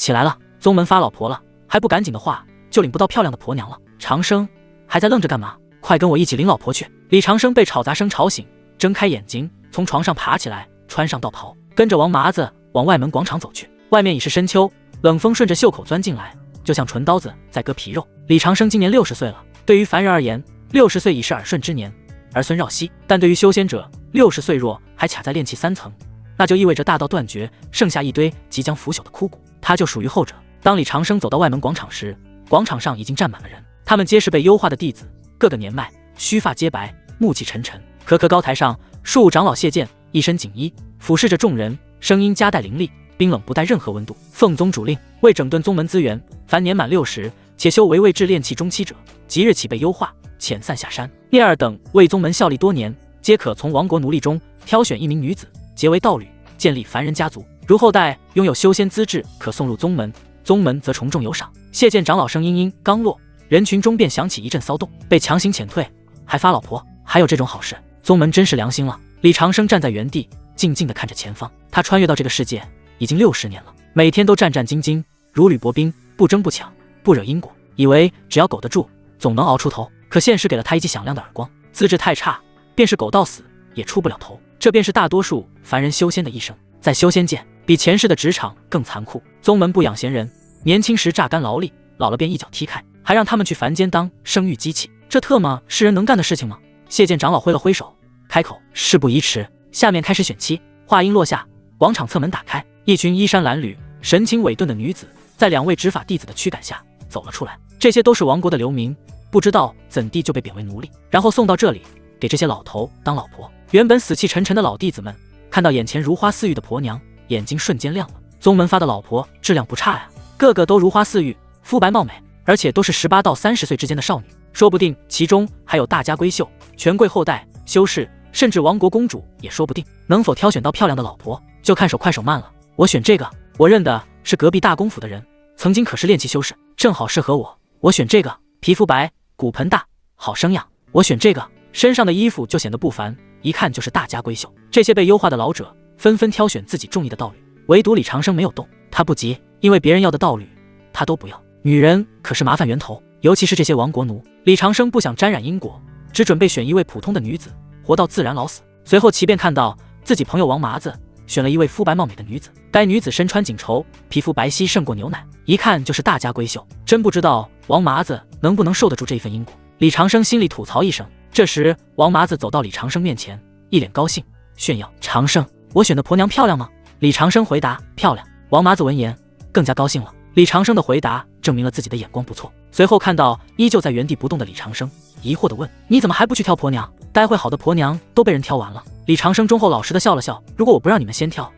起来了，宗门发老婆了，还不赶紧的话，就领不到漂亮的婆娘了。长生还在愣着干嘛？快跟我一起领老婆去！李长生被吵杂声吵醒，睁开眼睛，从床上爬起来，穿上道袍，跟着王麻子往外门广场走去。外面已是深秋，冷风顺着袖口钻进来，就像纯刀子在割皮肉。李长生今年60岁了，对于凡人而言，60岁已是耳顺之年，儿孙绕膝；但对于修仙者，60岁若还卡在炼气3层，那就意味着大道断绝，剩下一堆即将腐朽的枯骨。他就属于后者。当李长生走到外门广场时，广场上已经站满了人，他们皆是被优化的弟子，个个年迈，须发皆白，暮气沉沉。可可高台上，数长老谢剑，一身锦衣，俯视着众人，声音夹带凌厉，冰冷不带任何温度。奉宗主令，为整顿宗门资源，凡年满60且修为未至炼气中期者，即日起被优化，遣散下山。聂二等为宗门效力多年，皆可从亡国奴隶中挑选1名女子，结为道侣，建立凡人家族。如后代拥有修仙资质，可送入宗门，宗门则重重有赏。谢剑长老声音刚落，人群中便响起一阵骚动。被强行遣退，还发老婆，还有这种好事？宗门真是良心了。李长生站在原地，静静地看着前方。他穿越到这个世界已经60年了，每天都战战兢兢，如履薄冰，不争不抢，不惹因果，以为只要苟得住，总能熬出头。可现实给了他一记响亮的耳光，资质太差，便是苟到死也出不了头。这便是大多数凡人修仙的一生。在修仙界，比前世的职场更残酷。宗门不养闲人，年轻时榨干劳力，老了便一脚踢开，还让他们去凡间当生育机器，这特么是人能干的事情吗？谢剑长老挥了挥手，开口：事不宜迟，下面开始选妻。话音落下，广场侧门打开，一群衣衫褴褛、神情委顿的女子，在2位执法弟子的驱赶下走了出来。这些都是亡国的流民，不知道怎地就被贬为奴隶，然后送到这里，给这些老头当老婆。原本死气沉沉的老弟子们，看到眼前如花似玉的婆娘，眼睛瞬间亮了。宗门发的老婆质量不差呀，个个都如花似玉，肤白貌美，而且都是18到30岁之间的少女，说不定其中还有大家闺秀、权贵后代、修士，甚至亡国公主也说不定。能否挑选到漂亮的老婆，就看手快手慢了。我选这个，我认的是隔壁大公府的人，曾经可是炼气修士，正好适合我。我选这个，皮肤白，骨盆大，好生养。我选这个，身上的衣服就显得不凡，一看就是大家闺秀。这些被优化的老者纷纷挑选自己中意的道侣，唯独李长生没有动。他不急，因为别人要的道侣他都不要。女人可是麻烦源头，尤其是这些亡国奴。李长生不想沾染因果，只准备选一位普通的女子，活到自然老死。随后其便看到自己朋友王麻子选了一位肤白貌美的女子，该女子身穿锦绸，皮肤白皙胜过牛奶，一看就是大家闺秀。真不知道王麻子能不能受得住这一份因果。李长生心里吐槽一声。这时王麻子走到李长生面前，一脸高兴炫耀：长生，我选的婆娘漂亮吗？李长生回答：漂亮。王麻子闻言更加高兴了。李长生的回答证明了自己的眼光不错。随后看到依旧在原地不动的李长生，疑惑地问：你怎么还不去挑婆娘？待会好的婆娘都被人挑完了。李长生忠厚老实地笑了笑：如果我不让你们先挑，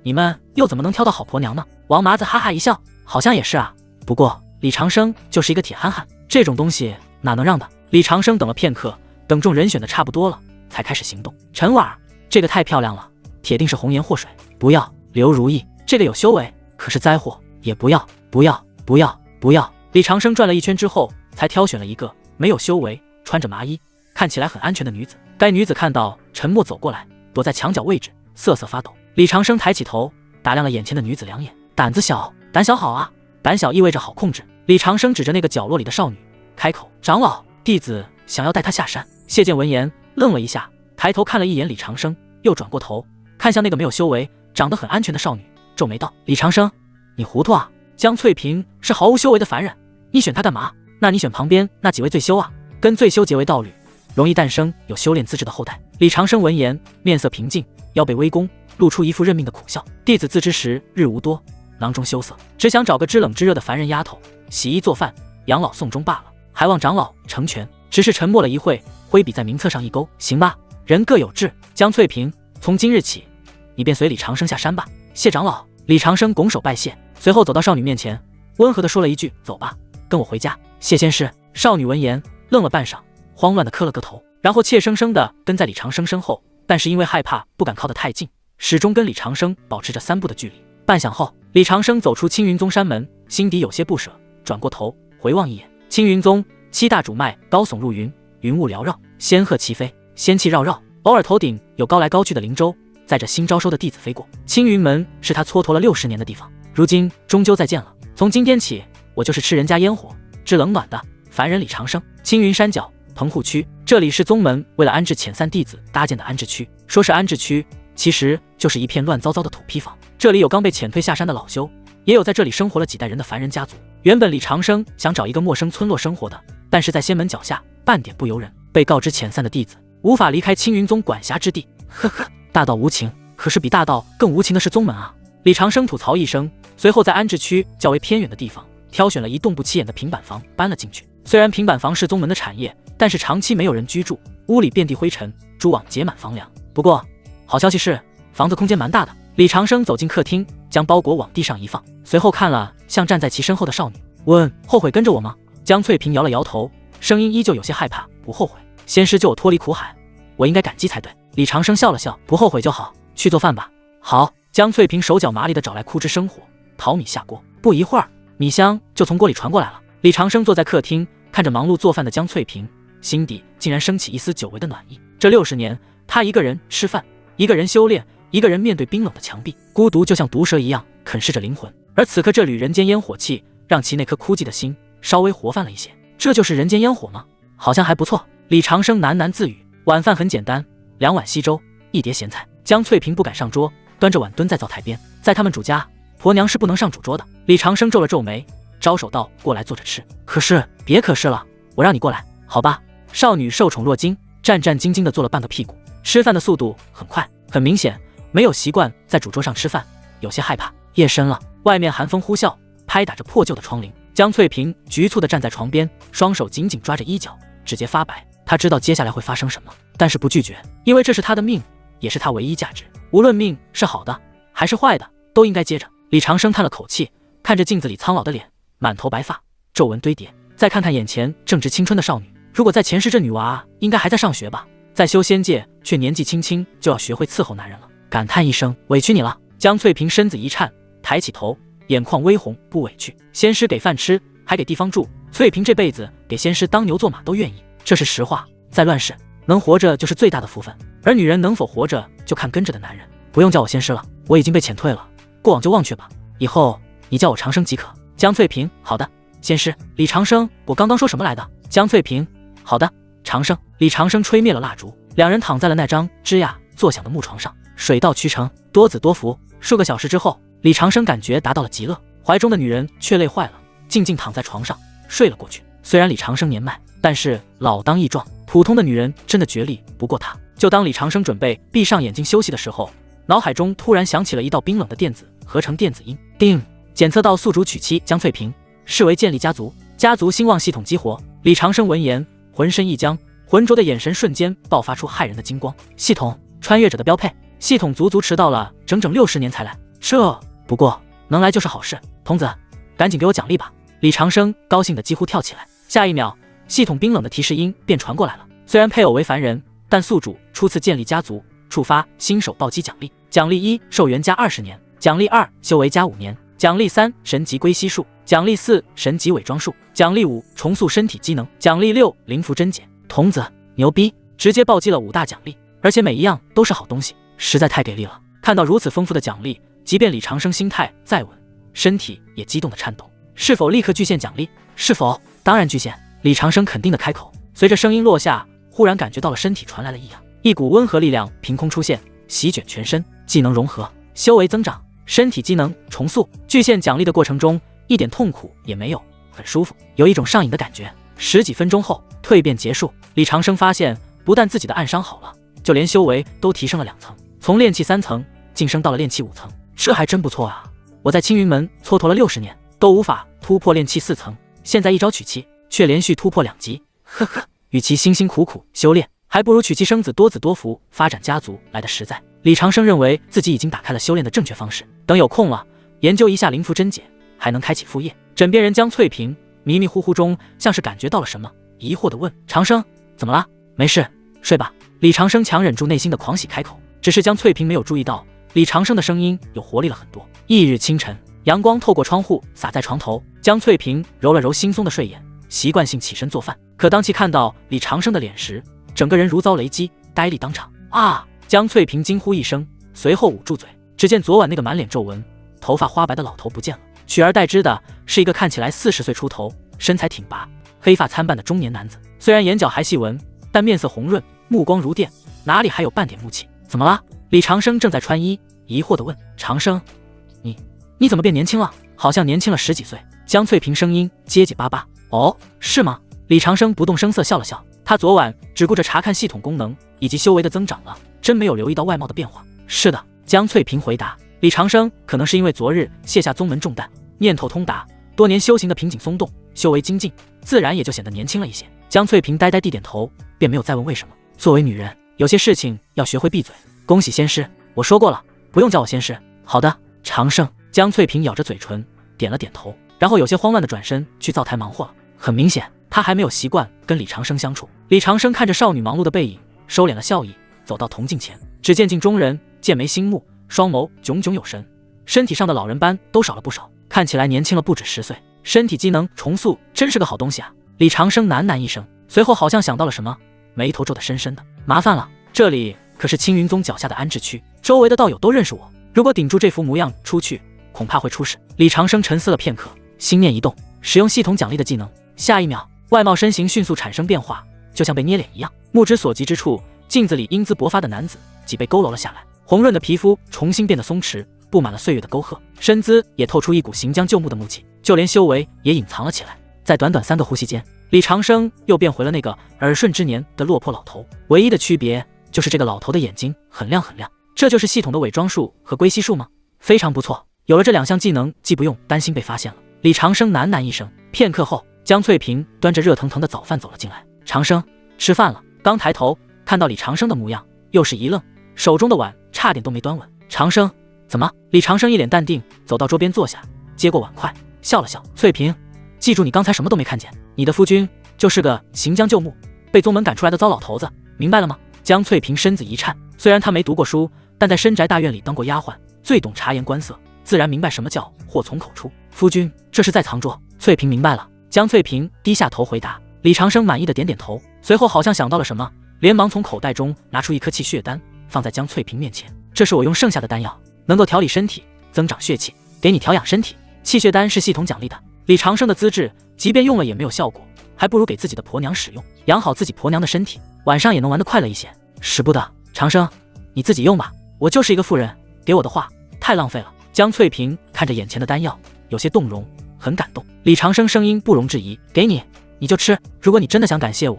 你们又怎么能挑到好婆娘呢？王麻子哈哈一笑：好像也是啊，不过李长生就是一个铁憨憨，这种东西哪能让的？李长生等了片刻，等众人选的差不多了，才开始行动。陈婉儿，这个太漂亮了，铁定是红颜祸水，不要。刘如意，这个有修为，可是灾祸，也不要。不要，不要，不要。李长生转了一圈之后，才挑选了一个没有修为、穿着麻衣，看起来很安全的女子。该女子看到陈默走过来，躲在墙角位置，瑟瑟发抖。李长生抬起头，打量了眼前的女子2眼，胆子小，胆小好啊，胆小意味着好控制。李长生指着那个角落里的少女，开口：长老，弟子想要带她下山。谢剑闻言愣了一下，抬头看了一眼李长生，又转过头看向那个没有修为、长得很安全的少女，皱眉道：李长生，你糊涂啊！江翠萍是毫无修为的凡人，你选她干嘛？那你选旁边那几位最修啊，跟最修结为道侣，容易诞生有修炼资质的后代。李长生闻言面色平静，腰背微弓，露出一副认命的苦笑。弟子自知时日无多，囊中羞涩，只想找个知冷知热的凡人丫头，洗衣做饭，养老送终罢了，还望长老成全。只是沉默了一会，挥笔在名册上一勾：行吧，人各有志。江翠萍，从今日起，你便随李长生下山吧。谢长老。李长生拱手拜谢，随后走到少女面前，温和地说了一句：走吧，跟我回家。谢仙师。少女闻言愣了半晌，慌乱地磕了个头，然后怯生生地跟在李长生身后，但是因为害怕不敢靠得太近，始终跟李长生保持着3步的距离。半晌后，李长生走出青云宗山门，心底有些不舍，转过头回望一眼青云宗7大主脉高耸入云，云雾缭绕，仙鹤齐飞，仙气绕绕，偶尔头顶有高来高去的灵舟载着新招收的弟子飞过。青云门是他蹉跎了60年的地方，如今终究再见了。从今天起，我就是吃人家烟火、制冷暖的凡人李长生。青云山脚棚户区，这里是宗门为了安置遣散弟子搭建的安置区。说是安置区，其实就是一片乱糟糟的土坯房。这里有刚被遣退下山的老修，也有在这里生活了几代人的凡人家族。原本李长生想找一个陌生村落生活的，但是在仙门脚下，半点不由人，被告知遣散的弟子无法离开青云宗管辖之地。呵呵，大道无情，可是比大道更无情的是宗门啊！李长生吐槽一声，随后在安置区较为偏远的地方挑选了一栋不起眼的平板房搬了进去。虽然平板房是宗门的产业，但是长期没有人居住，屋里遍地灰尘，蛛网结满房梁。不过好消息是，房子空间蛮大的。李长生走进客厅，将包裹往地上一放，随后看了向站在其身后的少女，问：后悔跟着我吗？江翠萍摇了摇头，声音依旧有些害怕：不后悔，仙师救我脱离苦海，我应该感激才对。李长生笑了笑：不后悔就好，去做饭吧。好。江翠萍手脚麻利地找来枯枝生火，淘米下锅，不一会儿米香就从锅里传过来了。李长生坐在客厅，看着忙碌做饭的江翠萍，心底竟然升起一丝久违的暖意。这60年，他一个人吃饭，一个人修炼，一个人面对冰冷的墙壁，孤独就像毒蛇一样啃噬着灵魂。而此刻这缕人间烟火气，让其那颗枯寂的心稍微活泛了一些。这就是人间烟火吗？好像还不错。李长生喃喃自语。晚饭很简单，2碗稀粥，1碟咸菜。江翠萍不敢上桌，端着碗蹲在灶台边。在他们主家，婆娘是不能上主桌的。李长生皱了皱眉，招手道：过来坐着吃。可是别可是了，我让你过来。好吧。少女受宠若惊，战战兢兢地坐了半个屁股。吃饭的速度很快，很明显没有习惯在主桌上吃饭，有些害怕。夜深了，外面寒风呼啸，拍打着破旧的窗棂。江翠萍局促地站在床边，双手紧紧抓着衣角，指节发白。她知道接下来会发生什么，但是不拒绝，因为这是她的命，也是她唯一价值。无论命是好的还是坏的，都应该接着。李长生叹了口气，看着镜子里苍老的脸，满头白发，皱纹堆叠。再看看眼前正值青春的少女，如果在前世，这女娃应该还在上学吧，在修仙界却年纪轻轻就要学会伺候男人了。感叹一声，委屈你了。江翠萍身子一颤，抬起头，眼眶微红，不委屈。仙师给饭吃，还给地方住，翠萍这辈子给仙师当牛做马都愿意，这是实话。在乱世，能活着就是最大的福分，而女人能否活着，就看跟着的男人。不用叫我仙师了，我已经被遣退了，过往就忘却吧，以后你叫我长生即可。江翠萍，好的，仙师。李长生，我刚刚说什么来的？江翠萍，好的，长生。李长生吹灭了蜡烛，两人躺在了那张吱呀作响的木床上，水到渠成，多子多福。数个小时之后，李长生感觉达到了极乐，怀中的女人却累坏了，静静躺在床上睡了过去。虽然李长生年迈，但是老当益壮，普通的女人真的绝力不过他。就当李长生准备闭上眼睛休息的时候，脑海中突然响起了一道冰冷的电子合成电子音，叮！检测到宿主娶妻江翠萍，视为建立家族，家族兴旺系统激活。李长生闻言，浑身一僵，浑浊的眼神瞬间爆发出骇人的金光。系统穿越者的标配，系统足足迟到了整整60年才来，不过能来就是好事。童子，赶紧给我奖励吧！李长生高兴得几乎跳起来。下一秒，系统冰冷的提示音便传过来了。虽然配偶为凡人，但宿主初次建立家族，触发新手暴击奖励。奖励1，寿元加20年；奖励2，修为加5年；奖励3，神级归西术；奖励4，神级伪装术；奖励5，重塑身体机能；奖励6，灵符真解。童子牛逼，直接暴击了5大奖励，而且每一样都是好东西，实在太给力了。看到如此丰富的奖励，即便李长生心态再稳，身体也激动的颤抖。是否立刻具现奖励？是否？当然具现。李长生肯定的开口。随着声音落下，忽然感觉到了身体传来了异样，一股温和力量凭空出现，席卷全身。技能融合，修为增长，身体机能重塑。具现奖励的过程中，一点痛苦也没有，很舒服，有一种上瘾的感觉。10几分钟后，蜕变结束。李长生发现，不但自己的暗伤好了，就连修为都提升了2层，从炼气3层晋升到了炼气5层，这还真不错啊！我在青云门蹉跎了60年，都无法突破炼气4层，现在一朝娶妻，却连续突破2级。呵呵，与其辛辛苦苦修炼，还不如娶妻生子，多子多福，发展家族来得实在。李长生认为自己已经打开了修炼的正确方式，等有空了，研究一下灵符真解，还能开启副业。枕边人江翠萍迷迷糊糊中像是感觉到了什么，疑惑地问：长生，怎么了？没事，睡吧。李长生强忍住内心的狂喜开口，只是江翠萍没有注意到李长生的声音有活力了很多。翌日清晨，阳光透过窗户洒在床头，江翠萍揉了揉惺忪的睡眼，习惯性起身做饭。可当其看到李长生的脸时，整个人如遭雷击，呆立当场。啊！江翠萍惊呼一声，随后捂住嘴。只见昨晚那个满脸皱纹、头发花白的老头不见了，取而代之的是一个看起来40岁出头，身材挺拔，黑发参半的中年男子。虽然眼角还细纹，但面色红润，目光如电，哪里还有半点木气？怎么了？李长生正在穿衣，疑惑地问。长生，你怎么变年轻了？好像年轻了10几岁。江翠萍声音结结巴巴。哦，是吗？李长生不动声色笑了笑。他昨晚只顾着查看系统功能以及修为的增长了，真没有留意到外貌的变化。是的，江翠萍回答。李长生可能是因为昨日卸下宗门重担，念头通达，多年修行的瓶颈松动，修为精进，自然也就显得年轻了一些。江翠萍呆呆地点头，便没有再问为什么。作为女人，有些事情要学会闭嘴。恭喜仙师，我说过了，不用叫我仙师。好的，长生。江翠萍咬着嘴唇，点了点头，然后有些慌乱地转身去灶台忙活了。很明显，她还没有习惯跟李长生相处。李长生看着少女忙碌的背影，收敛了笑意，走到铜镜前。只见镜中人剑眉星目，双眸炯炯有神，身体上的老人斑都少了不少，看起来年轻了不止10岁。身体机能重塑真是个好东西啊！李长生喃喃一声，随后好像想到了什么，眉头皱得深深的。麻烦了，这里可是青云宗脚下的安置区，周围的道友都认识我，如果顶住这副模样出去，恐怕会出事。李长生沉思了片刻，心念一动，使用系统奖励的技能。下一秒，外貌身形迅速产生变化，就像被捏脸一样。目之所及之处，镜子里英姿勃发的男子脊背佝偻了下来，红润的皮肤重新变得松弛，布满了岁月的沟壑，身姿也透出一股行将就木的木气，就连修为也隐藏了起来。在短短3个呼吸间，李长生又变回了那个耳顺之年的落魄老头，唯一的区别就是这个老头的眼睛很亮很亮。这就是系统的伪装术和归西术吗？非常不错，有了这2项技能，既不用担心被发现了。李长生喃喃一声，片刻后，江翠萍端着热腾腾的早饭走了进来。长生，吃饭了。刚抬头看到李长生的模样，又是一愣，手中的碗差点都没端稳。长生，怎么？李长生一脸淡定，走到桌边坐下，接过碗筷，笑了笑。翠萍，记住你刚才什么都没看见，你的夫君就是个行将就木，被宗门赶出来的糟老头子，明白了吗？江翠萍身子一颤，虽然她没读过书，但在深宅大院里当过丫鬟，最懂察言观色，自然明白什么叫祸从口出。夫君这是在藏拙。翠萍明白了。江翠萍低下头回答。李长生满意的点点头，随后好像想到了什么，连忙从口袋中拿出一颗气血丹，放在江翠萍面前。这是我用剩下的丹药，能够调理身体，增长血气，给你调养身体。气血丹是系统奖励的。李长生的资质，即便用了也没有效果，还不如给自己的婆娘使用，养好自己婆娘的身体，晚上也能玩得快乐一些。使不得，长生，你自己用吧，我就是一个妇人，给我的话太浪费了。江翠萍看着眼前的丹药，有些动容，很感动。李长生声音不容置疑，给你，你就吃，如果你真的想感谢我，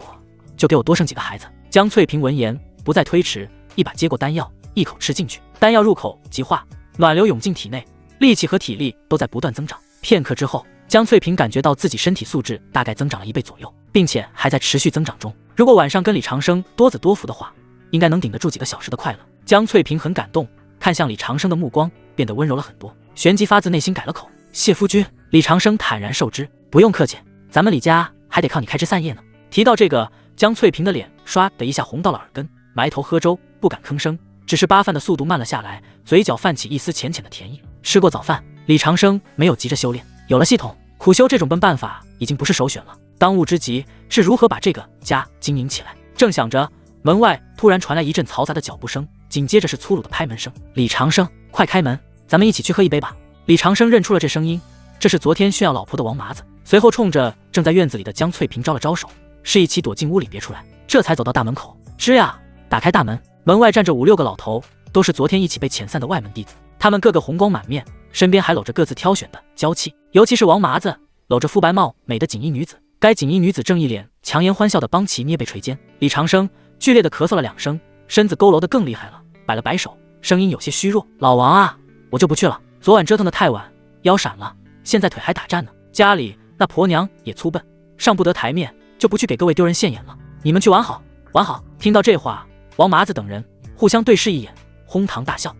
就给我多生几个孩子。江翠萍闻言不再推迟，一把接过丹药，一口吃进去。丹药入口即化，暖流涌进体内，力气和体力都在不断增长。片刻之后，江翠萍感觉到自己身体素质大概增长了1倍左右，并且还在持续增长中。如果晚上跟李长生多子多福的话，应该能顶得住几个小时的快乐。江翠萍很感动，看向李长生的目光变得温柔了很多，旋即发自内心改了口，谢夫君。李长生坦然受之，不用客气，咱们李家还得靠你开枝散叶呢。提到这个，江翠萍的脸唰的一下红到了耳根，埋头喝粥，不敢吭声，只是扒饭的速度慢了下来，嘴角泛起一丝浅浅的甜意。吃过早饭，李长生没有急着修炼，有了系统，苦修这种笨办法已经不是首选了，当务之急是如何把这个家经营起来。正想着，门外突然传来一阵嘈杂的脚步声，紧接着是粗鲁的拍门声。李长生，快开门，咱们一起去喝一杯吧。李长生认出了这声音，这是昨天炫耀老婆的王麻子，随后冲着正在院子里的江翠萍招了招手，示意其躲进屋里别出来，这才走到大门口。吱呀，打开大门，门外站着5、6个老头，都是昨天一起被遣散的外门弟子，他们个个红光满面，身边还搂着各自挑选的娇妻，尤其是王麻子搂着肤白貌美的锦衣女子，该锦衣女子正一脸强颜欢笑的帮其捏背捶肩。李长生剧烈的咳嗽了2声，身子佝偻的更厉害了，摆了摆手，声音有些虚弱，老王啊，我就不去了，昨晚折腾的太晚，腰闪了，现在腿还打颤呢，家里那婆娘也粗笨，上不得台面，就不去给各位丢人现眼了，你们去玩好玩好。听到这话，王麻子等人互相对视一眼，哄堂大笑。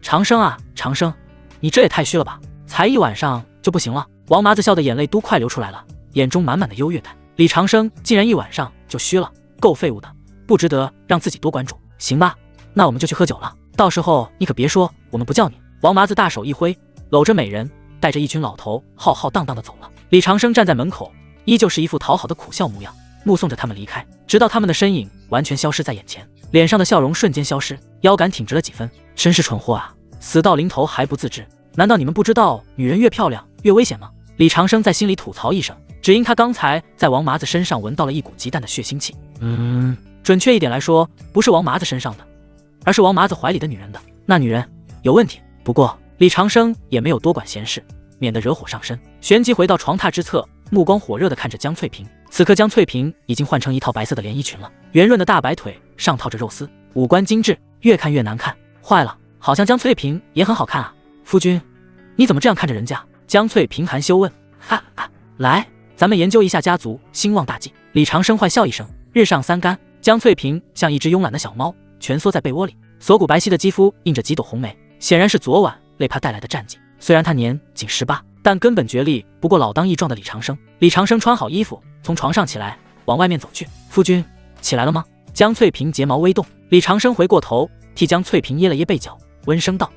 长生啊长生，你这也太虚了吧，才一晚上就不行了。王麻子笑的眼泪都快流出来了，眼中满满的优越感。李长生竟然一晚上就虚了，够废物的，不值得让自己多关注。行吧，那我们就去喝酒了，到时候你可别说我们不叫你。王麻子大手一挥，搂着美人，带着一群老头浩浩荡荡的走了。李长生站在门口，依旧是一副讨好的苦笑模样，目送着他们离开，直到他们的身影完全消失在眼前，脸上的笑容瞬间消失，腰杆挺直了几分。真是蠢货啊，死到临头还不自知，难道你们不知道女人越漂亮越危险吗？李长生在心里吐槽一声，只因他刚才在王麻子身上闻到了一股极淡的血腥气。准确一点来说，不是王麻子身上的，而是王麻子怀里的女人的。那女人有问题。不过李长生也没有多管闲事，免得惹火上身，旋即回到床榻之侧，目光火热地看着江翠萍。此刻江翠萍已经换成一套白色的连衣裙了，圆润的大白腿上套着肉丝，五官精致，越看越难看。坏了，好像江翠萍也很好看啊。夫君，你怎么这样看着人家？江翠萍含羞问。来，咱们研究一下家族兴旺大计。李长生坏笑一声，日上三竿。江翠萍像一只慵懒的小猫，蜷缩在被窝里，锁骨白皙的肌肤映着几朵红梅，显然是昨晚累趴带来的战绩。虽然他年仅18，但根本绝力不过老当益壮的李长生。李长生穿好衣服，从床上起来，往外面走去。夫君，起来了吗？江翠萍睫毛微动，李长生回过头，替江翠萍掖了掖被角，温声道：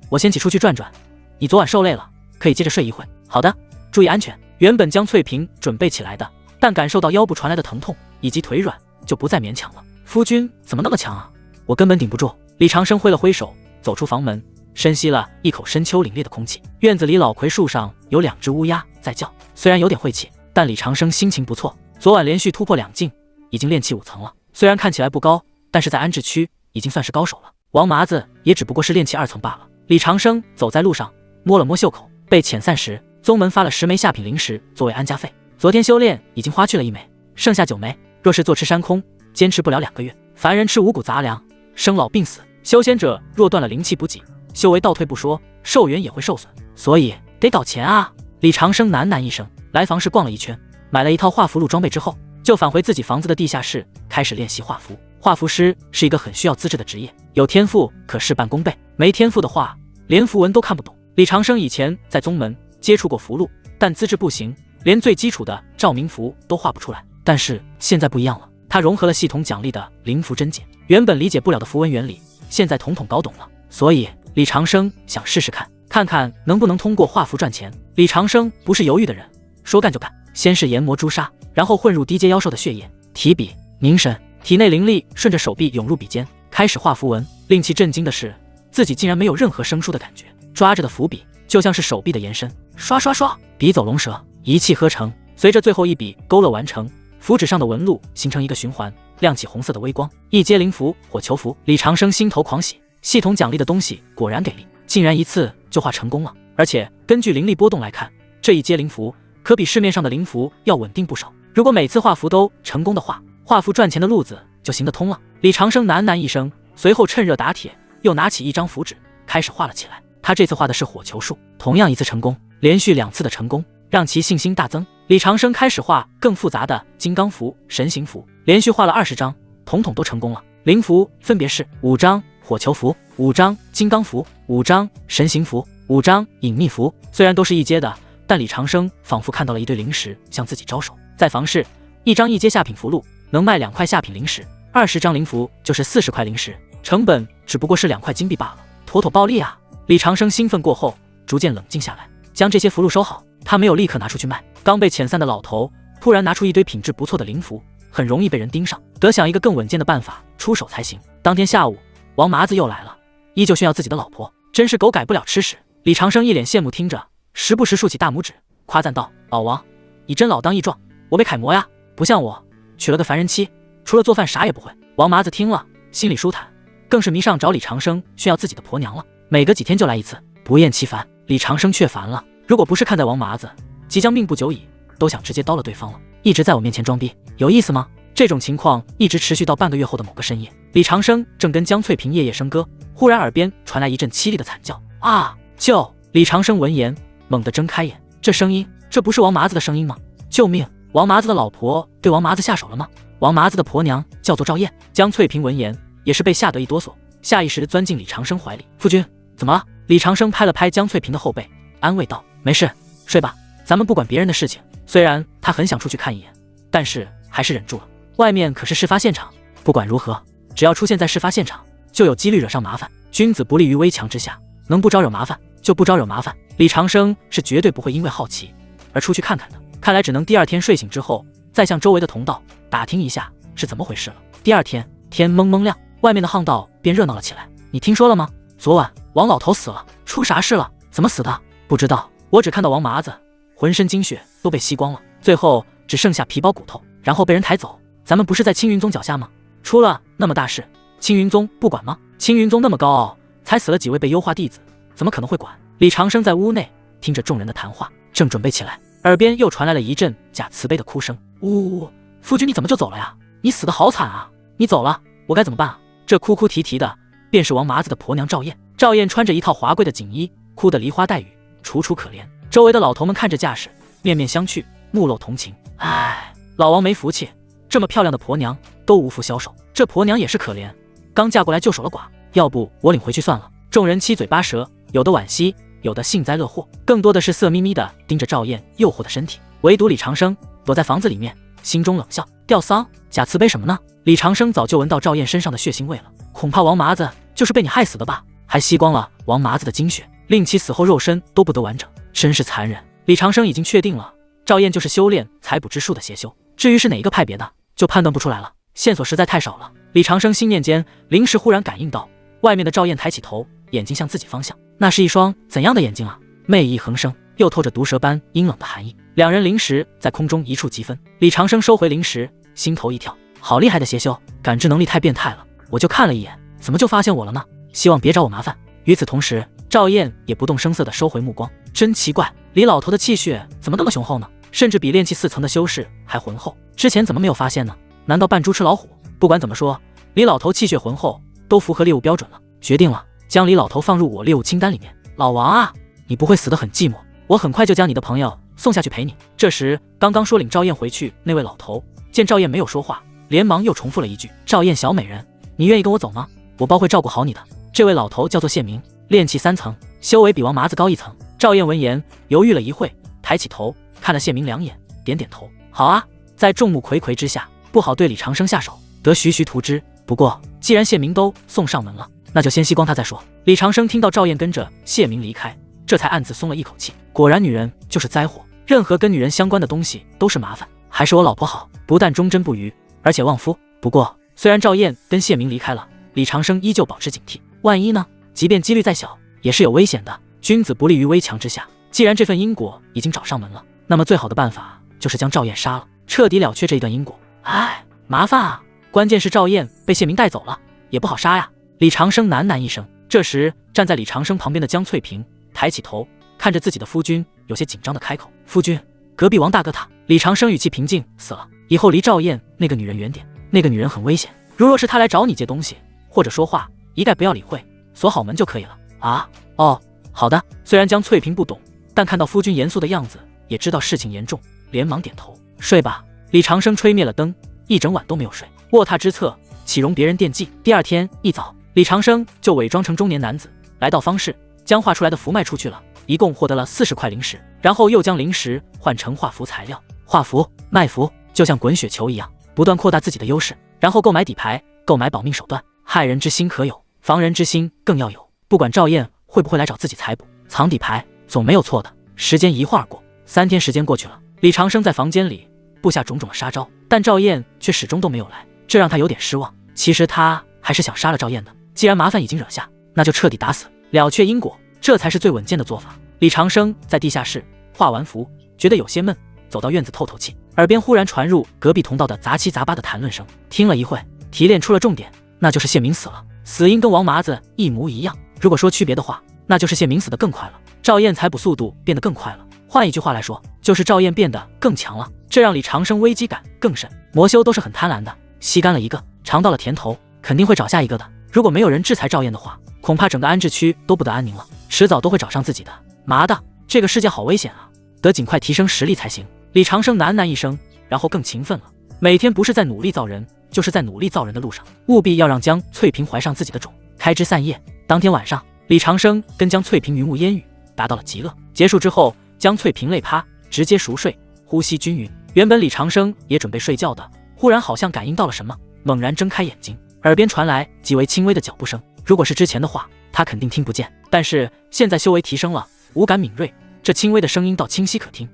我先起出去转转，你昨晚受累了，可以接着睡一会。好的，注意安全。原本江翠萍准备起来的，但感受到腰部传来的疼痛以及腿软，就不再勉强了。夫君怎么那么强啊？我根本顶不住。李长生挥了挥手，走出房门，深吸了一口深秋凛冽的空气。院子里老葵树上有2只乌鸦在叫，虽然有点晦气，但李长生心情不错。昨晚连续突破2境，已经练气5层了。虽然看起来不高，但是在安置区已经算是高手了。王麻子也只不过是练气2层罢了。李长生走在路上，摸了摸袖口，被遣散时，宗门发了10枚下品灵石作为安家费。昨天修炼已经花去了1枚，剩下9枚。若是坐吃山空，坚持不了2个月。凡人吃五谷杂粮，生老病死。修仙者若断了灵气补给，修为倒退不说，寿元也会受损，所以得搞钱啊。李长生喃喃一声，来房市逛了一圈，买了一套画符箓装备之后，就返回自己房子的地下室，开始练习画符。画符师是一个很需要资质的职业，有天赋可事半功倍，没天赋的话，连符文都看不懂。李长生以前在宗门接触过符箓，但资质不行，连最基础的照明符都画不出来。但是现在不一样了，他融合了系统奖励的灵符真解，原本理解不了的符文原理，现在统统搞懂了。所以李长生想试试看看能不能通过画符赚钱。李长生不是犹豫的人，说干就干。先是研磨朱砂，然后混入低阶妖兽的血液，提笔凝神，体内灵力顺着手臂涌入笔尖，开始画符文。令其震惊的是，自己竟然没有任何生疏的感觉，抓着的符笔就像是手臂的延伸，刷刷刷，笔走龙蛇，一气呵成。随着最后一笔勾勒完成，符纸上的纹路形成一个循环，亮起红色的微光。一阶灵符火球符。李长生心头狂喜，系统奖励的东西果然给力，竟然一次就画成功了。而且根据灵力波动来看，这一阶灵符可比市面上的灵符要稳定不少。如果每次画符都成功的话，画符赚钱的路子就行得通了。李长生喃喃一声，随后趁热打铁，又拿起一张符纸开始画了起来。他这次画的是火球术，同样一次成功，连续2次的成功让其信心大增。李长生开始画更复杂的金刚符、神行符，连续画了20张，统统都成功了。灵符分别是5张火球符、5张金刚符、5张神行符、5张隐秘符。虽然都是一阶的，但李长生仿佛看到了一堆灵石向自己招手。在房市，一张一阶下品符箓能卖2块下品灵石，20张灵符就是40块灵石，成本只不过是2块金币罢了，妥妥暴利啊！李长生兴奋过后，逐渐冷静下来，将这些符箓收好。他没有立刻拿出去卖。刚被遣散的老头突然拿出一堆品质不错的灵符，很容易被人盯上，得想一个更稳健的办法出手才行。当天下午，王麻子又来了，依旧炫耀自己的老婆，真是狗改不了吃屎。李长生一脸羡慕听着，时不时竖起大拇指，夸赞道：“老王，你真老当益壮，我被楷模呀，不像我娶了个凡人妻，除了做饭啥也不会。”王麻子听了心里舒坦，更是迷上找李长生炫耀自己的婆娘了，每隔几天就来一次，不厌其烦。李长生却烦了，如果不是看在王麻子即将命不久矣，都想直接刀了对方了，一直在我面前装逼，有意思吗？这种情况一直持续到半个月后的某个深夜，李长生正跟江翠萍夜夜笙歌，忽然耳边传来一阵凄厉的惨叫：“啊！救！”李长生闻言猛地睁开眼，这声音，这不是王麻子的声音吗？救命！王麻子的老婆对王麻子下手了吗？王麻子的婆娘叫做赵燕。江翠萍闻言也是被吓得一哆嗦，下意识地钻进李长生怀里。夫君，怎么了？李长生拍了拍江翠萍的后背，安慰道：“没事，睡吧，咱们不管别人的事情。”虽然他很想出去看一眼，但是还是忍住了。外面可是事发现场，不管如何，只要出现在事发现场，就有几率惹上麻烦。君子不立于危墙之下，能不招惹麻烦就不招惹麻烦。李长生是绝对不会因为好奇而出去看看的，看来只能第2天睡醒之后，再向周围的同道打听一下是怎么回事了。第2天，天蒙蒙亮，外面的巷道便热闹了起来。你听说了吗？昨晚王老头死了，出啥事了？怎么死的？不知道，我只看到王麻子浑身精血都被吸光了，最后只剩下皮包骨头，然后被人抬走。咱们不是在青云宗脚下吗？出了那么大事，青云宗不管吗？青云宗那么高傲，才死了几位被优化弟子，怎么可能会管？李长生在屋内听着众人的谈话，正准备起来，耳边又传来了一阵假慈悲的哭声。呜，夫君你怎么就走了呀？你死得好惨啊！你走了，我该怎么办啊？这哭哭啼啼的，便是王麻子的婆娘赵燕。赵燕穿着一套华贵的锦衣，哭得梨花带雨，楚楚可怜。周围的老头们看着架势，面面相觑，目露同情。唉，老王没福气，这么漂亮的婆娘都无福消受。这婆娘也是可怜，刚嫁过来就守了寡，要不我领回去算了。众人七嘴八舌，有的惋惜，有的幸灾乐祸，更多的是色眯眯的盯着赵燕诱惑的身体。唯独李长生躲在房子里面，心中冷笑：吊丧，假慈悲什么呢？李长生早就闻到赵燕身上的血腥味了，恐怕王麻子就是被你害死的吧？还吸光了王麻子的精血，令其死后肉身都不得完整，真是残忍。李长生已经确定了，赵燕就是修炼采补之术的邪修，至于是哪一个派别的，就判断不出来了，线索实在太少了。李长生心念间，临时忽然感应到外面的赵燕抬起头，眼睛向自己方向，那是一双怎样的眼睛啊？魅意横生，又透着毒蛇般阴冷的寒意。两人临时在空中一触即分。李长生收回灵石，心头一跳，好厉害的邪修，感知能力太变态了，我就看了一眼，怎么就发现我了呢？希望别找我麻烦。与此同时，赵燕也不动声色地收回目光。真奇怪，李老头的气血怎么那么雄厚呢？甚至比炼气4层的修士还浑厚，之前怎么没有发现呢？难道扮猪吃老虎？不管怎么说，李老头气血浑厚，都符合猎物标准了。决定了，将李老头放入我猎物清单里面。老王啊，你不会死得很寂寞，我很快就将你的朋友送下去陪你。这时，刚刚说领赵燕回去那位老头见赵燕没有说话，连忙又重复了一句：赵燕小美人，你愿意跟我走吗？我包会照顾好你的。这位老头叫做谢明，炼气3层，修为比王麻子高1层。赵燕闻言犹豫了一会，抬起头看了谢明2眼，点点头。好啊，在众目睽睽之下，不好对李长生下手，得徐徐图之。不过既然谢明都送上门了，那就先吸光他再说。李长生听到赵燕跟着谢明离开，这才暗自松了一口气。果然女人就是灾祸，任何跟女人相关的东西都是麻烦。还是我老婆好，不但忠贞不渝，而且旺夫。不过虽然赵燕跟谢明离开了，李长生依旧保持警惕，万一呢？即便几率再小，也是有危险的。君子不立于危墙之下，既然这份因果已经找上门了，那么最好的办法就是将赵燕杀了，彻底了却这一段因果。唉，麻烦啊！关键是赵燕被谢明带走了，也不好杀呀。李长生喃喃一声。这时站在李长生旁边的江翠萍抬起头看着自己的夫君，有些紧张的开口：夫君，隔壁王大哥他……李长生语气平静：死了，以后离赵燕那个女人远点，那个女人很危险，若是她来找你借东西或者说话，一概不要理会，锁好门就可以了。啊，哦，好的。虽然江翠萍不懂，但看到夫君严肃的样子，也知道事情严重，连忙点头。睡吧。李长生吹灭了灯，一整晚都没有睡。卧榻之侧，岂容别人惦记？第二天一早，李长生就伪装成中年男子，来到方室，将画出来的符卖出去了，一共获得了40块灵石，然后又将灵石换成画符材料。画符、卖符，就像滚雪球一样，不断扩大自己的优势，然后购买底牌，购买保命手段。害人之心可有，防人之心更要有。不管赵燕会不会来找自己采补，藏底牌总没有错的。时间一晃而过，3天时间过去了，李长生在房间里布下种种的杀招，但赵燕却始终都没有来，这让他有点失望。其实他还是想杀了赵燕的，既然麻烦已经惹下，那就彻底打死，了却因果，这才是最稳健的做法。李长生在地下室画完符，觉得有些闷，走到院子透透气，耳边忽然传入隔壁同道的杂七杂八的谈论声。听了一会，提炼出了重点，那就是谢明死了，死因跟王麻子一模一样。如果说区别的话，那就是谢明死得更快了，赵燕采补速度变得更快了。换一句话来说，就是赵燕变得更强了，这让李长生危机感更甚。魔修都是很贪婪的，吸干了一个，尝到了甜头，肯定会找下一个的。如果没有人制裁赵燕的话，恐怕整个安置区都不得安宁了，迟早都会找上自己的。麻的，这个世界好危险啊，得尽快提升实力才行。李长生喃喃一声，然后更勤奋了，每天不是在努力造人，就是在努力造人的路上，务必要让江翠萍怀上自己的种，开枝散叶。当天晚上，李长生跟江翠萍云雾烟雨，达到了极乐。结束之后，江翠萍累趴，直接熟睡，呼吸均匀。原本李长生也准备睡觉的，忽然好像感应到了什么，猛然睁开眼睛，耳边传来极为轻微的脚步声。如果是之前的话，他肯定听不见，但是现在修为提升了，五感敏锐，这轻微的声音倒清晰可听。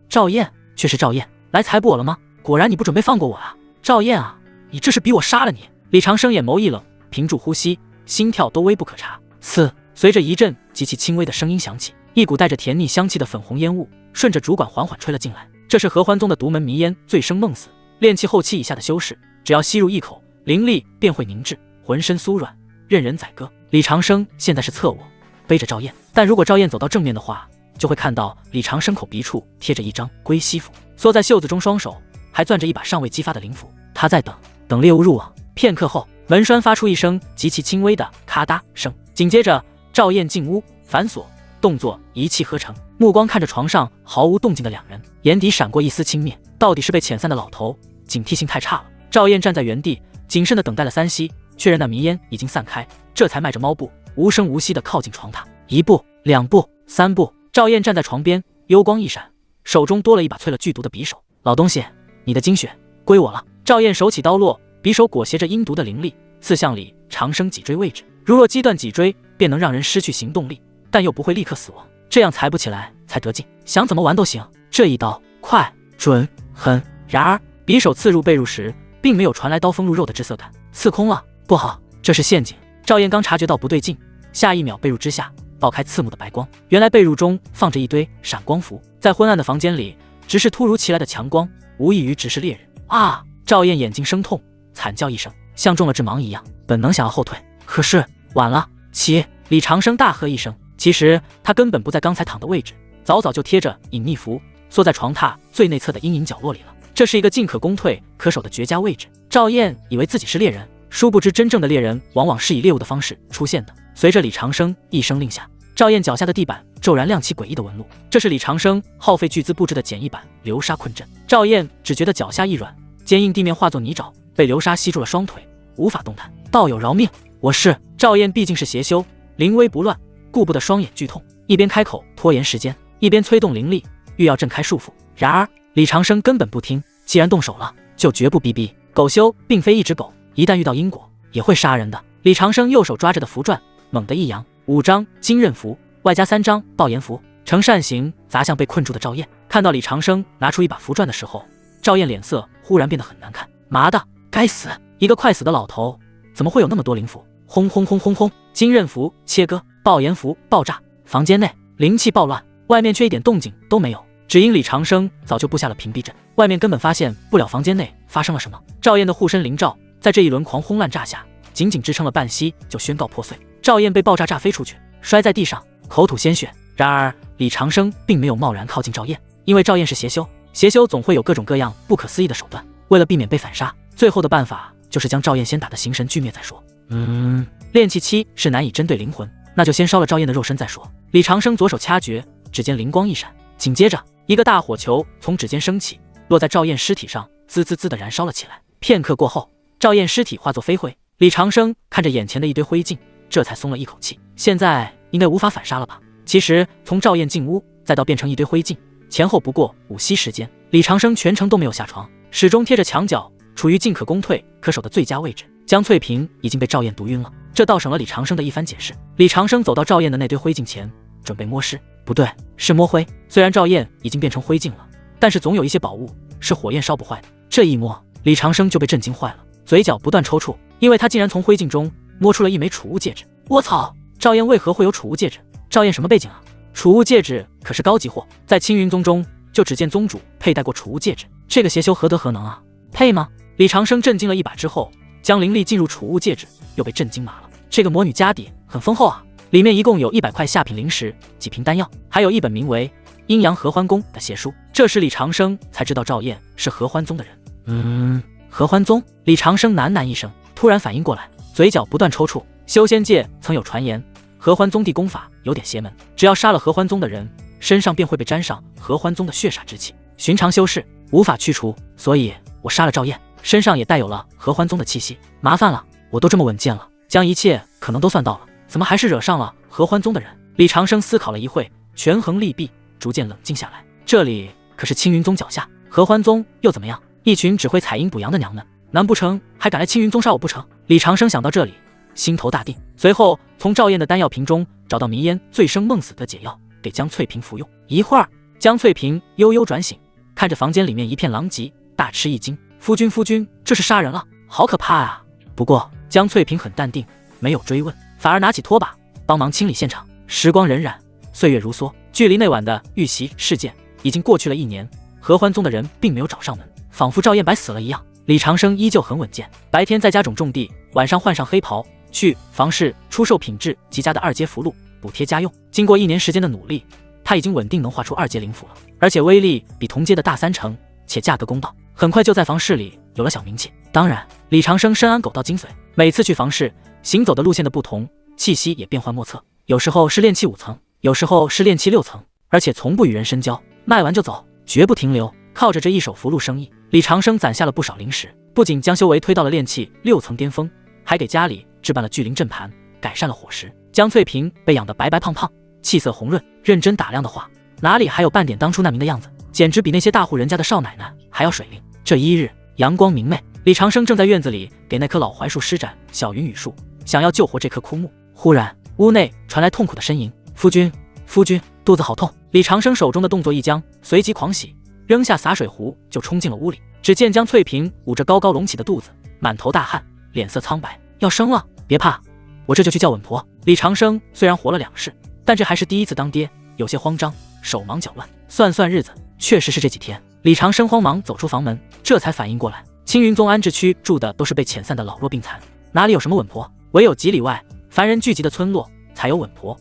赵燕，却是赵燕，来采补我了吗？果然你不准备放过我啊，赵燕啊，你这是逼我杀了你！李长生眼眸一冷，屏住呼吸，心跳都微不可察。刺，随着一阵极其轻微的声音响起，一股带着甜腻香气的粉红烟雾顺着主管缓缓吹了进来。这是合欢宗的独门迷烟醉生梦死，炼气后期以下的修士，只要吸入一口，灵力便会凝滞，浑身酥软，任人宰割。李长生现在是侧卧，背着赵燕，但如果赵燕走到正面的话，就会看到李长生口鼻处贴着一张龟息符，缩在袖子中，双手还攥着一把尚未激发的灵符。他在等猎物入网。片刻后，门栓发出一声极其轻微的咔嗒声，紧接着赵燕进屋反锁，动作一气呵成，目光看着床上毫无动静的两人，眼底闪过一丝轻蔑。到底是被遣散的老头警惕性太差了。赵燕站在原地，谨慎地等待了3息，确认那迷烟已经散开，这才迈着猫步，无声无息地靠近床榻。1步、2步、3步，赵燕站在床边，幽光一闪，手中多了一把淬了剧毒的匕首。老东西，你的精血归我了。赵燕手起刀落，匕首裹挟着阴毒的灵力，刺向李长生脊椎位置。如若击断脊椎，便能让人失去行动力，但又不会立刻死亡，这样踩不起来才得劲。想怎么玩都行。这一刀快、准、狠。然而匕首刺入被褥时，并没有传来刀锋入肉的滞涩感，刺空了。不好，这是陷阱。赵燕刚察觉到不对劲，下一秒被褥之下爆开刺目的白光，原来被褥中放着一堆闪光符，在昏暗的房间里直视突如其来的强光，无异于直视猎人。啊！赵燕眼睛生痛，惨叫一声，像中了致盲一样，本能想要后退，可是晚了。起！李长生大喝一声，其实他根本不在刚才躺的位置，早就贴着隐匿符，缩在床榻最内侧的阴影角落里了。这是一个进可攻退可守的绝佳位置。赵燕以为自己是猎人，殊不知真正的猎人往往是以猎物的方式出现的。随着李长生一声令下，赵燕脚下的地板骤然亮起诡异的纹路，这是李长生耗费巨资布置的简易版流沙困阵。赵燕只觉得脚下一软，坚硬地面化作泥沼，被流沙吸住了双腿，无法动弹。道友饶命！我是赵燕，毕竟是邪修，临危不乱，顾不得双眼剧痛，一边开口拖延时间，一边催动灵力，欲要震开束缚。然而李长生根本不听，既然动手了，就绝不逼逼。狗修并非一只狗，一旦遇到因果，也会杀人的。李长生右手抓着的符篆猛地一扬，5张金刃符，外加3张爆炎符，呈扇形砸向被困住的赵燕。看到李长生拿出一把符篆的时候，赵燕脸色忽然变得很难看。妈的，该死！一个快死的老头，怎么会有那么多灵符？轰轰轰轰轰！金刃符切割，爆炎符爆炸，房间内灵气暴乱，外面却一点动静都没有。只因李长生早就布下了屏蔽阵，外面根本发现不了房间内发生了什么。赵燕的护身灵罩在这一轮狂轰滥炸下，仅仅支撑了半息就宣告破碎。赵燕被爆炸炸飞出去，摔在地上，口吐鲜血。然而李长生并没有贸然靠近赵燕，因为赵燕是邪修，邪修总会有各种各样不可思议的手段。为了避免被反杀，最后的办法就是将赵燕先打得形神俱灭再说。炼气期是难以针对灵魂，那就先烧了赵燕的肉身再说。李长生左手掐诀，指尖灵光一闪，紧接着一个大火球从指尖升起，落在赵燕尸体上，滋滋滋地燃烧了起来。片刻过后，赵燕尸体化作飞灰。李长生看着眼前的一堆灰烬，这才松了一口气，现在应该无法反杀了吧？其实从赵燕进屋再到变成一堆灰烬，前后不过5息时间。李长生全程都没有下床，始终贴着墙角，处于进可攻退可守的最佳位置。江翠萍已经被赵燕毒晕了，这倒省了李长生的一番解释。李长生走到赵燕的那堆灰烬前，准备摸尸，不对，是摸灰。虽然赵燕已经变成灰烬了，但是总有一些宝物是火焰烧不坏的。这一摸，李长生就被震惊坏了，嘴角不断抽搐，因为他竟然从灰烬中摸出了一枚储物戒指。我操！赵燕为何会有储物戒指？赵燕什么背景啊？储物戒指可是高级货，在青云宗中就只见宗主佩戴过储物戒指，这个邪修何德何能啊？配吗？李长生震惊了一把之后，将灵力进入储物戒指，又被震惊麻了。这个魔女家底很丰厚啊，里面一共有100块下品灵石、几瓶丹药，还有一本名为《阴阳合欢宫》的邪书。这时李长生才知道赵燕是合欢宗的人。合欢宗？李长生喃喃一声，突然反应过来，嘴角不断抽搐。修仙界曾有传言，合欢宗地功法有点邪门，只要杀了合欢宗的人，身上便会被沾上合欢宗的血煞之气，寻常修士无法去除。所以我杀了赵燕，身上也带有了合欢宗的气息。麻烦了，我都这么稳健了，将一切可能都算到了，怎么还是惹上了合欢宗的人？李长生思考了一会，权衡利弊，逐渐冷静下来。这里可是青云宗脚下，合欢宗又怎么样？一群只会采阴补阳的娘们，难不成还敢来青云宗杀我不成？李长生想到这里，心头大定，随后从赵燕的丹药瓶中找到迷烟醉生梦死的解药，给江翠萍服用。一会儿，江翠萍悠悠转醒，看着房间里面一片狼藉，大吃一惊。夫君，这是杀人了，好可怕啊！不过江翠萍很淡定，没有追问，反而拿起拖把帮忙清理现场。时光荏苒，岁月如梭，距离那晚的遇袭事件已经过去了1年，合欢宗的人并没有找上门，仿佛赵彦白死了一样。李长生依旧很稳健，白天在家种地，晚上换上黑袍去房市出售品质极佳的2阶符箓，补贴家用。经过1年时间的努力，他已经稳定能画出2阶灵符了，而且威力比同阶的大3成，且价格公道，很快就在房市里有了小名气。当然，李长生深谙狗道精髓，每次去房市行走的路线的不同，气息也变幻莫测，有时候是炼气5层，有时候是炼气6层，而且从不与人深交，卖完就走，绝不停留。靠着这一手符箓生意，李长生攒下了不少零食，不仅将修为推到了炼气6层巅峰，还给家里置办了聚灵阵盘，改善了伙食。江翠萍被养得白白胖胖，气色红润，认真打量的话，哪里还有半点当初那名的样子，简直比那些大户人家的少奶奶还要水灵。这一日阳光明媚，李长生正在院子里给那棵老槐树施展小云雨术，想要救活这棵枯木。忽然屋内传来痛苦的呻吟，夫君，夫君，肚子好痛。李长生手中的动作一僵，随即狂喜，扔下洒水壶就冲进了屋里。只见江翠萍捂着高高隆起的肚子，满头大汗，脸色苍白，要生了。别怕，我这就去叫稳婆。李长生虽然活了2世，但这还是第一次当爹，有些慌张，手忙脚乱。算算日子，确实是这几天。李长生慌忙走出房门，这才反应过来，青云宗安置区住的都是被遣散的老弱病残，哪里有什么稳婆？唯有几里外凡人聚集的村落才有稳婆。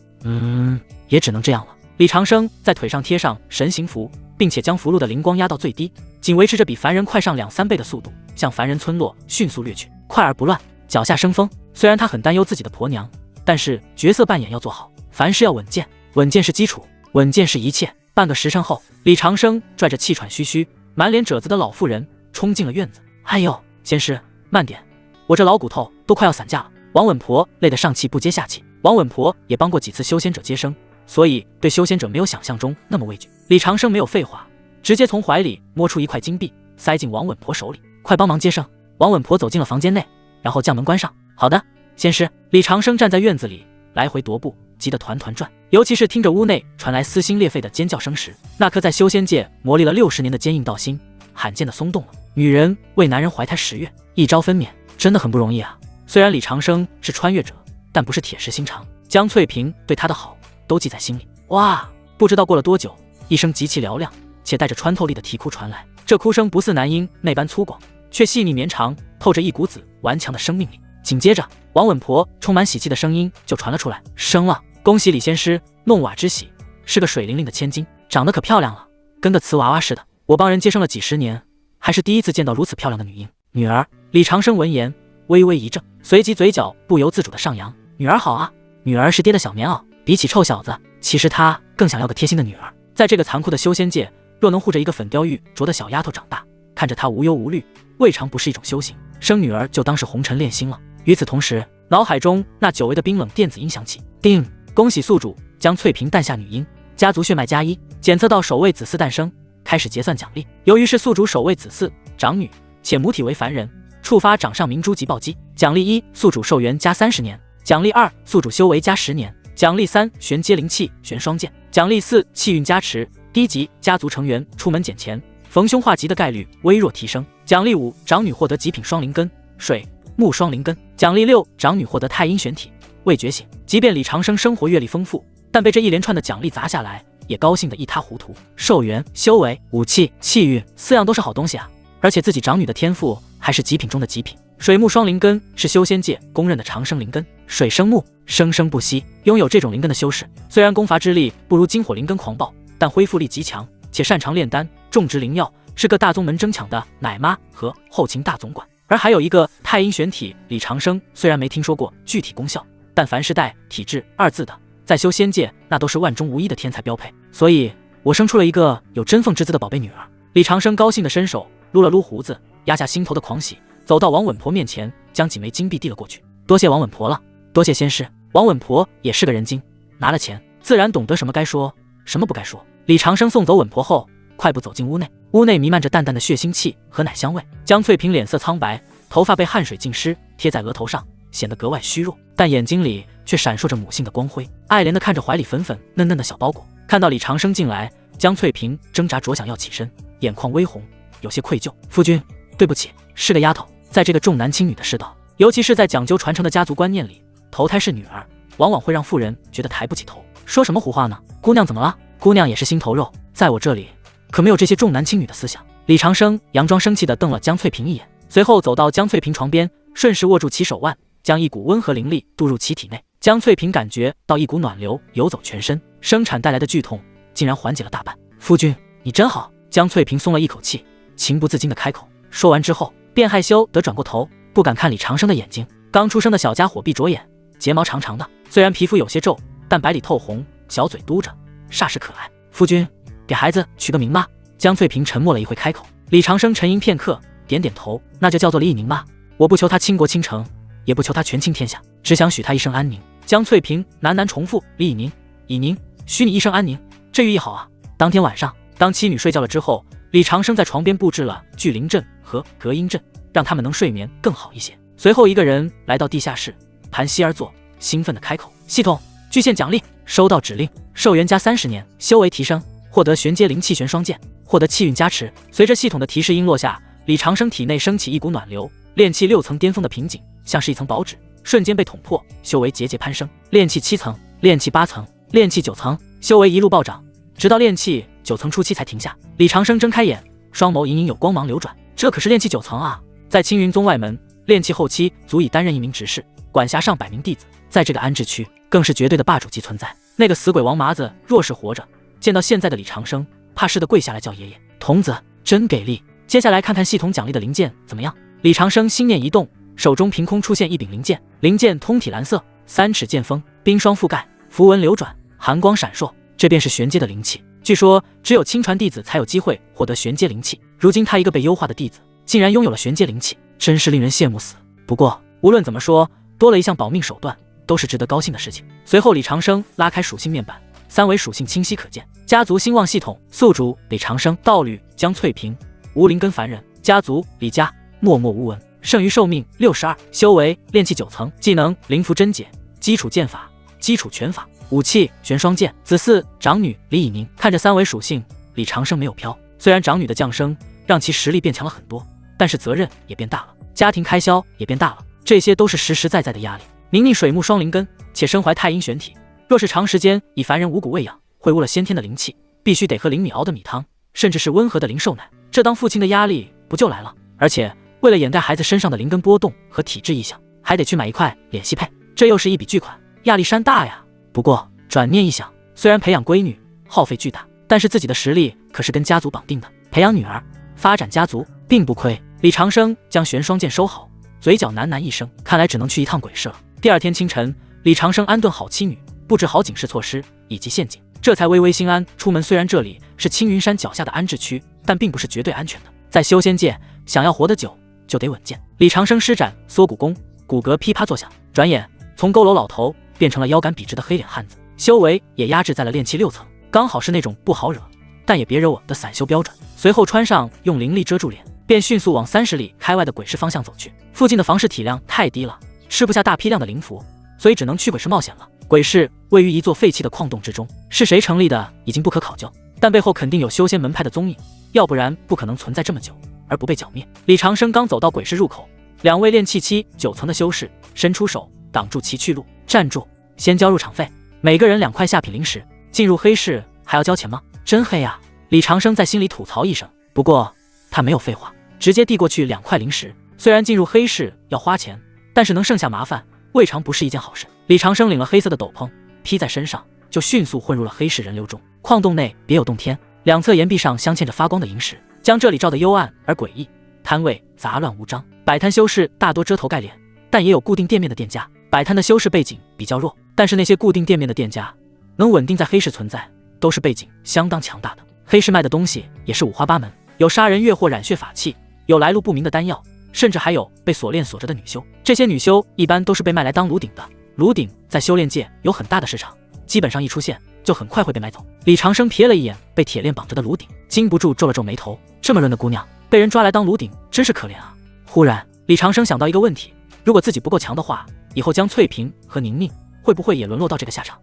也只能这样了。李长生在腿上贴上神行符，并且将符箓的灵光压到最低，仅维持着比凡人快上2-3倍的速度，向凡人村落迅速掠去，快而不乱，脚下生风。虽然他很担忧自己的婆娘，但是角色扮演要做好，凡事要稳健，稳健是基础，稳健是一切。半个时辰后，李长生拽着气喘吁吁、满脸褶子的老妇人冲进了院子。哎呦，仙师，慢点，我这老骨头都快要散架了。王稳婆累得上气不接下气。王稳婆也帮过几次修仙者接生，所以对修仙者没有想象中那么畏惧。李长生没有废话，直接从怀里摸出一块金币，塞进王稳婆手里。快帮忙接生。王稳婆走进了房间内，然后将门关上。好的，仙师。李长生站在院子里来回踱步，急得团团转。尤其是听着屋内传来撕心裂肺的尖叫声时，那颗在修仙界磨砺了60年的坚硬道心罕见的松动了。女人为男人怀胎10月，一朝分娩，真的很不容易啊。虽然李长生是穿越者，但不是铁石心肠，江翠萍对他的好都记在心里。哇！不知道过了多久，一声极其嘹亮且带着穿透力的啼哭传来。这哭声不似男婴那般粗犷，却细腻绵长，透着一股子顽强的生命力。紧接着，王稳婆充满喜气的声音就传了出来：生了，恭喜李仙师，弄瓦之喜，是个水灵灵的千金，长得可漂亮了，跟个瓷娃娃似的。我帮人接生了几10年，还是第一次见到如此漂亮的女婴。女儿。李长生闻言微微一怔，随即嘴角不由自主的上扬。女儿好啊，女儿是爹的小棉袄，比起臭小子，其实他更想要个贴心的女儿。在这个残酷的修仙界，若能护着一个粉雕玉琢的小丫头长大，看着她无忧无虑，未尝不是一种修行。生女儿就当是红尘炼心了。与此同时，脑海中那久违的冰冷电子音响起，叮！恭喜宿主将翠萍诞下女婴，家族血脉+1，检测到首位子嗣诞生，开始结算奖励。由于是宿主首位子嗣，长女，且母体为凡人，触发掌上明珠级暴击。奖励1，宿主寿元+30年；奖励2，宿主修为+10年；奖励3，玄阶灵气玄双剑；奖励4，气运加持，低级家族成员出门捡钱，逢凶化吉的概率微弱提升；奖励5，长女获得极品双灵根，水木双灵根；奖励6，长女获得太阴玄体，未觉醒。即便李长生生活阅历丰富，但被这一连串的奖励砸下来，也高兴得一塌糊涂。寿元、修为、武器、气运，4样都是好东西啊！而且自己长女的天赋还是极品中的极品。水木双灵根是修仙界公认的长生灵根，水生木，生生不息。拥有这种灵根的修士，虽然攻伐之力不如金火灵根狂暴，但恢复力极强，且擅长炼丹、种植灵药，是各大宗门争抢的奶妈和后勤大总管。而还有一个太阴玄体，李长生虽然没听说过具体功效，但凡是带体质2字的，在修仙界那都是万中无一的天才标配。所以我生出了一个有真凤之姿的宝贝女儿。李长生高兴地伸手撸了撸胡子，压下心头的狂喜，走到王稳婆面前，将几枚金币递了过去。多谢王稳婆了，多谢仙师。王稳婆也是个人精，拿了钱自然懂得什么该说，什么不该说。李长生送走稳婆后，快步走进屋内。屋内弥漫着淡淡的血腥气和奶香味。江翠萍脸色苍白，头发被汗水浸湿，贴在额头上，显得格外虚弱，但眼睛里却闪烁着母性的光辉，爱怜地看着怀里粉粉嫩嫩的小包裹。看到李长生进来，江翠萍挣扎着想要起身，眼眶微红，有些愧疚。夫君，对不起，是个丫头。在这个重男轻女的世道，尤其是在讲究传承的家族观念里，头胎是女儿，往往会让妇人觉得抬不起头。说什么胡话呢？姑娘怎么了？姑娘也是心头肉，在我这里可没有这些重男轻女的思想。李长生佯装生气地瞪了江翠萍一眼，随后走到江翠萍床边，顺势握住其手腕，将一股温和灵力注入其体内。江翠萍感觉到一股暖流游走全身，生产带来的剧痛竟然缓解了大半。夫君，你真好。江翠萍松了一口气，情不自禁地开口。说完之后，便害羞地转过头，不敢看李长生的眼睛。刚出生的小家伙闭着眼，睫毛长长的，虽然皮肤有些皱，但白里透红，小嘴嘟着，煞是可爱。夫君，给孩子取个名吧。江翠萍沉默了一会，开口。李长生沉吟片刻，点点头，那就叫做李以宁吧。我不求他倾国倾城，也不求他权倾天下，只想许他一生安宁。江翠萍喃喃重复：李以宁，以宁，许你一生安宁。这寓意好啊。当天晚上，当妻女睡觉了之后，李长生在床边布置了聚灵阵和隔音阵，让他们能睡眠更好一些。随后一个人来到地下室，盘膝而坐，兴奋地开口：系统，巨献奖励，收到指令，寿元加30年，修为提升，获得玄阶灵气玄双剑，获得气运加持。随着系统的提示音落下，李长生体内升起一股暖流，炼气6层巅峰的瓶颈像是一层薄纸，瞬间被捅破，修为节节攀升。炼气7层，炼气8层，炼气9层，修为一路暴涨，直到炼气9层初期才停下。李长生睁开眼，双眸隐隐有光芒流转，这可是炼气9层啊！在青云宗外门，炼气后期足以担任一名执事，管辖上百名弟子，在这个安置区更是绝对的霸主级存在。那个死鬼王麻子若是活着，见到现在的李长生，怕是得跪下来叫爷爷。童子真给力！接下来看看系统奖励的灵剑怎么样？李长生心念一动，手中凭空出现一柄灵剑，灵剑通体蓝色，3尺剑锋，冰霜覆盖，符文流转，寒光闪烁，这便是玄阶的灵气。据说只有亲传弟子才有机会获得玄阶灵气，如今他一个被优化的弟子，竟然拥有了玄阶灵气，真是令人羡慕死。不过无论怎么说，多了一项保命手段，都是值得高兴的事情。随后李长生拉开属性面板，3维属性清晰可见。家族兴旺系统，宿主李长生，道侣江翠萍，无灵根凡人，家族李家，默默无闻，剩余寿命62，修为炼气9层，技能灵符真解，基础剑法，基础拳法，武器玄双剑。子嗣长女李以宁。看着3维属性，李长生没有飘。虽然长女的降生让其实力变强了很多，但是责任也变大了，家庭开销也变大了，这些都是实实在在的压力。宁宁水木双灵根，且身怀太阴玄体，若是长时间以凡人五谷喂养，会误了先天的灵气，必须得喝灵米熬的米汤，甚至是温和的灵兽奶，这当父亲的压力不就来了？而且为了掩盖孩子身上的灵根波动和体质异象，还得去买一块脸系配，这又是一笔巨款，压力山大呀。不过转念一想，虽然培养闺女耗费巨大，但是自己的实力可是跟家族绑定的，培养女儿发展家族并不亏。李长生将玄双剑收好，嘴角喃喃一声，看来只能去一趟鬼市了。第二天清晨，李长生安顿好妻女，布置好警示措施以及陷阱，这才微微心安出门。虽然这里是青云山脚下的安置区，但并不是绝对安全的，在修仙界想要活得久就得稳健。李长生施展缩骨功，骨骼噼啪作响，转眼从佝偻老头变成了腰杆笔直的黑脸汉子，修为也压制在了炼气6层，刚好是那种不好惹但也别惹我的散修标准。随后穿上用灵力遮住脸，便迅速往30里开外的鬼市方向走去。附近的房市体量太低了，吃不下大批量的灵符，所以只能去鬼市冒险了。鬼市位于一座废弃的矿洞之中，是谁成立的已经不可考究，但背后肯定有修仙门派的踪影，要不然不可能存在这么久而不被剿灭。李长生刚走到鬼市入口，2位炼气7、9层的修士伸出手挡住其去路。站住，先交入场费，每个人2块下品灵石。进入黑市还要交钱吗？真黑啊！李长生在心里吐槽一声，不过他没有废话，直接递过去2块灵石。虽然进入黑市要花钱，但是能剩下麻烦，未尝不是一件好事。李长生领了黑色的斗篷披在身上，就迅速混入了黑市人流中。矿洞内别有洞天，两侧岩壁上镶嵌着发光的萤石，将这里照得幽暗而诡异。摊位杂乱无章，摆摊修士大多遮头盖脸，但也有固定店面的店家。摆摊的修士背景比较弱，但是那些固定店面的店家能稳定在黑市存在，都是背景相当强大的。黑市卖的东西也是五花八门，有杀人越货染血法器，有来路不明的丹药，甚至还有被锁链锁着的女修。这些女修一般都是被卖来当炉鼎的，炉鼎在修炼界有很大的市场，基本上一出现就很快会被买走。李长生瞥了一眼被铁链绑着的炉鼎，禁不住皱了皱眉头，这么润的姑娘被人抓来当炉鼎，真是可怜啊。忽然李长生想到一个问题，如果自己不够强的话，以后江翠萍和宁宁会不会也沦落到这个下场？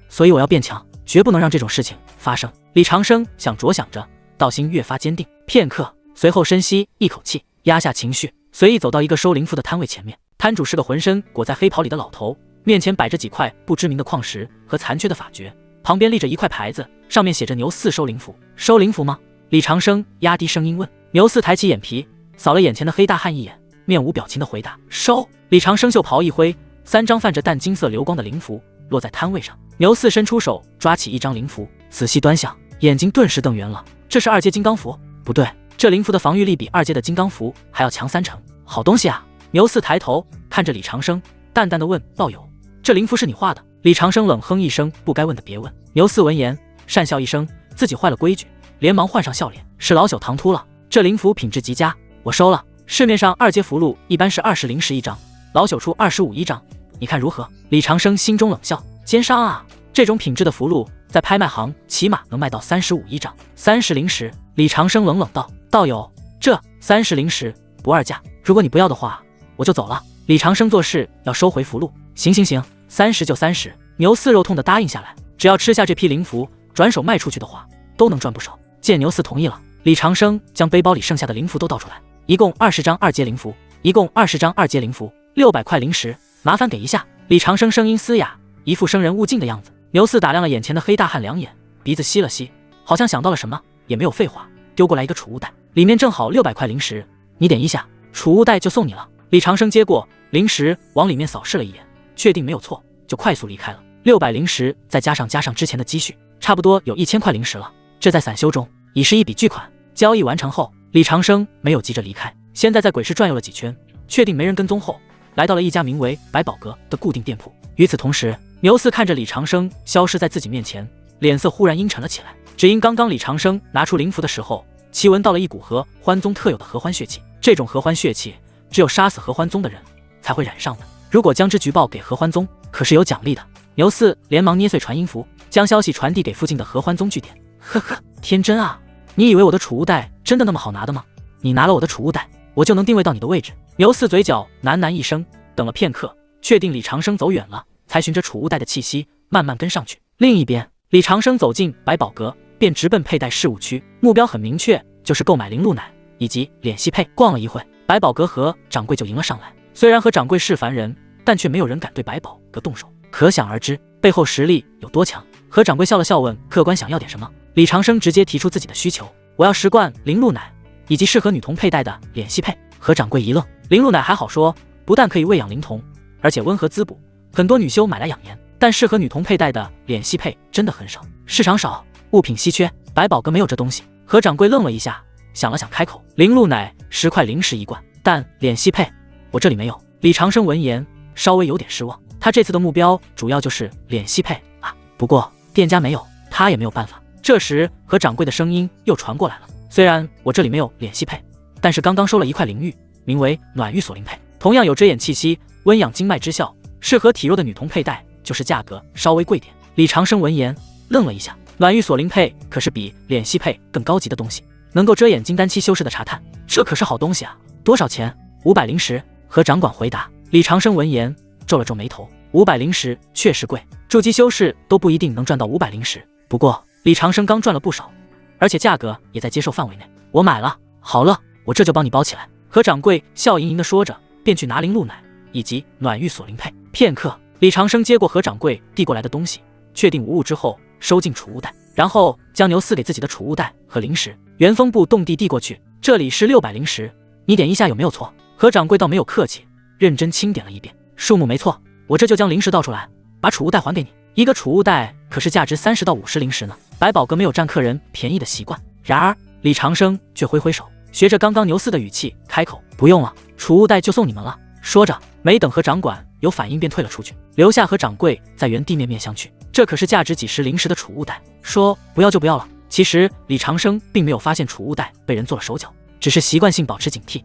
所以我要变强，绝不能让这种事情发生。李长生想着想着，道心越发坚定。片刻，随后深吸一口气，压下情绪，随意走到一个收灵符的摊位前面。摊主是个浑身裹在黑袍里的老头，面前摆着几块不知名的矿石和残缺的法诀，旁边立着一块牌子，上面写着牛四收灵符。收灵符吗？李长生压低声音问。牛四抬起眼皮，扫了眼前的黑大汉一眼，面无表情的回答：收。李长生袖袍一挥，3张泛着淡金色流光的灵符落在摊位上。牛四伸出手抓起一张灵符，仔细端详，眼睛顿时瞪圆了。这是2阶金刚符？不对，这灵符的防御力比2阶的金刚符还要强3成。好东西啊！牛四抬头看着李长生，淡淡的问：道友，这灵符是你画的？李长生冷哼一声：不该问的别问。牛四闻言讪笑一声，自己坏了规矩，连忙换上笑脸：是老朽唐突了，这灵符品质极佳，我收了。市面上2阶符箓一般是20灵石一张，老朽出25一张，你看如何？李长生心中冷笑：奸商啊！这种品质的符箓在拍卖行起码能卖到35一张，30灵石。李长生冷冷道：道友，这30灵石不二价，如果你不要的话，我就走了。李长生做事要收回符箓。行行行，30就30。牛四肉痛的答应下来，只要吃下这批灵符，转手卖出去的话，都能赚不少。见牛四同意了，李长生将背包里剩下的灵符都倒出来，一共20张2阶灵符，一共20张2阶灵符，600块灵石，麻烦给一下。李长生声音嘶哑，一副生人勿近的样子。牛四打量了眼前的黑大汉2眼，鼻子吸了吸，好像想到了什么，也没有废话，丢过来一个储物袋，里面正好600块灵石，你点一下，储物袋就送你了。李长生接过灵石，往里面扫视了一眼，确定没有错，就快速离开了。600灵石再加上之前的积蓄，差不多有1000块灵石了，这在散修中已是一笔巨款。交易完成后，李长生没有急着离开，现在在鬼市转悠了几圈，确定没人跟踪后，来到了一家名为百宝阁的固定店铺。与此同时，牛四看着李长生消失在自己面前，脸色忽然阴沉了起来。只因刚刚李长生拿出灵符的时候，其闻到了一股合欢宗特有的合欢血气，这种合欢血气只有杀死合欢宗的人才会染上的，如果将之举报给合欢宗，可是有奖励的。牛四连忙捏碎传音符，将消息传递给附近的合欢宗据点。呵呵，天真啊，你以为我的储物袋真的那么好拿的吗？你拿了我的储物袋，我就能定位到你的位置。牛四嘴角喃喃一声，等了片刻，确定李长生走远了，才循着储物袋的气息慢慢跟上去。另一边，李长生走进百宝阁，便直奔佩戴事务区，目标很明确，就是购买灵露奶以及脸系配。逛了一会，百宝阁和掌柜就迎了上来。虽然和掌柜是凡人，但却没有人敢对百宝阁动手，可想而知背后实力有多强。和掌柜笑了笑，问客官想要点什么。李长生直接提出自己的需求：我要10罐灵露奶以及适合女童佩戴的脸系配。和掌柜一愣，灵露奶还好说，不但可以喂养灵童，而且温和滋补，很多女修买来养颜，但适合女童佩戴的脸系配真的很少，市场少，物品稀缺，百宝阁没有这东西。和掌柜愣了一下，想了想开口：灵露奶10块灵石一罐，但脸系配我这里没有。李长生闻言稍微有点失望，他这次的目标主要就是脸系配啊，不过店家没有，他也没有办法。这时和掌柜的声音又传过来了：虽然我这里没有脸系配，但是刚刚收了1块灵玉，名为暖玉锁灵配，同样有遮掩气息、温养经脉之效，适合体弱的女童佩戴，就是价格稍微贵点。李长生闻言愣了一下，暖玉锁灵配可是比脸系配更高级的东西，能够遮掩金丹期修士的查探，这可是好东西啊！多少钱？500灵石。和掌管回答。李长生闻言皱了皱眉头，500灵石确实贵，筑基修士都不一定能赚到500灵石。不过李长生刚赚了不少，而且价格也在接受范围内，我买了。好了，我这就帮你包起来。和掌柜笑盈盈地说着，便去拿灵露奶以及暖玉锁灵配。片刻，李长生接过和掌柜递过来的东西，确定无误之后，收进储物袋，然后将牛四给自己的储物袋和灵石原封不动地递过去。这里是600灵石，你点一下有没有错？和掌柜倒没有客气，认真清点了一遍，数目没错，我这就将灵石倒出来，把储物袋还给你。一个储物袋可是价值30到50灵石呢。百宝阁没有占客人便宜的习惯。然而李长生却挥挥手，学着刚刚牛四的语气开口：不用了，储物袋就送你们了。说着，没等和掌管有反应便退了出去，留下和掌柜在原地面面相觑。这可是价值几十灵石的储物袋，说不要就不要了。其实李长生并没有发现储物袋被人做了手脚，只是习惯性保持警惕。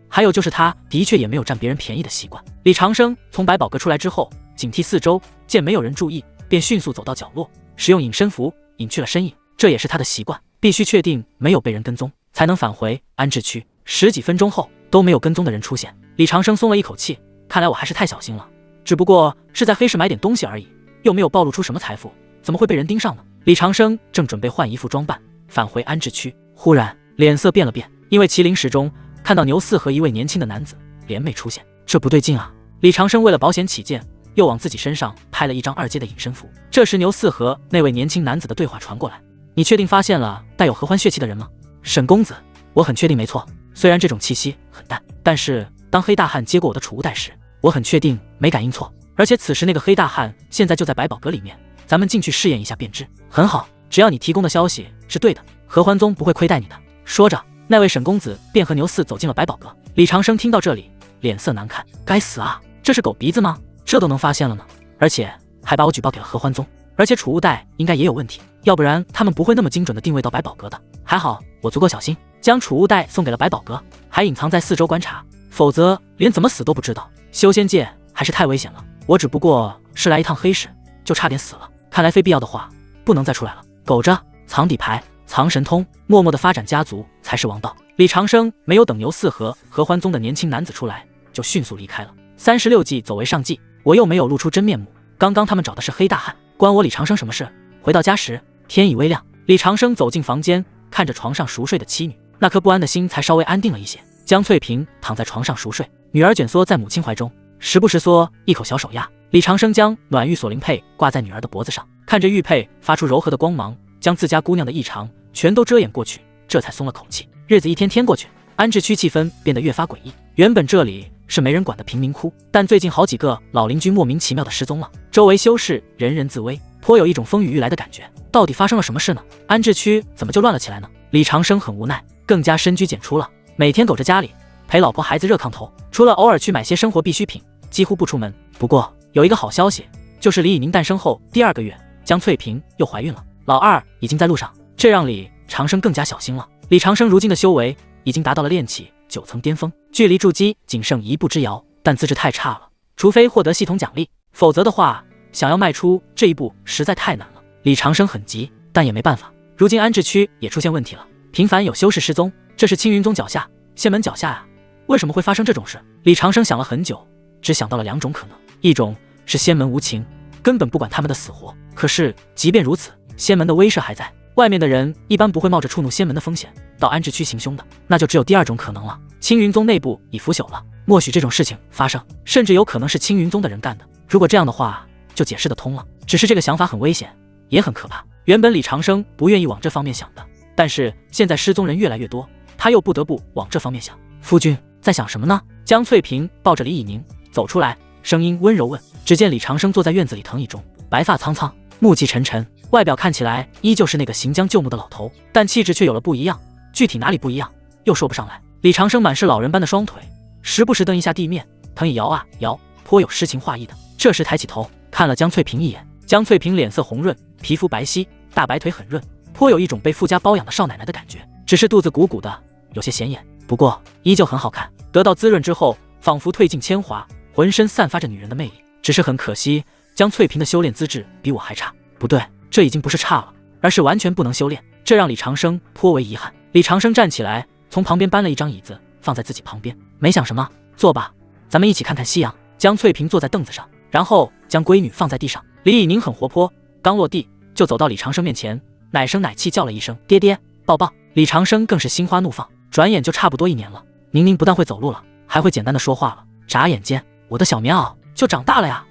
还有就是他的确也没有占别人便宜的习惯。李长生从百宝阁出来之后，警惕四周，见没有人注意，便迅速走到角落，使用隐身符隐去了身影，这也是他的习惯，必须确定没有被人跟踪，才能返回安置区。10几分钟后都没有跟踪的人出现，李长生松了一口气，看来我还是太小心了，只不过是在黑市买点东西而已，又没有暴露出什么财富，怎么会被人盯上呢？李长生正准备换衣服装扮返回安置区，忽然脸色变了变，因为麒麟石中看到牛四和一位年轻的男子联袂出现，这不对劲啊！李长生为了保险起见，又往自己身上拍了一张2阶的隐身符。这时牛四和那位年轻男子的对话传过来：“你确定发现了带有合欢血气的人吗？”“沈公子，我很确定没错，虽然这种气息很淡，但是当黑大汉接过我的储物袋时，我很确定没感应错，而且此时那个黑大汉现在就在百宝阁里面，咱们进去试验一下便知。”“很好，只要你提供的消息是对的，合欢宗不会亏待你的。”说着，那位沈公子便和牛四走进了百宝阁。李长生听到这里，脸色难看：“该死啊，这是狗鼻子吗？这都能发现了呢，而且还把我举报给了合欢宗，而且储物袋应该也有问题，要不然他们不会那么精准的定位到百宝阁的。还好我足够小心，将储物袋送给了百宝阁，还隐藏在四周观察，否则连怎么死都不知道。修仙界还是太危险了，我只不过是来一趟黑市，就差点死了，看来非必要的话不能再出来了。苟着，藏底牌，藏神通，默默的发展家族才是王道。”李长生没有等牛四和合欢宗的年轻男子出来，就迅速离开了。36计走为上计，我又没有露出真面目，刚刚他们找的是黑大汉，关我李长生什么事？回到家时，天已微亮，李长生走进房间，看着床上熟睡的妻女，那颗不安的心才稍微安定了一些。江翠萍躺在床上熟睡，女儿卷缩在母亲怀中，时不时嗦一口小手丫。李长生将暖玉锁灵佩挂在女儿的脖子上，看着玉佩发出柔和的光芒，将自家姑娘的异常全都遮掩过去，这才松了口气。日子一天天过去，安置区气氛变得越发诡异。原本这里是没人管的贫民窟，但最近好几个老邻居莫名其妙的失踪了，周围修士人人自危，颇有一种风雨欲来的感觉。到底发生了什么事呢？安置区怎么就乱了起来呢？李长生很无奈，更加深居简出了，每天苟着家里陪老婆孩子热炕头，除了偶尔去买些生活必需品，几乎不出门。不过有一个好消息，就是李以宁诞生后第2个月，江翠萍又怀孕了，老二已经在路上，这让李长生更加小心了。李长生如今的修为已经达到了炼气9层巅峰，距离筑基仅剩1步之遥，但资质太差了，除非获得系统奖励，否则的话想要迈出这一步实在太难了。李长生很急，但也没办法，如今安置区也出现问题了，频繁有修士失踪，这是青云宗脚下，仙门脚下啊，为什么会发生这种事？李长生想了很久，只想到了2种可能，一种是仙门无情，根本不管他们的死活，可是即便如此，仙门的威慑还在，外面的人一般不会冒着触怒仙门的风险到安置区行凶的，那就只有第2种可能了。青云宗内部已腐朽了，默许这种事情发生，甚至有可能是青云宗的人干的。如果这样的话，就解释得通了。只是这个想法很危险，也很可怕。原本李长生不愿意往这方面想的，但是现在失踪人越来越多，他又不得不往这方面想。夫君在想什么呢？江翠萍抱着李以宁走出来，声音温柔问。只见李长生坐在院子里藤椅中，白发苍苍，暮气沉沉，外表看起来依旧是那个行将就木的老头，但气质却有了不一样，具体哪里不一样又说不上来。李长生满是老人般的双腿，时不时蹬一下地面，藤椅摇啊摇，颇有诗情画意的。这时抬起头看了江翠萍一眼，江翠萍脸色红润，皮肤白皙，大白腿很润，颇有一种被富家包养的少奶奶的感觉，只是肚子鼓鼓的，有些显眼，不过依旧很好看。得到滋润之后，仿佛褪尽铅华，浑身散发着女人的魅力。只是很可惜，江翠萍的修炼资质比我还差。不对，这已经不是差了，而是完全不能修炼，这让李长生颇为遗憾。李长生站起来，从旁边搬了一张椅子放在自己旁边，没想什么，坐吧，咱们一起看看夕阳。江翠萍坐在凳子上，然后将闺女放在地上。李以宁很活泼，刚落地就走到李长生面前，奶声奶气叫了一声爹爹抱抱。李长生更是心花怒放，转眼就差不多1年了，宁宁不但会走路了，还会简单的说话了，眨眼间我的小棉袄就长大了呀。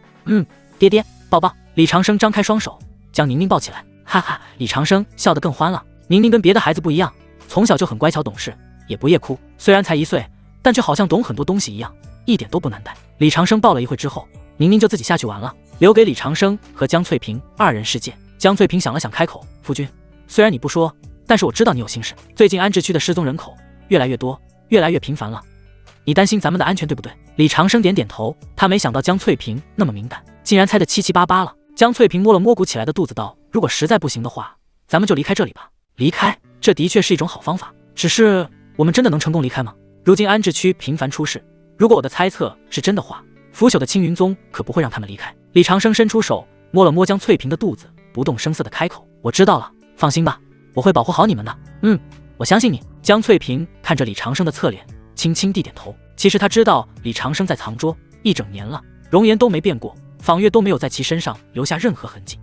爹爹抱抱。李长生张开双手将宁宁抱起来，哈哈，李长生笑得更欢了。宁宁跟别的孩子不一样，从小就很乖巧懂事，也不夜哭，虽然才1岁，但却好像懂很多东西一样，一点都不难带。李长生抱了一会之后，宁宁就自己下去玩了，留给李长生和江翠萍2人世界。江翠萍想了想开口，夫君，虽然你不说，但是我知道你有心事，最近安置区的失踪人口越来越多，越来越频繁了，你担心咱们的安全对不对？李长生点点头，他没想到江翠萍那么敏感，竟然猜得七七八八了。江翠萍摸了摸鼓起来的肚子道，如果实在不行的话，咱们就离开这里吧。离开，这的确是一种好方法，只是我们真的能成功离开吗？如今安置区频繁出事，如果我的猜测是真的话，腐朽的青云宗可不会让他们离开。李长生伸出手摸了摸江翠萍的肚子，不动声色地开口，我知道了，放心吧，我会保护好你们的。我相信你。江翠萍看着李长生的侧脸，轻轻地点头。其实他知道李长生在藏拙1整年了，容颜都没变过，访月都没有在其身上留下任何痕迹。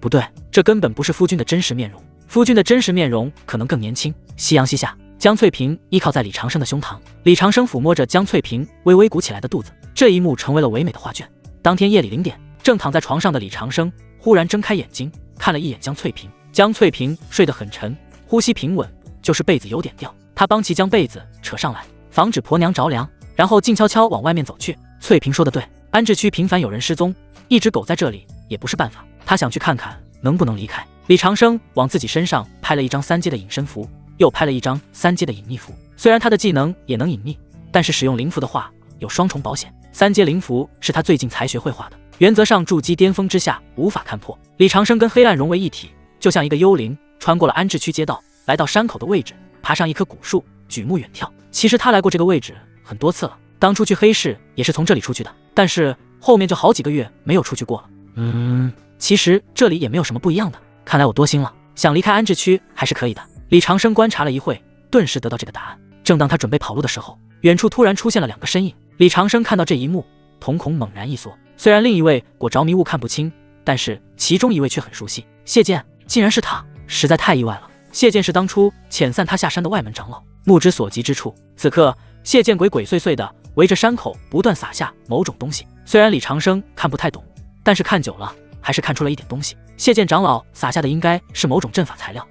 不对，这根本不是夫君的真实面容，夫君的真实面容可能更年轻。夕阳西下，江翠萍依靠在李长生的胸膛，李长生抚摸着江翠萍微微鼓起来的肚子，这一幕成为了唯美的画卷。当天夜里0点，正躺在床上的李长生忽然睁开眼睛，看了一眼江翠萍。江翠萍睡得很沉，呼吸平稳，就是被子有点掉。他帮其将被子扯上来，防止婆娘着凉，然后静悄悄往外面走去。翠萍说的对，安置区频繁有人失踪，一直苟在这里也不是办法。他想去看看能不能离开。李长生往自己身上拍了一张3阶的隐身符，又拍了一张3阶的隐匿符。虽然他的技能也能隐匿，但是使用灵符的话有双重保险。3阶灵符是他最近才学会画的，原则上筑基巅峰之下无法看破。李长生跟黑暗融为一体，就像一个幽灵，穿过了安置区街道，来到山口的位置，爬上一棵古树，举目远眺。其实他来过这个位置很多次了，当初去黑市也是从这里出去的，但是后面就好几个月没有出去过了。其实这里也没有什么不一样的，看来我多心了，想离开安置区还是可以的。李长生观察了一会，顿时得到这个答案。正当他准备跑路的时候，远处突然出现了2个身影。李长生看到这一幕，瞳孔猛然一缩。虽然另一位裹着迷雾看不清，但是其中一位却很熟悉。谢剑，竟然是他，实在太意外了。谢剑是当初遣散他下山的外门长老，目之所及之处，此刻谢剑鬼鬼祟祟的围着山口不断撒下某种东西。虽然李长生看不太懂，但是看久了还是看出了一点东西。谢剑长老撒下的应该是某种阵法材料。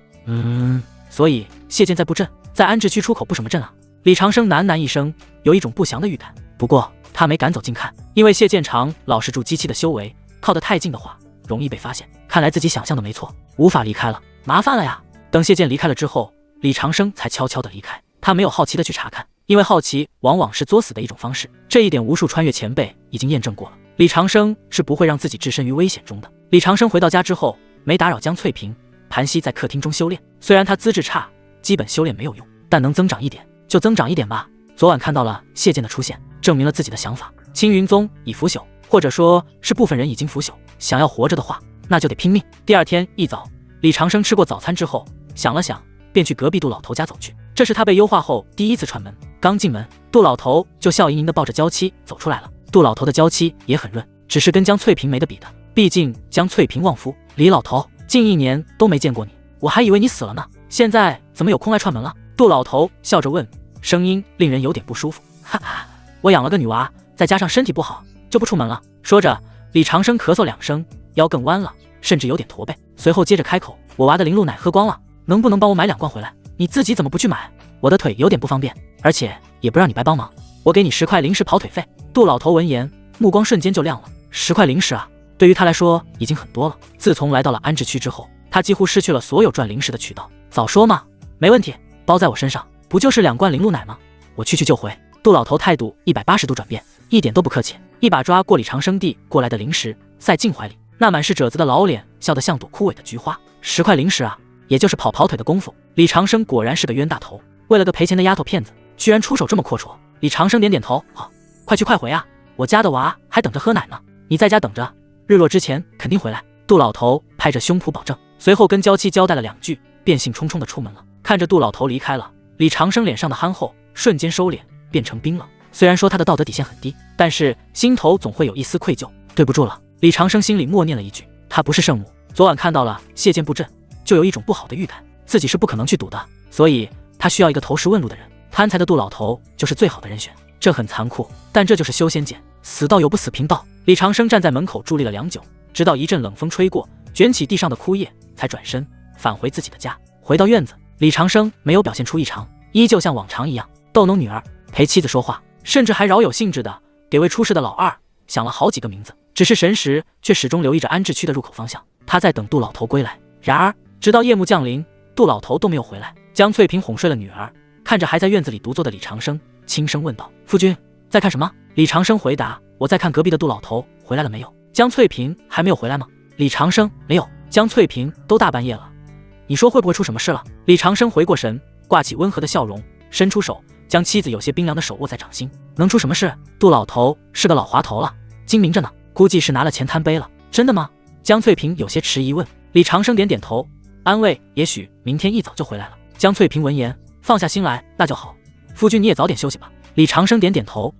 所以谢剑在布阵，在安置区出口布什么阵啊？李长生喃喃一声，有一种不祥的预感。不过他没敢走近看，因为谢剑长老是助机器的修为，靠得太近的话容易被发现。看来自己想象的没错，无法离开了，麻烦了呀。等谢剑离开了之后，李长生才悄悄地离开。他没有好奇的去查看，因为好奇往往是作死的一种方式，这一点无数穿越前辈已经验证过了。李长生是不会让自己置身于危险中的。李长生回到家之后，没打扰江翠萍，盘膝在客厅中修炼。虽然他资质差，基本修炼没有用，但能增长一点就增长一点吧。昨晚看到了谢剑的出现，证明了自己的想法。青云宗已腐朽，或者说是部分人已经腐朽，想要活着的话，那就得拼命。第二天一早，李长生吃过早餐之后，想了想，便去隔壁杜老头家走去。这是他被优化后第一次串门。刚进门，杜老头就笑盈盈地抱着娇妻走出来了。杜老头的娇妻也很润，只是跟江翠萍没得比的，毕竟江翠萍旺夫。李老头，近1年都没见过你，我还以为你死了呢，现在怎么有空来串门了？杜老头笑着问，声音令人有点不舒服。哈哈，我养了个女娃，再加上身体不好，就不出门了。说着，李长生咳嗽2声，腰更弯了，甚至有点驼背。随后接着开口，我娃的灵露奶喝光了，能不能帮我买2罐回来？你自己怎么不去买？我的腿有点不方便，而且也不让你白帮忙，我给你10块零食跑腿费。杜老头闻言，目光瞬间就亮了。10块零食啊，对于他来说已经很多了。自从来到了安置区之后，他几乎失去了所有赚零食的渠道。早说嘛，没问题，包在我身上，不就是2罐灵露奶吗？我去就回。杜老头态度180度转变，一点都不客气，一把抓过李长生递过来的零食，塞进怀里。那满是褶子的老脸笑得像朵枯萎的菊花。10块零食啊，也就是跑腿的功夫。李长生果然是个冤大头，为了个赔钱的丫头片子，居然出手这么阔绰。李长生点点头，好，快去快回啊，我家的娃还等着喝奶呢，你在家等着，日落之前肯定回来。杜老头拍着胸脯保证，随后跟娇妻交代了2句，便兴冲冲地出门了。看着杜老头离开了，李长生脸上的憨厚瞬间收敛，变成冰冷。虽然说他的道德底线很低，但是心头总会有一丝愧疚。对不住了，李长生心里默念了一句，他不是圣母，昨晚看到了谢剑布阵，就有一种不好的预感，自己是不可能去赌的，所以他需要一个投石问路的人。贪财的杜老头就是最好的人选。这很残酷，但这就是修仙界，死道友不死贫道。李长生站在门口伫立了良久，直到一阵冷风吹过，卷起地上的枯叶，才转身返回自己的家。回到院子，李长生没有表现出异常，依旧像往常一样逗弄女儿，陪妻子说话，甚至还饶有兴致的给未出世的老二想了好几个名字。只是神识却始终留意着安置区的入口方向，他在等杜老头归来。然而直到夜幕降临，杜老头都没有回来。江翠萍哄睡了女儿，看着还在院子里独坐的李长生，轻声问道：夫君在看什么？李长生回答：我在看隔壁的杜老头回来了没有。江翠萍还没有回来吗？李长生：没有。江翠萍都大半夜了，你说会不会出什么事了？李长生回过神，挂起温和的笑容，伸出手将妻子有些冰凉的手握在掌心。能出什么事？杜老头是个老滑头了，精明着呢，估计是拿了钱贪杯了。真的吗？江翠萍有些迟疑问。李长生点点头，安慰：也许明天一早就回来了。江翠萍闻言放下心来，那就好，夫君你也早点休息吧。李长生点点头，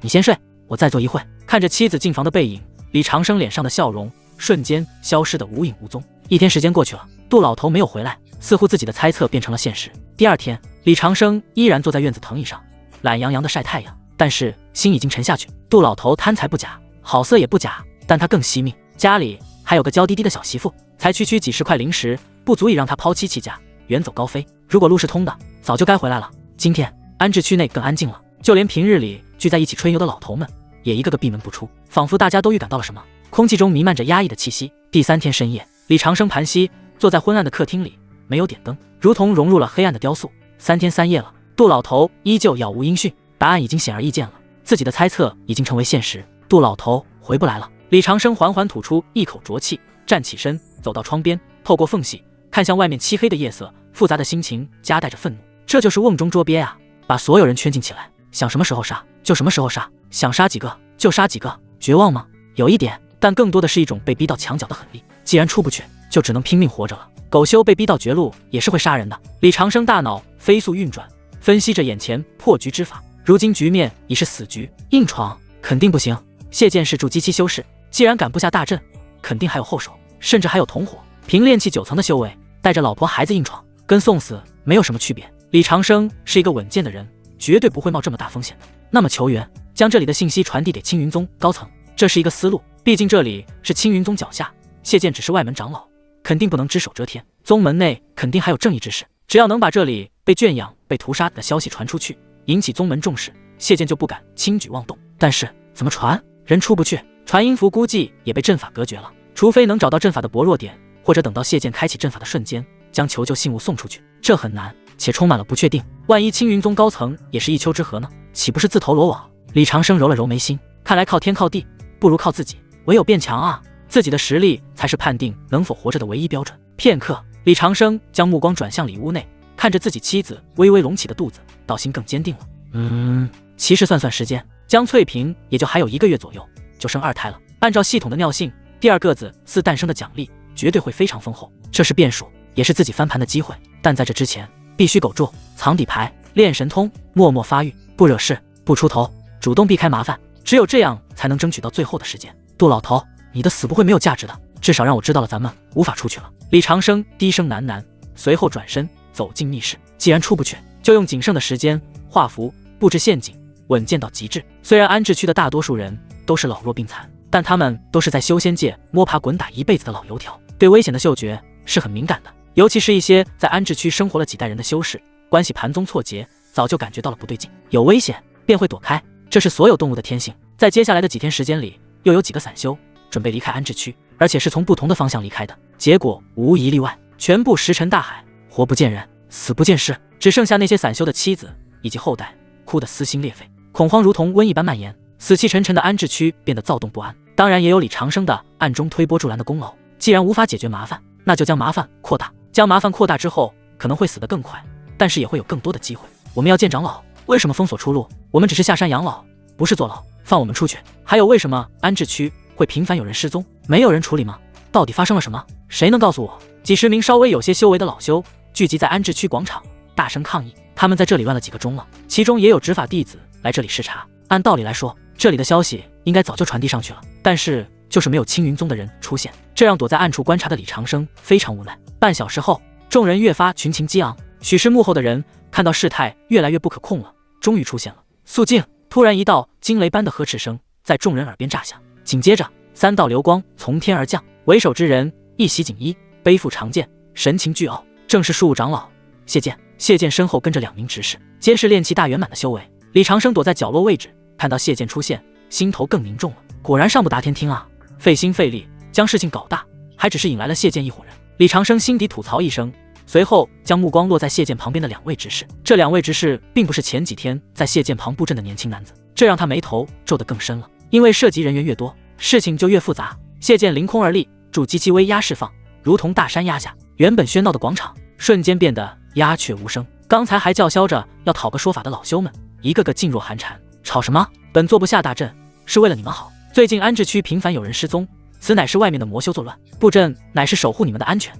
你先睡，我再坐一会。看着妻子进房的背影，李长生脸上的笑容瞬间消失得无影无踪。一天时间过去了，杜老头没有回来，似乎自己的猜测变成了现实。第二天，李长生依然坐在院子藤椅上，懒洋洋的晒太阳，但是心已经沉下去。杜老头贪财不假，好色也不假，但他更惜命，家里还有个娇滴滴的小媳妇，才区区几十块零食，不足以让他抛妻弃家，远走高飞。如果路是通的，早就该回来了。今天安置区内更安静了，就连平日里聚在一起吹牛的老头们，也一个个闭门不出，仿佛大家都预感到了什么。空气中弥漫着压抑的气息。第3天深夜，李长生盘膝坐在昏暗的客厅里，没有点灯，如同融入了黑暗的雕塑。3天3夜了，杜老头依旧杳无音讯，答案已经显而易见了，自己的猜测已经成为现实。杜老头回不来了。李长生缓缓吐出一口浊气，站起身，走到窗边，透过缝隙看向外面漆黑的夜色，复杂的心情夹带着愤怒。这就是瓮中捉鳖啊，把所有人圈禁起来，想什么时候杀就什么时候杀，想杀几个就杀几个。绝望吗？有一点，但更多的是一种被逼到墙角的狠厉。既然出不去，就只能拼命活着了。狗修被逼到绝路也是会杀人的。李长生大脑飞速运转，分析着眼前破局之法。如今局面已是死局，硬闯肯定不行。谢剑是筑基期修士，既然赶不下大阵，肯定还有后手，甚至还有同伙。凭炼气9层的修为，带着老婆孩子硬闯，跟送死没有什么区别。李长生是一个稳健的人，绝对不会冒这么大风险的。那么求援，将这里的信息传递给青云宗高层，这是一个思路。毕竟这里是青云宗脚下，谢剑只是外门长老，肯定不能只手遮天。宗门内肯定还有正义之士，只要能把这里被圈养、被屠杀的消息传出去，引起宗门重视，谢剑就不敢轻举妄动。但是怎么传？人出不去，传音符估计也被阵法隔绝了。除非能找到阵法的薄弱点，或者等到谢剑开启阵法的瞬间，将求救信物送出去，这很难，且充满了不确定。万一青云宗高层也是一丘之貉呢？岂不是自投罗网？李长生揉了揉眉心，看来靠天靠地不如靠自己，唯有变强啊！自己的实力才是判定能否活着的唯一标准。片刻，李长生将目光转向里屋内，看着自己妻子微微隆起的肚子，道心更坚定了。其实算算时间，江翠萍也就还有1个月左右就生2胎了。按照系统的尿性，第2个子嗣诞生的奖励绝对会非常丰厚。这是变数，也是自己翻盘的机会。但在这之前，必须苟住，藏底牌，练神通，默默发育，不惹事，不出头，主动避开麻烦。只有这样才能争取到最后的时间。杜老头，你的死不会没有价值的，至少让我知道了咱们无法出去了。李长生低声喃喃，随后转身走进密室。既然出不去，就用仅剩的时间画符，布置陷阱，稳健到极致。虽然安置区的大多数人都是老弱病残，但他们都是在修仙界摸爬滚打一辈子的老油条，对危险的嗅觉是很敏感的。尤其是一些在安置区生活了几代人的修士，关系盘宗错节，早就感觉到了不对劲，有危险便会躲开，这是所有动物的天性。在接下来的几天时间里，又有几个散修准备离开安置区，而且是从不同的方向离开的，结果无一例外，全部石沉大海，活不见人，死不见尸，只剩下那些散修的妻子以及后代哭得撕心裂肺。恐慌如同瘟疫般蔓延，死气沉沉的安置区变得躁动不安。当然也有李长生的暗中推波助澜的功劳。既然无法解决麻烦，那就将麻烦扩大。将麻烦扩大之后，可能会死得更快，但是也会有更多的机会。我们要见长老，为什么封锁出路？我们只是下山养老，不是坐牢，放我们出去。还有为什么安置区会频繁有人失踪，没有人处理吗？到底发生了什么？谁能告诉我？几十名稍微有些修为的老修聚集在安置区广场，大声抗议。他们在这里乱了几个钟了，其中也有执法弟子来这里视察。按道理来说，这里的消息应该早就传递上去了，但是就是没有青云宗的人出现，这让躲在暗处观察的李长生非常无奈。半小时后，众人越发群情激昂，许是幕后的人看到事态越来越不可控了，终于出现了。肃静！突然一道惊雷般的呵斥声在众人耳边炸响，紧接着3道流光从天而降，为首之人一袭锦衣，背负长剑，神情倨傲，正是庶务长老谢剑。谢剑身后跟着2名执事，皆是炼气大圆满的修为。李长生躲在角落位置，看到谢剑出现，心头更凝重了。果然上不达天听啊，费心费力将事情搞大，还只是引来了谢剑一伙人。李长生心底吐槽一声，随后将目光落在谢剑旁边的2位执事。这2位执事并不是前几天在谢剑旁布阵的年轻男子，这让他眉头皱得更深了。因为涉及人员越多，事情就越复杂。谢剑凌空而立，筑基期威压释放，如同大山压下，原本喧闹的广场瞬间变得鸦雀无声。刚才还叫嚣着要讨个说法的老修们，一个个噤若寒蝉。吵什么？本座不下大阵是为了你们好。最近安置区频繁有人失踪，此乃是外面的魔修作乱，布阵乃是守护你们的安全。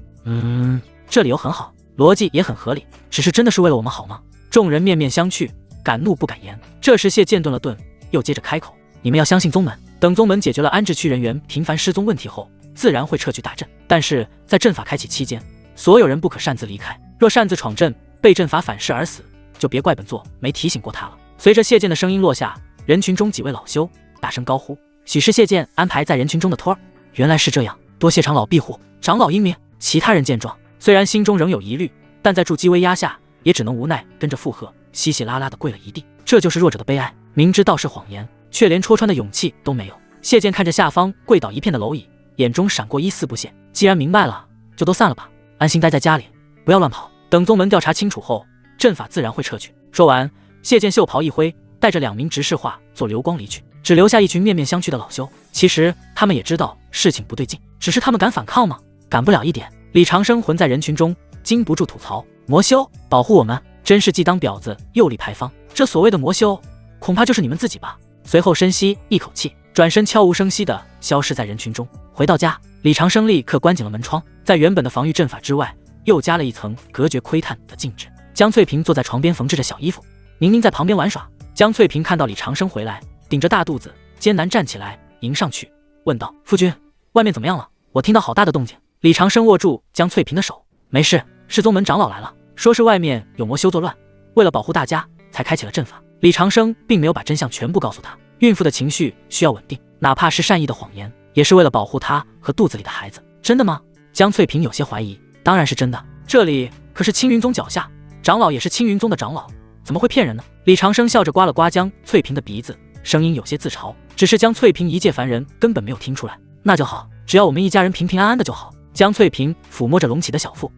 这理由很好，逻辑也很合理，只是真的是为了我们好吗？众人面面相觑，敢怒不敢言。这时谢剑顿了顿，又接着开口：你们要相信宗门，等宗门解决了安置区人员频繁失踪问题后，自然会撤去大阵。但是在阵法开启期间，所有人不可擅自离开，若擅自闯阵被阵法反噬而死，就别怪本座没提醒过他了。随着谢剑的声音落下，人群中几位老修大声高呼：许是谢剑安排在人群中的托儿。原来是这样，多谢长老庇护。长老英明。其他人见状，虽然心中仍有疑虑，但在助姬威压下，也只能无奈跟着附和，稀稀拉拉的跪了一地。这就是弱者的悲哀，明知道是谎言，却连戳穿的勇气都没有。谢剑看着下方跪倒一片的蝼蚁，眼中闪过一丝不屑。既然明白了，就都散了吧，安心待在家里，不要乱跑。等宗门调查清楚后，阵法自然会撤去。说完，谢剑袖袍一挥，带着2名执事化作流光离去，只留下一群面面相觑的老修。其实他们也知道事情不对劲，只是他们敢反抗吗？敢不了一点。李长生混在人群中，禁不住吐槽：魔修保护我们，真是既当婊子又立牌坊。这所谓的魔修，恐怕就是你们自己吧。随后深吸一口气，转身悄无声息地消失在人群中。回到家，李长生立刻关紧了门窗，在原本的防御阵法之外，又加了一层隔绝窥探的禁制。江翠萍坐在床边缝制着小衣服，宁宁在旁边玩耍。江翠萍看到李长生回来，顶着大肚子艰难站起来迎上去，问道：夫君，外面怎么样了？我听到好大的动静。李长生握住江翠萍的手：没事，是宗门长老来了，说是外面有魔修作乱，为了保护大家才开启了阵法。李长生并没有把真相全部告诉他，孕妇的情绪需要稳定，哪怕是善意的谎言，也是为了保护她和肚子里的孩子。真的吗？江翠萍有些怀疑。当然是真的，这里可是青云宗脚下，长老也是青云宗的长老，怎么会骗人呢？李长生笑着刮了刮江翠萍的鼻子，声音有些自嘲。只是江翠萍一介凡人，根本没有听出来。那就好，只要我们一家人平平安安的就好。江翠萍抚摸着隆起的小腹，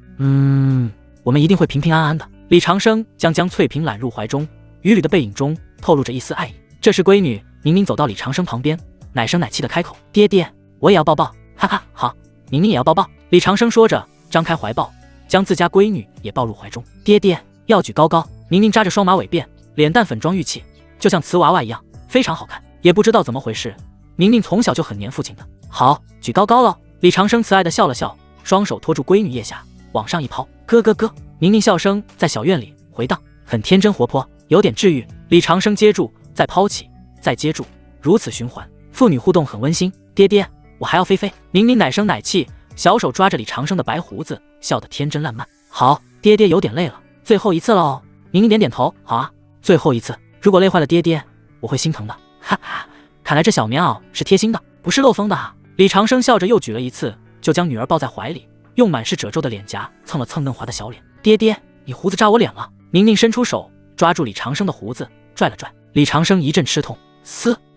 我们一定会平平安安的。李长生将江翠萍揽入怀中，语里的背影中透露着一丝爱意。这时闺女宁宁走到李长生旁边，奶声奶气的开口：爹爹，我也要抱抱。哈哈，好，宁宁也要抱抱。李长生说着，张开怀抱，将自家闺女也抱入怀中。爹爹，要举高高。宁宁扎着双马尾辫，脸蛋粉妆玉砌，就像瓷娃娃一样，非常好看。也不知道怎么回事，宁宁从小就很黏父亲的。好，举高高了。李长生慈爱的笑了笑，双手托住闺女腋下，往上一抛，咯咯咯。宁宁笑声在小院里回荡，很天真活泼，有点治愈。李长生接住，再抛起，再接住，如此循环，父女互动很温馨。爹爹，我还要飞飞。宁宁奶声奶气，小手抓着李长生的白胡子，笑得天真烂漫。好，爹爹有点累了，最后一次了哦。宁宁点点头，好啊，最后一次。如果累坏了爹爹，我会心疼的。哈哈，看来这小棉袄是贴心的，不是漏风的啊。李长生笑着又举了一次，就将女儿抱在怀里，用满是褶皱的脸颊蹭了蹭嫩滑的小脸。爹爹，你胡子扎我脸了。宁宁伸出手抓住李长生的胡子，拽了拽。李长生一阵吃痛，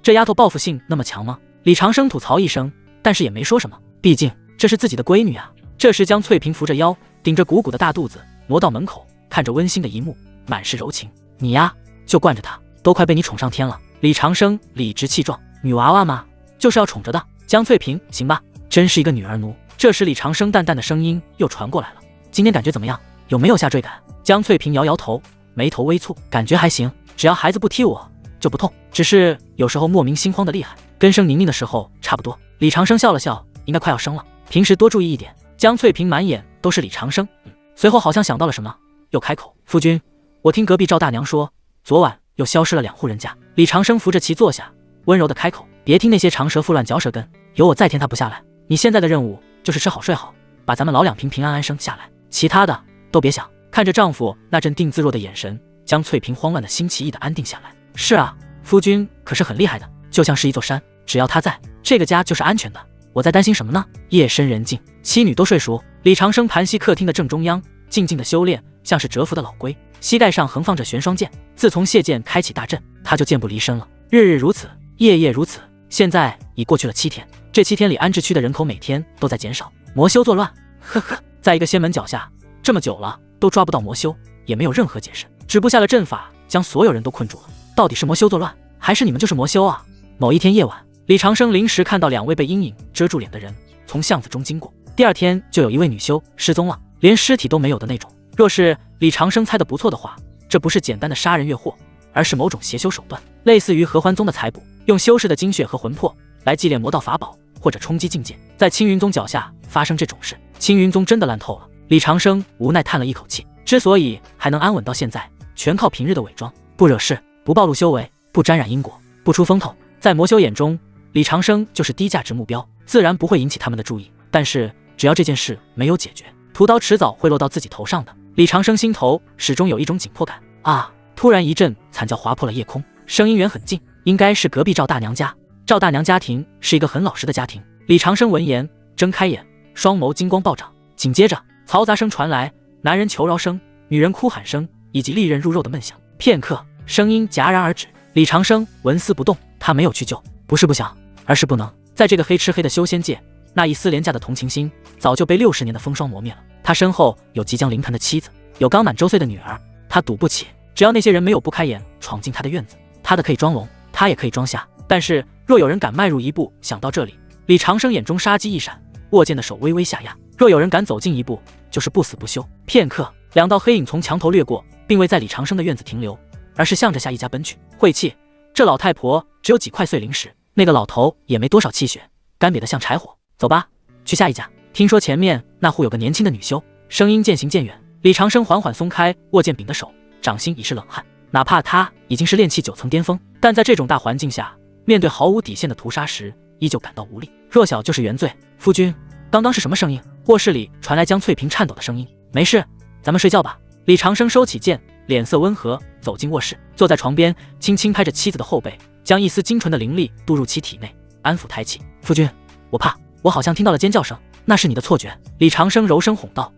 这丫头报复性那么强吗？李长生吐槽一声，但是也没说什么，毕竟这是自己的闺女啊。这时江翠萍扶着腰，顶着鼓鼓的大肚子挪到门口，看着温馨的一幕，满是柔情。你呀，就惯着她，都快被你宠上天了。李长生理直气壮，女娃娃嘛，就是要宠着的。江翠萍，行吧，真是一个女儿奴。这时李长生淡淡的声音又传过来了：今天感觉怎么样？有没有下坠感？江翠萍摇摇头，眉头微蹙，感觉还行，只要孩子不踢我就不痛，只是有时候莫名心慌的厉害，跟生宁宁的时候差不多。李长生笑了笑，应该快要生了，平时多注意一点。江翠萍满眼都是李长生，随后好像想到了什么，又开口：夫君，我听隔壁赵大娘说，昨晚又消失了2户人家。李长生扶着其坐下，温柔的开口：别听那些长舌妇乱嚼舌根，有我在天他不下来。你现在的任务就是吃好睡好，把咱们老2平平安安生下来，其他的都别想。看着丈夫那镇定自若的眼神，江翠萍慌乱的心奇异的安定下来。是啊，夫君可是很厉害的，就像是一座山，只要他在，这个家就是安全的。我在担心什么呢？夜深人静，妻女都睡熟，李长生盘膝客厅的正中央，静静的修炼，像是蛰伏的老龟，膝盖上横放着玄霜剑。自从谢剑开启大阵，他就剑不离身了，日日如此，夜夜如此。现在已过去了7天，这7天里安置区的人口每天都在减少，魔修作乱。呵呵，在一个仙门脚下，这么久了都抓不到魔修，也没有任何解释，只布下了阵法，将所有人都困住了。到底是魔修作乱，还是你们就是魔修啊？某一天夜晚，李长生临时看到2位被阴影遮住脸的人从巷子中经过。第2天就有一位女修失踪了，连尸体都没有的那种。若是李长生猜得不错的话，这不是简单的杀人越货，而是某种邪修手段，类似于合欢宗的采补，用修士的精血和魂魄来祭炼魔道法宝，或者冲击境界。在青云宗脚下发生这种事，青云宗真的烂透了。李长生无奈叹了一口气，之所以还能安稳到现在，全靠平日的伪装，不惹事，不暴露修为，不沾染因果，不出风头。在魔修眼中，李长生就是低价值目标，自然不会引起他们的注意。但是只要这件事没有解决，屠刀迟早会落到自己头上的。李长生心头始终有一种紧迫感啊！突然一阵惨叫划破了夜空，声音源很近，应该是隔壁赵大娘家。赵大娘家庭是一个很老实的家庭。李长生闻言睁开眼，双眸金光暴涨，紧接着嘈杂声传来，男人求饶声、女人哭喊声以及利刃入肉的闷响。片刻，声音戛然而止。李长生纹丝不动，他没有去救，不是不想，而是不能。在这个黑吃黑的修仙界，那一丝廉价的同情心早就被60年的风霜磨灭了。他身后有即将临盆的妻子，有刚满周岁的女儿，他赌不起，只要那些人没有不开眼闯进他的院子，他的可以装聋，他也可以装瞎。但是若有人敢迈入一步，想到这里，李长生眼中杀机一闪，握剑的手微微下压。若有人敢走近一步，就是不死不休。片刻，2道黑影从墙头掠过，并未在李长生的院子停留，而是向着下一家奔去。晦气，这老太婆只有几块碎灵石，那个老头也没多少气血，干瘪得像柴火。走吧，去下一家。听说前面那户有个年轻的女修，声音渐行渐远。李长生缓缓松开握剑柄的手，掌心已是冷汗。哪怕他已经是炼气9层巅峰，但在这种大环境下，面对毫无底线的屠杀时，依旧感到无力。弱小就是原罪。夫君，刚刚是什么声音？卧室里传来江翠萍颤抖的声音。没事，咱们睡觉吧。李长生收起剑，脸色温和，走进卧室，坐在床边，轻轻拍着妻子的后背，将一丝精纯的灵力渡入其体内，安抚胎气。夫君，我怕，我好像听到了尖叫声，那是你的错觉。李长生柔声哄道。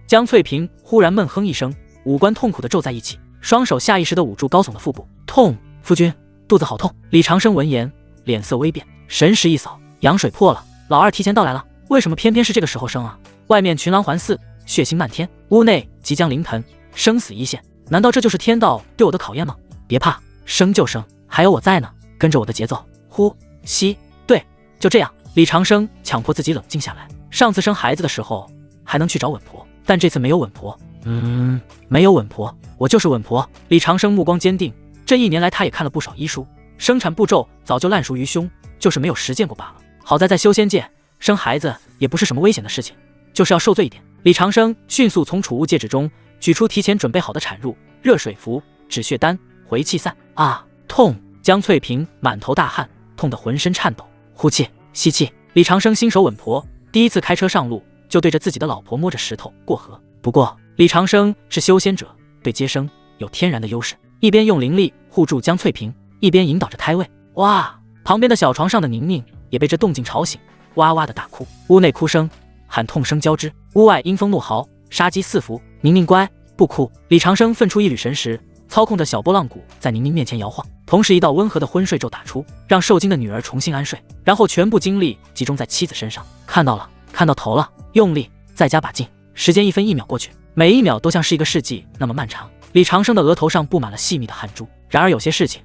江翠萍忽然闷哼一声，五官痛苦地皱在一起，双手下意识地捂住高耸的腹部。痛，夫君，肚子好痛。李长生闻言，脸色微变，神识一扫，羊水破了，老二提前到来了。为什么偏偏是这个时候生啊？外面群狼环伺，血腥漫天，屋内即将临盆，生死一线，难道这就是天道对我的考验吗？别怕，生就生，还有我在呢，跟着我的节奏，呼吸，对，就这样。李长生强迫自己冷静下来。上次生孩子的时候还能去找稳婆，但这次没有稳婆。没有稳婆，我就是稳婆。李长生目光坚定，这1年来他也看了不少医书，生产步骤早就烂熟于胸，就是没有实践过罢了。好在在修仙界，生孩子也不是什么危险的事情，就是要受罪一点。李长生迅速从储物戒指中取出提前准备好的产褥、热水符、止血丹、回气散。啊，痛！江翠萍满头大汗，痛得浑身颤抖。呼气，吸气。李长生新手稳婆，第一次开车上路就对着自己的老婆摸着石头过河。不过李长生是修仙者，对接生有天然的优势，一边用灵力护住江翠萍，一边引导着胎位。哇！旁边的小床上的宁宁也被这动静吵醒，哇哇的大哭。屋内哭声、喊痛声交织，屋外阴风怒嚎，杀机四伏。宁宁乖，不哭。李长生奋出一缕神识，操控着小波浪鼓在宁宁面前摇晃，同时一道温和的昏睡咒打出，让受惊的女儿重新安睡，然后全部精力集中在妻子身上。看到了，看到头了，用力，再加把劲。时间1分1秒过去，每一秒都像是一个世纪那么漫长。李长生的额头上布满了细密的汗珠。然而有些事情，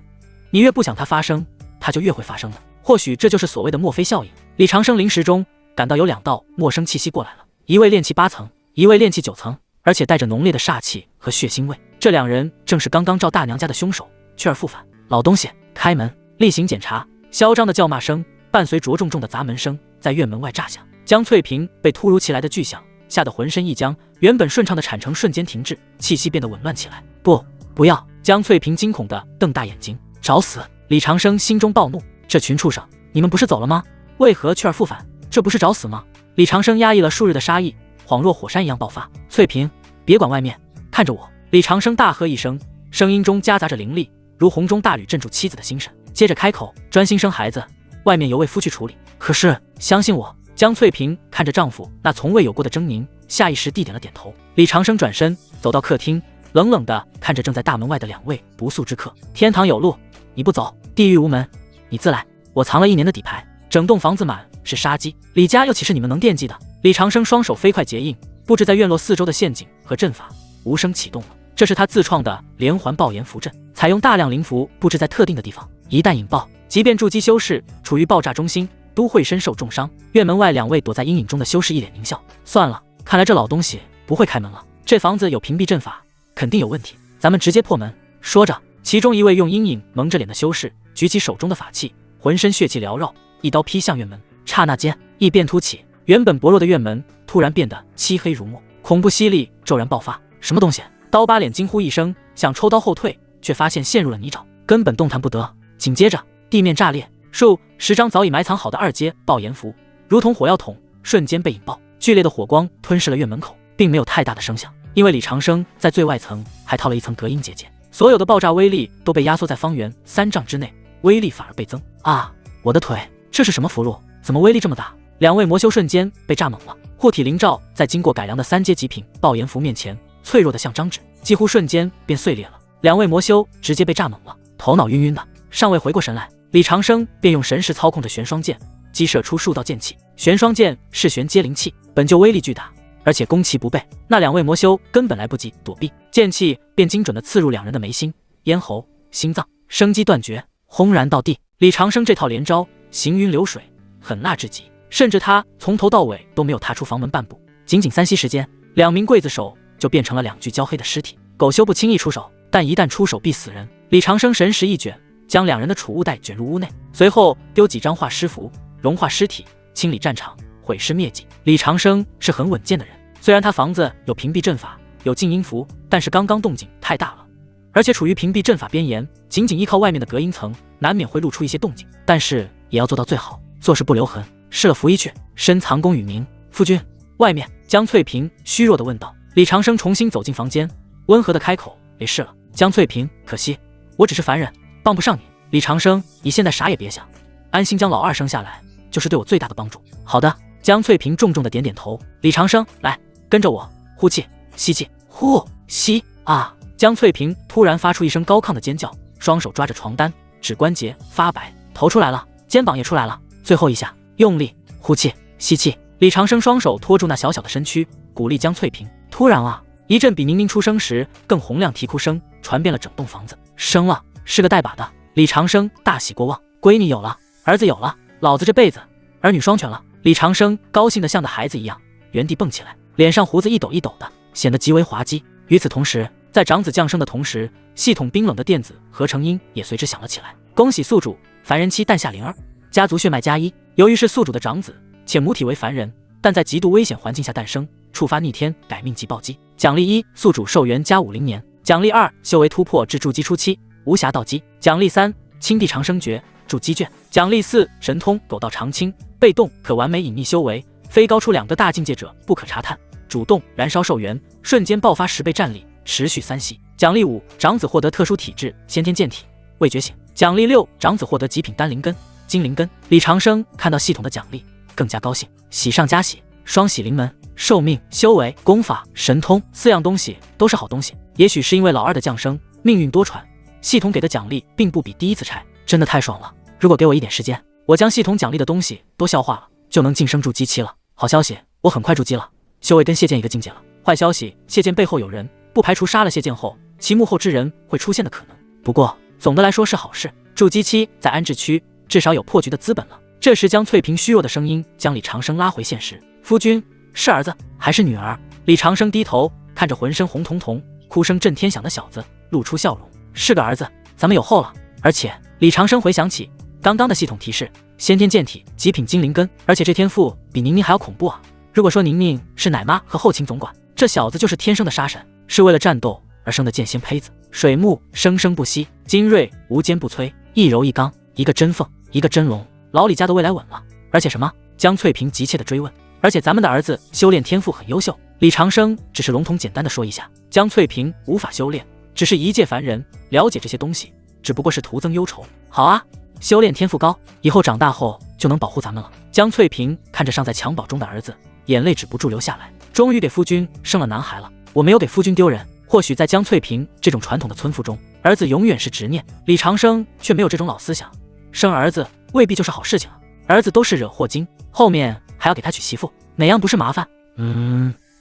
你越不想它发生，它就越会发生的。或许这就是所谓的墨菲效应。李长生临时中感到有2道陌生气息过来了，一位炼气8层，一位炼气9层，而且带着浓烈的煞气和血腥味。这2人正是刚刚赵大娘家的凶手，去而复返。老东西，开门！例行检查。嚣张的叫骂声伴随着重重的砸门声在院门外炸响。江翠萍被突如其来的巨响吓得浑身一僵，原本顺畅的产程瞬间停滞，气息变得紊乱起来。不要！江翠萍惊恐地瞪大眼睛。找死！李长生心中暴怒，这群畜生，你们不是走了吗？为何去而复返？这不是找死吗？李长生压抑了数日的杀意，恍若火山一样爆发。翠萍，别管外面，看着我！李长生大喝一声，声音中夹杂着灵力，如洪钟大吕镇住妻子的心神。接着开口，专心生孩子，外面由为夫去处理。可是相信我。江翠萍看着丈夫那从未有过的狰狞，下意识地点了点头。李长生转身走到客厅，冷冷地看着正在大门外的2位不速之客。天堂有路，你不走，地狱无门，你自来。我藏了1年的底牌，整栋房子满是杀机，李家又岂是你们能惦记的？李长生双手飞快结印，布置在院落4周的陷阱和阵法无声启动了。这是他自创的连环爆炎符阵，采用大量灵符布置在特定的地方，一旦引爆，即便筑基修士处于爆炸中心都会身受重伤。院门外2位躲在阴影中的修士一脸狞笑。算了，看来这老东西不会开门了，这房子有屏蔽阵法，肯定有问题，咱们直接破门。说着，其中一位用阴影蒙着脸的修士举起手中的法器，浑身血气缭绕，一刀劈向院门。刹那间，异变突起，原本薄弱的院门突然变得漆黑如墨，恐怖吸力骤然爆发。什么东西？刀疤脸惊呼一声，想抽刀后退，却发现陷入了泥沼，根本动弹不得。紧接着，地面炸裂，数10张早已埋藏好的2阶爆炎符如同火药桶瞬间被引爆，剧烈的火光吞噬了院门口，并没有太大的声响，因为李长生在最外层还套了一层隔音结界，所有的爆炸威力都被压缩在方圆3丈之内，威力反而倍增。啊！我的腿，这是什么符箓？怎么威力这么大？两位魔修瞬间被炸懵了。护体灵罩在经过改良的3阶极品爆炎符面前，脆弱的像张纸，几乎瞬间便碎裂了。两位魔修直接被炸懵了，头脑晕晕的，尚未回过神来，李长生便用神识操控着玄霜剑，击射出数道剑气。玄霜剑是玄阶灵气，本就威力巨大，而且攻其不备，那两位魔修根本来不及躲避，剑气便精准地刺入两人的眉心、咽喉、心脏，生机断绝，轰然倒地。李长生这套连招行云流水，狠辣至极，甚至他从头到尾都没有踏出房门半步，仅仅3息时间，2名刽子手就变成了2具焦黑的尸体。狗修不轻易出手，但一旦出手必死人。李长生神识一卷，将2人的储物袋卷入屋内，随后丢几张画尸符，融化尸体，清理战场，毁尸灭迹。李长生是很稳健的人，虽然他房子有屏蔽阵法，有静音符，但是刚刚动静太大了，而且处于屏蔽阵法边沿，仅依靠外面的隔音层，难免会露出一些动静，但是也要做到最好，做事不留痕。试了符衣去，深藏功与名。夫君，外面。江翠萍虚弱地问道。李长生重新走进房间，温和地开口：没事了。江翠萍，可惜我只是凡人，帮不上你。李长生，你现在啥也别想，安心将老二生下来，就是对我最大的帮助。好的。江翠萍重重地点点头。李长生，来，跟着我，呼气，吸气，呼吸啊！江翠萍突然发出一声高亢的尖叫，双手抓着床单，指关节发白，头出来了，肩膀也出来了，最后一下，用力呼气，吸气。李长生双手托住那小小的身躯，鼓励江翠萍。突然啊，一阵比宁宁出生时更洪亮啼哭声传遍了整栋房子。生了，是个带把的。李长生大喜过望，闺女有了，儿子有了，老子这辈子儿女双全了。李长生高兴得像个孩子一样，原地蹦起来，脸上胡子一抖一抖的，显得极为滑稽。与此同时，在长子降生的同时，系统冰冷的电子合成音也随之响了起来。恭喜宿主，凡人妻诞下灵儿，家族血脉加1。由于是宿主的长子，且母体为凡人，但在极度危险环境下诞生，触发逆天改命即暴击。奖励1，宿主寿元加50年。奖励2，修为突破至筑基初期，无暇倒击。奖励3，青帝长生诀，筑基卷。奖励4，神通狗道长青，被动可完美隐匿修为，非高出2个大境界者不可查探。主动燃烧寿元，瞬间爆发10倍战力，持续3息。奖励5，长子获得特殊体质，先天健体，未觉醒。奖励6，长子获得极品丹灵根、金灵根。李长生看到系统的奖励，更加高兴，喜上加喜，双喜临门。寿命、修为、功法、神通4样东西都是好东西。也许是因为老二的降生，命运多舛，系统给的奖励并不比第一次差，真的太爽了。如果给我一点时间，我将系统奖励的东西都消化了，就能晋升筑基期了。好消息，我很快筑基了，修为跟谢剑一个境界了。坏消息，谢剑背后有人，不排除杀了谢剑后，其幕后之人会出现的可能。不过总的来说是好事，筑基期在安置区至少有破局的资本了。这时江翠萍虚弱的声音将李长生拉回现实。夫君，是儿子还是女儿？李长生低头看着浑身红彤彤、哭声震天响的小子，露出笑容。是个儿子，咱们有后了。而且李长生回想起刚刚的系统提示，先天健体，极品金灵根，而且这天赋比宁宁还要恐怖啊。如果说宁宁是奶妈和后勤总管，这小子就是天生的杀神，是为了战斗而生的剑仙胚子。水木生生不息，精锐无坚不摧，一柔一刚，一个真凤，一个真龙。老李家的未来稳了。而且什么？江翠萍急切地追问。而且咱们的儿子修炼天赋很优秀。李长生只是笼统简单的说一下。江翠萍无法修炼，只是一介凡人，了解这些东西只不过是徒增忧愁。好啊，修炼天赋高，以后长大后就能保护咱们了。江翠萍看着尚在襁褓中的儿子，眼泪止不住流下来。终于给夫君生了男孩了，我没有给夫君丢人。或许在江翠萍这种传统的村妇中，儿子永远是执念。李长生却没有这种老思想，生儿子未必就是好事情啊。儿子都是惹祸精，后面还要给他娶媳妇，哪样不是麻烦？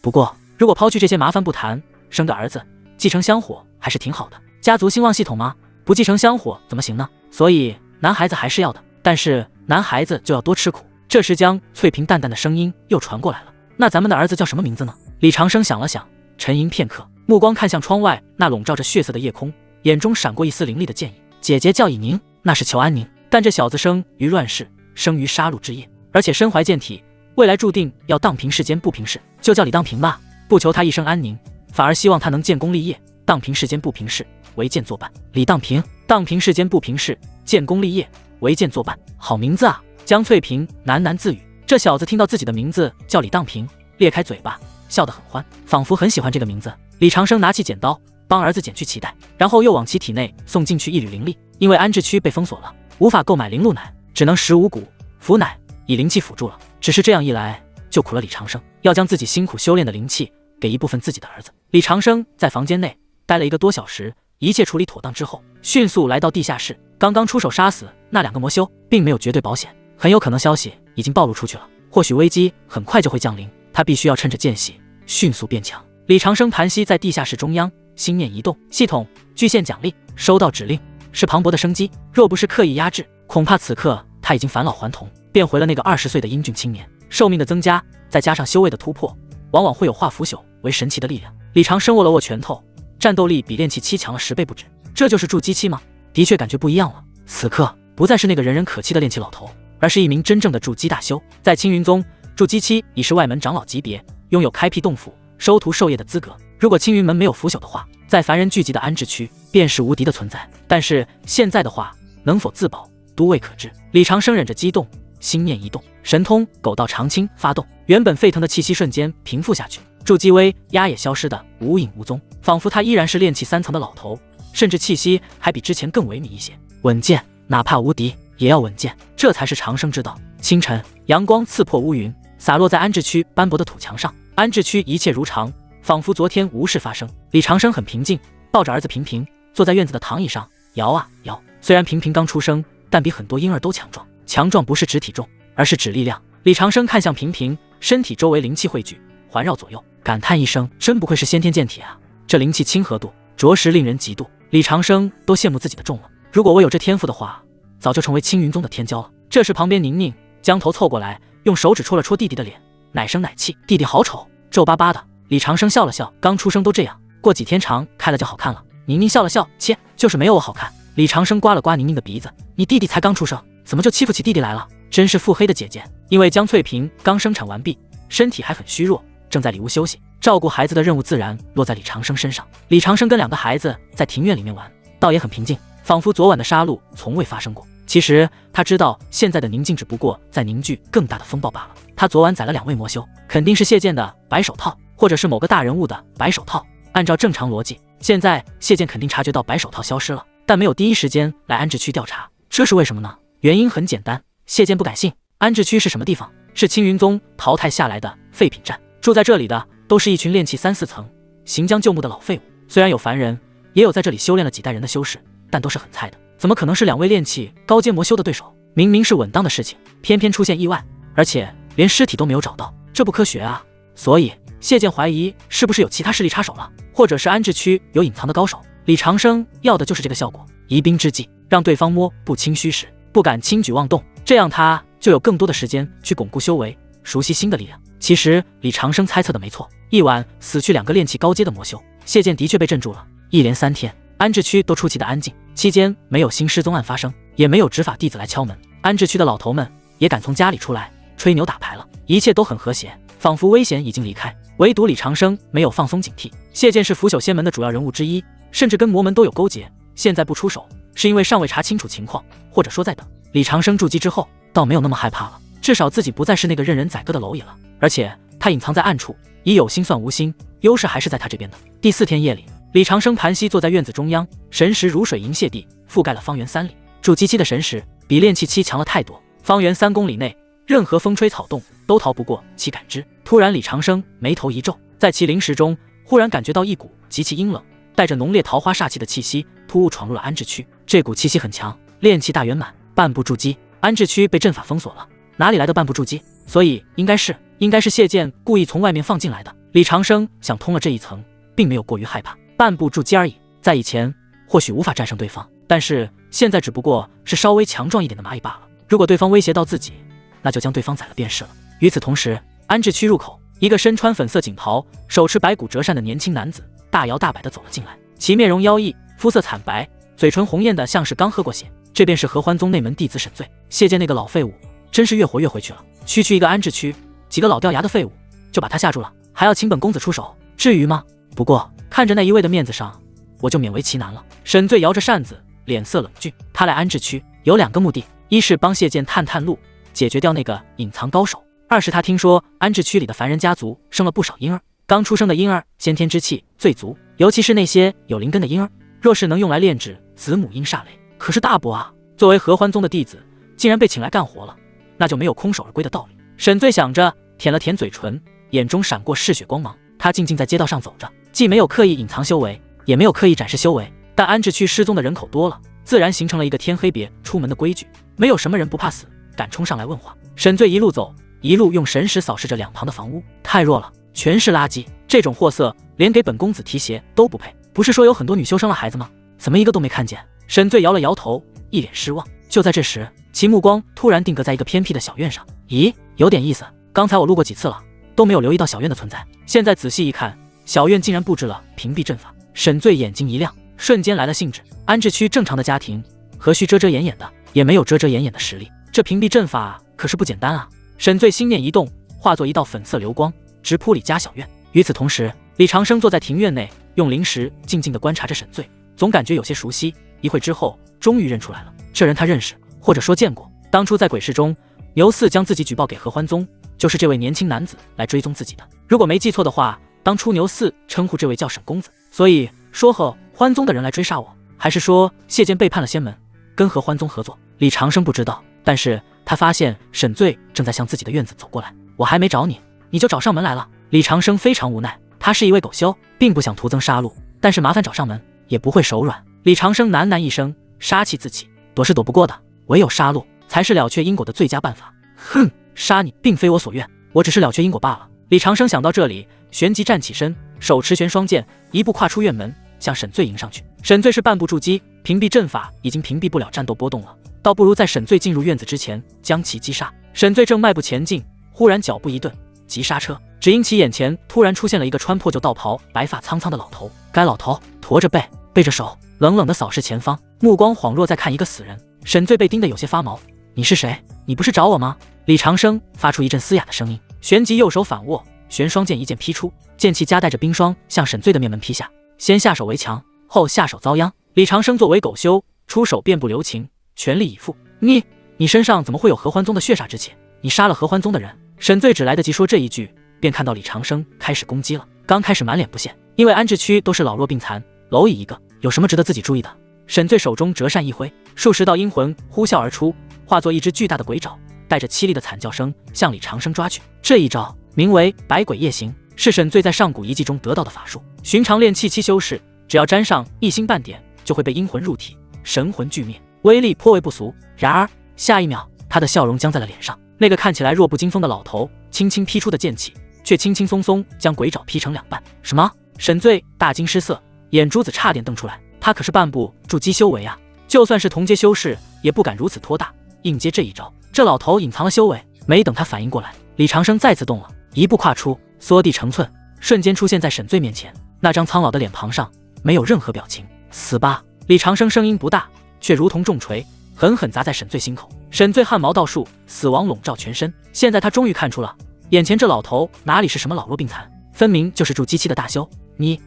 不过如果抛去这些麻烦不谈，生个儿子继承香火还是挺好的。家族兴旺系统吗？不继承香火怎么行呢？所以男孩子还是要的，但是男孩子就要多吃苦。这时江翠萍淡淡的声音又传过来了。那咱们的儿子叫什么名字呢？李长生想了想，沉吟片刻，目光看向窗外那笼罩着血色的夜空，眼中闪过一丝凌厉的剑意。姐姐叫以宁，那是求安宁，但这小子生于乱世，生于杀戮之夜，而且身怀剑体，未来注定要荡平世间不平事，就叫李荡平吧。不求他一生安宁，反而希望他能建功立业，荡平世间不平事，为剑作伴。李荡平，荡平世间不平事，建功立业，为剑作伴，好名字啊！江翠萍喃喃自语。这小子听到自己的名字叫李荡平，裂开嘴巴，笑得很欢，仿佛很喜欢这个名字。李长生拿起剪刀，帮儿子剪去脐带，然后又往其体内送进去一缕灵力。因为安置区被封锁了，无法购买灵露奶，只能食五谷腐奶，以灵气辅助了。只是这样一来，就苦了李长生，要将自己辛苦修炼的灵气给一部分自己的儿子。李长生在房间内待了1个多小时，一切处理妥当之后，迅速来到地下室。刚刚出手杀死那2个魔修，并没有绝对保险，很有可能消息已经暴露出去了，或许危机很快就会降临，他必须要趁着间隙迅速变强。李长生盘膝在地下室中央，心念一动，系统巨献奖励，收到指令，是磅礴的生机。若不是刻意压制，恐怕此刻他已经返老还童，变回了那个20岁的英俊青年。寿命的增加，再加上修为的突破，往往会有化腐朽为神奇的力量。李长生握了握拳头，战斗力比炼气期强了10倍不止。这就是筑基期吗？的确感觉不一样了。此刻不再是那个人人可欺的炼气老头，而是一名真正的筑基大修。在青云宗，筑基期已是外门长老级别，拥有开辟洞府、收徒授业的资格。如果青云门没有腐朽的话，在凡人聚集的安置区便是无敌的存在。但是现在的话，能否自保，都未可知。李长生忍着激动，心念一动，神通狗道长青发动，原本沸腾的气息瞬间平复下去，筑基威压也消失的无影无踪，仿佛他依然是炼气3层的老头，甚至气息还比之前更萎靡一些。稳健，哪怕无敌也要稳健，这才是长生之道。清晨，阳光刺破乌云，洒落在安置区斑驳的土墙上。安置区一切如常，仿佛昨天无事发生。李长生很平静，抱着儿子平平，坐在院子的躺椅上摇啊摇。虽然平平刚出生，但比很多婴儿都强壮。强壮不是指体重，而是指力量。李长生看向平平，身体周围灵气汇聚，环绕左右，感叹一声：真不愧是先天剑体啊！这灵气亲和度着实令人嫉妒。李长生都羡慕自己的重了。如果我有这天赋的话，早就成为青云宗的天骄了。这时旁边宁宁将头凑过来，用手指戳了戳弟弟的脸，奶声奶气：弟弟好丑，皱巴巴的。李长生笑了笑，刚出生都这样，过几天长开了就好看了。宁宁笑了笑：切，就是没有我好看。李长生刮了刮宁宁的鼻子：你弟弟才刚出生，怎么就欺负起弟弟来了？真是腹黑的姐姐。因为江翠萍刚生产完毕，身体还很虚弱，正在里屋休息，照顾孩子的任务自然落在李长生身上。李长生跟2个孩子在庭院里面玩，倒也很平静，仿佛昨晚的杀戮从未发生过。其实他知道现在的宁静只不过在凝聚更大的风暴罢了。他昨晚宰了2位魔修，肯定是谢剑的白手套，或者是某个大人物的白手套。按照正常逻辑，现在谢剑肯定察觉到白手套消失了，但没有第一时间来安置区调查，这是为什么呢？原因很简单，谢剑不敢信。安置区是什么地方？是青云宗淘汰下来的废品站，住在这里的都是一群炼气3、4层、行将就木的老废物。虽然有凡人，也有在这里修炼了几代人的修士，但都是很菜的，怎么可能是2位炼气高阶魔修的对手？明明是稳当的事情，偏偏出现意外，而且连尸体都没有找到，这不科学啊！所以谢剑怀疑是不是有其他势力插手了，或者是安置区有隐藏的高手。李长生要的就是这个效果，疑兵之计，让对方摸不清虚实，不敢轻举妄动，这样他就有更多的时间去巩固修为，熟悉新的力量。其实李长生猜测的没错，一晚死去2个炼气高阶的魔修，谢剑的确被镇住了。一连3天，安置区都出奇的安静，期间没有新失踪案发生，也没有执法弟子来敲门，安置区的老头们也敢从家里出来吹牛打牌了，一切都很和谐，仿佛危险已经离开。唯独李长生没有放松警惕。谢剑是腐朽仙门的主要人物之一，甚至跟魔门都有勾结，现在不出手是因为尚未查清楚情况，或者说在等。李长生筑基之后倒没有那么害怕了，至少自己不再是那个任人宰割的蝼蚁了，而且他隐藏在暗处，以有心算无心，优势还是在他这边的。第4天夜里，李长生盘膝坐在院子中央，神识如水银泻地，覆盖了方圆3里。筑基期的神识比炼气期强了太多，方圆3公里内任何风吹草动都逃不过其感知。突然李长生眉头一皱，在其灵识中忽然感觉到一股极其阴冷，带着浓烈桃花煞气的气息突兀闯入了安置区。这股气息很强，炼气大圆满，半步筑基。安置区被阵法封锁了，哪里来的半步筑基？所以应该是谢剑故意从外面放进来的。李长生想通了这一层，并没有过于害怕，半步筑基而已。在以前或许无法战胜对方，但是现在只不过是稍微强壮一点的蚂蚁罢了。如果对方威胁到自己，那就将对方宰了便是了。与此同时，安置区入口，一个身穿粉色锦袍、手持白骨折扇的年轻男子大摇大摆地走了进来，其面容妖异，肤色惨白，嘴唇红艳的像是刚喝过血。这便是合欢宗内门弟子沈醉。谢剑那个老废物真是越活越回去了，区区一个安置区，几个老掉牙的废物就把他吓住了，还要请本公子出手，至于吗？不过看着那一位的面子上，我就勉为其难了。沈醉摇着扇子，脸色冷峻。他来安置区有2个目的，一是帮谢剑探探路，解决掉那个隐藏高手；二是他听说安置区里的凡人家族生了不少婴儿，刚出生的婴儿先天之气最足，尤其是那些有灵根的婴儿，若是能用来炼制子母婴煞雷，可是大补啊！作为合欢宗的弟子，竟然被请来干活了，那就没有空手而归的道理。沈醉想着，舔了舔嘴唇，眼中闪过嗜血光芒。他静静在街道上走着，既没有刻意隐藏修为，也没有刻意展示修为。但安置区失踪的人口多了，自然形成了一个天黑别出门的规矩，没有什么人不怕死敢冲上来问话。沈醉一路走，一路用神识扫视着两旁的房屋，太弱了，全是垃圾，这种货色连给本公子提鞋都不配。不是说有很多女修生了孩子吗？怎么一个都没看见？沈醉摇了摇头，一脸失望。就在这时，其目光突然定格在一个偏僻的小院上。咦，有点意思，刚才我路过几次了，都没有留意到小院的存在。现在仔细一看，小院竟然布置了屏蔽阵法。沈醉眼睛一亮，瞬间来了兴致。安置区正常的家庭，何须遮遮掩掩的？也没有遮遮掩掩的实力。这屏蔽阵法可是不简单啊！沈醉心念一动，化作一道粉色流光，直扑李家小院。与此同时，李长生坐在庭院内，用灵石静静地观察着沈醉，总感觉有些熟悉。一会之后，终于认出来了，这人他认识，或者说见过。当初在鬼市中，牛四将自己举报给合欢宗，就是这位年轻男子来追踪自己的。如果没记错的话，当初牛四称呼这位叫沈公子，所以说合欢宗的人来追杀我，还是说谢剑背叛了仙门，跟合欢宗合作？李长生不知道，但是他发现沈醉正在向自己的院子走过来。我还没找你，你就找上门来了。李长生非常无奈，他是一位狗修，并不想徒增杀戮，但是麻烦找上门也不会手软。李长生喃喃一声，杀气自起，躲是躲不过的，唯有杀戮才是了却因果的最佳办法。哼，杀你并非我所愿，我只是了却因果罢了。李长生想到这里，旋即站起身，手持玄双剑，一步跨出院门，向沈醉迎上去。沈醉是半步筑基，屏蔽阵法已经屏蔽不了战斗波动了，倒不如在沈醉进入院子之前将其击杀。沈醉正迈步前进，忽然脚步一顿，急刹车，只因其眼前突然出现了一个穿破旧道袍、白发苍苍的老头。该老头驼着背，背着手，冷冷地扫视前方，目光恍若在看一个死人。沈醉被盯得有些发毛。你是谁？你不是找我吗？李长生发出一阵嘶哑的声音，旋即右手反握，玄双剑一剑劈出，剑气夹带着冰霜向沈醉的面门劈下。先下手为强，后下手遭殃。李长生作为狗修，出手便不留情，全力以赴。你身上怎么会有合欢宗的血煞之气？你杀了合欢宗的人？沈醉只来得及说这一句，便看到李长生开始攻击了。刚开始满脸不屑，因为安置区都是老弱病残，蝼蚁一个，有什么值得自己注意的？沈醉手中折扇一挥，数十道阴魂呼啸而出，化作一只巨大的鬼爪，带着凄厉的惨叫声向李长生抓去。这一招名为百鬼夜行，是沈醉在上古遗迹中得到的法术。寻常炼气期修士，只要沾上一星半点，就会被阴魂入体，神魂俱灭，威力颇为不俗。然而下一秒，他的笑容僵在了脸上。那个看起来弱不禁风的老头轻轻劈出的剑气，却轻轻松松将鬼爪劈成两半。什么？沈醉大惊失色，眼珠子差点瞪出来。他可是半步筑基修为啊，就算是同阶修士也不敢如此托大，应接这一招。这老头隐藏了修为，没等他反应过来，李长生再次动了，一步跨出，缩地成寸，瞬间出现在沈醉面前。那张苍老的脸庞上没有任何表情。死吧！李长生声音不大，却如同重锤，狠狠砸在沈醉心口。沈醉汗毛倒竖，死亡笼罩全身。现在他终于看出了，眼前这老头哪里是什么老弱病残，分明就是筑基期的大修。你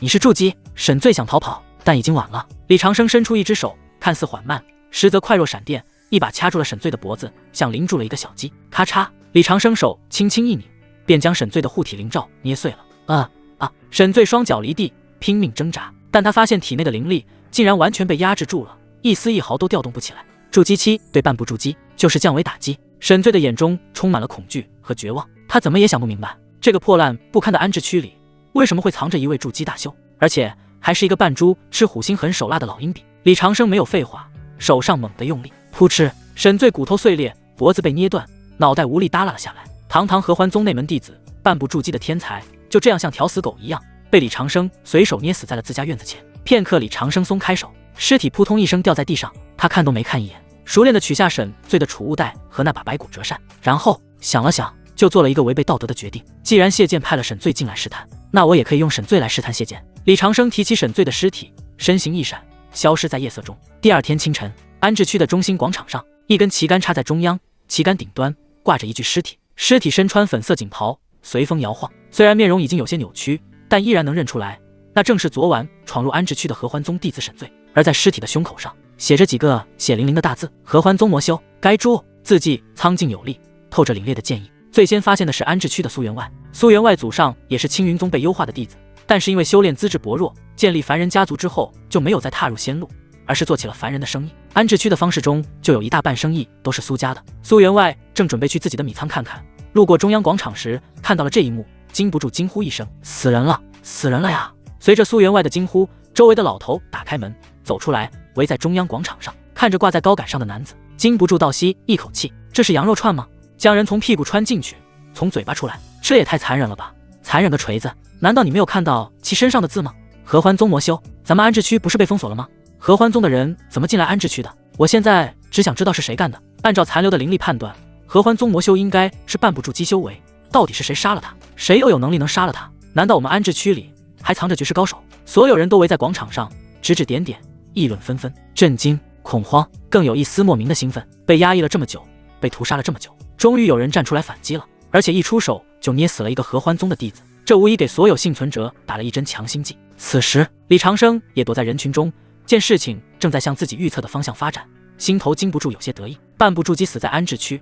是筑基？沈醉想逃跑，但已经晚了。李长生伸出一只手，看似缓慢，实则快若闪电，一把掐住了沈醉的脖子，像拎住了一个小鸡。咔嚓！李长生手轻轻一拧，便将沈醉的护体灵罩捏碎了。沈醉双脚离地，拼命挣扎，但他发现体内的灵力竟然完全被压制住了，一丝一毫都调动不起来。筑基期对半步筑基就是降维打击。沈醉的眼中充满了恐惧和绝望，他怎么也想不明白，这个破烂不堪的安置区里为什么会藏着一位筑基大修，而且还是一个扮猪吃虎心狠手辣的老阴笔。李长生没有废话，手上猛地用力，扑哧，沈醉骨头碎裂，脖子被捏断，脑袋无力耷拉了下来。堂堂合欢宗内门弟子，半步筑基的天才，就这样像条死狗一样被李长生随手捏死在了自家院子前。片刻，李长生松开手，尸体扑通一声掉在地上，他看都没看一眼，熟练地取下沈醉的储物袋和那把白骨折扇，然后想了想，就做了一个违背道德的决定。既然谢剑派了沈醉进来试探，那我也可以用沈醉来试探谢剑。李长生提起沈醉的尸体，身形一闪，消失在夜色中。第二天清晨，安置区的中心广场上，一根旗杆插在中央，旗杆顶端挂着一具尸体，尸体身穿粉色锦袍，随风摇晃。虽然面容已经有些扭曲，但依然能认出来，那正是昨晚闯入安置区的合欢宗弟子沈醉。而在尸体的胸口上写着几个血淋淋的大字：合欢宗魔修。该猪字迹苍劲有力，透着凛冽的剑意。最先发现的是安置区的苏员外，苏员外祖上也是青云宗被优化的弟子，但是因为修炼资质薄弱，建立凡人家族之后就没有再踏入仙路，而是做起了凡人的生意。安置区的方式中就有一大半生意都是苏家的。苏员外正准备去自己的米仓看看，路过中央广场时看到了这一幕，禁不住惊呼一声：“死人了，死人了呀！”随着苏员外的惊呼，周围的老头打开门走出来，围在中央广场上，看着挂在高杆上的男子，禁不住倒吸一口气。这是羊肉串吗？将人从屁股穿进去，从嘴巴出来，这也太残忍了吧！残忍个锤子！难道你没有看到其身上的字吗？合欢宗魔修，咱们安置区不是被封锁了吗？合欢宗的人怎么进来安置区的？我现在只想知道是谁干的。按照残留的灵力判断，合欢宗魔修应该是半步筑基修为，到底是谁杀了他？谁又有能力能杀了他？难道我们安置区里还藏着绝世高手？所有人都围在广场上，指指点点，议论纷纷，震惊、恐慌，更有一丝莫名的兴奋。被压抑了这么久，被屠杀了这么久，终于有人站出来反击了，而且一出手就捏死了一个合欢宗的弟子，这无疑给所有幸存者打了一针强心剂。此时，李长生也躲在人群中，见事情正在向自己预测的方向发展，心头禁不住有些得意。半步筑基死在安置区，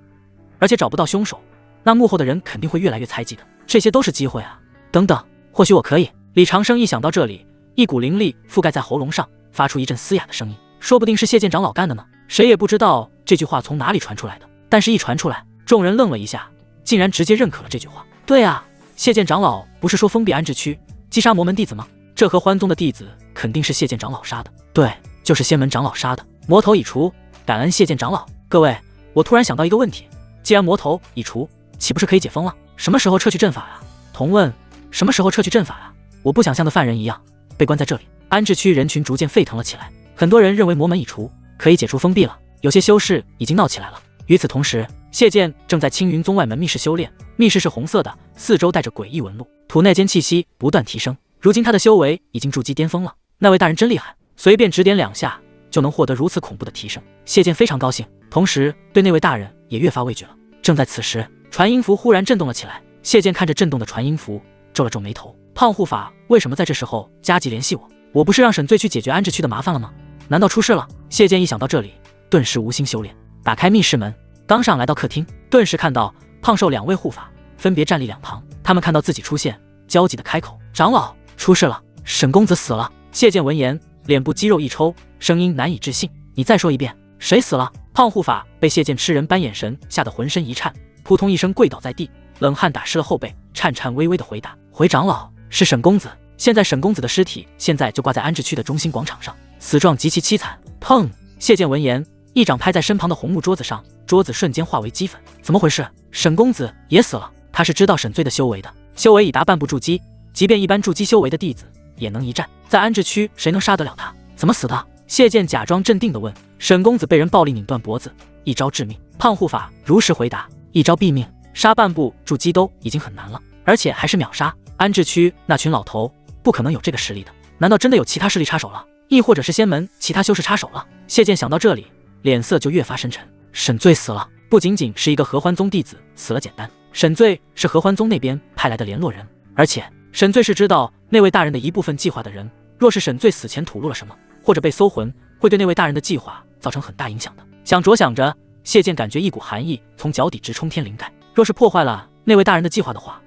而且找不到凶手，那幕后的人肯定会越来越猜忌的，这些都是机会啊！等等，或许我可以。李长生一想到这里，一股灵力覆盖在喉咙上，发出一阵嘶哑的声音，说不定是谢剑长老干的呢。谁也不知道这句话从哪里传出来的，但是一传出来，众人愣了一下，竟然直接认可了这句话。对啊，谢剑长老不是说封闭安置区，击杀魔门弟子吗？这合欢宗的弟子肯定是谢剑长老杀的。对，就是仙门长老杀的。魔头已除，感恩谢剑长老。各位，我突然想到一个问题，既然魔头已除，岂不是可以解封了？什么时候撤去阵法呀？同问，什么时候撤去阵法呀？我不想像个犯人一样被关在这里。安置区人群逐渐沸腾了起来，很多人认为魔门已除，可以解除封闭了，有些修士已经闹起来了。与此同时，谢剑正在青云宗外门密室修炼，密室是红色的，四周带着诡异纹路，土内间气息不断提升。如今他的修为已经筑基巅峰了，那位大人真厉害，随便指点2下就能获得如此恐怖的提升。谢剑非常高兴，同时对那位大人也越发畏惧了。正在此时，传音符忽然震动了起来，谢剑看着震动的传音符，皱了皱眉头。胖护法为什么在这时候加急联系我？我不是让沈醉去解决安置区的麻烦了吗？难道出事了？谢剑一想到这里，顿时无心修炼，打开密室门，刚上来到客厅，顿时看到胖瘦2位护法分别站立两旁。他们看到自己出现，焦急地开口：“长老，出事了，沈公子死了。”谢剑闻言，脸部肌肉一抽，声音难以置信：“你再说一遍，谁死了？”胖护法被谢剑吃人般眼神吓得浑身一颤，扑通一声跪倒在地，冷汗打湿了后背，颤颤巍巍地回答：“回长老，是沈公子。现在沈公子的尸体现在就挂在安置区的中心广场上，死状极其凄惨。”砰！谢剑闻言，一掌拍在身旁的红木桌子上，桌子瞬间化为齑粉。怎么回事？沈公子也死了？他是知道沈醉的修为的，修为已达半步筑基，即便一般筑基修为的弟子也能一战，在安置区谁能杀得了他？怎么死的？谢剑假装镇定地问。沈公子被人暴力拧断脖子，一招致命。胖护法如实回答：一招毙命，杀半步筑基都已经很难了，而且还是秒杀。安置区那群老头不可能有这个实力的，难道真的有其他势力插手了？亦或者是仙门其他修士插手了？谢剑想到这里，脸色就越发深沉。沈醉死了，不仅仅是一个合欢宗弟子死了简单，沈醉是合欢宗那边派来的联络人，而且沈醉是知道那位大人的一部分计划的人。若是沈醉死前吐露了什么，或者被搜魂，会对那位大人的计划造成很大影响的。想着想着，谢剑感觉一股寒意从脚底直冲天灵盖。若是破坏了那位大人的计划的话，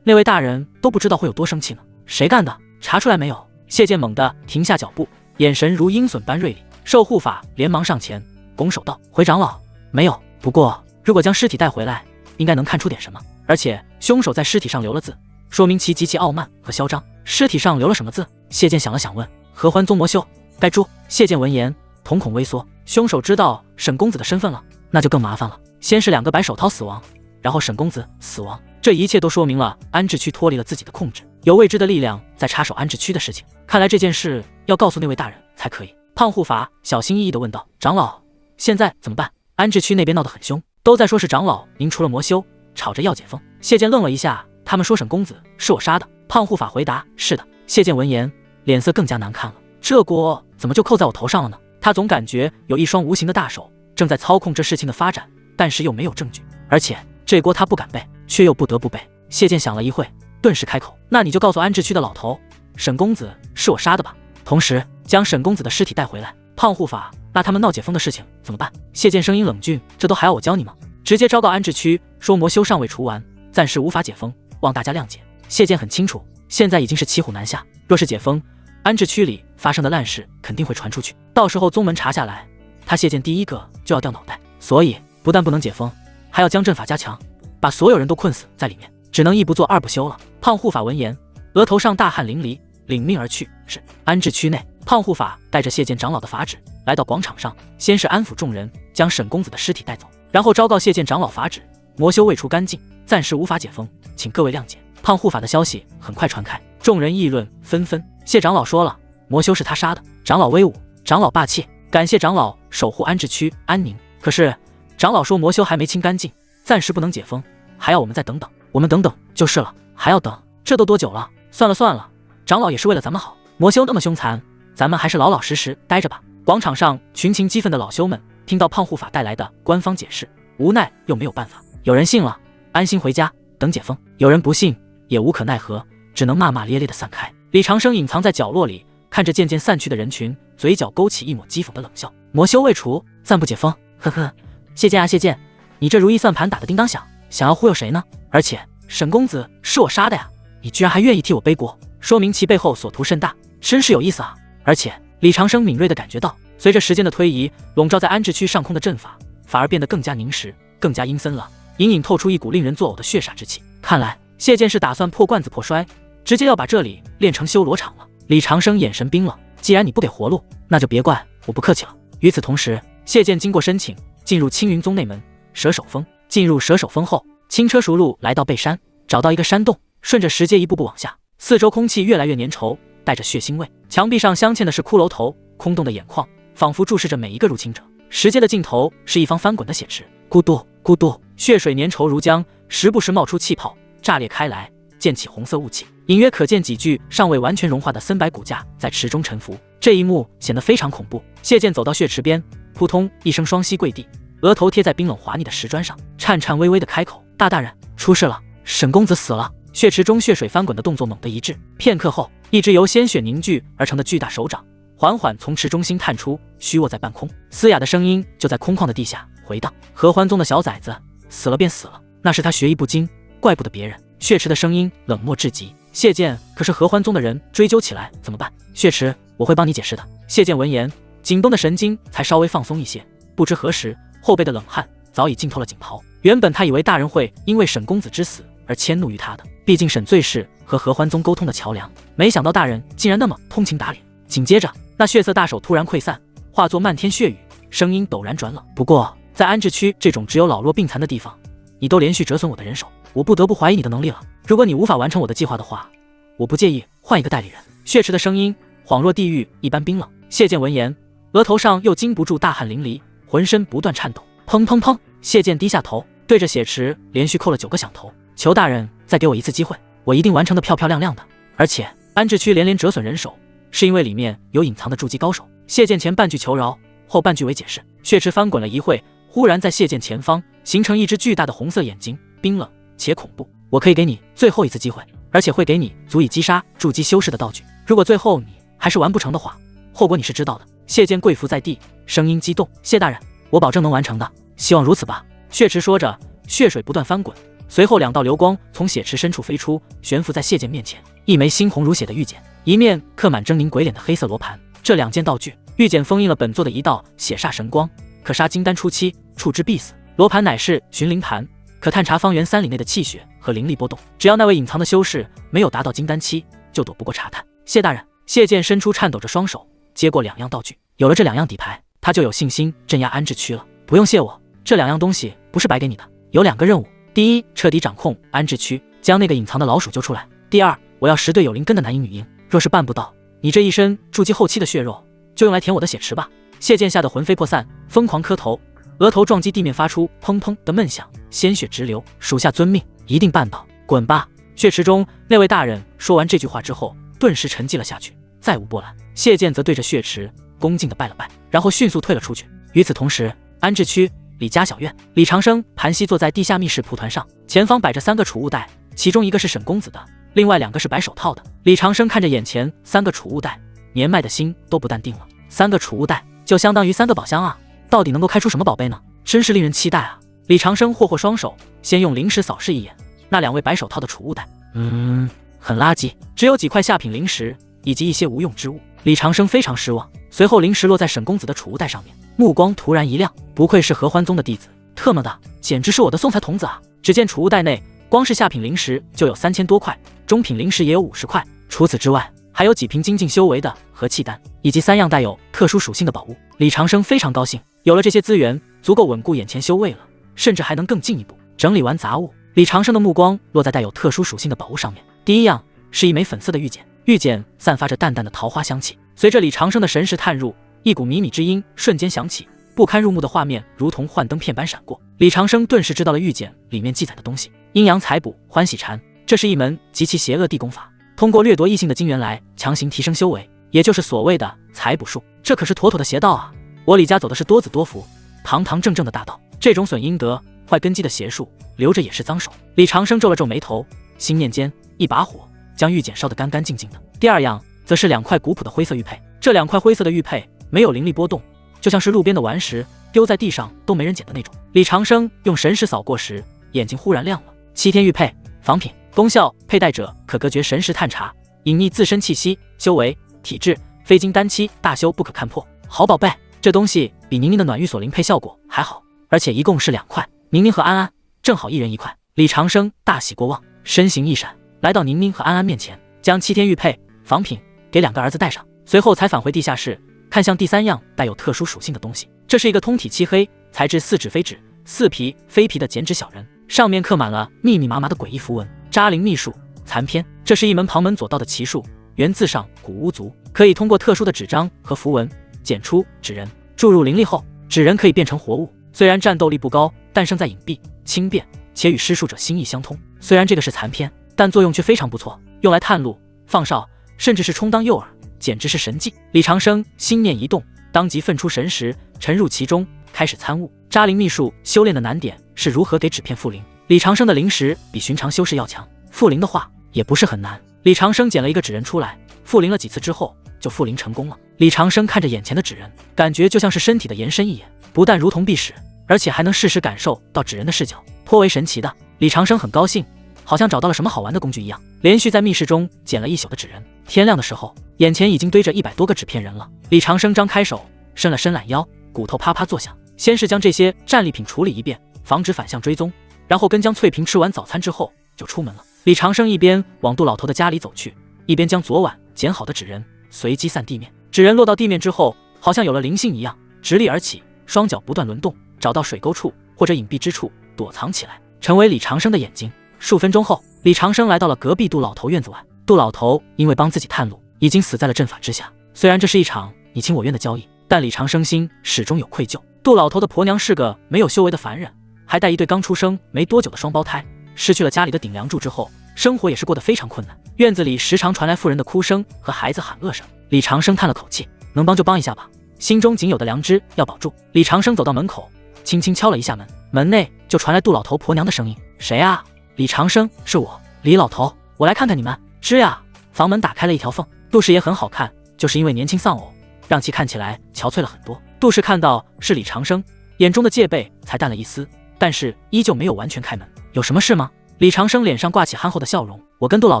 那位大人都不知道会有多生气呢。谁干的？查出来没有？谢剑猛地停下脚步，眼神如鹰隼般锐利。兽护法连忙上前拱手道：“回长老，没有。不过如果将尸体带回来，应该能看出点什么。而且凶手在尸体上留了字，说明其极其傲慢和嚣张。尸体上留了什么字？”谢剑想了想问：“合欢宗魔修。”该诛。谢剑闻言，瞳孔微缩。凶手知道沈公子的身份了，那就更麻烦了。先是2个白手套死亡，然后沈公子死亡，这一切都说明了安置区脱离了自己的控制，有未知的力量在插手安置区的事情。看来这件事要告诉那位大人才可以。胖护法小心翼翼地问道：“长老，现在怎么办？安置区那边闹得很凶，都在说是长老您除了魔修，吵着要解封。”谢剑愣了一下，他们说沈公子是我杀的。胖护法回答：“是的。”谢剑闻言，脸色更加难看了，这锅怎么就扣在我头上了呢？他总感觉有一双无形的大手正在操控这事情的发展，但是又没有证据，而且这锅他不敢背，却又不得不背。谢剑想了一会，顿时开口：“那你就告诉安置区的老头，沈公子是我杀的吧，同时将沈公子的尸体带回来。”胖护法，那他们闹解封的事情怎么办？谢剑声音冷峻：“这都还要我教你吗？直接昭告安置区，说魔修尚未除完，暂时无法解封，望大家谅解。”谢剑很清楚，现在已经是骑虎难下，若是解封，安置区里发生的烂事肯定会传出去，到时候宗门查下来，他谢剑第一个就要掉脑袋。所以不但不能解封，还要将阵法加强，把所有人都困死在里面，只能一不做二不休了。胖护法闻言，额头上大汗淋漓，领命而去。是安置区内，胖护法带着谢剑长老的法旨来到广场上，先是安抚众人，将沈公子的尸体带走，然后昭告谢剑长老法旨，魔修未除干净，暂时无法解封，请各位谅解。胖护法的消息很快传开，众人议论纷纷。谢长老说了，魔修是他杀的，长老威武，长老霸气，感谢长老守护安置区安宁。可是长老说魔修还没清干净，暂时不能解封，还要我们再等等。我们等等就是了，还要等，这都多久了？算了算了，长老也是为了咱们好，魔修那么凶残，咱们还是老老实实待着吧。广场上群情激愤的老修们听到胖护法带来的官方解释，无奈又没有办法。有人信了，安心回家等解封；有人不信，也无可奈何，只能骂骂咧咧的散开。李长生隐藏在角落里，看着渐渐散去的人群，嘴角勾起一抹讥讽的冷笑。魔修未除，暂不解封，呵呵。谢剑啊谢剑，你这如意算盘打得叮当响，想要忽悠谁呢？而且沈公子是我杀的呀，你居然还愿意替我背锅，说明其背后所图甚大，真是有意思啊。而且李长生敏锐地感觉到，随着时间的推移，笼罩在安置区上空的阵法反而变得更加凝实，更加阴森了，隐隐透出一股令人作呕的血煞之气。看来谢剑是打算破罐子破摔，直接要把这里练成修罗场了。李长生眼神冰冷，既然你不给活路，那就别怪我不客气了。与此同时，谢剑经过申请，进入青云宗内门蛇首峰。进入蛇首峰后，轻车熟路来到背山，找到一个山洞，顺着石阶一步步往下，四周空气越来越粘稠，带着血腥味。墙壁上镶嵌的是骷髅头，空洞的眼眶仿佛注视着每一个入侵者。石阶的尽头是一方翻滚的血池，咕嘟咕嘟，血水粘稠如浆，时不时冒出气泡，炸裂开来，溅起红色雾气，隐约可见几具尚未完全融化的森白骨架在池中沉浮。这一幕显得非常恐怖。谢剑走到血池边，扑通一声双膝跪地，额头贴在冰冷滑腻的石砖上，颤颤巍巍的开口：大人，出事了，沈公子死了。血池中血水翻滚的动作猛地一滞，片刻后，一只由鲜血凝聚而成的巨大手掌缓缓从池中心探出，虚卧在半空。嘶哑的声音就在空旷的地下回荡：合欢宗的小崽子死了便死了，那是他学艺不精，怪不得别人。血池的声音冷漠至极。谢剑可是合欢宗的人，追究起来怎么办？血池，我会帮你解释的。谢剑闻言，紧绷的神经才稍微放松一些，不知何时后背的冷汗早已浸透了锦袍。原本他以为大人会因为沈公子之死而迁怒于他的，毕竟沈最是和合欢宗沟通的桥梁，没想到大人竟然那么通情达理。紧接着，那血色大手突然溃散，化作漫天血雨，声音陡然转冷。不过在安置区这种只有老弱病残的地方，你都连续折损我的人手，我不得不怀疑你的能力了。如果你无法完成我的计划的话，我不介意换一个代理人。血池的声音恍若地狱一般冰冷。谢剑闻言，额头上又禁不住大汗淋漓，浑身不断颤抖。砰砰砰！谢剑低下头，对着血池连续扣了9个响头。求大人再给我一次机会，我一定完成的漂漂亮亮的。而且安置区连连折损人手，是因为里面有隐藏的筑基高手。谢剑前半句求饶，后半句为解释。血池翻滚了一会，忽然在谢剑前方形成一只巨大的红色眼睛，冰冷且恐怖。我可以给你最后一次机会，而且会给你足以击杀筑基修士的道具。如果最后你还是完不成的话，后果你是知道的。谢剑跪伏在地，声音激动：谢大人，我保证能完成的，希望如此吧。血池说着，血水不断翻滚，随后2道流光从血池深处飞出，悬浮在谢剑面前。一枚猩红如血的玉简，一面刻满狰狞鬼脸的黑色罗盘。这2件道具，玉简封印了本座的一道血煞神光，可杀金丹初期，触之必死。罗盘乃是寻灵盘，可探查方圆3里内的气血和灵力波动，只要那位隐藏的修士没有达到金丹期，就躲不过查探。谢大人，谢剑伸出颤抖着双手，接过2样道具。有了这2样底牌，他就有信心镇压安置区了。不用谢我，这2样东西不是白给你的，有2个任务。第一，彻底掌控安置区，将那个隐藏的老鼠救出来。第二，我要10对有灵根的男婴女婴，若是办不到，你这一身筑基后期的血肉就用来填我的血池吧。谢剑吓得魂飞魄散，疯狂磕头，额头撞击地面发出砰砰的闷响，鲜血直流。属下遵命，一定办到。滚吧！血池中那位大人说完这句话之后，顿时沉寂了下去，再无波澜。谢剑则对着血池恭敬地拜了拜，然后迅速退了出去。与此同时，安置区李家小院，李长生盘膝坐在地下密室蒲团上，前方摆着3个储物袋，其中一个是沈公子的，另外2个是白手套的。李长生看着眼前3个储物袋，年迈的心都不淡定了。3个储物袋就相当于3个宝箱啊，到底能够开出什么宝贝呢？真是令人期待啊！李长生霍霍双手，先用灵石扫视一眼那2位白手套的储物袋，很垃圾，只有几块下品灵石以及一些无用之物。李长生非常失望，随后灵石落在沈公子的储物袋上面，目光突然一亮，不愧是合欢宗的弟子，特么的，简直是我的送财童子啊！只见储物袋内光是下品灵石就有3000多块，中品灵石也有50块，除此之外还有几瓶精进修为的和气丹，以及3样带有特殊属性的宝物。李长生非常高兴，有了这些资源，足够稳固眼前修为了，甚至还能更进一步。整理完杂物，李长生的目光落在带有特殊属性的宝物上面。第一样是一枚粉色的玉简，玉简散发着淡淡的桃花香气。随着李长生的神识探入，一股靡靡之音瞬间响起，不堪入目的画面如同幻灯片般闪过。李长生顿时知道了玉简里面记载的东西：阴阳采补、欢喜禅，这是一门极其邪恶地功法，通过掠夺异性的精元来强行提升修为，也就是所谓的采补术。这可是妥妥的邪道啊！我李家走的是多子多福、堂堂正正的大道，这种损阴德、坏根基的邪术，留着也是脏手。李长生皱了皱眉头，心念间一把火将玉简烧得干干净净的。第二样则是2块古朴的灰色玉佩，这2块灰色的玉佩没有灵力波动，就像是路边的顽石，丢在地上都没人捡的那种。李长生用神识扫过时，眼睛忽然亮了。7天玉佩，仿品，功效：佩戴者可隔绝神识探查，隐匿自身气息，修为、体质、非经丹期大修不可看破。好宝贝，这东西比宁宁的暖玉锁灵佩效果还好，而且一共是2块，宁宁和安安正好一人1块。李长生大喜过望，身形一闪，来到宁宁和安安面前，将7天玉佩仿品给2个儿子戴上，随后才返回地下室，看向第3样带有特殊属性的东西。这是一个通体漆黑、材质似纸非纸、似皮非皮的剪纸小人，上面刻满了密密麻麻的诡异符文。扎灵秘术残篇，这是一门旁门左道的奇术，源自上古巫族，可以通过特殊的纸张和符文剪出纸人，注入灵力后，纸人可以变成活物。虽然战斗力不高，但胜在隐蔽、轻便，且与施术者心意相通。虽然这个是残篇，但作用却非常不错，用来探路、放哨，甚至是充当诱饵，简直是神技。李长生心念一动，当即分出神识，沉入其中，开始参悟。扎灵秘术修炼的难点是如何给纸片复灵。李长生的灵识比寻常修士要强，复灵的话也不是很难。李长生捡了一个纸人出来，复灵了几次之后就复灵成功了。李长生看着眼前的纸人，感觉就像是身体的延伸一眼，不但如同壁使，而且还能适时感受到纸人的视角，颇为神奇的。李长生很高兴，好像找到了什么好玩的工具一样，连续在密室中捡了一宿的纸人。天亮的时候，眼前已经堆着100多个纸片人了。李长生张开手，伸了伸懒腰，骨头啪啪作响，先是将这些战利品处理一遍，防止反向追踪，然后跟江翠萍吃完早餐之后就出门了。李长生一边往杜老头的家里走去，一边将昨晚捡好的纸人随机散地面。纸人落到地面之后，好像有了灵性一样，直立而起，双脚不断轮动，找到水沟处或者隐蔽之处躲藏起来，成为李长生的眼睛。数分钟后，李长生来到了隔壁杜老头院子外。杜老头因为帮自己探路，已经死在了阵法之下。虽然这是一场你情我愿的交易，但李长生心始终有愧疚。杜老头的婆娘是个没有修为的凡人，还带一对刚出生没多久的双胞胎，失去了家里的顶梁柱之后，生活也是过得非常困难。院子里时常传来妇人的哭声和孩子喊饿声。李长生叹了口气，能帮就帮一下吧，心中仅有的良知要保住。李长生走到门口，轻轻敲了一下门，门内就传来杜老头婆娘的声音：“谁啊？”李长生：“是我，李老头，我来看看你们。”吱呀，房门打开了一条缝。杜氏也很好看，就是因为年轻丧偶，让其看起来憔悴了很多。杜氏看到是李长生，眼中的戒备才淡了一丝，但是依旧没有完全开门。有什么事吗？李长生脸上挂起憨厚的笑容。我跟杜老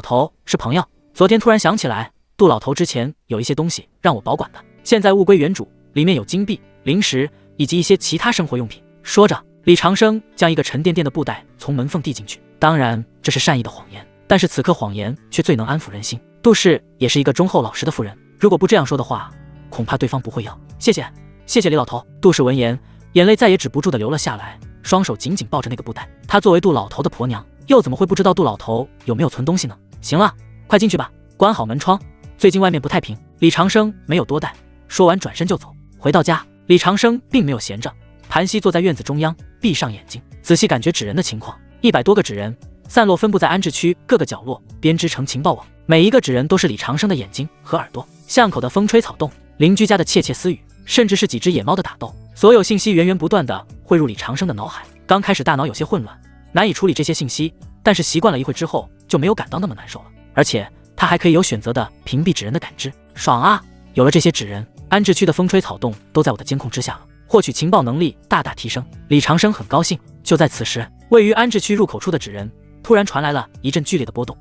头是朋友，昨天突然想起来，杜老头之前有一些东西让我保管的，现在物归原主，里面有金币、零食以及一些其他生活用品。说着，李长生将一个沉甸甸的布袋从门缝递进去。当然，这是善意的谎言，但是此刻谎言却最能安抚人心。杜氏也是一个忠厚老实的妇人，如果不这样说的话，恐怕对方不会要。谢谢，谢谢李老头。杜氏闻言，眼泪再也止不住的流了下来，双手紧紧抱着那个布袋。她作为杜老头的婆娘，又怎么会不知道杜老头有没有存东西呢？行了，快进去吧，关好门窗，最近外面不太平。李长生没有多待，说完转身就走。回到家，李长生并没有闲着，盘膝坐在院子中央，闭上眼睛，仔细感觉纸人的情况。100多个纸人散落分布在安置区各个角落，编织成情报网。每一个纸人都是李长生的眼睛和耳朵，巷口的风吹草动，邻居家的窃窃私语，甚至是几只野猫的打斗，所有信息源源不断的汇入李长生的脑海。刚开始大脑有些混乱，难以处理这些信息，但是习惯了一会之后，就没有感到那么难受了。而且他还可以有选择的屏蔽纸人的感知，爽啊！有了这些纸人，安置区的风吹草动都在我的监控之下了，获取情报能力大大提升。李长生很高兴。就在此时，位于安置区入口处的纸人突然传来了一阵剧烈的波动。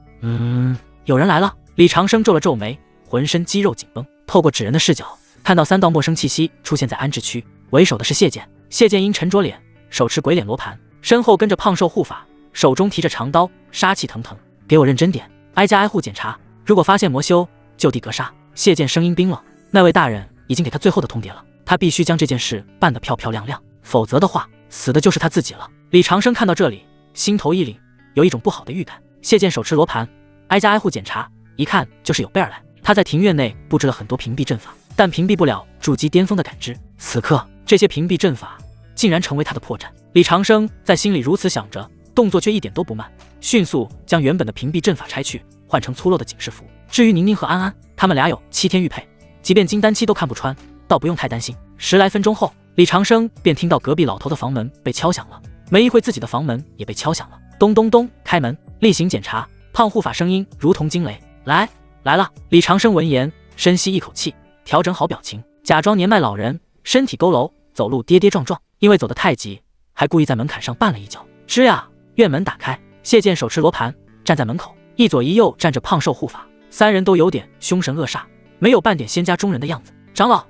有人来了。李长生皱了皱眉，浑身肌肉紧绷。透过纸人的视角，看到3道陌生气息出现在安置区，为首的是谢剑。谢剑因沉着脸，手持鬼脸罗盘，身后跟着胖瘦护法，手中提着长刀，杀气腾腾。给我认真点，挨家挨户检查，如果发现魔修，就地格杀。谢剑声音冰冷，那位大人已经给他最后的通牒了，他必须将这件事办得漂漂亮亮，否则的话，死的就是他自己了。李长生看到这里，心头一凛，有一种不好的预感。谢剑手持罗盘，挨家挨户检查，一看就是有备而来。他在庭院内布置了很多屏蔽阵法，但屏蔽不了筑基巅峰的感知。此刻，这些屏蔽阵法竟然成为他的破绽。李长生在心里如此想着，动作却一点都不慢，迅速将原本的屏蔽阵法拆去，换成粗陋的警示符。至于宁宁和安安，他们俩有7天玉佩，即便金丹期都看不穿，倒不用太担心。10来分钟后，李长生便听到隔壁老头的房门被敲响了，没一会自己的房门也被敲响了。咚咚咚，开门，例行检查。胖护法声音如同惊雷，来了。李长生闻言，深吸一口气，调整好表情，假装年迈老人，身体佝偻，走路跌跌撞撞，因为走得太急，还故意在门槛上绊了一脚。吱呀，院门打开，谢剑手持罗盘站在门口，一左一右站着胖瘦护法，3人都有点凶神恶煞，没有半点仙家中人的样子。长老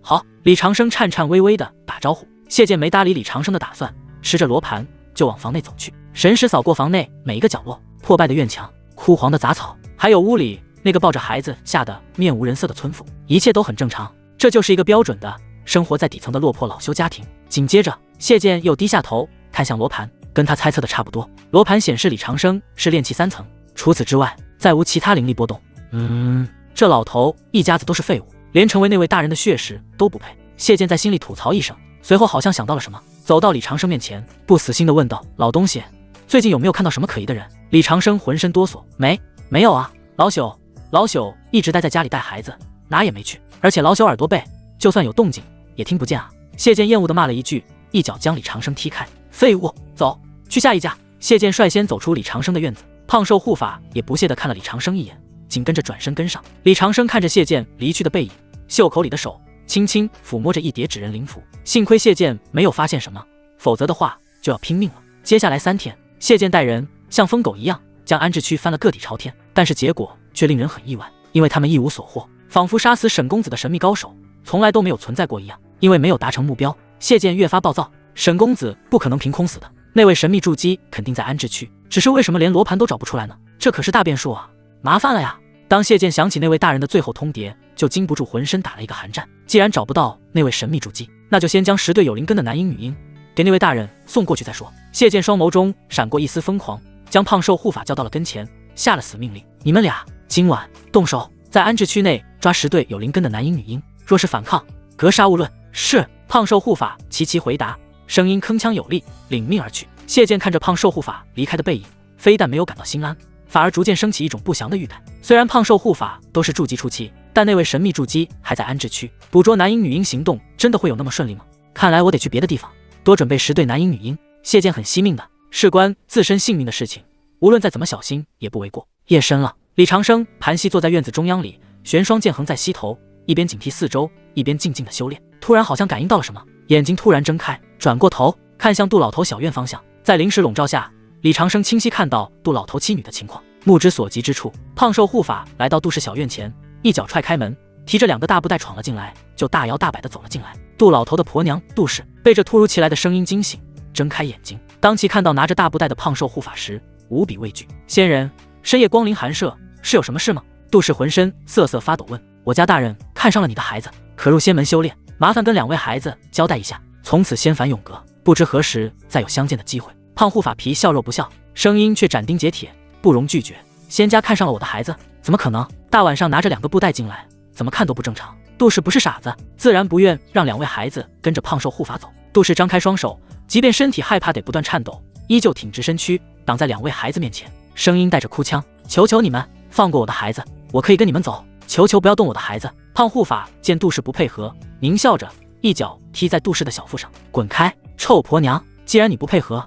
好。李长生颤颤巍巍地打招呼。谢剑没搭理李长生的打算，持着罗盘就往房内走去，神识扫过房内每一个角落，破败的院墙，枯黄的杂草，还有屋里那个抱着孩子吓得面无人色的村妇，一切都很正常。这就是一个标准的生活在底层的落魄老修家庭。紧接着，谢剑又低下头看向罗盘，跟他猜测的差不多。罗盘显示李长生是炼气3层，除此之外再无其他灵力波动。这老头一家子都是废物，连成为那位大人的血食都不配。谢剑在心里吐槽一声，随后好像想到了什么，走到李长生面前，不死心地问道：“老东西，最近有没有看到什么可疑的人？”李长生浑身哆嗦：“没有啊，老朽一直待在家里带孩子，哪也没去，而且老朽耳朵背，就算有动静也听不见啊。”谢剑厌恶地骂了一句，一脚将李长生踢开。废物，走去下一家。谢剑率先走出李长生的院子，胖瘦护法也不屑地看了李长生一眼，紧跟着转身跟上。李长生看着谢剑离去的背影，袖口里的手轻轻抚摸着一叠纸人灵符，幸亏谢剑没有发现什么，否则的话就要拼命了。接下来3天，谢剑带人像疯狗一样将安置区翻了个底朝天，但是结果却令人很意外，因为他们一无所获，仿佛杀死沈公子的神秘高手从来都没有存在过一样。因为没有达成目标，谢剑越发暴躁。沈公子不可能凭空死的，那位神秘筑基肯定在安置区，只是为什么连罗盘都找不出来呢？这可是大变数啊，麻烦了呀。当谢剑想起那位大人的最后通牒，就禁不住浑身打了一个寒战。既然找不到那位神秘筑基，那就先将10对有灵根的男婴女婴给那位大人送过去再说。谢剑双眸中闪过一丝疯狂，将胖瘦护法叫到了跟前，下了死命令：“你们俩今晚动手，在安置区内抓10对有灵根的男婴女婴，若是反抗，格杀勿论。”是。胖瘦护法齐齐回答，声音铿锵有力，领命而去。谢剑看着胖瘦护法离开的背影，非但没有感到心安，反而逐渐升起一种不祥的预感。虽然胖瘦护法都是筑基初期，但那位神秘筑基还在安置区，捕捉男婴女婴行动真的会有那么顺利吗？看来我得去别的地方多准备10对男婴女婴。谢剑很惜命的，事关自身性命的事情，无论再怎么小心也不为过。夜深了，李长生盘膝坐在院子中央里，悬双剑横在膝头，一边警惕四周，一边静静的修炼。突然好像感应到了什么，眼睛突然睁开，转过头看向杜老头小院方向。在灵石笼罩下，李长生清晰看到杜老头妻女的情况。目之所及之处，胖瘦护法来到杜氏小院前，一脚踹开门，提着2个大布袋闯了进来，就大摇大摆地走了进来。杜老头的婆娘杜氏被这突如其来的声音惊醒，睁开眼睛，当其看到拿着大布袋的胖瘦护法时，无比畏惧。仙人，深夜光临寒舍，是有什么事吗？杜氏浑身瑟瑟发抖问。我家大人看上了你的孩子，可入仙门修炼，麻烦跟2位孩子交代一下，从此仙返永阁，不知何时再有相见的机会。胖护法皮笑肉不笑，声音却斩钉截铁，不容拒绝。仙家看上了我的孩子，怎么可能？大晚上拿着2个布袋进来，怎么看都不正常。杜氏不是傻子，自然不愿让2位孩子跟着胖瘦护法走。杜氏张开双手，即便身体害怕得不断颤抖，依旧挺直身躯，挡在2位孩子面前，声音带着哭腔：求求你们放过我的孩子，我可以跟你们走，求求不要动我的孩子。胖护法见杜氏不配合，狞笑着一脚踢在杜氏的小腹上，滚开，臭婆娘！既然你不配合，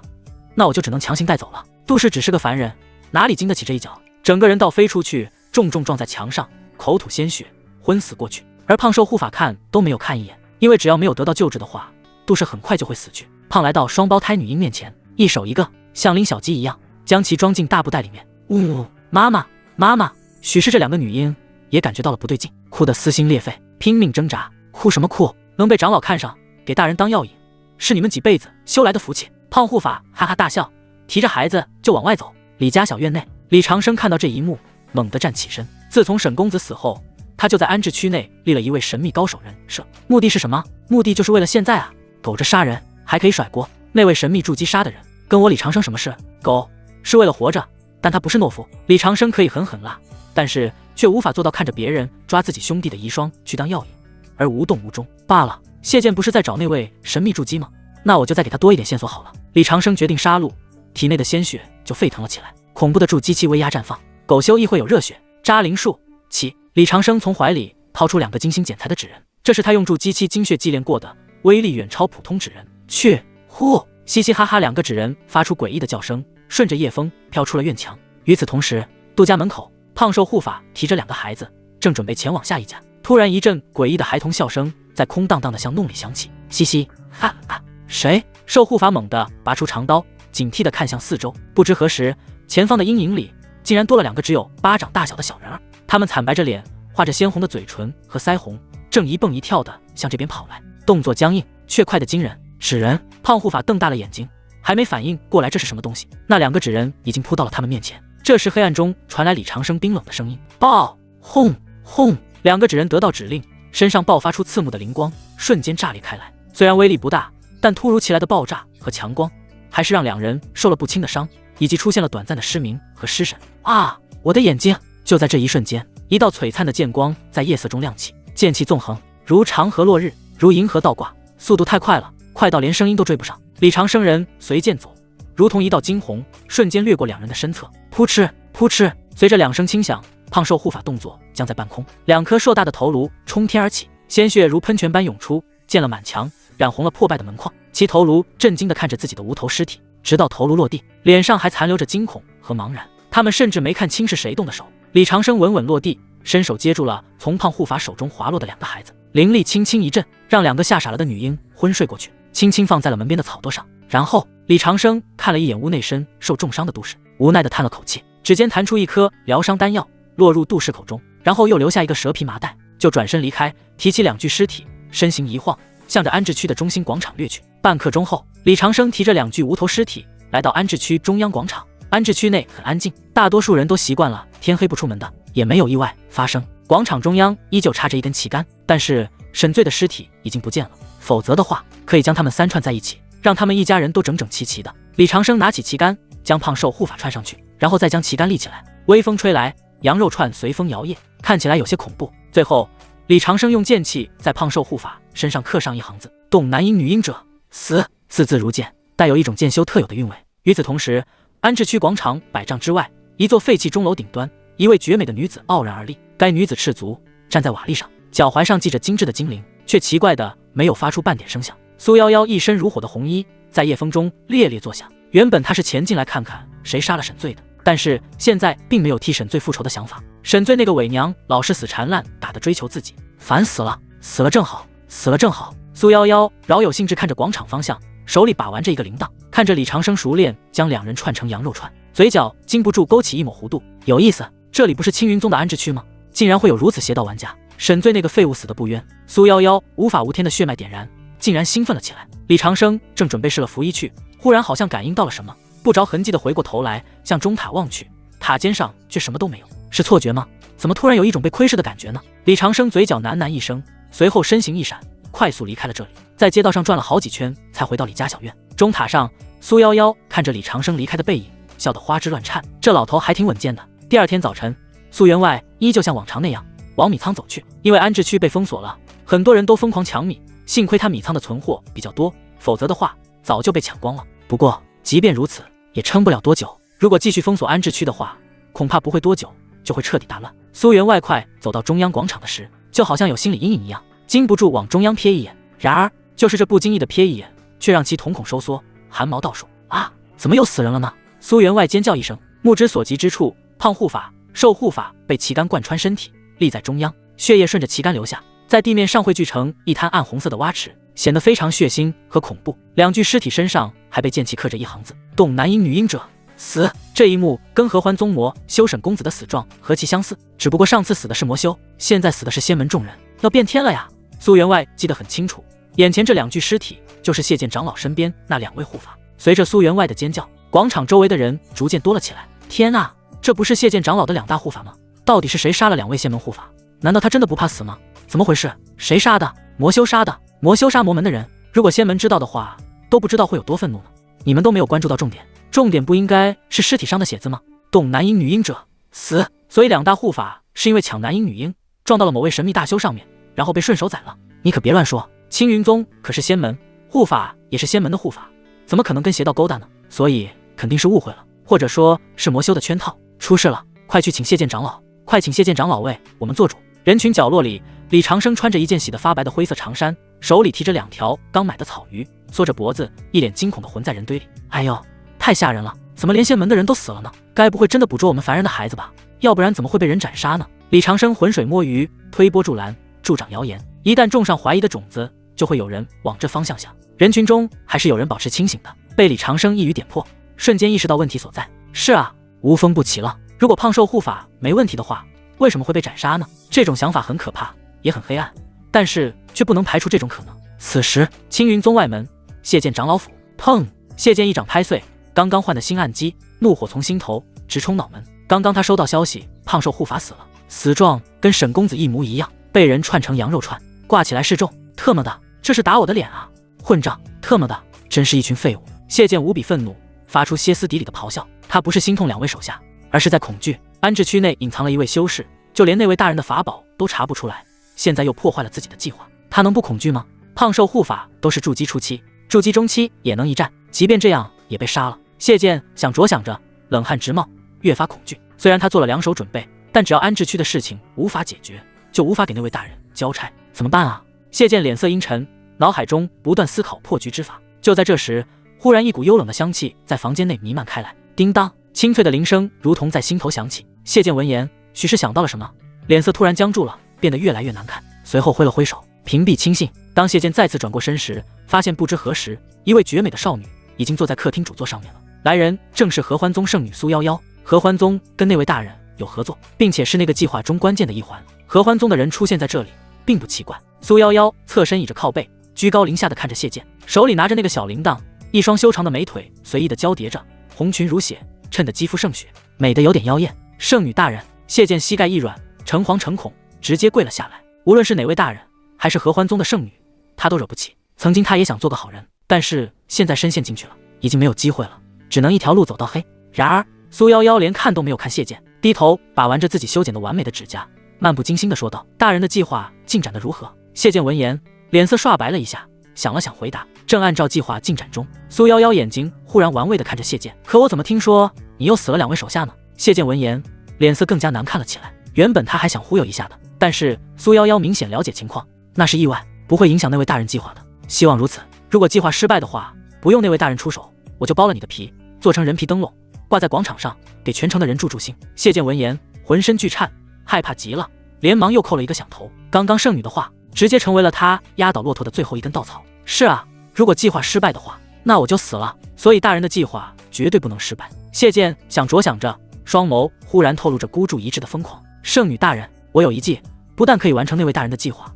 那我就只能强行带走了。杜氏只是个凡人，哪里经得起这一脚，整个人倒飞出去，重重撞在墙上，口吐鲜血，昏死过去。而胖瘦护法看都没有看一眼，因为只要没有得到救治的话，杜氏很快就会死去。胖来到双胞胎女婴面前，一手一个，像拎小鸡一样将其装进大布袋里面。呜，妈妈，妈妈！许是这2个女婴也感觉到了不对劲，哭得撕心裂肺，拼命挣扎。哭什么哭？能被长老看上，给大人当药引，是你们几辈子修来的福气。胖护法哈哈大笑，提着孩子就往外走。李家小院内，李长生看到这一幕，猛地站起身。自从沈公子死后，他就在安置区内立了一位神秘高手人设，目的是什么？目的就是为了现在啊，苟着杀人还可以甩锅。那位神秘筑基杀的人跟我李长生什么事？苟是为了活着，但他不是懦夫。李长生可以狠狠辣，但是却无法做到看着别人抓自己兄弟的遗孀去当药引而无动无衷罢了。谢剑不是在找那位神秘筑基吗？那我就再给他多一点线索好了。李长生决定杀戮，体内的鲜血就沸腾了起来，恐怖的筑基气威压绽放。苟修亦会有热血，扎灵术起。李长生从怀里掏出2个精心剪裁的纸人，这是他用筑基期精血祭炼过的，威力远超普通纸人。去呼，嘻嘻哈哈，2个纸人发出诡异的叫声，顺着夜风飘出了院墙。与此同时，杜家门口，胖瘦护法提着2个孩子，正准备前往下一家。突然一阵诡异的孩童笑声在空荡荡的巷弄里响起，嘻嘻哈哈，谁？瘦护法猛地拔出长刀，警惕地看向四周。不知何时，前方的阴影里竟然多了2个只有巴掌大小的小人儿，他们惨白着脸，画着鲜红的嘴唇和腮红，正一蹦一跳地向这边跑来，动作僵硬却快得惊人。纸人！胖护法瞪大了眼睛，还没反应过来这是什么东西，那2个纸人已经扑到了他们面前。这时黑暗中传来李长生冰冷的声音：爆！轰轰！2个纸人得到指令，身上爆发出刺目的灵光，瞬间炸裂开来。虽然威力不大，但突如其来的爆炸和强光还是让2人受了不轻的伤，以及出现了短暂的失明和失神。啊！我的眼睛！就在这一瞬间，一道璀璨的剑光在夜色中亮起，剑气纵横，如长河落日，如银河倒挂，速度太快了，快到连声音都追不上。李长生人随剑走，如同一道惊鸿，瞬间掠过2人的身侧。扑哧扑哧，随着2声轻响，胖瘦护法动作僵在半空，2颗硕大的头颅冲天而起，鲜血如喷泉般涌出，溅了满墙，染红了破败的门框。其头颅震惊地看着自己的无头尸体，直到头颅落地，脸上还残留着惊恐和茫然。他们甚至没看清是谁动的手。李长生稳稳落地，伸手接住了从胖护法手中滑落的2个孩子，灵力轻轻一震，让2个吓傻了的女婴昏睡过去，轻轻放在了门边的草垛上。然后李长生看了一眼屋内身受重伤的杜氏，无奈地叹了口气，指尖弹出一颗疗伤丹药，落入杜氏口中，然后又留下一个蛇皮麻袋，就转身离开，提起2具尸体，身形一晃，向着安置区的中心广场掠去。半刻钟后，李长生提着2具无头尸体来到安置区中央广场。安置区内很安静，大多数人都习惯了天黑不出门的，也没有意外发生。广场中央依旧插着一根旗杆，但是沈醉的尸体已经不见了，否则的话可以将他们3串在一起，让他们一家人都整整齐齐的。李长生拿起旗杆，将胖瘦护法串上去，然后再将旗杆立起来，微风吹来，羊肉串随风摇曳，看起来有些恐怖。最后李长生用剑气在胖瘦护法身上刻上一行字：动男婴女婴者死，字字如剑，带有一种剑修特有的韵味。与此同时，安置区广场100丈之外，一座废弃钟楼顶端，一位绝美的女子傲然而立。该女子赤足站在瓦砾上，脚踝上系着精致的金铃，却奇怪的没有发出半点声响。苏夭夭一身如火的红衣在夜风中猎猎作响。原本她是前进来看看谁杀了沈醉的，但是现在并没有替沈醉复仇的想法。沈醉那个伪娘老是死缠烂打的追求自己，烦死了，死了正好，死了正好。苏夭夭饶有兴致看着广场方向，手里把玩着一个铃铛，看着李长生熟练将2人串成羊肉串，嘴角禁不住勾起一抹弧度。有意思，这里不是青云宗的安置区吗？竟然会有如此邪道玩家。沈醉那个废物死得不冤。苏夭夭无法无天的血脉点燃，竟然兴奋了起来。李长生正准备施了符衣去，忽然好像感应到了什么，不着痕迹的回过头来向中塔望去，塔尖上却什么都没有。是错觉吗？怎么突然有一种被窥视的感觉呢？李长生嘴角喃喃一声，随后身形一闪，快速离开了这里，在街道上转了好几圈才回到李家小院。中塔上，苏夭夭看着李长生离开的背影，笑得花枝乱颤。这老头还挺稳健的。第2天早晨，苏员外依旧像往常那样往米仓走去，因为安置区被封锁了，很多人都疯狂抢米，幸亏他米仓的存货比较多，否则的话早就被抢光了。不过即便如此，也撑不了多久，如果继续封锁安置区的话，恐怕不会多久就会彻底大乱。苏员外快走到中央广场的时，就好像有心理阴影一样，禁不住往中央瞥一眼。然而就是这不经意的瞥一眼，却让其瞳孔收缩，汗毛倒竖。啊，怎么又死人了呢？苏员外尖叫一声，目之所及之处，胖护法、瘦护法被旗杆贯穿身体，立在中央，血液顺着旗杆流下，在地面上汇聚成一滩暗红色的洼池，显得非常血腥和恐怖。2具尸体身上还被剑气刻着一行字：动男婴女婴者死！这一幕跟合欢宗魔修审公子的死状何其相似，只不过上次死的是魔修，现在死的是仙门众人，要变天了呀！苏员外记得很清楚，眼前这2具尸体就是谢剑长老身边那2位护法。随着苏员外的尖叫，广场周围的人逐渐多了起来。天啊，这不是谢剑长老的2大护法吗？到底是谁杀了2位仙门护法？难道他真的不怕死吗？怎么回事？谁杀的？魔修杀的。魔修杀魔门的人，如果仙门知道的话，都不知道会有多愤怒呢。你们都没有关注到重点，重点不应该是尸体上的血字吗？动男婴女婴者死。所以2大护法是因为抢男婴女婴，撞到了某位神秘大修上面，然后被顺手宰了。你可别乱说，青云宗可是仙门，护法也是仙门的护法，怎么可能跟邪道勾搭呢？所以肯定是误会了，或者说是魔修的圈套。出事了，快去请谢剑长老，快请谢剑长老为我们做主。人群角落里，李长生穿着一件洗得发白的灰色长衫，手里提着2条刚买的草鱼，缩着脖子，一脸惊恐地混在人堆里。哎呦，太吓人了，怎么连仙门的人都死了呢？该不会真的捕捉我们凡人的孩子吧？要不然怎么会被人斩杀呢？李长生浑水摸鱼，推波助澜，助长谣言。一旦种上怀疑的种子，就会有人往这方向想。人群中还是有人保持清醒的，被李长生一语点破，瞬间意识到问题所在。是啊，无风不起了。如果胖瘦护法没问题的话，为什么会被斩杀呢？这种想法很可怕，也很黑暗，但是却不能排除这种可能。此时，青云宗外门，谢剑长老府，砰！谢剑一掌拍碎刚刚换的新暗机，怒火从心头直冲脑门。刚刚他收到消息，胖瘦护法死了，死状跟沈公子一模一样，被人串成羊肉串，挂起来示众。特么的，这是打我的脸啊！混账！特么的，真是一群废物！谢剑无比愤怒，发出歇斯底里的咆哮。他不是心痛2位手下，而是在恐惧。安置区内隐藏了一位修士，就连那位大人的法宝都查不出来，现在又破坏了自己的计划，他能不恐惧吗？胖瘦护法都是筑基初期，筑基中期也能一战，即便这样也被杀了。谢剑想着想着，冷汗直冒，越发恐惧。虽然他做了2手准备，但只要安置区的事情无法解决，就无法给那位大人交差。怎么办啊？谢剑脸色阴沉，脑海中不断思考破局之法。就在这时，忽然一股幽冷的香气在房间内弥漫开来。叮当，清脆的铃声如同在心头响起。谢剑闻言，许是想到了什么，脸色突然僵住了，变得越来越难看，随后挥了挥手屏蔽轻信。当谢剑再次转过身时，发现不知何时一位绝美的少女已经坐在客厅主座上面了。来人正是合欢宗圣女苏夭夭。合欢宗跟那位大人有合作，并且是那个计划中关键的一环。合欢宗的人出现在这里并不奇怪。苏夭夭侧身倚着靠背，居高临下的看着谢剑，手里拿着那个小铃铛，一双修长的美腿随意的交叠着，红裙如血，衬得肌肤胜雪，美得有点妖艳。圣女大人，谢剑膝盖一软，诚惶诚恐，直接跪了下来。无论是哪位大人，还是合欢宗的圣女，他都惹不起。曾经他也想做个好人，但是现在深陷进去了，已经没有机会了，只能一条路走到黑。然而苏夭夭连看都没有看谢剑，低头把玩着自己修剪的完美的指甲，漫不经心地说道：“大人的计划进展得如何？”谢剑闻言，脸色刷白了一下，想了想回答：“正按照计划进展中。”苏夭夭眼睛忽然玩味地看着谢剑：“可我怎么听说你又死了2位手下呢？”谢剑闻言，脸色更加难看了起来。原本他还想忽悠一下的，但是苏夭夭明显了解情况，那是意外，不会影响那位大人计划的。希望如此。如果计划失败的话，不用那位大人出手，我就剥了你的皮，做成人皮灯笼，挂在广场上，给全城的人助兴。谢剑闻言，浑身剧颤，害怕极了，连忙又扣了一个响头。刚刚圣女的话，直接成为了他压倒骆驼的最后一根稻草。是啊，如果计划失败的话，那我就死了。所以大人的计划绝对不能失败。谢剑想着想着，双眸忽然透露着孤注一掷的疯狂。圣女大人，我有一计，不但可以完成那位大人的计划，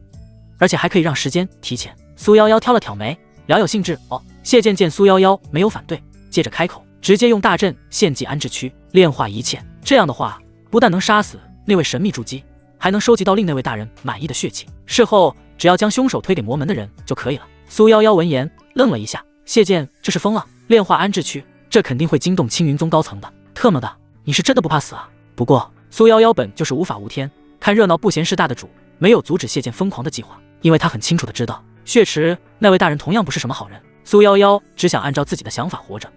而且还可以让时间提前。苏夭夭挑了挑眉，饶有兴致。哦，谢剑见苏夭夭没有反对，接着开口，直接用大阵献祭安置区，炼化一切。这样的话，不但能杀死那位神秘筑基，还能收集到令那位大人满意的血气。事后只要将凶手推给魔门的人就可以了。苏夭夭闻言愣了一下，谢剑这是疯了？炼化安置区，这肯定会惊动青云宗高层的。特么的，你是真的不怕死啊？不过苏夭夭本就是无法无天，看热闹不嫌事大的主，没有阻止谢剑疯狂的计划，因为他很清楚的知道，血池那位大人同样不是什么好人。苏夭夭只想按照自己的想法活着，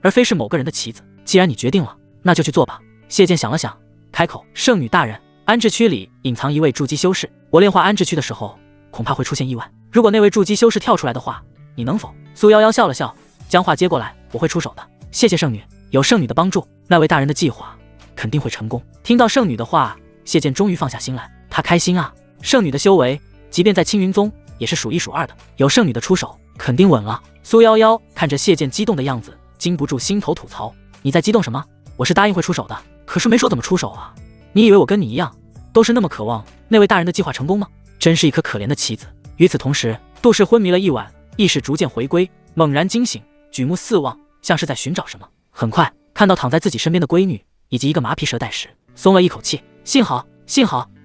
而非是某个人的棋子。既然你决定了，那就去做吧。谢剑想了想，开口：“圣女大人，安置区里隐藏一位筑基修士，我炼化安置区的时候，恐怕会出现意外。如果那位筑基修士跳出来的话，你能否？”苏夭夭笑了笑，将话接过来：“我会出手的，谢谢圣女。有圣女的帮助，那位大人的计划肯定会成功。”听到圣女的话，谢剑终于放下心来，他开心啊！圣女的修为，即便在青云宗也是数一数二的，有圣女的出手，肯定稳了。苏夭夭看着谢剑激动的样子，禁不住心头吐槽：你在激动什么？我是答应会出手的，可是没说怎么出手啊。你以为我跟你一样，都是那么渴望那位大人的计划成功吗？真是一颗可怜的棋子。与此同时，杜氏昏迷了一晚，意识逐渐回归，猛然惊醒，举目四望，像是在寻找什么。很快看到躺在自己身边的闺女以及一个麻皮蛇袋时，松了一口气，幸好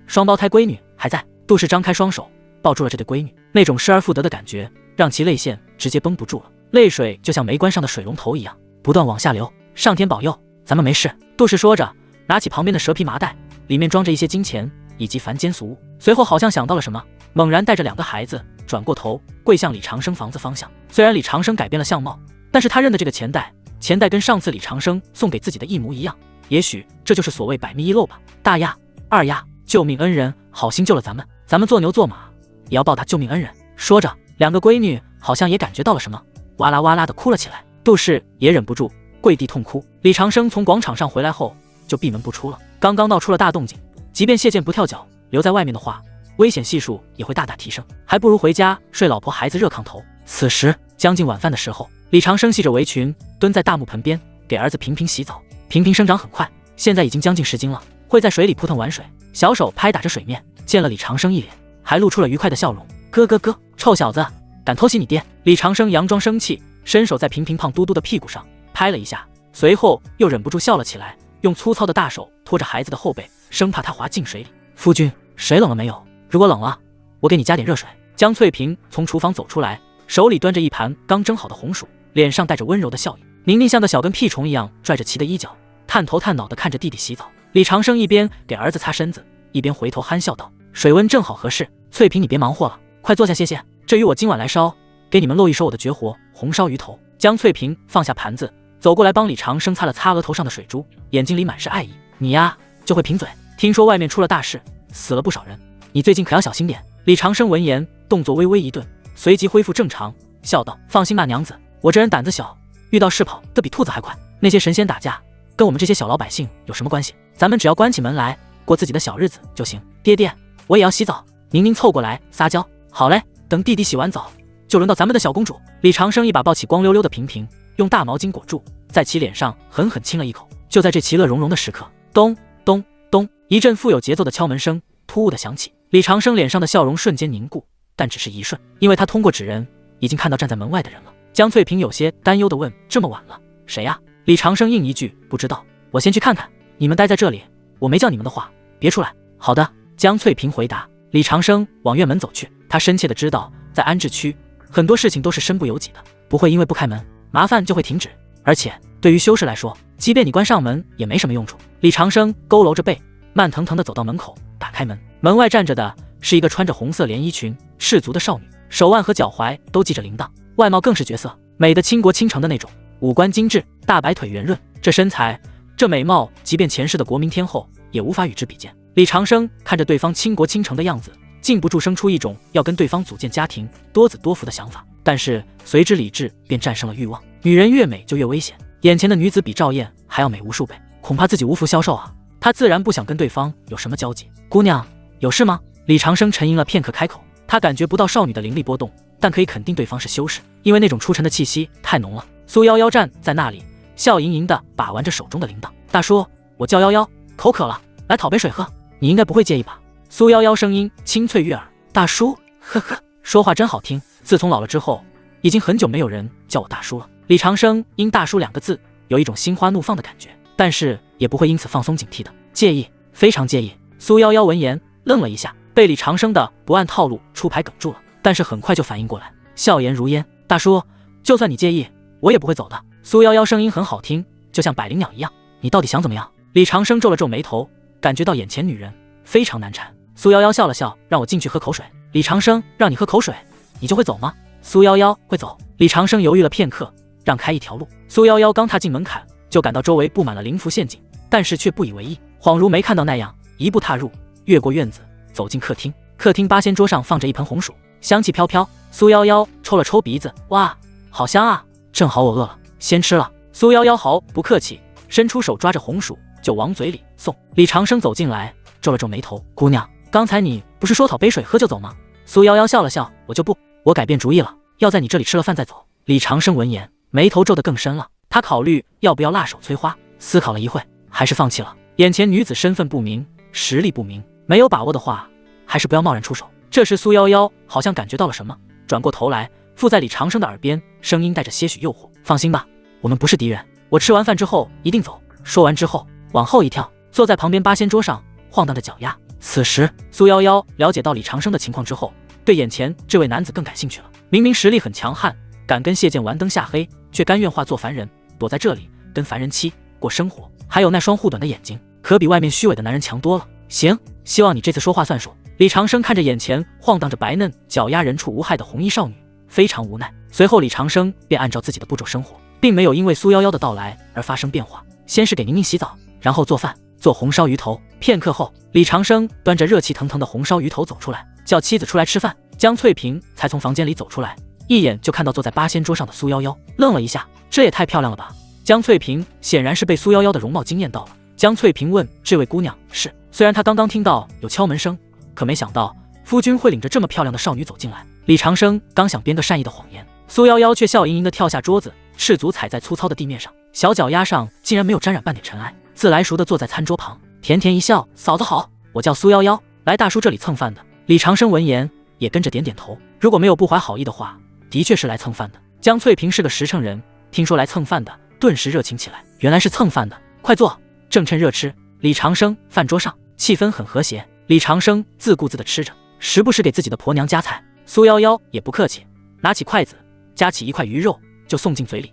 双胞胎闺女还在。杜氏张开双手抱住了这对闺女，那种失而复得的感觉让其泪腺直接绷不住了，泪水就像煤关上的水龙头一样不断往下流。上天保佑，咱们没事。杜氏说着，拿起旁边的蛇皮麻袋，里面装着一些金钱以及凡间俗物。随后好像想到了什么，猛然带着2个孩子转过头，跪向李长生房子方向。虽然李长生改变了相貌，但是他认得这个钱袋跟上次李长生送给自己的一模一样。也许这就是所谓百密一漏吧。大丫、二丫，救命恩人，好心救了咱们做牛做马也要报答救命恩人。说着，2个闺女好像也感觉到了什么，哇啦哇啦的哭了起来。杜氏也忍不住跪地痛哭。李长生从广场上回来后就闭门不出了，刚刚闹出了大动静，即便谢剑不跳脚留在外面的话，危险系数也会大大提升，还不如回家睡老婆孩子热炕头。此时将近晚饭的时候，李长生系着围裙蹲在大木盆边给儿子平平洗澡。平平生长很快，现在已经将近10斤了，会在水里扑腾玩水，小手拍打着水面，见了李长生一脸，还露出了愉快的笑容。哥，臭小子，敢偷袭你爹！李长生佯装生气，伸手在平平胖嘟嘟的屁股上拍了一下，随后又忍不住笑了起来，用粗糙的大手托着孩子的后背，生怕他滑进水里。夫君，水冷了没有？如果冷了，我给你加点热水。江翠萍从厨房走出来，手里端着一盘刚蒸好的红薯，脸上带着温柔的笑意。宁宁像个小跟屁虫一样拽着齐的衣角，探头探脑地看着弟弟洗澡。李长生一边给儿子擦身子，一边回头憨笑道：“水温正好合适，翠萍你别忙活了，快坐下歇歇。这鱼我今晚来烧，给你们露一手我的绝活红烧鱼头。”江翠萍放下盘子，走过来帮李长生擦了擦额头上的水珠，眼睛里满是爱意：“你呀，就会贫嘴。听说外面出了大事，死了不少人，你最近可要小心点。”李长生闻言，动作微微一顿，随即恢复正常，笑道：“放心吧，娘子，我这人胆子小，遇到事跑得比兔子还快。那些神仙打架，跟我们这些小老百姓有什么关系？咱们只要关起门来，过自己的小日子就行。爹爹，我也要洗澡。”宁宁凑过来撒娇：“好嘞，等弟弟洗完澡，就轮到咱们的小公主。”李长生一把抱起光溜溜的平平，用大毛巾裹住，在其脸上狠狠亲了一口。就在这其乐融融的时刻，咚咚咚，一阵富有节奏的敲门声突兀的响起。李长生脸上的笑容瞬间凝固，但只是一瞬，因为他通过纸人已经看到站在门外的人了。江翠萍有些担忧地问：“这么晚了，谁呀？”李长生应一句：“不知道，我先去看看。你们待在这里，我没叫你们的话，别出来。”“好的。”江翠萍回答。李长生往院门走去，他深切地知道，在安置区，很多事情都是身不由己的，不会因为不开门，麻烦就会停止。而且对于修士来说，即便你关上门也没什么用处。李长生佝偻着背，慢腾腾地走到门口，打开门，门外站着的是一个穿着红色连衣裙、赤足的少女，手腕和脚踝都系着铃铛，外貌更是绝色，美的倾国倾城的那种，五官精致，大白腿圆润，这身材，这美貌，即便前世的国民天后也无法与之比肩。李长生看着对方倾国倾城的样子，禁不住生出一种要跟对方组建家庭、多子多福的想法，但是随之理智便战胜了欲望。女人越美就越危险，眼前的女子比赵燕还要美无数倍，恐怕自己无福消受啊！他自然不想跟对方有什么交集。“姑娘，有事吗？”李长生沉吟了片刻，开口。他感觉不到少女的灵力波动，但可以肯定对方是修士，因为那种出尘的气息太浓了。苏夭夭站在那里，笑盈盈地把玩着手中的铃铛。“大叔，我叫夭夭，口渴了，来讨杯水喝，你应该不会介意吧？”苏夭夭声音清脆悦耳。“大叔，呵呵，说话真好听。自从老了之后，已经很久没有人叫我大叔了。”李长生因大叔2个字有一种心花怒放的感觉，但是也不会因此放松警惕的。“介意，非常介意。”苏夭夭闻言愣了一下，被李长生的不按套路出牌哽住了，但是很快就反应过来，笑颜如烟：“大叔，就算你介意，我也不会走的。”苏夭夭声音很好听，就像百灵鸟一样。“你到底想怎么样？”李长生皱了皱眉头，感觉到眼前女人非常难缠。苏夭夭笑了笑：“让我进去喝口水。”李长生：“让你喝口水，你就会走吗？”苏夭夭：“会走。”李长生犹豫了片刻，让开一条路。苏夭夭刚踏进门槛，就感到周围布满了灵符陷阱，但是却不以为意，恍如没看到那样，一步踏入，越过院子，走进客厅。客厅八仙桌上放着一盆红薯，香气飘飘。苏夭夭抽了抽鼻子：“哇，好香啊！正好我饿了，先吃了。”苏夭夭毫不客气，伸出手抓着红薯就往嘴里送。李长生走进来，皱了皱眉头：“姑娘，刚才你不是说讨杯水喝就走吗？”苏夭夭笑了笑：“我就不，我改变主意了，要在你这里吃了饭再走。”李长生闻言，眉头皱得更深了。他考虑要不要辣手摧花，思考了一会，还是放弃了。眼前女子身份不明，实力不明，没有把握的话，还是不要贸然出手。这时苏夭夭好像感觉到了什么，转过头来附在李长生的耳边，声音带着些许诱惑：“放心吧，我们不是敌人，我吃完饭之后一定走。”说完之后往后一跳，坐在旁边八仙桌上晃荡着脚丫。此时苏夭夭了解到李长生的情况之后，对眼前这位男子更感兴趣了。明明实力很强悍，敢跟谢剑玩灯下黑，却甘愿化作凡人，躲在这里跟凡人妻过生活，还有那双护短的眼睛，可比外面虚伪的男人强多了。行，希望你这次说话算数。李长生看着眼前晃荡着白嫩脚丫人畜无害的红衣少女，非常无奈。随后李长生便按照自己的步骤生活，并没有因为苏夭夭的到来而发生变化。先是给宁宁洗澡，然后做饭，做红烧鱼头。片刻后，李长生端着热气腾腾的红烧鱼头走出来，叫妻子出来吃饭。江翠萍才从房间里走出来，一眼就看到坐在八仙桌上的苏夭夭，愣了一下，这也太漂亮了吧。江翠萍显然是被苏夭夭的容貌惊艳到了。江翠萍问这位姑娘是，虽然她刚刚听到有敲门声，可没想到夫君会领着这么漂亮的少女走进来。李长生刚想编个善意的谎言，苏夭夭却笑盈盈地跳下桌子，赤足踩在粗糙的地面上，小脚丫上竟然没有沾染半点尘埃，自来熟地坐在餐桌旁，甜甜一笑：“嫂子好，我叫苏夭夭，来大叔这里蹭饭的。”李长生闻言也跟着点点头，如果没有不怀好意的话，的确是来蹭饭的。江翠萍是个实诚人，听说来蹭饭的，顿时热情起来。原来是蹭饭的，快坐，正趁热吃。李长生饭桌上气氛很和谐，李长生自顾自地吃着，时不时给自己的婆娘夹菜。苏夭夭也不客气，拿起筷子夹起一块鱼肉就送进嘴里。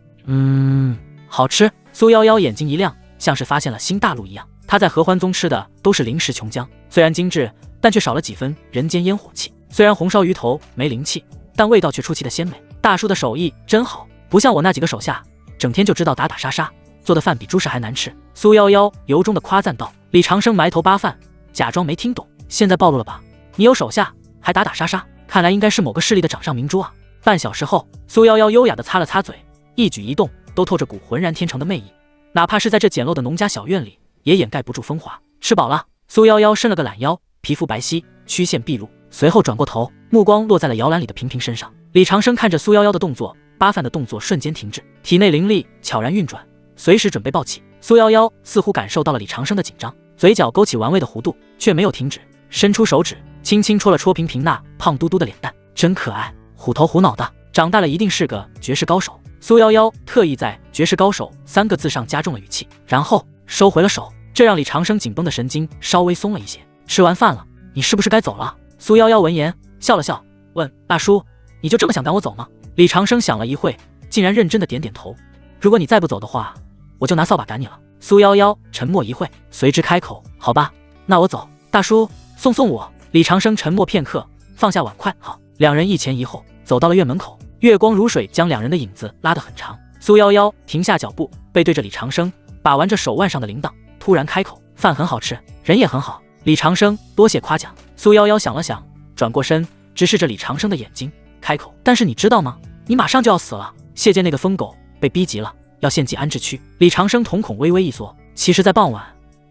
好吃。苏夭夭眼睛一亮，像是发现了新大陆一样。她在合欢宗吃的都是零食琼浆，虽然精致，但却少了几分人间烟火气。虽然红烧鱼头没灵气，但味道却出奇的鲜美。大叔的手艺真好，不像我那几个手下，整天就知道打打杀杀，做的饭比猪食还难吃。苏夭夭由衷的夸赞道。李长生埋头扒饭，假装没听懂。现在暴露了吧？你有手下还打打杀杀，看来应该是某个势力的掌上明珠啊。半小时后，苏夭夭优雅地擦了擦嘴，一举一动都透着股浑然天成的魅意，哪怕是在这简陋的农家小院里，也掩盖不住风华。吃饱了，苏夭夭伸了个懒腰，皮肤白皙，曲线毕露，随后转过头，目光落在了摇篮里的瓶瓶身上。李长生看着苏夭夭的动作，扒饭的动作瞬间停止，体内灵力悄然运转，随时准备爆起。苏夭夭似乎感受到了李长生的紧张，嘴角勾起玩味的弧度，却没有停止，伸出手指轻轻戳了戳平平那胖嘟嘟的脸蛋，真可爱，虎头虎脑的，长大了一定是个绝世高手。苏夭夭特意在绝世高手3个字上加重了语气，然后收回了手，这让李长生紧绷的神经稍微松了一些。吃完饭了，你是不是该走了？苏夭夭闻言笑了笑，问大叔，你就这么想赶我走吗？李长生想了一会，竟然认真的点点头，如果你再不走的话，我就拿扫把赶你了。苏夭夭沉默一会，随之开口，好吧，那我走，大叔送我。李长生沉默片刻，放下碗筷，好。两人一前一后走到了院门口，月光如水将两人的影子拉得很长。苏夭夭停下脚步，背对着李长生，把玩着手腕上的铃铛，突然开口，饭很好吃，人也很好。李长生多谢夸奖。苏夭夭想了想，转过身直视着李长生的眼睛，开口，但是你知道吗，你马上就要死了，谢剑那个疯狗被逼急了，要献祭安置区。李长生瞳孔微微一缩，其实在傍晚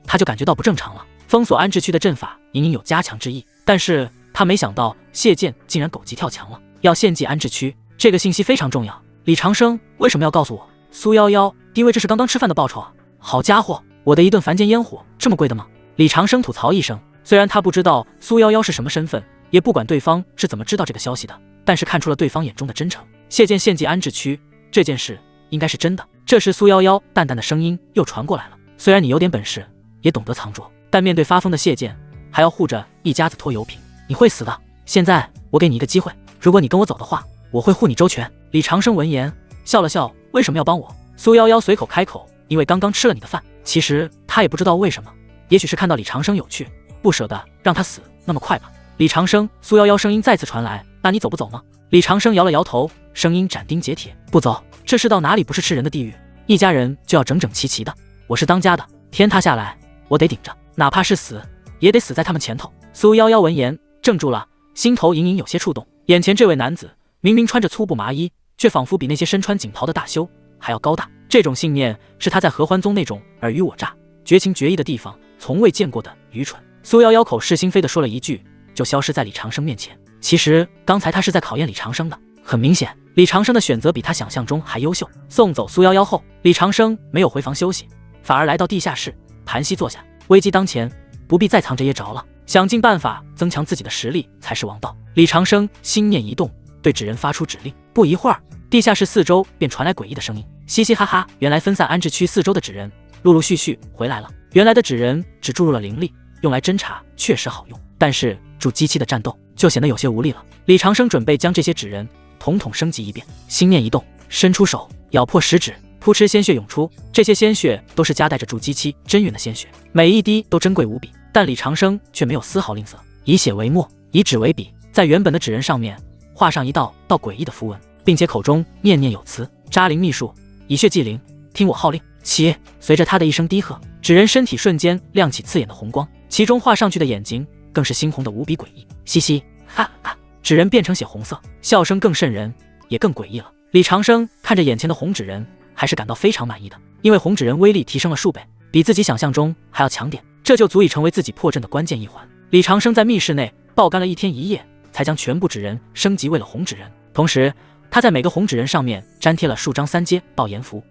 他就感觉到不正常了，封锁安置区的阵法隐隐有加强之意，但是他没想到谢剑竟然狗急跳墙了，要献祭安置区，这个信息非常重要。李长生为什么要告诉我？苏夭夭，因为这是刚刚吃饭的报酬啊！好家伙，我的一顿凡间烟火这么贵的吗？李长生吐槽一声，虽然他不知道苏夭夭是什么身份，也不管对方是怎么知道这个消息的，但是看出了对方眼中的真诚。谢剑献祭安置区这件事应该是真的。这时苏夭夭淡淡的声音又传过来了，虽然你有点本事，也懂得藏拙，但面对发疯的谢剑，还要护着一家子拖油瓶，你会死的。现在我给你一个机会，如果你跟我走的话，我会护你周全。李长生闻言笑了笑，为什么要帮我？苏夭夭随口开口，因为刚刚吃了你的饭。其实他也不知道为什么，也许是看到李长生有趣，不舍得让他死那么快吧。李长生，苏夭夭声音再次传来，那你走不走吗？李长生摇了摇头，声音斩钉截铁，不走，这世道哪里不是吃人的地狱，一家人就要整整齐齐的，我是当家的，天塌下来我得顶着，哪怕是死也得死在他们前头。苏夭夭闻言怔住了，心头隐隐有些触动，眼前这位男子明明穿着粗布麻衣，却仿佛比那些身穿锦袍的大修还要高大，这种信念是他在合欢宗那种尔虞我诈、绝情绝义的地方从未见过的愚蠢。苏夭夭口是心非的说了一句，就消失在李长生面前。其实刚才他是在考验李长生的，很明显李长生的选择比他想象中还优秀。送走苏夭夭后，李长生没有回房休息，反而来到地下室盘膝坐下。危机当前，不必再藏着掖着了，想尽办法增强自己的实力才是王道。李长生心念一动，对纸人发出指令。不一会儿，地下室四周便传来诡异的声音，嘻嘻哈哈。原来分散安置区四周的纸人陆陆续续回来了。原来的纸人只注入了灵力，用来侦查确实好用，但是助机器的战斗就显得有些无力了。李长生准备将这些纸人统统升级一遍，心念一动，伸出手咬破食指，扑哧鲜血涌出。这些鲜血都是夹带着助机期真元的鲜血，每一滴都珍贵无比。但李长生却没有丝毫吝啬，以血为墨，以纸为笔，在原本的纸人上面画上一道道诡异的符文，并且口中念念有词：扎灵秘术，以血祭灵，听我号令。起！随着他的一声低喝，纸人身体瞬间亮起刺眼的红光，其中画上去的眼睛更是猩红的无比诡异。嘻嘻哈哈，纸人变成血红色，笑声更瘆人，也更诡异了。李长生看着眼前的红纸人，还是感到非常满意的，因为红纸人威力提升了数倍，比自己想象中还要强点，这就足以成为自己破阵的关键一环。李长生在密室内爆干了1天1夜，才将全部纸人升级为了红纸人，同时他在每个红纸人上面粘贴了数张3阶爆炎符。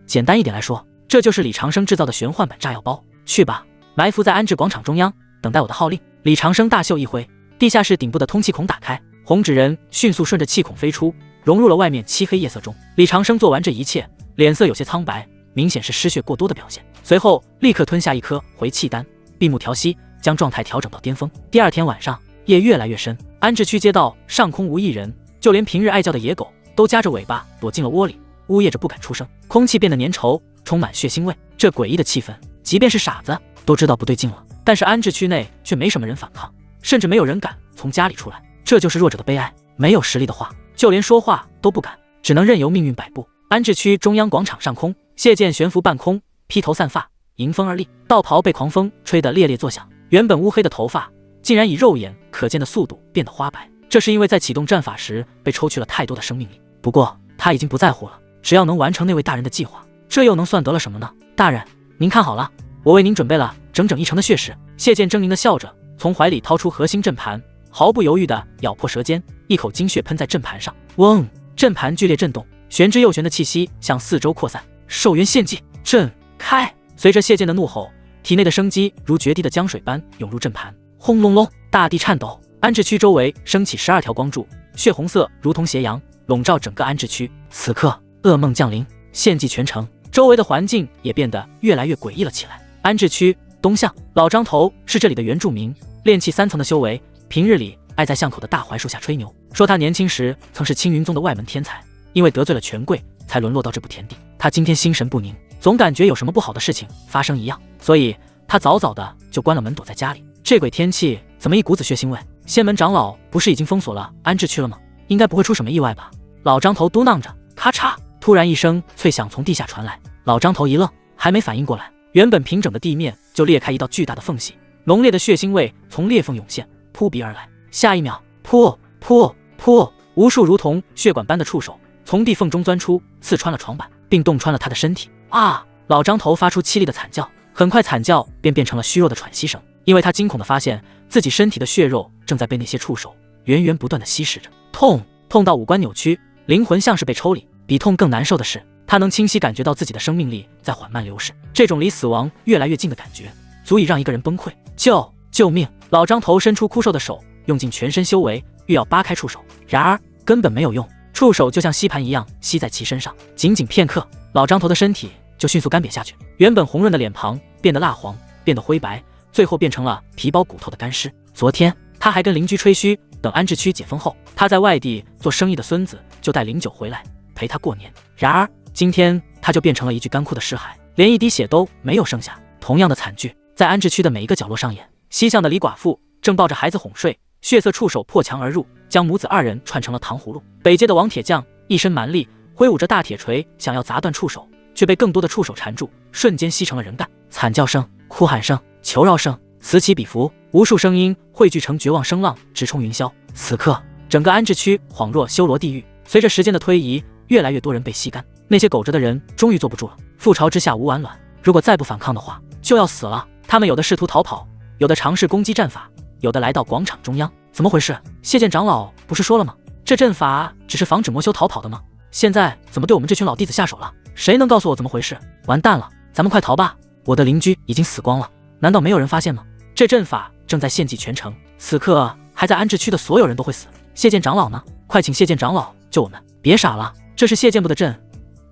简单一点来说，这就是李长生制造的玄幻版炸药包。去吧，埋伏在安置广场中央，等待我的号令。李长生大袖一挥，地下室顶部的通气孔打开，红纸人迅速顺着气孔飞出，融入了外面漆黑夜色中。李长生做完这一切，脸色有些苍白，明显是失血过多的表现。随后立刻吞下一颗回气丹，闭目调息，将状态调整到巅峰。第二天晚上，夜越来越深，安置区街道上空无一人，就连平日爱叫的野狗都夹着尾巴躲进了窝里，呜咽着不敢出声。空气变得粘稠，充满血腥味。这诡异的气氛，即便是傻子都知道不对劲了。但是安置区内却没什么人反抗，甚至没有人敢从家里出来。这就是弱者的悲哀，没有实力的话，就连说话都不敢，只能任由命运摆布。安置区中央广场上空，谢剑悬浮半空，披头散发，迎风而立，道袍被狂风吹得猎猎作响，原本乌黑的头发竟然以肉眼可见的速度变得花白，这是因为在启动战法时被抽去了太多的生命力。不过他已经不在乎了，只要能完成那位大人的计划，这又能算得了什么呢？大人，您看好了，我为您准备了整整1城的血石。谢剑狰狞地笑着，从怀里掏出核心阵盘，毫不犹豫地咬破舌尖，一口精血喷在阵盘上。嗡！阵盘剧烈震动，玄之又玄的气息向四周扩散。寿元献祭，阵开！随着谢剑的怒吼，体内的生机如决堤的江水般涌入阵盘。轰隆隆，大地颤抖，安置区周围升起12条光柱，血红色如同斜阳，笼罩整个安置区。此刻，噩梦降临，献祭全城，周围的环境也变得越来越诡异了起来。安置区东巷，老张头是这里的原住民，炼气3层的修为，平日里爱在巷口的大槐树下吹牛，说他年轻时曾是青云宗的外门天才，因为得罪了权贵，才沦落到这步田地。他今天心神不宁，总感觉有什么不好的事情发生一样，所以他早早的就关了门，躲在家里。这鬼天气怎么一股子血腥味？仙门长老不是已经封锁了安置区了吗？应该不会出什么意外吧？老张头嘟囔着。咔嚓！突然一声脆响从地下传来，老张头一愣，还没反应过来，原本平整的地面就裂开一道巨大的缝隙，浓烈的血腥味从裂缝涌现，扑鼻而来。下一秒，噗噗噗，无数如同血管般的触手从地缝中钻出，刺穿了床板，并洞穿了他的身体。啊！老张头发出凄厉的惨叫，很快惨叫便变成了虚弱的喘息声，因为他惊恐地发现自己身体的血肉正在被那些触手源源不断地吸食着。痛到五官扭曲，灵魂像是被抽离。比痛更难受的是，他能清晰感觉到自己的生命力在缓慢流逝，这种离死亡越来越近的感觉，足以让一个人崩溃。救命！老张头伸出枯瘦的手，用尽全身修为，欲要扒开触手，然而根本没有用，触手就像吸盘一样吸在其身上，仅仅片刻，老张头的身体就迅速干瘪下去，原本红润的脸庞变得蜡黄，变得灰白，最后变成了皮包骨头的干尸。昨天他还跟邻居吹嘘，等安置区解封后，他在外地做生意的孙子就带09回来陪他过年。然而今天他就变成了一具干枯的尸骸，连一滴血都没有剩下。同样的惨剧在安置区的每一个角落上演。西巷的李寡妇正抱着孩子哄睡，血色触手破墙而入，将母子2人串成了糖葫芦。北街的王铁匠一身蛮力，挥舞着大铁锤想要砸断触手，却被更多的触手缠住，瞬间吸成了人干。惨叫声、哭喊声、求饶声此起彼伏，无数声音汇聚成绝望声浪，直冲云霄。此刻整个安置区恍若修罗地狱，随着时间的推移，越来越多人被吸干。那些苟着的人终于坐不住了，覆巢之下无完卵，如果再不反抗的话就要死了。他们有的试图逃跑，有的尝试攻击战法，有的来到广场中央。怎么回事？谢剑长老不是说了吗？这阵法只是防止魔修逃跑的吗？现在怎么对我们这群老弟子下手了？谁能告诉我怎么回事？完蛋了，咱们快逃吧！我的邻居已经死光了，难道没有人发现吗？这阵法正在献祭全城，此刻还在安置区的所有人都会死。谢剑长老呢？快请谢剑长老救我们！别傻了，这是谢剑部的阵，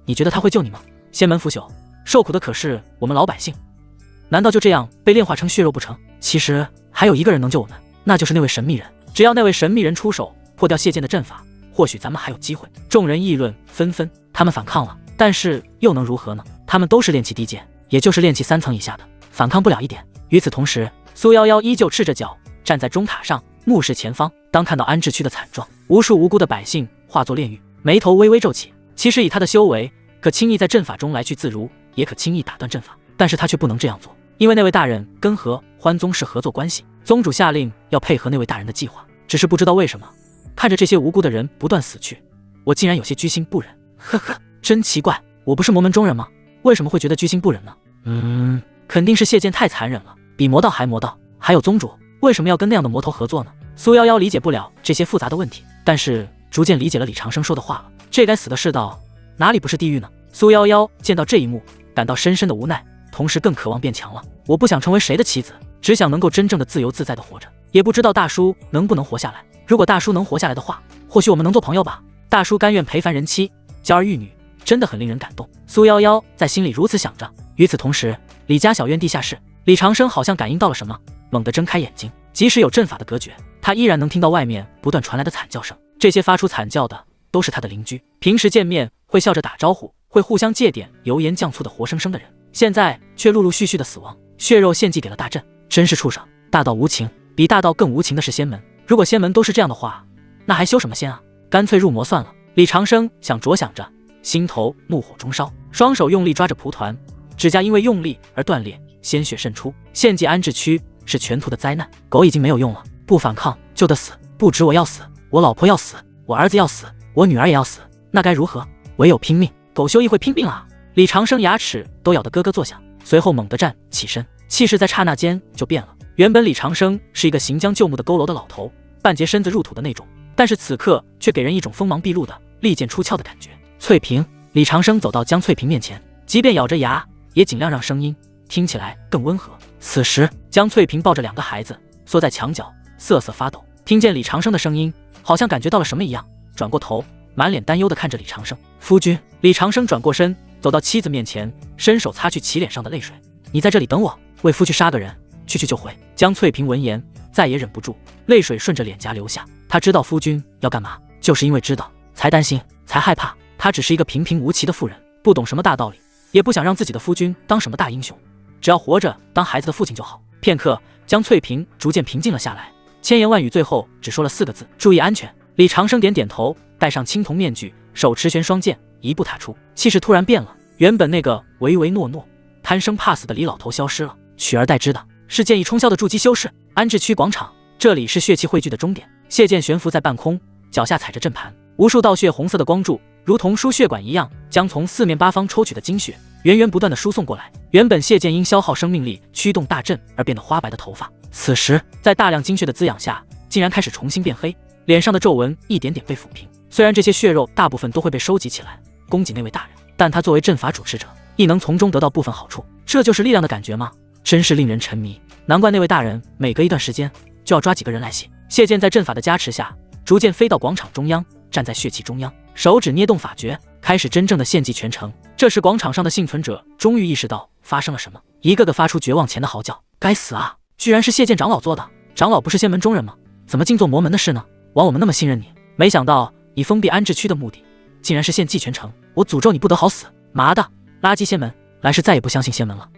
你觉得他会救你吗？仙门腐朽，受苦的可是我们老百姓，难道就这样被炼化成血肉不成？其实还有一个人能救我们，那就是那位神秘人。只要那位神秘人出手破掉谢剑的阵法，或许咱们还有机会。众人议论纷纷，他们反抗了，但是又能如何呢？他们都是炼气低阶，也就是炼气3层以下的，反抗不了一点。与此同时，苏夭夭依旧赤着脚站在钟塔上，目视前方。当看到安置区的惨状，无数无辜的百姓化作炼狱，眉头微微皱起。其实以他的修为，可轻易在阵法中来去自如，也可轻易打断阵法，但是他却不能这样做，因为那位大人跟和欢宗是合作关系，宗主下令要配合那位大人的计划。只是不知道为什么，看着这些无辜的人不断死去，我竟然有些居心不忍。呵呵，真奇怪，我不是魔门中人吗？为什么会觉得居心不忍呢？肯定是谢剑太残忍了，比魔道还魔道。还有宗主为什么要跟那样的魔头合作呢？苏夭夭理解不了这些复杂的问题，但是逐渐理解了李长生说的话了。这该死的世道，哪里不是地狱呢？苏夭夭见到这一幕，感到深深的无奈，同时更渴望变强了。我不想成为谁的妻子，只想能够真正的自由自在的活着。也不知道大叔能不能活下来。如果大叔能活下来的话，或许我们能做朋友吧。大叔甘愿陪凡人妻，娇儿育女，真的很令人感动。苏夭夭在心里如此想着。与此同时，李家小院地下室，李长生好像感应到了什么，猛地睁开眼睛。即使有阵法的隔绝，他依然能听到外面不断传来的惨叫声。这些发出惨叫的都是他的邻居，平时见面会笑着打招呼，会互相借点油盐酱醋的活生生的人，现在却陆陆续续的死亡，血肉献祭给了大阵。真是畜生，大道无情。比大道更无情的是仙门，如果仙门都是这样的话，那还修什么仙啊？干脆入魔算了。李长生想着想着，心头怒火中烧，双手用力抓着蒲团，指甲因为用力而断裂，鲜血渗出。献祭安置区是全图的灾难，狗已经没有用了，不反抗就得死。不止我要死，我老婆要死，我儿子要死，我女儿也要死，那该如何？唯有拼命。狗修亦会拼命啊！李长生牙齿都咬得咯咯作响，随后猛地站起身，气势在刹那间就变了。原本李长生是一个行将就木的佝偻的老头，半截身子入土的那种，但是此刻却给人一种锋芒毕露的利剑出鞘的感觉。翠萍，李长生走到江翠萍面前，即便咬着牙，也尽量让声音听起来更温和。此时，江翠萍抱着2个孩子，缩在墙角，瑟瑟发抖。听见李长生的声音，好像感觉到了什么一样，转过头，满脸担忧地看着李长生。夫君，李长生转过身，走到妻子面前，伸手擦去其脸上的泪水。你在这里等我，为夫去杀个人，去就回。江翠萍闻言，再也忍不住，泪水顺着脸颊流下。她知道夫君要干嘛，就是因为知道，才担心，才害怕。她只是一个平平无奇的妇人，不懂什么大道理，也不想让自己的夫君当什么大英雄，只要活着当孩子的父亲就好。片刻，江翠萍逐渐平静了下来，千言万语最后只说了4个字：注意安全。李长生点点头，戴上青铜面具，手持玄双剑，一步踏出，气势突然变了。原本那个唯唯诺诺、贪生怕死的李老头消失了，取而代之的是剑意冲霄的筑基修士。安置区广场，这里是血气汇聚的终点。谢剑悬浮在半空，脚下踩着阵盘，无数道血红色的光柱如同输血管一样，将从4面8方抽取的精血源源不断的输送过来。原本谢剑因消耗生命力驱动大阵而变得花白的头发，此时在大量精血的滋养下，竟然开始重新变黑，脸上的皱纹一点点被抚平。虽然这些血肉大部分都会被收集起来供给那位大人，但他作为阵法主持者，亦能从中得到部分好处。这就是力量的感觉吗？真是令人沉迷。难怪那位大人每隔一段时间就要抓几个人来洗。谢剑在阵法的加持下，逐渐飞到广场中央，站在血气中央，手指捏动法诀，开始真正的献祭全城。这时广场上的幸存者终于意识到发生了什么，一个个发出绝望前的嚎叫。该死啊，居然是谢剑长老做的。长老不是仙门中人吗？怎么竟做魔门的事呢？枉我们那么信任你，没想到你封闭安置区的目的竟然是献祭全城。我诅咒你不得好死。妈的，垃圾仙门，来世再也不相信仙门了。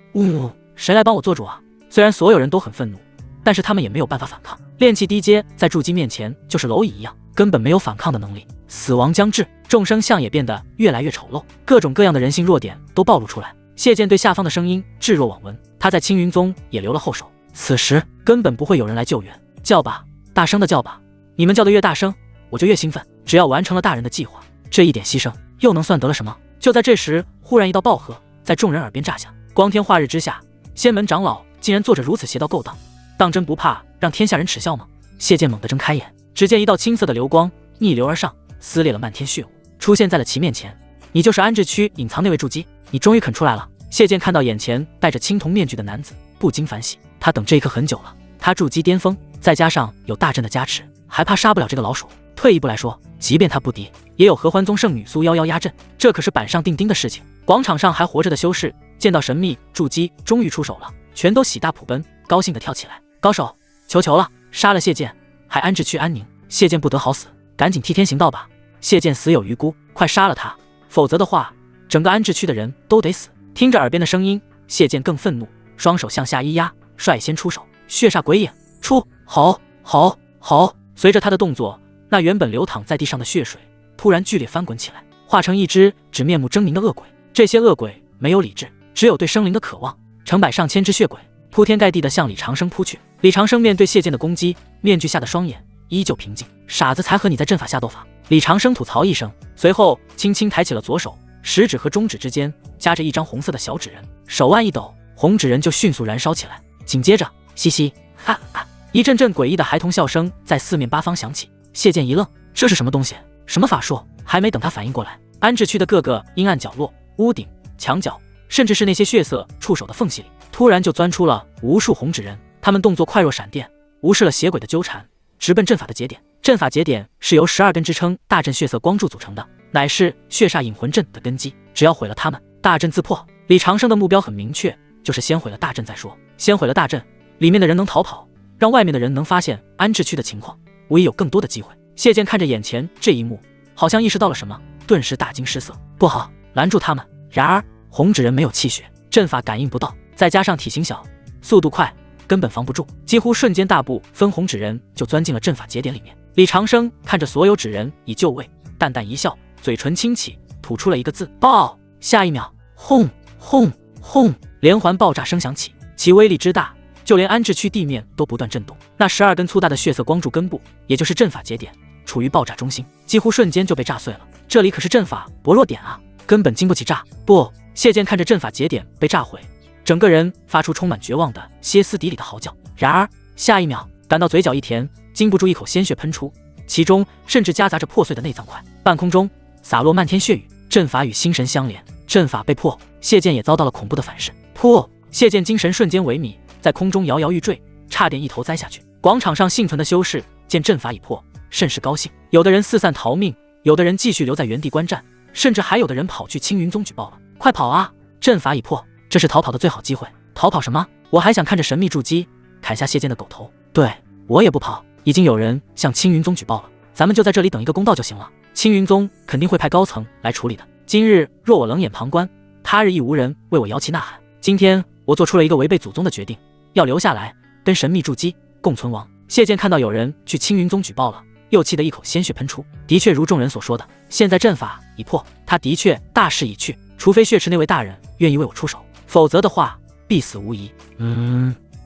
谁来帮我做主啊？虽然所有人都很愤怒，但是他们也没有办法反抗。炼气低阶在筑基面前就是蝼蚁一样，根本没有反抗的能力。死亡将至，众生相也变得越来越丑陋，各种各样的人性弱点都暴露出来。谢剑对下方的声音置若罔闻，他在青云宗也留了后手。此时根本不会有人来救援，叫吧，大声的叫吧，你们叫的越大声，我就越兴奋。只要完成了大人的计划，这一点牺牲又能算得了什么？就在这时，忽然一道暴喝在众人耳边炸响。光天化日之下，仙门长老竟然做着如此邪道勾当，当真不怕让天下人耻笑吗？谢剑猛地睁开眼，只见一道青色的流光逆流而上，撕裂了漫天血雾，出现在了其面前。你就是安置区隐藏那位筑基，你终于肯出来了。谢剑看到眼前戴着青铜面具的男子，不禁反喜。他等这一刻很久了。他筑基巅峰，再加上有大阵的加持，还怕杀不了这个老鼠？退一步来说，即便他不敌，也有合欢宗圣女苏夭夭压阵，这可是板上钉钉的事情。广场上还活着的修士见到神秘筑基终于出手了，全都喜大普奔，高兴地跳起来。高手，求求了，杀了谢剑，还安置区安宁。谢剑不得好死，赶紧替天行道吧。谢剑死有余辜，快杀了他，否则的话，整个安置区的人都得死。听着耳边的声音，谢剑更愤怒，双手向下一压，率先出手，血煞鬼影出，吼吼吼！随着他的动作，那原本流淌在地上的血水突然剧烈翻滚起来，化成一只只面目狰狞的恶鬼。这些恶鬼没有理智，只有对生灵的渴望，成百上千只血鬼铺天盖地地向李长生扑去。李长生面对谢剑的攻击，面具下的双眼依旧平静。傻子才和你在阵法下斗法。李长生吐槽一声，随后轻轻抬起了左手，食指和中指之间夹着一张红色的小纸人，手腕一抖，红纸人就迅速燃烧起来。紧接着，嘻嘻哈哈，一阵阵诡异的孩童笑声在四面八方响起。谢剑一愣，这是什么东西？什么法术？还没等他反应过来，安置区的各个阴暗角落、屋顶、墙角，甚至是那些血色触手的缝隙里，突然就钻出了无数红纸人。他们动作快若闪电，无视了邪鬼的纠缠，直奔阵法的节点。阵法节点是由12根支撑大阵血色光柱组成的，乃是血煞引魂阵的根基。只要毁了他们，大阵自破。李长生的目标很明确，就是先毁了大阵再说。先毁了大阵，里面的人能逃跑，让外面的人能发现安置区的情况，无疑有更多的机会。谢剑看着眼前这一幕，好像意识到了什么，顿时大惊失色。不好，拦住他们！然而红纸人没有气血，阵法感应不到，再加上体型小，速度快，根本防不住，几乎瞬间大步分红纸人就钻进了阵法节点里面。李长生看着所有纸人已就位，淡淡一笑，嘴唇轻启，吐出了一个字：爆。下一秒，轰轰轰，连环爆炸声响起，其威力之大，就连安置区地面都不断震动。那12根粗大的血色光柱根部，也就是阵法节点，处于爆炸中心，几乎瞬间就被炸碎了。这里可是阵法薄弱点啊，根本经不起炸。不，谢剑看着阵法节点被炸毁，整个人发出充满绝望的歇斯底里的嚎叫。然而下一秒，感到嘴角一甜，禁不住一口鲜血喷出，其中甚至夹杂着破碎的内脏块。半空中洒落漫天血雨，阵法与心神相连，阵法被破，谢剑也遭到了恐怖的反噬。破！谢剑精神瞬间萎靡，在空中摇摇欲坠，差点一头栽下去。广场上幸存的修士见阵法已破，甚是高兴，有的人四散逃命，有的人继续留在原地观战，甚至还有的人跑去青云宗举报了。快跑啊！阵法已破，这是逃跑的最好机会。逃跑什么？我还想看着神秘筑基砍下谢剑的狗头。对，我也不跑，已经有人向青云宗举报了，咱们就在这里等一个公道就行了。青云宗肯定会派高层来处理的。今日若我冷眼旁观，他日亦无人为我摇旗呐喊。今天我做出了一个违背祖宗的决定，要留下来跟神秘筑基共存亡。谢剑看到有人去青云宗举报了，又气得一口鲜血喷出。的确如众人所说的，现在阵法已破，他的确大势已去，除非血池那位大人愿意为我出手，否则的话必死无疑。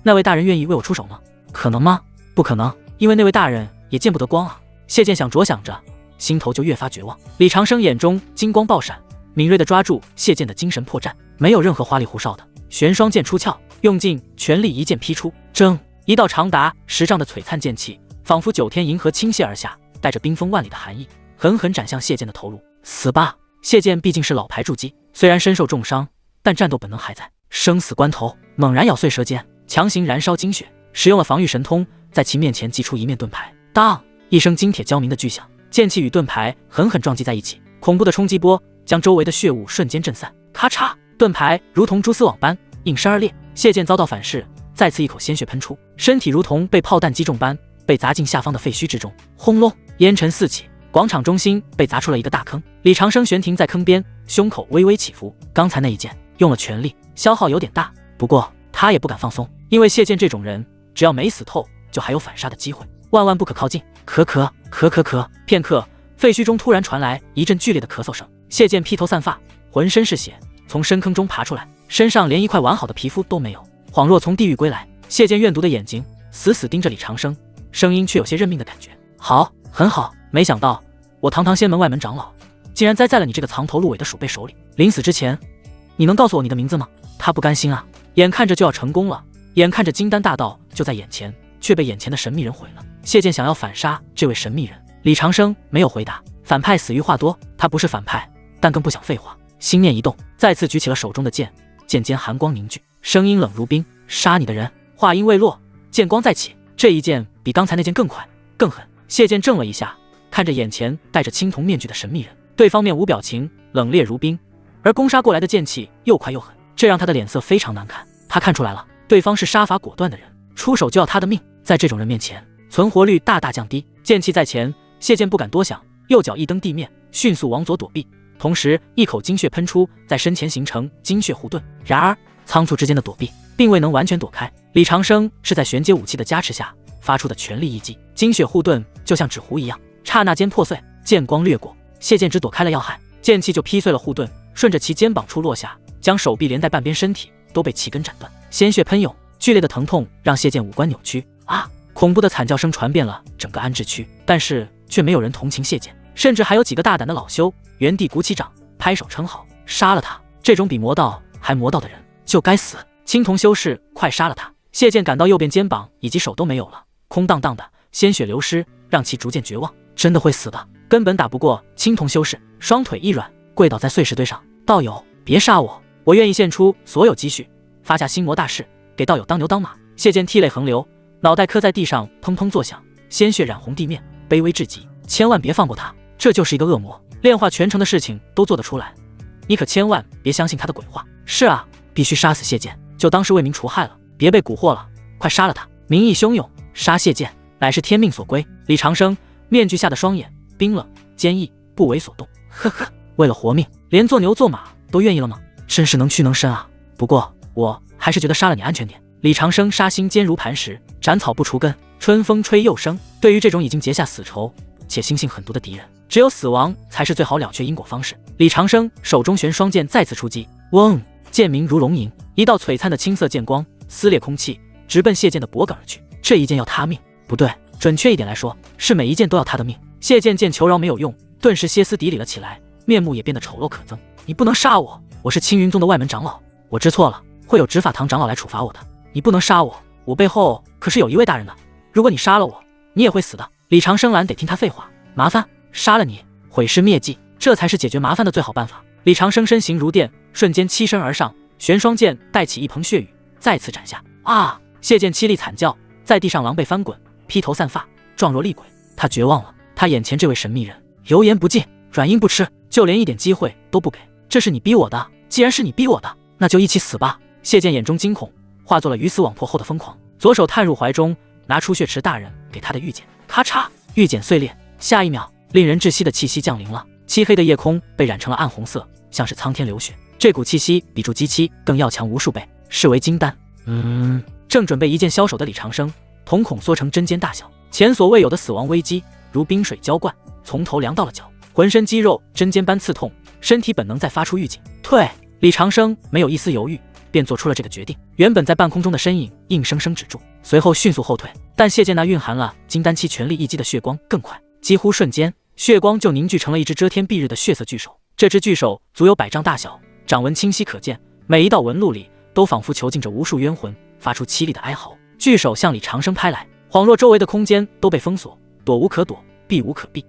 那位大人愿意为我出手吗？可能吗？不可能，因为那位大人也见不得光啊。谢剑想着想着，心头就越发绝望。李长生眼中金光爆闪，敏锐地抓住谢剑的精神破绽，没有任何花里胡哨的，玄双剑出鞘，用尽全力一剑劈出，铮！一道长达10丈的璀璨剑气，仿佛9天银河倾泻而下，带着冰封万里的寒意，狠狠斩向谢剑的头颅。死吧！谢剑毕竟是老牌筑基，虽然身受重伤，但战斗本能还在。生死关头，猛然咬碎舌尖，强行燃烧精血，使用了防御神通，在其面前击出一面盾牌。当一声金铁交鸣的巨响，剑气与盾牌狠狠撞击在一起，恐怖的冲击波将周围的血雾瞬间震散。咔嚓，盾牌如同蛛丝网般应声而裂。谢剑遭到反噬，再次一口鲜血喷出，身体如同被炮弹击中般被砸进下方的废墟之中。轰隆，烟尘四起，广场中心被砸出了一个大坑。李长生悬停在坑边，胸口微微起伏。刚才那一剑用了全力，消耗有点大，不过他也不敢放松，因为谢剑这种人，只要没死透，就还有反杀的机会，万万不可靠近。片刻，废墟中突然传来一阵剧烈的咳嗽声。谢剑披头散发，浑身是血，从深坑中爬出来，身上连一块完好的皮肤都没有，恍若从地狱归来。谢剑怨毒的眼睛死死盯着李长生，声音却有些认命的感觉。好，很好，没想到我堂堂仙门外门长老，竟然栽在了你这个藏头露尾的鼠辈手里。临死之前，你能告诉我你的名字吗？他不甘心啊，眼看着就要成功了，眼看着金丹大道就在眼前，却被眼前的神秘人毁了。谢剑想要反杀这位神秘人，李长生没有回答。反派死于话多，他不是反派，但更不想废话。心念一动，再次举起了手中的剑，剑尖寒光凝聚，声音冷如冰：“杀你的人！”话音未落，剑光再起，这一剑比刚才那剑更快、更狠。谢剑怔了一下，看着眼前戴着青铜面具的神秘人，对方面无表情，冷冽如冰，而攻杀过来的剑气又快又狠，这让他的脸色非常难看。他看出来了，对方是杀伐果断的人，出手就要他的命。在这种人面前，存活率大大降低。剑气在前，谢剑不敢多想，右脚一蹬地面，迅速往左躲避，同时一口精血喷出，在身前形成精血护盾。然而仓促之间的躲避并未能完全躲开，李长生是在玄阶武器的加持下发出的全力一击，精血护盾就像纸糊一样，刹那间破碎，剑光掠过，谢剑只躲开了要害，剑气就劈碎了护盾，顺着其肩膀处落下，将手臂连带半边身体都被齐根斩断，鲜血喷涌，剧烈的疼痛让谢剑五官扭曲。啊！恐怖的惨叫声传遍了整个安置区，但是却没有人同情谢剑，甚至还有几个大胆的老修原地鼓起掌，拍手称好，杀了他！这种比魔道还魔道的人就该死！青铜修士，快杀了他！谢剑感到右边肩膀以及手都没有了，空荡荡的，鲜血流失，让其逐渐绝望，真的会死的，根本打不过青铜修士。双腿一软，跪倒在碎石堆上，道友，别杀我，我愿意献出所有积蓄，发下心魔大誓，给道友当牛当马。谢剑涕泪横流，脑袋磕在地上，砰砰作响，鲜血染红地面，卑微至极。千万别放过他，这就是一个恶魔，炼化全城的事情都做得出来，你可千万别相信他的鬼话。是啊，必须杀死谢剑，就当是为民除害了，别被蛊惑了，快杀了他！民意汹涌，杀谢剑乃是天命所归。李长生面具下的双眼冰冷坚毅，不为所动。呵呵，为了活命，连做牛做马都愿意了吗？真是能屈能伸啊！不过我还是觉得杀了你安全点。李长生杀心坚如磐石，斩草不除根，春风吹又生。对于这种已经结下死仇且心性狠毒的敌人，只有死亡才是最好了却因果方式。李长生手中旋双剑再次出击，嗡，剑鸣如龙吟，一道璀璨的青色剑光撕裂空气，直奔谢剑的脖颈而去。这一剑要他命，不对，准确一点来说，是每一剑都要他的命。谢剑见求饶没有用，顿时歇斯底里了起来，面目也变得丑陋可憎。你不能杀我，我是青云宗的外门长老，我知错了，会有执法堂长老来处罚我的。你不能杀我，我背后可是有一位大人的，如果你杀了我，你也会死的。李长生懒得听他废话，麻烦杀了你，毁尸灭迹，这才是解决麻烦的最好办法。李长生身形如电，瞬间欺身而上，旋双剑带起一蓬血雨，再次斩下。啊！谢剑凄厉惨叫，在地上狼狈翻滚，披头散发，状若厉鬼。他绝望了，他眼前这位神秘人油盐不进，软硬不吃，就连一点机会都不给。这是你逼我的，既然是你逼我的，那就一起死吧。谢剑眼中惊恐化作了鱼死网破后的疯狂，左手探入怀中，拿出血池大人给他的玉简，咔嚓，玉简碎裂。下一秒，令人窒息的气息降临了，漆黑的夜空被染成了暗红色，像是苍天流血。这股气息比筑基期更要强无数倍，视为金丹。正准备一剑消手的李长生，瞳孔缩成针尖大小，前所未有的死亡危机如冰水浇灌，从头凉到了脚，浑身肌肉针尖般刺痛，身体本能在发出预警。退！李长生没有一丝犹豫，便做出了这个决定。原本在半空中的身影硬生生止住，随后迅速后退。但谢剑那蕴含了金丹期全力一击的血光更快，几乎瞬间，血光就凝聚成了一只遮天蔽日的血色巨手。这只巨手足有100丈大小，掌纹清晰可见，每一道纹路里都仿佛囚禁着无数冤魂，发出凄厉的哀嚎。巨手向李长生拍来，恍若周围的空间都被封锁，躲无可躲，避无可避。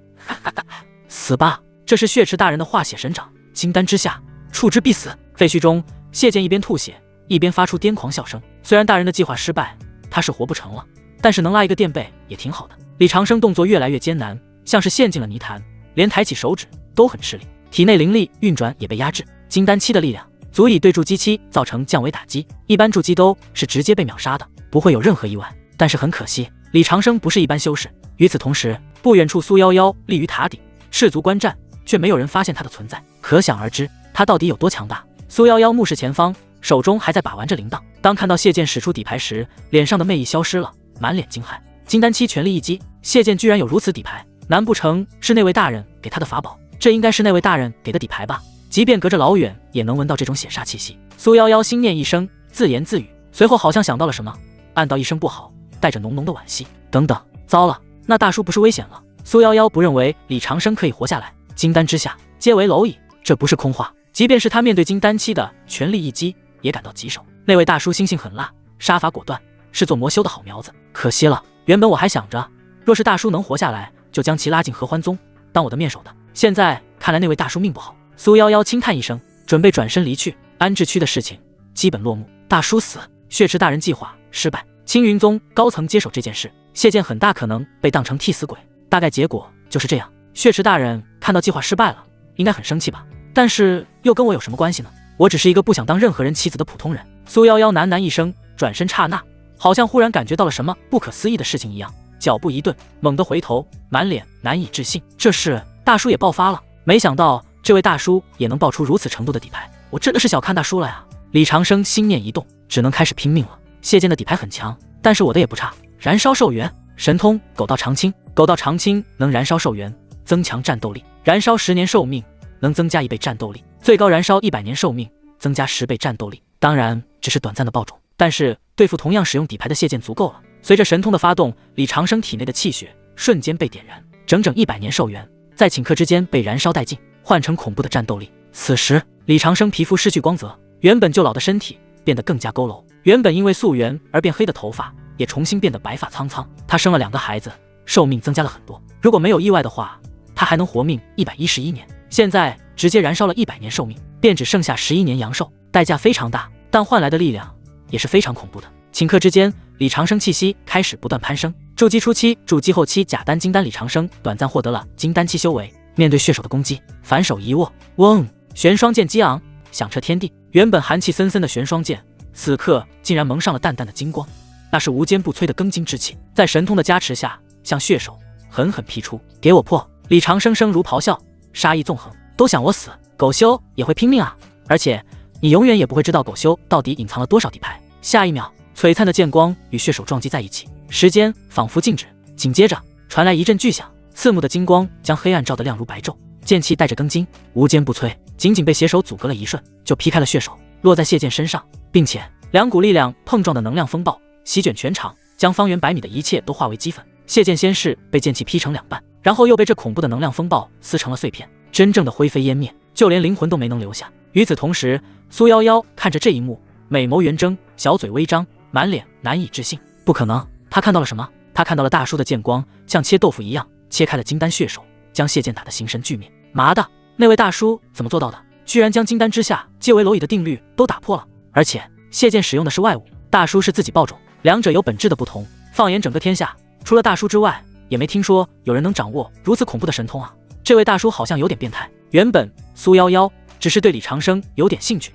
死吧！这是血池大人的化血神掌，金丹之下，触之必死。废墟中，谢剑一边吐血，一边发出癫狂笑声。虽然大人的计划失败，他是活不成了，但是能拉一个垫背也挺好的。李长生动作越来越艰难，像是陷进了泥潭，连抬起手指都很吃力，体内灵力运转也被压制。金丹期的力量足以对筑基期造成降维打击，一般筑基都是直接被秒杀的，不会有任何意外。但是很可惜，李长生不是一般修士。与此同时，不远处苏夭夭立于塔顶，赤足观战，却没有人发现他的存在，可想而知他到底有多强大。苏夭夭目视前方，手中还在把玩着铃铛。当看到谢剑使出底牌时，脸上的魅意消失了，满脸惊骇。金丹期全力一击，谢剑居然有如此底牌，难不成是那位大人给他的法宝？这应该是那位大人给的底牌吧？即便隔着老远，也能闻到这种血煞气息。苏夭夭心念一声，自言自语，随后好像想到了什么，暗道一声不好，带着浓浓的惋惜。等等，糟了，那大叔不是危险了？苏夭夭不认为李长生可以活下来。金丹之下，皆为蝼蚁，这不是空话。即便是他面对金丹期的全力一击，也感到棘手。那位大叔心性狠辣，杀伐果断，是做魔修的好苗子。可惜了，原本我还想着，若是大叔能活下来，就将其拉进合欢宗当我的面首的。现在看来那位大叔命不好。苏夭夭轻叹一声，准备转身离去。安置区的事情基本落幕，大叔死，血池大人计划失败，青云宗高层接手这件事，谢剑很大可能被当成替死鬼，大概结果就是这样。血池大人看到计划失败了，应该很生气吧？但是又跟我有什么关系呢？我只是一个不想当任何人妻子的普通人。苏夭夭喃喃一声，转身刹那，好像忽然感觉到了什么不可思议的事情一样，脚步一顿，猛地回头，满脸难以置信。这是大叔也爆发了，没想到这位大叔也能爆出如此程度的底牌，我真的是小看大叔了呀！李长生心念一动，只能开始拼命了。谢剑的底牌很强，但是我的也不差。燃烧寿元神通，狗道长青，狗道长青能燃烧寿元，增强战斗力，燃烧10年寿命，能增加1倍战斗力，最高燃烧100年寿命，增加10倍战斗力。当然只是短暂的爆种，但是对付同样使用底牌的谢剑足够了。随着神通的发动，李长生体内的气血瞬间被点燃，整整100年寿元在顷刻之间被燃烧殆尽，换成恐怖的战斗力。此时李长生皮肤失去光泽，原本就老的身体变得更加佝偻，原本因为素颜而变黑的头发也重新变得白发苍苍。他生了2个孩子，寿命增加了很多，如果没有意外的话，他还能活命111年。现在直接燃烧了100年寿命，便只剩下11年阳寿，代价非常大，但换来的力量也是非常恐怖的。顷刻之间，李长生气息开始不断攀升，筑基初期、筑基后期假丹金丹，李长生短暂获得了金丹期修为。面对血手的攻击，反手一握，嗡，玄霜剑激昂，响彻天地。原本寒气森森的玄霜剑，此刻竟然蒙上了淡淡的金光，那是无坚不摧的庚金之气，在神通的加持下，向血手狠狠劈出。给我破！李长生声如咆哮，杀意纵横，都想我死，狗修也会拼命啊！而且你永远也不会知道狗修到底隐藏了多少底牌。下一秒，璀璨的剑光与血手撞击在一起，时间仿佛静止，紧接着传来一阵巨响，刺目的金光将黑暗照得亮如白昼，剑气带着庚金，无坚不摧，仅仅被血手阻隔了一瞬，就劈开了血手，落在谢剑身上，并且2股力量碰撞的能量风暴席卷全场，将方圆100米的一切都化为齑粉。谢剑先是被剑气劈成2半，然后又被这恐怖的能量风暴撕成了碎片，真正的灰飞烟灭，就连灵魂都没能留下。与此同时，苏夭夭看着这一幕，美眸圆睁，小嘴微张，满脸难以置信。不可能，他看到了什么？他看到了大叔的剑光像切豆腐一样切开了金丹血手，将谢剑打得形神俱灭。麻的，那位大叔怎么做到的？居然将金丹之下皆为蝼蚁的定律都打破了。而且谢剑使用的是外物，大叔是自己爆种，两者有本质的不同。放眼整个天下，除了大叔之外，也没听说有人能掌握如此恐怖的神通啊！这位大叔好像有点变态。原本苏夭夭只是对李长生有点兴趣，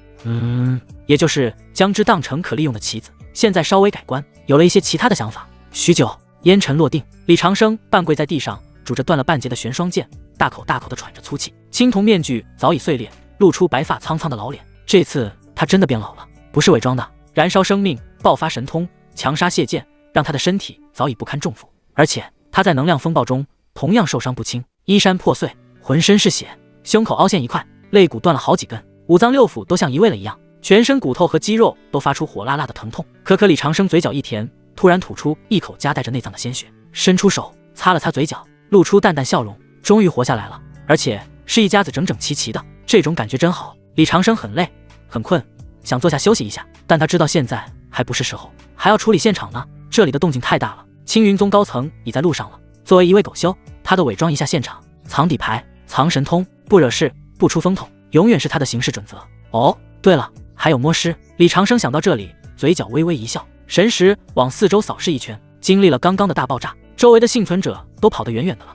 也就是将之当成可利用的棋子，现在稍微改观，有了一些其他的想法。许久，烟尘落定，李长生半跪在地上，拄着断了半截的玄霜剑，大口大口地喘着粗气。青铜面具早已碎裂，露出白发苍苍的老脸。这次他真的变老了，不是伪装的。燃烧生命，爆发神通，强杀谢剑，让他的身体早已不堪重负。而且他在能量风暴中同样受伤不轻，衣衫破碎，浑身是血，胸口凹陷一块，肋骨断了好几根，五脏六腑都像移位了一样，全身骨头和肌肉都发出火辣辣的疼痛。可李长生嘴角一甜，突然吐出一口夹带着内脏的鲜血，伸出手擦了擦嘴角，露出淡淡笑容，终于活下来了，而且是一家子整整齐齐的，这种感觉真好。李长生很累很困，想坐下休息一下，但他知道现在还不是时候，还要处理现场呢，这里的动静太大了。青云宗高层已在路上了，作为一位狗修，他的伪装一下现场，藏底牌，藏神通，不惹事，不出风头，永远是他的行事准则。哦，对了，还有摸尸。李长生想到这里，嘴角微微一笑，神识往四周扫视一圈，经历了刚刚的大爆炸，周围的幸存者都跑得远远的了。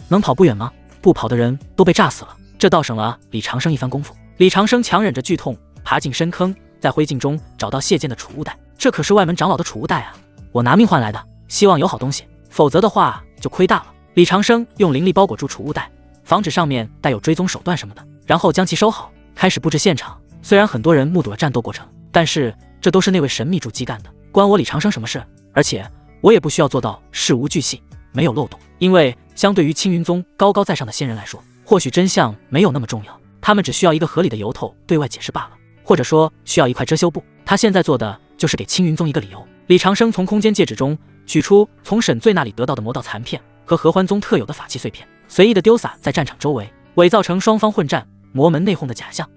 能跑不远吗？不跑的人都被炸死了，这倒省了李长生一番功夫。李长生强忍着剧痛，爬进深坑，在灰烬中找到谢剑的储物袋，这可是外门长老的储物袋啊，我拿命换来的，希望有好东西，否则的话就亏大了。李长生用灵力包裹住储物袋，防止上面带有追踪手段什么的，然后将其收好，开始布置现场。虽然很多人目睹了战斗过程，但是这都是那位神秘筑基干的，关我李长生什么事？而且我也不需要做到事无巨细，没有漏洞，因为相对于青云宗高高在上的仙人来说，或许真相没有那么重要，他们只需要一个合理的由头对外解释罢了，或者说需要一块遮羞布。他现在做的就是给青云宗一个理由。李长生从空间戒指中取出从沈醉那里得到的魔道残片和合欢宗特有的法器碎片，随意的丢洒在战场周围，伪造成双方混战、魔门内讧的假象。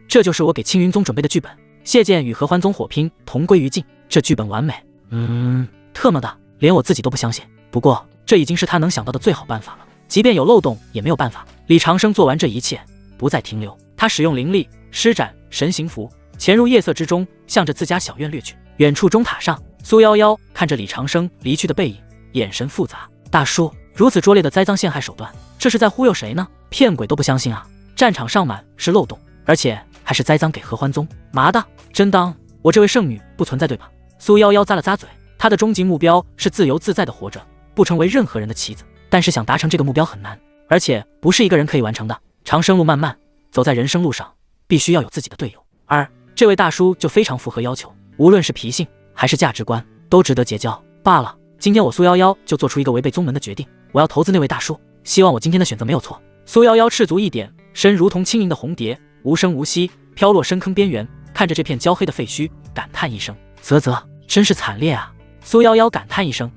这就是我给青云宗准备的剧本。谢剑与合欢宗火拼，同归于尽，这剧本完美。特么的，连我自己都不相信。不过这已经是他能想到的最好办法了。即便有漏洞也没有办法。李长生做完这一切，不再停留，他使用灵力施展神行符，潜入夜色之中，向着自家小院掠去。远处钟塔上，苏夭夭看着李长生离去的背影，眼神复杂。大叔，如此拙劣的栽赃陷害手段，这是在忽悠谁呢？骗鬼都不相信啊！战场上满是漏洞，而且还是栽赃给合欢宗。妈的，真当我这位圣女不存在对吧？苏夭夭咂了咂嘴，她的终极目标是自由自在的活着，不成为任何人的棋子。但是想达成这个目标很难，而且不是一个人可以完成的。长生路漫漫，走在人生路上，必须要有自己的队友。而这位大叔就非常符合要求，无论是脾性还是价值观，都值得结交。罢了，今天我苏夭夭就做出一个违背宗门的决定，我要投资那位大叔。希望我今天的选择没有错。苏夭夭赤足一点，身如同轻盈的红蝶，无声无息飘落深坑边缘，看着这片焦黑的废墟，感叹一声：啧啧，真是惨烈啊！苏夭夭感叹一声，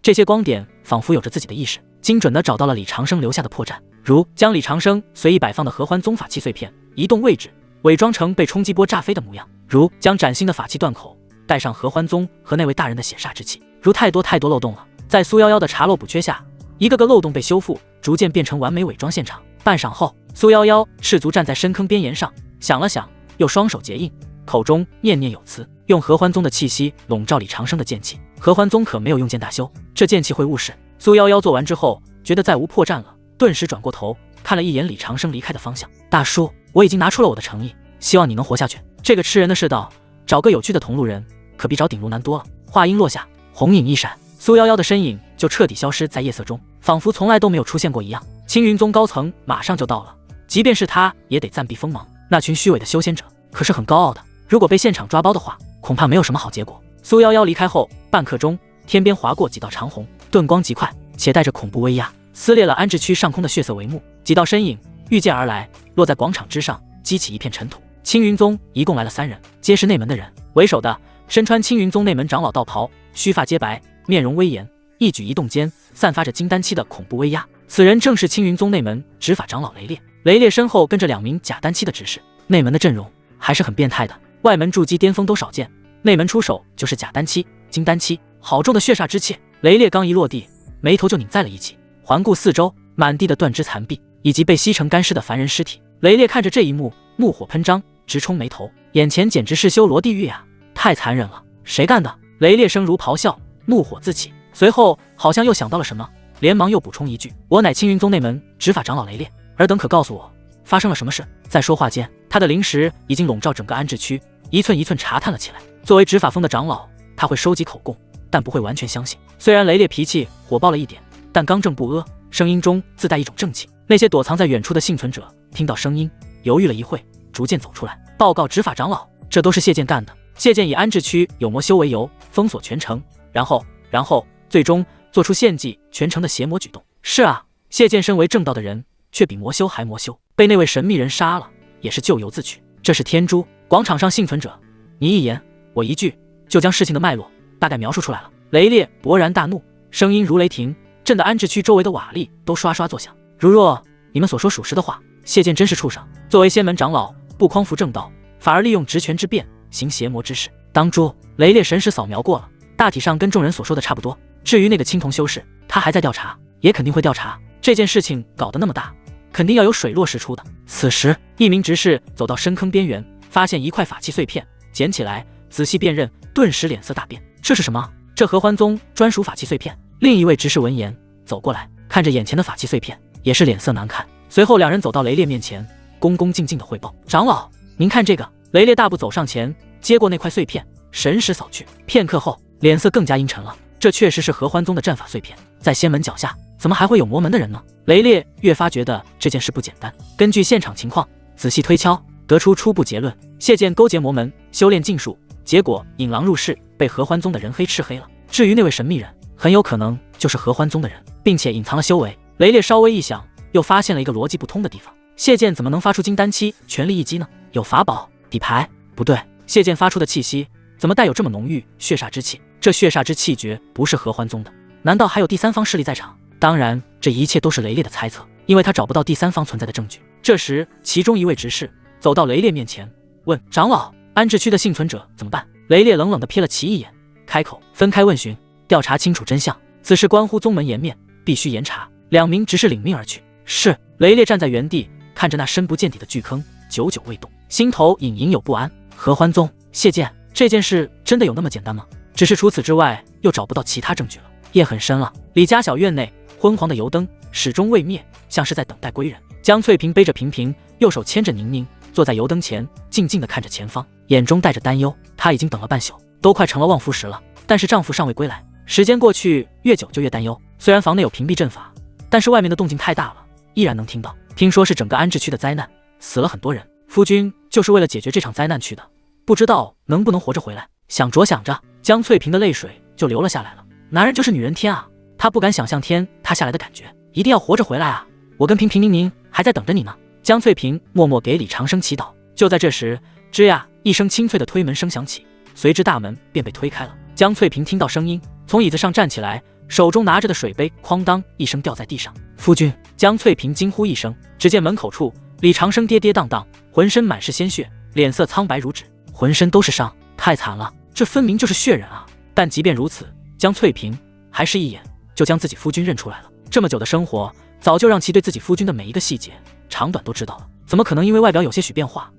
这些光点仿佛有着自己的意识，精准地找到了李长生留下的破绽，如将李长生随意摆放的合欢宗法器碎片移动位置，伪装成被冲击波炸飞的模样，如将崭新的法器断口带上合欢宗和那位大人的血煞之气，如太多漏洞了。在苏夭夭的查漏补缺下，一个个漏洞被修复，逐渐变成完美伪装现场。半晌后，苏夭夭赤足站在深坑边沿上，想了想，又双手结印，口中念念有词，用合欢宗的气息笼罩李长生的剑气。合欢宗可没有用剑大修，这剑气会误事。苏夭夭做完之后，觉得再无破绽了，顿时转过头看了一眼李长生离开的方向。大叔，我已经拿出了我的诚意，希望你能活下去。这个吃人的世道，找个有趣的同路人，可比找顶路难多了。话音落下，红影一闪，苏夭夭的身影就彻底消失在夜色中，仿佛从来都没有出现过一样。青云宗高层马上就到了，即便是他也得暂避锋芒。那群虚伪的修仙者可是很高傲的，如果被现场抓包的话，恐怕没有什么好结果。苏夭夭离开后，半刻钟，天边划过几道长虹，遁光极快，且带着恐怖威压，撕裂了安置区上空的血色帷幕。几道身影御剑而来，落在广场之上，激起一片尘土。青云宗一共来了3人，皆是内门的人。为首的身穿青云宗内门长老道袍，须发皆白，面容威严，一举一动间散发着金丹期的恐怖威压。此人正是青云宗内门执法长老雷烈。雷烈身后跟着2名假丹期的执事。内门的阵容还是很变态的，外门筑基巅峰都少见，内门出手就是假丹期、金丹期，好重的血煞之气。雷烈刚一落地，眉头就拧在了一起，环顾四周，满地的断肢残壁以及被吸成干尸的凡人尸体。雷烈看着这一幕，怒火喷张，直冲眉头，眼前简直是修罗地狱啊！太残忍了，谁干的？雷烈声如咆哮，怒火自起，随后好像又想到了什么，连忙又补充一句：我乃青云宗内门执法长老雷烈，尔等可告诉我发生了什么事？在说话间，他的灵识已经笼罩整个安置区，一寸一寸查探了起来。作为执法峰的长老，他会收集口供，但不会完全相信。虽然雷烈脾气火爆了一点，但刚正不阿，声音中自带一种正气。那些躲藏在远处的幸存者听到声音，犹豫了一会，逐渐走出来，报告执法长老，这都是谢剑干的。谢剑以安置区有魔修为由，封锁全城，然后最终做出献祭全城的邪魔举动。是啊，谢剑身为正道的人，却比魔修还魔修，被那位神秘人杀了，也是咎由自取。这是天诛。广场上幸存者，你一言我一句，就将事情的脉络大概描述出来了。雷烈勃然大怒，声音如雷霆，震得安置区周围的瓦砾都刷刷作响。如若你们所说属实的话，谢剑真是畜生。作为仙门长老，不匡扶正道，反而利用职权之便行邪魔之事。当初雷烈神识扫描过了，大体上跟众人所说的差不多。至于那个青铜修士，他还在调查，也肯定会调查。这件事情搞得那么大，肯定要有水落石出的。此时，一名执事走到深坑边缘，发现一块法器碎片，捡起来仔细辨认，顿时脸色大变。这是什么？这合欢宗专属法器碎片。另一位执事闻言走过来，看着眼前的法器碎片，也是脸色难看。随后2人走到雷烈面前，恭恭敬敬地汇报：长老，您看这个。雷烈大步走上前，接过那块碎片，神识扫去。片刻后，脸色更加阴沉了。这确实是合欢宗的战法碎片，在仙门脚下，怎么还会有魔门的人呢？雷烈越发觉得这件事不简单。根据现场情况仔细推敲，得出初步结论：谢剑勾结魔门，修炼禁术，结果引狼入室，被合欢宗的人黑吃黑了。至于那位神秘人，很有可能就是合欢宗的人，并且隐藏了修为。雷烈稍微一想，又发现了一个逻辑不通的地方：谢剑怎么能发出金丹期全力一击呢？有法宝底牌？不对，谢剑发出的气息怎么带有这么浓郁血煞之气？这血煞之气绝不是合欢宗的，难道还有第三方势力在场？当然，这一切都是雷烈的猜测，因为他找不到第三方存在的证据。这时，其中一位执事走到雷烈面前，问：长老，安置区的幸存者怎么办？雷烈冷冷地瞥了其一眼，开口：分开问询，调查清楚真相。此事关乎宗门颜面，必须严查。两名执事领命而去。是。雷烈站在原地，看着那深不见底的巨坑，久久未动，心头隐隐有不安。合欢宗谢剑，这件事真的有那么简单吗？只是除此之外，又找不到其他证据了。夜很深了，李家小院内昏黄的油灯始终未灭，像是在等待归人。江翠萍背着萍萍，右手牵着宁宁，坐在油灯前，静静地看着前方，眼中带着担忧。她已经等了半宿，都快成了望夫时了，但是丈夫尚未归来。时间过去越久就越担忧。虽然房内有屏蔽阵法，但是外面的动静太大了，依然能听到。听说是整个安置区的灾难，死了很多人。夫君就是为了解决这场灾难去的，不知道能不能活着回来。想着想着，江翠萍的泪水就流了下来了。男人就是女人天啊，她不敢想象天塌下来的感觉，一定要活着回来啊！我跟萍萍、宁宁还在等着你呢。江翠萍默默给李长生祈祷。就在这时，吱呀一声清脆的推门声响起，随之大门便被推开了。江翠萍听到声音，从椅子上站起来，手中拿着的水杯哐当一声掉在地上。夫君！江翠萍惊呼一声，只见门口处李长生跌跌宕宕，浑身满是鲜血，脸色苍白如纸，浑身都是伤，太惨了，这分明就是血人啊！但即便如此，江翠萍还是一眼就将自己夫君认出来了。这么久的生活，早就让其对自己夫君的每一个细节长短都知道了，怎么可能因为外表有些许变化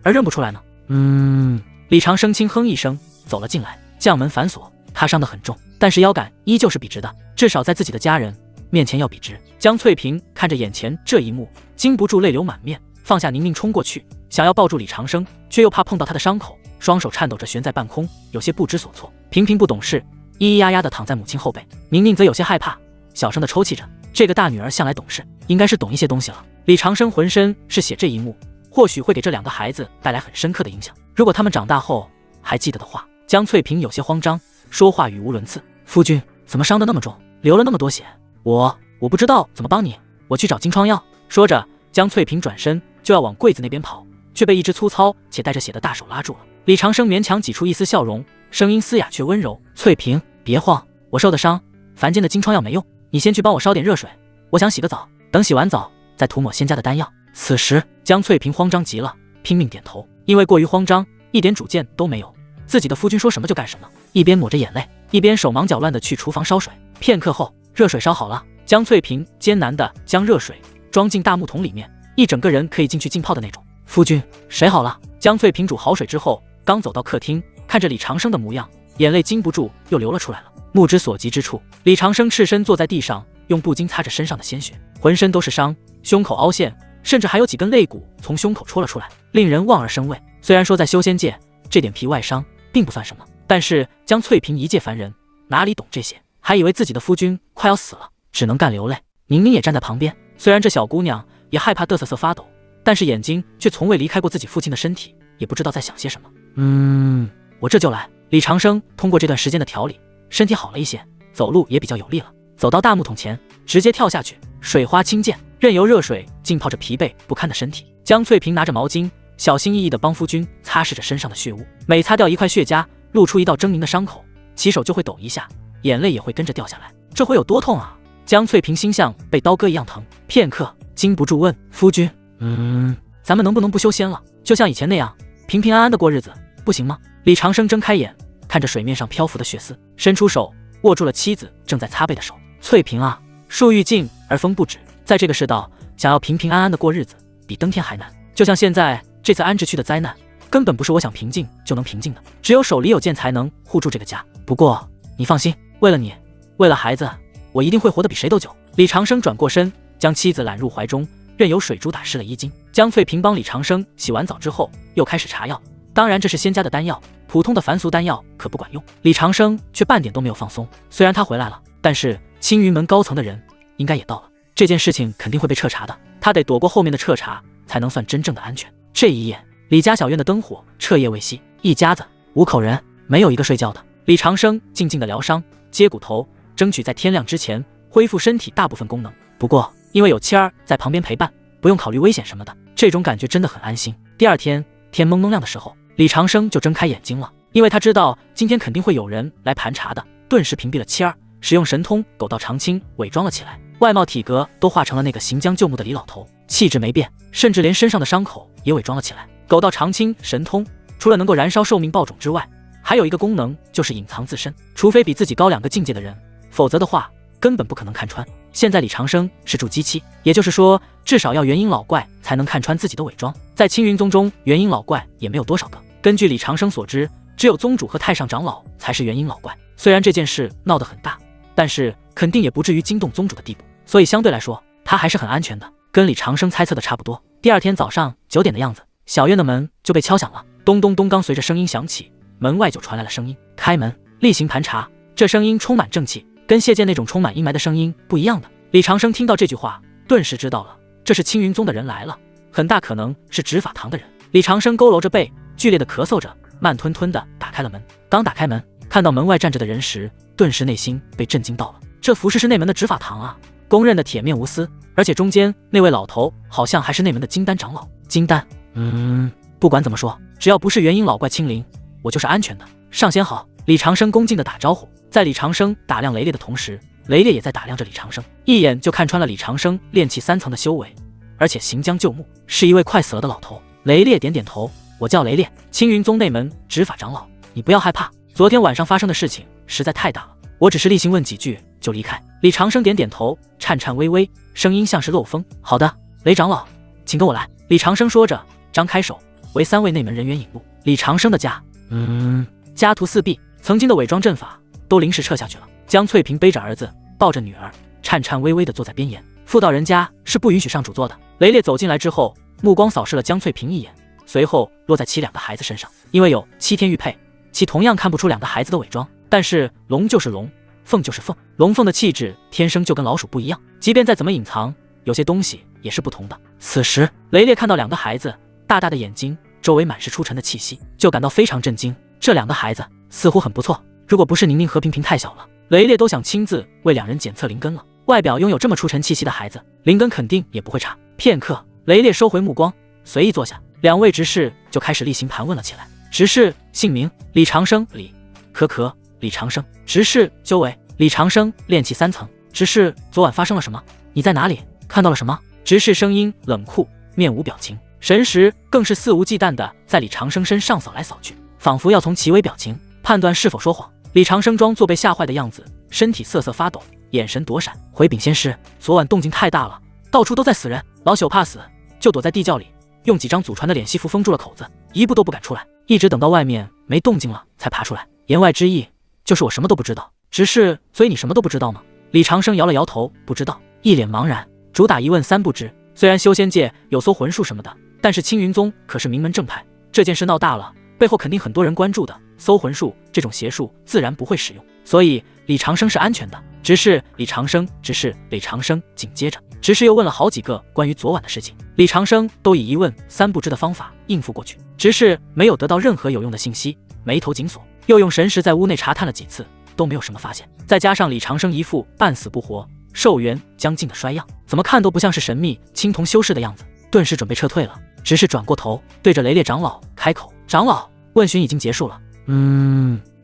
而认不出来呢？李长生轻哼一声，走了进来，将门反锁。他伤得很重，但是腰杆依旧是笔直的，至少在自己的家人面前要笔直。江翠萍看着眼前这一幕，禁不住泪流满面，放下宁宁冲过去，想要抱住李长生，却又怕碰到他的伤口，双手颤抖着悬在半空，有些不知所措。萍萍不懂事，咿咿呀呀地躺在母亲后背，宁宁则有些害怕，小声地抽泣着。这个大女儿向来懂事，应该是懂一些东西了。李长生浑身是血，这一幕或许会给这两个孩子带来很深刻的影响。如果他们长大后还记得的话。江翠萍有些慌张，说话语无伦次。夫君怎么伤得那么重，流了那么多血？我不知道怎么帮你，我去找金疮药。说着，江翠萍转身就要往柜子那边跑，却被一只粗糙且带着血的大手拉住了。李长生勉强挤出一丝笑容，声音嘶哑却温柔：翠萍，别慌，我受的伤，凡间的金疮药没用，你先去帮我烧点热水，我想洗个澡，等洗完澡再涂抹仙家的丹药。此时江翠萍慌张极了，拼命点头，因为过于慌张，一点主见都没有，自己的夫君说什么就干什么，一边抹着眼泪，一边手忙脚乱地去厨房烧水。片刻后，热水烧好了，江翠萍艰难地将热水装进大木桶里面，一整个人可以进去浸泡的那种。夫君，水好了。江翠萍煮好水之后，刚走到客厅，看着李长生的模样，眼泪禁不住又流了出来了。目之所及之处，李长生赤身坐在地上，用布巾擦着身上的鲜血，浑身都是伤，胸口凹陷，甚至还有几根肋骨从胸口戳了出来，令人望而生畏。虽然说在修仙界，这点皮外伤并不算什么，但是江翠萍一介凡人，哪里懂这些，还以为自己的夫君快要死了，只能干流泪。宁宁也站在旁边，虽然这小姑娘也害怕得瑟瑟发抖，但是眼睛却从未离开过自己父亲的身体，也不知道在想些什么。我这就来。李长生通过这段时间的调理，身体好了一些，走路也比较有力了。走到大木桶前，直接跳下去，水花轻溅，任由热水浸泡着疲惫不堪的身体。江翠萍拿着毛巾，小心翼翼地帮夫君擦拭着身上的血污，每擦掉一块血痂，露出一道狰狞的伤口，起手就会抖一下，眼泪也会跟着掉下来。这会有多痛啊？江翠萍心像被刀割一样疼，片刻禁不住问夫君：咱们能不能不修仙了，就像以前那样平平安安的过日子，不行吗？李长生睁开眼，看着水面上漂浮的血丝，伸出手握住了妻子正在擦背的手。翠萍啊，树欲静而风不止，在这个世道，想要平平安安的过日子，比登天还难。就像现在这次安置区的灾难，根本不是我想平静就能平静的，只有手里有剑才能护住这个家。不过你放心，为了你，为了孩子，我一定会活得比谁都久。李长生转过身，将妻子揽入怀中，任由水珠打湿了衣襟。江翠萍帮李长生洗完澡之后，又开始查药。当然这是仙家的丹药，普通的凡俗丹药可不管用。李长生却半点都没有放松，虽然他回来了，但是青云门高层的人应该也到了，这件事情肯定会被彻查的，他得躲过后面的彻查，才能算真正的安全。这一夜，李家小院的灯火彻夜未熄，一家子5口人，没有一个睡觉的。李长生静静的疗伤，接骨头，争取在天亮之前恢复身体大部分功能。不过因为有妻儿在旁边陪伴，不用考虑危险什么的，这种感觉真的很安心。第二天天蒙蒙亮的时候，李长生就睁开眼睛了，因为他知道今天肯定会有人来盘查的，顿时屏蔽了妻儿，使用神通狗道长青伪装了起来，外貌体格都化成了那个行将就木的李老头，气质没变，甚至连身上的伤口也伪装了起来。狗道长青神通除了能够燃烧寿命爆种之外，还有一个功能就是隐藏自身，除非比自己高2个境界的人，否则的话根本不可能看穿。现在李长生是筑基期，也就是说，至少要元婴老怪才能看穿自己的伪装。在青云宗中，元婴老怪也没有多少个。根据李长生所知，只有宗主和太上长老才是元婴老怪。虽然这件事闹得很大，但是肯定也不至于惊动宗主的地步，所以相对来说，他还是很安全的，跟李长生猜测的差不多。第二天早上9点的样子，小院的门就被敲响了，咚咚咚，刚随着声音响起，门外就传来了声音：“开门，例行盘查。”这声音充满正气，跟谢剑那种充满阴霾的声音不一样的。李长生听到这句话，顿时知道了，这是青云宗的人来了，很大可能是执法堂的人。李长生佝偻着背，剧烈的咳嗽着，慢吞吞的打开了门。刚打开门，看到门外站着的人时，顿时内心被震惊到了。这服饰是内门的执法堂啊，公认的铁面无私，而且中间那位老头好像还是内门的金丹长老。金丹，不管怎么说，只要不是元婴老怪亲临，我就是安全的。上仙好。李长生恭敬的打招呼。在李长生打量雷烈的同时，雷烈也在打量着李长生，一眼就看穿了李长生炼气3层的修为，而且行将就木，是一位快死了的老头。雷烈点点头，我叫雷烈，青云宗内门执法长老，你不要害怕，昨天晚上发生的事情实在太大了，我只是例行问几句就离开。李长生点点头，颤颤巍巍，声音像是漏风。好的，雷长老，请跟我来。李长生说着，张开手，为3位内门人员引路。李长生的家，家徒四壁，曾经的伪装阵法都临时撤下去了。江翠萍背着儿子，抱着女儿，颤颤巍巍地坐在边沿。妇道人家是不允许上主座的。雷烈走进来之后，目光扫视了江翠萍一眼，随后落在其2个孩子身上。因为有7天玉佩，其同样看不出2个孩子的伪装。但是龙就是龙，凤就是凤，龙凤的气质天生就跟老鼠不一样，即便再怎么隐藏，有些东西也是不同的。此时，雷烈看到2个孩子，大大的眼睛，周围满是出尘的气息，就感到非常震惊。这2个孩子似乎很不错，如果不是宁宁和平平太小了，雷烈都想亲自为2人检测灵根了。外表拥有这么出尘气息的孩子，灵根肯定也不会差。片刻，雷烈收回目光，随意坐下，2位执事就开始例行盘问了起来。执事姓名：李长生。李长生。执事修为：李长生炼气3层。执事昨晚发生了什么？你在哪里？看到了什么？执事声音冷酷，面无表情，神识更是肆无忌惮地在李长生身上扫来扫去，仿佛要从其微表情判断是否说谎。李长生装作被吓坏的样子，身体瑟瑟发抖，眼神躲闪。回禀仙师，昨晚动静太大了，到处都在死人，老朽怕死，就躲在地窖里，用几张祖传的脸戏符封住了口子，一步都不敢出来，一直等到外面没动静了才爬出来。言外之意就是我什么都不知道。执事，所以你什么都不知道吗？李长生摇了摇头，不知道，一脸茫然。主打一问3不知。虽然修仙界有搜魂术什么的，但是青云宗可是名门正派，这件事闹大了，背后肯定很多人关注的，搜魂术这种邪术自然不会使用，所以李长生是安全的。只是李长生，紧接着执事又问了好几个关于昨晚的事情，李长生都以一问3不知的方法应付过去。执事没有得到任何有用的信息，眉头紧锁，又用神识在屋内查探了几次，都没有什么发现。再加上李长生一副半死不活、寿元将近的衰样，怎么看都不像是神秘青铜修士的样子，顿时准备撤退了。执事转过头，对着雷烈长老开口：“长老，问询已经结束了。”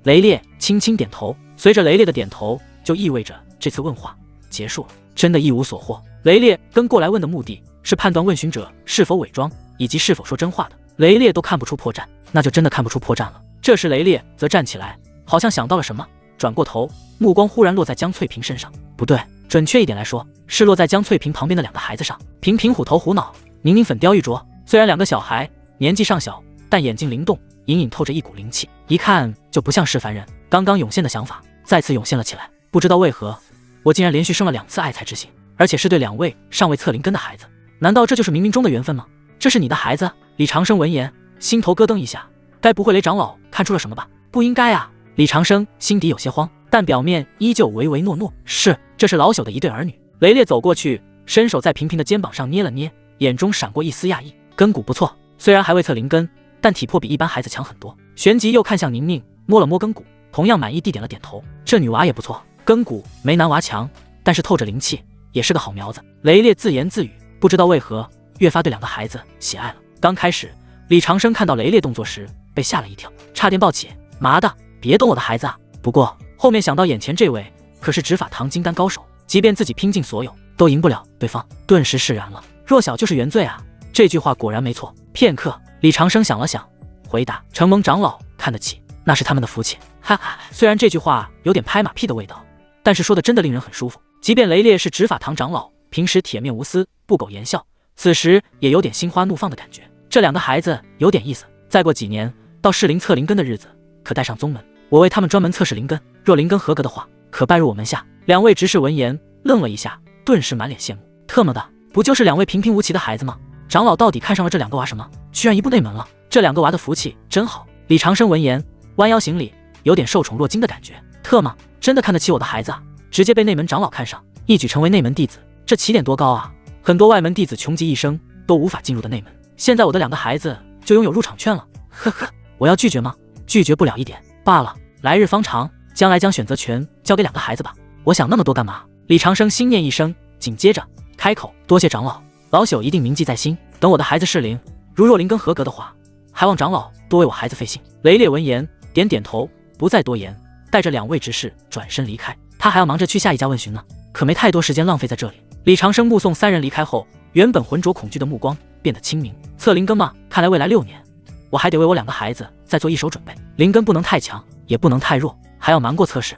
雷烈轻轻点头，随着雷烈的点头，就意味着这次问话结束了，真的一无所获。雷烈跟过来问的目的是判断问询者是否伪装，以及是否说真话的。雷烈都看不出破绽，那就真的看不出破绽了。这时雷烈则站起来，好像想到了什么，转过头，目光忽然落在江翠萍身上。不对，准确一点来说，是落在江翠萍旁边的2个孩子上。平平虎头虎脑，宁宁粉雕玉琢。虽然2个小孩年纪尚小，但眼睛灵动，隐隐透着一股灵气，一看就不像是凡人。刚刚涌现的想法再次涌现了起来，不知道为何，我竟然连续生了2次爱才之心，而且是对2位尚未测灵根的孩子。难道这就是冥冥中的缘分吗？这是你的孩子？李长生闻言，心头咯噔一下，该不会雷长老看出了什么吧？不应该啊！李长生心底有些慌，但表面依旧唯唯诺诺。是，这是老朽的一对儿女。雷烈走过去，伸手在平平的肩膀上捏了捏，眼中闪过一丝讶异。根骨不错，虽然还未测灵根，但体魄比一般孩子强很多。旋即又看向宁宁，摸了摸根骨，同样满意地点了点头。这女娃也不错，根骨没男娃强，但是透着灵气，也是个好苗子。雷烈自言自语，不知道为何越发对2个孩子喜爱了。刚开始，李长生看到雷烈动作时被吓了一跳，差点抱起，妈的，别动我的孩子啊！不过后面想到眼前这位可是执法堂金丹高手，即便自己拼尽所有都赢不了对方，顿时释然了。弱小就是原罪啊！这句话果然没错。片刻，李长生想了想，回答：承蒙长老看得起，那是他们的福气。哈哈，虽然这句话有点拍马屁的味道，但是说的真的令人很舒服。即便雷烈是执法堂长老，平时铁面无私，不苟言笑，此时也有点心花怒放的感觉。这2个孩子有点意思，再过几年到适龄测灵根的日子，可带上宗门，我为他们专门测试灵根，若灵根合格的话，可拜入我门下。2位执事闻言愣了一下，顿时满脸羡慕。特么的，不就是2位平平无奇的孩子吗？长老到底看上了这2个娃什么？居然一步内门了。这2个娃的福气真好。李长生闻言弯腰行礼，有点受宠若惊的感觉。特么，真的看得起我的孩子啊！直接被内门长老看上，一举成为内门弟子，这起点多高啊！很多外门弟子穷极一生都无法进入的内门，现在我的2个孩子就拥有入场券了。呵呵，我要拒绝吗？拒绝不了一点罢了。来日方长，将来将选择权交给2个孩子吧。我想那么多干嘛？李长生心念一声，紧接着开口：多谢长老，老朽一定铭记在心。等我的孩子适龄，如若灵根合格的话，还望长老多为我孩子费心。雷烈闻言点点头，不再多言，带着2位执事转身离开。他还要忙着去下一家问询呢，可没太多时间浪费在这里。李长生目送3人离开后，原本浑浊恐惧的目光变得清明。测灵根吗？看来未来6年，我还得为我2个孩子再做一手准备。灵根不能太强，也不能太弱，还要瞒过测试。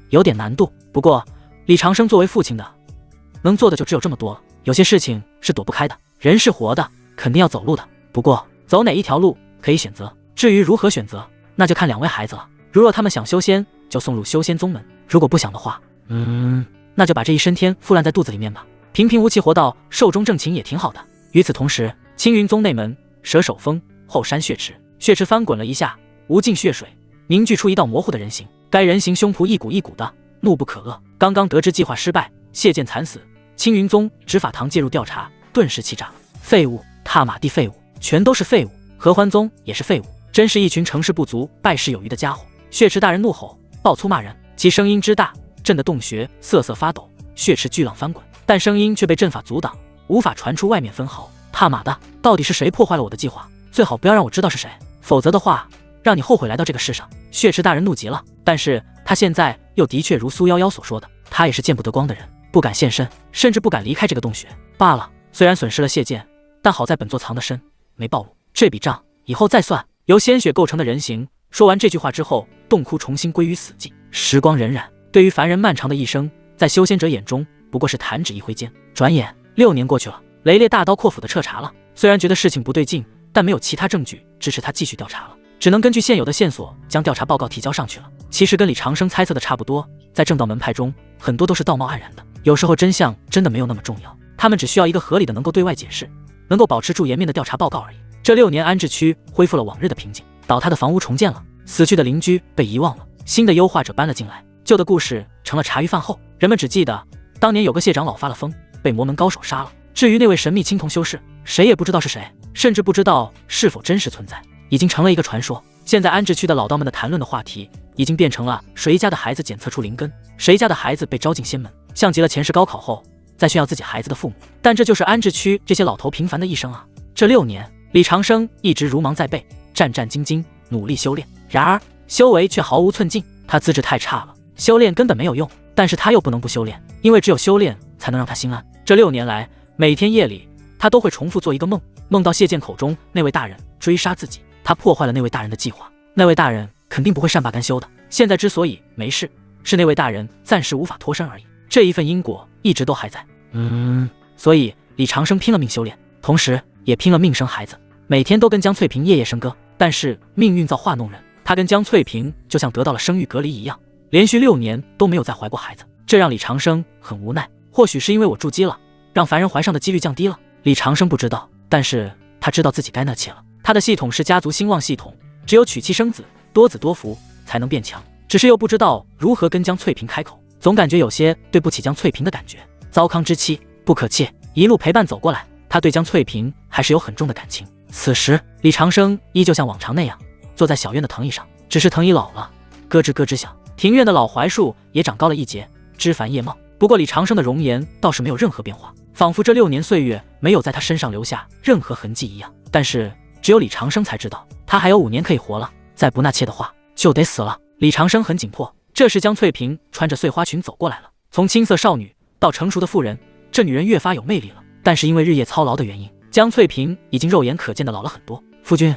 有点难度。不过李长生作为父亲的，能做的就只有这么多了。有些事情是躲不开的，人是活的，肯定要走路的。不过走哪一条路可以选择，至于如何选择，那就看2位孩子了。如若他们想修仙，就送入修仙宗门；如果不想的话，那就把这一身天赋烂在肚子里面吧。平平无奇活到寿终正寝也挺好的。与此同时，青云宗内门蛇首峰后山血池，血池翻滚了一下，无尽血水凝聚出一道模糊的人形。该人形胸脯一股一股的，怒不可遏。刚刚得知计划失败，谢剑惨死，青云宗执法堂介入调查，顿时气炸了。废物，踏马地废物，全都是废物。合欢宗也是废物，真是一群成事不足败事有余的家伙。血池大人怒吼，爆粗骂人，其声音之大，震得洞穴瑟瑟发抖，血池巨浪翻滚，但声音却被阵法阻挡，无法传出外面分毫。他妈的，到底是谁破坏了我的计划？最好不要让我知道是谁，否则的话，让你后悔来到这个世上。血池大人怒极了，但是他现在又的确如苏夭夭所说的，他也是见不得光的人，不敢现身，甚至不敢离开这个洞穴罢了。虽然损失了谢剑，但好在本座藏得深，没暴露，这笔账以后再算。由鲜血构成的人形说完这句话之后，洞窟重新归于死寂。时光荏苒，对于凡人漫长的一生，在修仙者眼中不过是弹指一挥间。转眼6年过去了，雷烈大刀阔斧地彻查了，虽然觉得事情不对劲，但没有其他证据支持他继续调查了，只能根据现有的线索将调查报告提交上去了。其实跟李长生猜测的差不多，在正道门派中，很多都是道貌岸然的，有时候真相真的没有那么重要，他们只需要一个合理的能够对外解释，能够保持住颜面的调查报告而已。这6年，安置区恢复了往日的平静，倒塌的房屋重建了，死去的邻居被遗忘了，新的优化者搬了进来，旧的故事成了茶余饭后。人们只记得当年有个谢长老发了疯，被魔门高手杀了，至于那位神秘青铜修士，谁也不知道是谁，甚至不知道是否真实存在，已经成了一个传说。现在安置区的老道们的谈论的话题已经变成了谁家的孩子检测出灵根，谁家的孩子被招进仙门，像极了前世高考后在炫耀自己孩子的父母。但这就是安置区这些老头平凡的一生啊。这6年，李长生一直如芒在背，战战兢兢，努力修炼，然而修为却毫无寸进。他资质太差了，修炼根本没有用，但是他又不能不修炼，因为只有修炼才能让他心安。这6年来，每天夜里他都会重复做一个梦，梦到谢剑口中那位大人追杀自己，他破坏了那位大人的计划，那位大人肯定不会善罢甘休的。现在之所以没事，是那位大人暂时无法脱身而已，这一份因果一直都还在。所以李长生拼了命修炼，同时也拼了命生孩子，每天都跟江翠萍夜夜笙歌。但是命运造化弄人，他跟江翠萍就像得到了生育隔离一样，连续6年都没有再怀过孩子，这让李长生很无奈。或许是因为我筑基了，让凡人怀上的几率降低了，李长生不知道，但是他知道自己该纳妾了。他的系统是家族兴旺系统，只有娶妻生子，多子多福才能变强，只是又不知道如何跟江翠萍开口，总感觉有些对不起江翠萍的感觉。糟糠之妻不可妾，一路陪伴走过来，他对江翠萍还是有很重的感情。此时李长生依旧像往常那样坐在小院的藤椅上，只是藤椅老了，咯吱咯吱响，庭院的老槐树也长高了一截，枝繁叶茂。不过李长生的容颜倒是没有任何变化，仿佛这6年岁月没有在他身上留下任何痕迹一样。但是只有李长生才知道，他还有5年可以活了，再不纳妾的话就得死了。李长生很紧迫。这时江翠萍穿着碎花裙走过来了，从青涩少女到成熟的妇人，这女人越发有魅力了。但是因为日夜操劳的原因，江翠萍已经肉眼可见的老了很多。夫君，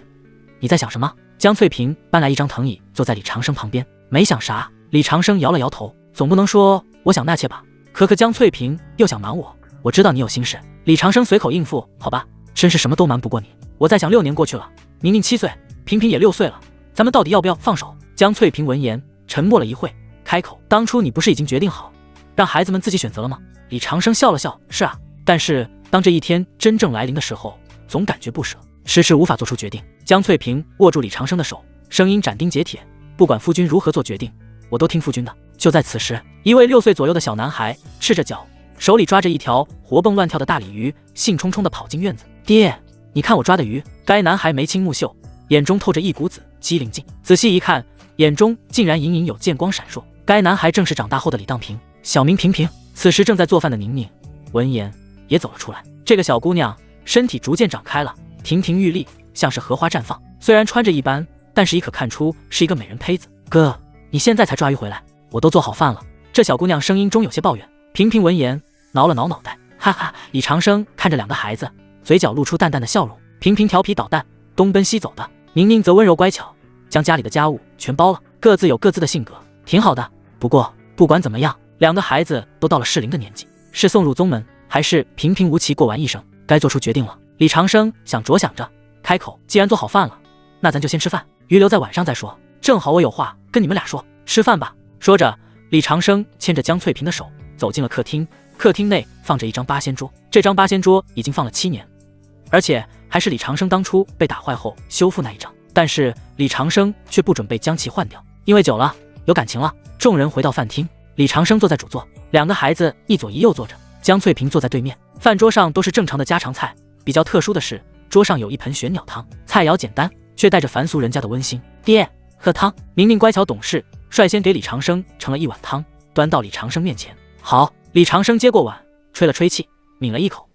你在想什么？江翠萍搬来一张藤椅，坐在李长生旁边。没想啥。李长生摇了摇头，总不能说我想纳妾吧，可江翠萍又想瞒我知道你有心事。李长生随口应付，好吧，真是什么都瞒不过你。我在想6年过去了，宁宁7岁，萍萍也6岁了，咱们到底要不要放手？江翠萍闻言沉默了一会，开口：当初你不是已经决定好让孩子们自己选择了吗？李长生笑了笑，是啊，但是当这一天真正来临的时候，总感觉不舍，迟迟无法做出决定。江翠萍握住李长生的手，声音斩钉截铁，不管夫君如何做决定，我都听夫君的。就在此时，一位6岁左右的小男孩赤着脚，手里抓着一条活蹦乱跳的大鲤鱼，兴冲冲地跑进院子。爹，你看我抓的鱼。该男孩眉清目秀，眼中透着一股子机灵劲，仔细一看，眼中竟然隐隐有剑光闪烁。该男孩正是长大后的李当平，小名萍萍。此时正在做饭的宁宁闻言也走了出来。这个小姑娘身体逐渐长开了，亭亭玉立，像是荷花绽放。虽然穿着一般，但是亦可看出是一个美人胚子。哥，你现在才抓鱼回来，我都做好饭了。这小姑娘声音中有些抱怨。萍萍闻言挠了挠脑袋，哈哈。李长生看着2个孩子，嘴角露出淡淡的笑容。萍萍调皮捣蛋，东奔西走的，宁宁则温柔乖巧，将家里的家务全包了，各自有各自的性格，挺好的。不过不管怎么样，2个孩子都到了适龄的年纪，是送入宗门，还是平平无奇过完一生，该做出决定了。李长生想着想着，开口：既然做好饭了，那咱就先吃饭，鱼留在晚上再说。正好我有话跟你们俩说，吃饭吧。说着，李长生牵着江翠萍的手走进了客厅。客厅内放着一张八仙桌，这张八仙桌已经放了7年，而且还是李长生当初被打坏后修复那一张。但是李长生却不准备将其换掉，因为久了有感情了。众人回到饭厅，李长生坐在主座，2个孩子一左一右坐着，江翠萍坐在对面。饭桌上都是正常的家常菜，比较特殊的是桌上有一盆玄鸟汤，菜肴简单，却带着凡俗人家的温馨。爹，喝汤。宁宁乖巧懂事，率先给李长生盛了一碗汤，端到李长生面前。好。李长生接过碗，吹了吹气，抿了一口，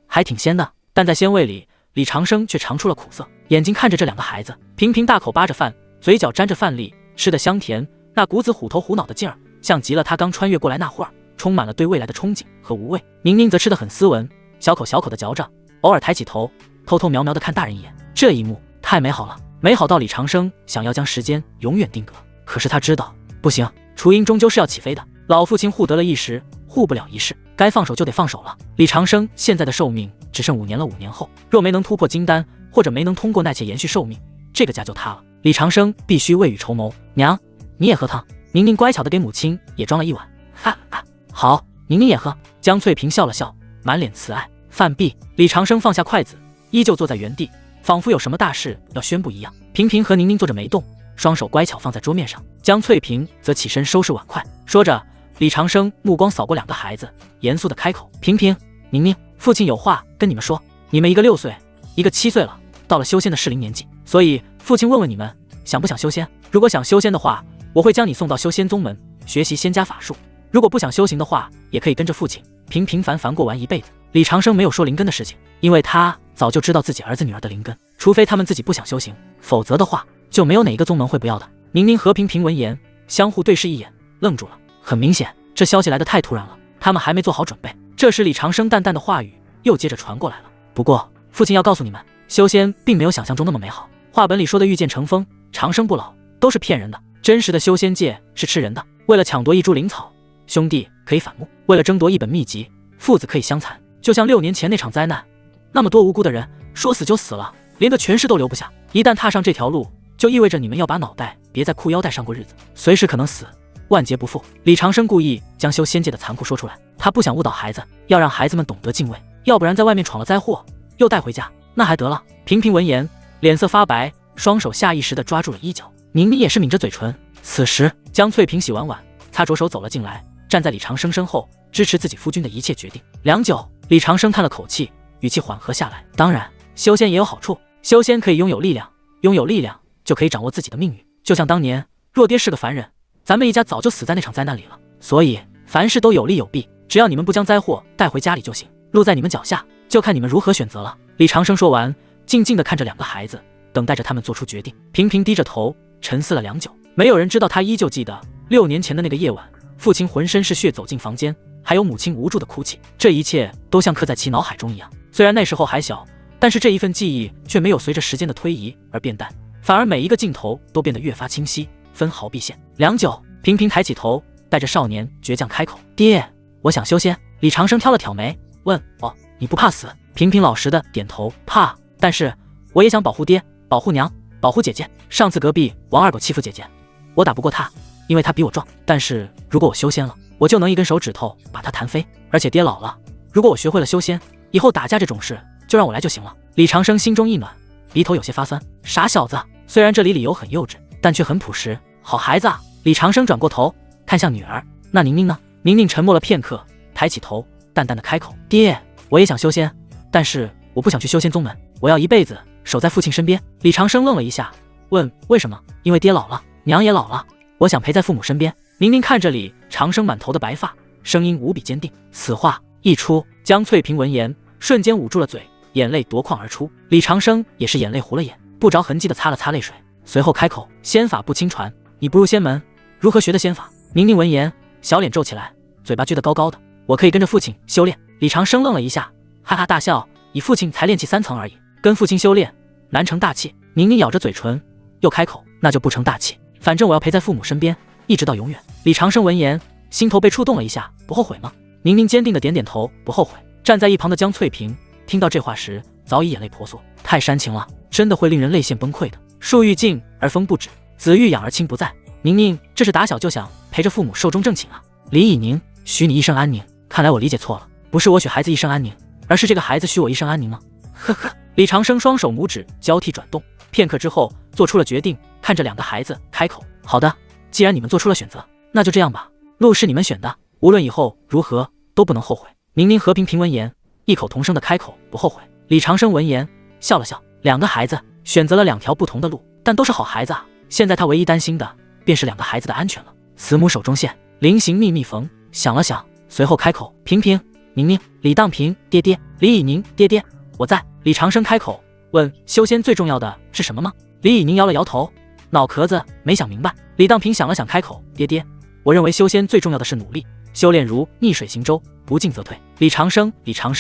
还挺鲜的。但在鲜味里，李长生却尝出了苦涩，眼睛看着这2个孩子，频频大口扒着饭，嘴角沾着饭粒，吃得香甜，那股子虎头虎脑的劲儿，像极了他刚穿越过来那会儿，充满了对未来的憧憬和无畏。宁宁则吃得很斯文，小口小口的嚼着，偶尔抬起头，偷偷瞄瞄的看大人一眼。这一幕太美好了，美好到李长生想要将时间永远定格。可是他知道，不行，雏鹰终究是要起飞的。老父亲护得了一时，护不了一世，该放手就得放手了。李长生现在的寿命只剩5年了，5年后若没能突破金丹，或者没能通过奈切延续寿命，这个家就塌了。李长生必须未雨绸缪。娘，你也喝汤。宁宁乖巧的给母亲也装了一碗。哈哈，好，宁宁也喝。江翠萍笑了笑，满脸慈爱。饭毕，李长生放下筷子，依旧坐在原地，仿佛有什么大事要宣布一样。萍萍和宁宁坐着没动，双手乖巧放在桌面上。江翠萍则起身收拾碗筷，说着。李长生目光扫过2个孩子，严肃地开口：萍萍、宁宁，父亲有话跟你们说。你们一个6岁，一个7岁了，到了修仙的适龄年纪，所以父亲问问你们想不想修仙。如果想修仙的话，我会将你送到修仙宗门学习仙家法术；如果不想修行的话，也可以跟着父亲平平凡凡过完一辈子。李长生没有说灵根的事情，因为他早就知道自己儿子女儿的灵根，除非他们自己不想修行，否则的话就没有哪一个宗门会不要的。宁宁和萍萍闻言相互对视一眼，愣住了。很明显，这消息来得太突然了，他们还没做好准备。这时李长生淡淡的话语又接着传过来了。不过父亲要告诉你们，修仙并没有想象中那么美好，话本里说的御剑成风、长生不老都是骗人的，真实的修仙界是吃人的。为了抢夺一株灵草，兄弟可以反目；为了争夺一本秘籍，父子可以相残。就像6年前那场灾难，那么多无辜的人说死就死了，连个全尸都留不下。一旦踏上这条路，就意味着你们要把脑袋别在裤腰带上过日子，随时可能死，万劫不复。李长生故意将修仙界的残酷说出来，他不想误导孩子，要让孩子们懂得敬畏，要不然在外面闯了灾祸又带回家，那还得了。萍萍闻言脸色发白，双手下意识地抓住了衣角。宁宁也是抿着嘴唇。此时江翠萍洗完碗，擦着手走了进来，站在李长生身后，支持自己夫君的一切决定。良久，李长生叹了口气，语气缓和下来。当然，修仙也有好处，修仙可以拥有力量，拥有力量就可以掌握自己的命运。就像当年若爹是个凡人，咱们一家早就死在那场灾难里了。所以凡事都有利有弊，只要你们不将灾祸带回家里就行，路在你们脚下，就看你们如何选择了。李长生说完，静静地看着2个孩子，等待着他们做出决定。萍萍低着头沉思了良久，没有人知道她依旧记得6年前的那个夜晚，父亲浑身是血走进房间，还有母亲无助的哭泣，这一切都像刻在其脑海中一样。虽然那时候还小，但是这一份记忆却没有随着时间的推移而变淡，反而每一个镜头都变得越发清晰，分毫毕现。良久，萍萍抬起头，带着少年倔强开口：爹，我想修仙。李长生挑了挑眉，问：哦，你不怕死？平平老实的点头，怕，但是我也想保护爹，保护娘，保护姐姐。上次隔壁王二狗欺负姐姐，我打不过他，因为他比我壮，但是如果我修仙了，我就能一根手指头把他弹飞。而且爹老了，如果我学会了修仙，以后打架这种事就让我来就行了。李长生心中一暖，鼻头有些发酸。傻小子，虽然这里理由很幼稚，但却很朴实。好孩子啊！李长生转过头看向女儿，那宁宁呢？宁宁沉默了片刻，抬起头，淡淡的开口：爹，我也想修仙，但是我不想去修仙宗门，我要一辈子守在父亲身边。李长生愣了一下，问：为什么？因为爹老了，娘也老了，我想陪在父母身边。宁宁看着李长生满头的白发，声音无比坚定。此话一出，江翠萍闻言瞬间捂住了嘴，眼泪夺眶而出。李长生也是眼泪糊了眼，不着痕迹的擦了擦泪水，随后开口：仙法不亲传，你不入仙门，如何学的仙法？宁宁闻言小脸皱起来，嘴巴撅得高高的。我可以跟着父亲修炼。李长生愣了一下，哈哈大笑：以父亲才炼气3层而已，跟父亲修炼难成大器。宁宁咬着嘴唇，又开口：那就不成大器，反正我要陪在父母身边，一直到永远。李长生闻言心头被触动了一下，不后悔吗？宁宁坚定的点点头，不后悔。站在一旁的江翠萍听到这话时早已眼泪婆娑，太煽情了，真的会令人泪腺崩溃的。树欲静而风不止，子欲养而亲不在。宁宁这是打小就想陪着父母寿终正寝啊。李以宁许你一生安宁，看来我理解错了，不是我许孩子一生安宁，而是这个孩子许我一生安宁吗？呵呵。李长生双手拇指交替转动，片刻之后做出了决定，看着两个孩子开口：好的，既然你们做出了选择，那就这样吧，路是你们选的，无论以后如何都不能后悔。宁宁和平平闻言异口同声的开口：不后悔。李长生闻言笑了笑，两个孩子选择了2条不同的路，但都是好孩子啊。现在他唯一担心的便是2个孩子的安全了。慈母手中线，临行密密缝。想了想，随后开口：平平、宁宁、李当平，爹爹；李以宁，爹爹，我在。李长生开口问：修仙最重要的是什么吗？李以宁摇了摇头，脑壳子没想明白。李当平想了想开口：爹爹，我认为修仙最重要的是努力，修炼如逆水行舟，不进则退。李长生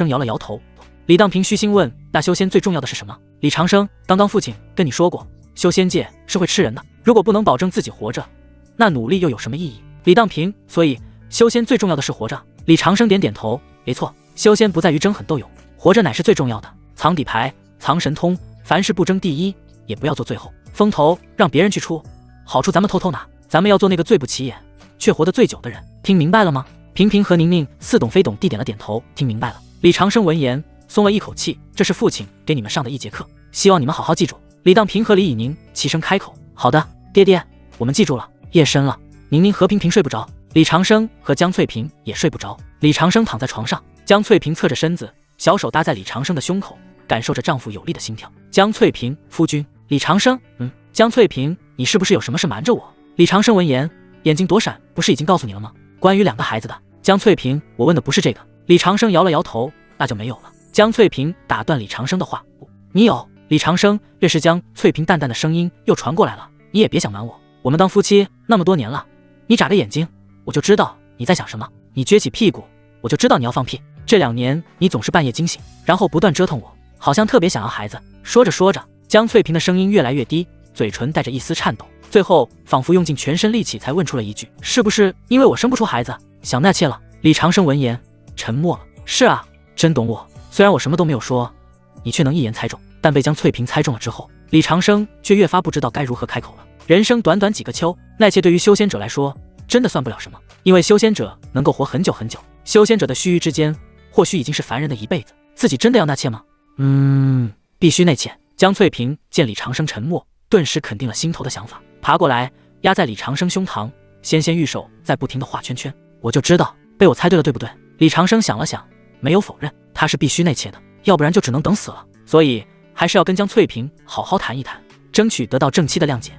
摇了摇头。李当平虚心问：那修仙最重要的是什么？李长生：刚刚父亲跟你说过，修仙界是会吃人的，如果不能保证自己活着，那努力又有什么意义？李当平：所以修仙最重要的是活着。李长生点点头，没错，修仙不在于争狠斗勇，活着乃是最重要的。藏底牌，藏神通，凡事不争第一，也不要做最后，风头让别人去出，好处咱们偷偷拿，咱们要做那个最不起眼却活得最久的人。听明白了吗？平平和宁宁似懂非懂地点了点头，听明白了。李长生闻言松了一口气，这是父亲给你们上的1节课，希望你们好好记住。李当平和李以宁齐声开口：好的，爹爹，我们记住了。夜深了，宁宁和平平睡不着，李长生和江翠萍也睡不着。李长生躺在床上，江翠萍侧着身子，小手搭在李长生的胸口，感受着丈夫有力的心跳。江翠萍：夫君。李长生：江翠萍，你是不是有什么事瞒着我？李长生闻言眼睛躲闪，不是已经告诉你了吗？关于2个孩子的。江翠萍：我问的不是这个。李长生摇了摇头：那就没有了。江翠萍打断李长生的话：你有。李长生这时江翠萍淡淡的声音又传过来了：你也别想瞒我，我们当夫妻那么多年了，你眨个眼睛我就知道你在想什么，你撅起屁股我就知道你要放屁。这2年你总是半夜惊醒，然后不断折腾我，好像特别想要孩子。说着说着，江翠萍的声音越来越低，嘴唇带着一丝颤抖，最后仿佛用尽全身力气才问出了一句：是不是因为我生不出孩子，想纳妾了？李长生闻言沉默了。是啊，真懂我，虽然我什么都没有说，你却能一言猜中。但被江翠萍猜中了之后，李长生却越发不知道该如何开口了。人生短短几个秋，纳妾对于修仙者来说真的算不了什么，因为修仙者能够活很久很久，修仙者的须臾之间或许已经是凡人的一辈子。自己真的要纳妾吗？必须纳妾。江翠萍见李长生沉默，顿时肯定了心头的想法，爬过来压在李长生胸膛，纤纤玉手在不停地画圈圈。我就知道被我猜对了，对不对？李长生想了想，没有否认，他是必须纳妾的，要不然就只能等死了，所以还是要跟江翠萍好好谈一谈，争取得到正妻的谅解。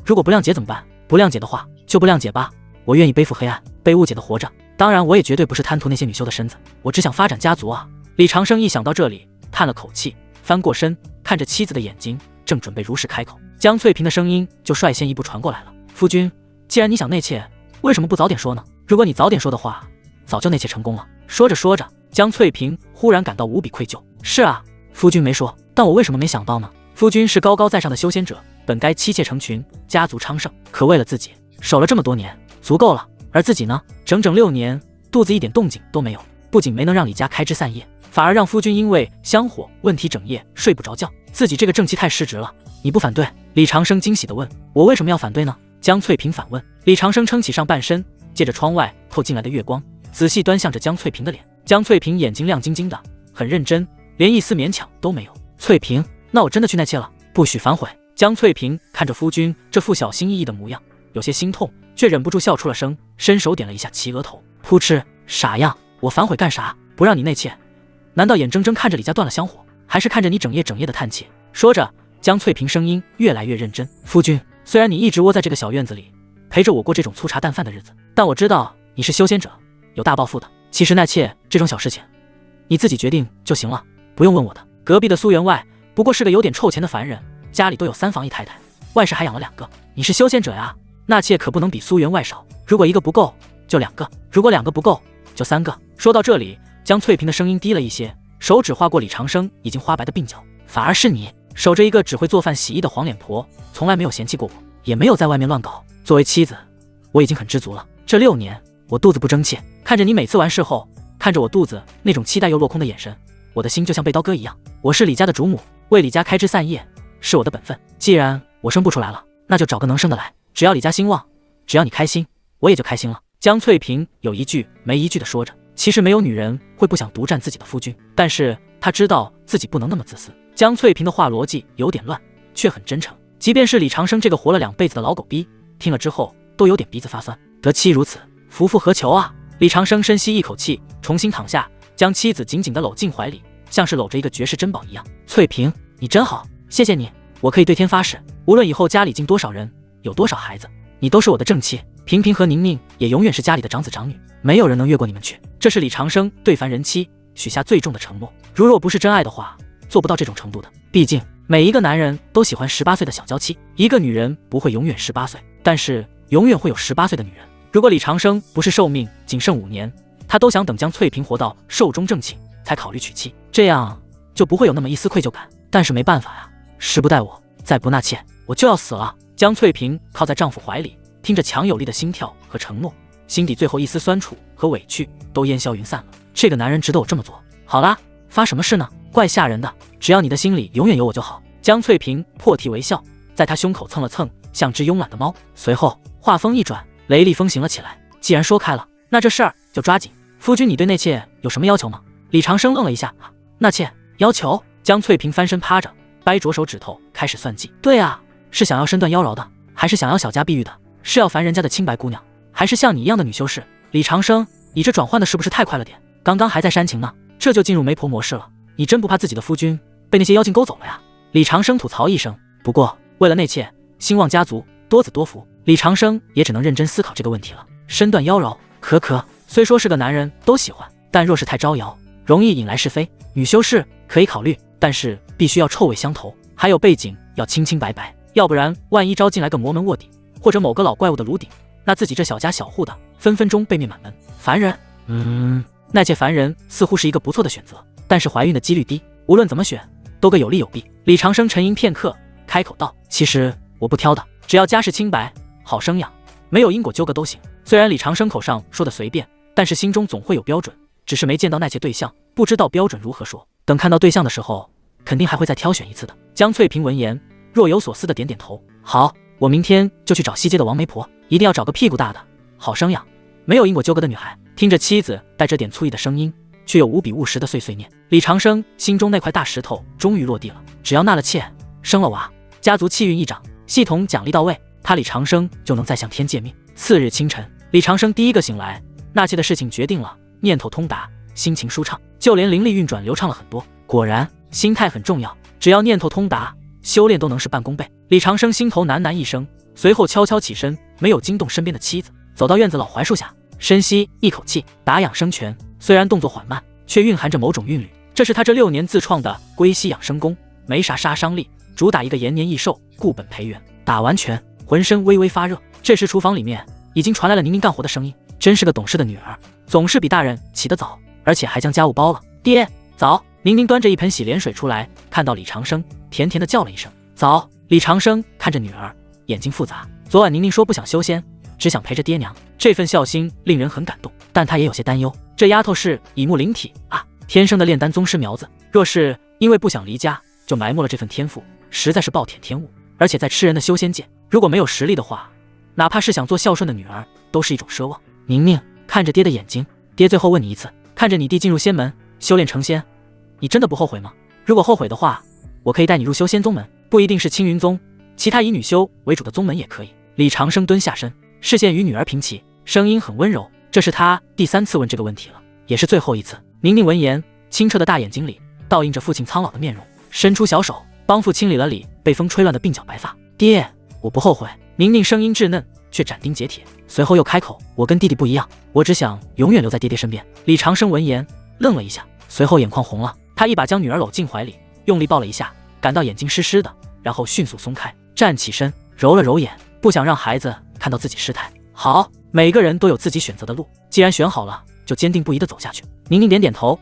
如果不谅解怎么办？不谅解的话就不谅解吧，我愿意背负黑暗，被误解的活着。当然我也绝对不是贪图那些女修的身子，我只想发展家族啊。李长生一想到这里叹了口气，翻过身看着妻子的眼睛，正准备如实开口，江翠萍的声音就率先一步传过来了：夫君，既然你想纳妾，为什么不早点说呢？如果你早点说的话，早就纳妾成功了。说着说着，江翠萍忽然感到无比愧疚。是啊，夫君没说，但我为什么没想到呢？夫君是高高在上的修仙者，本该妻妾成群，家族昌盛，可为了自己守了这么多年，足够了。而自己呢，整整6年肚子一点动静都没有，不仅没能让李家开枝散叶，反而让夫君因为香火问题整夜睡不着觉，自己这个正妻太失职了。你不反对？李长生惊喜地问。我为什么要反对呢？江翠萍反问。李长生撑起上半身，借着窗外透进来的月光，仔细端详着江翠萍的脸。江翠萍眼睛亮晶晶的，很认真，连一丝勉强都没有。翠萍，那我真的去纳妾了，不许反悔。江翠萍看着夫君这副小心翼翼的模样，有些心痛，却忍不住笑出了声，伸手点了一下其额头。扑哧，傻样，我反悔干啥？不让你内妾，难道眼睁睁看着李家断了香火，还是看着你整夜的叹气？说着，江翠萍声音越来越认真。夫君，虽然你一直窝在这个小院子里，陪着我过这种粗茶淡饭的日子，但我知道你是修仙者，有大抱负的。其实纳妾这种小事情，你自己决定就行了，不用问我的。隔壁的苏员外不过是个有点臭钱的凡人，家里都有3房1太太，外室还养了2个。你是修仙者呀，纳妾可不能比苏员外少。如果1个不够，就2个；如果2个不够，就3个。说到这里，江翠萍的声音低了一些，手指划过李长生已经花白的鬓角。反而是你，守着一个只会做饭洗衣的黄脸婆，从来没有嫌弃过我，也没有在外面乱搞。作为妻子，我已经很知足了。这6年，我肚子不争气，看着你每次完事后，看着我肚子那种期待又落空的眼神，我的心就像被刀割一样。我是李家的主母，为李家开枝散叶是我的本分。既然我生不出来了，那就找个能生的来。只要李家兴旺，只要你开心，我也就开心了。江翠萍有一句没一句的说着。其实没有女人会不想独占自己的夫君，但是她知道自己不能那么自私。江翠萍的话逻辑有点乱，却很真诚。即便是李长生这个活了2辈子的老狗逼，听了之后都有点鼻子发酸。得妻如此，夫复何求啊！李长生深吸一口气，重新躺下，将妻子紧紧地搂进怀里，像是搂着一个绝世珍宝一样。翠萍，你真好，谢谢你，我可以对天发誓，无论以后家里进多少人，有多少孩子，你都是我的正妻。萍萍和宁宁也永远是家里的长子长女，没有人能越过你们去。这是李长生对凡人妻许下最重的承诺。如若不是真爱的话，做不到这种程度的。毕竟每一个男人都喜欢18岁的小娇妻，一个女人不会永远18岁，但是永远会有18岁的女人。如果李长生不是寿命仅剩5年，他都想等江翠萍活到寿终正寝才考虑娶妻，这样就不会有那么一丝愧疚感。但是没办法呀，时不待我，再不纳妾，我就要死了。江翠萍靠在丈夫怀里，听着强有力的心跳和承诺，心底最后一丝酸楚和委屈都烟消云散了。这个男人值得我这么做。好啦，发什么誓呢？怪吓人的，只要你的心里永远有我就好。江翠萍破涕为笑，在他胸口蹭了蹭，像只慵懒的猫。随后话锋一转，雷厉风行了起来。既然说开了，那这事儿就抓紧。夫君，你对内妾有什么要求吗？李长生愣了一下，纳妾要求？江翠萍翻身趴着，掰着手指头开始算计。对啊，是想要身段妖娆的，还是想要小家碧玉的？是要烦人家的清白姑娘，还是像你一样的女修士？李长生，你这转换的是不是太快了点？刚刚还在煽情呢，这就进入媒婆模式了。你真不怕自己的夫君被那些妖精勾走了呀？李长生吐槽一声。不过为了内妾兴旺家族，多子多福，李长生也只能认真思考这个问题了。身段妖娆，可虽说是个男人都喜欢，但若是太招摇，容易引来是非。女修士可以考虑，但是必须要臭味相投，还有背景要清清白白，要不然万一招进来个魔门卧底，或者某个老怪物的炉底，那自己这小家小户的分分钟被灭满门。凡人，纳妾凡人似乎是一个不错的选择，但是怀孕的几率低，无论怎么选都各有利有弊。李长生沉吟片刻，开口道：其实我不挑的，只要家世清白，好生养，没有因果纠葛都行。虽然李长生口上说的随便，但是心中总会有标准，只是没见到纳妾对象，不知道标准如何说。等看到对象的时候，肯定还会再挑选一次的。江翠萍闻言，若有所思的点点头。好，我明天就去找西街的王媒婆，一定要找个屁股大的，好生养，没有因果纠葛的女孩。听着妻子带着点醋意的声音，却又无比务实的碎碎念，李长生心中那块大石头终于落地了。只要纳了妾，生了娃，家族气运一涨，系统奖励到位，他李长生就能再向天借命。次日清晨，李长生第一个醒来，纳妾的事情决定了，念头通达，心情舒畅，就连灵力运转流畅了很多。果然，心态很重要，只要念头通达，修炼都能事半功倍。李长生心头喃喃一声，随后悄悄起身，没有惊动身边的妻子，走到院子老槐树下，深吸一口气，打养生拳。虽然动作缓慢，却蕴含着某种韵律。这是他这6年自创的龟息养生功，没啥杀伤力，主打一个延年益寿，固本培元。打完拳，浑身微微发热。这时厨房里面已经传来了宁宁干活的声音，真是个懂事的女儿，总是比大人起得早，而且还将家务包了。爹，早！宁宁端着一盆洗脸水出来，看到李长生，甜甜的叫了一声早。李长生看着女儿，眼睛复杂。昨晚宁宁说不想修仙，只想陪着爹娘。这份孝心令人很感动，但他也有些担忧。这丫头是以木灵体啊，天生的炼丹宗师苗子。若是因为不想离家就埋没了这份天赋，实在是暴殄天物。而且在吃人的修仙界，如果没有实力的话，哪怕是想做孝顺的女儿，都是一种奢望。宁宁看着爹的眼睛，爹最后问你一次，看着你弟进入仙门修炼成仙，你真的不后悔吗？如果后悔的话，我可以带你入修仙宗门，不一定是青云宗，其他以女修为主的宗门也可以。李长生蹲下身，视线与女儿平齐，声音很温柔。这是他第3次问这个问题了，也是最后一次。宁宁闻言，清澈的大眼睛里倒映着父亲苍老的面容，伸出小手帮父清理了理被风吹乱的鬓角白发。爹，我不后悔。宁宁声音稚嫩却斩钉截铁，随后又开口，我跟弟弟不一样，我只想永远留在爹爹身边。李长生闻言愣了一下，随后眼眶红了，他一把将女儿搂进怀里，用力抱了一下，感到眼睛湿湿的，然后迅速松开，站起身揉了揉眼，不想让孩子看到自己失态。好，每个人都有自己选择的路，既然选好了，就坚定不移地走下去。宁宁点点头，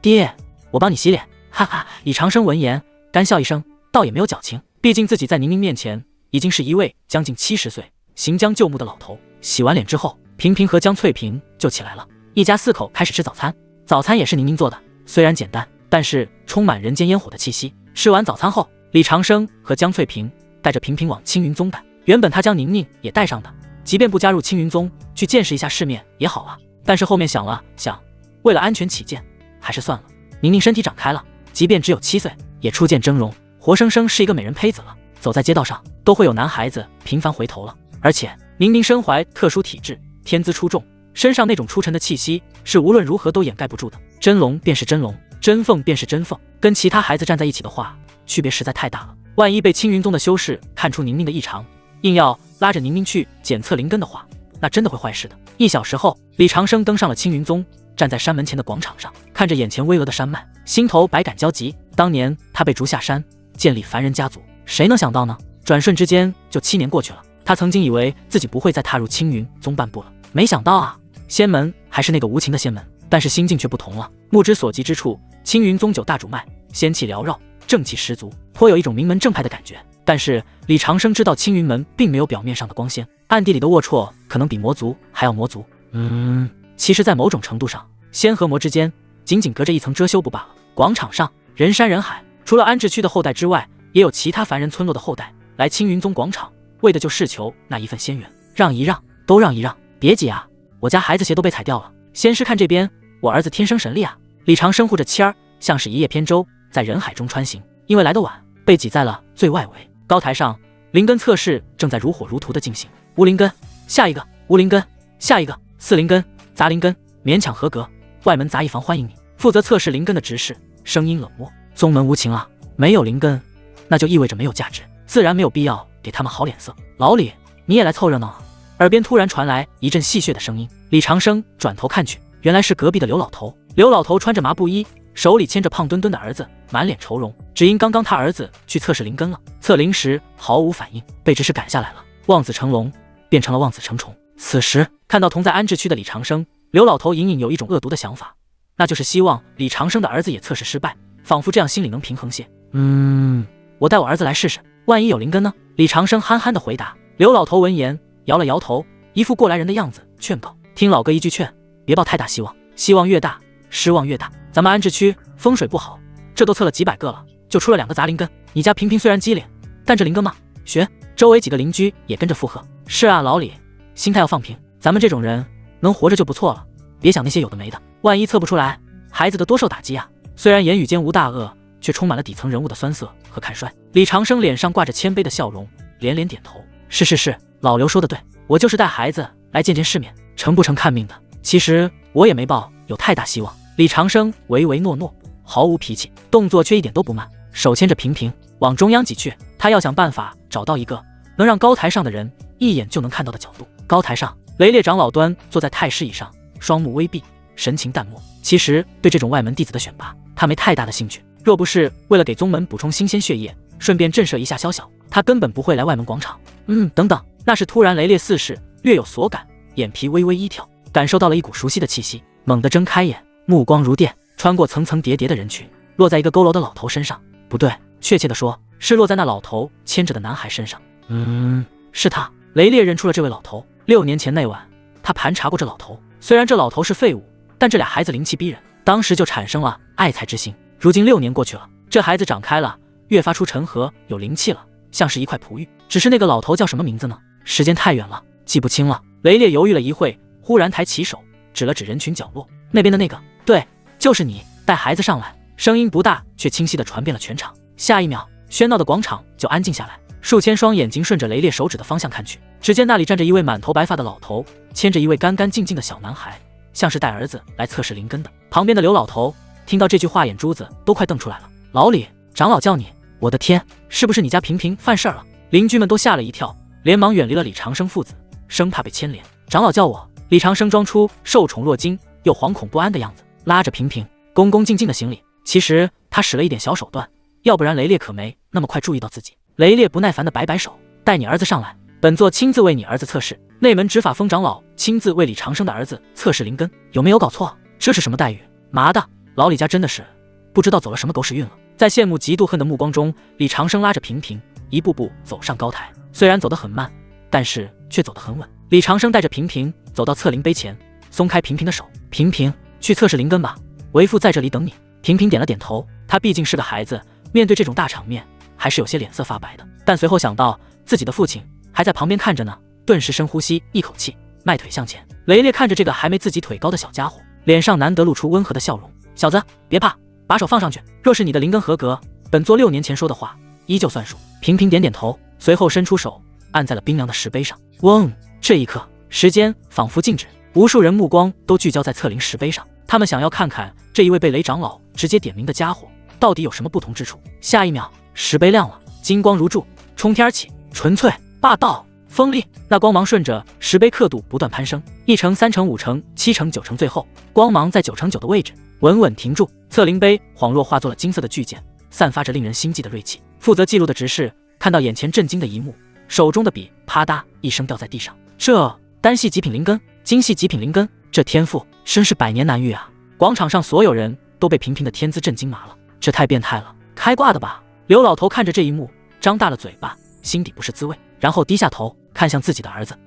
爹，我帮你洗脸。哈哈。李长生闻言干笑一声，倒也没有矫情，毕竟自己在宁宁面前已经是一位将近70岁行将就木的老头。洗完脸之后，平平和江翠萍就起来了，一家4口开始吃早餐。早餐也是宁宁做的，虽然简单，但是充满人间烟火的气息。吃完早餐后，李长生和江翠萍带着平平往青云宗赶。原本他将宁宁也带上的，即便不加入青云宗，去见识一下世面也好啊。但是后面想了想，为了安全起见，还是算了。宁宁身体长开了，即便只有7岁，也初见峥嵘，活生生是一个美人胚子了。走在街道上，都会有男孩子频繁回头了。而且宁宁身怀特殊体质，天资出众，身上那种出尘的气息是无论如何都掩盖不住的。真龙便是真龙，真凤便是真凤，跟其他孩子站在一起的话，区别实在太大了。万一被青云宗的修士看出宁宁的异常，硬要拉着宁宁去检测灵根的话，那真的会坏事的。1小时后，李长生登上了青云宗，站在山门前的广场上，看着眼前巍峨的山脉，心头百感交集。当年他被逐下山，建立凡人家族，谁能想到呢？转瞬之间就7年过去了。他曾经以为自己不会再踏入青云宗半步了，没想到啊，仙门还是那个无情的仙门。但是心境却不同了，目之所及之处，青云宗9大主脉，仙气缭绕，正气十足，颇有一种名门正派的感觉。但是李长生知道青云门并没有表面上的光鲜，暗地里的龌龊可能比魔族还要魔族。其实在某种程度上，仙和魔之间仅仅隔着一层遮羞布罢了。广场上人山人海，除了安置区的后代之外，也有其他凡人村落的后代来青云宗广场，为的就事求那一份仙缘。让一让，都让一让，别急啊，我家孩子鞋都被踩掉了。先是看这边，我儿子天生神力啊！李长生护着妻儿，像是一叶扁舟，在人海中穿行。因为来得晚，被挤在了最外围。高台上，灵根测试正在如火如荼地进行。无灵根，下一个；无灵根，下一个。4灵根，杂灵根，勉强合格。外门杂役房欢迎你。负责测试灵根的执事声音冷漠：宗门无情啊，没有灵根，那就意味着没有价值，自然没有必要给他们好脸色。老李，你也来凑热闹啊！耳边突然传来一阵戏谑的声音。李长生转头看去，原来是隔壁的刘老头。刘老头穿着麻布衣，手里牵着胖墩墩的儿子，满脸愁容。只因刚刚他儿子去测试灵根了，测灵时毫无反应，被执事赶下来了。望子成龙变成了望子成虫。此时看到同在安置区的李长生，刘老头隐隐有一种恶毒的想法，那就是希望李长生的儿子也测试失败，仿佛这样心里能平衡些。我带我儿子来试试，万一有灵根呢？李长生憨憨地回答。刘老头闻言摇了摇头，一副过来人的样子，劝告：听老哥一句劝，别抱太大希望，希望越大失望越大。咱们安置区风水不好，这都测了几百个了，就出了2个杂灵根。你家平平虽然机灵，但这灵根嘛，学周围几个邻居也跟着附和。是啊，老李，心态要放平，咱们这种人能活着就不错了，别想那些有的没的，万一测不出来，孩子得多受打击啊。虽然言语间无大恶，却充满了底层人物的酸涩和看衰。李长生脸上挂着谦卑的笑容，连连点头：是，老刘说的对，我就是带孩子来见见世面，成不成看命的。其实我也没抱有太大希望。李长生唯唯诺诺，毫无脾气，动作却一点都不慢，手牵着平平往中央挤去。他要想办法找到一个能让高台上的人一眼就能看到的角度。高台上，雷烈长老端坐在太师椅上，双目微闭，神情淡漠。其实对这种外门弟子的选拔，他没太大的兴趣。若不是为了给宗门补充新鲜血液，顺便震慑一下宵小，他根本不会来外门广场。等等，那是突然雷烈四世略有所感，眼皮微微一挑，感受到了一股熟悉的气息，猛地睁开眼，目光如电，穿过层层叠叠的人群，落在一个佝偻的老头身上。不对，确切地说，是落在那老头牵着的男孩身上。是他。雷烈认出了这位老头， 6年前那晚，他盘查过这老头，虽然这老头是废物，但这俩孩子灵气逼人，当时就产生了爱才之心。如今6年过去了，这孩子长开了，越发出沉和有灵气了，像是一块璞玉。只是那个老头叫什么名字呢？时间太远了，记不清了。雷烈犹豫了一会，忽然抬起手，指了指人群角落那边的那个，对，就是你，带孩子上来。声音不大，却清晰地传遍了全场。下一秒，喧闹的广场就安静下来，数千双眼睛顺着雷烈手指的方向看去，只见那里站着一位满头白发的老头，牵着一位干干净净的小男孩，像是带儿子来测试灵根的。旁边的刘老头听到这句话，眼珠子都快瞪出来了。老李，长老叫你。我的天，是不是你家平平犯事儿了？邻居们都吓了一跳，连忙远离了李长生父子，生怕被牵连。长老叫我。李长生装出受宠若惊又惶恐不安的样子，拉着平平恭恭敬敬的行礼。其实他使了一点小手段，要不然雷烈可没那么快注意到自己。雷烈不耐烦的摆摆手，带你儿子上来，本座亲自为你儿子测试。内门执法峰长老亲自为李长生的儿子测试灵根，有没有搞错？这是什么待遇？妈的，老李家真的是不知道走了什么狗屎运了。在羡慕嫉妒恨的目光中，李长生拉着平平一步步走上高台，虽然走得很慢，但是却走得很稳。李长生带着平平走到测灵碑前，松开平平的手，平平，去测试灵根吧，为父在这里等你。平平点了点头，他毕竟是个孩子，面对这种大场面还是有些脸色发白的。但随后想到自己的父亲还在旁边看着呢，顿时深呼吸一口气，迈腿向前。雷烈看着这个还没自己腿高的小家伙，脸上难得露出温和的笑容。小子，别怕，把手放上去，若是你的灵根合格，本座6年前说的话依旧算数。平平点点头，随后伸出手按在了冰凉的石碑上。嗡，这一刻时间仿佛静止，无数人目光都聚焦在测灵石碑上，他们想要看看这一位被雷长老直接点名的家伙到底有什么不同之处。下一秒，石碑亮了，金光如柱，冲天起，纯粹霸道锋利。那光芒顺着石碑刻度不断攀升，1成、3成、5成、7成、9成，最后光芒在9成9的位置稳稳停住。测灵碑恍若化作了金色的巨剑，散发着令人心悸的锐气。负责记录的执事看到眼前震惊的一幕，手中的笔啪嗒一声掉在地上。这单系极品灵根，精系极品灵根，这天赋真是百年难遇啊！广场上所有人都被平平的天资震惊麻了，这太变态了，开挂的吧？刘老头看着这一幕，张大了嘴巴，心底不是滋味，然后低下头看向自己的儿子，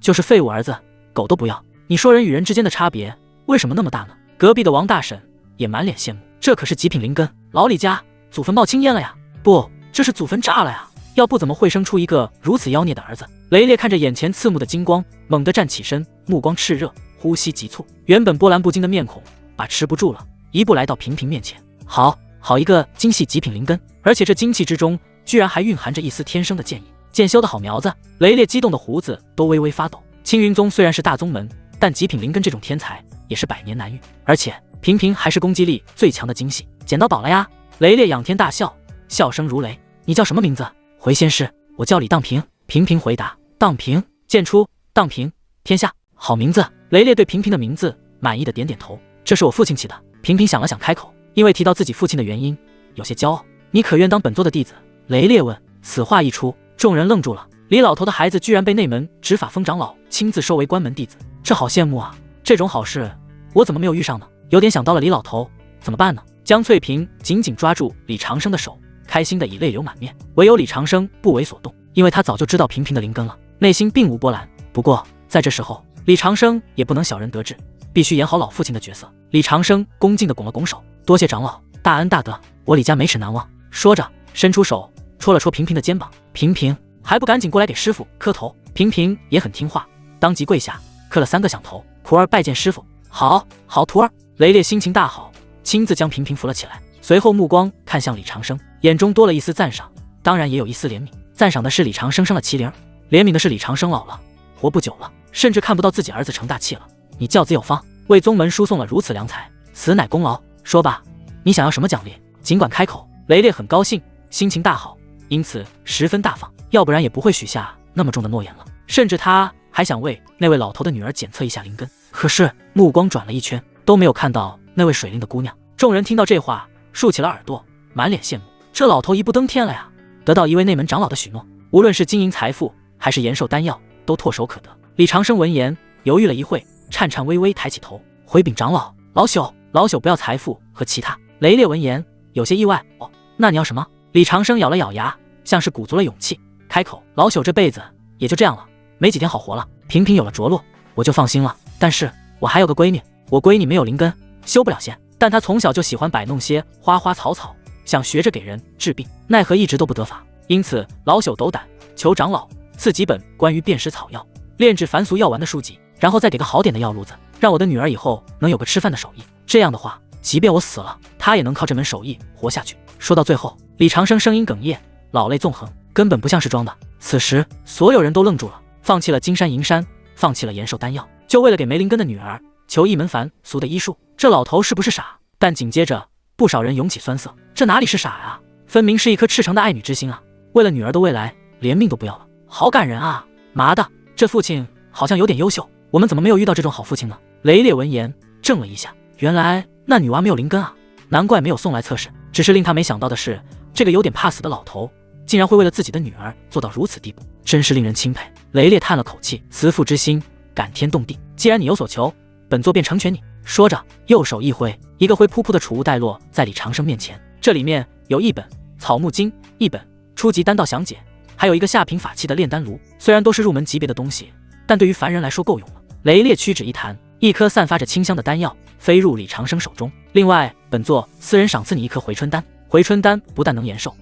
就是废物儿子，狗都不要。你说人与人之间的差别为什么那么大呢？隔壁的王大婶也满脸羡慕，这可是极品灵根，老李家祖坟冒青烟了呀！不，这是祖坟炸了呀！要不怎么会生出一个如此妖孽的儿子？雷烈看着眼前刺目的金光，猛地站起身，目光炽热，呼吸急促，原本波澜不惊的面孔把持不住了，一步来到平平面前。好一个精细极品灵根，而且这精气之中居然还蕴含着一丝天生的剑意，剑修的好苗子！雷烈激动的胡子都微微发抖。青云宗虽然是大宗门，但极品灵根这种天才也是百年难遇，而且平平还是攻击力最强的精细，捡到宝了呀！雷烈仰天大笑，笑声如雷。你叫什么名字？回仙师，我叫李荡平。平平回答。荡平，剑出，荡平，天下，好名字。雷烈对平平的名字满意的点点头。这是我父亲起的。平平想了想开口，因为提到自己父亲的原因，有些骄傲。你可愿当本座的弟子？雷烈问。此话一出，众人愣住了。李老头的孩子居然被内门执法峰长老亲自收为关门弟子，这好羡慕啊！这种好事我怎么没有遇上呢？有点想到了李老头，怎么办呢？江翠萍紧紧抓住李长生的手，开心的已泪流满面。唯有李长生不为所动，因为他早就知道平平的灵根了，内心并无波澜。不过在这时候，李长生也不能小人得志，必须演好老父亲的角色。李长生恭敬地拱了拱手，多谢长老，大恩大德，我李家没齿难忘。说着伸出手戳了戳平平的肩膀，平平还不赶紧过来给师傅磕头。平平也很听话，当即跪下磕了3个响头，徒儿拜见师傅。好徒儿。雷烈心情大好，亲自将平平扶了起来，随后目光看向李长生，眼中多了一丝赞赏，当然也有一丝怜悯。赞赏的是李长生生了麒麟，怜悯的是李长生老了，活不久了，甚至看不到自己儿子成大器了。你教子有方，为宗门输送了如此良才，此乃功劳。说吧，你想要什么奖励，尽管开口。雷烈很高兴，心情大好，因此十分大方，要不然也不会许下那么重的诺言了。甚至他还想为那位老头的女儿检测一下灵根，可是目光转了一圈，都没有看到那位水灵的姑娘。众人听到这话，竖起了耳朵，满脸羡慕。这老头一步登天了呀！得到一位内门长老的许诺，无论是金银财富还是延寿丹药，都唾手可得。李长生闻言犹豫了一会，颤颤巍巍抬起头，回禀长老，老朽不要财富和其他。雷烈闻言有些意外，哦，那你要什么？李长生咬了咬牙，像是鼓足了勇气开口，老朽这辈子也就这样了，没几天好活了。平平有了着落，我就放心了。但是我还有个闺女，我闺女没有灵根，修不了仙，但她从小就喜欢摆弄些花花草草，想学着给人治病，奈何一直都不得法，因此老朽斗胆求长老赐几本关于辨识草药、炼制凡俗药丸的书籍，然后再给个好点的药路子，让我的女儿以后能有个吃饭的手艺。这样的话，即便我死了，她也能靠这门手艺活下去。说到最后，李长生声音哽咽，老泪纵横，根本不像是装的。此时所有人都愣住了，放弃了金山银山，放弃了延寿丹药，就为了给没灵根的女儿求一门凡俗的医术。这老头是不是傻？但紧接着不少人涌起酸涩，这哪里是傻啊，分明是一颗赤诚的爱女之心啊！为了女儿的未来，连命都不要了，好感人啊！妈的，这父亲好像有点优秀，我们怎么没有遇到这种好父亲呢？雷烈闻言怔了一下，原来那女娃没有灵根啊，难怪没有送来测试。只是令他没想到的是，这个有点怕死的老头竟然会为了自己的女儿做到如此地步，真是令人钦佩。雷烈叹了口气，慈父之心感天动地，既然你有所求，本座便成全你。说着右手一挥，一个灰扑扑的储物袋落在李长生面前，这里面有一本草木经，一本初级丹道详解，还有一个下品法器的炼丹炉。虽然都是入门级别的东西，但对于凡人来说够用了。雷烈屈指一弹，一颗散发着清香的丹药飞入李长生手中。另外，本座私人赏赐你一颗回春丹，回春丹不但能延寿，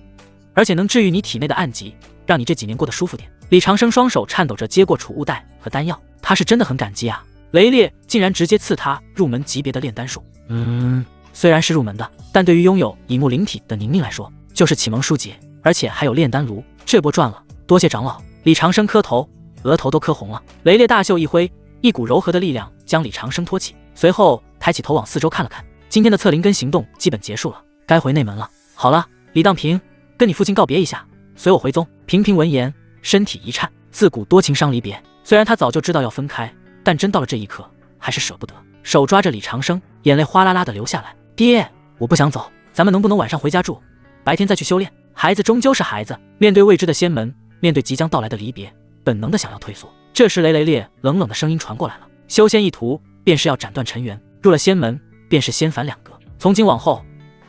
而且能治愈你体内的暗疾，让你这几年过得舒服点。李长生双手颤抖着接过储物袋和丹药，他是真的很感激啊。雷烈竟然直接赐他入门级别的炼丹术。虽然是入门的，但对于拥有以目灵体的宁宁来说，就是启蒙书籍，而且还有炼丹炉，这波赚了，多谢长老。李长生磕头，额头都磕红了。雷烈大袖一挥，一股柔和的力量将李长生托起，随后抬起头往四周看了看。今天的测灵根行动基本结束了，该回内门了。好了，李当平，跟你父亲告别一下，随我回宗。平平闻言，身体一颤，自古多情伤离别，虽然他早就知道要分开，但真到了这一刻，还是舍不得，手抓着李长生，眼泪哗啦啦的流下来。爹，我不想走，咱们能不能晚上回家住，白天再去修炼？孩子终究是孩子，面对未知的仙门，面对即将到来的离别，本能的想要退缩。这时雷烈冷冷的声音传过来了，修仙一途便是要斩断尘缘，入了仙门便是仙凡两隔，从今往后，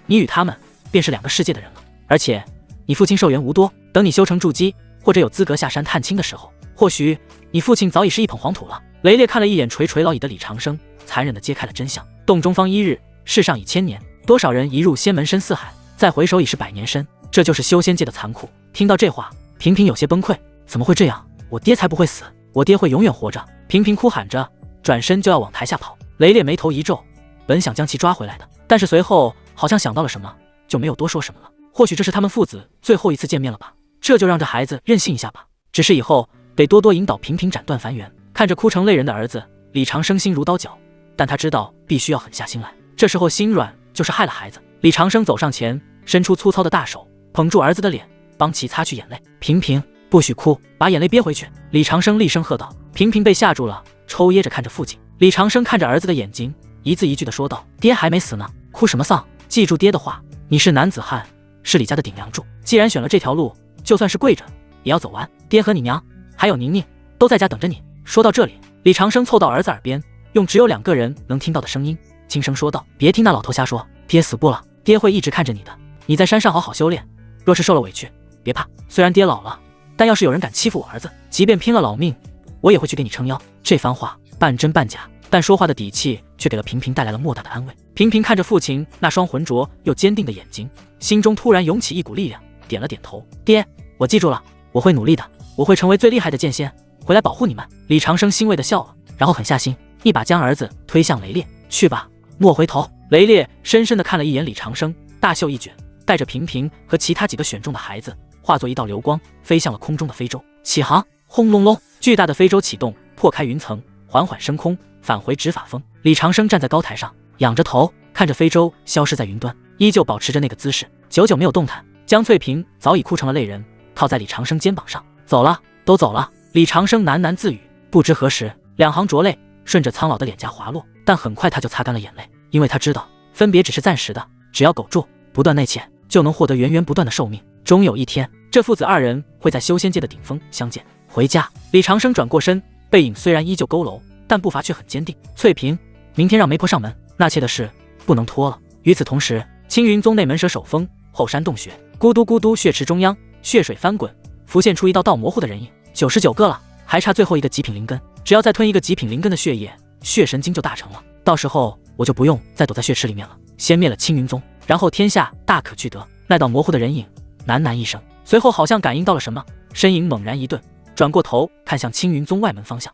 你与他们便是两个世界的人了。而且你父亲寿元无多，等你修成筑基，或者有资格下山探亲的时候，或许你父亲早已是一捧黄土了。雷烈看了一眼垂垂老矣的李长生，残忍地揭开了真相。洞中方1日，世上已1000年，多少人一入仙门深似海，再回首已是100年深，这就是修仙界的残酷。听到这话，平平有些崩溃，怎么会这样？我爹才不会死，我爹会永远活着。平平哭喊着，转身就要往台下跑。雷烈眉头一皱，本想将其抓回来的，但是随后好像想到了什么，就没有多说什么了。或许这是他们父子最后一次见面了吧，这就让这孩子任性一下吧。只是以后得多多引导平平斩断凡缘。看着哭成泪人的儿子，李长生心如刀绞，但他知道必须要狠下心来，这时候心软就是害了孩子。李长生走上前，伸出粗糙的大手捧住儿子的脸，帮其擦去眼泪。平平，不许哭，把眼泪憋回去。李长生厉声喝道。平平被吓住了，抽噎着看着父亲。李长生看着儿子的眼睛，一字一句地说道：爹还没死呢，哭什么丧？记住爹的话，你是男子汉，是李家的顶梁柱，既然选了这条路，就算是跪着也要走完。爹和你娘还有宁宁都在家等着你。说到这里，李长生凑到儿子耳边，用只有2个人能听到的声音轻声说道：别听那老头瞎说，爹死不了，爹会一直看着你的。你在山上好好修炼，若是受了委屈，别怕，虽然爹老了，但要是有人敢欺负我儿子，即便拼了老命，我也会去给你撑腰。这番话半真半假，但说话的底气却给了平平带来了莫大的安慰。平平看着父亲那双浑浊又坚定的眼睛，心中突然涌起一股力量，点了点头：爹，我记住了，我会努力的，我会成为最厉害的剑仙，回来保护你们。李长生欣慰地笑了，然后狠下心，一把将儿子推向雷烈：去吧，莫回头。雷烈深深地看了一眼李长生，大袖一卷，带着平平和其他几个选中的孩子，化作一道流光，飞向了空中的非洲。起航！轰隆隆，巨大的非洲启动，破开云层，缓缓升空，返回执法峰。李长生站在高台上，仰着头看着非洲消失在云端，依旧保持着那个姿势，久久没有动弹。江翠萍早已哭成了泪人，靠在李长生肩膀上。走了，都走了。李长生喃喃自语，不知何时2行浊泪顺着苍老的脸颊滑落，但很快他就擦干了眼泪，因为他知道分别只是暂时的，只要苟住，不断内潜，就能获得源源不断的寿命。终有一天，这父子2人会在修仙界的顶峰相见。回家，李长生转过身，背影虽然依旧佝偻，但步伐却很坚定。翠萍，明天让媒婆上门，纳妾的事不能拖了。与此同时，青云宗内门蛇首峰后山洞穴，咕嘟咕嘟，血池中央血水翻滚，浮现出一道道模糊的人影。99个了，还差最后一个极品灵根，只要再吞一个极品灵根的血液，血神经就大成了。到时候我就不用再躲在血池里面了。先灭了青云宗，然后天下大可俱得。那道模糊的人影喃喃一声，随后好像感应到了什么，身影猛然一顿，转过头看向青云宗外门方向。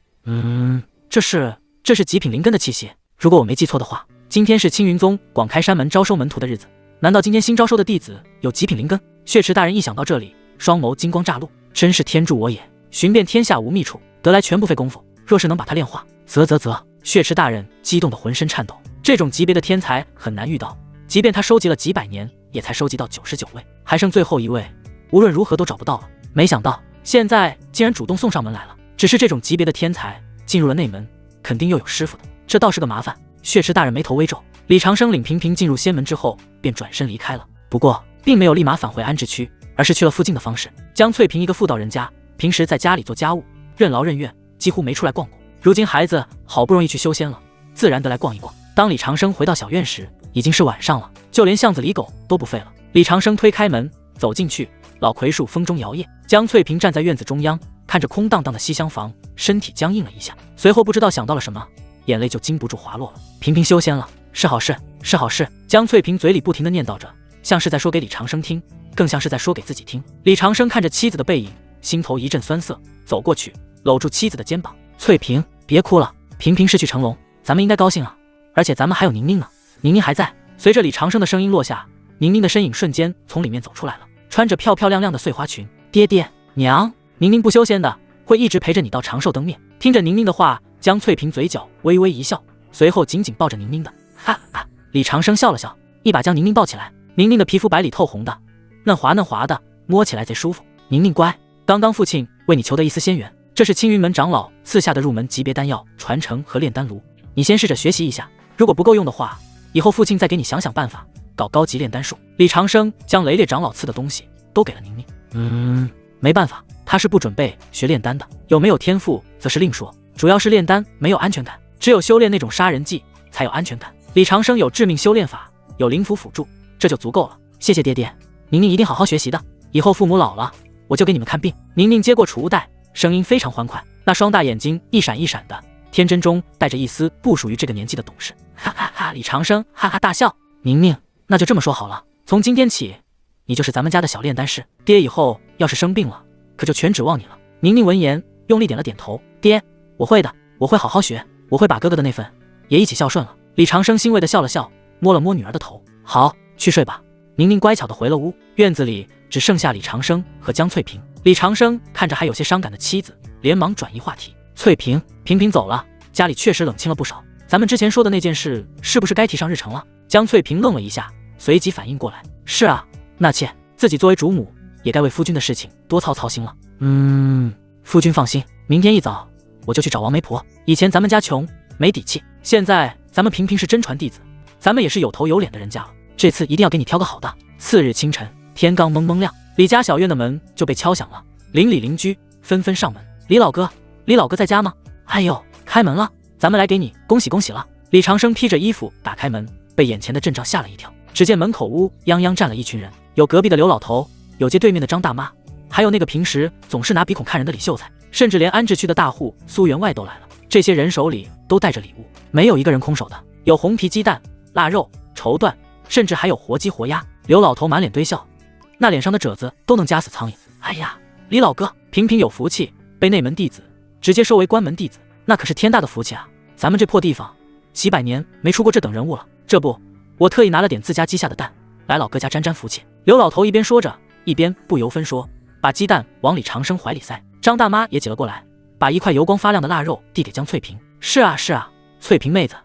这是极品灵根的气息。如果我没记错的话，今天是青云宗广开山门招收门徒的日子。难道今天新招收的弟子有极品灵根？血池大人一想到这里，双眸金光乍露，真是天助我也！寻遍天下无觅处，得来全不费功夫。若是能把它炼化，啧。血池大人激动得浑身颤抖。这种级别的天才很难遇到，即便他收集了几百年，也才收集到99位，还剩最后一位，无论如何都找不到了。没想到现在竟然主动送上门来了。只是这种级别的天才进入了内门，肯定又有师傅的，这倒是个麻烦。血池大人眉头微皱。李长生领平平进入仙门之后，便转身离开了。不过并没有立马返回安置区，而是去了附近的方氏。江翠萍一个妇道人家，平时在家里做家务，任劳任怨，几乎没出来逛过。如今孩子好不容易去修仙了，自然得来逛一逛。当李长生回到小院时，已经是晚上了，就连巷子里狗都不吠了。李长生推开门走进去，老槐树风中摇曳，江翠萍站在院子中央，看着空荡荡的西厢房，身体僵硬了一下，随后不知道想到了什么，眼泪就禁不住滑落了。萍萍修仙了，是好事，是好事。江翠萍嘴里不停地念叨着，像是在说给李长生听，更像是在说给自己听。李长生看着妻子的背影，心头一阵酸涩，走过去搂住妻子的肩膀。翠萍，别哭了，萍萍是去成龙，咱们应该高兴啊，而且咱们还有宁宁呢，宁宁还在。随着李长生的声音落下，宁宁的身影瞬间从里面走出来了，穿着漂漂亮亮的碎花裙。爹爹娘，宁宁不修仙的，会一直陪着你到长寿灯灭。听着宁宁的话，江翠萍嘴角微微一笑，随后紧紧抱着宁宁的。哈哈，李长生笑了笑，一把将宁宁抱起来。宁宁的皮肤白里透红的，嫩滑嫩滑的，摸起来贼舒服。宁宁乖，刚刚父亲为你求得一丝仙缘，这是青云门长老赐下的入门级别丹药传承和炼丹炉，你先试着学习一下，如果不够用的话，以后父亲再给你想想办法搞高级炼丹术。李长生将雷烈长老赐的东西都给了宁宁。没办法，他是不准备学炼丹的，有没有天赋则是另说，主要是炼丹没有安全感，只有修炼那种杀人技才有安全感。李长生有致命修炼法，有灵符辅助，这就足够了。谢谢爹爹，宁宁一定好好学习的，以后父母老了，我就给你们看病。宁宁接过储物袋，声音非常欢快，那双大眼睛一闪一闪的，天真中带着一丝不属于这个年纪的懂事。哈哈哈！李长生哈哈大笑。宁宁，那就这么说好了，从今天起，你就是咱们家的小炼丹师。爹以后要是生病了，可就全指望你了。宁宁闻言用力点了点头。爹，我会的，我会好好学，我会把哥哥的那份也一起孝顺了。李长生欣慰地笑了笑，摸了摸女儿的头。好，去睡吧。宁宁乖巧地回了屋。院子里只剩下李长生和江翠萍。李长生看着还有些伤感的妻子，连忙转移话题。翠萍，萍萍走了，家里确实冷清了不少，咱们之前说的那件事是不是该提上日程了？江翠萍愣了一下，随即反应过来，是啊，纳妾，自己作为主母也该为夫君的事情多操心了。夫君放心，明天一早我就去找王媒婆。以前咱们家穷没底气，现在咱们萍萍是真传弟子，咱们也是有头有脸的人家了，这次一定要给你挑个好的。次日清晨，天刚蒙蒙亮，李家小院的门就被敲响了，邻里邻居纷纷上门。李老哥，李老哥在家吗？哎呦，开门了，咱们来给你恭喜恭喜了。李长生披着衣服打开门，被眼前的阵仗吓了一跳。只见门口乌泱泱站了一群人，有隔壁的刘老头，有街对面的张大妈，还有那个平时总是拿鼻孔看人的李秀才，甚至连安置区的大户苏员外都来了。这些人手里都带着礼物，没有一个人空手的，有红皮鸡蛋、腊肉、绸缎，甚至还有活鸡活鸭。刘老头满脸堆笑，那脸上的褶子都能夹死苍蝇。哎呀，李老哥，萍萍有福气，被内门弟子直接收为关门弟子，那可是天大的福气啊！咱们这破地方几百年没出过这等人物了，这不，我特意拿了点自家鸡下的蛋来老哥家沾沾福气。刘老头一边说着，一边不由分说把鸡蛋往李长生怀里塞。张大妈也挤了过来，把一块油光发亮的腊肉递给江翠萍。是啊是啊，翠萍妹子，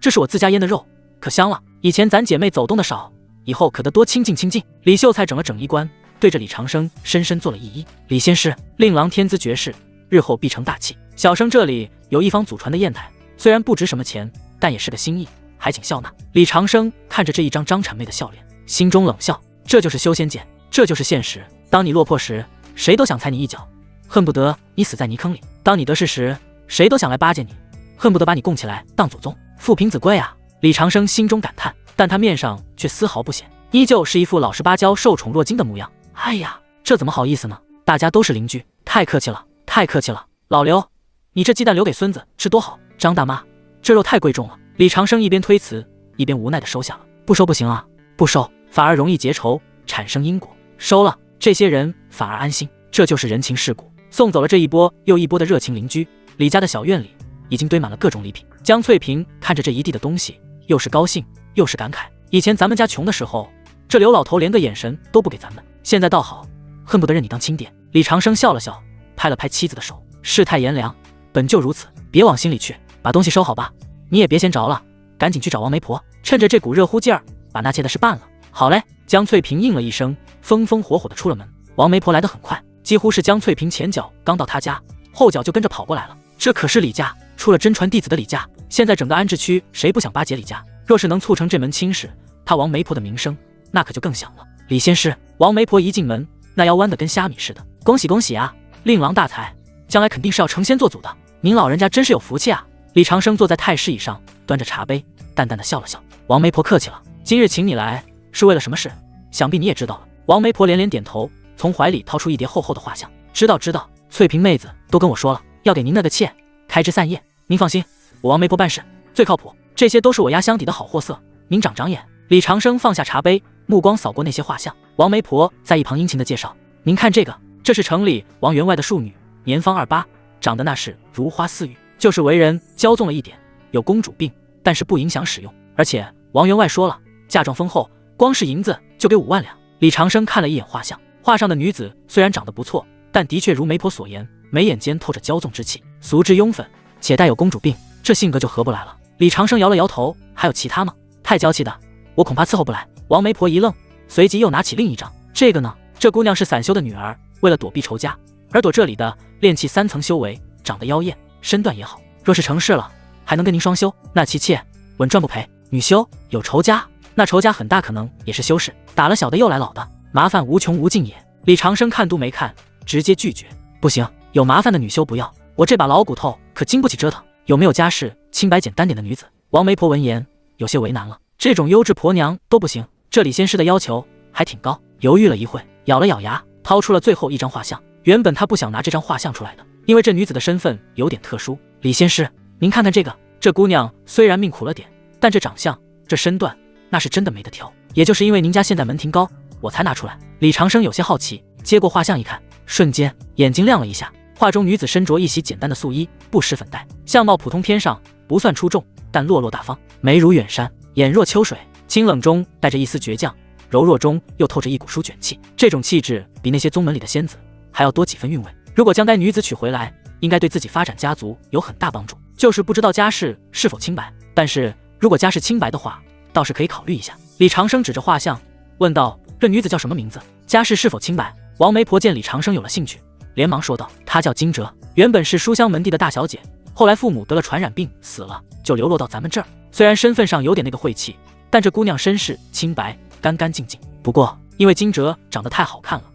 这是我自家腌的肉，可香了，以前咱姐妹走动的少，以后可得多亲近亲近。李秀才整了整衣冠，对着李长生深深做了一揖。李仙师，令郎天资绝世，日后必成大器。小生这里有一方祖传的砚台，虽然不值什么钱，但也是个心意，还请笑纳。李长生看着这一张张谄媚的笑脸，心中冷笑，这就是修仙界，这就是现实。当你落魄时，谁都想踩你一脚，恨不得你死在泥坑里；当你得势时，谁都想来巴结你，恨不得把你供起来当祖宗。父凭子贵啊！李长生心中感叹，但他面上却丝毫不显，依旧是一副老实巴交、受宠若惊的模样。哎呀，这怎么好意思呢？大家都是邻居，太客气了，太客气了。老刘，你这鸡蛋留给孙子吃多好。张大妈，这肉太贵重了。李长生一边推辞，一边无奈地收下了。不收不行啊，不收反而容易结仇，产生因果。收了，这些人反而安心。这就是人情世故。送走了这一波又一波的热情邻居，李家的小院里已经堆满了各种礼品。江翠萍看着这一地的东西，又是高兴又是感慨。以前咱们家穷的时候，这刘老头连个眼神都不给咱们，现在倒好，恨不得认你当亲爹。李长生笑了笑，拍了拍妻子的手，世态炎凉，本就如此，别往心里去，把东西收好吧。你也别闲着了，赶紧去找王媒婆，趁着这股热乎劲儿，把那切的事办了。好嘞。江翠萍应了一声，风风火火地出了门。王媒婆来得很快，几乎是江翠萍前脚刚到她家，后脚就跟着跑过来了。这可是李家，出了真传弟子的李家，现在整个安置区谁不想巴结李家？若是能促成这门亲事，他王媒婆的名声那可就更响了。李先师，王媒婆一进门，那腰弯得跟虾米似的。恭喜恭喜啊，令郎大才，将来肯定是要成仙做祖的。您老人家真是有福气啊。李长生坐在太师椅上，端着茶杯，淡淡的笑了笑。王媒婆客气了，今日请你来是为了什么事？想必你也知道了。王媒婆连连点头，从怀里掏出一叠厚厚的画像。知道知道，翠萍妹子都跟我说了，要给您那个妾开枝散叶。您放心，我王媒婆办事最靠谱，这些都是我压箱底的好货色，您长长眼。李长生放下茶杯，目光扫过那些画像。王媒婆在一旁殷勤的介绍，您看这个，这是城里王员外的庶女，年方28，长得那是如花似玉，就是为人骄纵了一点，有公主病，但是不影响使用。而且王员外说了，嫁妆丰厚，光是银子就给5万两。李长生看了一眼画像，画上的女子虽然长得不错，但的确如媒婆所言，眉眼间透着骄纵之气，俗质庸粉，且带有公主病，这性格就合不来了。李长生摇了摇头，还有其他吗？太娇气的，我恐怕伺候不来。王媒婆一愣，随即又拿起另一张，这个呢？这姑娘是散修的女儿，为了躲避仇家，而躲这里的炼气3层修为，长得妖艳，身段也好。若是成事了，还能跟您双修，那其妾稳赚不赔。女修有仇家，那仇家很大可能也是修士，打了小的又来老的，麻烦无穷无尽也。李长生看都没看，直接拒绝。不行，有麻烦的女修不要，我这把老骨头可经不起折腾。有没有家世清白简单点的女子？王媒婆闻言有些为难了，这种优质婆娘都不行，这李仙师的要求还挺高。犹豫了一会，咬了咬牙，掏出了最后一张画像。原本他不想拿这张画像出来的，因为这女子的身份有点特殊。李仙师，您看看这个，这姑娘虽然命苦了点，但这长相这身段那是真的没得挑。也就是因为您家现在门庭高，我才拿出来。李长生有些好奇，接过画像一看，瞬间眼睛亮了一下。画中女子身着一袭简单的素衣，不施粉黛，相貌普通偏上，不算出众，但落落大方，眉如远山，眼若秋水，清冷中带着一丝倔强，柔弱中又透着一股书卷气。这种气质比那些宗门里的仙子还要多几分韵味。如果将该女子娶回来，应该对自己发展家族有很大帮助。就是不知道家世是否清白，但是如果家世清白的话，倒是可以考虑一下。李长生指着画像问道，这女子叫什么名字？家世是否清白？王媒婆见李长生有了兴趣，连忙说道，她叫金哲，原本是书香门第的大小姐，后来父母得了传染病死了，就流落到咱们这儿。虽然身份上有点那个晦气，但这姑娘身世清白，干干净净。不过因为金哲长得太好看了，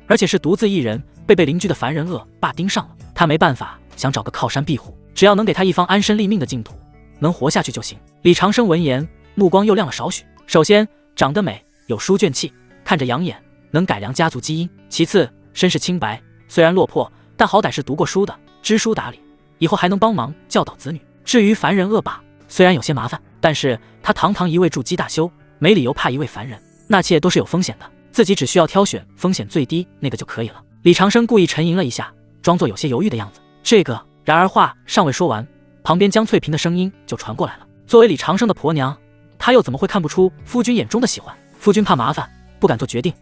而且是独自一人，被邻居的凡人恶霸盯上了，她没办法，想找个靠山庇护，只要能给她一方安身立命的净土，能活下去就行。李长生闻言，目光又亮了少许。首先长得美，有书卷气，看着养眼，能改良家族基因。其次身世清白，虽然落魄，但好歹是读过书的，知书达理，以后还能帮忙教导子女。至于凡人恶霸，虽然有些麻烦，但是他堂堂一位筑基大修，没理由怕一位凡人，那切都是有风险的，自己只需要挑选风险最低那个就可以了。李长生故意沉吟了一下，装作有些犹豫的样子。这个，然而话尚未说完，旁边江翠萍的声音就传过来了。作为李长生的婆娘，她又怎么会看不出夫君眼中的喜欢？夫君怕麻烦，不敢做决定，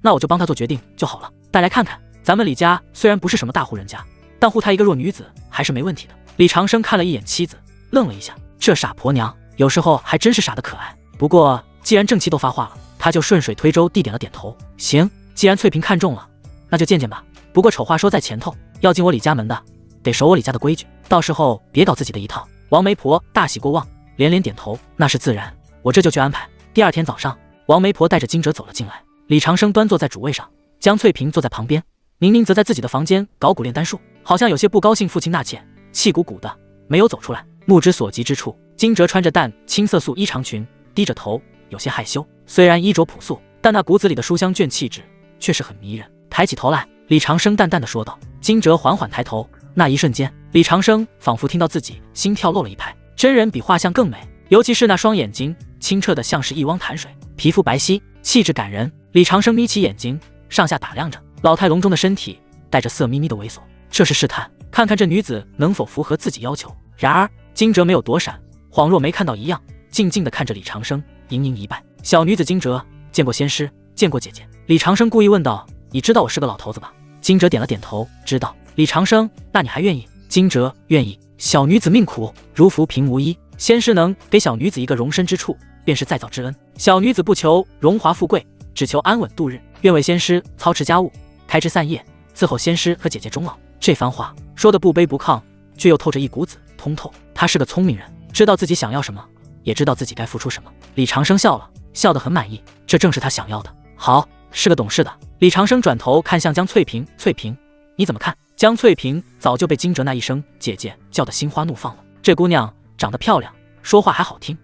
那我就帮他做决定就好了。大家看看，咱们李家虽然不是什么大户人家，但护她一个弱女子还是没问题的。李长生看了一眼妻子，愣了一下，这傻婆娘有时候还真是傻得可爱。不过既然正妻都发话了，他就顺水推舟地点了点头。行，既然翠萍看中了，那就见见吧。不过丑话说在前头，要进我李家门的，得守我李家的规矩，到时候别搞自己的一套。王媒婆大喜过望，连连点头，那是自然，我这就去安排。第二天早上，王媒婆带着金哲走了进来，李长生端坐在主位上，江翠萍坐在旁边，宁宁则在自己的房间搞古炼丹术，好像有些不高兴父亲纳妾，气鼓鼓的没有走出来。目之所及之处，金哲穿着淡青色素衣长裙，低着头，有些害羞。虽然衣着朴素，但那骨子里的书香卷气质却是很迷人。抬起头来，李长生淡淡的说道。金哲缓缓抬头，那一瞬间，李长生仿佛听到自己心跳漏了一拍，真人比画像更美，尤其是那双眼睛清澈的像是一汪潭水，皮肤白皙，气质感人。李长生眯起眼睛，上下打量着老态龙钟的身体，带着色眯眯的猥琐，这是试探，看看这女子能否符合自己要求。然而惊蛰没有躲闪，恍若没看到一样，静静地看着李长生，盈盈一拜。小女子惊蛰，见过仙师，见过姐姐。李长生故意问道：你知道我是个老头子吧？惊蛰点了点头，知道。李长生，那你还愿意？惊蛰愿意。小女子命苦，如浮萍无依，仙师能给小女子一个容身之处，便是再造之恩。小女子不求荣华富贵，只求安稳度日，愿为仙师操持家务，开枝散叶，伺候仙师和姐姐终老。这番话说的不卑不亢，却又透着一股子通透。他是个聪明人，知道自己想要什么，也知道自己该付出什么。李长生笑了，笑得很满意，这正是他想要的。好，是个懂事的。李长生转头看向江翠萍，翠萍，你怎么看？江翠萍早就被惊蛰那一声姐姐叫得心花怒放了。这姑娘长得漂亮，说话还好听，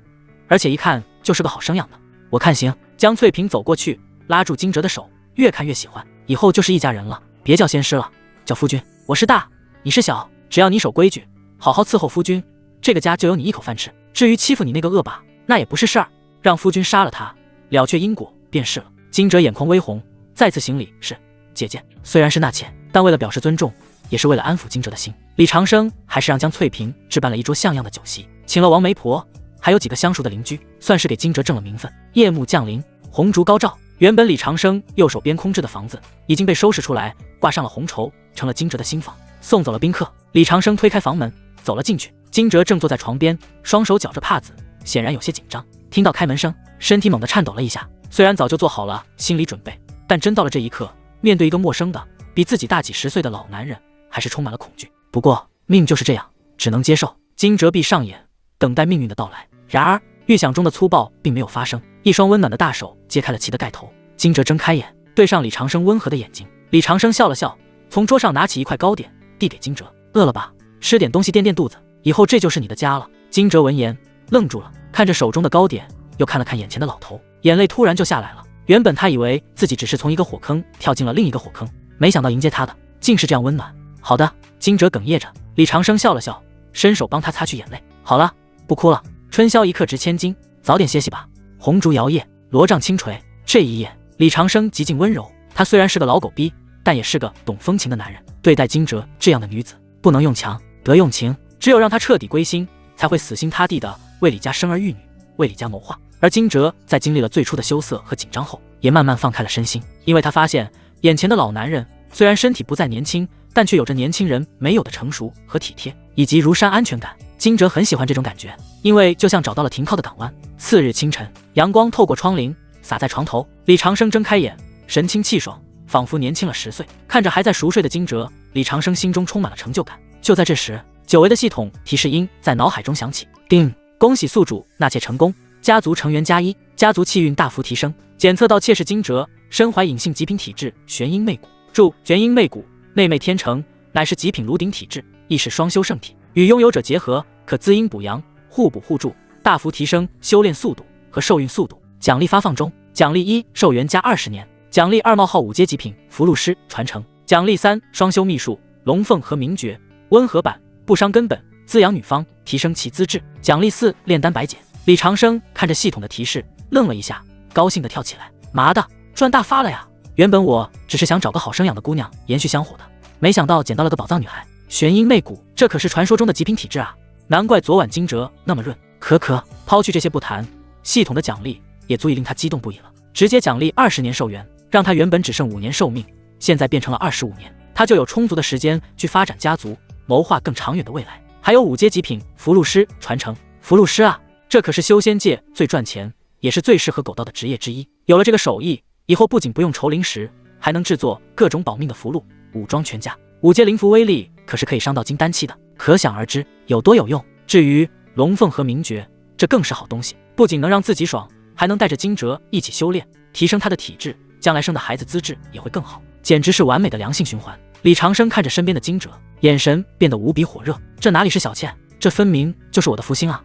而且一看就是个好生养的。我看行。江翠萍走过去，拉住惊蛰的手，越看越喜欢。以后就是一家人了，别叫仙师了，叫夫君。我是大，你是小，只要你守规矩，好好伺候夫君，这个家就有你一口饭吃。至于欺负你那个恶霸，那也不是事儿，让夫君杀了他，了却因果便是了。惊蛰眼眶微红，再次行礼，是姐姐。虽然是纳妾，但为了表示尊重，也是为了安抚惊蛰的心，李长生还是让江翠萍置办了一桌像样的酒席，请了王媒婆，还有几个相熟的邻居，算是给惊蛰挣了名分。夜幕降临，红烛高照，原本李长生右手边空置的房子已经被收拾出来，挂上了红绸，成了惊蛰的新房。送走了宾客，李长生推开房门走了进去。惊蛰正坐在床边，双手绞着帕子，显然有些紧张。听到开门声，身体猛地颤抖了一下。虽然早就做好了心理准备，但真到了这一刻，面对一个陌生的比自己大几十岁的老男人，还是充满了恐惧。不过命就是这样，只能接受。惊蛰闭上眼，等待命运的到来。然而预想中的粗暴并没有发生，一双温暖的大手揭开了其的盖头。惊蛰睁开眼，对上李长生温和的眼睛。李长生笑了笑，从桌上拿起一块糕点递给惊蛰。饿了吧？吃点东西垫垫肚子，以后这就是你的家了。惊蛰闻言愣住了，看着手中的糕点，又看了看眼前的老头，眼泪突然就下来了。原本他以为自己只是从一个火坑跳进了另一个火坑，没想到迎接他的竟是这样温暖。好的。惊蛰哽咽着，李长生笑了笑，伸手帮他擦去眼泪。好了，不哭了，春宵一刻值千金，早点歇息吧。红烛摇曳，罗帐轻垂，这一夜李长生极尽温柔。他虽然是个老狗逼，但也是个懂风情的男人。对待惊蛰这样的女子，不能用强，得用情。只有让她彻底归心，才会死心塌地的为李家生儿育女，为李家谋划。而惊蛰在经历了最初的羞涩和紧张后，也慢慢放开了身心，因为他发现眼前的老男人虽然身体不再年轻，但却有着年轻人没有的成熟和体贴，以及如山安全感。惊蛰很喜欢这种感觉，因为就像找到了停靠的港湾。次日清晨，阳光透过窗棂洒在床头，李长生睁开眼，神清气爽，仿佛年轻了10岁。看着还在熟睡的惊蛰，李长生心中充满了成就感。就在这时，久违的系统提示音在脑海中响起，叮，恭喜宿主纳妾成功，家族成员+1，家族气运大幅提升，检测到妾室惊蛰身怀隐性极品体质玄阴媚骨。注：玄阴媚骨，内媚天成，乃是极品炉鼎体质，亦是双修圣体，与拥有者结合，可滋阴补阳，互补互助，大幅提升修炼速度和受孕速度。奖励发放中，奖励1，寿元加20年，奖励2冒号5阶极品符箓师传承，奖励3，双修秘术龙凤和名诀温和版，不伤根本，滋养女方，提升其资质，奖励4，炼丹百减。李长生看着系统的提示，愣了一下，高兴地跳起来，妈的，赚大发了呀！原本我只是想找个好生养的姑娘延续香火的，没想到捡到了个宝藏女孩。玄阴媚骨，这可是传说中的极品体质啊，难怪昨晚惊蛰那么润。可抛去这些不谈，系统的奖励也足以令他激动不已了，直接奖励20年寿元，让他原本只剩5年寿命，现在变成了25年，他就有充足的时间去发展家族，谋划更长远的未来。还有5阶极品符箓师传承，符箓师啊，这可是修仙界最赚钱也是最适合狗道的职业之一。有了这个手艺，以后不仅不用愁灵石，还能制作各种保命的符箓，武装全家。5阶灵符威力可是可以伤到金丹期的，可想而知有多有用。至于龙凤和名诀，这更是好东西，不仅能让自己爽，还能带着惊蛰一起修炼，提升他的体质，将来生的孩子资质也会更好，简直是完美的良性循环。李长生看着身边的惊蛰，眼神变得无比火热，这哪里是小妾，这分明就是我的福星啊！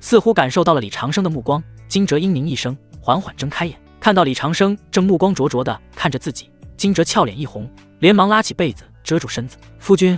似乎感受到了李长生的目光，惊蛰嘤咛一声，缓缓睁开眼，看到李长生正目光灼灼地看着自己，惊蛰俏脸一红，连忙拉起被子遮住身子。夫君，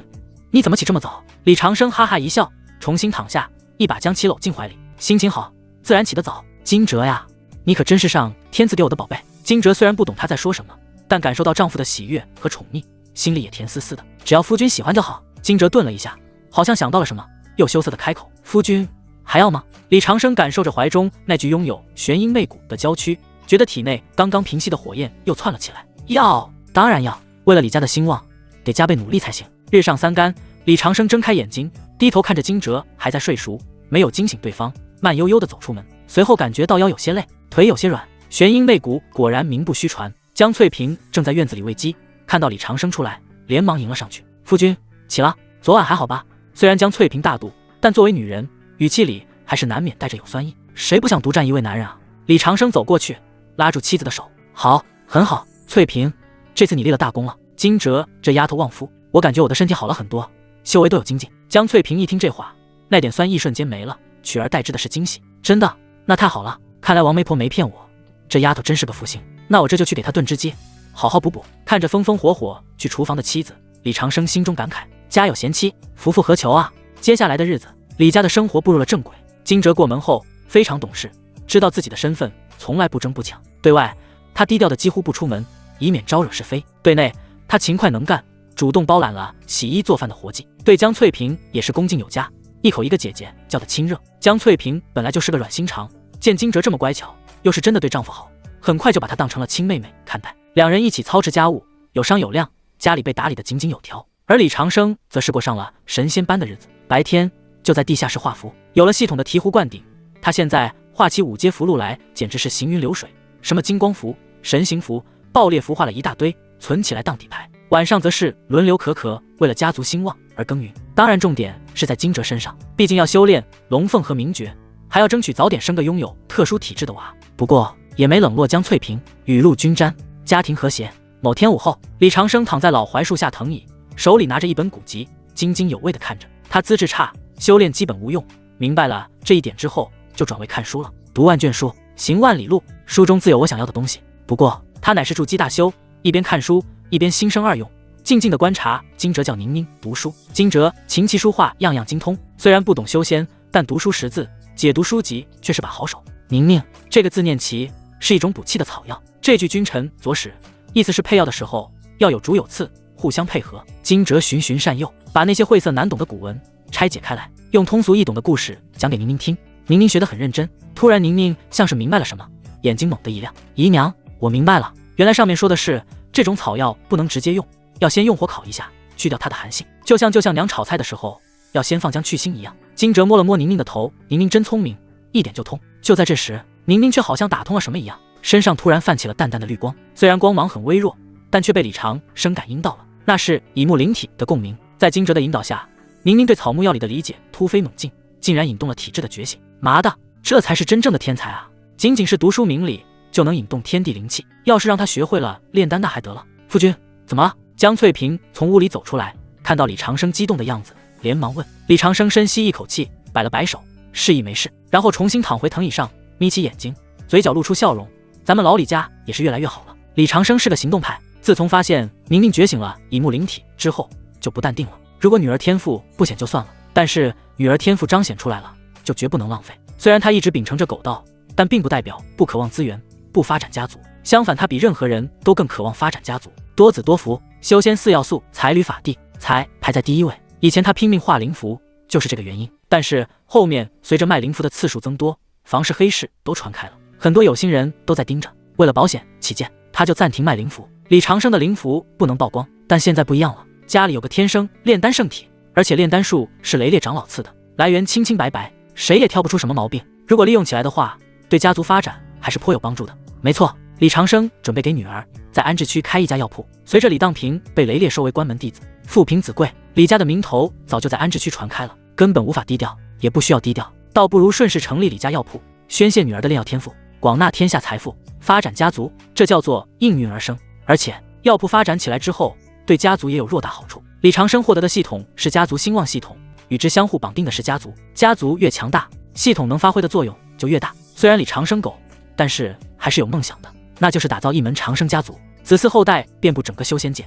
你怎么起这么早？李长生哈哈一笑，重新躺下，一把将其搂进怀里。心情好，自然起得早。惊蛰呀，你可真是上天赐给我的宝贝。惊蛰虽然不懂他在说什么，但感受到丈夫的喜悦和宠溺，心里也甜丝丝的。只要夫君喜欢就好。惊蛰顿了一下，好像想到了什么，又羞涩的开口：夫君还要吗？李长生感受着怀中那具拥有玄阴媚骨的娇躯，觉得体内刚刚平息的火焰又窜了起来。要，当然要，为了李家的兴旺，得加倍努力才行。日上三竿，李长生睁开眼睛，低头看着惊蛰还在睡熟，没有惊醒对方，慢悠悠地走出门。随后感觉到腰有些累，腿有些软。玄阴媚骨果然名不虚传。江翠萍正在院子里喂鸡，看到李长生出来，连忙迎了上去。夫君起了，昨晚还好吧？虽然江翠萍大度，但作为女人，语气里还是难免带着有酸意。谁不想独占一位男人啊？李长生走过去，拉住妻子的手。好，很好，翠萍，这次你立了大功了。惊蛰这丫头旺夫，我感觉我的身体好了很多，修为都有精进。江翠萍一听这话，那点酸意瞬间没了，取而代之的是惊喜。真的？那太好了，看来王媒婆没骗我，这丫头真是个福星。那我这就去给她炖只鸡，好好补补。看着风风火火去厨房的妻子，李长生心中感慨：家有贤妻，夫复何求啊！接下来的日子，李家的生活步入了正轨。惊蛰过门后非常懂事，知道自己的身份，从来不争不抢。对外，他低调的几乎不出门，以免招惹是非。对内，他勤快能干，主动包揽了洗衣做饭的活计。对江翠萍也是恭敬有加，一口一个姐姐，叫得亲热。江翠萍本来就是个软心肠，见惊蛰这么乖巧，又是真的对丈夫好，很快就把她当成了亲妹妹看待。两人一起操持家务，有商有量，家里被打理得井井有条。而李长生则是过上了神仙般的日子，白天就在地下室画符，有了系统的醍醐灌顶，他现在画起5阶符箓来简直是行云流水，什么金光符、神行符、爆裂符画了一大堆，存起来当底牌。晚上则是轮流可为了家族兴旺而耕耘。当然重点是在惊蛰身上，毕竟要修炼龙凤和明诀，还要争取早点生个拥有特殊体质的娃。不过也没冷落江翠萍，雨露均沾，家庭和谐。某天午后，李长生躺在老槐树下藤椅，手里拿着一本古籍，津津有味地看着。他资质差，修炼基本无用，明白了这一点之后，就转为看书了。读万卷书，行万里路，书中自有我想要的东西。不过他乃是筑基大修，一边看书一边心生二用，静静地观察惊蛰叫宁宁读书。惊蛰琴棋书画样样精通，虽然不懂修仙，但读书识字，解读书籍却是把好手。宁宁这个字念其，是一种补气的草药。这句君臣佐使，意思是配药的时候要有主有次，互相配合。惊蛰循循善诱，把那些晦涩难懂的古文拆解开来，用通俗易懂的故事讲给宁宁听。宁宁学得很认真。突然宁宁像是明白了什么，眼睛猛地一亮。姨娘，我明白了，原来上面说的是这种草药不能直接用，要先用火烤一下，去掉它的寒性，就像娘炒菜的时候要先放姜去腥一样。惊蛰摸了摸宁宁的头，宁宁真聪明，一点就通。就在这时，宁宁却好像打通了什么一样，身上突然泛起了淡淡的绿光。虽然光芒很微弱，但却被李长生感应到了，那是以木灵体的共鸣。在惊蛰的引导下，宁宁对草木药理的理解突飞猛进，竟然引动了体质的觉醒。妈的，这才是真正的天才啊！仅仅是读书明理就能引动天地灵气，要是让他学会了炼丹那还得了。夫君怎么了？江翠萍从屋里走出来，看到李长生激动的样子，连忙问。李长生深吸一口气，摆了摆手，示意没事，然后重新躺回藤椅上，眯起眼睛，嘴角露出笑容。咱们老李家也是越来越好了。李长生是个行动派，自从发现宁宁觉醒了以木灵体之后，就不淡定了。如果女儿天赋不显就算了，但是女儿天赋彰显出来了，就绝不能浪费。虽然他一直秉承着狗道，但并不代表不渴望资源，不发展家族。相反，他比任何人都更渴望发展家族，多子多福。修仙4要素，财履法地，财排在第一位。以前他拼命画灵符，就是这个原因。但是后面随着卖灵符的次数增多，房市黑市都传开了，很多有心人都在盯着。为了保险起见，他就暂停卖灵符。李长生的灵符不能曝光，但现在不一样了，家里有个天生炼丹圣体，而且炼丹术是雷烈长老赐的，来源清清白白，谁也挑不出什么毛病。如果利用起来的话，对家族发展还是颇有帮助的。没错，李长生准备给女儿在安置区开一家药铺。随着李当平被雷烈收为关门弟子，父凭子贵，李家的名头早就在安置区传开了，根本无法低调，也不需要低调，倒不如顺势成立李家药铺，宣泄女儿的炼药天赋，广纳天下财富，发展家族，这叫做应运而生。而且药铺发展起来之后，对家族也有偌大好处。李长生获得的系统是家族兴旺系统，与之相互绑定的是家族，家族越强大，系统能发挥的作用就越大。虽然李长生狗，但是还是有梦想的，那就是打造一门长生家族，子嗣后代遍布整个修仙界。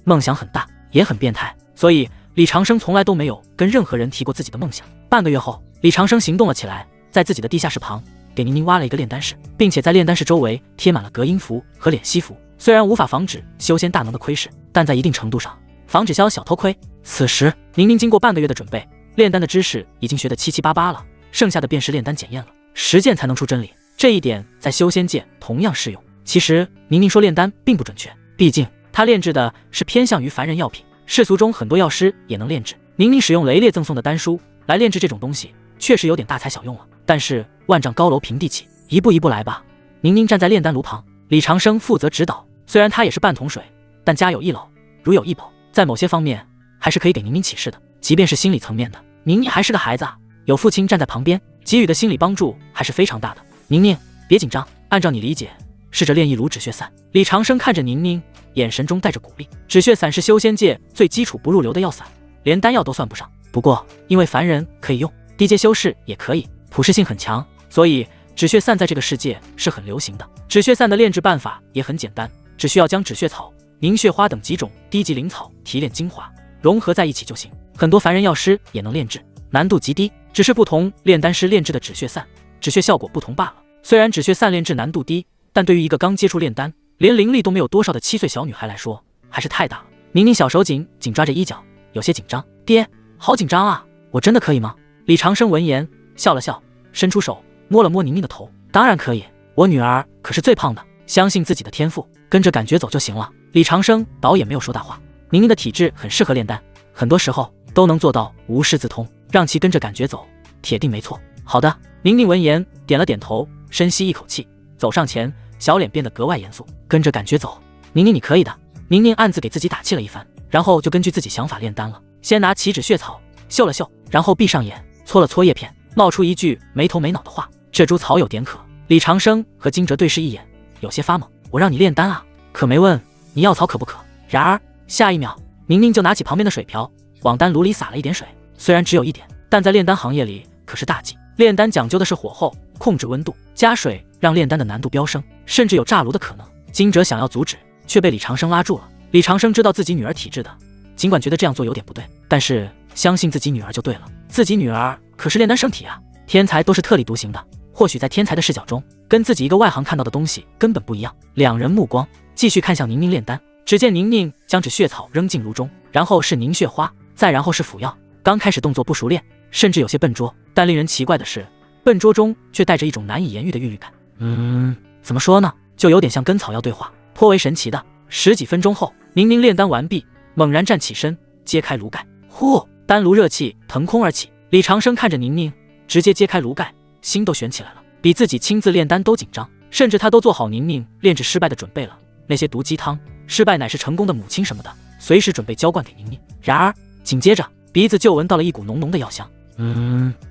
梦想很大，也很变态，所以李长生从来都没有跟任何人提过自己的梦想。半个月后，李长生行动了起来，在自己的地下室旁给宁宁挖了一个炼丹室，并且在炼丹室周围贴满了隔音符和脸吸符。虽然无法防止修仙大能的窥视，但在一定程度上防止小偷窥。此时，宁宁经过半个月的准备，炼丹的知识已经学得七七八八了，剩下的便是炼丹检验了，实践才能出真理。这一点在修仙界同样适用。其实，宁宁说炼丹并不准确，毕竟她炼制的是偏向于凡人药品，世俗中很多药师也能炼制。宁宁使用雷烈赠送的丹书来炼制这种东西，确实有点大材小用了。但是万丈高楼平地起，一步一步来吧。宁宁站在炼丹炉旁，李长生负责指导。虽然他也是半桶水，但家有一老，如有一宝，在某些方面还是可以给宁宁启示的。即便是心理层面的，宁宁还是个孩子啊，有父亲站在旁边给予的心理帮助还是非常大的。宁宁，别紧张，按照你理解，试着炼一炉止血散。李长生看着宁宁，眼神中带着鼓励。止血散是修仙界最基础不入流的药散，连丹药都算不上。不过因为凡人可以用，低阶修士也可以，普适性很强，所以止血散在这个世界是很流行的。止血散的炼制办法也很简单，只需要将止血草、凝血花等几种低级灵草提炼精华，融合在一起就行。很多凡人药师也能炼制，难度极低，只是不同炼丹师炼制的止血散，止血效果不同罢了。虽然止血散炼制难度低，但对于一个刚接触炼丹，连灵力都没有多少的7岁小女孩来说，还是太大了。宁宁小手紧抓着衣角，有些紧张。爹，好紧张啊，我真的可以吗？李长生闻言笑了笑，伸出手摸了摸宁宁的头。当然可以，我女儿可是最胖的，相信自己的天赋，跟着感觉走就行了。李长生倒也没有说大话，宁宁的体质很适合炼丹，很多时候都能做到无师自通，让其跟着感觉走，铁定没错。好的，宁宁闻言点了点头，深吸一口气，走上前，小脸变得格外严肃。跟着感觉走，宁宁你可以的。宁宁暗自给自己打气了一番，然后就根据自己想法炼丹了。先拿起止血草嗅了嗅，然后闭上眼搓了搓叶片，冒出一句没头没脑的话：这株草有点渴。李长生和惊蛰对视一眼，有些发懵。我让你炼丹啊，可没问你药草渴不渴。然而下一秒，宁宁就拿起旁边的水瓢，往丹炉里洒了一点水。虽然只有一点，但在炼丹行业里可是大忌。炼丹讲究的是火候，控制温度，加水让炼丹的难度飙升，甚至有炸炉的可能。惊蛰想要阻止，却被李长生拉住了。李长生知道自己女儿体质的，尽管觉得这样做有点不对，但是相信自己女儿就对了。自己女儿可是炼丹圣体啊，天才都是特立独行的，或许在天才的视角中，跟自己一个外行看到的东西根本不一样。两人目光继续看向宁宁炼丹，只见宁宁将止血草扔进炉中，然后是凝血花，再然后是辅药。刚开始动作不熟练，甚至有些笨拙，但令人奇怪的是，笨拙中却带着一种难以言喻的韵律感。怎么说呢，就有点像跟草药对话，颇为神奇的。十几分钟后，宁宁炼丹完毕，猛然站起身，揭开炉盖。呼，丹炉热气腾空而起。李长生看着宁宁直接揭开炉盖，心都悬起来了，比自己亲自炼丹都紧张，甚至他都做好宁宁炼制失败的准备了。那些毒鸡汤，失败乃是成功的母亲什么的，随时准备浇灌给宁宁。然而紧接着，鼻子就闻到了一股浓浓的药香。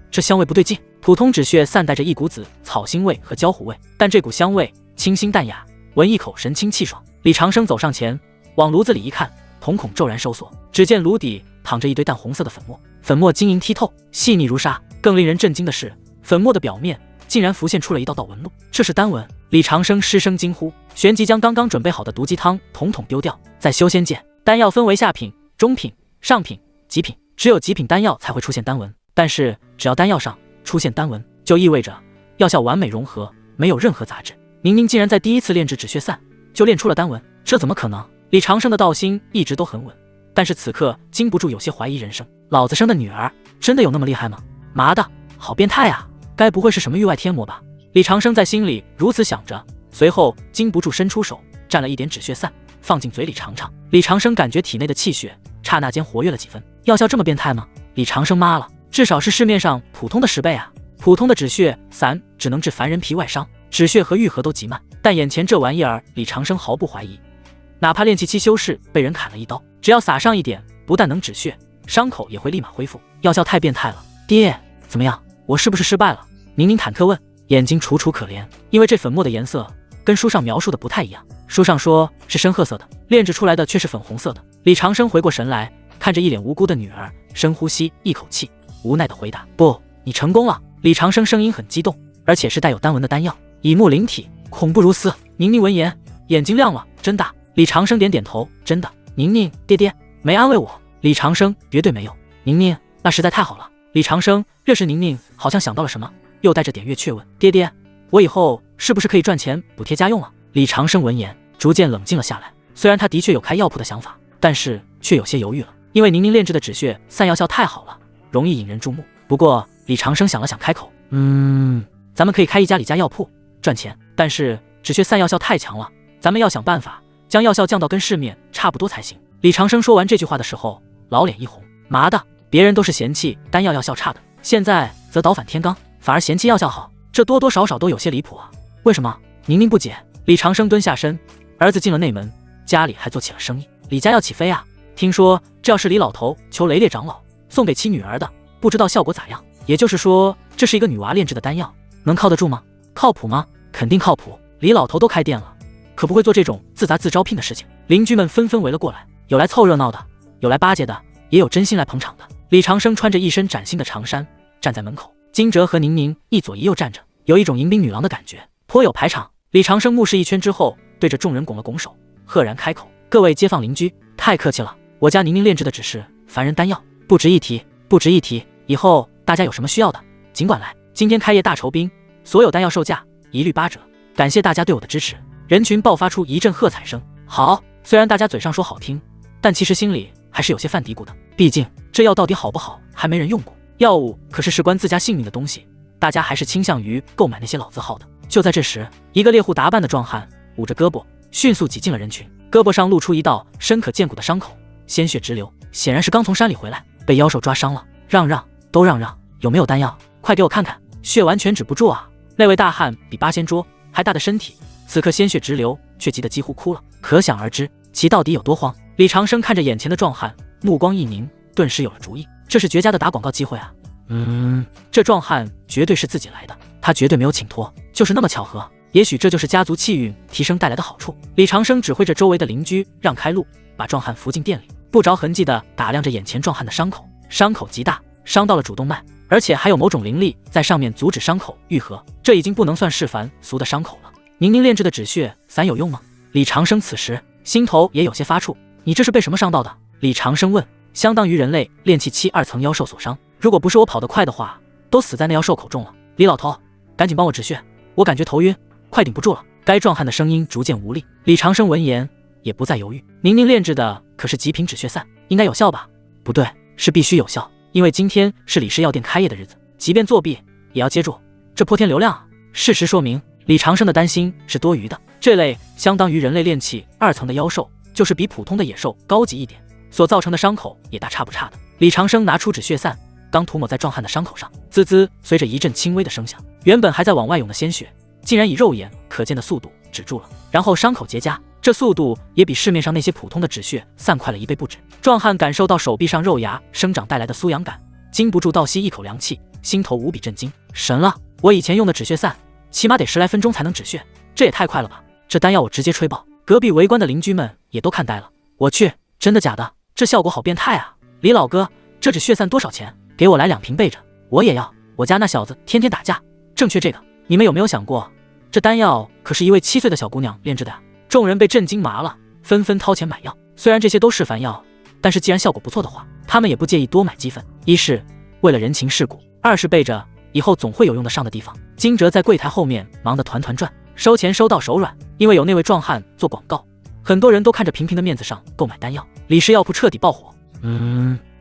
这香味不对劲。普通止血散带着一股子草腥味和焦糊味，但这股香味清新淡雅，闻一口神清气爽。李长生走上前，往炉子里一看，瞳孔骤然收缩，只见炉底躺着一堆淡红色的粉末，粉末晶莹剔透，细腻如纱。更令人震惊的是，粉末的表面竟然浮现出了一道道纹路，这是丹纹。李长生失声惊呼，旋即将刚刚准备好的毒鸡汤统统丢掉。在修仙界，丹药分为下品、中品、上品、极品，只有极品丹药才会出现丹纹，但是只要丹药上出现丹纹，就意味着药效完美融合，没有任何杂质。宁宁竟然在第一次炼制止血散就炼出了丹纹，这怎么可能？李长生的道心一直都很稳，但是此刻禁不住有些怀疑人生。老子生的女儿真的有那么厉害吗？妈的，好变态啊！该不会是什么域外天魔吧？李长生在心里如此想着，随后禁不住伸出手蘸了一点止血散，放进嘴里尝尝。李长生感觉体内的气血刹那间活跃了几分。药效这么变态吗？李长生妈了，至少是市面上普通的10倍啊！普通的止血散只能治凡人皮外伤，止血和愈合都极慢，但眼前这玩意儿，李长生毫不怀疑。哪怕炼气期修士被人砍了一刀，只要撒上一点，不但能止血，伤口也会立马恢复。药效太变态了。爹，怎么样？我是不是失败了？宁宁忐忑问，眼睛楚楚可怜，因为这粉末的颜色跟书上描述的不太一样。书上说是深褐色的，炼制出来的却是粉红色的。李长生回过神来，看着一脸无辜的女儿，深呼吸一口气，无奈地回答：不，你成功了。李长生声音很激动，而且是带有丹纹的丹药，以目灵体，恐不如斯。宁宁闻言眼睛亮了，真的？李长生点点头，真的。宁宁，爹爹没安慰我，李长生绝对没有。宁宁，那实在太好了。李长生认识宁宁，好像想到了什么，又带着点悦却问：爹爹，我以后是不是可以赚钱补贴家用了？李长生闻言逐渐冷静了下来，虽然他的确有开药铺的想法，但是却有些犹豫了，因为宁宁炼制的止血散药效太好了，容易引人注目。不过李长生想了想开口：咱们可以开一家李家药铺赚钱，但是止血散药效太强了，咱们要想办法将药效降到跟市面差不多才行。李长生说完这句话的时候，老脸一红，麻的，别人都是嫌弃丹药药效差的，现在则倒反天罡，反而嫌弃药效好，这多多少少都有些离谱啊。为什么？宁宁不解。李长生蹲下身，儿子进了内门，家里还做起了生意，李家要起飞啊。听说这要是李老头求雷烈长老送给其女儿的，不知道效果咋样。也就是说，这是一个女娃炼制的丹药，能靠得住吗？靠谱吗？肯定靠谱。李老头都开店了，可不会做这种自砸自招聘的事情。邻居们纷纷围了过来，有来凑热闹的，有来巴结的，也有真心来捧场的。李长生穿着一身崭新的长衫，站在门口，金哲和宁宁一左一右站着，有一种迎宾女郎的感觉，颇有排场。李长生目视一圈之后，对着众人拱了拱手，赫然开口：各位街坊邻居，太客气了，我家宁宁炼制的只是凡人丹药，不值一提，不值一提。以后大家有什么需要的，尽管来。今天开业大酬宾，所有丹药售价一律8折，感谢大家对我的支持。人群爆发出一阵喝彩声。好，虽然大家嘴上说好听，但其实心里还是有些犯嘀咕的，毕竟这药到底好不好还没人用过，药物可是事关自家性命的东西，大家还是倾向于购买那些老字号的。就在这时，一个猎户打扮的壮汉捂着胳膊迅速挤进了人群，胳膊上露出一道深可见骨的伤口，鲜血直流，显然是刚从山里回来，被妖兽抓伤了。让让，都让让，有没有丹药？快给我看看，血完全止不住啊！那位大汉比八仙桌还大的身体，此刻鲜血直流，却急得几乎哭了，可想而知其到底有多慌。李长生看着眼前的壮汉，目光一凝，顿时有了主意，这是绝佳的打广告机会啊！这壮汉绝对是自己来的，他绝对没有请托，就是那么巧合，也许这就是家族气运提升带来的好处。李长生指挥着周围的邻居让开路，把壮汉扶进店里，不着痕迹地打量着眼前壮汉的伤口，伤口极大，伤到了主动脉，而且还有某种灵力在上面阻止伤口愈合，这已经不能算是凡俗的伤口了。宁宁炼制的止血散有用吗？李长生此时心头也有些发怵，你这是被什么伤到的？李长生问。相当于人类炼气期2层妖兽所伤，如果不是我跑得快的话，都死在那妖兽口中了。李老头，赶紧帮我止血，我感觉头晕，快顶不住了。该壮汉的声音逐渐无力。李长生闻言也不再犹豫，宁宁炼制的可是极品止血散，应该有效吧？不对，是必须有效，因为今天是李氏药店开业的日子，即便作弊也要接住这泼天流量啊！事实说明，李长生的担心是多余的。这类相当于人类炼气2层的妖兽，就是比普通的野兽高级一点，所造成的伤口也大差不差的。李长生拿出止血散，刚涂抹在壮汉的伤口上，滋滋，随着一阵轻微的声响，原本还在往外涌的鲜血，竟然以肉眼可见的速度止住了，然后伤口结痂，这速度也比市面上那些普通的止血散快了1倍不止。壮汉感受到手臂上肉芽生长带来的酥痒感，禁不住倒吸一口凉气，心头无比震惊。神了，我以前用的止血散起码得10来分钟才能止血，这也太快了吧！这丹药我直接吹爆，隔壁围观的邻居们也都看呆了。我去，真的假的？这效果好变态啊！李老哥，这止血散多少钱？给我来2瓶备着，我也要。我家那小子天天打架，正缺这个。你们有没有想过，这丹药可是一位7岁的小姑娘炼制的呀？众人被震惊麻了，纷纷掏钱买药。虽然这些都是凡药，但是既然效果不错的话，他们也不介意多买几份。一是为了人情世故，二是备着以后总会有用得上的地方。金哲在柜台后面忙得团团转，收钱收到手软，因为有那位壮汉做广告，很多人都看着平平的面子上购买丹药。李氏药铺彻底爆火。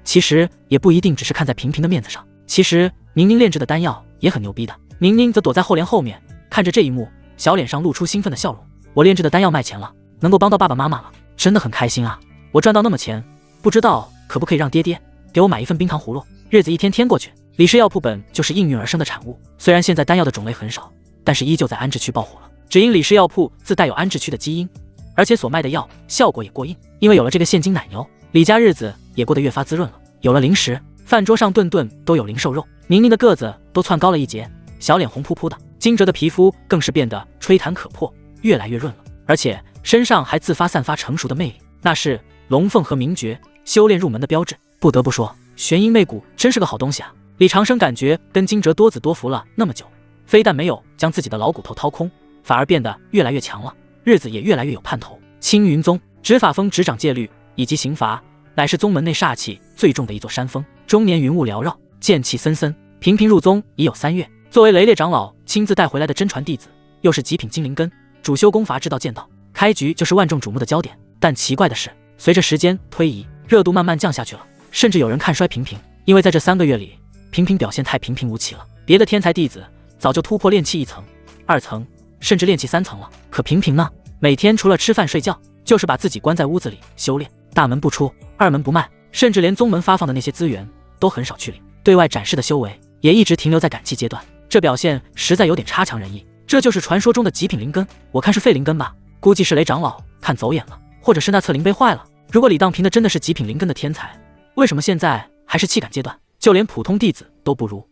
其实也不一定只是看在平平的面子上，其实宁宁炼制的丹药也很牛逼的。宁宁则躲在后帘后面，看着这一幕，小脸上露出兴奋的笑容。我炼制的丹药卖钱了，能够帮到爸爸妈妈了，真的很开心啊！我赚到那么钱，不知道可不可以让爹爹给我买一份冰糖葫芦？日子一天天过去，李氏药铺本就是应运而生的产物，虽然现在丹药的种类很少，但是依旧在安置区爆火了。只因李氏药铺自带有安置区的基因，而且所卖的药效果也过硬，因为有了这个现金奶牛，李家日子也过得越发滋润了。有了零食，饭桌上顿顿都有零瘦肉。宁宁的个子都窜高了一截，小脸红扑扑的，金哲的皮肤更是变得吹弹可破，越来越润了，而且身上还自发散发成熟的魅力，那是龙凤和名诀修炼入门的标志。不得不说，玄阴媚骨真是个好东西啊！李长生感觉跟金哲多子多福了那么久，非但没有将自己的老骨头掏空，反而变得越来越强了，日子也越来越有盼头。青云宗执法风执掌戒律以及刑罚，乃是宗门内煞气最重的一座山峰，终年云雾缭绕，剑气森森。频频入宗已有3月，作为雷烈长老亲自带回来的真传弟子，又是极品精灵根，主修功法之道剑道，开局就是万众瞩目的焦点。但奇怪的是，随着时间推移，热度慢慢降下去了，甚至有人看衰平平，因为在这3个月里，平平表现太平平无奇了。别的天才弟子早就突破炼气1层、2层，甚至炼气3层了，可平平呢？每天除了吃饭睡觉，就是把自己关在屋子里修炼，大门不出，二门不迈，甚至连宗门发放的那些资源都很少去领，对外展示的修为也一直停留在感器阶段，这表现实在有点差强人意。这就是传说中的极品灵根，我看是废灵根吧，估计是雷长老看走眼了，或者是那册灵碑坏了。如果李当平的真的是极品灵根的天才，为什么现在还是气感阶段，就连普通弟子都不如？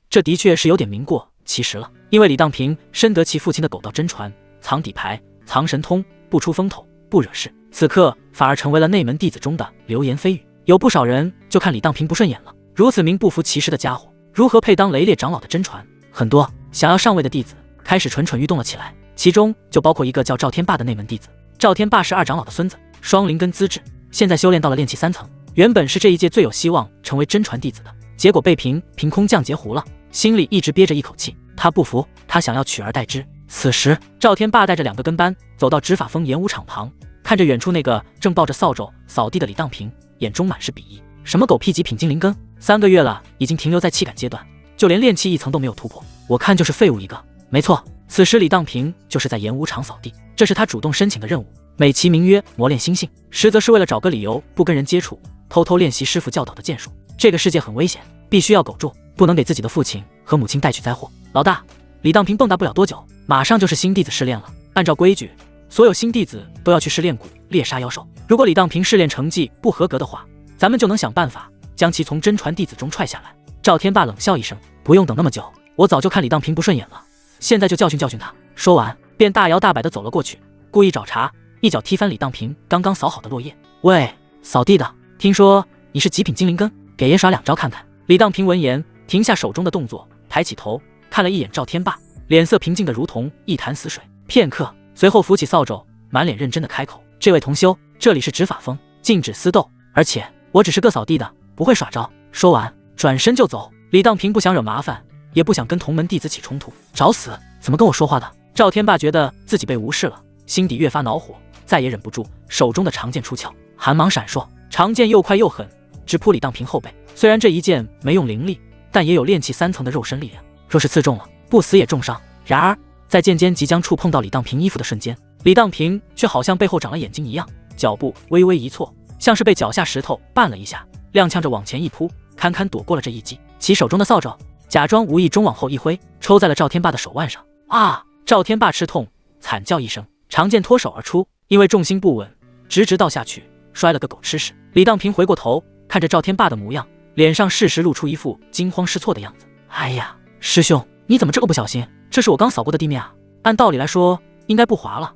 这的确是有点名过其实了。因为李当平深得其父亲的狗道真传，藏底牌，藏神通，不出风头，不惹事，此刻反而成为了内门弟子中的流言蜚语。有不少人就看李当平不顺眼了，如此名不符其实的家伙，如何配当雷烈长老的真传？很多想要上位的弟子开始蠢蠢欲动了起来，其中就包括一个叫赵天霸的内门弟子。赵天霸是2长老的孙子，双灵根资质，现在修炼到了炼气3层，原本是这一届最有希望成为真传弟子的，结果被凭空降截胡了，心里一直憋着一口气，他不服，他想要取而代之。此时赵天霸带着2个跟班走到执法峰演武场旁，看着远处那个正抱着扫帚扫地的李当平，眼中满是鄙夷。什么狗屁极品精灵根，3个月了，已经停留在气感阶段，就连炼气1层都没有突破，我看就是废物一个。没错，此时李当平就是在演武场扫地，这是他主动申请的任务，美其名曰磨练心性，实则是为了找个理由不跟人接触，偷偷练习师傅教导的剑术。这个世界很危险，必须要苟住，不能给自己的父亲和母亲带去灾祸。老大，李当平蹦跶不了多久，马上就是新弟子试炼了。按照规矩，所有新弟子都要去试炼蛊，猎杀妖兽。如果李当平试炼成绩不合格的话，咱们就能想办法将其从真传弟子中踹下来。赵天霸冷笑一声，不用等那么久，我早就看李当平不顺眼了，现在就教训教训他。说完便大摇大摆地走了过去，故意找茬，一脚踢翻李当平刚刚扫好的落叶。喂，扫地的，听说你是极品精灵根，给爷耍2招看看。李当平闻言停下手中的动作，抬起头看了一眼赵天霸，脸色平静的如同一潭死水。片刻，随后扶起扫帚，满脸认真的开口：这位同修，这里是执法峰，禁止私斗，而且我只是个扫地的，不会耍招。说完转身就走。李当平不想惹麻烦，也不想跟同门弟子起冲突，找死，怎么跟我说话的？赵天霸觉得自己被无视了，心底越发恼火，再也忍不住，手中的长剑出鞘，寒芒闪烁，长剑又快又狠，直扑李当平后背。虽然这一剑没用灵力，但也有炼气3层的肉身力量，若是刺中了，不死也重伤。然而在剑尖即将触碰到李当平衣服的瞬间，李当平却好像背后长了眼睛一样，脚步微微一错，像是被脚下石头绊了一下，踉跄着往前一扑，堪堪躲过了这一击。其手中的扫帚假装无意中往后一挥，抽在了赵天霸的手腕上。啊！赵天霸吃痛，惨叫一声，长剑脱手而出，因为重心不稳，直倒下去，摔了个狗吃屎。李当平回过头，看着赵天霸的模样，脸上适时露出一副惊慌失措的样子。哎呀，师兄，你怎么这个不小心？这是我刚扫过的地面啊，按道理来说应该不滑了，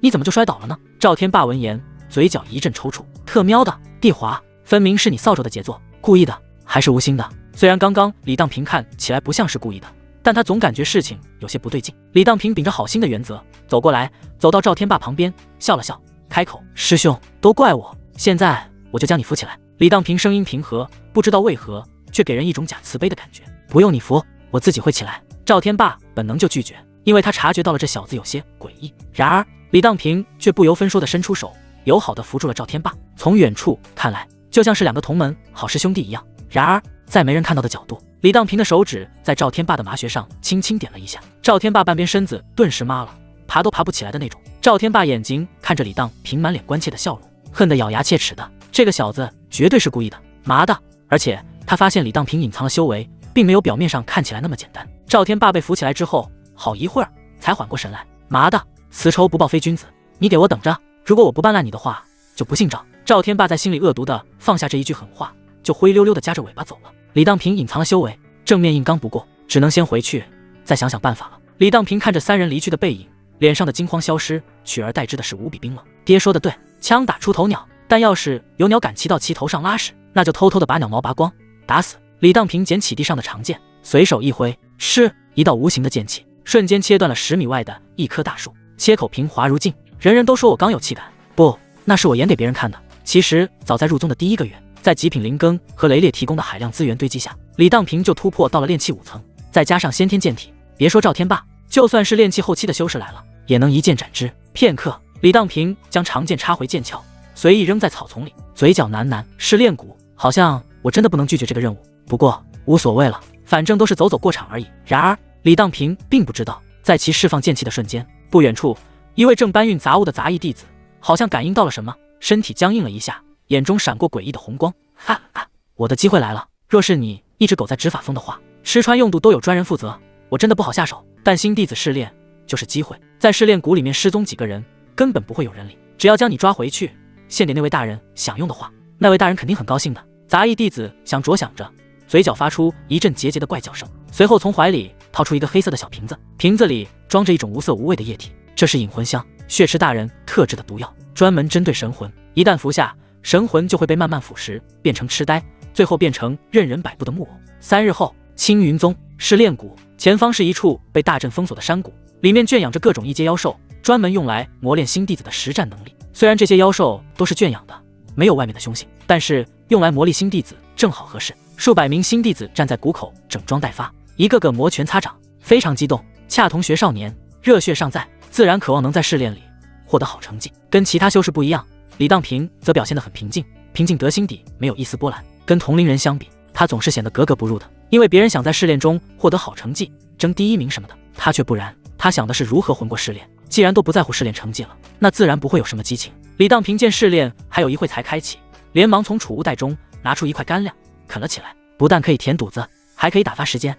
你怎么就摔倒了呢？赵天霸闻言，嘴角一阵抽搐，特喵的，地滑，分明是你扫帚的杰作，故意的还是无心的？虽然刚刚李当平看起来不像是故意的，但他总感觉事情有些不对劲。李当平秉着好心的原则走过来，走到赵天霸旁边，笑了笑，开口：师兄，都怪我，现在我就将你扶起来。李当平声音平和，不知道为何却给人一种假慈悲的感觉。不用你扶，我自己会起来。赵天霸本能就拒绝，因为他察觉到了这小子有些诡异。然而李当平却不由分说地伸出手，友好地扶住了赵天霸。从远处看来，就像是2个同门好师兄弟一样。然而在没人看到的角度，李当平的手指在赵天霸的麻穴上轻轻点了一下，赵天霸半边身子顿时麻了，爬都爬不起来的那种。赵天霸眼睛看着李当平满脸关切的笑容，恨得咬牙切齿的，这个小子绝对是故意的，麻的！而且他发现李当平隐藏了修为，并没有表面上看起来那么简单。赵天霸被扶起来之后，好一会儿才缓过神来，麻的，此仇不报非君子，你给我等着，如果我不办烂你的话，就不姓赵。赵天霸在心里恶毒的放下这一句狠话，就灰溜溜的夹着尾巴走了。李当平隐藏了修为，正面硬刚不过，只能先回去，再想想办法了。李当平看着3人离去的背影，脸上的惊慌消失，取而代之的是无比冰冷。爹说的对，枪打出头鸟，但要是有鸟敢骑到其头上拉屎，那就偷偷的把鸟毛拔光，打死。李当平捡起地上的长剑，随手一挥，嗤，一道无形的剑气瞬间切断了10米外的一棵大树，切口平滑如镜。人人都说我刚有气感，不，那是我演给别人看的。其实早在入宗的第1个月，在极品灵根和雷烈提供的海量资源堆积下，李当平就突破到了炼气5层，再加上先天剑体，别说赵天霸，就算是炼气后期的修士来了，也能一剑斩之。片刻，李当平将长剑插回剑鞘，随意扔在草丛里，嘴角喃喃：试炼谷，好像我真的不能拒绝这个任务。不过无所谓了，反正都是走走过场而已。然而李当平并不知道，在其释放剑气的瞬间，不远处一位正搬运杂物的杂役弟子好像感应到了什么，身体僵硬了一下，眼中闪过诡异的红光。哈哈，我的机会来了！若是你一直苟在执法峰的话，吃穿用度都有专人负责，我真的不好下手。但新弟子试炼就是机会，在试炼谷里面失踪几个人，根本不会有人理。只要将你抓回去，献给那位大人享用的话，那位大人肯定很高兴的。杂役弟子想着想着，嘴角发出一阵桀桀的怪叫声，随后从怀里掏出一个黑色的小瓶子，瓶子里装着一种无色无味的液体，这是引魂香，血池大人特制的毒药，专门针对神魂，一旦服下，神魂就会被慢慢腐蚀，变成痴呆，最后变成任人摆布的木偶。3日后，青云宗试炼谷前方是一处被大阵封锁的山谷，里面圈养着各种异阶妖兽，专门用来磨练新弟子的实战能力。虽然这些妖兽都是圈养的，没有外面的凶性，但是用来磨砺新弟子正好合适。数百名新弟子站在谷口整装待发，一个个摩拳擦掌，非常激动，恰同学少年，热血尚在，自然渴望能在试炼里获得好成绩。跟其他修士不一样，李当平则表现得很平静，平静得心底没有一丝波澜。跟同龄人相比，他总是显得格格不入的，因为别人想在试炼中获得好成绩，争第1名什么的，他却不然。他想的是如何混过试炼，既然都不在乎试炼成绩了，那自然不会有什么激情。李当平见试炼还有1会才开启，连忙从储物袋中拿出一块干粮啃了起来，不但可以填肚子，还可以打发时间。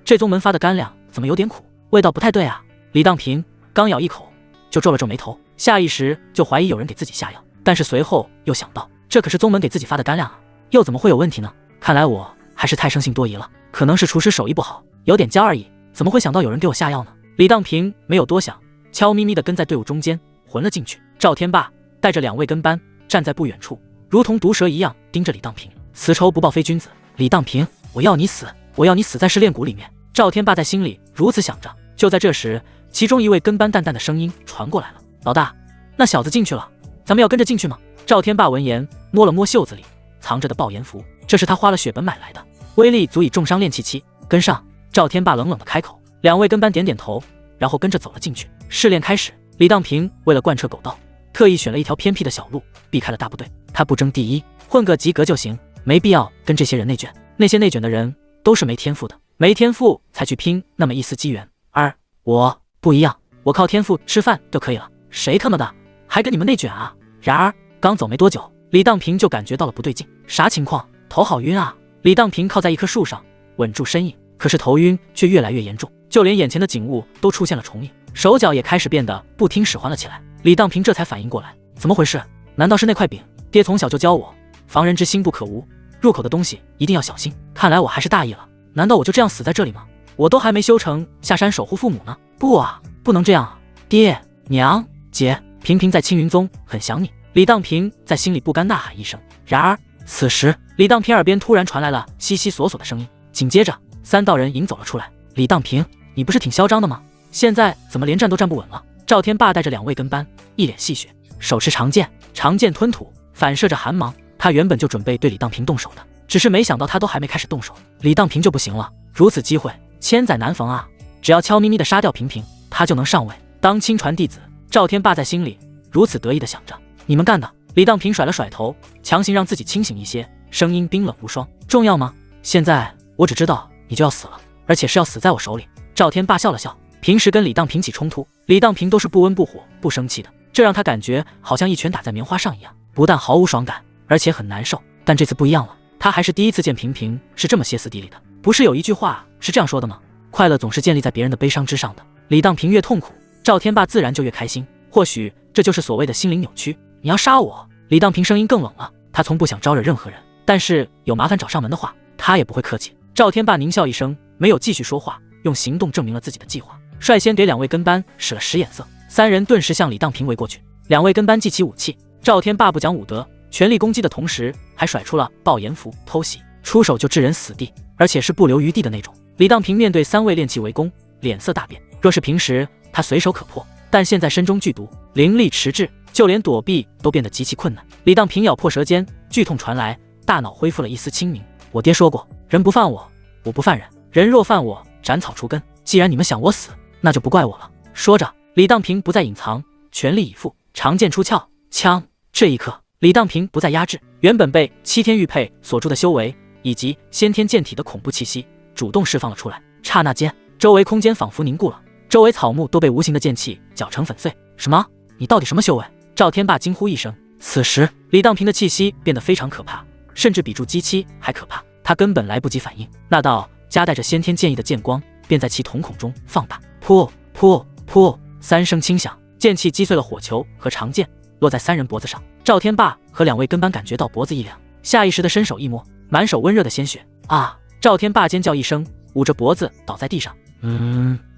这宗门发的干粮怎么有点苦，味道不太对啊。李当平刚咬一口就皱了皱眉头，下意识就怀疑有人给自己下药，但是随后又想到，这可是宗门给自己发的干粮啊，又怎么会有问题呢？看来我还是太生性多疑了，可能是厨师手艺不好，有点焦而已，怎么会想到有人给我下药呢？李当平没有多想，悄咪咪地跟在队伍中间混了进去。赵天霸带着2位跟班站在不远处，如同毒蛇一样盯着李当平。此仇不报非君子，李当平，我要你死，我要你死在试炼谷里面。赵天霸在心里如此想着。就在这时，其中一位跟班淡淡的声音传过来了：老大，那小子进去了，咱们要跟着进去吗？赵天霸闻言摸了摸袖子里藏着的爆炎符，这是他花了血本买来的，威力足以重伤炼气期。跟上。赵天霸冷冷的开口。2位跟班点点头，然后跟着走了进去。试炼开始，李当平为了贯彻狗道，特意选了一条偏僻的小路，避开了大部队。他不争第1，混个及格就行，没必要跟这些人内卷。那些内卷的人都是没天赋的，没天赋才去拼那么一丝机缘。而我不一样，我靠天赋吃饭就可以了，谁他妈的还跟你们内卷啊？然而刚走没多久，李当平就感觉到了不对劲。啥情况？头好晕啊！李当平靠在一棵树上稳住身影，可是头晕却越来越严重，就连眼前的景物都出现了重影，手脚也开始变得不听使唤了起来。李当平这才反应过来，怎么回事？难道是那块饼？爹从小就教我，防人之心不可无，入口的东西一定要小心。看来我还是大意了，难道我就这样死在这里吗？我都还没修成下山守护父母呢。不啊，不能这样啊！爹娘姐，平平在青云宗很想你。李当平在心里不甘呐喊一声。然而此时李当平耳边突然传来了悉悉索索的声音，紧接着3道人迎走了出来。李当平，你不是挺嚣张的吗？现在怎么连站都站不稳了？赵天霸带着2位跟班，一脸戏谑，手持长剑，长剑吞吐，反射着寒芒。他原本就准备对李当平动手的，只是没想到他都还没开始动手，李当平就不行了。如此机会千载难逢啊！只要悄咪咪的杀掉平平，他就能上位当亲传弟子。赵天霸在心里如此得意的想着。你们干的！李当平甩了甩头，强行让自己清醒一些，声音冰冷无双。重要吗？现在我只知道你就要死了，而且是要死在我手里。赵天霸笑了笑，平时跟李当平起冲突，李当平都是不温不火不生气的，这让他感觉好像一拳打在棉花上一样，不但毫无爽感，而且很难受。但这次不一样了，他还是第一次见平平是这么歇斯底里的。不是有一句话是这样说的吗？快乐总是建立在别人的悲伤之上的。李当平越痛苦，赵天霸自然就越开心。或许这就是所谓的心灵扭曲。你要杀我？李当平声音更冷了，他从不想招惹任何人，但是有麻烦找上门的话，他也不会客气。赵天霸狞笑一声，没有继续说话，用行动证明了自己的计划，率先给2位跟班使了使眼色。3人顿时向李当平围过去。2位跟班记起武器，赵天霸不讲武德，全力攻击的同时还甩出了爆炎符偷袭，出手就置人死地，而且是不留余地的那种。李当平面对3位炼气围攻，脸色大变。若是平时他随手可破，但现在身中剧毒，灵力迟滞，就连躲避都变得极其困难。李当平咬破舌尖，剧痛传来，大脑恢复了一丝清明。我爹说过，人不犯我，我不犯人，人若犯我，斩草除根。既然你们想我死，那就不怪我了。说着，李当平不再隐藏，全力以赴，长剑出鞘，枪。这一刻，李当平不再压制，原本被7天玉佩锁住的修为以及先天剑体的恐怖气息主动释放了出来。刹那间，周围空间仿佛凝固了，周围草木都被无形的剑气搅成粉碎。什么？你到底什么修为？赵天霸惊呼一声。此时，李当平的气息变得非常可怕，甚至比筑基期还可怕。他根本来不及反应，那道夹带着先天剑意的剑光便在其瞳孔中放大。噗噗噗，3声轻响，剑气击碎了火球和长剑，落在3人脖子上。赵天霸和2位跟班感觉到脖子一凉，下意识的伸手一摸，满手温热的鲜血。啊！赵天霸尖叫一声，捂着脖子倒在地上。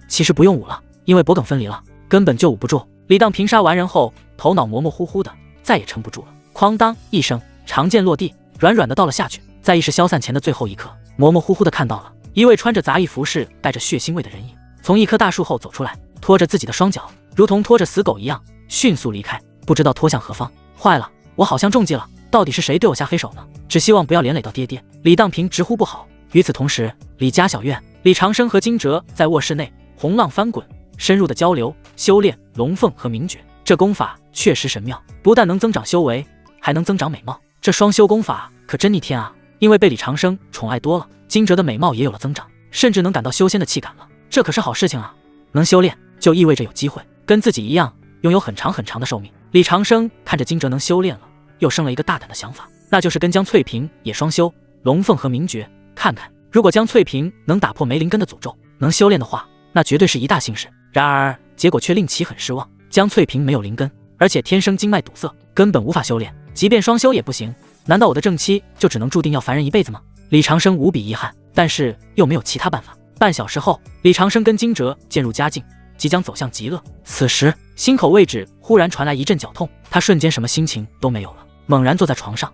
其实不用捂了，因为脖梗分离了，根本就捂不住。李当平杀完人后，头脑模模糊糊的，再也撑不住了。哐当一声，长剑落地，软软的倒了下去。在意识消散前的最后一刻，模模糊糊的看到了一位穿着杂役服饰、带着血腥味的人影，从一棵大树后走出来，拖着自己的双脚，如同拖着死狗一样，迅速离开，不知道拖向何方。坏了，我好像中计了，到底是谁对我下黑手呢？只希望不要连累到爹爹。李当平直呼不好。与此同时，李家小院，李长生和金哲在卧室内洪浪翻滚，深入的交流修炼龙凤和明诀。这功法确实神妙，不但能增长修为，还能增长美貌。这双修功法可真逆天啊！因为被李长生宠爱多了，金哲的美貌也有了增长，甚至能感到修仙的气感了。这可是好事情啊！能修炼就意味着有机会跟自己一样拥有很长很长的寿命。李长生看着金哲能修炼了，又生了一个大胆的想法，那就是跟江翠萍也双修龙凤和明诀，看看如果江翠萍能打破梅灵根的诅咒，能修炼的话，那绝对是一大幸事。然而结果却令其很失望，江翠萍没有灵根，而且天生经脉堵塞，根本无法修炼，即便双修也不行。难道我的正妻就只能注定要凡人一辈子吗？李长生无比遗憾，但是又没有其他办法。半小时后，李长生跟金哲渐入佳境，即将走向极乐。此时心口位置忽然传来一阵绞痛，他瞬间什么心情都没有了，猛然坐在床上。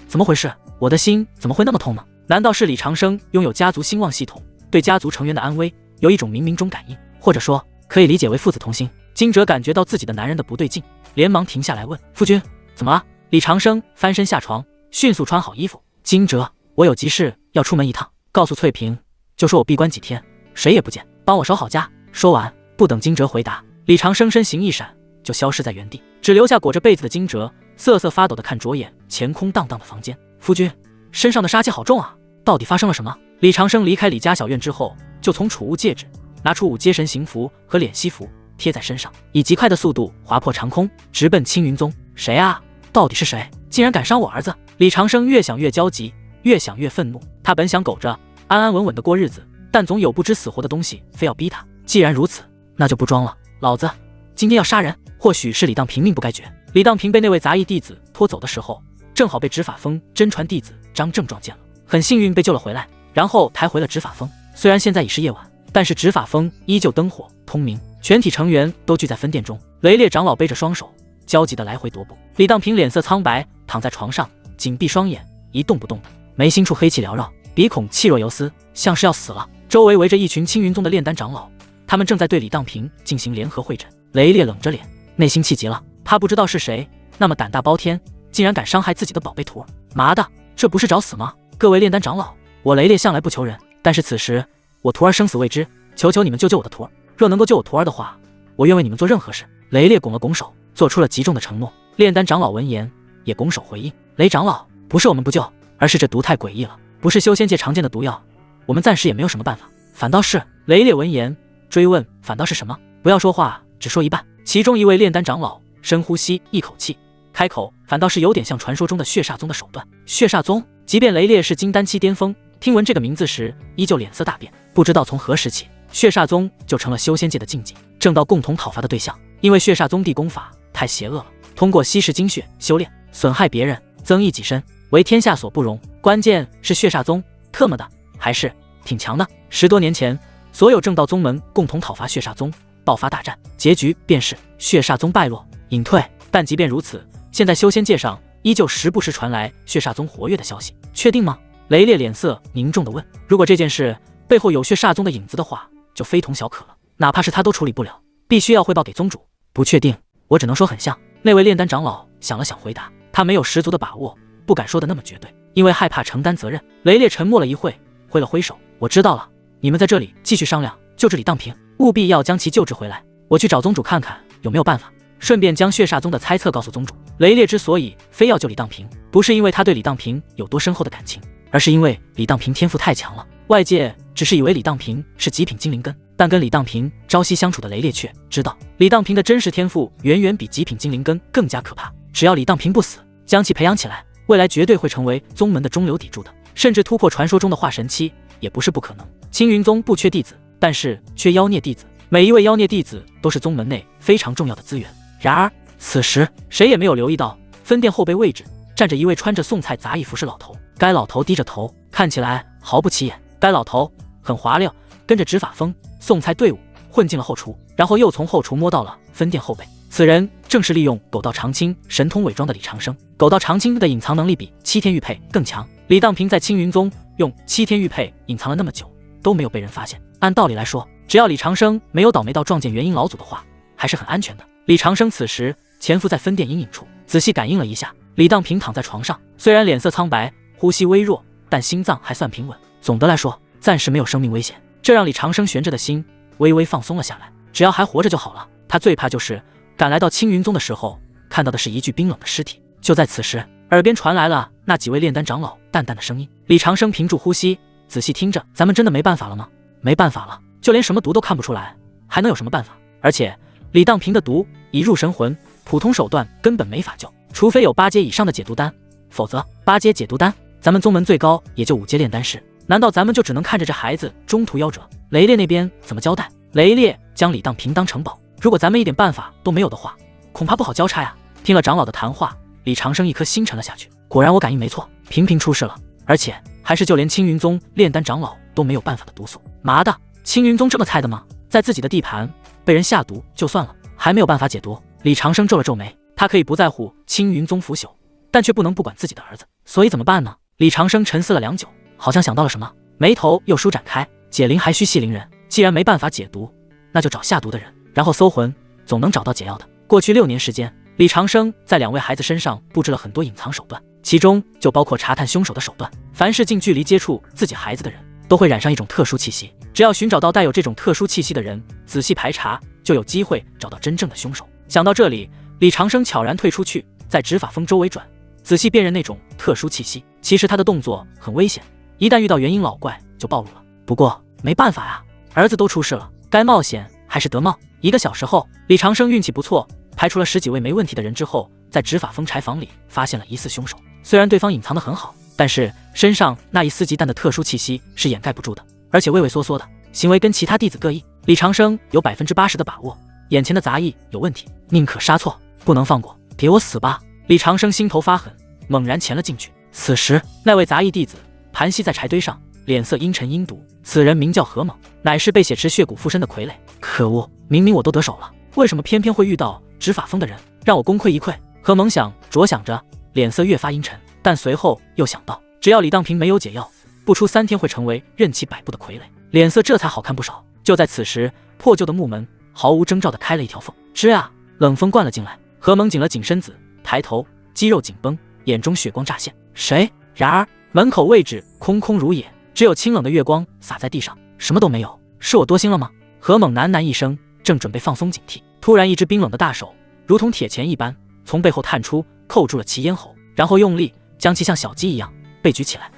怎么回事？我的心怎么会那么痛呢？难道是李长生拥有家族兴旺系统，对家族成员的安危有一种冥冥中感应，或者说可以理解为父子同心？金哲感觉到自己的男人的不对劲，连忙停下来问：夫君怎么了？李长生翻身下床，迅速穿好衣服。金哲，我有急事要出门一趟，告诉翠萍，就说我闭关几天，谁也不见，帮我守好家。说完，不等金哲回答，李长生身形一闪，就消失在原地，只留下裹着被子的金哲瑟瑟发抖的看着眼前空荡荡的房间。夫君，身上的杀气好重啊，到底发生了什么？李长生离开李家小院之后，就从储物戒指拿出5阶神行符和敛息符贴在身上，以极快的速度划破长空，直奔青云宗。谁啊？到底是谁？竟然敢伤我儿子！李长生越想越焦急，越想越愤怒。他本想苟着安安稳稳的过日子，但总有不知死活的东西非要逼他。既然如此，那就不装了，老子今天要杀人！或许是李当平命不该绝。李当平被那位杂役弟子拖走的时候，正好被执法峰真传弟子张正撞见了，很幸运被救了回来，然后抬回了执法峰。虽然现在已是夜晚，但是执法峰依旧灯火通明，全体成员都聚在分店中。雷烈长老背着双手，焦急地来回踱步。李当平脸色苍白，躺在床上，紧闭双眼，一动不动的，眉心处黑气缭绕，鼻孔气若游丝，像是要死了。周围围着一群青云宗的炼丹长老，他们正在对李当平进行联合会诊。雷烈冷着脸，内心气极了，他不知道是谁那么胆大包天，竟然敢伤害自己的宝贝徒儿。妈的，这不是找死吗？各位炼丹长老，我雷烈向来不求人，但是此时我徒儿生死未知，求求你们救救我的徒儿。若能够救我徒儿的话，我愿为你们做任何事。雷烈拱了拱手，做出了极重的承诺。炼丹长老闻言也拱手回应：雷长老，不是我们不救，而是这毒太诡异了，不是修仙界常见的毒药，我们暂时也没有什么办法。反倒是……雷烈闻言追问：反倒是什么？不要说话，只说一半。其中一位炼丹长老深呼吸一口气，开口：反倒是有点像传说中的血煞宗的手段。血煞宗，即便雷烈是金丹期巅峰，听闻这个名字时依旧脸色大变。不知道从何时起，血煞宗就成了修仙界的禁忌，正道共同讨伐的对象。因为血煞宗地功法太邪恶了，通过稀释精血修炼，损害别人，增益己身，为天下所不容。关键是血煞宗特么的还是挺强的。10多年前，所有正道宗门共同讨伐血煞宗，爆发大战，结局便是血煞宗败落隐退。但即便如此，现在修仙界上依旧时不时传来血煞宗活跃的消息。确定吗？雷烈脸色凝重地问。如果这件事背后有血煞宗的影子的话，就非同小可了，哪怕是他都处理不了，必须要汇报给宗主。不确定，我只能说很像。那位炼丹长老想了想回答，他没有十足的把握，不敢说的那么绝对，因为害怕承担责任。雷烈沉默了一会，挥了挥手，我知道了，你们在这里继续商量，救治李当平，务必要将其救治回来。我去找宗主看看有没有办法，顺便将血煞宗的猜测告诉宗主。雷烈之所以非要救李当平，不是因为他对李当平有多深厚的感情，而是因为李当平天赋太强了。外界只是以为李当平是极品精灵根，但跟李当平朝夕相处的雷烈却知道，李当平的真实天赋远远比极品精灵根更加可怕。只要李当平不死，将其培养起来，未来绝对会成为宗门的中流砥柱的，甚至突破传说中的化神期也不是不可能。青云宗不缺弟子，但是缺妖孽弟子，每一位妖孽弟子都是宗门内非常重要的资源。然而此时谁也没有留意到，分店后背位置站着一位穿着宋菜杂役服饰老头。该老头低着头，看起来毫不起眼。该老头很滑溜，跟着执法风宋菜队伍混进了后厨，然后又从后厨摸到了分店后背。此人正是利用狗道长青神通伪装的李长生。狗道长青的隐藏能力比七天玉佩更强，李当平在青云宗用七天玉佩隐藏了那么久，都没有被人发现。按道理来说，只要李长生没有倒霉到撞见元婴老祖的话，还是很安全的。李长生此时潜伏在分店阴影处，仔细感应了一下，李当平躺在床上，虽然脸色苍白，呼吸微弱，但心脏还算平稳。总的来说，暂时没有生命危险，这让李长生悬着的心微微放松了下来。只要还活着就好了。他最怕就是赶来到青云宗的时候，看到的是一具冰冷的尸体。就在此时，耳边传来了那几位炼丹长老淡淡的声音。李长生屏住呼吸，仔细听着，咱们真的没办法了吗？没办法了，就连什么毒都看不出来，还能有什么办法？而且李当平的毒已入神魂，普通手段根本没法救，除非有8阶以上的解毒丹，否则8阶解毒丹，咱们宗门最高也就5阶炼丹师，难道咱们就只能看着这孩子中途夭折？雷烈那边怎么交代？雷烈将李当平当成宝，如果咱们一点办法都没有的话，恐怕不好交差呀。听了长老的谈话，李长生一颗心沉了下去。果然我感应没错，频频出事了，而且还是就连青云宗炼丹长老都没有办法的毒素。妈的，青云宗这么菜的吗？在自己的地盘被人下毒就算了，还没有办法解毒。李长生皱了皱眉，他可以不在乎青云宗腐朽，但却不能不管自己的儿子，所以怎么办呢？李长生沉思了良久，好像想到了什么，眉头又舒展开。解铃还须系铃人，既然没办法解毒，那就找下毒的人，然后搜魂，总能找到解药的。过去6年时间，李长生在2位孩子身上布置了很多隐藏手段，其中就包括查探凶手的手段。凡是近距离接触自己孩子的人，都会染上一种特殊气息，只要寻找到带有这种特殊气息的人，仔细排查，就有机会找到真正的凶手。想到这里，李长生悄然退出去，在执法峰周围转，仔细辨认那种特殊气息。其实他的动作很危险，一旦遇到元婴老怪就暴露了。不过没办法呀，儿子都出事了，该冒险还是得冒。1个小时后，李长生运气不错，排除了10几位没问题的人之后，在执法峰柴房里发现了疑似凶手。虽然对方隐藏得很好，但是身上那一4级弹的特殊气息是掩盖不住的，而且畏畏缩缩的，行为跟其他弟子各异。李长生有80%的把握，眼前的杂役有问题，宁可杀错，不能放过，给我死吧！李长生心头发狠，猛然潜了进去。此时，那位杂役弟子盘膝在柴堆上，脸色阴沉阴毒。此人名叫何猛，乃是被血池血骨附身的傀儡。可恶，明明我都得手了，为什么偏偏会遇到执法峰的人，让我功亏一篑？何猛着想着，脸色越发阴沉，但随后又想到，只要李当平没有解药，不出3天会成为任其摆布的傀儡，脸色这才好看不少。就在此时，破旧的木门毫无征兆地开了一条缝，吱啊，冷风灌了进来。何猛紧了紧身子，抬头，肌肉紧绷，眼中血光乍现。谁？然而门口位置空空如也，只有清冷的月光洒在地上，什么都没有。是我多心了吗？何猛喃喃一声，正准备放松警惕，突然一只冰冷的大手如同铁钳一般从背后探出，扣住了其咽喉，然后用力将其像小鸡一样被举起来。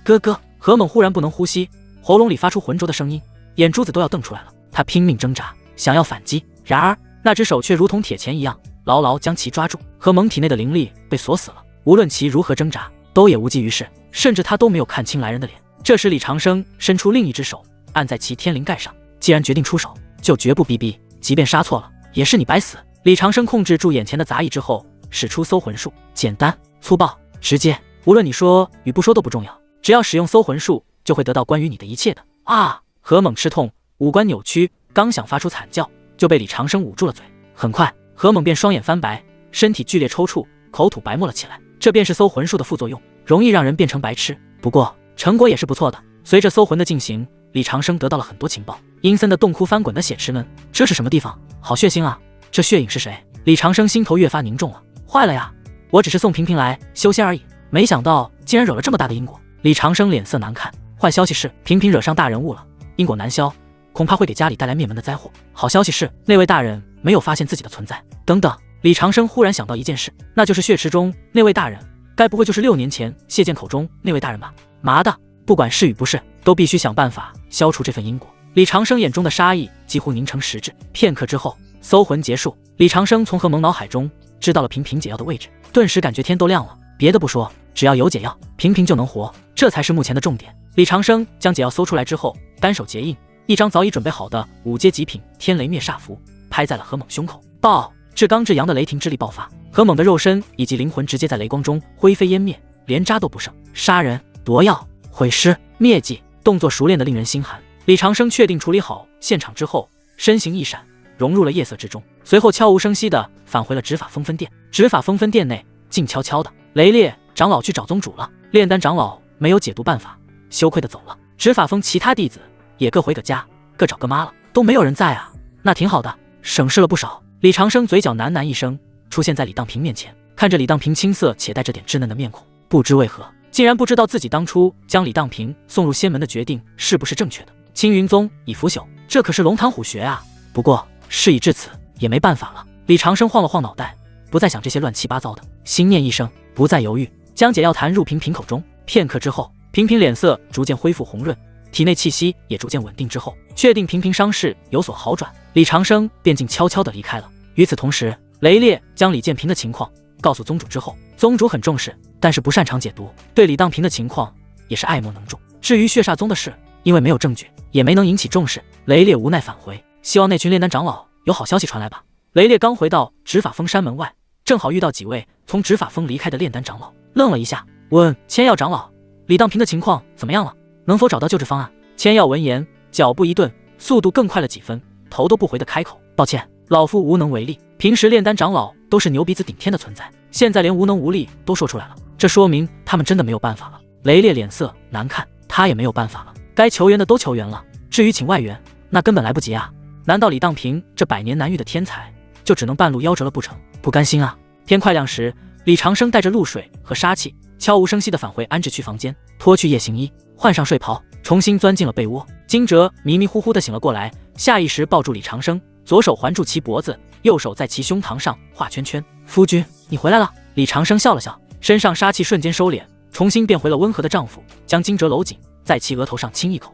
哥哥！何猛忽然不能呼吸，喉咙里发出浑浊的声音，眼珠子都要瞪出来了。他拼命挣扎，想要反击，然而那只手却如同铁钳一样牢牢将其抓住。何猛体内的灵力被锁死了，无论其如何挣扎，都也无济于事，甚至他都没有看清来人的脸。这时李长生伸出另一只手按在其天灵盖上，既然决定出手，就绝不逼逼，即便杀错了，也是你白死。李长生控制住眼前的杂役之后，使出搜魂术，简单粗暴直接，无论你说与不说都不重要，只要使用搜魂术，就会得到关于你的一切的。啊！何猛吃痛，五官扭曲，刚想发出惨叫，就被李长生捂住了嘴。很快，何猛便双眼翻白，身体剧烈抽搐，口吐白沫了起来。这便是搜魂术的副作用，容易让人变成白痴。不过成果也是不错的。随着搜魂的进行，李长生得到了很多情报。阴森的洞窟翻滚的血池们，这是什么地方？好血腥啊！这血影是谁？李长生心头越发凝重了。坏了呀，我只是送萍萍来修仙而已，没想到竟然惹了这么大的因果。李长生脸色难看。坏消息是萍萍惹上大人物了，因果难消，恐怕会给家里带来灭门的灾祸。好消息是那位大人没有发现自己的存在。等等，李长生忽然想到一件事，那就是血池中那位大人，该不会就是6年前谢剑口中那位大人吧？麻的，不管是与不是，都必须想办法消除这份因果。李长生眼中的杀意几乎凝成实质。片刻之后，搜魂结束，李长生从何萌脑海中知道了萍萍解药的位置，顿时感觉天都亮了。别的不说，只要有解药，萍萍就能活，这才是目前的重点。李长生将解药搜出来之后，单手结印，一张早已准备好的5阶极品天雷灭煞符拍在了何猛胸口。爆！至刚至阳的雷霆之力爆发，何猛的肉身以及灵魂直接在雷光中灰飞烟灭，连渣都不剩。杀人、夺药、毁尸、灭迹，动作熟练的令人心寒。李长生确定处理好现场之后，身形一闪，融入了夜色之中，随后悄无声息地返回了执法封分殿。执法封分殿内静悄悄的，雷烈长老去找宗主了，炼丹长老没有解毒办法，羞愧地走了。执法封其他弟子也各回个家，各找个妈了，都没有人在啊。那挺好的，省事了不少。李长生嘴角喃喃一声，出现在李当平面前，看着李当平青涩且带着点稚嫩的面孔，不知为何竟然不知道自己当初将李当平送入仙门的决定是不是正确的。青云宗已腐朽，这可是龙潭虎穴啊。不过事已至此，也没办法了。李长生晃了晃脑袋，不再想这些乱七八糟的，心念一声，不再犹豫，将解药弹入萍萍口中。片刻之后，萍萍脸色逐渐恢复红润，体内气息也逐渐稳定之后，确定萍萍伤势有所好转，李长生便静悄悄地离开了。与此同时，雷烈将李建平的情况告诉宗主之后，宗主很重视，但是不擅长解毒，对李当平的情况也是爱莫能助。至于血煞宗的事，因为没有证据，也没能引起重视，雷烈无奈返回，希望那群炼丹长老有好消息传来吧。雷烈刚回到执法峰山门外，正好遇到几位从执法峰离开的炼丹长老，愣了一下，问千药长老，李当平的情况怎么样了？能否找到救治方案？千药闻言，脚步一顿，速度更快了几分，头都不回的开口，抱歉，老夫无能为力。平时炼丹长老都是牛鼻子顶天的存在，现在连无能无力都说出来了，这说明他们真的没有办法了。雷烈脸色难看，他也没有办法了，该求援的都求援了，至于请外援，那根本来不及啊。难道李当平这百年难遇的天才就只能半路夭折了不成？不甘心啊。天快亮时，李长生带着露水和杀气，悄无声息地返回安置区房间，脱去夜行衣，换上睡袍，重新钻进了被窝。惊蛰迷迷糊糊地醒了过来，下意识抱住李长生，左手环住其脖子，右手在其胸膛上画圈圈。夫君，你回来了。李长生笑了笑，身上杀气瞬间收敛，重新变回了温和的丈夫，将惊蛰搂紧，在其额头上亲一口。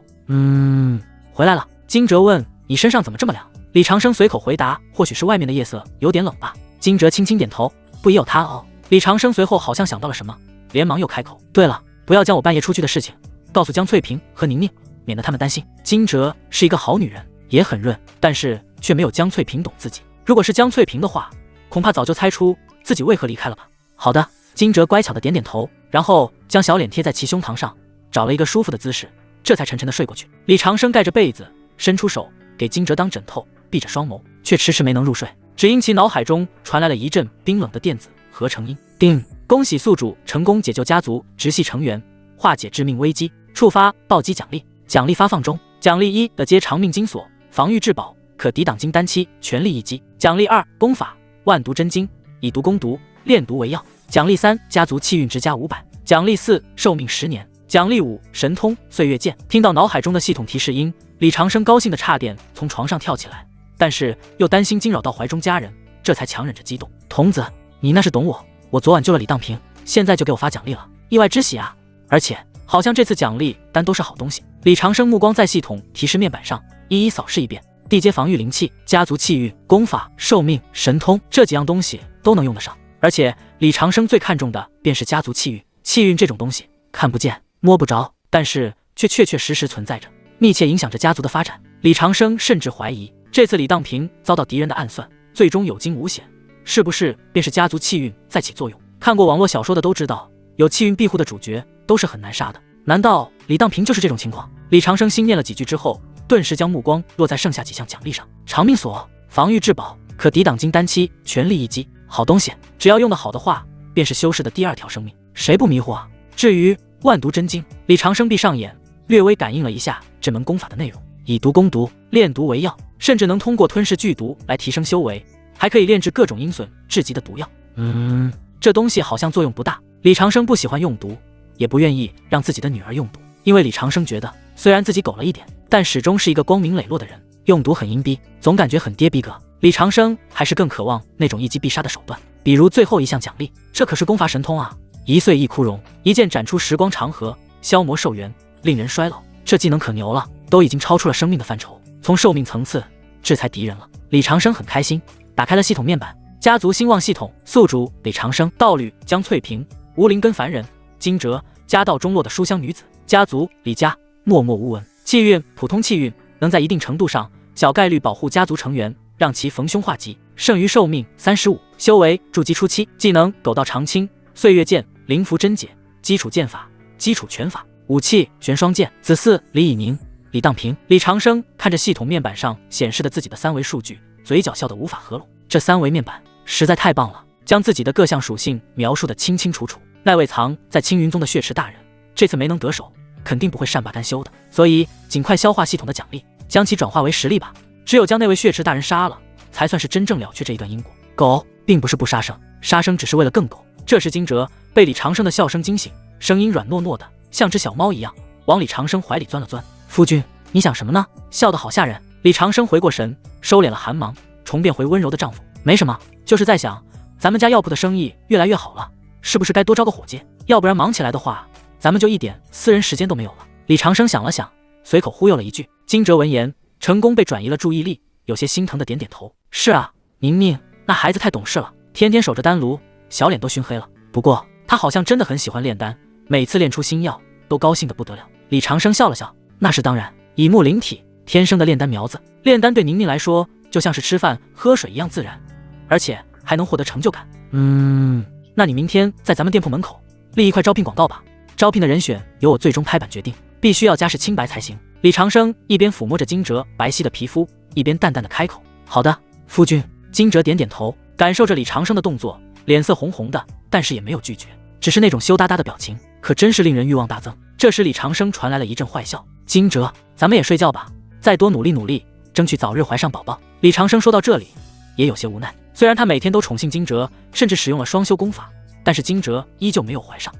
回来了。惊蛰问，你身上怎么这么凉？李长生随口回答，或许是外面的夜色有点冷吧。惊蛰轻轻点头，不也有他哦。李长生随后好像想到了什么，连忙又开口，对了，不要将我半夜出去的事情告诉江翠萍和宁宁，免得他们担心。惊蛰是一个好女人，也很润，但是却没有江翠萍懂自己。如果是江翠萍的话，恐怕早就猜出自己为何离开了吧。好的。惊蛰乖巧的点点头，然后将小脸贴在其胸膛上，找了一个舒服的姿势，这才沉沉的睡过去。李长生盖着被子，伸出手给惊蛰当枕头，闭着双眸，却迟迟没能入睡，只因其脑海中传来了一阵冰冷的电子合成音。叮！恭喜宿主成功解救家族直系成员，化解致命危机，触发暴击奖励。奖励发放中。奖励1的阶长命金锁，防御至宝，可抵挡金丹期全力一击。奖励2功法万毒真经，以毒攻毒，炼毒为药。奖励3家族气运值加500。奖励4寿命10年。奖励5神通岁月剑。听到脑海中的系统提示音，李长生高兴的差点从床上跳起来，但是又担心惊扰到怀中家人，这才强忍着激动。童子，你那是懂我昨晚救了李当平，现在就给我发奖励了，意外之喜啊！而且好像这次奖励单都是好东西。李长生目光在系统提示面板上一一扫视一遍，地阶防御灵气、家族气运、功法、寿命、神通这几样东西都能用得上，而且李长生最看重的便是家族气运。气运这种东西看不见摸不着，但是却确确实实存在着，密切影响着家族的发展。李长生甚至怀疑，这次李当平遭到敌人的暗算，最终有惊无险，是不是便是家族气运在起作用？看过网络小说的都知道，有气运庇护的主角都是很难杀的，难道李当平就是这种情况？李长生心念了几句之后，顿时将目光落在剩下几项奖励上。长命锁，防御至宝，可抵挡金丹期全力一击，好东西，只要用得好的话，便是修士的第2条生命，谁不迷糊啊？至于万毒真经，李长生闭上眼，略微感应了一下这门功法的内容，以毒攻毒，炼毒为药，甚至能通过吞噬剧毒来提升修为，还可以炼制各种阴损至极的毒药。这东西好像作用不大。李长生不喜欢用毒，也不愿意让自己的女儿用毒，因为李长生觉得虽然自己狗了一点，但始终是一个光明磊落的人，用毒很阴逼，总感觉很爹逼格。李长生还是更渴望那种一击必杀的手段，比如最后一项奖励，这可是功法神通啊！一岁一枯荣，一剑斩出时光长河，消磨寿元，令人衰老。这技能可牛了，都已经超出了生命的范畴，从寿命层次制裁敌人了。李长生很开心，打开了系统面板，家族兴旺系统，宿主李长生，道侣江翠萍，无灵根凡人，惊蛰家道中落的书香女子，家族李家，默默无闻，气运普通气运，能在一定程度上小概率保护家族成员，让其逢凶化吉，剩余寿命35，修为筑基初期，技能狗道长青，岁月剑，灵符真解，基础剑法，基础拳法，武器玄双剑。子嗣李以宁、李当平。李长生看着系统面板上显示的自己的3维数据，嘴角笑得无法合拢。这3维面板实在太棒了，将自己的各项属性描述得清清楚楚。那位藏在青云宗的血池大人，这次没能得手，肯定不会善罢甘休的，所以尽快消化系统的奖励，将其转化为实力吧。只有将那位血池大人杀了，才算是真正了却这一段因果。狗并不是不杀生，杀生只是为了更狗。这时惊蛰被李长生的笑声惊醒，声音软糯糯的，像只小猫一样，往李长生怀里钻了钻。夫君，你想什么呢？笑得好吓人。李长生回过神，收敛了寒芒，重变回温柔的丈夫。没什么，就是在想，咱们家药铺的生意越来越好了，是不是该多招个伙计？要不然忙起来的话，咱们就一点私人时间都没有了。李长生想了想，随口忽悠了一句。惊蛰闻言，成功被转移了注意力，有些心疼的点点头。是啊，宁宁那孩子太懂事了，天天守着丹炉，小脸都熏黑了。不过他好像真的很喜欢炼丹，每次炼出新药都高兴得不得了。李长生笑了笑，那是当然，以木灵体，天生的炼丹苗子，炼丹对宁宁来说就像是吃饭喝水一样自然，而且还能获得成就感。那你明天在咱们店铺门口立一块招聘广告吧，招聘的人选由我最终拍板决定，必须要家世清白才行。李长生一边抚摸着惊蛰白皙的皮肤，一边淡淡的开口。好的，夫君。惊蛰点点头，感受着李长生的动作，脸色红红的，但是也没有拒绝，只是那种羞答答的表情，可真是令人欲望大增。这时李长生传来了一阵坏笑。惊蛰，咱们也睡觉吧，再多努力努力，争取早日怀上宝宝。李长生说到这里也有些无奈，虽然他每天都宠幸惊蛰，甚至使用了双修功法，但是惊蛰依旧没有怀上。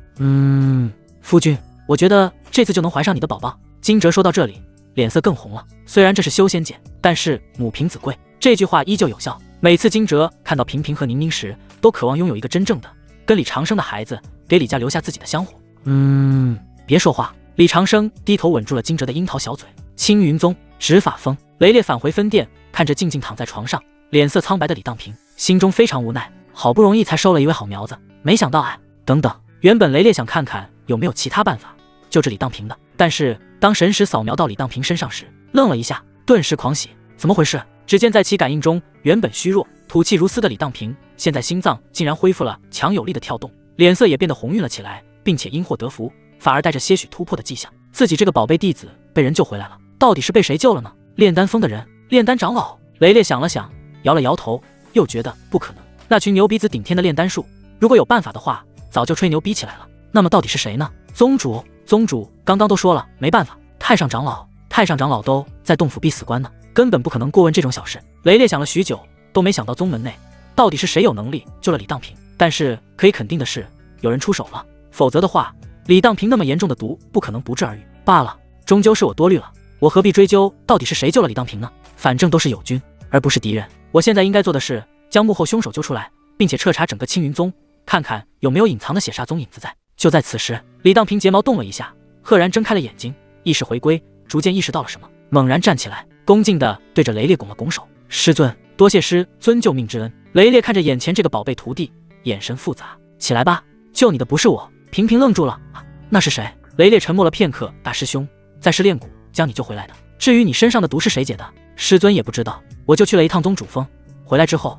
夫君，我觉得这次就能怀上你的宝宝。惊蛰说到这里脸色更红了，虽然这是修仙界，但是母凭子贵，这句话依旧有效。每次惊蛰看到平平和宁宁时，都渴望拥有一个真正的跟李长生的孩子，给李家留下自己的香火。别说话。李长生低头吻住了惊蛰的樱桃小嘴。青云宗执法峰，雷烈返回分店，看着静静躺在床上脸色苍白的李当平，心中非常无奈，好不容易才收了一位好苗子，没想到等等，原本雷烈想看看有没有其他办法救治李当平的，但是当神识扫描到李当平身上时，愣了一下，顿时狂喜。怎么回事？只见在其感应中，原本虚弱吐气如丝的李当平，现在心脏竟然恢复了强有力的跳动，脸色也变得红晕了起来，并且因祸得福，反而带着些许突破的迹象。自己这个宝贝弟子被人救回来了，到底是被谁救了呢？炼丹峰的人，炼丹长老。雷烈想了想，摇了摇头，又觉得不可能。那群牛鼻子顶天的炼丹术，如果有办法的话，早就吹牛逼起来了。那么到底是谁呢？宗主刚刚都说了没办法，太上长老都在洞府闭死关呢，根本不可能过问这种小事。雷烈想了许久，都没想到宗门内到底是谁有能力救了李当平。但是可以肯定的是，有人出手了，否则的话，李当平那么严重的毒不可能不治而愈。罢了，终究是我多虑了，我何必追究到底是谁救了李当平呢？反正都是友军，而不是敌人。我现在应该做的是将幕后凶手揪出来，并且彻查整个青云宗，看看有没有隐藏的血煞宗影子在。就在此时，李当平睫毛动了一下，赫然睁开了眼睛，意识回归，逐渐意识到了什么，猛然站起来，恭敬地对着雷烈拱了拱手。师尊，多谢师尊救命之恩。雷烈看着眼前这个宝贝徒弟，眼神复杂。起来吧，救你的不是我。平平愣住了，那是谁？雷烈沉默了片刻，大师兄，在试炼谷将你救回来的。至于你身上的毒是谁解的，师尊也不知道，我就去了一趟宗主峰，回来之后，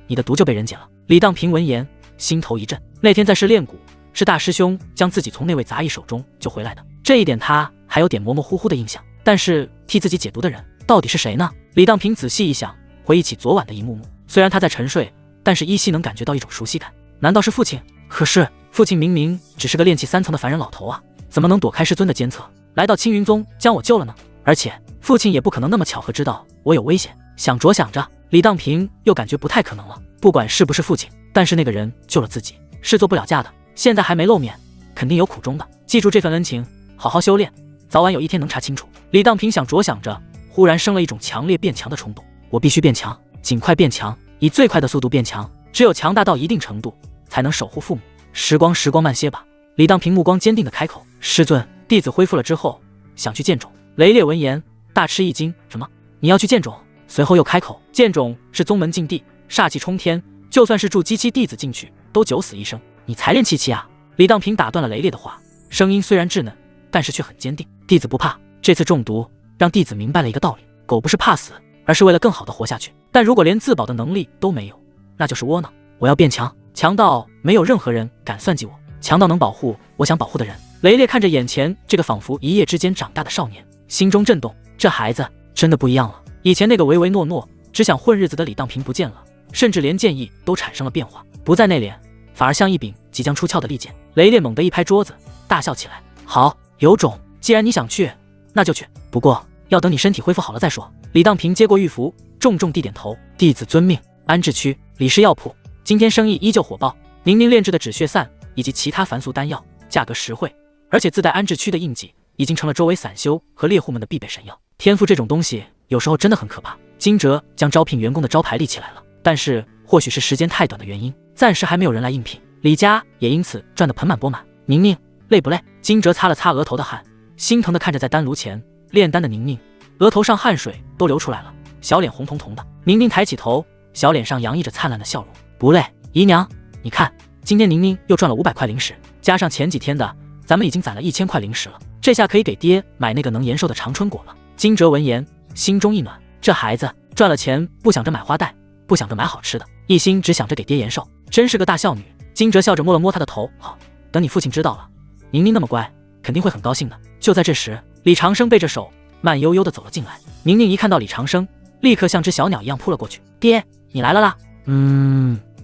你的毒就被人解了。李当平闻言，心头一震，那天在试炼谷，是大师兄将自己从那位杂役手中救回来的，这一点他还有点模模糊糊的印象。但是替自己解毒的人到底是谁呢？李当平仔细一想，回忆起昨晚的一幕幕，虽然他在沉睡，但是依稀能感觉到一种熟悉感。难道是父亲？可是父亲明明只是个炼气3层的凡人老头啊，怎么能躲开师尊的监测，来到青云宗将我救了呢？而且父亲也不可能那么巧合知道我有危险。想着想着，李当平又感觉不太可能了，不管是不是父亲，但是那个人救了自己，是做不了嫁的，现在还没露面，肯定有苦衷的。记住这份恩情，好好修炼，早晚有一天能查清楚。李当平想着想着，忽然生了一种强烈变强的冲动，我必须变强，尽快变强，以最快的速度变强，只有强大到一定程度，才能守护父母。时光慢些吧。李当平目光坚定地开口：师尊，弟子恢复了之后，想去剑冢。雷烈闻言大吃一惊，什么？你要去剑冢？随后又开口，剑冢是宗门禁地，煞气冲天，就算是助机期弟子进去，都九死一生。你才练气啊！李当平打断了雷烈的话，声音虽然稚嫩，但是却很坚定。弟子不怕，这次中毒让弟子明白了一个道理，狗不是怕死，而是为了更好的活下去。但如果连自保的能力都没有，那就是窝囊。我要变强，强到没有任何人敢算计我，强到能保护我想保护的人。雷烈看着眼前这个仿佛一夜之间长大的少年，心中震动，这孩子真的不一样了。以前那个唯唯诺诺只想混日子的李当平不见了，甚至连剑意都产生了变化，不再内敛，反而像一柄即将出鞘的利剑。雷烈猛地一拍桌子，大笑起来：好，有种，既然你想去，那就去，不过要等你身体恢复好了再说。李当平接过玉符，重重地点头：弟子遵命。安置区李氏药铺，今天生意依旧火爆，宁宁炼制的止血散以及其他凡俗丹药价格实惠，而且自带安置区的印记，已经成了周围散修和猎户们的必备神药。天赋这种东西有时候真的很可怕。金哲将招聘员工的招牌立起来了，但是或许是时间太短的原因，暂时还没有人来应聘。李家也因此赚得盆满钵满。宁宁，累不累？金哲擦了擦额头的汗，心疼地看着在丹炉前炼丹的宁宁，额头上汗水都流出来了，小脸红彤彤的。宁宁抬起头，小脸上洋溢着灿烂的笑容。不累，姨娘，你看，今天宁宁又赚了500块零食，加上前几天的，咱们已经攒了1000块零食了，这下可以给爹买那个能延寿的长春果了。金哲闻言心中一暖，这孩子赚了钱不想着买花带，不想着买好吃的，一心只想着给爹延寿，真是个大孝女。金哲笑着摸了摸她的头，好，等你父亲知道了，宁宁那么乖，肯定会很高兴的。就在这时，李长生背着手慢悠悠地走了进来。宁宁一看到李长生，立刻像只小鸟一样扑了过去。爹，你来了啦。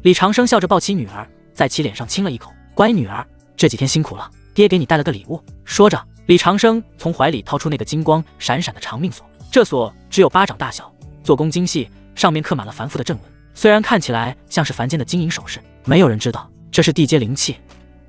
李长生笑着抱起女儿，在其脸上亲了一口。乖女儿，这几天辛苦了，爹给你带了个礼物。说着，李长生从怀里掏出那个金光闪闪的长命锁，这锁只有巴掌大小，做工精细，上面刻满了繁复的阵纹。虽然看起来像是凡间的金银首饰，没有人知道这是地阶灵器，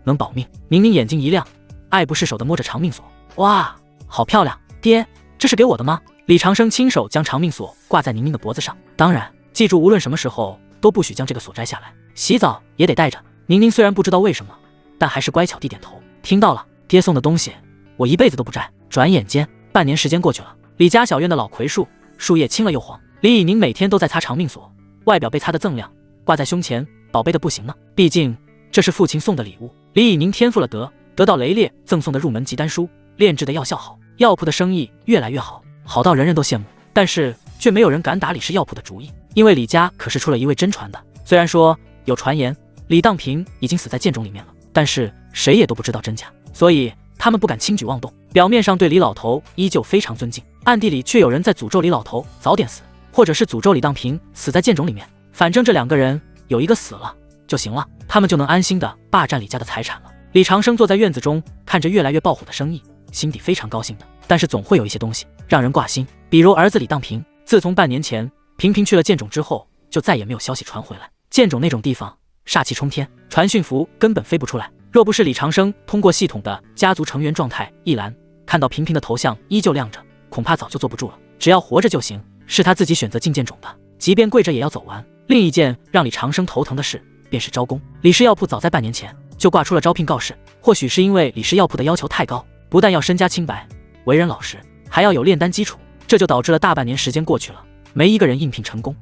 能保命。宁宁眼睛一亮，爱不释手地摸着长命锁。哇，好漂亮！爹，这是给我的吗？李长生亲手将长命锁挂在宁宁的脖子上。当然，记住无论什么时候都不许将这个锁摘下来，洗澡也得带着。宁宁虽然不知道为什么，但还是乖巧地点头。听到了，爹送的东西我一辈子都不摘。转眼间半年时间过去了，李家小院的老葵树树叶青了又黄，李以宁每天都在擦长命锁，外表被擦得锃亮，挂在胸前，宝贝的不行呢。毕竟这是父亲送的礼物。李以宁天赋了得到雷烈赠送的入门级丹书，炼制的药效好，药铺的生意越来越好，好到人人都羡慕。但是却没有人敢打李氏药铺的主意，因为李家可是出了一位真传的。虽然说有传言李当平已经死在剑冢里面了，但是谁也都不知道真假，所以他们不敢轻举妄动。表面上对李老头依旧非常尊敬，暗地里却有人在诅咒李老头早点死，或者是诅咒李当平死在剑冢里面。反正这2个人有一个死了就行了，他们就能安心的霸占李家的财产了。李长生坐在院子中，看着越来越爆火的生意，心底非常高兴的。但是总会有一些东西让人挂心，比如儿子李当平。自从半年前平平去了剑冢之后，就再也没有消息传回来。剑冢那种地方煞气冲天，传讯符根本飞不出来。若不是李长生通过系统的家族成员状态一览，看到平平的头像依旧亮着，恐怕早就坐不住了。只要活着就行，是他自己选择进剑冢的，即便跪着也要走完。另一件让李长生头疼的事便是招工。李氏药铺早在半年前就挂出了招聘告示，或许是因为李氏药铺的要求太高，不但要身家清白，为人老实，还要有炼丹基础，这就导致了大半年时间过去了，没一个人应聘成功。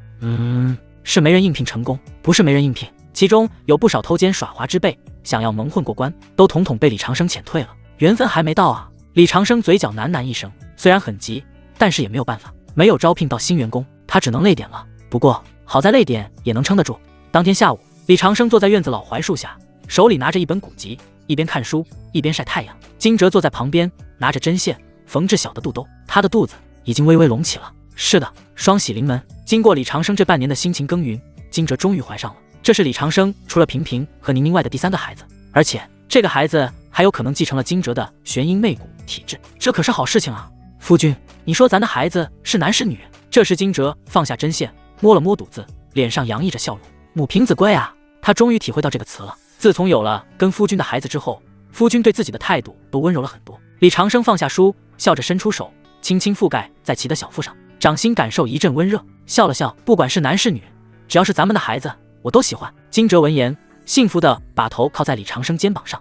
是没人应聘成功，不是没人应聘，其中有不少偷奸耍滑之辈，想要蒙混过关，都统统被李长生遣退了。缘分还没到啊！李长生嘴角喃喃一声，虽然很急，但是也没有办法，没有招聘到新员工，他只能累点了。不过好在累点也能撑得住。当天下午，李长生坐在院子老槐树下，手里拿着一本古籍，一边看书一边晒太阳。金哲坐在旁边，拿着针线缝制小的肚兜，他的肚子已经微微隆起了。是的，双喜临门。经过李长生这半年的辛勤耕耘，金哲终于怀上了。这是李长生除了平平和宁宁外的第3个孩子，而且这个孩子还有可能继承了金哲的玄阴媚骨体质，这可是好事情啊！夫君，你说咱的孩子是男是女？这时金哲放下针线，摸了摸肚子，脸上洋溢着笑容。母凭子贵啊，他终于体会到这个词了。自从有了跟夫君的孩子之后，夫君对自己的态度都温柔了很多。李长生放下书，笑着伸出手，轻轻覆盖在其的小腹上，掌心感受一阵温热，笑了笑，不管是男是女，只要是咱们的孩子，我都喜欢。惊蛰闻言，幸福的把头靠在李长生肩膀上。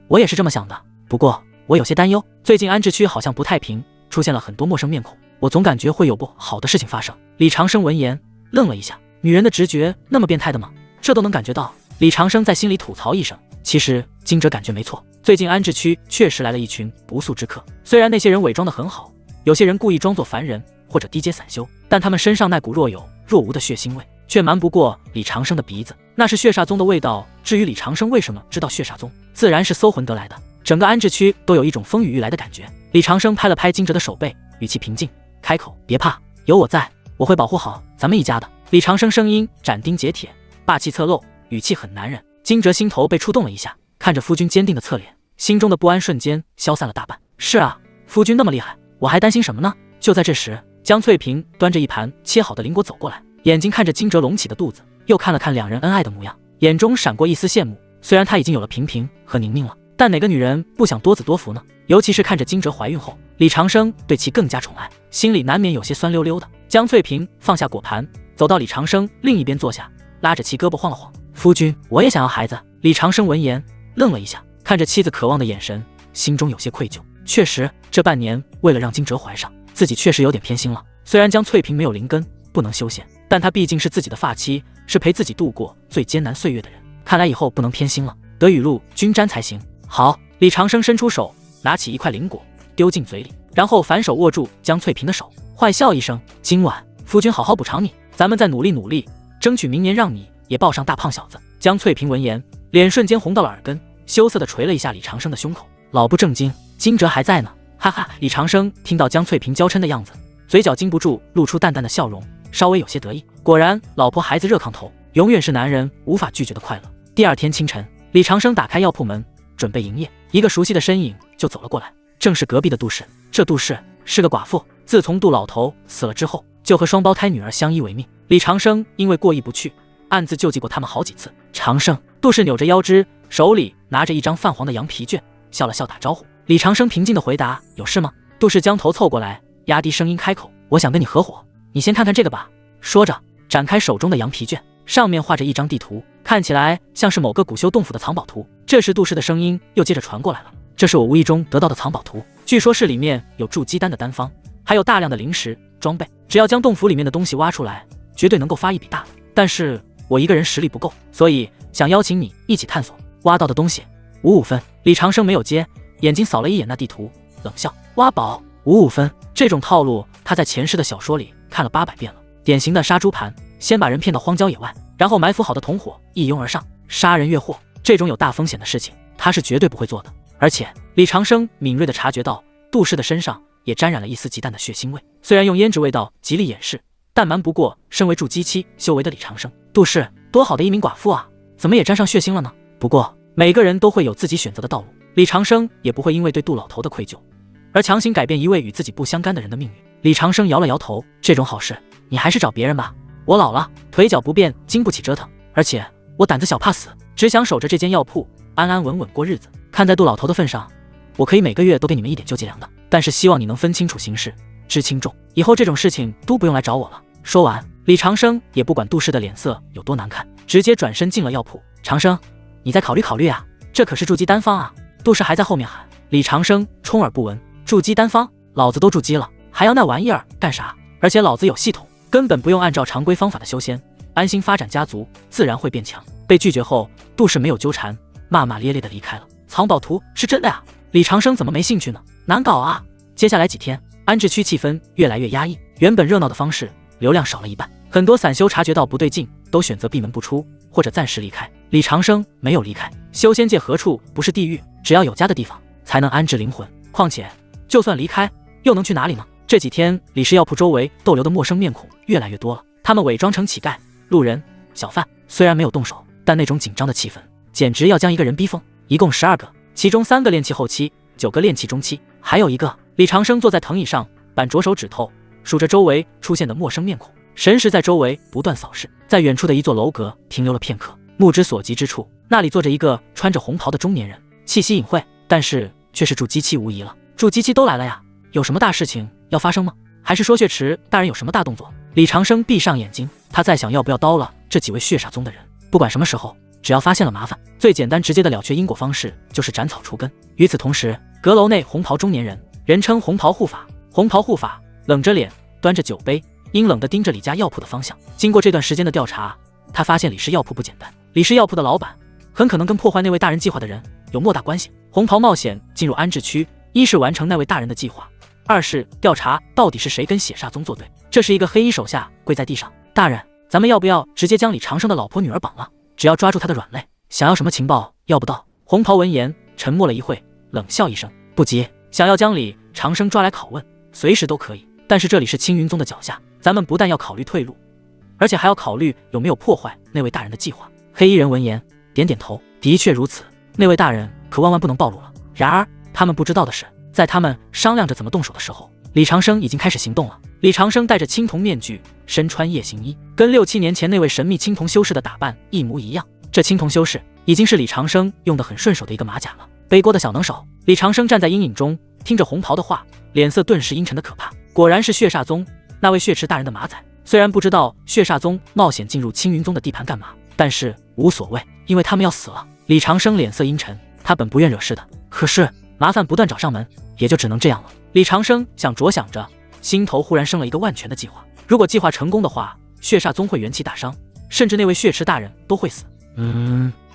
我也是这么想的，不过我有些担忧，最近安置区好像不太平，出现了很多陌生面孔，我总感觉会有不好的事情发生。李长生闻言愣了一下，女人的直觉那么变态的吗？这都能感觉到？李长生在心里吐槽一声。其实惊蛰感觉没错，最近安置区确实来了一群不速之客，虽然那些人伪装得很好，有些人故意装作凡人或者低阶散修，但他们身上那股若有若无的血腥味却瞒不过李长生的鼻子，那是血煞宗的味道。至于李长生为什么知道血煞宗，自然是搜魂得来的。整个安置区都有一种风雨欲来的感觉。李长生拍了拍惊蛰的手背，语气平静，开口：别怕，有我在，我会保护好咱们一家的。李长生声音斩钉截铁，霸气侧漏，语气很男人。惊蛰心头被触动了一下，看着夫君坚定的侧脸，心中的不安瞬间消散了大半。是啊，夫君那么厉害，我还担心什么呢？就在这时，江翠萍端着一盘切好的灵果走过来，眼睛看着惊蛰隆起的肚子，又看了看两人恩爱的模样，眼中闪过一丝羡慕。虽然她已经有了平平和宁宁了，但哪个女人不想多子多福呢？尤其是看着惊蛰怀孕后，李长生对其更加宠爱，心里难免有些酸溜溜的。江翠萍放下果盘，走到李长生另一边坐下，拉着其胳膊晃了晃。夫君，我也想要孩子。李长生闻言愣了一下，看着妻子渴望的眼神，心中有些愧疚。确实，这半年为了让惊蛰怀上，自己确实有点偏心了。虽然江翠萍没有灵根，不能修仙，但她毕竟是自己的发妻，是陪自己度过最艰难岁月的人。看来以后不能偏心了，得雨露均沾才行。好，李长生伸出手，拿起一块灵果丢进嘴里，然后反手握住江翠萍的手，坏笑一声：今晚夫君好好补偿你，咱们再努力努力，争取明年让你也抱上大胖小子。江翠萍闻言，脸瞬间红到了耳根，羞涩地捶了一下李长生的胸口。老不正经，惊蛰还在呢，哈哈。李长生听到江翠萍娇嗔的样子，嘴角禁不住露出淡淡的笑容，稍微有些得意。果然，老婆孩子热炕头，永远是男人无法拒绝的快乐。第二天清晨，李长生打开药铺门，准备营业，一个熟悉的身影就走了过来，正是隔壁的杜氏。这杜氏是个寡妇，自从杜老头死了之后，就和双胞胎女儿相依为命。李长生因为过意不去，暗自救济过他们好几次。长生，杜氏扭着腰肢，手里拿着一张泛黄的羊皮卷，笑了笑打招呼。李长生平静地回答：有事吗？杜氏将头凑过来，压低声音开口：我想跟你合伙，你先看看这个吧。说着展开手中的羊皮卷，上面画着一张地图，看起来像是某个古修洞府的藏宝图。这时杜氏的声音又接着传过来了：这是我无意中得到的藏宝图，据说是里面有筑基丹的丹方，还有大量的灵石装备，只要将洞府里面的东西挖出来，绝对能够发一笔大的。但是我一个人实力不够，所以想邀请你一起探索。挖到的东西55分。李长生没有接，眼睛扫了一眼那地图，冷笑：挖宝55分，这种套路他在前世的小说里看了800遍了。典型的杀猪盘，先把人骗到荒郊野外，然后埋伏好的同伙一拥而上，杀人越货，这种有大风险的事情他是绝对不会做的。而且李长生敏锐地察觉到杜氏的身上也沾染了一丝极淡的血腥味，虽然用胭脂味道极力掩饰，但瞒不过身为筑基期修为的李长生。杜氏多好的一名寡妇啊，怎么也沾上血腥了呢？不过每个人都会有自己选择的道路，李长生也不会因为对杜老头的愧疚而强行改变一位与自己不相干的人的命运。李长生摇了摇头，这种好事你还是找别人吧，我老了，腿脚不便，经不起折腾，而且我胆子小怕死，只想守着这间药铺安安稳稳过日子。看在杜老头的份上，我可以每个月都给你们一点救济粮的，但是希望你能分清楚形势，知轻重，以后这种事情都不用来找我了。说完，李长生也不管杜氏的脸色有多难看，直接转身进了药铺。长生，你再考虑考虑啊，这可是筑基丹方啊。杜氏还在后面喊。李长生充耳不闻，筑基丹方，老子都筑基了，还要那玩意儿干啥？而且老子有系统，根本不用按照常规方法的修仙，安心发展家族，自然会变强。被拒绝后，杜氏没有纠缠，骂骂咧咧的离开了。藏宝图是真的呀？李长生怎么没兴趣呢？难搞啊！接下来几天，安置区气氛越来越压抑，原本热闹的方式流量少了一半，很多散修察觉到不对劲，都选择闭门不出，或者暂时离开。李长生没有离开，修仙界何处不是地狱？只要有家的地方，才能安置灵魂。况且，就算离开，又能去哪里呢？这几天，李氏药铺周围逗留的陌生面孔越来越多了，他们伪装成乞丐、路人、小贩，虽然没有动手，但那种紧张的气氛，简直要将一个人逼疯。一共12个，其中3个炼气后期，9个炼气中期，还有一个。李长生坐在藤椅上，扳着手指头，数着周围出现的陌生面孔，神识在周围不断扫视，在远处的一座楼阁停留了片刻，目之所及之处，那里坐着一个穿着红袍的中年人，气息隐晦，但是却是祝姬妻无疑了。祝姬妻都来了呀，有什么大事情要发生吗？还是说血池大人有什么大动作？李长生闭上眼睛，他在想要不要刀了这几位血煞宗的人。不管什么时候，只要发现了麻烦，最简单直接的了却因果方式就是斩草除根。与此同时，阁楼内红袍中年人，人称红袍护法，红袍护法冷着脸，端着酒杯，阴冷地盯着李家药铺的方向。经过这段时间的调查，他发现李氏药铺不简单，李氏药铺的老板很可能跟破坏那位大人计划的人有莫大关系。红袍冒险进入安置区，一是完成那位大人的计划，二是调查到底是谁跟血煞宗作对。这是一个黑衣手下跪在地上，大人，咱们要不要直接将李长生的老婆女儿绑了？只要抓住他的软肋，想要什么情报要不到。红袍闻言沉默了一会，冷笑一声，不急，想要将李长生抓来拷问，随时都可以，但是这里是青云宗的脚下，咱们不但要考虑退路，而且还要考虑有没有破坏那位大人的计划。黑衣人闻言点点头，的确如此，那位大人可万万不能暴露了。然而他们不知道的是，在他们商量着怎么动手的时候，李长生已经开始行动了。李长生戴着青铜面具，身穿夜行衣，跟6、7年前那位神秘青铜修士的打扮一模一样。这青铜修士已经是李长生用得很顺手的一个马甲了。背锅的小能手。李长生站在阴影中，听着红袍的话，脸色顿时阴沉的可怕。果然是血煞宗那位血池大人的马仔。虽然不知道血煞宗冒险进入青云宗的地盘干嘛，但是无所谓，因为他们要死了。李长生脸色阴沉，他本不愿惹事的，可是麻烦不断找上门，也就只能这样了。李长生想着想着，心头忽然生了一个万全的计划。如果计划成功的话，血煞宗会元气大伤，甚至那位血池大人都会死。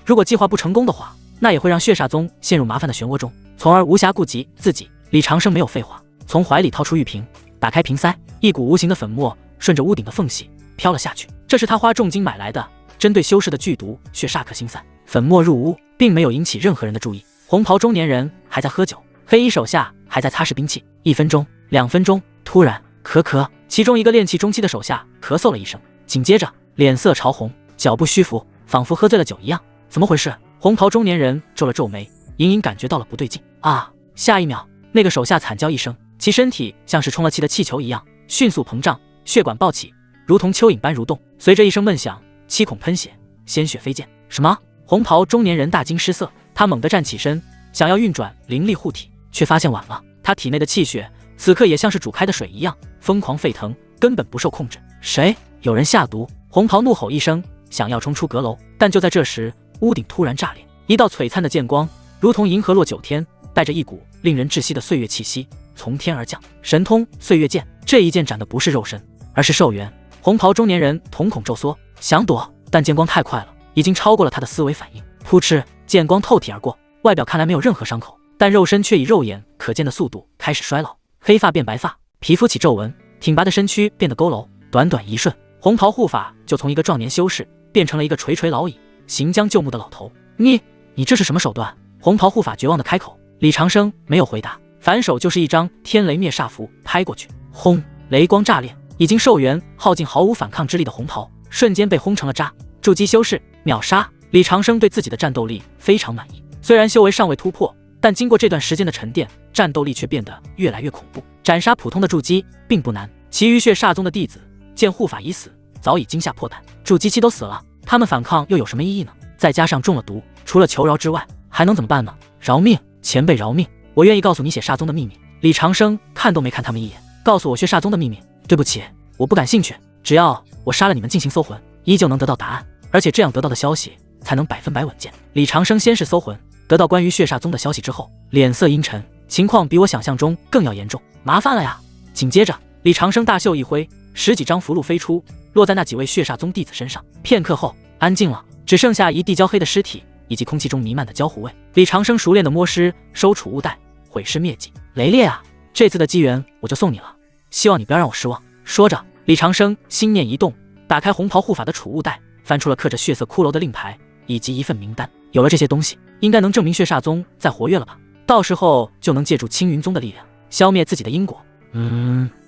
如果计划不成功的话，那也会让血煞宗陷入麻烦的漩涡中，从而无暇顾及自己。李长生没有废话，从怀里掏出玉瓶，打开瓶塞，一股无形的粉末顺着屋顶的缝隙飘了下去。这是他花重金买来的，针对修士的剧毒血煞克星散。粉末入屋，并没有引起任何人的注意。红袍中年人还在喝酒，黑衣手下还在擦拭兵器。1分钟、2分钟，突然咳，其中一个炼气中期的手下咳嗽了一声，紧接着脸色潮红，脚步虚浮，仿佛喝醉了酒一样。怎么回事？红袍中年人皱了皱眉，隐隐感觉到了不对劲啊！下一秒，那个手下惨叫一声，其身体像是充了气的气球一样迅速膨胀，血管暴起，如同蚯蚓般蠕动。随着一声闷响，七孔喷血，鲜血飞溅。什么？红袍中年人大惊失色，他猛地站起身，想要运转灵力护体，却发现晚了。他体内的气血此刻也像是煮开的水一样疯狂沸腾，根本不受控制。谁？有人下毒！红袍怒吼一声，想要冲出阁楼，但就在这时，屋顶突然炸裂，一道璀璨的剑光如同银河落九天，带着一股令人窒息的岁月气息从天而降。神通岁月剑，这一剑斩的不是肉身，而是寿元。红袍中年人瞳孔骤缩，想躲，但剑光太快了，已经超过了他的思维反应。扑哧，剑光透体而过，外表看来没有任何伤口，但肉身却以肉眼可见的速度开始衰老，黑发变白发，皮肤起皱纹，挺拔的身躯变得佝偻。短短一瞬，红袍护法就从一个壮年修士变成了一个垂垂老矣、行将就木的老头。你这是什么手段？红袍护法绝望地开口。李长生没有回答，反手就是一张天雷灭煞符拍过去，轰！雷光炸裂，已经寿元耗尽毫无反抗之力的红袍瞬间被轰成了渣。筑基修士秒杀！李长生对自己的战斗力非常满意，虽然修为尚未突破，但经过这段时间的沉淀，战斗力却变得越来越恐怖。斩杀普通的筑基并不难，其余血煞宗的弟子见护法已死，早已惊吓破胆。筑基期都死了，他们反抗又有什么意义呢？再加上中了毒，除了求饶之外，还能怎么办呢？饶命，前辈饶命！我愿意告诉你血煞宗的秘密。李长生看都没看他们一眼，告诉我血煞宗的秘密。对不起，我不感兴趣。只要我杀了你们进行搜魂，依旧能得到答案，而且这样得到的消息才能100%稳健。李长生先是搜魂，得到关于血煞宗的消息之后，脸色阴沉，情况比我想象中更要严重，麻烦了呀！紧接着，李长生大袖一挥，10几张符箓飞出，落在那几位血煞宗弟子身上。片刻后，安静了，只剩下一地焦黑的尸体以及空气中弥漫的焦糊味。李长生熟练的摸尸、收储物袋，毁尸灭迹。雷烈啊，这次的机缘我就送你了，希望你不要让我失望。说着，李长生心念一动，打开红袍护法的储物袋，翻出了刻着血色骷髅的令牌以及一份名单。有了这些东西，应该能证明血煞宗在活跃了吧？到时候就能借助青云宗的力量消灭自己的因果。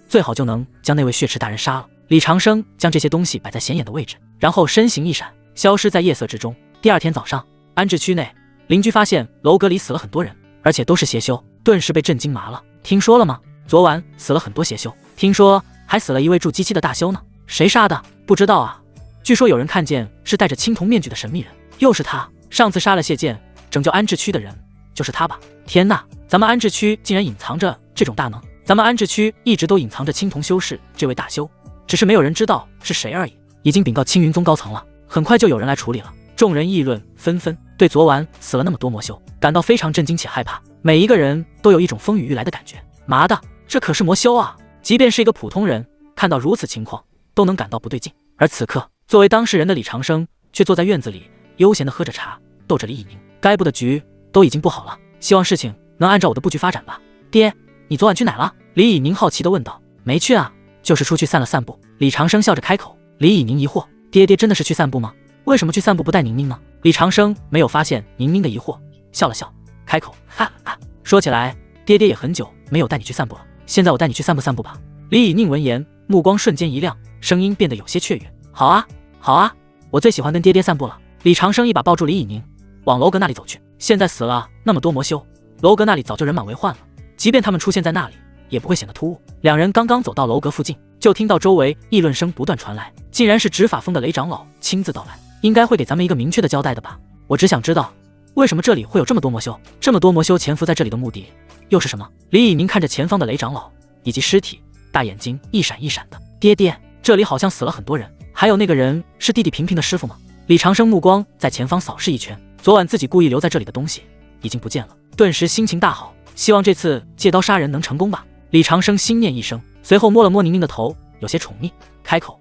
最好就能将那位血池大人杀了。李长生将这些东西摆在显眼的位置，然后身形一闪，消失在夜色之中。第二天早上，安置区内，邻居发现楼阁里死了很多人，而且都是邪修，顿时被震惊麻了。听说了吗？昨晚死了很多邪修，听说还死了一位筑基期的大修呢。谁杀的？不知道啊。据说有人看见是戴着青铜面具的神秘人，又是他。上次杀了谢剑，拯救安置区的人，就是他吧？天哪，咱们安置区竟然隐藏着这种大能！咱们安置区一直都隐藏着青铜修士这位大修，只是没有人知道是谁而已。已经禀告青云宗高层了，很快就有人来处理了。众人议论纷纷，对昨晚死了那么多魔修感到非常震惊且害怕，每一个人都有一种风雨欲来的感觉。妈的，这可是魔修啊！即便是一个普通人，看到如此情况都能感到不对劲。而此刻，作为当事人的李长生却坐在院子里，悠闲地喝着茶，逗着李以宁。该布的局都已经布好了，希望事情能按照我的布局发展吧。爹，你昨晚去哪了？李以宁好奇地问道。没去啊，就是出去散了散步。李长生笑着开口。李以宁疑惑，爹真的是去散步吗？为什么去散步不带宁宁呢？李长生没有发现宁宁的疑惑，笑了笑，开口，哈哈，说起来，爹也很久没有带你去散步了，现在我带你去散步散步吧。李以宁闻言，目光瞬间一亮，声音变得有些雀跃。好啊，好啊，我最喜欢跟爹散步了。李长生一把抱住李以宁，往楼阁那里走去。现在死了那么多魔修，楼阁那里早就人满为患了，即便他们出现在那里，也不会显得突兀。两人刚刚走到楼阁附近，就听到周围议论声不断传来，竟然是执法峰的雷长老亲自到来，应该会给咱们一个明确的交代的吧。我只想知道，为什么这里会有这么多魔修？这么多魔修潜伏在这里的目的又是什么？李以宁看着前方的雷长老以及尸体，大眼睛一闪一闪的。爹，这里好像死了很多人，还有那个人是弟弟平平的师傅吗？李长生目光在前方扫视一圈，昨晚自己故意留在这里的东西已经不见了，顿时心情大好，希望这次借刀杀人能成功吧。李长生心念一声，随后摸了摸宁宁的头，有些宠溺，开口，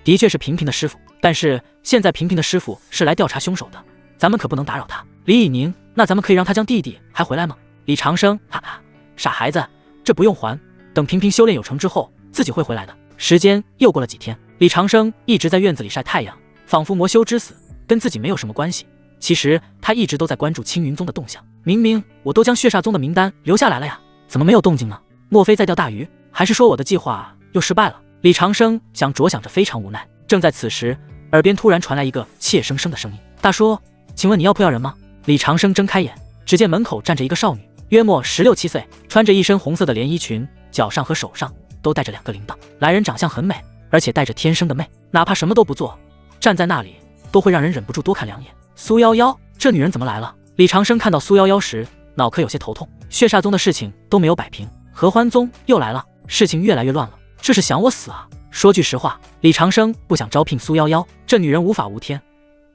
的确是平平的师傅，但是现在平平的师傅是来调查凶手的，咱们可不能打扰他。李以宁，那咱们可以让他将弟弟还回来吗？李长生，哈哈，傻孩子，这不用还，等平平修炼有成之后，自己会回来的。时间又过了几天，李长生一直在院子里晒太阳，仿佛魔修之死跟自己没有什么关系。其实他一直都在关注青云宗的动向，明明我都将血煞宗的名单留下来了呀，怎么没有动静呢？莫非在钓大鱼？还是说我的计划又失败了？李长生想着想着非常无奈。正在此时，耳边突然传来一个怯生生的声音：大叔，请问你要不要人吗？李长生睁开眼，只见门口站着一个少女，约莫16、17岁，穿着一身红色的连衣裙，脚上和手上都戴着2个铃铛。来人长相很美，而且带着天生的媚，哪怕什么都不做，站在那里都会让人忍不住多看2眼。苏夭夭，这女人怎么来了？李长生看到苏夭夭时，脑壳有些头痛。血煞宗的事情都没有摆平，合欢宗又来了，事情越来越乱了，这是想我死啊！说句实话，李长生不想招聘苏夭夭，这女人无法无天，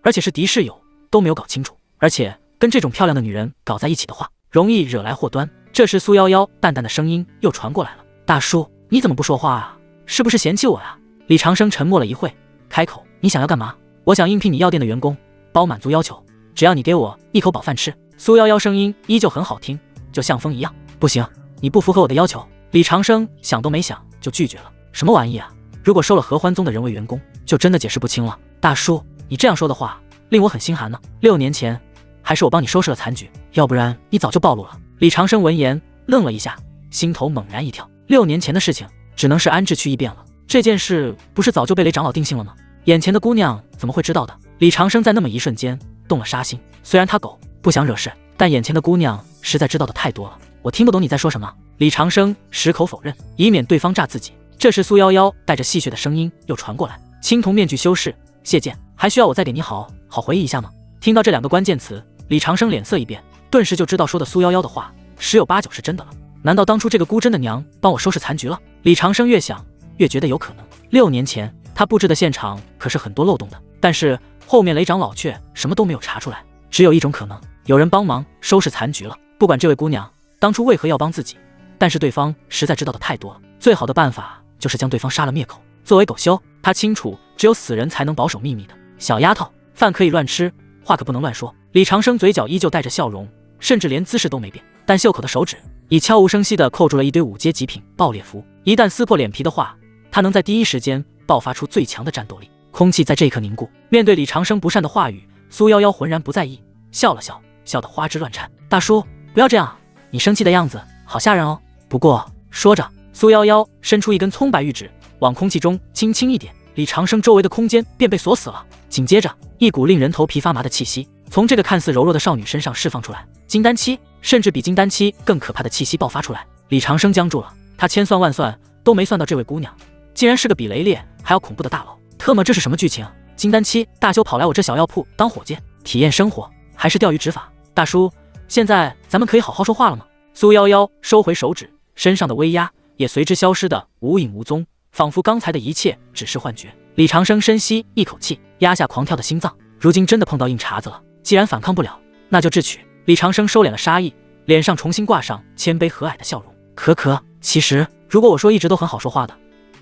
而且是敌是友都没有搞清楚，而且跟这种漂亮的女人搞在一起的话，容易惹来祸端。这时苏夭夭淡淡的声音又传过来了：大叔，你怎么不说话啊？是不是嫌弃我呀？李长生沉默了一会，开口：你想要干嘛？我想应聘你药店的员工，包满足要求，只要你给我一口饱饭吃。苏夭夭声音依旧很好听，就像风一样。不行，你不符合我的要求。李长生想都没想就拒绝了。什么玩意啊？如果收了合欢宗的人为员工，就真的解释不清了。大叔，你这样说的话令我很心寒呢。6年前还是我帮你收拾了残局，要不然你早就暴露了。李长生闻言愣了一下，心头猛然一跳。6年前的事情只能是安置区异变了，这件事不是早就被雷长老定性了吗？眼前的姑娘怎么会知道的？李长生在那么一瞬间动了杀心，虽然他狗不想惹事，但眼前的姑娘实在知道的太多了。我听不懂你在说什么。李长生矢口否认，以免对方诈自己。这时苏夭夭带着戏谑的声音又传过来：青铜面具修士谢剑，还需要我再给你好好回忆一下吗？听到这2个关键词，李长生脸色一变，顿时就知道说的苏夭夭的话10有8九是真的了。难道当初这个孤真的娘帮我收拾残局了？李长生越想越觉得有可能。6年前他布置的现场可是很多漏洞的，但是后面雷长老却什么都没有查出来。只有一种可能，有人帮忙收拾残局了。不管这位姑娘当初为何要帮自己，但是对方实在知道的太多了，最好的办法就是将对方杀了灭口。作为狗修，他清楚只有死人才能保守秘密的。小丫头，饭可以乱吃，话可不能乱说。李长生嘴角依旧带着笑容，甚至连姿势都没变，但袖口的手指已悄无声息地扣住了一堆5阶极品爆裂符。一旦撕破脸皮的话，他能在第一时间爆发出最强的战斗力。空气在这一刻凝固。面对李长生不善的话语，苏夭夭浑然不在意，笑了笑，笑得花枝乱颤。大叔，不要这样，你生气的样子好吓人哦。不过说着，苏夭夭伸出一根葱白玉指，往空气中轻轻一点，李长生周围的空间便被锁死了。紧接着，一股令人头皮发麻的气息从这个看似柔弱的少女身上释放出来，金丹期，甚至比金丹期更可怕的气息爆发出来。李长生僵住了，他千算万算都没算到这位姑娘竟然是个比雷烈还要恐怖的大楼。特么这是什么剧情？金丹期大修跑来我这小药铺当伙计，体验生活还是钓鱼执法？大叔，现在咱们可以好好说话了吗？苏夭夭收回手指，身上的威压也随之消失得无影无踪，仿佛刚才的一切只是幻觉。李长生深吸一口气，压下狂跳的心脏，如今真的碰到硬茬子了，既然反抗不了，那就智取。李长生收敛了杀意，脸上重新挂上谦卑和蔼的笑容。可，其实如果我说一直都很好说话的，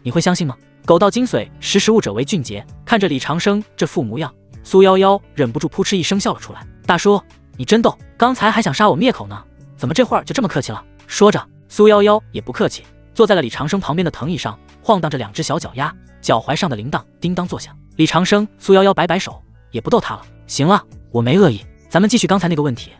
你会相信吗？狗道精髓，识时务者为俊杰。看着李长生这副模样，苏夭夭忍不住扑哧一声笑了出来。大叔，你真逗，刚才还想杀我灭口呢，怎么这会儿就这么客气了？说着，苏夭夭也不客气，坐在了李长生旁边的藤椅上，晃荡着两只小脚丫，脚踝上的铃铛叮当作响。李长生、苏夭夭摆摆手，也不逗他了。行了，我没恶意，咱们继续刚才那个问题，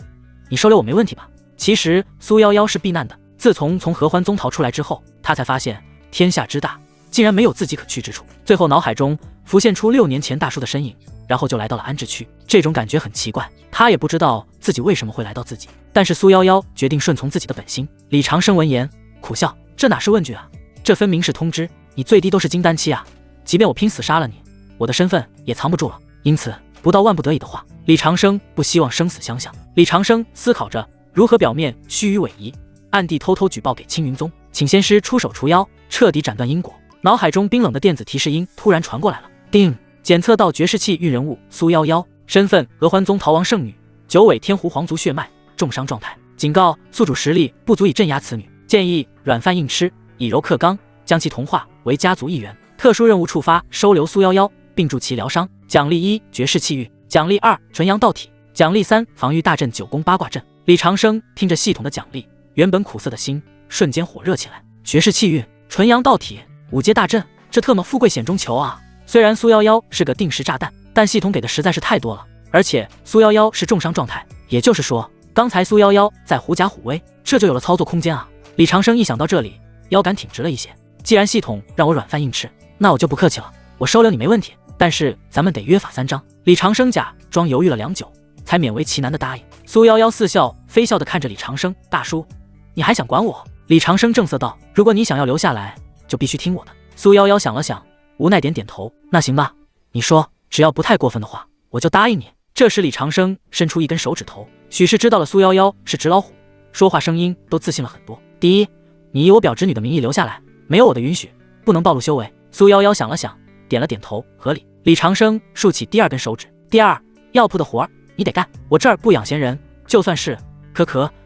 你收留我没问题吧？其实苏夭夭是避难的，自从合欢宗逃出来之后，他才发现天下之大，竟然没有自己可去之处。最后脑海中浮现出6年前大叔的身影，然后就来到了安置区。这种感觉很奇怪，他也不知道自己为什么会来到自己，但是苏夭夭决定顺从自己的本心。李长生闻言苦笑，这哪是问句啊，这分明是通知，你最低都是金丹期啊，即便我拼死杀了你，我的身份也藏不住了，因此不到万不得已的话，李长生不希望生死相向。李长生思考着如何表面虚与委蛇，暗地偷偷举报给青云宗，请仙师出手除妖，彻底斩断因果。脑海中冰冷的电子提示音突然传过来了，叮！检测到绝世器运人物苏夭夭，身份合欢宗逃亡圣女，九尾天狐皇族血脉，重伤状态。警告：宿主实力不足以镇压此女，建议软饭硬吃，以柔克刚，将其同化为家族一员。特殊任务触发，收留苏夭夭，并助其疗伤。奖励1：绝世器运；奖励2：纯阳道体；奖励3：防御大阵9宫八卦阵。李长生听着系统的奖励，原本苦涩的心瞬间火热起来。绝世器运、纯阳道体、5阶大阵，这特么富贵险中求啊！虽然苏夭夭是个定时炸弹，但系统给的实在是太多了，而且苏夭夭是重伤状态，也就是说，刚才苏夭夭在狐假虎威，这就有了操作空间啊！李长生一想到这里，腰杆挺直了一些。既然系统让我软饭硬吃，那我就不客气了，我收留你没问题，但是咱们得约法3章。李长生假装犹豫了良久，才勉为其难的答应。苏夭夭似笑非笑的看着李长生，大叔，你还想管我？李长生正色道，如果你想要留下来，就必须听我的。苏夭夭想了想，无奈点点头，那行吧，你说，只要不太过分的话，我就答应你。这时李长生伸出一根手指头，许是知道了苏夭夭是纸老虎，说话声音都自信了很多。第一，你以我表侄女的名义留下来，没有我的允许，不能暴露修为。苏夭夭想了想，点了点头，合理。李长生竖起第2根手指。第二，药铺的活儿你得干，我这儿不养闲人，就算是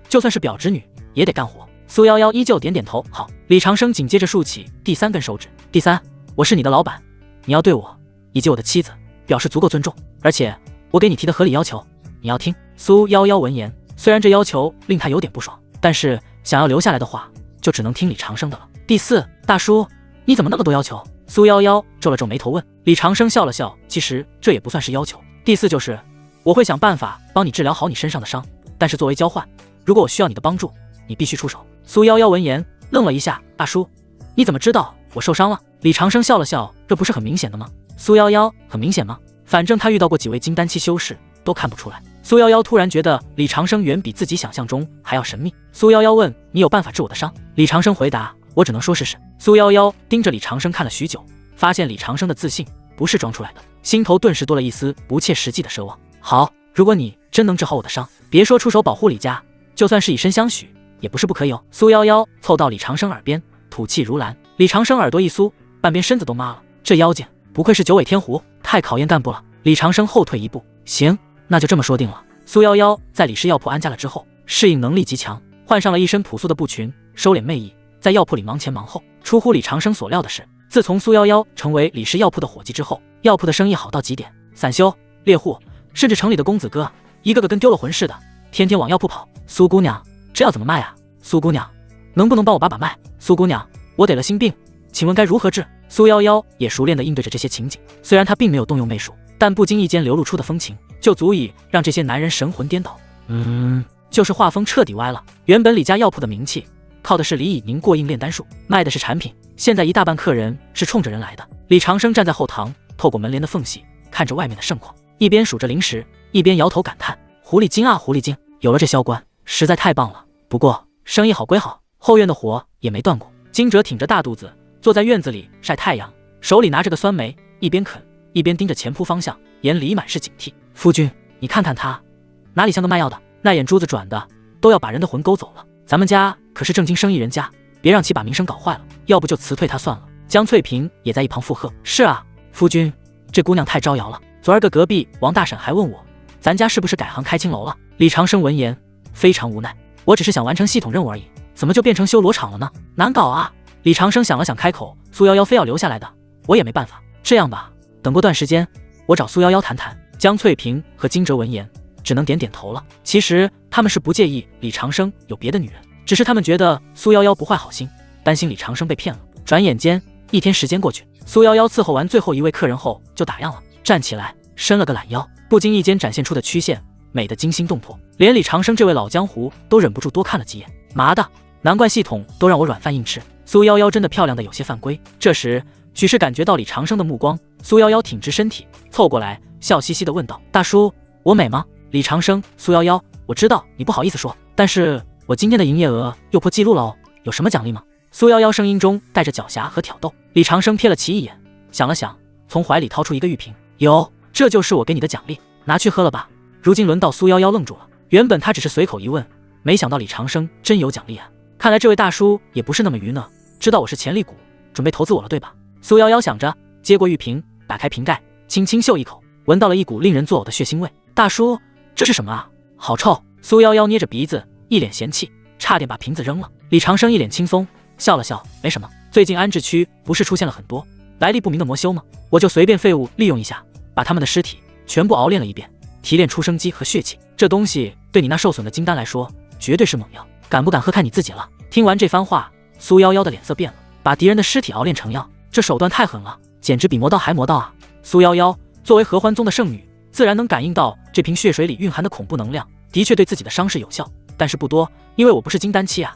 就算是表侄女也得干活。苏夭夭依旧点点头，好。李长生紧接着竖起第3根手指。第3，我是你的老板，你要对我以及我的妻子表示足够尊重，而且我给你提的合理要求你要听。苏夭夭闻言，虽然这要求令他有点不爽，但是想要留下来的话，就只能听李长生的了。第4，大叔，你怎么那么多要求？苏夭夭皱了皱眉头问。李长生笑了笑，其实这也不算是要求。第4就是我会想办法帮你治疗好你身上的伤，但是作为交换，如果我需要你的帮助，你必须出手。苏夭夭闻言愣了一下，大叔，你怎么知道我受伤了？李长生笑了笑，这不是很明显的吗？苏夭夭，很明显吗？反正他遇到过几位金丹期修士，都看不出来。苏夭夭突然觉得李长生远比自己想象中还要神秘。苏夭夭问，你有办法治我的伤？李长生回答，我只能说试试。苏夭夭盯着李长生看了许久，发现李长生的自信不是装出来的，心头顿时多了一丝不切实际的奢望。好，如果你真能治好我的伤，别说出手保护李家，就算是以身相许也不是不可以哦。苏夭夭凑到李长生耳边，吐气如兰。李长生耳朵一酥，半边身子都麻了，这妖精不愧是九尾天狐，太考验干部了。李长生后退一步，行，那就这么说定了。苏夭夭在李氏药铺安家了之后，适应能力极强，换上了一身朴素的布裙，收敛媚意，在药铺里忙前忙后。出乎李长生所料的是，自从苏夭夭成为李氏药铺的伙计之后，药铺的生意好到极点，散修、猎户，甚至城里的公子哥一个个跟丢了魂似的，天天往药铺跑。苏姑娘，这要怎么卖啊？苏姑娘，能不能帮我把把脉？苏姑娘，我得了心病，请问该如何治？苏夭夭也熟练地应对着这些情景，虽然她并没有动用媚术，但不经意间流露出的风情，就足以让这些男人神魂颠倒。就是画风彻底歪了。原本李家药铺的名气靠的是李以宁过硬炼丹术，卖的是产品，现在一大半客人是冲着人来的。李长生站在后堂，透过门帘的缝隙看着外面的盛况，一边数着零食，一边摇头感叹：狐狸精啊，狐狸精！有了这销官，实在太棒了。不过生意好归好，后院的火也没断过。金哲挺着大肚子坐在院子里晒太阳，手里拿着个酸梅，一边啃一边盯着前铺方向，眼里满是警惕。夫君，你看看他，哪里像个卖药的？那眼珠子转的都要把人的魂勾走了。咱们家可是正经生意人家，别让其把名声搞坏了，要不就辞退他算了。江翠萍也在一旁附和：是啊，夫君，这姑娘太招摇了。昨儿个隔壁王大婶还问我，咱家是不是改行开青楼了？李长生闻言非常无奈，我只是想完成系统任务而已，怎么就变成修罗场了呢？难搞啊！李长生想了想开口，苏夭夭非要留下来的，我也没办法。这样吧，等过段时间我找苏夭夭谈谈。江翠萍和金哲闻言只能点点头了。其实他们是不介意李长生有别的女人，只是他们觉得苏夭夭不怀好心，担心李长生被骗了。转眼间一天时间过去，苏夭夭伺候完最后一位客人后就打烊了，站起来伸了个懒腰，不经意间展现出的曲线美得惊心动魄，连李长生这位老江湖都忍不住多看了几眼。妈的，难怪系统都让我软饭硬吃，苏夭夭真的漂亮的有些犯规。这时许是感觉到李长生的目光，苏夭夭挺直身体凑过来，笑嘻嘻地问道：大叔，我美吗？李长生：苏夭夭，我知道你不好意思说，但是我今天的营业额又破纪录了哦，有什么奖励吗？苏夭夭声音中带着狡黠和挑逗。李长生瞥了其一眼，想了想，从怀里掏出一个玉瓶：有，这就是我给你的奖励，拿去喝了吧。如今轮到苏夭夭愣住了，原本他只是随口一问，没想到李长生真有奖励啊！看来这位大叔也不是那么愚呢，知道我是潜力股，准备投资我了对吧？苏夭夭想着，接过玉瓶，打开瓶盖，轻轻嗅一口，闻到了一股令人作呕的血腥味。大叔，这是什么啊？好臭！苏夭夭捏着鼻子，一脸嫌弃，差点把瓶子扔了。李长生一脸轻松，笑了笑，没什么，最近安置区不是出现了很多来历不明的魔修吗？我就随便废物利用一下，把他们的尸体全部熬炼了一遍，提炼出生机和血气。这东西对你那受损的金丹来说，绝对是猛药，敢不敢喝看你自己了。听完这番话，苏夭夭的脸色变了，把敌人的尸体熬炼成药，这手段太狠了，简直比魔道还魔道啊！苏夭夭作为合欢宗的圣女，自然能感应到这瓶血水里蕴含的恐怖能量，的确对自己的伤势有效，但是不多，因为我不是金丹期啊，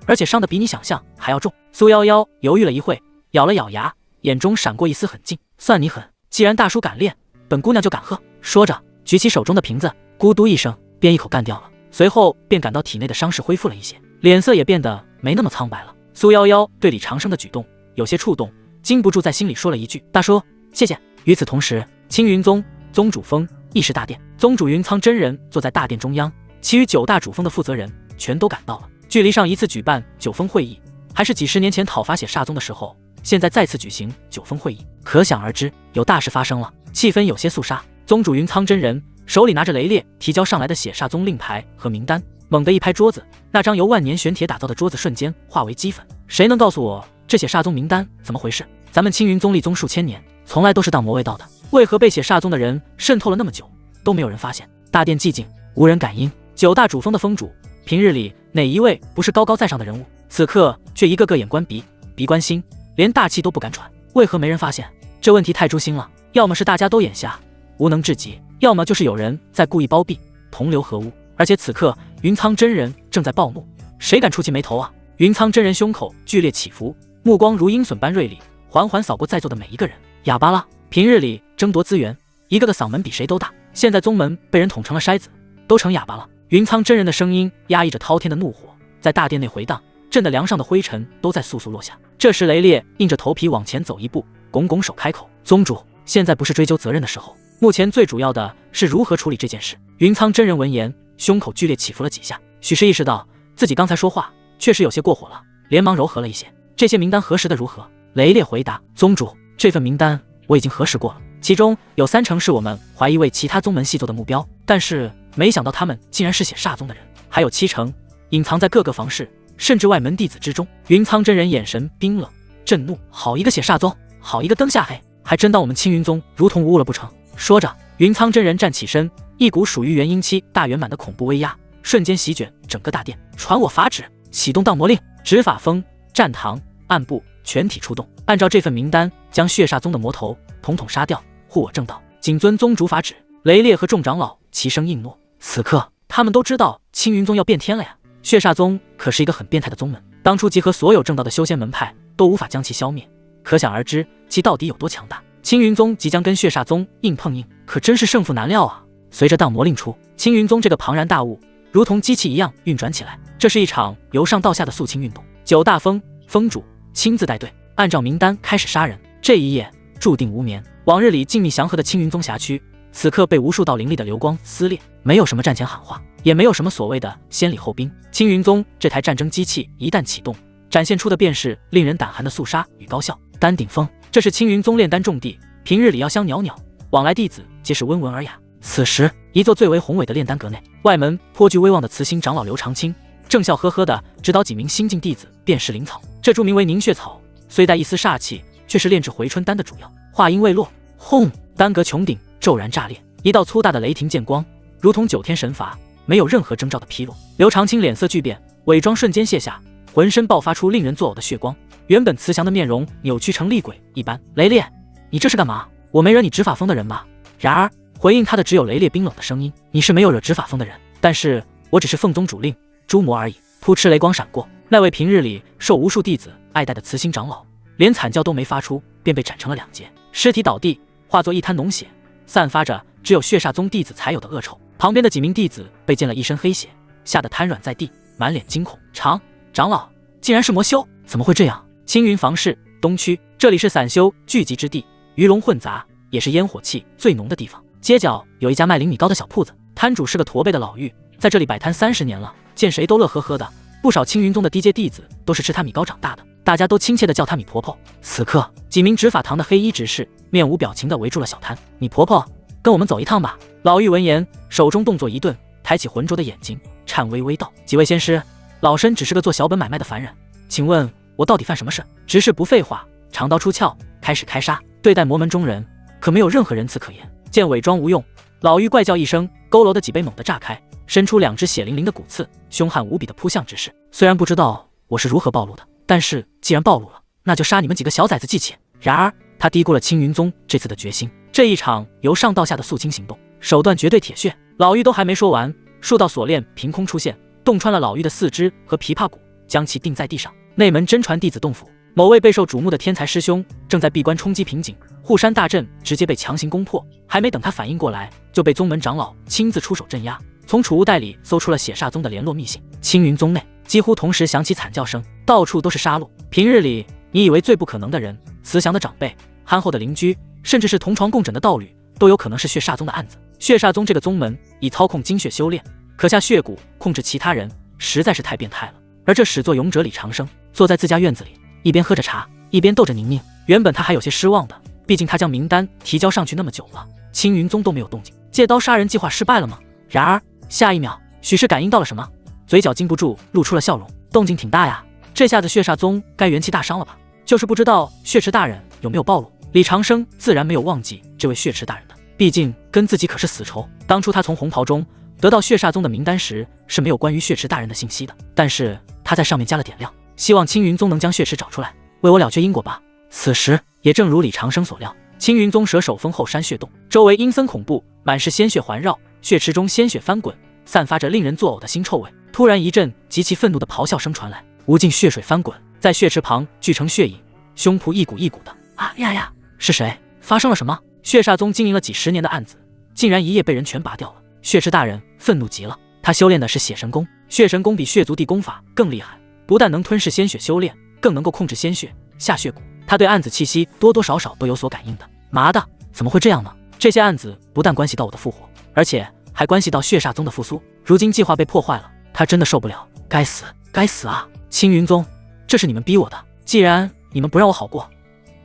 而且伤的比你想象还要重。苏夭夭犹豫了一会，咬了咬牙，眼中闪过一丝狠劲：算你狠，既然大叔敢炼，本姑娘就敢喝。说着举起手中的瓶子，咕嘟一声便一口干掉了，随后便感到体内的伤势恢复了一些，脸色也变得没那么苍白了。苏夭夭对李长生的举动有些触动，禁不住在心里说了一句：大叔谢谢。与此同时，青云宗宗主峰议事大殿，宗主云苍真人坐在大殿中央，其余9大主峰的负责人全都赶到了。距离上一次举办9峰会议还是几十年前讨伐血煞宗的时候，现在再次举行9峰会议，可想而知有大事发生了，气氛有些肃杀。宗主云苍真人手里拿着雷烈提交上来的血煞宗令牌和名单，猛地一拍桌子，那张由万年玄铁打造的桌子瞬间化为齑粉。谁能告诉我这血煞宗名单怎么回事？咱们青云宗立宗数千年，从来都是当魔卫道的，为何被血煞宗的人渗透了那么久都没有人发现？大殿寂静，无人感应。9大主峰的峰主，平日里哪一位不是高高在上的人物？此刻却一个个眼观鼻，鼻观心，连大气都不敢喘。为何没人发现？这问题太诛心了，要么是大家都眼瞎无能至极，要么就是有人在故意包庇，同流合污。而且此刻云苍真人正在暴怒，谁敢触其眉头啊？云苍真人胸口剧烈起伏，目光如鹰隼般锐利，缓缓扫过在座的每一个人。哑巴了，平日里争夺资源，一个个嗓门比谁都大，现在宗门被人捅成了筛子，都成哑巴了。云苍真人的声音压抑着滔天的怒火，在大殿内回荡，震得梁上的灰尘都在簌簌落下。这时雷烈硬着头皮往前走一步，拱拱手开口：宗主，现在不是追究责任的时候，目前最主要的是如何处理这件事。云苍真人闻言，胸口剧烈起伏了几下，许是意识到自己刚才说话确实有些过火了，连忙柔和了一些。这些名单核实的如何？雷烈回答：宗主，这份名单我已经核实过了，其中有30%是我们怀疑为其他宗门细作的目标，但是没想到他们竟然是血煞宗的人，还有70%隐藏在各个房室甚至外门弟子之中。云苍真人眼神冰冷震怒：好一个血煞宗，好一个灯下黑，还真当我们青云宗如同无物了不成？说着云苍真人站起身，一股属于元婴期大圆满的恐怖威压瞬间席卷整个大殿。传我法旨，启动荡魔令，执法峰、战堂、暗部全体出动，按照这份名单将血煞宗的魔头统统杀掉，护我正道。谨遵宗主法旨。雷烈和众长老齐声应诺。此刻他们都知道青云宗要变天了呀，血煞宗可是一个很变态的宗门，当初集合所有正道的修仙门派都无法将其消灭，可想而知其到底有多强大。青云宗即将跟血煞宗硬碰硬，可真是胜负难料啊。随着荡魔令出，青云宗这个庞然大物如同机器一样运转起来，这是一场由上到下的肃清运动。9大峰峰主亲自带队，按照名单开始杀人。这一夜注定无眠。往日里静谧祥和的青云宗辖区，此刻被无数道凌厉的流光撕裂。没有什么战前喊话，也没有什么所谓的先礼后兵。青云宗这台战争机器一旦启动，展现出的便是令人胆寒的肃杀与高效。丹顶峰，这是青云宗炼丹重地，平日里妖香袅袅，往来弟子皆是温文尔雅。此时，一座最为宏伟的炼丹阁内，外门颇具威望的慈心长老刘长青正笑呵呵地指导几名新进弟子辨识灵草。这株名为凝血草，虽带一丝煞气，却是炼制回春丹的主药。话音未落，轰！丹阁穹顶骤然炸裂，一道粗大的雷霆剑光，如同9天神罚，没有任何征兆的劈落。刘长青脸色巨变，伪装瞬间卸下，浑身爆发出令人作呕的血光，原本慈祥的面容扭曲成厉鬼一般。雷烈，你这是干嘛？我没惹你执法风的人吧？然而回应他的只有雷烈冰冷的声音：你是没有惹执法风的人，但是我只是奉宗主令诛魔而已。扑哧雷光闪过，那位平日里受无数弟子爱戴的慈心长老，连惨叫都没发出，便被斩成了2截，尸体倒地，化作一滩脓血，散发着只有血煞宗弟子才有的恶臭。旁边的几名弟子被溅了一身黑血，吓得瘫软在地，满脸惊恐。长老竟然是魔修，怎么会这样？青云房市东区，这里是散修聚集之地，鱼龙混杂，也是烟火气最浓的地方。街角有一家卖灵米糕的小铺子，摊主是个驼背的老妪，在这里摆摊30年了，见谁都乐呵呵的。不少青云宗的低阶弟子都是吃他米糕长大的，大家都亲切地叫他米婆婆。此刻，几名执法堂的黑衣执事面无表情地围住了小摊。米婆婆，跟我们走一趟吧。老妪闻言，手中动作一顿，抬起浑浊的眼睛，颤巍巍道：几位仙师，老身只是个做小本买卖的凡人，请问我到底犯什么事？执事不废话，长刀出鞘，开始开杀。对待魔门中人，可没有任何仁慈可言。见伪装无用，老妪怪叫一声，佝偻的脊背猛地炸开，伸出2只血淋淋的骨刺，凶悍无比的扑向执事。虽然不知道我是如何暴露的，但是既然暴露了，那就杀你们几个小崽子祭旗。然而他低估了青云宗这次的决心，这一场由上到下的肃清行动，手段绝对铁血。老妪都还没说完，数道锁链凭空出现，洞穿了老妪的4肢和琵琶骨，将其钉在地上。内门真传弟子洞府，某位备受瞩目的天才师兄正在闭关冲击瓶颈，护山大阵直接被强行攻破，还没等他反应过来，就被宗门长老亲自出手镇压。从储物袋里搜出了血煞宗的联络密信。青云宗内几乎同时响起惨叫声，到处都是杀戮。平日里你以为最不可能的人，慈祥的长辈，憨厚的邻居，甚至是同床共枕的道侣，都有可能是血煞宗的案子。血煞宗这个宗门以操控精血修炼，可下血蛊控制其他人，实在是太变态了。而这始作俑者李长生坐在自家院子里，一边喝着茶，一边逗着宁宁。原本他还有些失望的，毕竟他将名单提交上去那么久了，青云宗都没有动静，借刀杀人计划失败了吗？然而下一秒，许是感应到了什么，嘴角禁不住露出了笑容。动静挺大呀，这下子血煞宗该元气大伤了吧？就是不知道血池大人有没有暴露。李长生自然没有忘记这位血池大人的，毕竟跟自己可是死仇。当初他从红袍中得到血煞宗的名单时，是没有关于血池大人的信息的，但是他在上面加了点料，希望青云宗能将血池找出来，为我了却因果吧。此时也正如李长生所料，青云宗蛇首峰后山血洞周围阴森恐怖，满是鲜血环绕，血池中鲜血翻滚，散发着令人作呕的腥臭味。突然一阵极其愤怒的咆哮声传来，无尽血水翻滚，在血池旁聚成血影，胸脯一股一股的。啊呀呀！是谁？发生了什么？血煞宗经营了几10年的案子，竟然一夜被人全拔掉了。血池大人愤怒极了，他修炼的是血神功，血神功比血族地功法更厉害，不但能吞噬鲜血修炼，更能够控制鲜血下血蛊。他对案子气息多多少少都有所感应的。妈的，怎么会这样呢？这些案子不但关系到我的复活，而且还关系到血煞宗的复苏。如今计划被破坏了，他真的受不了。该死，该死啊！青云宗，这是你们逼我的，既然你们不让我好过，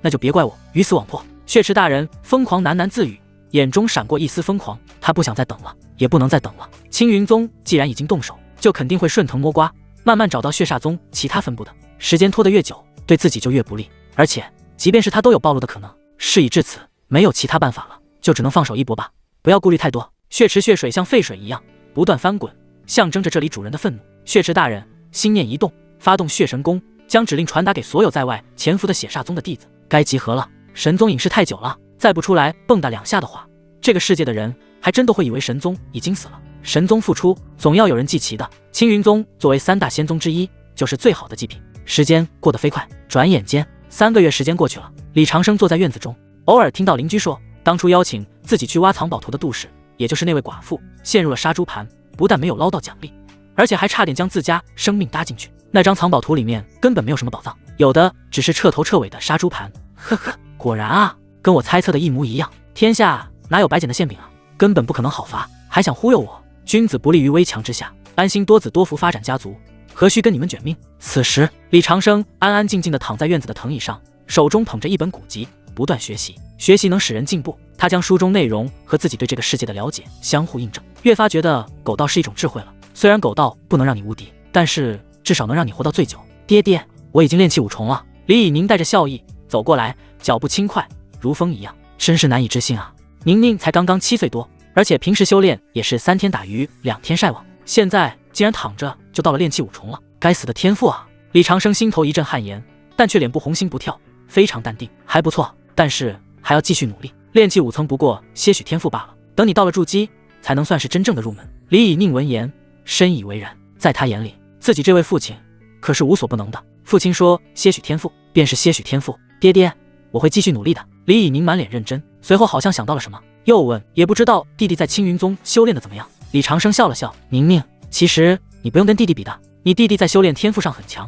那就别怪我鱼死网破。血池大人疯狂喃喃自语，眼中闪过一丝疯狂。他不想再等了，也不能再等了。青云宗既然已经动手，就肯定会顺藤摸瓜，慢慢找到血煞宗其他分部的。时间拖得越久，对自己就越不利。而且即便是他都有暴露的可能。事已至此，没有其他办法了，就只能放手一搏吧。不要顾虑太多。血池血水像沸水一样不断翻滚，象征着这里主人的愤怒。血池大人心念一动，发动血神功，将指令传达给所有在外潜伏的血煞宗的弟子。该集合了。神宗隐世太久了，再不出来蹦跶2下的话，这个世界的人还真都会以为神宗已经死了。神宗复出，总要有人祭旗的。青云宗作为3大仙宗之一，就是最好的祭品。时间过得飞快，转眼间3个月时间过去了。李长生坐在院子中，偶尔听到邻居说，当初邀请自己去挖藏宝图的杜氏，也就是那位寡妇，陷入了杀猪盘，不但没有捞到奖励，而且还差点将自家生命搭进去。那张藏宝图里面根本没有什么宝藏，有的只是彻头彻尾的杀猪盘。呵呵，果然啊，跟我猜测的一模一样。天下哪有白捡的馅饼啊？根本不可能好罚，还想忽悠我？君子不立于危墙之下，安心多子多福发展家族，何须跟你们卷命？此时，李长生安安静静地躺在院子的藤椅上，手中捧着一本古籍，不断学习。学习能使人进步。他将书中内容和自己对这个世界的了解相互印证，越发觉得狗道是一种智慧了。虽然狗道不能让你无敌，但是至少能让你活到最久。爹爹，我已经练气五重了。李以宁带着笑意走过来，脚步轻快，如风一样，真是难以置信啊！宁宁才刚刚7岁多，而且平时修炼也是3天打鱼2天晒网，现在竟然躺着就到了练气五重了，该死的天赋啊！李长生心头一阵汗颜，但却脸部红心不跳，非常淡定，还不错，但是还要继续努力。练气5层不过些许天赋罢了，等你到了筑基，才能算是真正的入门。李以宁闻言深以为然，在他眼里，自己这位父亲可是无所不能的。父亲说些许天赋便是些许天赋，爹爹，我会继续努力的。李以宁满脸认真，随后好像想到了什么，又问，也不知道弟弟在青云宗修炼的怎么样？李长生笑了笑，宁宁，其实你不用跟弟弟比的，你弟弟在修炼天赋上很强，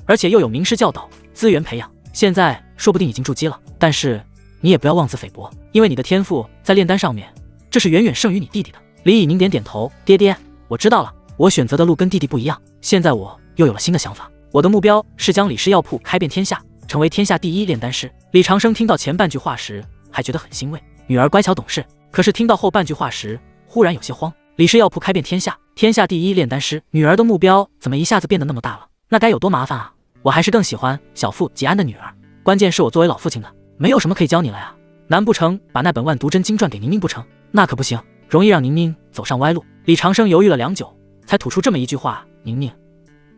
而且又有名师教导，资源培养，现在说不定已经筑基了。但是你也不要妄自菲薄，因为你的天赋在炼丹上面，这是远远胜于你弟弟的。李以宁点点头，爹爹，我知道了，我选择的路跟弟弟不一样，现在我又有了新的想法，我的目标是将李氏药铺开遍天下，成为天下第一炼丹师。李长生听到前半句话时还觉得很欣慰，女儿乖巧懂事，可是听到后半句话时忽然有些慌。李氏药铺开遍天下，天下第一炼丹师，女儿的目标怎么一下子变得那么大了？那该有多麻烦啊！我还是更喜欢小父吉安的女儿，关键是我作为老父亲的，没有什么可以教你了呀，难不成把那本万毒真经传给宁宁不成？那可不行，容易让宁宁走上歪路。李长生犹豫了良久，才吐出这么一句话，宁宁，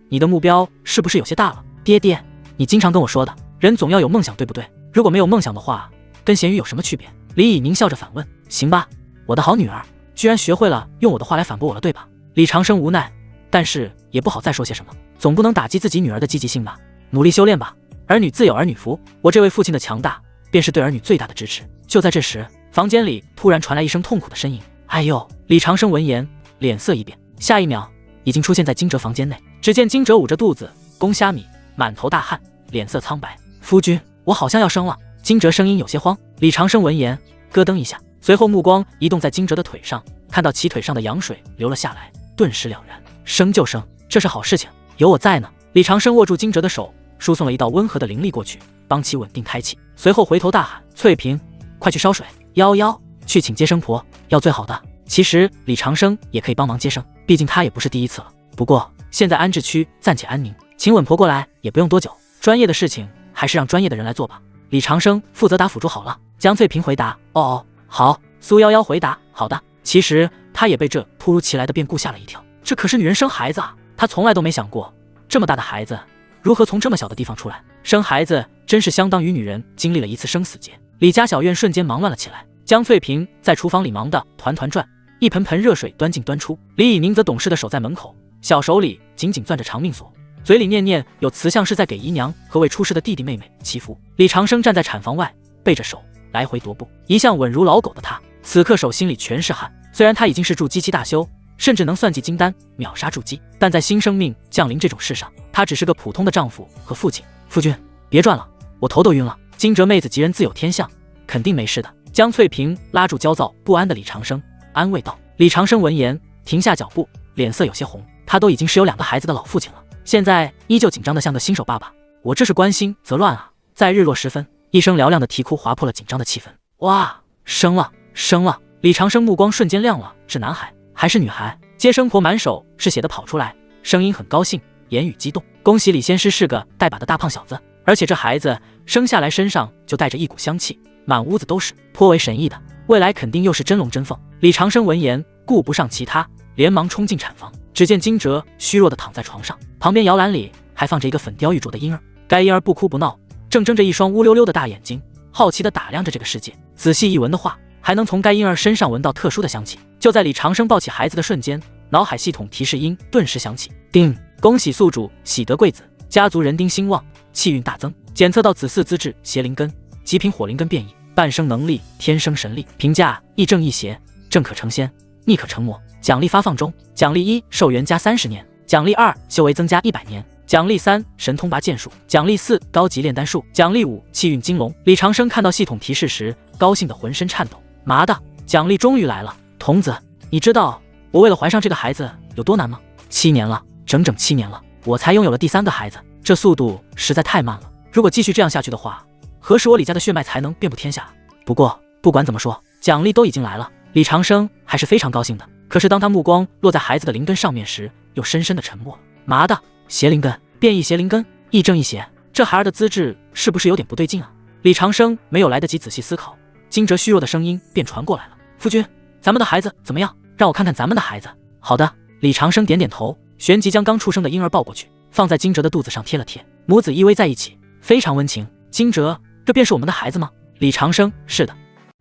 你的目标是不是有些大了？爹爹，你经常跟我说的，人总要有梦想，对不对？如果没有梦想的话，跟咸鱼有什么区别？李以宁笑着反问。行吧，我的好女儿，居然学会了用我的话来反驳我了，对吧？李长生无奈，但是也不好再说些什么，总不能打击自己女儿的积极性吧。努力修炼吧，儿女自有儿女福，我这位父亲的强大便是对儿女最大的支持。就在这时，房间里突然传来一声痛苦的呻吟。哎呦！李长生闻言脸色一变，下一秒已经出现在惊蛰房间内。只见惊蛰捂着肚子攻虾米，满头大汗，脸色苍白。夫君，我好像要生了。惊蛰声音有些慌。李长生闻言咯噔一下，随后目光移动在惊蛰的腿上，看到其腿上的羊水流了下来，顿时了然。生就生，这是好事情，有我在呢。李长生握住惊蛰的手，输送了一道温和的灵力过去，帮其稳定胎气，随后回头大喊：翠萍，快去烧水！11去请接生婆，要最好的。其实李长生也可以帮忙接生，毕竟他也不是第一次了。不过现在安置区暂且安宁，请稳婆过来也不用多久，专业的事情还是让专业的人来做吧。李长生负责打辅助好了。江翠萍回答：哦，好。苏11回答：好的。其实他也被这突如其来的变故吓了一跳，这可是女人生孩子啊，他从来都没想过这么大的孩子如何从这么小的地方出来。生孩子真是相当于女人经历了一次生死劫。李家小院瞬间忙乱了起来，江翠萍在厨房里忙得团团转，一盆盆热水端进端出。李以宁则懂事的守在门口，小手里紧紧攥着长命锁，嘴里念念有词，像是在给姨娘和未出世的弟弟妹妹祈福。李长生站在产房外，背着手来回踱步，一向稳如老狗的他，此刻手心里全是汗。虽然他已经是筑基期大修，甚至能算计金丹秒杀筑基，但在新生命降临这种事上，他只是个普通的丈夫和父亲。夫君，别转了，我头都晕了。惊蛰妹子吉人自有天相，肯定没事的。江翠萍拉住焦躁不安的李长生，安慰道。李长生闻言停下脚步，脸色有些红。他都已经是有2个孩子的老父亲了，现在依旧紧张的像个新手爸爸。我这是关心则乱啊！在日落时分，一声嘹亮的啼哭划破了紧张的气氛。哇，生了，生了！李长生目光瞬间亮了，是男孩还是女孩？接生婆满手是血的跑出来，声音很高兴，言语激动。恭喜李仙师是个带把的大胖小子，而且这孩子生下来身上就带着一股香气，满屋子都是，颇为神异的，未来肯定又是真龙真凤。李长生闻言顾不上其他，连忙冲进产房。只见惊蛰虚弱的躺在床上，旁边摇篮里还放着一个粉雕玉琢的婴儿。该婴儿不哭不闹，正睁着一双乌溜溜的大眼睛，好奇地打量着这个世界。仔细一闻的话，还能从该婴儿身上闻到特殊的香气。就在李长生抱起孩子的瞬间，脑海系统提示音顿时响起：叮，恭喜宿主喜得贵子，家族人丁兴旺，气运大增。检测到子嗣资质邪灵根，极品火灵根变异，半生能力天生神力，评价亦正亦邪，正可成仙，逆可成魔。奖励发放中，奖励1受元加30年，奖励2修为增加100年，奖励3神通拔剑术，奖励4高级炼丹术，奖励5气运金龙。李长生看到系统提示时，高兴得浑身颤抖。妈的，奖励终于来了！童子，你知道我为了怀上这个孩子有多难吗？7年了，整整7年了，我才拥有了第3个孩子，这速度实在太慢了。如果继续这样下去的话，何时我李家的血脉才能遍布天下？不过不管怎么说，奖励都已经来了，李长生还是非常高兴的。可是当他目光落在孩子的灵根上面时，又深深的沉默了。妈的，邪灵根，变异邪灵根，亦正亦邪，这孩儿的资质是不是有点不对劲啊？李长生没有来得及仔细思考，惊蛰虚弱的声音便传过来了。夫君，咱们的孩子怎么样？让我看看咱们的孩子。好的。李长生点点头，旋即将刚出生的婴儿抱过去，放在惊蛰的肚子上贴了贴，母子依偎在一起，非常温情。惊蛰，这便是我们的孩子吗？李长生，是的。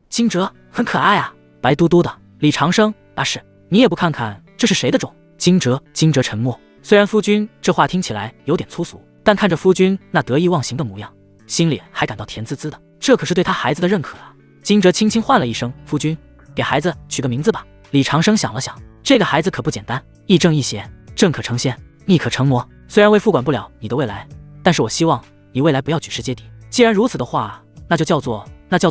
惊蛰很可爱啊，白嘟嘟的。李长生，啊是，你也不看看这是谁的种？惊蛰沉默。虽然夫君这话听起来有点粗俗，但看着夫君那得意忘形的模样，心里还感到甜滋滋的，这可是对他孩子的认可啊。惊蛰轻轻唤了一声，夫君，给孩子取个名字吧。李长生想了想，这个孩子可不简单，亦正亦邪，正可成仙，逆可成魔。虽然为父管不了你的未来，但是我希望你未来不要举世皆敌。既然如此的话，那就叫做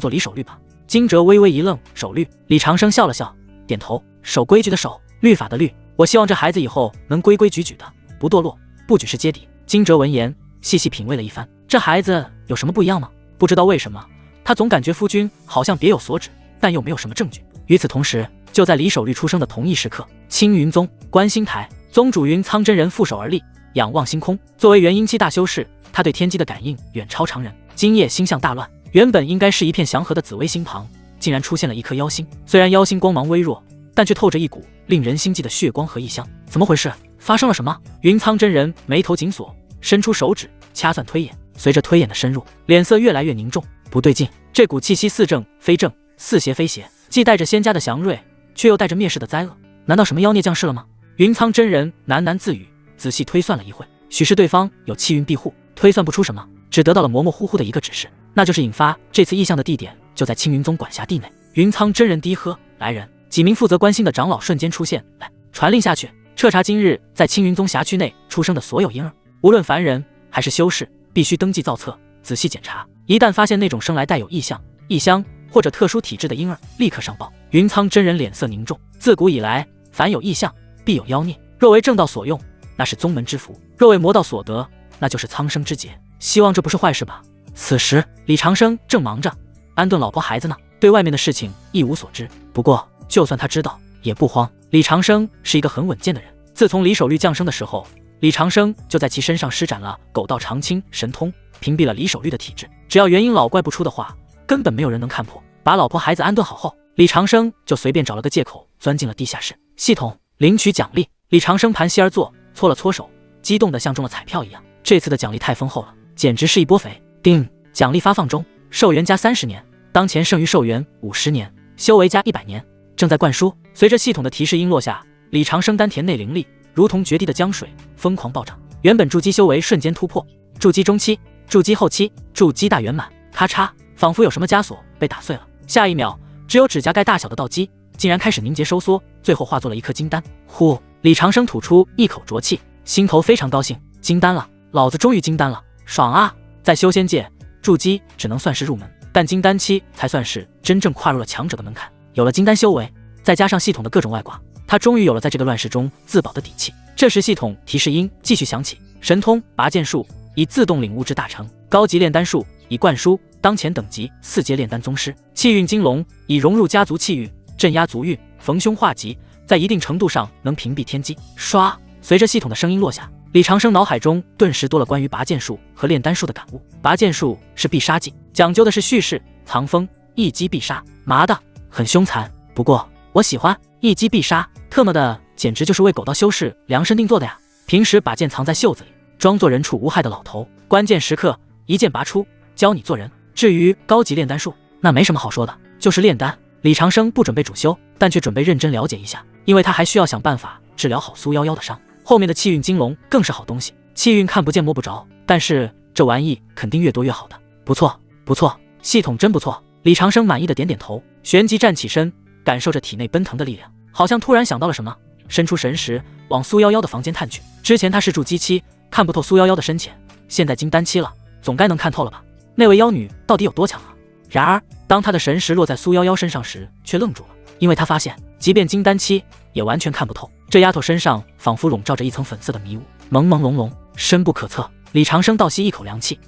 李守律吧。惊蛰微微一愣，守律。李长生笑了笑，点头，守规矩的守，律法的律。我希望这孩子以后能规规矩矩的，不堕落，不举世皆敌。惊蛰闻言，细细品味了一番，这孩子有什么不一样吗？不知道为什么，他总感觉夫君好像别有所指，但又没有什么证据。与此同时，就在李守律出生的同一时刻，青云宗观星台，宗主云苍真人负手而立，仰望星空。作为元婴期大修士，他对天机的感应远超常人。今夜星象大乱，原本应该是一片祥和的紫微星旁，竟然出现了一颗妖星。虽然妖星光芒微弱，但却透着一股令人心悸的血光和异香。怎么回事？发生了什么？云苍真人眉头紧锁，伸出手指掐算推演。随着推演的深入，脸色越来越凝重。不对劲，这股气息似正非正，似邪非邪，既带着仙家的祥瑞，却又带着灭世的灾厄。难道什么妖孽降世了吗？云苍真人喃喃自语，仔细推算了一会，许是对方有气运庇护，推算不出什么，只得到了模模糊糊的一个指示，那就是引发这次异象的地点就在青云宗管辖地内。云苍真人低喝，来人！几名负责关心的长老瞬间出现，来传令下去，彻查今日在青云宗辖区内出生的所有婴儿，无论凡人还是修士，必须登记造册，仔细检查。一旦发现那种生来带有异象、异香或者特殊体质的婴儿，立刻上报。云苍真人脸色凝重，自古以来，凡有异象，必有妖孽。若为正道所用，那是宗门之福；若为魔道所得，那就是苍生之劫。希望这不是坏事吧？此时，李长生正忙着安顿老婆孩子呢，对外面的事情一无所知。不过，就算他知道，也不慌。李长生是一个很稳健的人。自从李守律降生的时候，李长生就在其身上施展了狗道长青神通，屏蔽了李守律的体质。只要元婴老怪不出的话，根本没有人能看破。把老婆孩子安顿好后，李长生就随便找了个借口钻进了地下室。系统领取奖励。李长生盘膝而坐，搓了搓手，激动得像中了彩票一样。这次的奖励太丰厚了，简直是一波肥。定奖励发放中，寿元加30年，当前剩余寿元50年，修为加100年，正在灌输。随着系统的提示音落下，李长生丹田内灵力如同决堤的江水疯狂暴涨，原本筑基修为瞬间突破，筑基中期、筑基后期、筑基大圆满，咔嚓，仿佛有什么枷锁被打碎了。下一秒，只有指甲盖大小的道基竟然开始凝结收缩，最后化作了一颗金丹。呼，李长生吐出一口浊气，心头非常高兴，金丹了，老子终于金丹了，爽啊！在修仙界，筑基只能算是入门，但金丹期才算是真正跨入了强者的门槛。有了金丹修为，再加上系统的各种外挂，他终于有了在这个乱世中自保的底气。这时系统提示音继续响起，神通拔剑术已自动领悟至大成，高级炼丹术已灌输，当前等级4阶炼丹宗师。气运金龙已融入家族气运，镇压族运，逢凶化吉，在一定程度上能屏蔽天机。刷，随着系统的声音落下，李长生脑海中顿时多了关于拔剑术和炼丹术的感悟。拔剑术是必杀技，讲究的是蓄势藏锋，一击必杀。麻的，很凶残，不过我喜欢一击必杀，特么的，简直就是为狗道修士量身定做的呀！平时把剑藏在袖子里，装作人畜无害的老头，关键时刻一剑拔出，教你做人。至于高级炼丹术，那没什么好说的，就是炼丹。李长生不准备主修，但却准备认真了解一下，因为他还需要想办法治疗好苏夭夭的伤。后面的气运金龙更是好东西，气运看不见摸不着，但是这玩意肯定越多越好的。不错，不错，系统真不错。李长生满意的点点头，旋即站起身，感受着体内奔腾的力量，好像突然想到了什么，伸出神识往苏夭夭的房间探去。之前他是筑基期，看不透苏夭夭的深浅，现在金丹期了，总该能看透了吧？那位妖女到底有多强啊？然而，当他的神识落在苏夭夭身上时，却愣住了，因为他发现，即便金丹期也完全看不透。这丫头身上仿佛笼罩着一层粉色的迷雾，朦朦胧胧，深不可测。李长生倒吸一口凉气，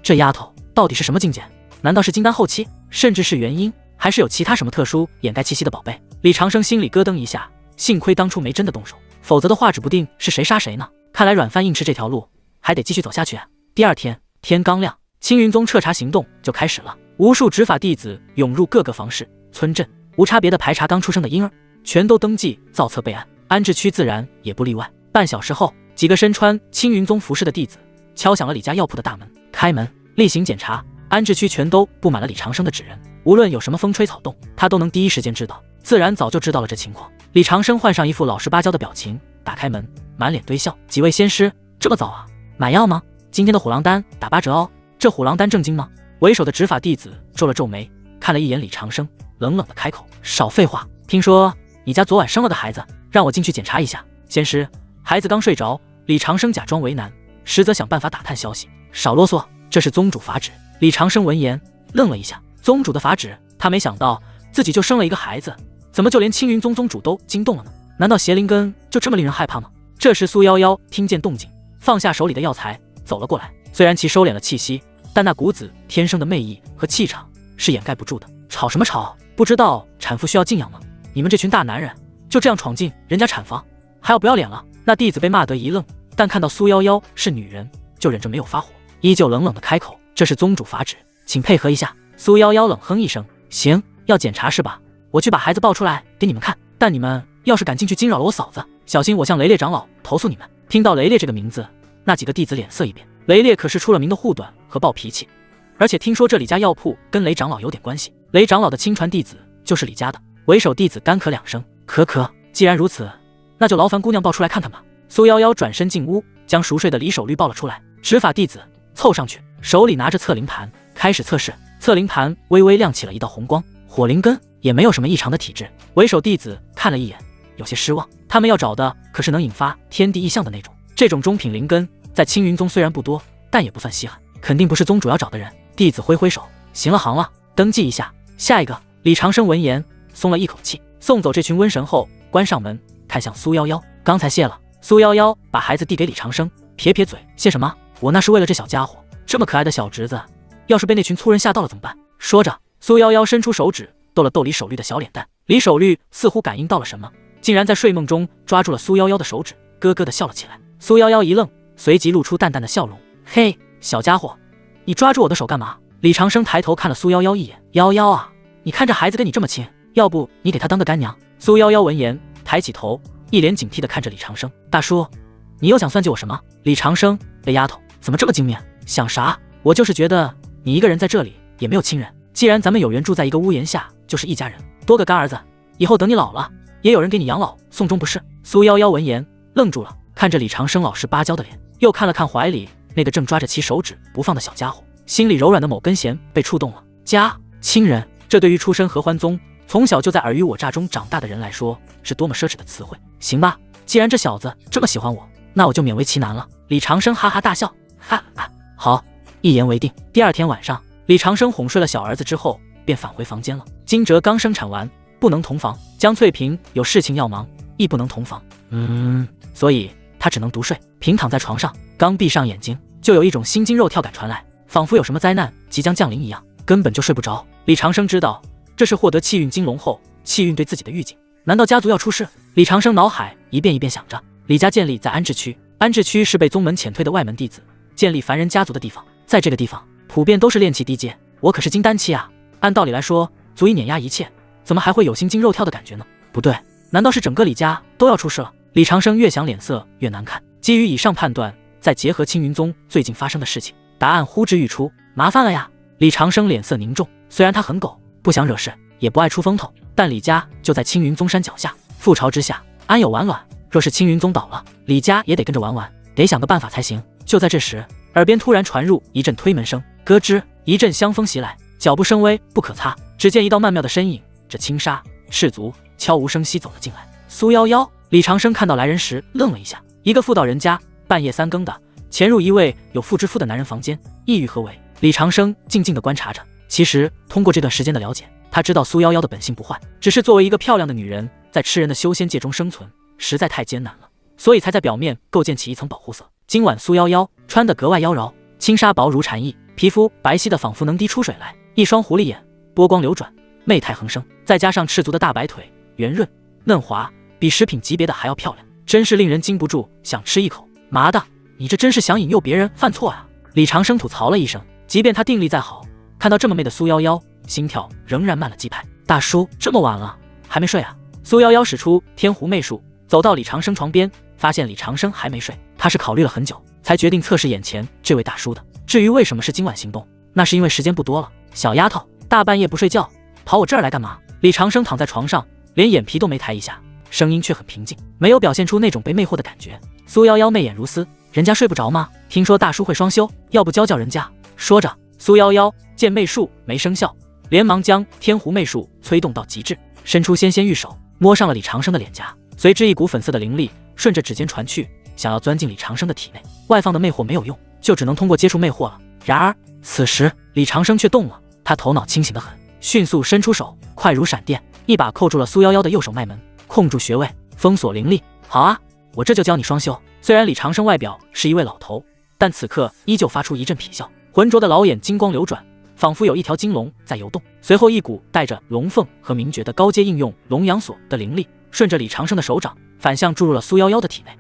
这丫头到底是什么境界？难道是金丹后期？甚至是元婴？还是有其他什么特殊掩盖气息的宝贝？李长生心里咯噔一下，幸亏当初没真的动手，否则的话指不定是谁杀谁呢。看来软饭硬吃这条路还得继续走下去啊。第二天天刚亮，青云宗彻查行动就开始了，无数执法弟子涌入各个房室、村镇，无差别的排查刚出生的婴儿，全都登记造册备案。安置区自然也不例外。半小时后，几个身穿青云宗服饰的弟子敲响了李家药铺的大门。开门，例行检查。安置区全都布满了李长生的纸人，无论有什么风吹草动，他都能第一时间知道，自然早就知道了这情况。李长生换上一副老实巴交的表情，打开门，满脸堆笑：“几位仙师，这么早啊？买药吗？今天的虎狼丹打8折哦。这虎狼丹正经吗？”为首的执法弟子皱了皱眉，看了一眼李长生，冷冷的开口：“少废话！听说你家昨晚生了个孩子，让我进去检查一下。”仙师，孩子刚睡着。李长生假装为难，实则想办法打探消息。少啰嗦，这是宗主法旨。李长生闻言愣了一下，宗主的法旨，他没想到自己就生了一个孩子，怎么就连青云宗宗主都惊动了呢？难道邪灵根就这么令人害怕吗？这时苏夭夭听见动静，放下手里的药材走了过来。虽然其收敛了气息，但那股子天生的魅意和气场是掩盖不住的。吵什么吵？不知道产妇需要静养吗？你们这群大男人就这样闯进人家产房，还要不要脸了？那弟子被骂得一愣，但看到苏夭夭是女人，就忍着没有发火，依旧冷冷的开口：“这是宗主法旨，请配合一下。”苏夭夭冷哼一声：“行，要检查是吧？我去把孩子抱出来给你们看，但你们要是敢进去惊扰了我嫂子，小心我向雷烈长老投诉你们。”听到雷烈这个名字，那几个弟子脸色一变。雷烈可是出了名的护短和暴脾气，而且听说这李家药铺跟雷长老有点关系，雷长老的亲传弟子就是李家的。为首弟子干咳2声：“可，既然如此，那就劳烦姑娘抱出来看看吧。”苏夭夭转身进屋，将熟睡的李守律抱了出来。执法弟子凑上去，手里拿着测灵盘，开始测试。测灵盘微微亮起了一道红光，火灵根，也没有什么异常的体质。为首弟子看了一眼，有些失望。他们要找的可是能引发天地异象的那种，这种中品灵根在青云宗虽然不多，但也不算稀罕，肯定不是宗主要找的人。弟子挥挥手，行了，登记一下。下一个。李长生闻言松了一口气，送走这群瘟神后，关上门，看向苏夭夭：“刚才谢了。”苏夭夭把孩子递给李长生，撇撇嘴：“谢什么？我那是为了这小家伙，这么可爱的小侄子，要是被那群粗人吓到了怎么办？”说着，苏夭夭伸出手指逗了逗李守律的小脸蛋。李守律似乎感应到了什么，竟然在睡梦中抓住了苏夭夭的手指，咯咯地笑了起来。苏夭夭一愣，随即露出淡淡的笑容：“嘿，小家伙，你抓住我的手干嘛？”李长生抬头看了苏夭夭一眼：“夭夭啊，你看这孩子跟你这么亲，要不你给他当个干娘？”苏夭夭闻言抬起头，一脸警惕地看着李长生：“大叔，你又想算计我什么？”李长生：“这丫头怎么这么精面？想啥？我就是觉得你一个人在这里也没有亲人，既然咱们有缘住在一个屋檐下，就是一家人，多个干儿子，以后等你老了，也有人给你养老送终不是？”苏夭夭闻言愣住了，看着李长生老实巴交的脸，又看了看怀里那个正抓着其手指不放的小家伙，心里柔软的某根弦被触动了。亲人，这对于出身合欢宗，从小就在尔虞我诈中长大的人来说，是多么奢侈的词汇。行吧，既然这小子这么喜欢我，那我就勉为其难了。李长生哈哈大笑：“哈哈，好，一言为定。”第二天晚上，李长生哄睡了小儿子之后，便返回房间了。惊蛰刚生产完，不能同房；江翠萍有事情要忙，亦不能同房。所以他只能独睡，平躺在床上。刚闭上眼睛，就有一种心惊肉跳感传来，仿佛有什么灾难即将降临一样，根本就睡不着。李长生知道，这是获得气运金龙后，气运对自己的预警。难道家族要出事？李长生脑海一遍一遍想着。李家建立在安置区，安置区是被宗门遣退的外门弟子建立凡人家族的地方，在这个地方普遍都是炼气低阶，我可是金丹期啊，按道理来说足以碾压一切，怎么还会有心惊肉跳的感觉呢？不对，难道是整个李家都要出事了？李长生越想脸色越难看。基于以上判断，再结合青云宗最近发生的事情，答案呼之欲出。麻烦了呀！李长生脸色凝重，虽然他很狗，不想惹事，也不爱出风头，但李家就在青云宗山脚下，覆巢之下，安有完卵？若是青云宗倒了，李家也得跟着玩玩，得想个办法才行。就在这时，耳边突然传入一阵推门声，咯吱，一阵香风袭来，脚步声微不可擦。只见一道曼妙的身影，这轻纱赤足，悄无声息走了进来。苏夭夭，李长生看到来人时愣了一下，一个妇道人家，半夜3更的，潜入一位有妇之夫的男人房间，意欲何为？李长生静静地观察着。其实通过这段时间的了解，他知道苏夭夭的本性不坏，只是作为一个漂亮的女人，在吃人的修仙界中生存实在太艰难了，所以才在表面构建起一层保护色。今晚苏夭夭穿得格外妖娆，轻纱薄如蝉翼，皮肤白皙的仿佛能滴出水来，一双狐狸眼波光流转，媚态横生，再加上赤足的大白腿，圆润嫩滑，比食品级别的还要漂亮，真是令人禁不住想吃一口。妈的，你这真是想引诱别人犯错啊！李长生吐槽了一声，即便他定力再好，看到这么媚的苏夭夭，心跳仍然慢了几拍。大叔，这么晚了还没睡啊？苏夭夭使出天狐媚术，走到李长生床边，发现李长生还没睡，他是考虑了很久才决定测试眼前这位大叔的。至于为什么是今晚行动，那是因为时间不多了。小丫头，大半夜不睡觉，跑我这儿来干嘛？李长生躺在床上，连眼皮都没抬一下，声音却很平静，没有表现出那种被魅惑的感觉。苏夭夭媚眼如丝，人家睡不着吗？听说大叔会双修，要不教人家？说着，苏夭夭见媚术没生效，连忙将天狐媚术催动到极致，伸出纤纤玉手摸上了李长生的脸颊，随之一股粉色的灵力顺着指尖传去，想要钻进李长生的体内。外放的魅惑没有用，就只能通过接触魅惑了。然而此时李长生却动了，他头脑清醒得很，迅速伸出手，快如闪电，一把扣住了苏夭夭的右手脉门，控住穴位，封锁灵力。好啊，我这就教你双修。虽然李长生外表是一位老头，但此刻依旧发出一阵痞笑，浑浊的老眼金光流转，仿佛有一条金龙在游动。随后一股带着龙凤和明诀的高阶应用龙阳锁的灵力，顺着李长生的手掌反向注入了苏夭夭的体内。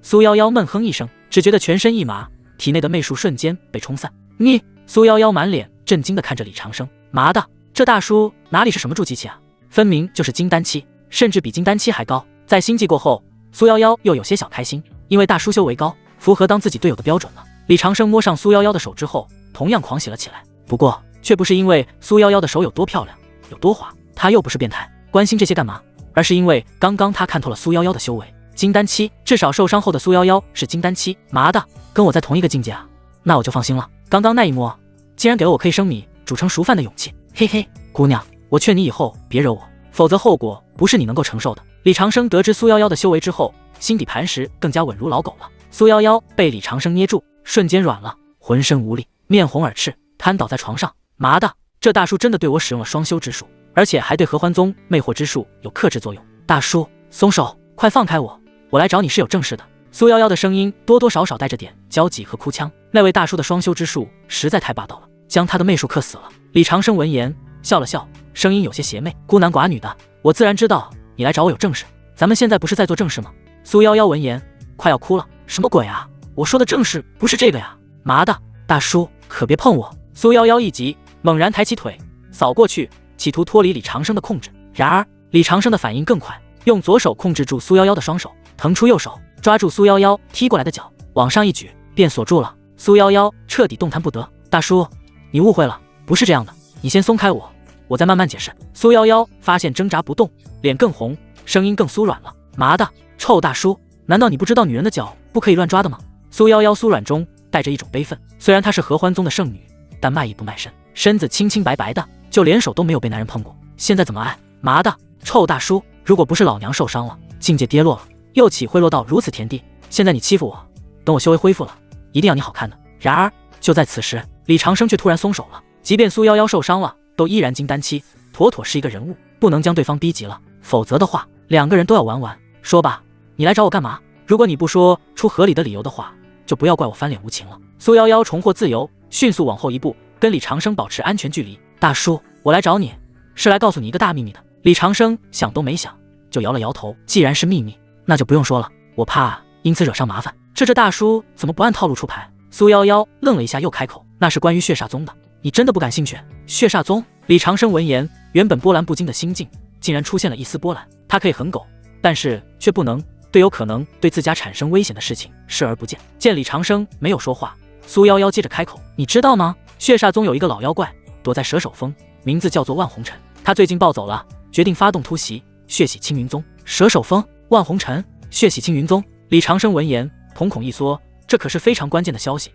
苏夭夭闷哼一声，只觉得全身一麻，体内的媚术瞬间被冲散。你，苏夭夭满脸震惊地看着李长生，妈的，这大叔哪里是什么筑基期啊，分明就是金丹期，甚至比金丹期还高。在心悸过后，苏夭夭又有些小开心，因为大叔修为高，符合当自己队友的标准了。李长生摸上苏夭夭的手之后，同样狂喜了起来，不过却不是因为苏夭夭的手有多漂亮有多滑，他又不是变态，关心这些干嘛？而是因为刚刚他看透了苏夭夭的修为，金丹期，至少受伤后的苏夭夭是金丹期。妈的，跟我在同一个境界啊，那我就放心了。刚刚那一摸，竟然给了我可以生米煮成熟饭的勇气。嘿嘿，姑娘，我劝你以后别惹我，否则后果不是你能够承受的。李长生得知苏夭夭的修为之后，心底磐石更加稳如老狗了。苏夭夭被李长生捏住，瞬间软了，浑身无力，面红耳赤，瘫倒在床上。妈的，这大叔真的对我使用了双修之术，而且还对合欢宗魅惑之术有克制作用。大叔，松手，快放开我，我来找你是有正事的。苏夭夭的声音多多少少带着点焦急和哭腔，那位大叔的双修之术实在太霸道了，将他的媚术克死了。李长生闻言笑了笑，声音有些邪魅，孤男寡女的，我自然知道你来找我有正事，咱们现在不是在做正事吗？苏夭夭闻言快要哭了，什么鬼啊，我说的正事不是这个呀，妈的，大叔可别碰我。苏夭夭一急，猛然抬起腿扫过去，企图脱离李长生的控制。然而李长生的反应更快，用左手控制住苏夭夭的双手，腾出右手抓住苏夭夭踢过来的脚，往上一举便锁住了。苏夭夭彻底动弹不得。大叔，你误会了，不是这样的，你先松开我，我再慢慢解释。苏夭夭发现挣扎不动，脸更红，声音更酥软了。妈的，臭大叔，难道你不知道女人的脚不可以乱抓的吗？苏夭夭酥软中带着一种悲愤，虽然她是合欢宗的圣女，但卖艺不卖身，身子清清白白的，就连手都没有被男人碰过，现在怎么爱？妈的，臭大叔，如果不是老娘受伤了，境界跌落了，又岂会落到如此田地？现在你欺负我，等我修为恢复了，一定要你好看的。然而就在此时，李长生却突然松手了。即便苏夭夭受伤了，都依然金丹期，妥妥是一个人物，不能将对方逼急了，否则的话两个人都要玩完。说吧，你来找我干嘛？如果你不说出合理的理由的话，就不要怪我翻脸无情了。苏夭夭重获自由，迅速往后一步，跟李长生保持安全距离。大叔，我来找你是来告诉你一个大秘密的。李长生想都没想就摇了摇头，既然是秘密，那就不用说了，我怕因此惹上麻烦。这大叔怎么不按套路出牌？苏夭夭愣了一下，又开口，那是关于血煞宗的，你真的不感兴趣？血煞宗？李长生闻言，原本波澜不惊的心境竟然出现了一丝波澜。他可以很狗，但是却不能对有可能对自家产生危险的事情视而不见。见李长生没有说话，苏夭夭接着开口，你知道吗？血煞宗有一个老妖怪躲在蛇首峰，名字叫做万红尘，他最近暴走了，决定发动突袭，血洗青云宗。蛇首峰，万红尘，血洗青云宗。李长生闻言瞳孔一缩，这可是非常关键的消息，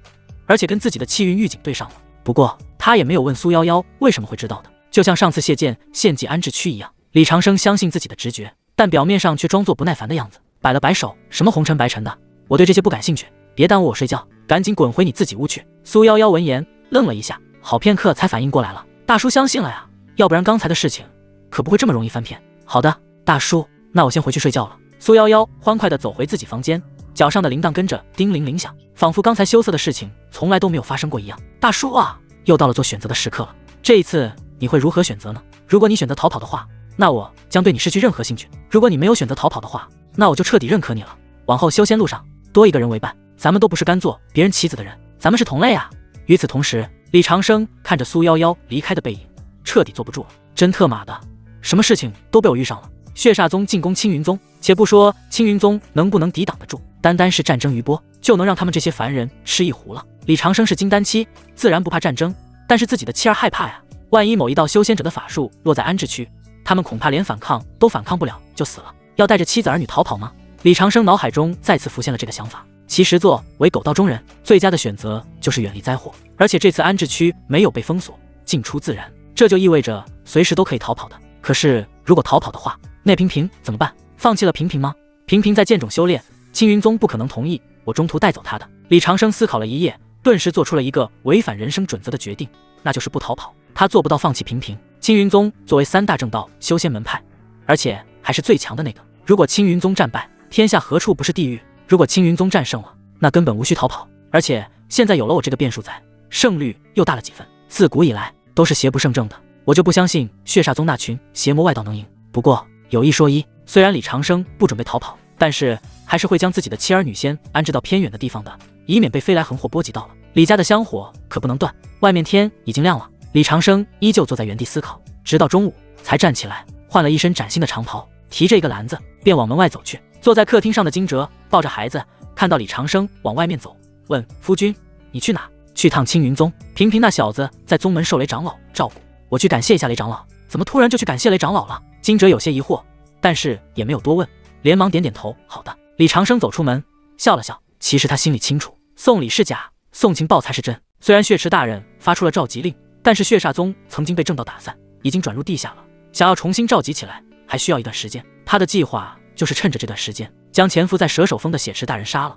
而且跟自己的气运预警对上了。不过他也没有问苏夭夭为什么会知道的，就像上次谢剑献祭安置区一样，李长生相信自己的直觉，但表面上却装作不耐烦的样子，摆了摆手，什么红尘白尘的，我对这些不感兴趣。别耽误我睡觉，赶紧滚回你自己屋去。苏夭夭闻言愣了一下，好片刻才反应过来了，大叔相信了呀，要不然刚才的事情可不会这么容易翻篇。好的，大叔，那我先回去睡觉了。苏夭夭欢快地走回自己房间，脚上的铃铛跟着叮铃铃响，仿佛刚才羞涩的事情从来都没有发生过一样。大叔啊，又到了做选择的时刻了，这一次你会如何选择呢？如果你选择逃跑的话，那我将对你失去任何兴趣；如果你没有选择逃跑的话，那我就彻底认可你了。往后修仙路上多一个人为伴，咱们都不是甘做别人棋子的人，咱们是同类啊。与此同时，李长生看着苏夭夭离开的背影，彻底坐不住了。真特马的，什么事情都被我遇上了。血煞宗进攻青云宗，且不说青云宗能不能抵挡得住，单单是战争余波就能让他们这些凡人吃一壶了。李长生是金丹期，自然不怕战争，但是自己的妻儿害怕呀。万一某一道修仙者的法术落在安置区，他们恐怕连反抗都反抗不了就死了。要带着妻子儿女逃跑吗？李长生脑海中再次浮现了这个想法。其实作为狗道中人，最佳的选择就是远离灾祸，而且这次安置区没有被封锁，进出自然，这就意味着随时都可以逃跑的。可是如果逃跑的话，那平平怎么办？放弃了平平吗？平平在剑种修炼，青云宗不可能同意我中途带走他的。李长生思考了一夜，顿时做出了一个违反人生准则的决定，那就是不逃跑。他做不到放弃平平。青云宗作为三大正道修仙门派，而且还是最强的那个，如果青云宗战败，天下何处不是地狱？如果青云宗战胜了，那根本无需逃跑。而且现在有了我这个变数在，胜率又大了几分。自古以来都是邪不胜正的，我就不相信血煞宗那群邪魔外道能赢。不过有一说一，虽然李长生不准备逃跑，但是还是会将自己的妻儿女仙安置到偏远的地方的，以免被飞来横祸波及到了。李家的香火可不能断。外面天已经亮了，李长生依旧坐在原地思考，直到中午才站起来，换了一身崭新的长袍，提着一个篮子便往门外走去。坐在客厅上的惊蛰抱着孩子，看到李长生往外面走，问夫君，你去哪？去趟青云宗，平平那小子在宗门受雷长老照顾，我去感谢一下雷长老。怎么突然就去感谢雷长老了？惊蛰有些疑惑，但是也没有多问，连忙点点头，好的。李长生走出门，笑了笑，其实他心里清楚，送礼是假，送情报才是真。虽然血池大人发出了召集令，但是血煞宗曾经被正道打散，已经转入地下了，想要重新召集起来还需要一段时间。他的计划就是趁着这段时间将潜伏在蛇首峰的血池大人杀了。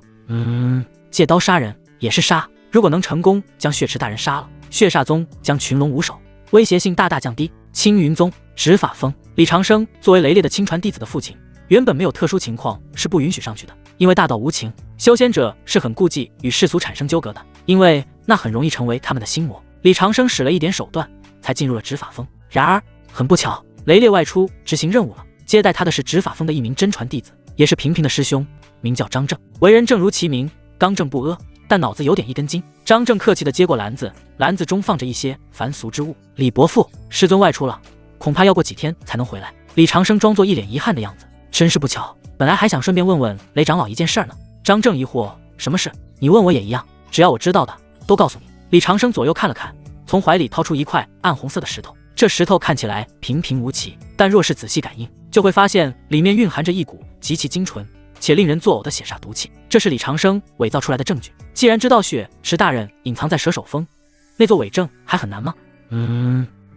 借刀杀人也是杀，如果能成功将血池大人杀了，血煞宗将群龙无首，威胁性大大降低。青云宗执法峰，李长生作为雷烈的亲传弟子的父亲，原本没有特殊情况是不允许上去的，因为大道无情，修仙者是很顾忌与世俗产生纠葛的，因为那很容易成为他们的心魔。李长生使了一点手段，才进入了执法峰。然而很不巧，雷烈外出执行任务了，接待他的是执法峰的一名真传弟子，也是平平的师兄，名叫张正，为人正如其名，刚正不阿，但脑子有点一根筋。张正客气地接过篮子，篮子中放着一些凡俗之物。李伯父，师尊外出了，恐怕要过几天才能回来。李长生装作一脸遗憾的样子，真是不巧，本来还想顺便问问雷长老一件事呢。张正疑惑，什么事？你问我也一样，只要我知道的都告诉你。李长生左右看了看，从怀里掏出一块暗红色的石头，这石头看起来平平无奇，但若是仔细感应，就会发现里面蕴含着一股极其精纯且令人作呕的血煞毒气，这是李长生伪造出来的证据。既然知道血池大人隐藏在蛇首峰，那座伪证还很难吗？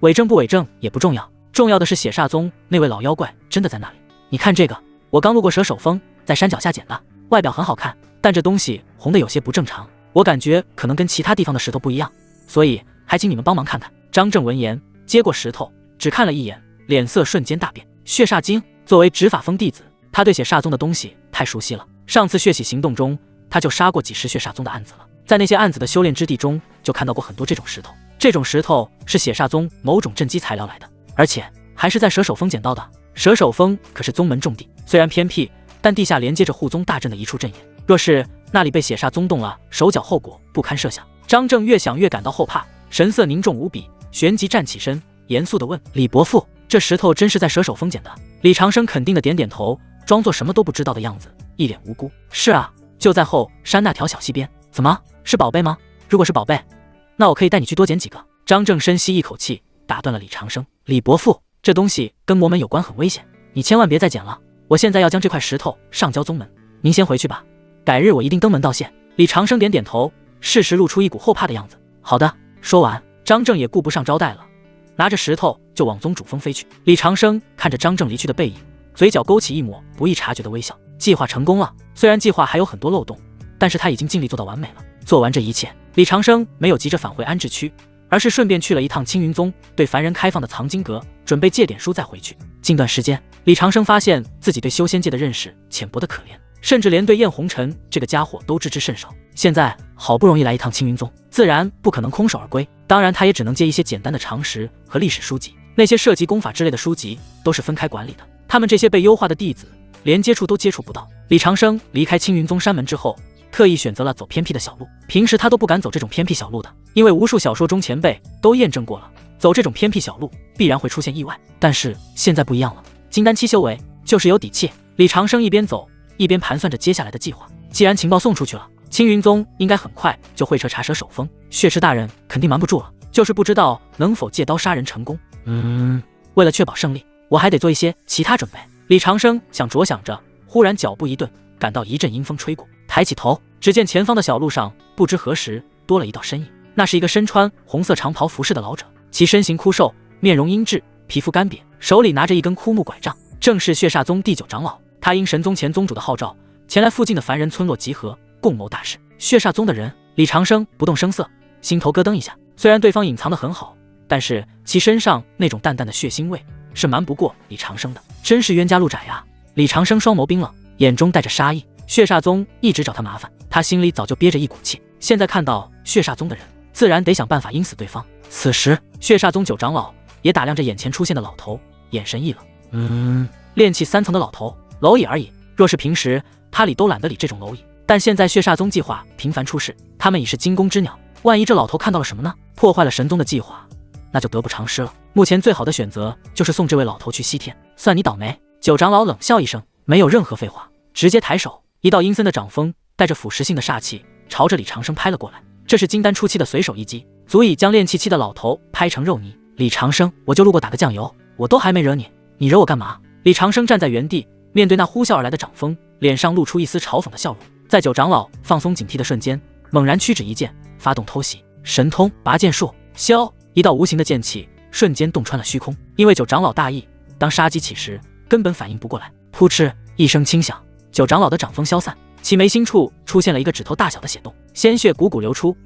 伪证不伪证也不重要，重要的是血煞宗那位老妖怪真的在那里。你看这个，我刚路过蛇首峰，在山脚下捡的，外表很好看，但这东西红的有些不正常，我感觉可能跟其他地方的石头不一样，所以还请你们帮忙看看。张正闻言接过石头，只看了一眼，脸色瞬间大变。血煞经，作为执法峰弟子，他对血煞宗的东西太熟悉了，上次血洗行动中他就杀过几十血煞宗的案子了，在那些案子的修炼之地中就看到过很多这种石头，这种石头是血煞宗某种镇基材料来的，而且还是在蛇首峰捡到的。蛇首峰可是宗门重地，虽然偏僻，但地下连接着护宗大阵的一处阵眼，若是那里被血煞宗动了手脚，后果不堪设想。张正越想越感到后怕，神色凝重无比，旋即站起身，严肃地问李伯父，这石头真是在蛇首峰捡的？李长生肯定的点点头，装作什么都不知道的样子，一脸无辜。是啊，就在后山那条小溪边。怎么，是宝贝吗？如果是宝贝，那我可以带你去多捡几个。张正深吸一口气，打断了李长生。李伯父，这东西跟魔门有关，很危险，你千万别再捡了，我现在要将这块石头上交宗门，您先回去吧，改日我一定登门道谢。李长生点点头，适时露出一股后怕的样子。好的。说完，张正也顾不上招待了，拿着石头就往宗主峰飞去。李长生看着张正离去的背影，嘴角勾起一抹不易察觉的微笑。计划成功了，虽然计划还有很多漏洞，但是他已经尽力做到完美了。做完这一切，李长生没有急着返回安置区，而是顺便去了一趟青云宗对凡人开放的藏经阁，准备借点书再回去。近段时间，李长生发现自己对修仙界的认识浅薄的可怜，甚至连对燕红尘这个家伙都知之甚少。现在好不容易来一趟青云宗，自然不可能空手而归，当然他也只能借一些简单的常识和历史书籍，那些涉及功法之类的书籍都是分开管理的，他们这些被优化的弟子连接触都接触不到。李长生离开青云宗山门之后，特意选择了走偏僻的小路，平时他都不敢走这种偏僻小路的，因为无数小说中前辈都验证过了，走这种偏僻小路必然会出现意外。但是现在不一样了，金丹期修为就是有底气。李长生一边走一边盘算着接下来的计划。既然情报送出去了，青云宗应该很快就会彻查蛇手风，血池大人肯定瞒不住了，就是不知道能否借刀杀人成功。为了确保胜利，我还得做一些其他准备。李长生想着想着，忽然脚步一顿，感到一阵阴风吹过，抬起头，只见前方的小路上不知何时多了一道身影。那是一个身穿红色长袍服饰的老者，其身形枯瘦，面容阴鸷，皮肤干瘪，手里拿着一根枯木拐杖，正是血煞宗第9长老。他因神宗前宗主的号召，前来附近的凡人村落集合，共谋大事。血煞宗的人，李长生不动声色，心头咯噔一下。虽然对方隐藏得很好，但是其身上那种淡淡的血腥味是瞒不过李长生的，真是冤家路窄呀！李长生双眸冰冷，眼中带着杀意。血煞宗一直找他麻烦，他心里早就憋着一股气，现在看到血煞宗的人，自然得想办法阴死对方。此时，血煞宗9长老也打量着眼前出现的老头，眼神一冷。炼气3层的老头，蝼蚁而已。若是平时，他理都懒得理这种蝼蚁。但现在血煞宗计划频繁出事，他们已是惊弓之鸟。万一这老头看到了什么呢？破坏了神宗的计划，那就得不偿失了。目前最好的选择就是送这位老头去西天，算你倒霉。9长老冷笑一声，没有任何废话，直接抬手，一道阴森的掌风带着腐蚀性的煞气朝着李长生拍了过来。这是金丹初期的随手一击，足以将炼气期的老头拍成肉泥。李长生，我就路过打个酱油，我都还没惹你，你惹我干嘛？李长生站在原地，面对那呼啸而来的掌风，脸上露出一丝嘲讽的笑容。在9长老放松警惕的瞬间，猛然屈指一剑，发动偷袭神通拔剑术，萧一道无形的剑气瞬间洞穿了虚空。因为9长老大意，当杀机起时根本反应不过来，扑哧一声轻响，9长老的掌风消散，其眉心处出现了一个指头大小的血洞，鲜血汩汩流出。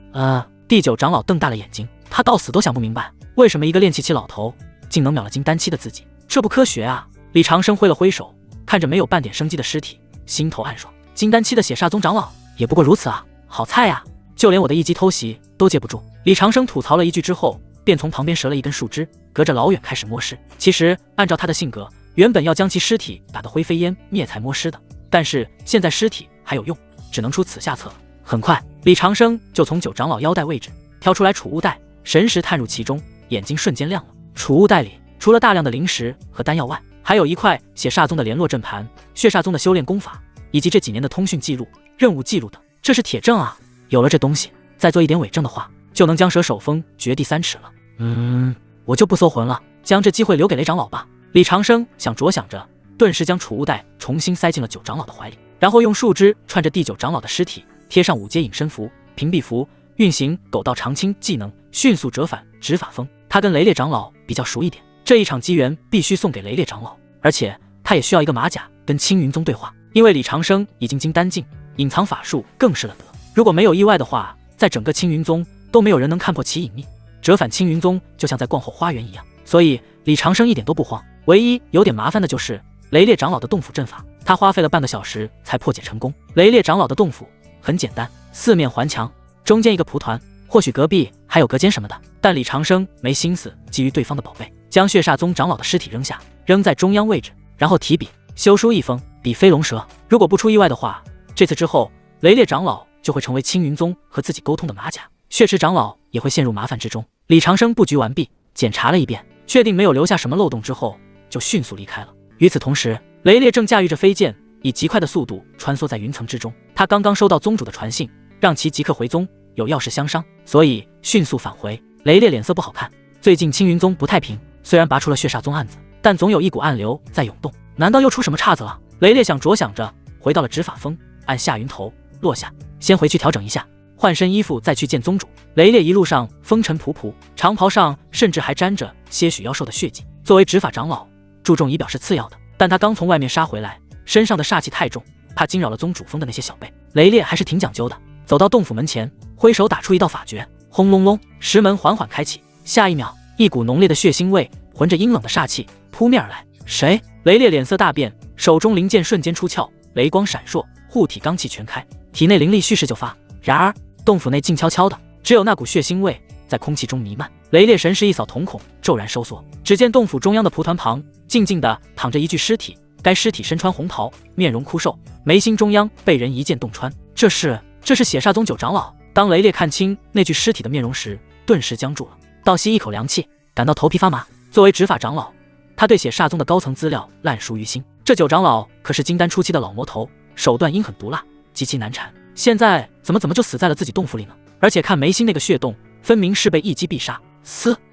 第9长老瞪大了眼睛，他到死都想不明白，为什么一个炼气期老头竟能秒了金丹期的自己，这不科学啊！李长生挥了挥手，看着没有半点生机的尸体，心头暗爽，金丹期的血煞宗长老也不过如此啊，好菜呀，就连我的一击偷袭都接不住。李长生吐槽了一句之后，便从旁边折了一根树枝，隔着老远开始摸尸。其实按照他的性格，原本要将其尸体打得灰飞烟灭才摸尸的，但是现在尸体还有用，只能出此下策了。很快，李长生就从9长老腰带位置挑出来储物袋，神识探入其中，眼睛瞬间亮了。储物袋里除了大量的灵石和丹药外，还有一块血煞宗的联络阵盘、血煞宗的修炼功法，以及这几年的通讯记录、任务记录等。这是铁证啊！有了这东西，再做一点伪证的话，就能将蛇手风绝地3尺了。我就不搜魂了，将这机会留给雷长老吧。李长生想着想着，顿时将储物袋重新塞进了9长老的怀里，然后用树枝串着第9长老的尸体，贴上5阶隐身符、屏蔽符，运行狗道长青技能，迅速折返执法风。他跟雷烈长老比较熟一点，这一场机缘必须送给雷烈长老，而且他也需要一个马甲跟青云宗对话，因为李长生已经金丹境，隐藏法术更是了得。如果没有意外的话，在整个青云宗都没有人能看破其隐秘，折返青云宗就像在逛后花园一样。所以李长生一点都不慌，唯一有点麻烦的就是雷烈长老的洞府阵法，他花费了半个小时才破解成功。雷烈长老的洞府很简单，四面环墙，中间一个蒲团，或许隔壁还有隔间什么的，但李长生没心思觊觎对方的宝贝，将血煞宗长老的尸体扔下，扔在中央位置，然后提笔修书一封，笔飞龙蛇。如果不出意外的话，这次之后雷烈长老就会成为青云宗和自己沟通的马甲，血池长老也会陷入麻烦之中。李长生布局完毕，检查了一遍，确定没有留下什么漏洞之后，就迅速离开了。与此同时，雷烈正驾驭着飞剑，以极快的速度穿梭在云层之中。他刚刚收到宗主的传信，让其即刻回宗，有要事相商，所以迅速返回。雷烈脸色不好看，最近青云宗不太平，虽然拔出了血煞宗案子，但总有一股暗流在涌动，难道又出什么岔子了？雷烈想着想着，回到了执法峰，按下云头落下，先回去调整一下，换身衣服再去见宗主。雷烈一路上风尘仆仆，长袍上甚至还沾着些许妖兽的血迹。作为执法长老，注重仪表是次要的，但他刚从外面杀回来，身上的煞气太重，怕惊扰了宗主峰的那些小辈。雷烈还是挺讲究的，走到洞府门前，挥手打出一道法诀，轰隆隆，石门缓缓开启。下一秒，一股浓烈的血腥味混着阴冷的煞气扑面而来。谁？雷烈脸色大变，手中灵剑瞬间出鞘，雷光闪烁，护体罡气全开，体内灵力蓄势就发。然而洞府内静悄悄的，只有那股血腥味在空气中弥漫。雷烈神识一扫瞳孔，骤然收缩，只见洞府中央的蒲团旁静静地躺着一具尸体，该尸体身穿红袍，面容枯瘦，眉心中央被人一剑洞穿。这是血煞宗九长老。当雷烈看清那具尸体的面容时，顿时僵住了，倒吸一口凉气，感到头皮发麻。作为执法长老，他对血煞宗的高层资料烂熟于心。这九长老可是金丹初期的老魔头，手段阴狠毒辣，极其难缠。现在怎么就死在了自己洞府里呢？而且看眉心那个血洞，分明是被一击必杀。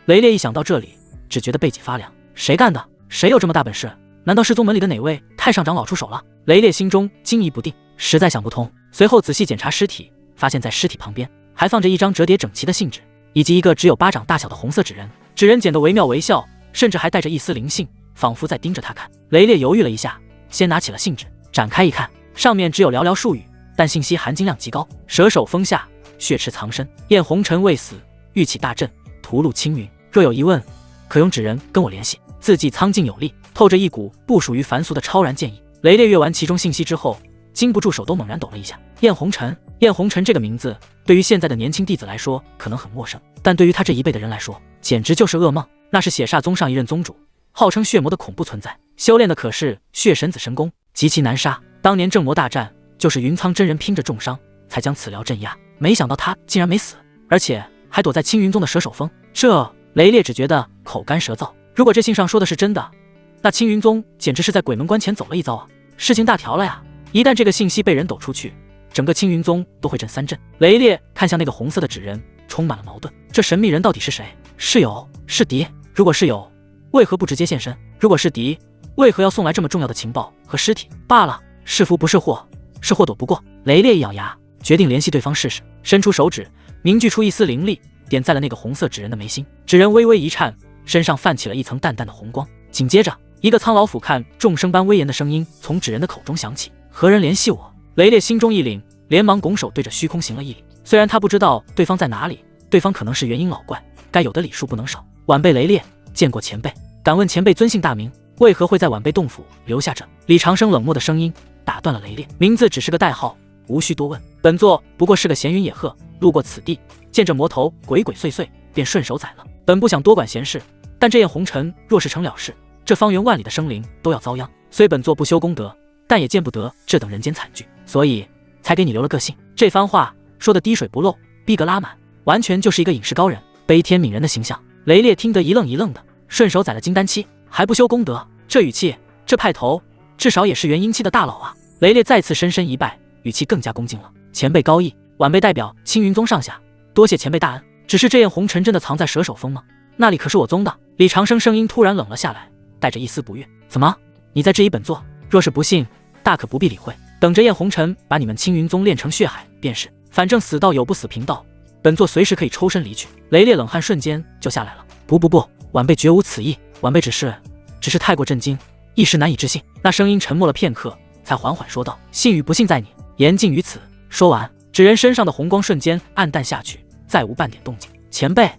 雷烈一想到这里，只觉得背脊发凉。谁干的？谁有这么大本事？难道是宗门里的哪位太上长老出手了？雷烈心中惊疑不定，实在想不通。随后仔细检查尸体，发现在尸体旁边还放着一张折叠整齐的信纸，以及一个只有巴掌大小的红色纸人。纸人剪得惟妙惟肖，甚至还带着一丝灵性，仿佛在盯着他看。雷烈犹豫了一下，先拿起了信纸，展开一看，上面只有寥寥数语，但信息含金量极高。蛇首峰下，血池藏身，燕红尘未死，欲起大阵，屠戮青云。若有疑问，可用纸人跟我联系。字迹苍劲有力，透着一股不属于凡俗的超然剑意。雷烈阅完其中信息之后，禁不住手都猛然抖了一下。燕红尘这个名字对于现在的年轻弟子来说可能很陌生，但对于他这一辈的人来说，简直就是噩梦。那是血煞宗上一任宗主，号称血魔的恐怖存在，修炼的可是血神子神功，极其难杀。当年正魔大战，就是云苍真人拼着重伤才将此寮镇压，没想到他竟然没死，而且还躲在青云宗的蛇首峰。雷烈只觉得口干舌燥。如果这信上说的是真的，那青云宗简直是在鬼门关前走了一遭啊！事情大条了呀！一旦这个信息被人抖出去，整个青云宗都会震3震。雷烈看向那个红色的纸人，充满了矛盾。这神秘人到底是谁？是友是敌？如果是友，为何不直接现身？如果是敌，为何要送来这么重要的情报和尸体？罢了，是福不是祸，是祸躲不过。雷烈一咬牙，决定联系对方试试，伸出手指，凝聚出一丝灵力，点在了那个红色纸人的眉心。纸人微微一颤，身上泛起了一层淡淡的红光。紧接着，一个苍老俯瞰众生般威严的声音从纸人的口中响起：何人联系我？雷烈心中一凛，连忙拱手对着虚空行了一礼。虽然他不知道对方在哪里，对方可能是元婴老怪，该有的礼数不能少。晚辈雷烈，见过前辈，敢问前辈尊姓大名？为何会在晚辈洞府留下这？李长生冷漠的声音打断了雷烈：名字只是个代号，无需多问。本座不过是个闲云野鹤，路过此地，见这魔头鬼鬼祟祟，便顺手宰了。本不想多管闲事，但这燕红尘若是成了事，这方圆万里的生灵都要遭殃。虽本座不修功德，但也见不得这等人间惨剧，所以才给你留了个信。这番话说的滴水不漏，逼格拉满，完全就是一个隐士高人、悲天悯人的形象。雷烈听得一愣一愣的，顺手宰了金丹期，还不修功德？这语气，这派头，至少也是元婴期的大佬啊！雷烈再次深深一拜，语气更加恭敬了：前辈高义，晚辈代表青云宗上下，多谢前辈大恩。只是这燕红尘真的藏在蛇首峰吗？那里可是我宗的。李长生声音突然冷了下来，带着一丝不悦：怎么，你在质疑本座？若是不信，大可不必理会，等着燕红尘把你们青云宗炼成血海便是。反正死道友不死贫道，本座随时可以抽身离去。雷烈冷汗瞬间就下来了：不，晚辈绝无此意，晚辈只是太过震惊，一时难以置信。那声音沉默了片刻，才缓缓说道：信与不信在你，言尽于此。说完，纸人身上的红光瞬间暗淡下去，再无半点动静。前辈，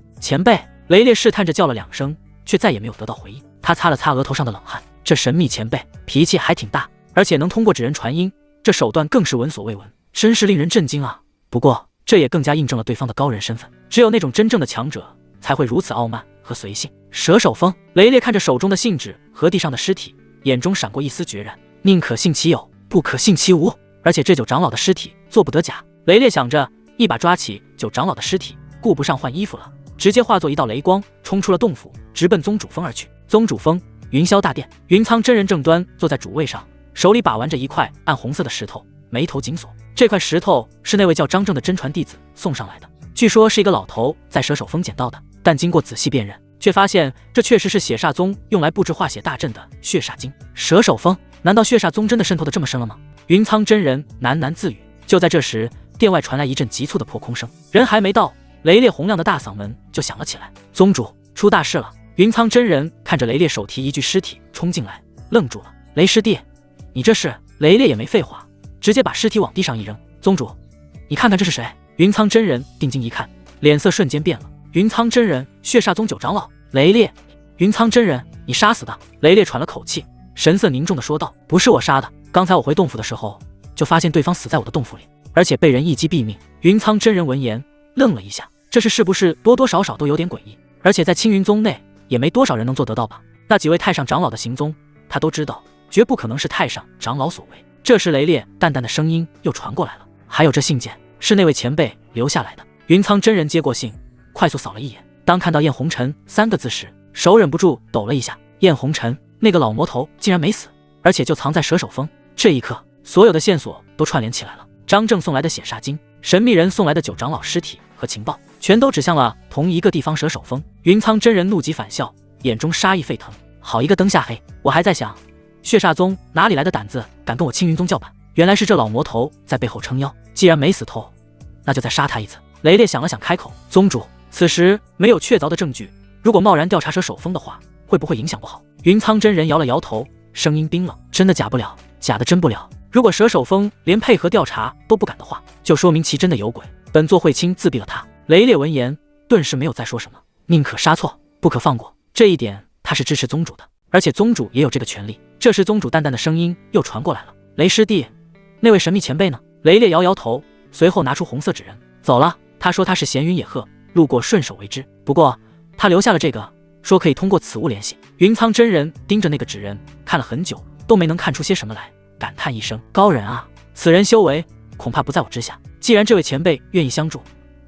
雷烈试探着叫了2声，却再也没有得到回应。他擦了擦额头上的冷汗，这神秘前辈脾气还挺大，而且能通过纸人传音，这手段更是闻所未闻，真是令人震惊啊！不过这也更加印证了对方的高人身份，只有那种真正的强者才会如此傲慢和随性。蛇首峰，雷烈看着手中的信纸和地上的尸体，眼中闪过一丝决然，宁可信其有，不可信其无。而且这九长老的尸体做不得假。雷烈想着，一把抓起九长老的尸体，顾不上换衣服了，直接化作一道雷光，冲出了洞府，直奔宗主峰而去。宗主峰，云霄大殿，云苍真人正端坐在主位上，手里把玩着一块暗红色的石头，眉头紧锁。这块石头是那位叫张正的真传弟子送上来的，据说是一个老头在蛇首峰捡到的，但经过仔细辨认，却发现这确实是血煞宗用来布置化血大阵的血煞经。蛇首峰，难道血煞宗真的渗透的这么深了吗？云苍真人喃喃自语。就在这时，殿外传来一阵急促的破空声，人还没到，雷烈洪亮的大嗓门就响了起来：宗主，出大事了！云苍真人看着雷烈手提一具尸体冲进来，愣住了：雷师弟，你这是？雷烈也没废话，直接把尸体往地上一扔。宗主，你看看这是谁？云苍真人定睛一看，脸色瞬间变了。云苍真人，血煞宗九长老雷烈。云苍真人，你杀死的？雷烈喘了口气，神色凝重地说道：“不是我杀的，刚才我回洞府的时候，就发现对方死在我的洞府里，而且被人一击毙命。”云苍真人闻言愣了一下，这事是不是多多少少都有点诡异？而且在青云宗内也没多少人能做得到吧？那几位太上长老的行踪，他都知道，绝不可能是太上长老所为。这时雷烈淡淡的声音又传过来了：“还有这信件，是那位前辈留下来的。”云苍真人接过信，快速扫了一眼，当看到燕红尘3个字时，手忍不住抖了一下。燕红尘那个老魔头竟然没死，而且就藏在蛇首峰。这一刻，所有的线索都串联起来了。张正送来的血煞经，神秘人送来的九长老尸体和情报，全都指向了同一个地方蛇首峰。云苍真人怒极反笑，眼中杀意沸腾。好一个灯下黑！我还在想，血煞宗哪里来的胆子，敢跟我青云宗叫板？原来是这老魔头在背后撑腰。既然没死透，那就再杀他一次。雷烈想了想，开口：“宗主，此时没有确凿的证据，如果贸然调查蛇首峰的话，会不会影响不好？”云苍真人摇了摇头，声音冰冷：“真的假不了，假的真不了。如果蛇首峰连配合调查都不敢的话，就说明其真的有鬼。本座会亲自毙了他。”雷烈闻言，顿时没有再说什么。宁可杀错，不可放过，这一点他是支持宗主的，而且宗主也有这个权利。这时宗主淡淡的声音又传过来了：“雷师弟，那位神秘前辈呢？”雷烈摇摇头，随后拿出红色纸人：“走了。他说他是闲云野鹤，路过顺手为之。不过他留下了这个，说可以通过此物联系。”云苍真人盯着那个纸人看了很久，都没能看出些什么来，感叹一声：“高人啊，此人修为恐怕不在我之下。既然这位前辈愿意相助，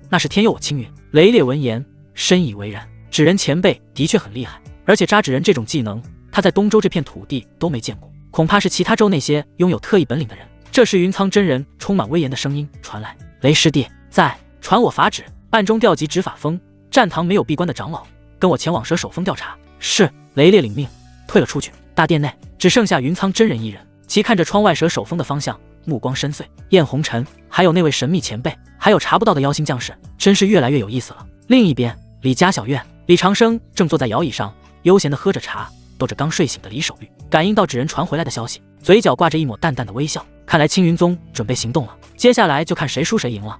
那是天佑我青云。”雷烈闻言深以为然，纸人前辈的确很厉害，而且扎纸人这种技能，他在东周这片土地都没见过，恐怕是其他州那些拥有特异本领的人。这时云苍真人充满威严的声音传来：“雷师弟，在传我法旨，暗中调集执法峰战堂没有闭关的长老，跟我前往蛇首峰调查。”是。雷烈领命，退了出去。大殿内只剩下云苍真人一人，其看着窗外蛇首峰的方向，目光深邃。燕红尘，还有那位神秘前辈，还有查不到的妖星将士，真是越来越有意思了。另一边，李家小院，李长生正坐在摇椅上，悠闲地喝着茶，逗着刚睡醒的李守玉。感应到纸人传回来的消息，嘴角挂着一抹淡淡的微笑。看来青云宗准备行动了，接下来就看谁输谁赢了。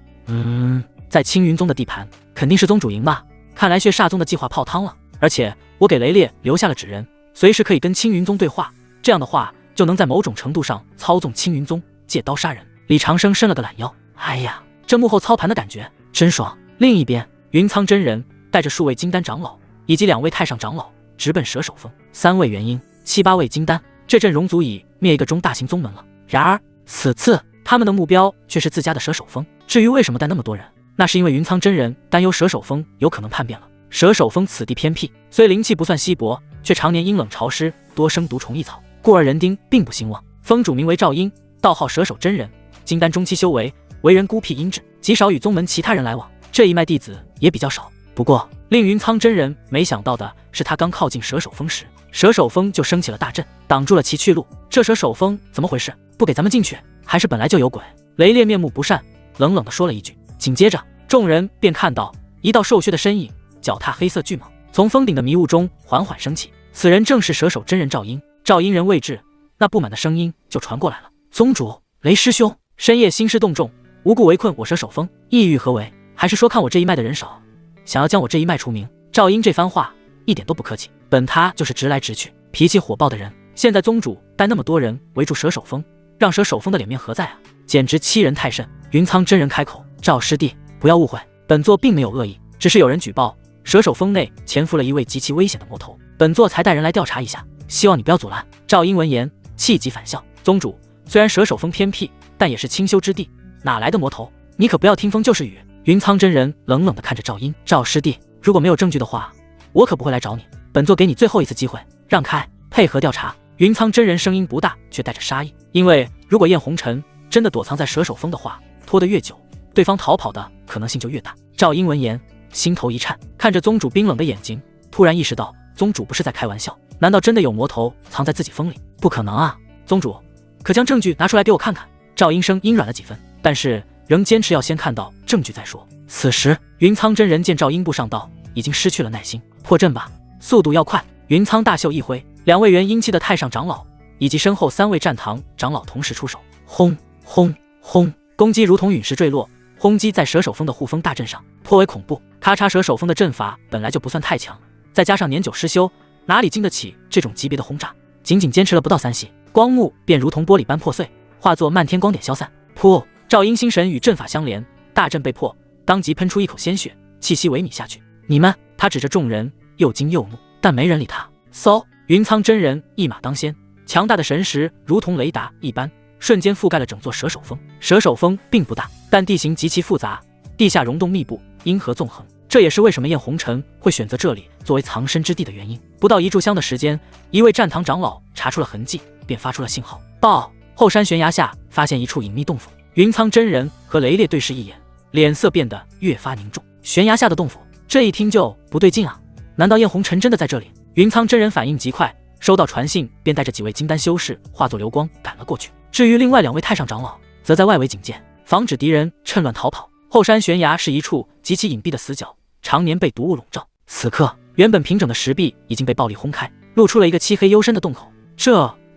在青云宗的地盘，肯定是宗主赢吧？看来血煞宗的计划泡汤了。而且我给雷烈留下了纸人，随时可以跟青云宗对话，这样的话就能在某种程度上操纵青云宗，借刀杀人。李长生伸了个懒腰，哎呀，这幕后操盘的感觉真爽。另一边，云苍真人带着数位金丹长老以及2位太上长老直奔蛇首峰，3位元婴，7、8位金丹，这阵容足以灭一个中大型宗门了。然而此次他们的目标却是自家的蛇首峰。至于为什么带那么多人，那是因为云苍真人担忧蛇首峰有可能叛变了。蛇首峰此地偏僻，虽灵气不算稀薄，却常年阴冷潮湿，多生毒虫异草，故而人丁并不兴旺。峰主名为赵婴，道号蛇首真人，金丹中期修为，为人孤僻阴质，极少与宗门其他人来往，这一脉弟子也比较少。不过令云苍真人没想到的是，他刚靠近蛇首峰时，蛇首峰就升起了大阵，挡住了其去路。这蛇首峰怎么回事？不给咱们进去，还是本来就有鬼？雷烈面目不善，冷冷地说了一句。紧接着众人便看到一道瘦削的身影脚踏黑色巨蟒，从峰顶的迷雾中缓缓升起。此人正是蛇首真人赵婴。赵婴人未至，那不满的声音就传过来了：“宗主，雷师兄深夜兴师动众，无故围困我蛇首峰，意欲何为？还是说看我这一脉的人少，想要将我这一脉除名？”赵婴这番话一点都不客气，本他就是直来直去、脾气火爆的人，现在宗主带那么多人围住蛇首峰，让蛇首峰的脸面何在啊？简直欺人太甚。云苍真人开口：“赵师弟，不要误会，本座并没有恶意，只是有人举报蛇首峰内潜伏了一位极其危险的魔头，本座才带人来调查一下，希望你不要阻拦。”赵婴闻言气急反笑：“宗主，虽然蛇首峰偏僻，但也是清修之地，哪来的魔头？你可不要听风就是雨。”云苍真人冷冷地看着赵婴：“赵师弟，如果没有证据的话，我可不会来找你，本座给你最后一次机会，让开，配合调查。”云苍真人声音不大，却带着杀意，因为如果燕红尘真的躲藏在蛇首峰的话，拖得越久，对方逃跑的可能性就越大。赵婴闻言心头一颤，看着宗主冰冷的眼睛，突然意识到宗主不是在开玩笑，难道真的有魔头藏在自己峰里？不可能啊！宗主，可将证据拿出来给我看看。赵婴声音软了几分，但是仍坚持要先看到证据再说。此时云苍真人见赵婴步上道，已经失去了耐心，破阵吧，速度要快。云苍大袖一挥，2位元婴期的太上长老以及身后3位战堂长老同时出手，轰轰轰，攻击如同陨石坠落，轰击在蛇手峰的护峰大阵上，颇为恐怖。咔嚓，蛇手峰的阵法本来就不算太强，再加上年久失修，哪里经得起这种级别的轰炸？仅仅坚持了不到3息，光幕便如同玻璃般破碎，化作漫天光点消散。噗！赵英心神与阵法相连，大阵被破，当即喷出一口鲜血，气息萎靡下去。你们！他指着众人，又惊又怒，但没人理他。嗖！云苍真人一马当先，强大的神识如同雷达一般，瞬间覆盖了整座蛇手峰。蛇手峰并不大，但地形极其复杂，地下溶洞密布，阴河纵横，这也是为什么燕红尘会选择这里作为藏身之地的原因。不到1炷香的时间，一位战堂长老查出了痕迹，便发出了信号。报！后山悬崖下发现一处隐秘洞府。云苍真人和雷烈对视一眼，脸色变得越发凝重。悬崖下的洞府，这一听就不对劲啊！难道燕红尘真的在这里？云苍真人反应极快，收到传信便带着几位金丹修士化作流光赶了过去。至于另外2位太上长老，则在外围警戒，防止敌人趁乱逃跑。后山悬崖是一处极其隐蔽的死角，常年被毒雾笼罩。此刻，原本平整的石壁已经被暴力轰开，露出了一个漆黑幽深的洞口。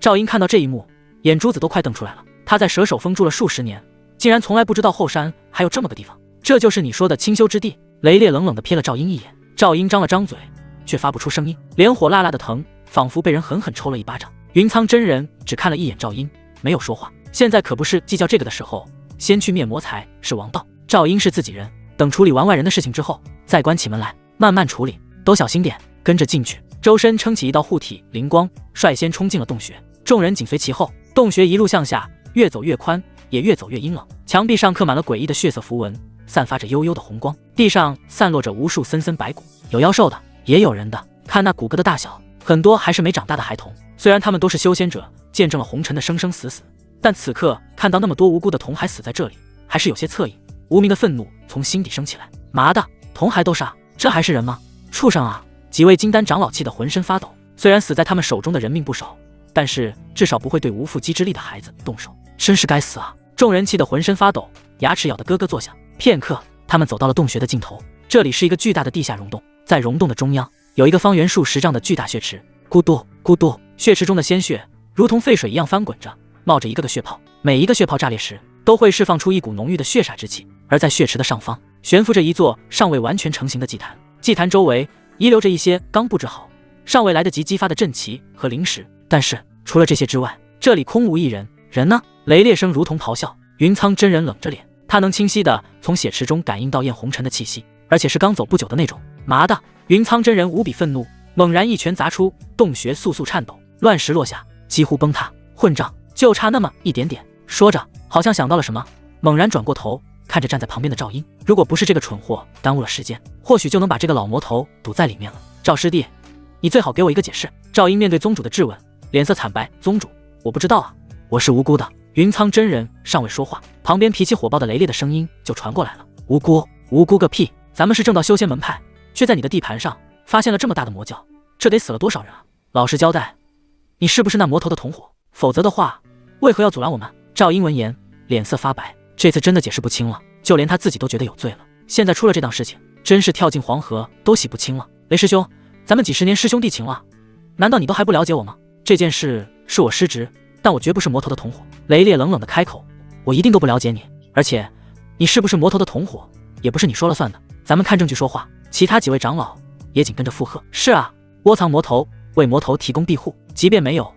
赵英看到这一幕，眼珠子都快瞪出来了。他在蛇手峰住了数十年，竟然从来不知道后山还有这么个地方。这就是你说的清修之地？雷烈冷冷地瞥了赵英一眼，赵英张了张嘴，却发不出声音，脸火辣辣的疼，仿佛被人狠狠抽了一巴掌。云苍真人只看了一眼赵英，没有说话。现在可不是计较这个的时候，先去灭魔才是王道。赵英是自己人，等处理完外人的事情之后，再关起门来慢慢处理，都小心点。跟着进去，周身撑起一道护体灵光，率先冲进了洞穴，众人紧随其后。洞穴一路向下，越走越宽，也越走越阴冷。墙壁上刻满了诡异的血色符文，散发着幽幽的红光，地上散落着无数森森白骨，有妖兽的，也有人的。看那骨骼的大小，很多还是没长大的孩童。虽然他们都是修仙者，见证了红尘的生生死死，但此刻看到那么多无辜的童孩死在这里，还是有些恻隐。无名的愤怒从心底升起来，妈的，童孩都杀，这还是人吗？畜生啊！几位金丹长老气得浑身发抖。虽然死在他们手中的人命不少，但是至少不会对无缚鸡之力的孩子动手，真是该死啊！众人气得浑身发抖，牙齿咬得咯咯作响。片刻，他们走到了洞穴的尽头，这里是一个巨大的地下溶洞，在溶洞的中央有一个方圆数10丈的巨大血池，咕嘟咕嘟，血池中的鲜血如同沸水一样翻滚着，冒着一个个血泡，每一个血泡炸裂时都会释放出一股浓郁的血煞之气。而在血池的上方悬浮着一座尚未完全成型的祭坛，祭坛周围遗留着一些刚布置好、尚未来得及激发的阵旗和灵石，但是除了这些之外，这里空无一人。人呢？雷烈声如同咆哮。云苍真人冷着脸，他能清晰地从血池中感应到燕红尘的气息，而且是刚走不久的那种。麻的！云苍真人无比愤怒，猛然一拳砸出，洞穴簌簌颤抖，乱石落下，几乎崩塌。混账，就差那么一点点。说着，好像想到了什么，猛然转过头看着站在旁边的赵英，如果不是这个蠢货耽误了时间，或许就能把这个老魔头堵在里面了。赵师弟，你最好给我一个解释。赵英面对宗主的质问，脸色惨白。宗主，我不知道啊，我是无辜的。云苍真人尚未说话，旁边脾气火爆的雷烈的声音就传过来了。无辜？无辜个屁！咱们是正道修仙门派，却在你的地盘上发现了这么大的魔教，这得死了多少人啊！老实交代，你是不是那魔头的同伙？否则的话，为何要阻拦我们？赵英闻言脸色发白，这次真的解释不清了，就连他自己都觉得有罪了。现在出了这档事情，真是跳进黄河都洗不清了。雷师兄，咱们几十年师兄弟情了，难道你都还不了解我吗？这件事是我失职，但我绝不是魔头的同伙。雷烈冷冷的开口，我一定都不了解你，而且你是不是魔头的同伙也不是你说了算的，咱们看证据说话。其他几位长老也紧跟着附和。是啊，窝藏魔头，为魔头提供庇护，即便没有，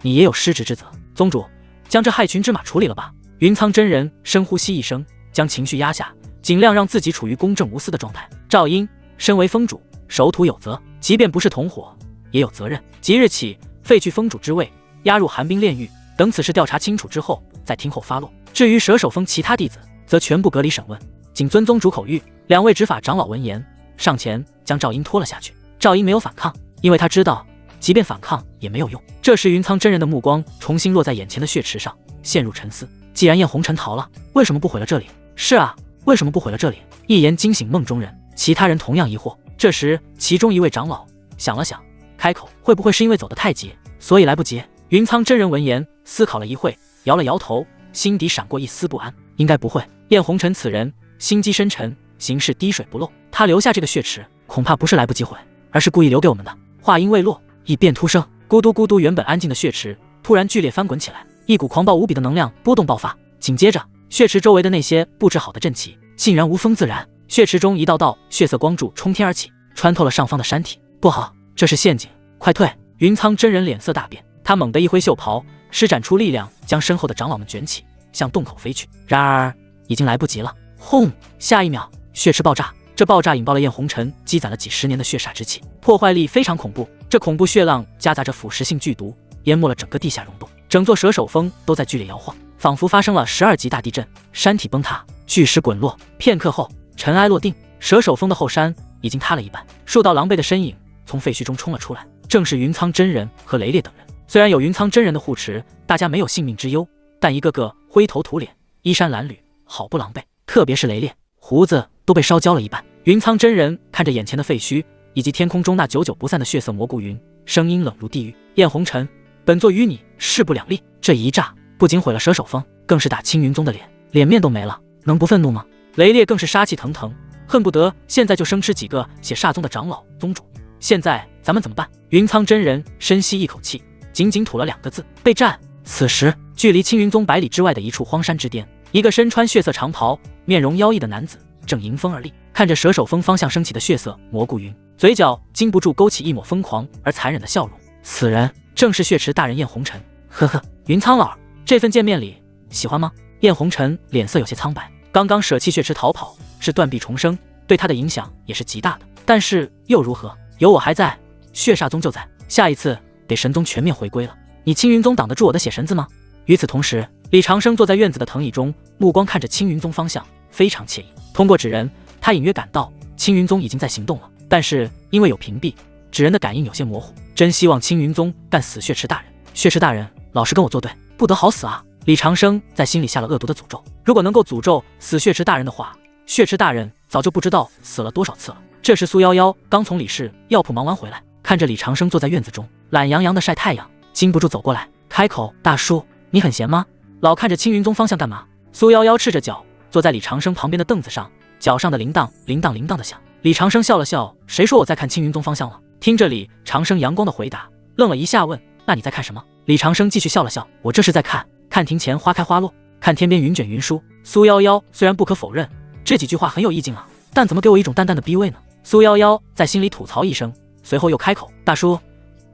你也有失职之责。宗主，将这害群之马处理了吧。云苍真人深呼吸一声，将情绪压下，尽量让自己处于公正无私的状态。赵英身为封主，守土有责，即便不是同伙也有责任。即日起废去封主之位，押入寒冰炼狱，等此事调查清楚之后再听候发落。至于蛇手峰其他弟子，则全部隔离审问，谨遵宗主口谕。2位执法长老闻言上前将赵英拖了下去。赵英没有反抗，因为他知道即便反抗也没有用。这时云苍真人的目光重新落在眼前的血池上，陷入沉思。既然燕红尘逃了，为什么不毁了这里？是啊，为什么不毁了这里？一言惊醒梦中人，其他人同样疑惑。这时其中一位长老想了想，开口，会不会是因为走得太急，所以来不及？云苍真人闻言思考了一会，摇了摇头，心底闪过一丝不安。应该不会，燕红尘此人心机深沉，行事滴水不漏，他留下这个血池，恐怕不是来不及毁，而是故意留给我们的。话音未落，一变突声，咕嘟咕嘟，原本安静的血池突然剧烈翻滚起来，一股狂暴无比的能量波动爆发，紧接着，血池周围的那些布置好的阵旗竟然无风自燃，血池中一道道血色光柱冲天而起，穿透了上方的山体。不好，这是陷阱，快退！云苍真人脸色大变，他猛地一挥袖袍，施展出力量，将身后的长老们卷起，向洞口飞去。然而已经来不及了，轰！下一秒，血池爆炸，这爆炸引爆了焰红尘积攒了几十年的血煞之气，破坏力非常恐怖。这恐怖血浪夹杂着腐蚀性剧毒，淹没了整个地下溶洞，整座蛇首峰都在剧烈摇晃，仿佛发生了12级大地震，山体崩塌，巨石滚落。片刻后，尘埃落定，蛇首峰的后山已经塌了一半，数道狼狈的身影从废墟中冲了出来，正是云苍真人和雷烈等人。虽然有云苍真人的护持，大家没有性命之忧，但一个个灰头土脸，衣衫褴褛，好不狼狈。特别是雷烈，胡子都被烧焦了一半。云苍真人看着眼前的废墟以及天空中那久久不散的血色蘑菇云，声音冷如地狱：焰红尘，本座与你势不两立。这一炸不仅毁了蛇首峰，更是打青云宗的脸，脸面都没了，能不愤怒吗？雷烈更是杀气腾腾，恨不得现在就生吃几个血煞宗的长老宗主。现在咱们怎么办？云苍真人深吸一口气，紧紧吐了2个字：备战。此时，距离青云宗100里之外的一处荒山之巅，一个身穿血色长袍、面容妖异的男子正迎风而立，看着蛇首峰方向升起的血色蘑菇云，嘴角禁不住勾起一抹疯狂而残忍的笑容。此人正是血池大人焰红尘。呵呵，云苍老，这份见面礼喜欢吗？焰红尘脸色有些苍白，刚刚舍弃血池逃跑是断臂重生，对他的影响也是极大的，但是又如何？有我还在，血煞宗就在，下一次得神宗全面回归了。你青云宗挡得住我的血神子吗？与此同时，李长生坐在院子的藤椅中，目光看着青云宗方向，非常惬意。通过纸人，他隐约感到青云宗已经在行动了，但是因为有屏蔽，纸人的感应有些模糊。真希望青云宗干死血池大人！血池大人，老实跟我作对，不得好死啊！李长生在心里下了恶毒的诅咒，如果能够诅咒死血池大人的话，血池大人早就不知道死了多少次了。这时苏夭夭刚从李氏药铺忙完回来，看着李长生坐在院子中懒洋洋的晒太阳，禁不住走过来开口：大叔，你很闲吗？老看着青云宗方向干嘛？苏夭夭赤着脚坐在李长生旁边的凳子上，脚上的铃铛铃铛铃铛的响。李长生笑了笑：谁说我在看青云宗方向了？听着李长生阳光的回答，愣了一下问：那你在看什么？李长生继续笑了笑：我这是在看庭前花开花落，看天边云卷云舒。苏夭夭虽然不可否认这几句话很有意境啊，但怎么给我一种淡淡的逼味呢？苏夭夭在心里吐槽一声，随后又开口：大叔，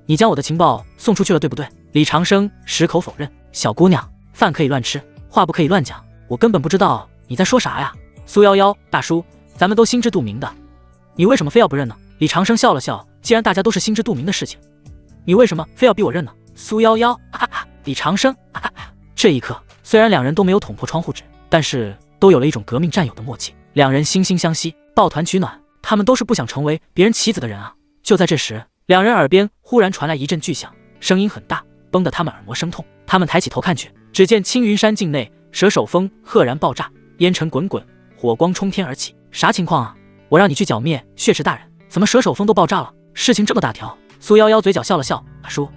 你将我的情报送出去了对不对？李长生矢口否认：小姑娘，饭可以乱吃，话不可以乱讲，我根本不知道你在说啥呀。苏夭夭，大叔，咱们都心知肚明的，你为什么非要不认呢？李长生笑了笑：既然大家都是心知肚明的事情，你为什么非要逼我认呢？苏夭夭，李长生，这一刻虽然两人都没有捅破窗户纸，但是都有了一种革命战友的默契，两人惺惺相惜，抱团取暖，他们都是不想成为别人棋子的人啊。就在这时，两人耳边忽然传来一阵巨响，声音很大，崩得他们耳膜生痛。他们抬起头看去，只见青云山境内蛇首峰赫然爆炸，烟尘滚滚，火光冲天而起。啥情况啊？我让你去剿灭血池大人，怎么蛇首峰都爆炸了？事情这么大条。苏夭夭嘴角笑了笑：大叔，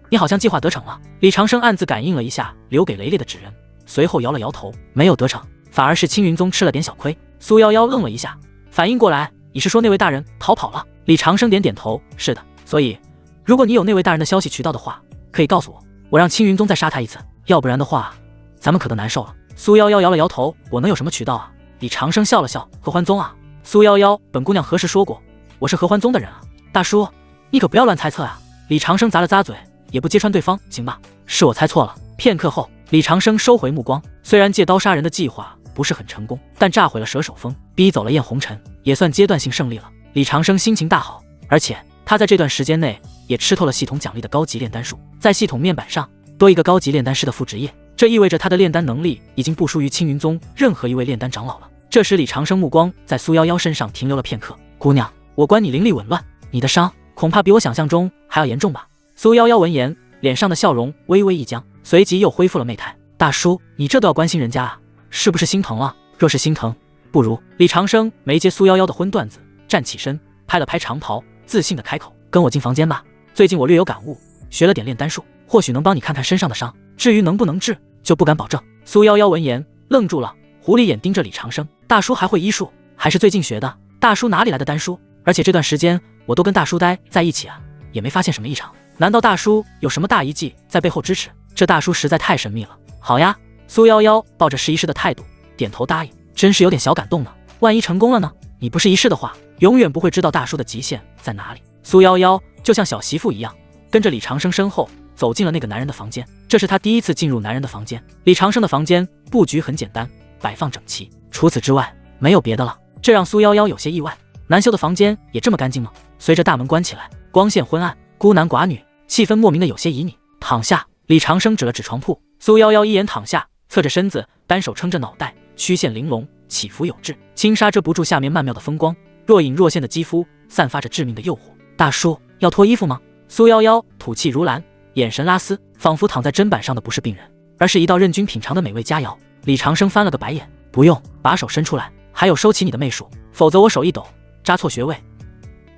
你好像计划得逞了。李长生暗自感应了一下留给雷烈的纸人，随后摇了摇头：没有得逞，反而是青云宗吃了点小亏。苏夭夭愣了一下，反应过来，你是说那位大人逃跑了？李长生点点头：是的，所以如果你有那位大人的消息渠道的话，可以告诉我，我让青云宗再杀他一次，要不然的话咱们可都难受了。苏夭夭摇了摇头：我能有什么渠道啊？李长生笑了笑：合欢宗啊。苏夭夭，本姑娘何时说过我是合欢宗的人啊？大叔，你可不要乱猜测啊。李长生咂了咂嘴，也不揭穿对方，行吧，是我猜错了。片刻后，李长生收回目光，虽然借刀杀人的计划不是很成功，但炸毁了蛇首峰，逼走了焰红尘，也算阶段性胜利了。李长生心情大好，而且他在这段时间内也吃透了系统奖励的高级炼丹术，在系统面板上多一个高级炼丹师的复职业，这意味着他的炼丹能力已经不输于青云宗任何一位炼丹长老了。这时李长生目光在苏夭夭身上停留了片刻：姑娘，我观你灵力紊乱，你的伤恐怕比我想象中还要严重吧？苏夭夭闻言，脸上的笑容微微一僵，随即又恢复了媚态：大叔，你这都要关心人家啊，是不是心疼了？若是心疼，不如……李长生没接苏夭夭的荤段子，站起身，拍了拍长袍，自信地开口：跟我进房间吧，最近我略有感悟，学了点炼丹术，或许能帮你看看身上的伤，至于能不能治，就不敢保证。苏夭夭闻言愣住了，狐狸眼盯着李长生：大叔还会医术？还是最近学的？大叔哪里来的丹书？而且这段时间我都跟大叔待在一起啊，也没发现什么异常，难道大叔有什么大遗技在背后支持？这大叔实在太神秘了。好呀，苏夭夭抱着试一试的态度，点头答应，真是有点小感动呢。万一成功了呢？你不试一试的话，永远不会知道大叔的极限在哪里。苏夭夭就像小媳妇一样，跟着李长生身后走进了那个男人的房间。这是他第一次进入男人的房间。李长生的房间布局很简单，摆放整齐，除此之外没有别的了。这让苏夭夭有些意外，南修的房间也这么干净吗？随着大门关起来，光线昏暗，孤男寡女，气氛莫名的有些旖旎。躺下，李长生指了指床铺。苏夭夭一眼躺下，侧着身子，单手撑着脑袋，曲线玲珑，起伏有致，轻纱遮不住下面曼妙的风光，若隐若现的肌肤散发着致命的诱惑。大叔，要脱衣服吗？苏夭夭吐气如兰，眼神拉丝，仿佛躺在砧板上的不是病人，而是一道任君品尝的美味佳肴。李长生翻了个白眼，不用，把手伸出来，还有收起你的媚术，否则我手一抖，扎错穴位，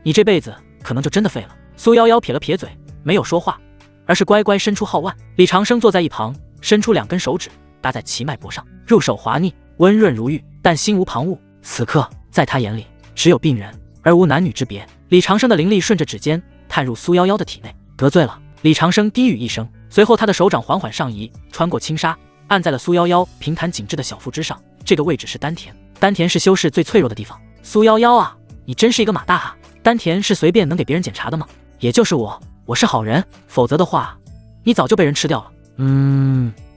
你这辈子可能就真的废了。苏夭夭撇了撇嘴，没有说话，而是乖乖伸出皓腕。李长生坐在一旁，伸出2根手指搭在其脉搏上，入手滑腻，温润如玉，但心无旁骛。此刻在他眼里只有病人，而无男女之别。李长生的灵力顺着指尖探入苏夭夭的体内。得罪了。李长生低语一声，随后他的手掌缓缓上移，穿过轻纱，按在了苏夭夭平坦紧致的小腹之上。这个位置是丹田，丹田是修士最脆弱的地方。苏夭夭啊，你真是一个马大哈！丹田是随便能给别人检查的吗？也就是我是好人，否则的话，你早就被人吃掉了。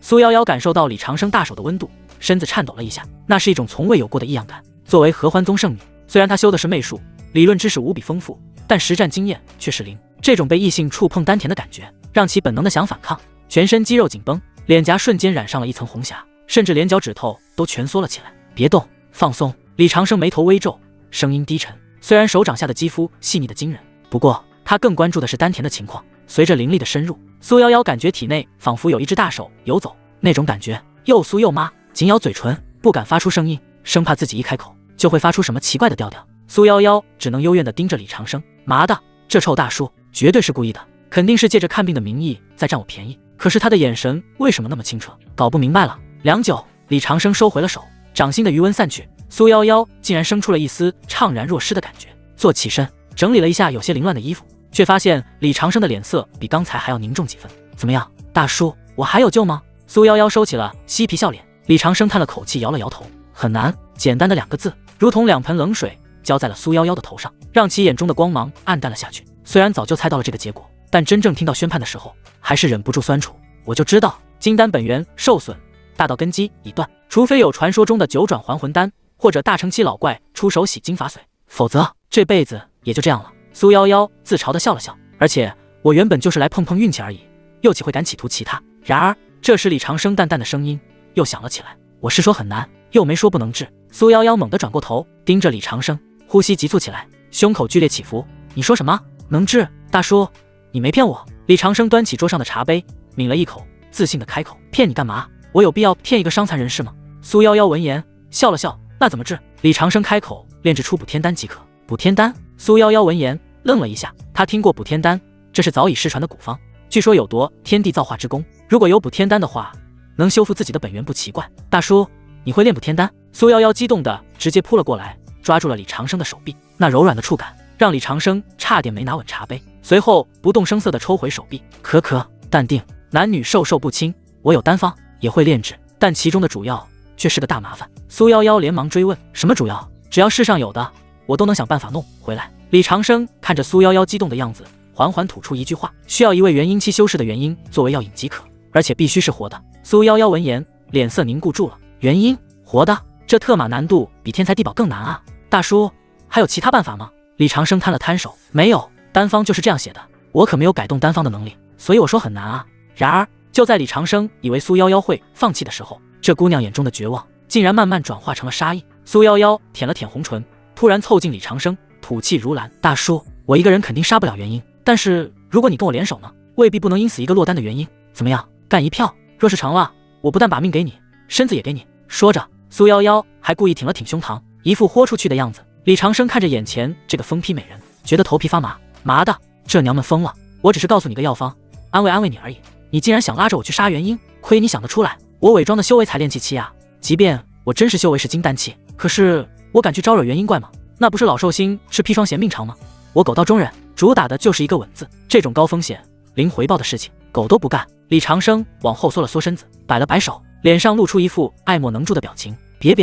苏夭夭感受到李长生大手的温度，身子颤抖了一下，那是一种从未有过的异样感。作为合欢宗圣女，虽然她修的是媚术，理论知识无比丰富，但实战经验却是零。这种被异性触碰丹田的感觉，让其本能的想反抗，全身肌肉紧绷，脸颊瞬间染上了一层红霞，甚至连脚趾头都蜷缩了起来。别动，放松。李长生眉头微皱，声音低沉。虽然手掌下的肌肤细腻的惊人，不过他更关注的是丹田的情况。随着灵力的深入，苏夭夭感觉体内仿佛有一只大手游走，那种感觉又酥又麻，紧咬嘴唇，不敢发出声音，生怕自己一开口就会发出什么奇怪的调调。苏夭夭只能幽怨地盯着李长生，麻的，这臭大叔绝对是故意的，肯定是借着看病的名义在占我便宜。可是他的眼神为什么那么清澈？搞不明白了。良久，李长生收回了手，掌心的余温散去，苏夭夭竟然生出了一丝怅然若失的感觉。坐起身，整理了一下有些凌乱的衣服，却发现李长生的脸色比刚才还要凝重几分。怎么样，大叔，我还有救吗？苏夭夭收起了嬉皮笑脸。李长生叹了口气，摇了摇头。很难，简单的2个字，如同2盆冷水浇在了苏夭夭的头上，让其眼中的光芒暗淡了下去。虽然早就猜到了这个结果，但真正听到宣判的时候，还是忍不住酸楚。我就知道金丹本源受损，大道根基已断，除非有传说中的9转还魂丹，或者大乘期老怪出手洗金法髓，否则这辈子也就这样了。苏夭夭自嘲地笑了笑，而且我原本就是来碰碰运气而已，又岂会敢企图其他？然而这时李长生淡淡的声音又响了起来，我是说很难，又没说不能治。苏夭夭猛地转过头，盯着李长生，呼吸急促起来，胸口剧烈起伏。你说什么？能治？大叔，你没骗我。李长生端起桌上的茶杯，抿了一口，自信地开口，骗你干嘛？我有必要骗一个伤残人士吗？苏夭夭闻言笑了笑，那怎么治？李长生开口，炼制出补天丹即可。补天丹？苏夭夭闻言愣了一下，他听过补天丹，这是早已失传的古方，据说有夺天地造化之功，如果有补天丹的话，能修复自己的本源不奇怪。大叔，你会炼补天丹？苏夭夭激动的直接扑了过来，抓住了李长生的手臂，那柔软的触感让李长生差点没拿稳茶杯，随后不动声色地抽回手臂。可，淡定，男女授受不亲，我有丹方，也会炼制，但其中的主要却是个大麻烦。苏夭夭连忙追问，什么主要？只要世上有的，我都能想办法弄回来。李长生看着苏夭夭激动的样子，缓缓吐出一句话，需要一位元婴期修士的元婴作为药引即可，而且必须是活的。苏夭夭闻言脸色凝固住了，元婴活的，这特码难度比天才地宝更难啊！大叔，还有其他办法吗？李长生摊了摊手，没有，丹方就是这样写的，我可没有改动丹方的能力，所以我说很难啊。然而就在李长生以为苏夭夭会放弃的时候，这姑娘眼中的绝望竟然慢慢转化成了杀意。苏夭夭舔了舔红唇，突然凑近李长生，吐气如兰，大叔，我一个人肯定杀不了元婴，但是如果你跟我联手呢，未必不能阴死一个落单的元婴，怎么样，干一票？若是成了，我不但把命给你，身子也给你。说着，苏夭夭还故意挺了挺胸膛，一副豁出去的样子。李长生看着眼前这个疯批美人，觉得头皮发麻。麻的，这娘们疯了！我只是告诉你个药方，安慰安慰你而已。你竟然想拉着我去杀元婴，亏你想得出来！我伪装的修为才炼气期啊，即便我真是修为是金丹期，可是我敢去招惹元婴怪吗？那不是老寿星吃砒霜嫌命长吗？我狗道中人，主打的就是一个稳字，这种高风险零回报的事情，狗都不干。李长生往后缩了缩身子，摆了摆手，脸上露出一副爱莫能助的表情。别，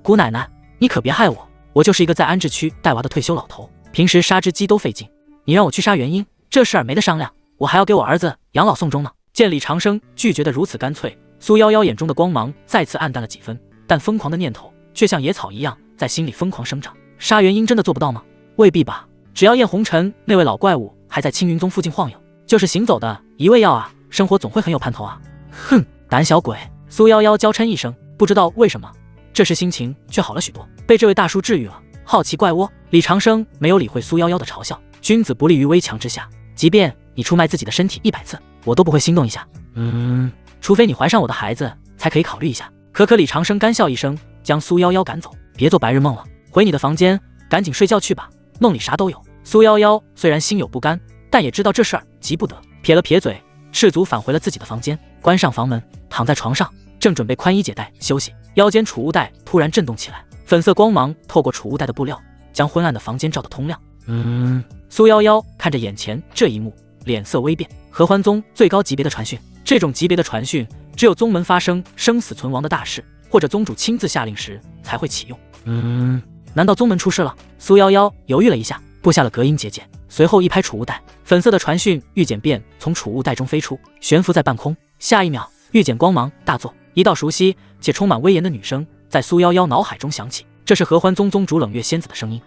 姑奶奶，你可别害我，我就是一个在安置区带娃的退休老头，平时杀只鸡都费劲，你让我去杀元婴，这事儿没得商量，我还要给我儿子养老送终呢。见李长生拒绝得如此干脆，苏夭夭眼中的光芒再次暗淡了几分，但疯狂的念头却像野草一样在心里疯狂生长。杀元婴真的做不到吗？未必吧，只要叶红尘那位老怪物还在青云宗附近晃悠，就是行走的一味药啊，生活总会很有盼头啊。哼，胆小鬼！苏夭夭娇嗔一声，不知道为什么，这时心情却好了许多，被这位大叔治愈了。好奇怪窝！李长生没有理会苏夭夭的嘲笑，君子不立于危墙之下，即便你出卖自己的身体100次，我都不会心动一下。除非你怀上我的孩子，才可以考虑一下。可李长生干笑一声，将苏夭夭赶走。别做白日梦了，回你的房间，赶紧睡觉去吧，梦里啥都有。苏夭夭虽然心有不甘，但也知道这事儿急不得，撇了撇嘴，赤足返回了自己的房间，关上房门，躺在床上，正准备宽衣解带休息，腰间储物袋突然震动起来，粉色光芒透过储物袋的布料，将昏暗的房间照得通亮。苏夭夭看着眼前这一幕，脸色微变。合欢宗最高级别的传讯，这种级别的传讯，只有宗门发生生死存亡的大事，或者宗主亲自下令时才会启用。难道宗门出事了？苏夭夭犹豫了一下，布下了隔音结界，随后一拍储物袋，粉色的传讯玉简便从储物袋中飞出，悬浮在半空。下一秒，玉简光芒大作，一道熟悉且充满威严的女声在苏夭夭脑海中响起，这是合欢宗宗主冷月仙子的声音。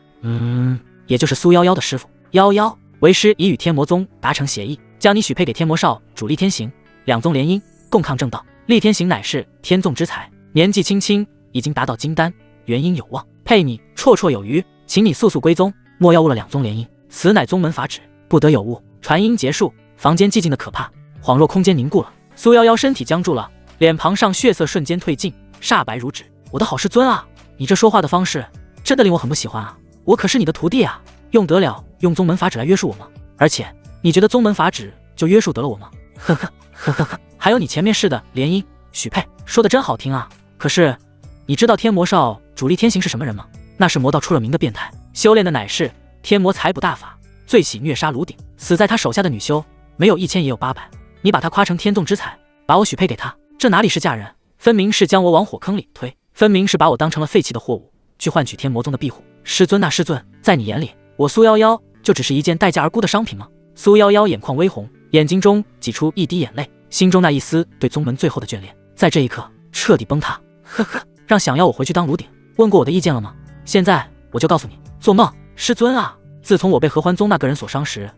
也就是苏夭夭的师傅。夭夭，为师已与天魔宗达成协议，将你许配给天魔少主力天行，两宗联姻，共抗正道。力天行乃是天纵之才，年纪轻轻已经达到金丹，元婴有望，配你绰绰有余，请你速速归宗，莫要误了两宗联姻，此乃宗门法旨，不得有误。传音结束，房间寂静的可怕，恍若空间凝固了。苏夭夭身体僵住了，脸庞上血色瞬间褪尽，煞白如纸。我的好师尊啊，你这说话的方式真的令我很不喜欢啊！我可是你的徒弟啊，用得了用宗门法旨来约束我吗？而且你觉得宗门法旨就约束得了我吗？呵呵，还有你前面试的联姻许配，说的真好听啊。可是你知道天魔少主力天行是什么人吗？那是魔道出了名的变态，修炼的乃是天魔采补大法，最喜虐杀炉鼎，死在他手下的女修没有1000也有800。你把他夸成天纵之才，把我许配给他，这哪里是嫁人，分明是将我往火坑里推，分明是把我当成了废弃的货物，去换取天魔宗的庇护。师尊啊师尊，在你眼里我苏夭夭就只是一件待价而沽的商品吗？苏夭夭眼眶微红，眼睛中挤出一滴眼泪，心中那一丝对宗门最后的眷恋在这一刻彻底崩塌。呵呵，让想要我回去当炉鼎，问过我的意见了吗？现在我就告诉你，做梦！师尊啊，自从我被合欢宗那个人所伤时，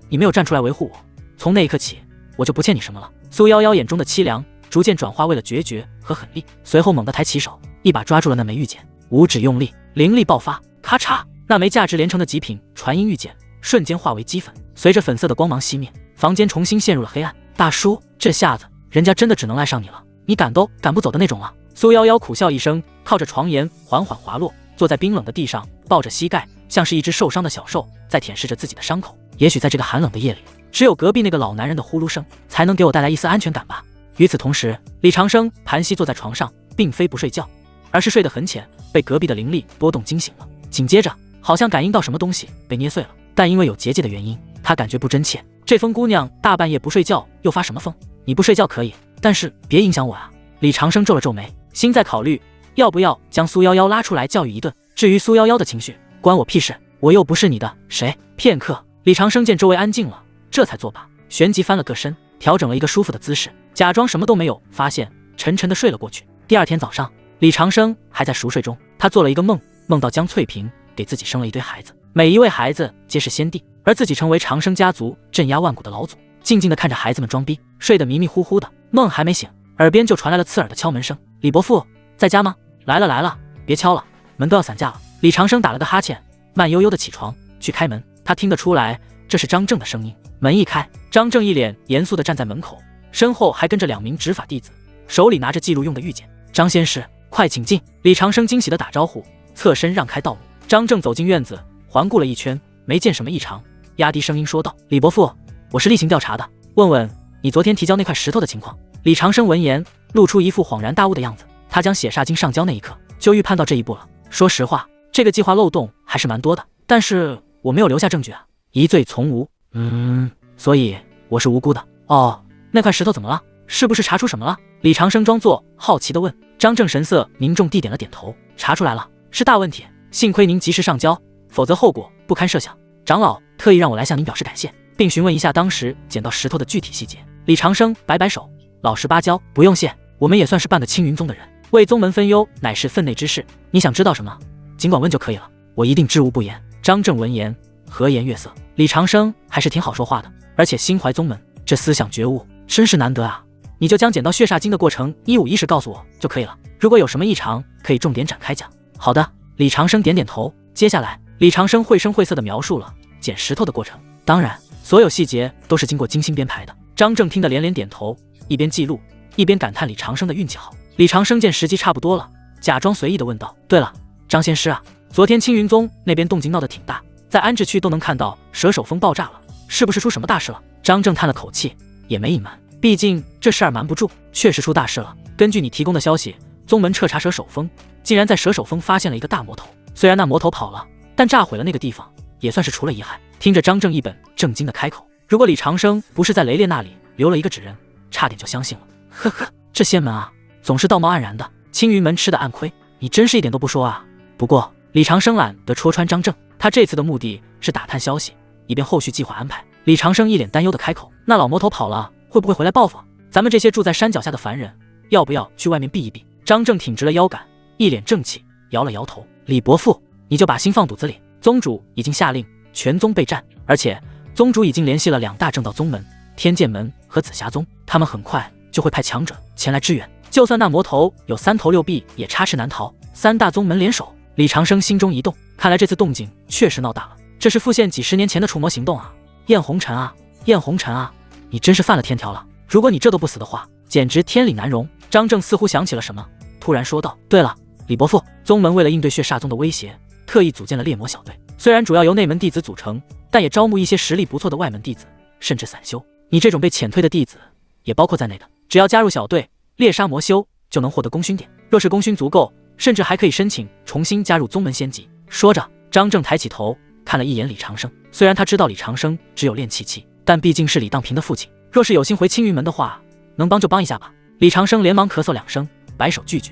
你没有站出来维护我，从那一刻起我就不欠你什么了。苏夭夭眼中的凄凉逐渐转化为了决绝和狠厉，随后猛地抬起手，一把抓住了那枚玉简，五指用力，灵力爆发，咔嚓，那枚价值连城的极品传音玉简瞬间化为齑粉，随着粉色的光芒熄灭，房间重新陷入了黑暗。大叔，这下子人家真的只能赖上你了，你赶都赶不走的那种啊！苏夭夭苦笑一声，靠着床沿缓缓滑落，坐在冰冷的地上，抱着膝盖，像是一只受伤的小兽在舔舐着自己的伤口。也许在这个寒冷的夜里，只有隔壁那个老男人的呼噜声才能给我带来一丝安全感吧。与此同时，李长生盘膝坐在床上，并非不睡觉，而是睡得很浅，被隔壁的灵力波动惊醒了。紧接着好像感应到什么东西被捏碎了，但因为有结界的原因，他感觉不真切。这疯姑娘大半夜不睡觉又发什么疯？你不睡觉可以，但是别影响我啊！李长生皱了皱眉，心在考虑要不要将苏夭夭拉出来教育一顿。至于苏夭夭的情绪，关我屁事，我又不是你的谁。片刻，李长生见周围安静了，这才作罢，旋即翻了个身，调整了一个舒服的姿势，假装什么都没有发现，沉沉的睡了过去。第二天早上，李长生还在熟睡中，他做了一个梦，梦到江翠萍给自己生了一堆孩子，每一位孩子皆是先帝，而自己成为长生家族镇压万古的老祖，静静地看着孩子们装逼，睡得迷迷糊糊的。梦还没醒，耳边就传来了刺耳的敲门声。李伯父在家吗？来了，别敲了，门都要散架了。李长生打了个哈欠，慢悠悠地起床去开门，他听得出来这是张正的声音。门一开，张正一脸严肃地站在门口，身后还跟着2名执法弟子，手里拿着记录用的玉简。张先生，快请进！李长生惊喜地打招呼，侧身让开道路。张正走进院子，环顾了一圈，没见什么异常，压低声音说道：李伯父，我是例行调查的，问问你昨天提交那块石头的情况。李长生闻言露出一副恍然大悟的样子，他将血煞经上交那一刻就预判到这一步了。说实话，这个计划漏洞还是蛮多的，但是我没有留下证据啊，疑罪从无。所以我是无辜的。哦，那块石头怎么了？是不是查出什么了？李长生装作好奇地问。张正神色凝重地点了点头，查出来了，是大问题，幸亏您及时上交，否则后果不堪设想。长老特意让我来向您表示感谢，并询问一下当时捡到石头的具体细节。李长生摆摆手，老实巴交，不用谢，我们也算是半个青云宗的人，为宗门分忧乃是分内之事，你想知道什么，尽管问就可以了，我一定知无不言。张正闻言和颜悦色，李长生还是挺好说话的，而且心怀宗门，这思想觉悟真是难得啊。你就将捡到血煞经的过程一五一十告诉我就可以了，如果有什么异常可以重点展开讲。好的，李长生点点头。接下来李长生绘声绘色地描述了捡石头的过程，当然所有细节都是经过精心编排的。张正听得连连点头，一边记录一边感叹李长生的运气好。李长生见时机差不多了，假装随意地问道，对了，张仙师啊，昨天青云宗那边动静闹得挺大，在安置区都能看到蛇首峰爆炸了，是不是出什么大事了？张正叹了口气，也没隐瞒，毕竟这事儿瞒不住，确实出大事了。根据你提供的消息，宗门彻查蛇首峰，竟然在蛇首峰发现了一个大魔头，虽然那魔头跑了，但炸毁了那个地方，也算是除了遗憾。听着张正一本正经的开口，如果李长生不是在雷烈那里留了一个纸人，差点就相信了。呵呵，这仙门啊，总是道貌岸然的，青云门吃的暗亏，你真是一点都不说啊。不过李长生懒得戳穿张正，他这次的目的是打探消息，以便后续计划安排。李长生一脸担忧的开口，那老魔头跑了，会不会回来报复？咱们这些住在山脚下的凡人，要不要去外面避一避？张正挺直了腰杆，一脸正气，摇了摇头。李伯父，你就把心放肚子里，宗主已经下令全宗备战，而且宗主已经联系了2大正道宗门，天剑门和紫霞宗，他们很快就会派强者前来支援，就算那魔头有3头6臂，也插翅难逃。3大宗门联手。李长生心中一动，看来这次动静确实闹大了，这是复现几十年前的除魔行动啊！燕红尘啊，燕红尘啊，你真是犯了天条了，如果你这都不死的话，简直天理难容。张正似乎想起了什么，突然说道，对了，李伯父，宗门为了应对血煞宗的威胁，特意组建了猎魔小队，虽然主要由内门弟子组成，但也招募一些实力不错的外门弟子，甚至散修，你这种被遣退的弟子也包括在内的，只要加入小队猎杀魔修，就能获得功勋点，若是功勋足够，甚至还可以申请重新加入宗门仙籍。说着，张正抬起头看了一眼李长生，虽然他知道李长生只有炼气期，但毕竟是李当平的父亲，若是有心回青云门的话，能帮就帮一下吧。李长生连忙咳嗽2声，摆手拒绝，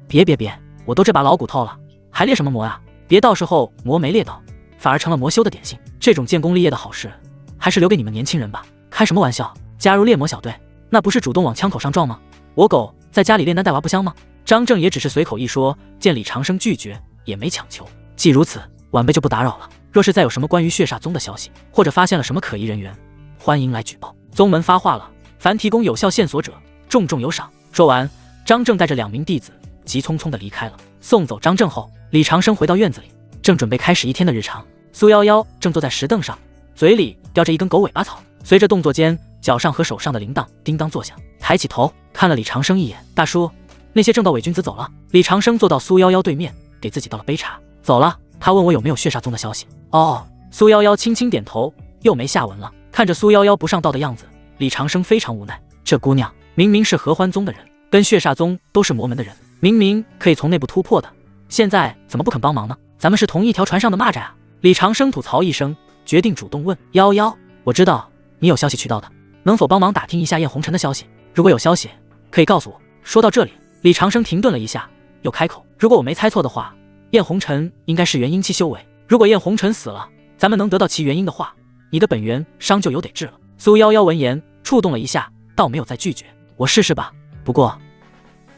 别，我都这把老骨头了，还猎什么魔啊？别到时候魔没猎到，反而成了魔修的点心，这种建功立业的好事，还是留给你们年轻人吧。开什么玩笑，加入猎魔小队，那不是主动往枪口上撞吗？我狗在家里炼丹带娃不香吗？张正也只是随口一说，见李长生拒绝，也没强求。既如此，晚辈就不打扰了。若是再有什么关于血煞宗的消息，或者发现了什么可疑人员，欢迎来举报。宗门发话了，凡提供有效线索者，重重有赏。说完，张正带着2名弟子急匆匆地离开了。送走张正后，李长生回到院子里，正准备开始一天的日常。苏夭夭正坐在石凳上，嘴里叼着一根狗尾巴草，随着动作间，脚上和手上的铃铛叮当作响。抬起头看了李长生一眼，大叔，那些正道伪君子走了。李长生坐到苏夭夭对面，给自己倒了杯茶。走了。他问我有没有血煞宗的消息。哦，苏夭夭轻轻点头，又没下文了。看着苏夭夭不上道的样子，李长生非常无奈，这姑娘明明是合欢宗的人，跟血煞宗都是魔门的人，明明可以从内部突破的，现在怎么不肯帮忙呢？咱们是同一条船上的蚂蚱啊。李长生吐槽一声，决定主动问，夭夭，我知道你有消息渠道的，能否帮忙打听一下燕红尘的消息？如果有消息可以告诉我。说到这里，李长生停顿了一下，又开口，如果我没猜错的话，燕红尘应该是元婴期修为，如果燕红尘死了，咱们能得到其元婴的话，你的本源伤就有得治了。苏夭夭闻言触动了一下，倒没有再拒绝，我试试吧，不过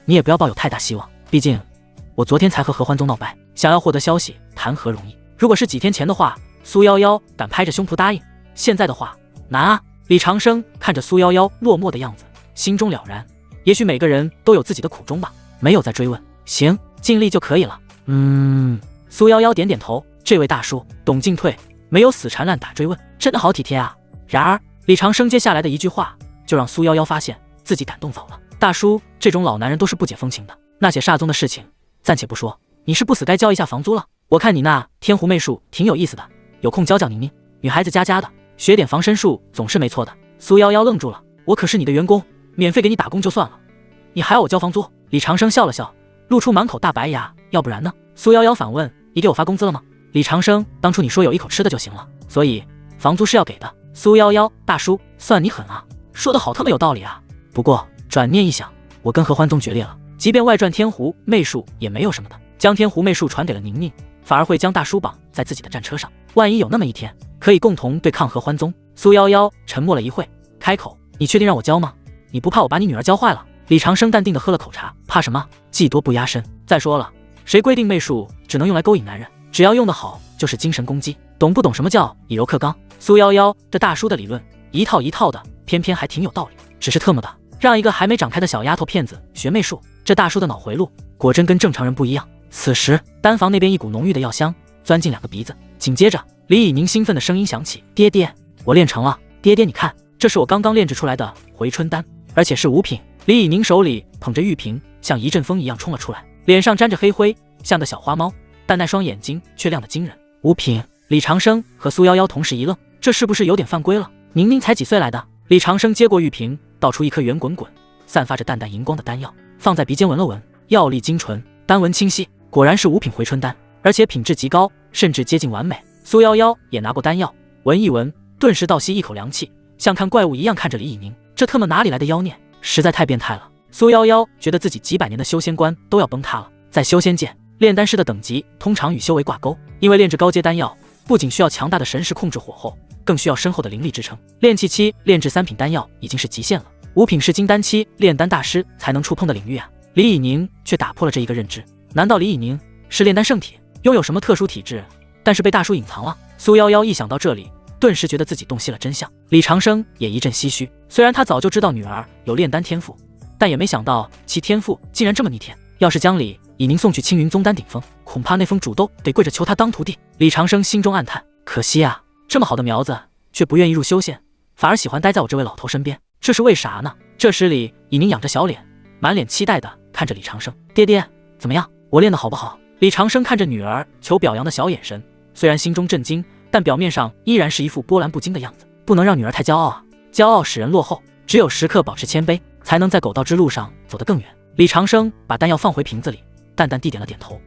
你也不要抱有太大希望，毕竟我昨天才和合欢宗闹掰，想要获得消息谈何容易。如果是几天前的话，苏夭夭敢拍着胸脯答应，现在的话难啊。李长生看着苏夭夭落寞的样子，心中了然，也许每个人都有自己的苦衷吧，没有再追问。行，尽力就可以了。苏夭夭点点头，这位大叔懂进退，没有死缠烂打追问，真的好体贴啊。然而李长生接下来的一句话就让苏夭夭发现自己感动走了。大叔这种老男人都是不解风情的，那些煞宗的事情暂且不说，你是不死该交一下房租了。我看你那天狐媚术挺有意思的，有空教教宁宁，女孩子家家的，学点防身术总是没错的。苏夭夭愣住了，我可是你的员工，免费给你打工就算了，你还要我交房租？李长生笑了笑，露出满口大白牙，要不然呢？苏夭夭反问，你给我发工资了吗？李长生，当初你说有一口吃的就行了，所以房租是要给的。苏夭夭，大叔算你狠啊，说得好他妈有道理啊。不不过转念一想，我跟合欢宗决裂了，即便外传天狐媚术也没有什么的，将天狐媚术传给了宁宁，反而会将大叔绑在自己的战车上。万一有那么一天，可以共同对抗合欢宗。苏夭夭沉默了一会，开口：“你确定让我教吗？你不怕我把你女儿教坏了？”李长生淡定地喝了口茶，怕什么？技多不压身。再说了，谁规定媚术只能用来勾引男人？只要用得好，就是精神攻击。懂不懂什么叫以柔克刚？苏夭夭这大叔的理论一套一套的，偏偏还挺有道理。只是特么的，让一个还没长开的小丫头片子学媚术，这大叔的脑回路果真跟正常人不一样。此时丹房那边一股浓郁的药香钻进2个鼻子，紧接着李以宁兴奋的声音响起：“爹爹，我练成了！爹爹你看，这是我刚刚炼制出来的回春丹，而且是5品。”李以宁手里捧着玉瓶，像一阵风一样冲了出来，脸上沾着黑灰，像个小花猫，但那双眼睛却亮得惊人。5品！李长生和苏夭夭同时一愣，这是不是有点犯规了？宁宁才几岁来的？李长生接过玉瓶，倒出一颗圆滚滚、散发着淡淡荧光的丹药，放在鼻尖闻了闻，药力精纯，丹纹清晰，果然是5品回春丹，而且品质极高，甚至接近完美。苏夭夭也拿过丹药，闻一闻，顿时倒吸一口凉气，像看怪物一样看着李以宁，这特么哪里来的妖孽？实在太变态了。苏夭夭觉得自己几百年的修仙观都要崩塌了。在修仙界，炼丹师的等级通常与修为挂钩，因为炼制高阶丹药不仅需要强大的神识控制火候，更需要深厚的灵力支撑。炼气期炼制3品丹药已经是极限了，5品是金丹期炼丹大师才能触碰的领域啊。李以宁却打破了这一个认知。难道李以宁是炼丹圣体，拥有什么特殊体质，但是被大叔隐藏了？苏夭夭一想到这里，顿时觉得自己洞悉了真相。李长生也一阵唏嘘，虽然他早就知道女儿有炼丹天赋，但也没想到其天赋竟然这么逆天。要是将李以宁送去青云宗丹顶峰，恐怕那封主都得跪着求他当徒弟。李长生心中暗叹，可惜啊，这么好的苗子却不愿意入修仙，反而喜欢待在我这位老头身边，这是为啥呢？这时李以宁仰着小脸，满脸期待的看着李长生：“爹爹，怎么样？我练得好不好？”李长生看着女儿求表扬的小眼神，虽然心中震惊，但表面上依然是一副波澜不惊的样子。不能让女儿太骄傲啊，骄傲使人落后，只有时刻保持谦卑，才能在狗道之路上走得更远。李长生把丹药放回瓶子里，淡淡地点了点头，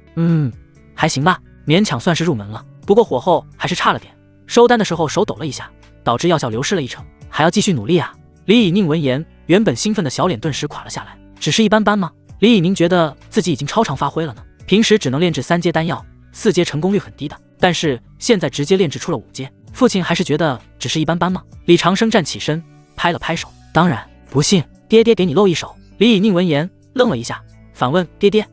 还行吧，勉强算是入门了。不过火候还是差了点，收丹的时候手抖了一下，导致药效流失了1成，还要继续努力啊。李以宁闻言，原本兴奋的小脸顿时垮了下来。只是一般般吗？李以宁觉得自己已经超常发挥了呢。平时只能炼制3阶丹药，4阶成功率很低的，但是现在直接炼制出了5阶，父亲还是觉得只是一般般吗？李长生站起身，拍了拍手：“当然，不信爹爹给你露一手。”李以宁闻言愣了一下，反问：“爹爹，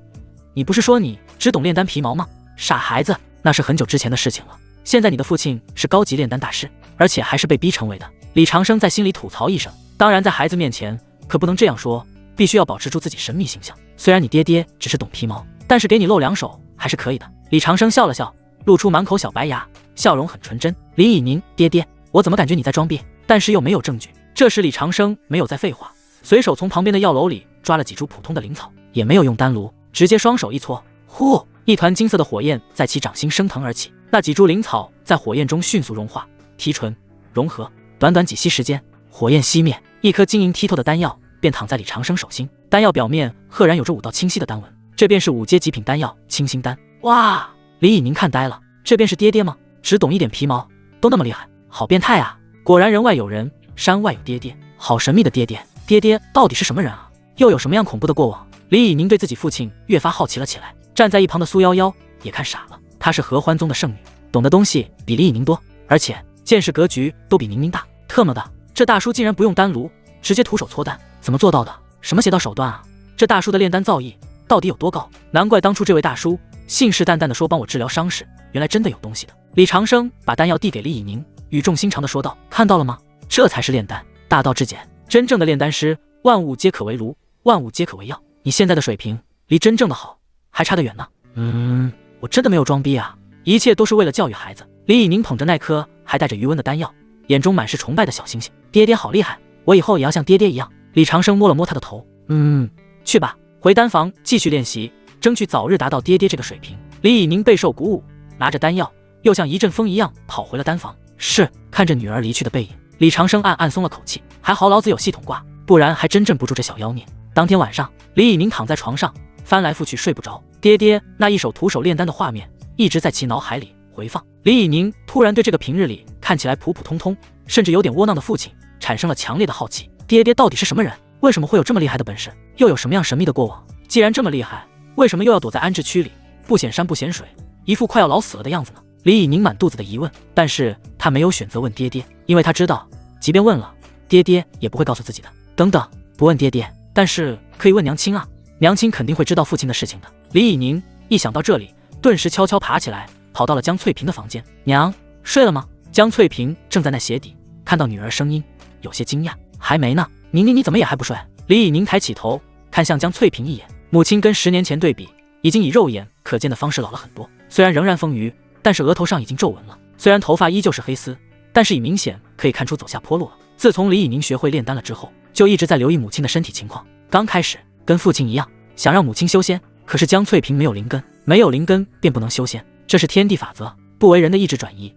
你不是说你只懂炼丹皮毛吗？傻孩子，那是很久之前的事情了。现在你的父亲是高级炼丹大师，而且还是被逼成为的。”李长生在心里吐槽一声，当然在孩子面前可不能这样说，必须要保持住自己神秘形象。虽然你爹爹只是懂皮毛，但是给你露2手还是可以的。李长生笑了笑，露出满口小白牙，笑容很纯真。李以宁，爹爹，我怎么感觉你在装逼？但是又没有证据。这时李长生没有再废话，随手从旁边的药篓里抓了几株普通的灵草，也没有用丹炉，直接双手一搓，呼，一团金色的火焰在其掌心升腾而起。那几株灵草在火焰中迅速融化、提纯、融合，短短几息时间，火焰熄灭，一颗晶莹剔透的丹药便躺在李长生手心。丹药表面赫然有着5道清晰的丹纹，这便是5阶极品丹药清心丹。哇！李以宁看呆了，这便是爹爹吗？只懂一点皮毛都那么厉害，好变态啊！果然人外有人，山外有爹爹，好神秘的爹爹。爹爹到底是什么人啊？又有什么样恐怖的过往？李以宁对自己父亲越发好奇了起来。站在一旁的苏夭夭也看傻了，她是合欢宗的圣女，懂的东西比李以宁多，而且见识格局都比宁宁大。特么的，这大叔竟然不用丹炉，直接徒手搓丹，怎么做到的？什么邪道手段啊？这大叔的炼丹造诣到底有多高？难怪当初这位大叔信誓旦旦地说帮我治疗伤势，原来真的有东西的。李长生把丹药递给李以宁，语重心长地说道：“看到了吗？这才是炼丹，大道至简。真正的炼丹师，万物皆可为炉，万物皆可为药。你现在的水平离真正的好还差得远呢。”我真的没有装逼啊，一切都是为了教育孩子。李以宁捧着那颗还带着余温的丹药，眼中满是崇拜的小星星。爹爹好厉害，我以后也要像爹爹一样。李长生摸了摸他的头，去吧，回丹房继续练习，争取早日达到爹爹这个水平。李以宁备受鼓舞，拿着丹药又像一阵风一样跑回了丹房。是，看着女儿离去的背影，李长生暗暗松了口气，还好老子有系统挂，不然还真镇不住这小妖孽。当天晚上，李以宁躺在床上翻来覆去睡不着，爹爹那一手徒手炼丹的画面一直在其脑海里回放。李以宁突然对这个平日里看起来普普通通甚至有点窝囊的父亲产生了强烈的好奇，爹爹到底是什么人？为什么会有这么厉害的本事？又有什么样神秘的过往？既然这么厉害，为什么又要躲在安置区里，不显山不显水，一副快要老死了的样子呢？李以宁满肚子的疑问，但是他没有选择问爹爹，因为他知道，即便问了，爹爹也不会告诉自己的。等等，不问爹爹，但是可以问娘亲啊，娘亲肯定会知道父亲的事情的。李以宁一想到这里，顿时悄悄爬起来，跑到了江翠萍的房间。娘，睡了吗？江翠萍正在那鞋底，看到女儿声音，有些惊讶。还没呢，宁宁你怎么也还不睡？李以宁抬起头，看向江翠萍一眼，母亲跟10年前对比，已经以肉眼可见的方式老了很多，虽然仍然丰腴，但是额头上已经皱纹了。虽然头发依旧是黑丝，但是已明显可以看出走下坡路了。自从李以宁学会炼丹了之后，就一直在留意母亲的身体情况。刚开始跟父亲一样，想让母亲修仙，可是江翠萍没有灵根，没有灵根便不能修仙，这是天地法则，不为人的意志转移。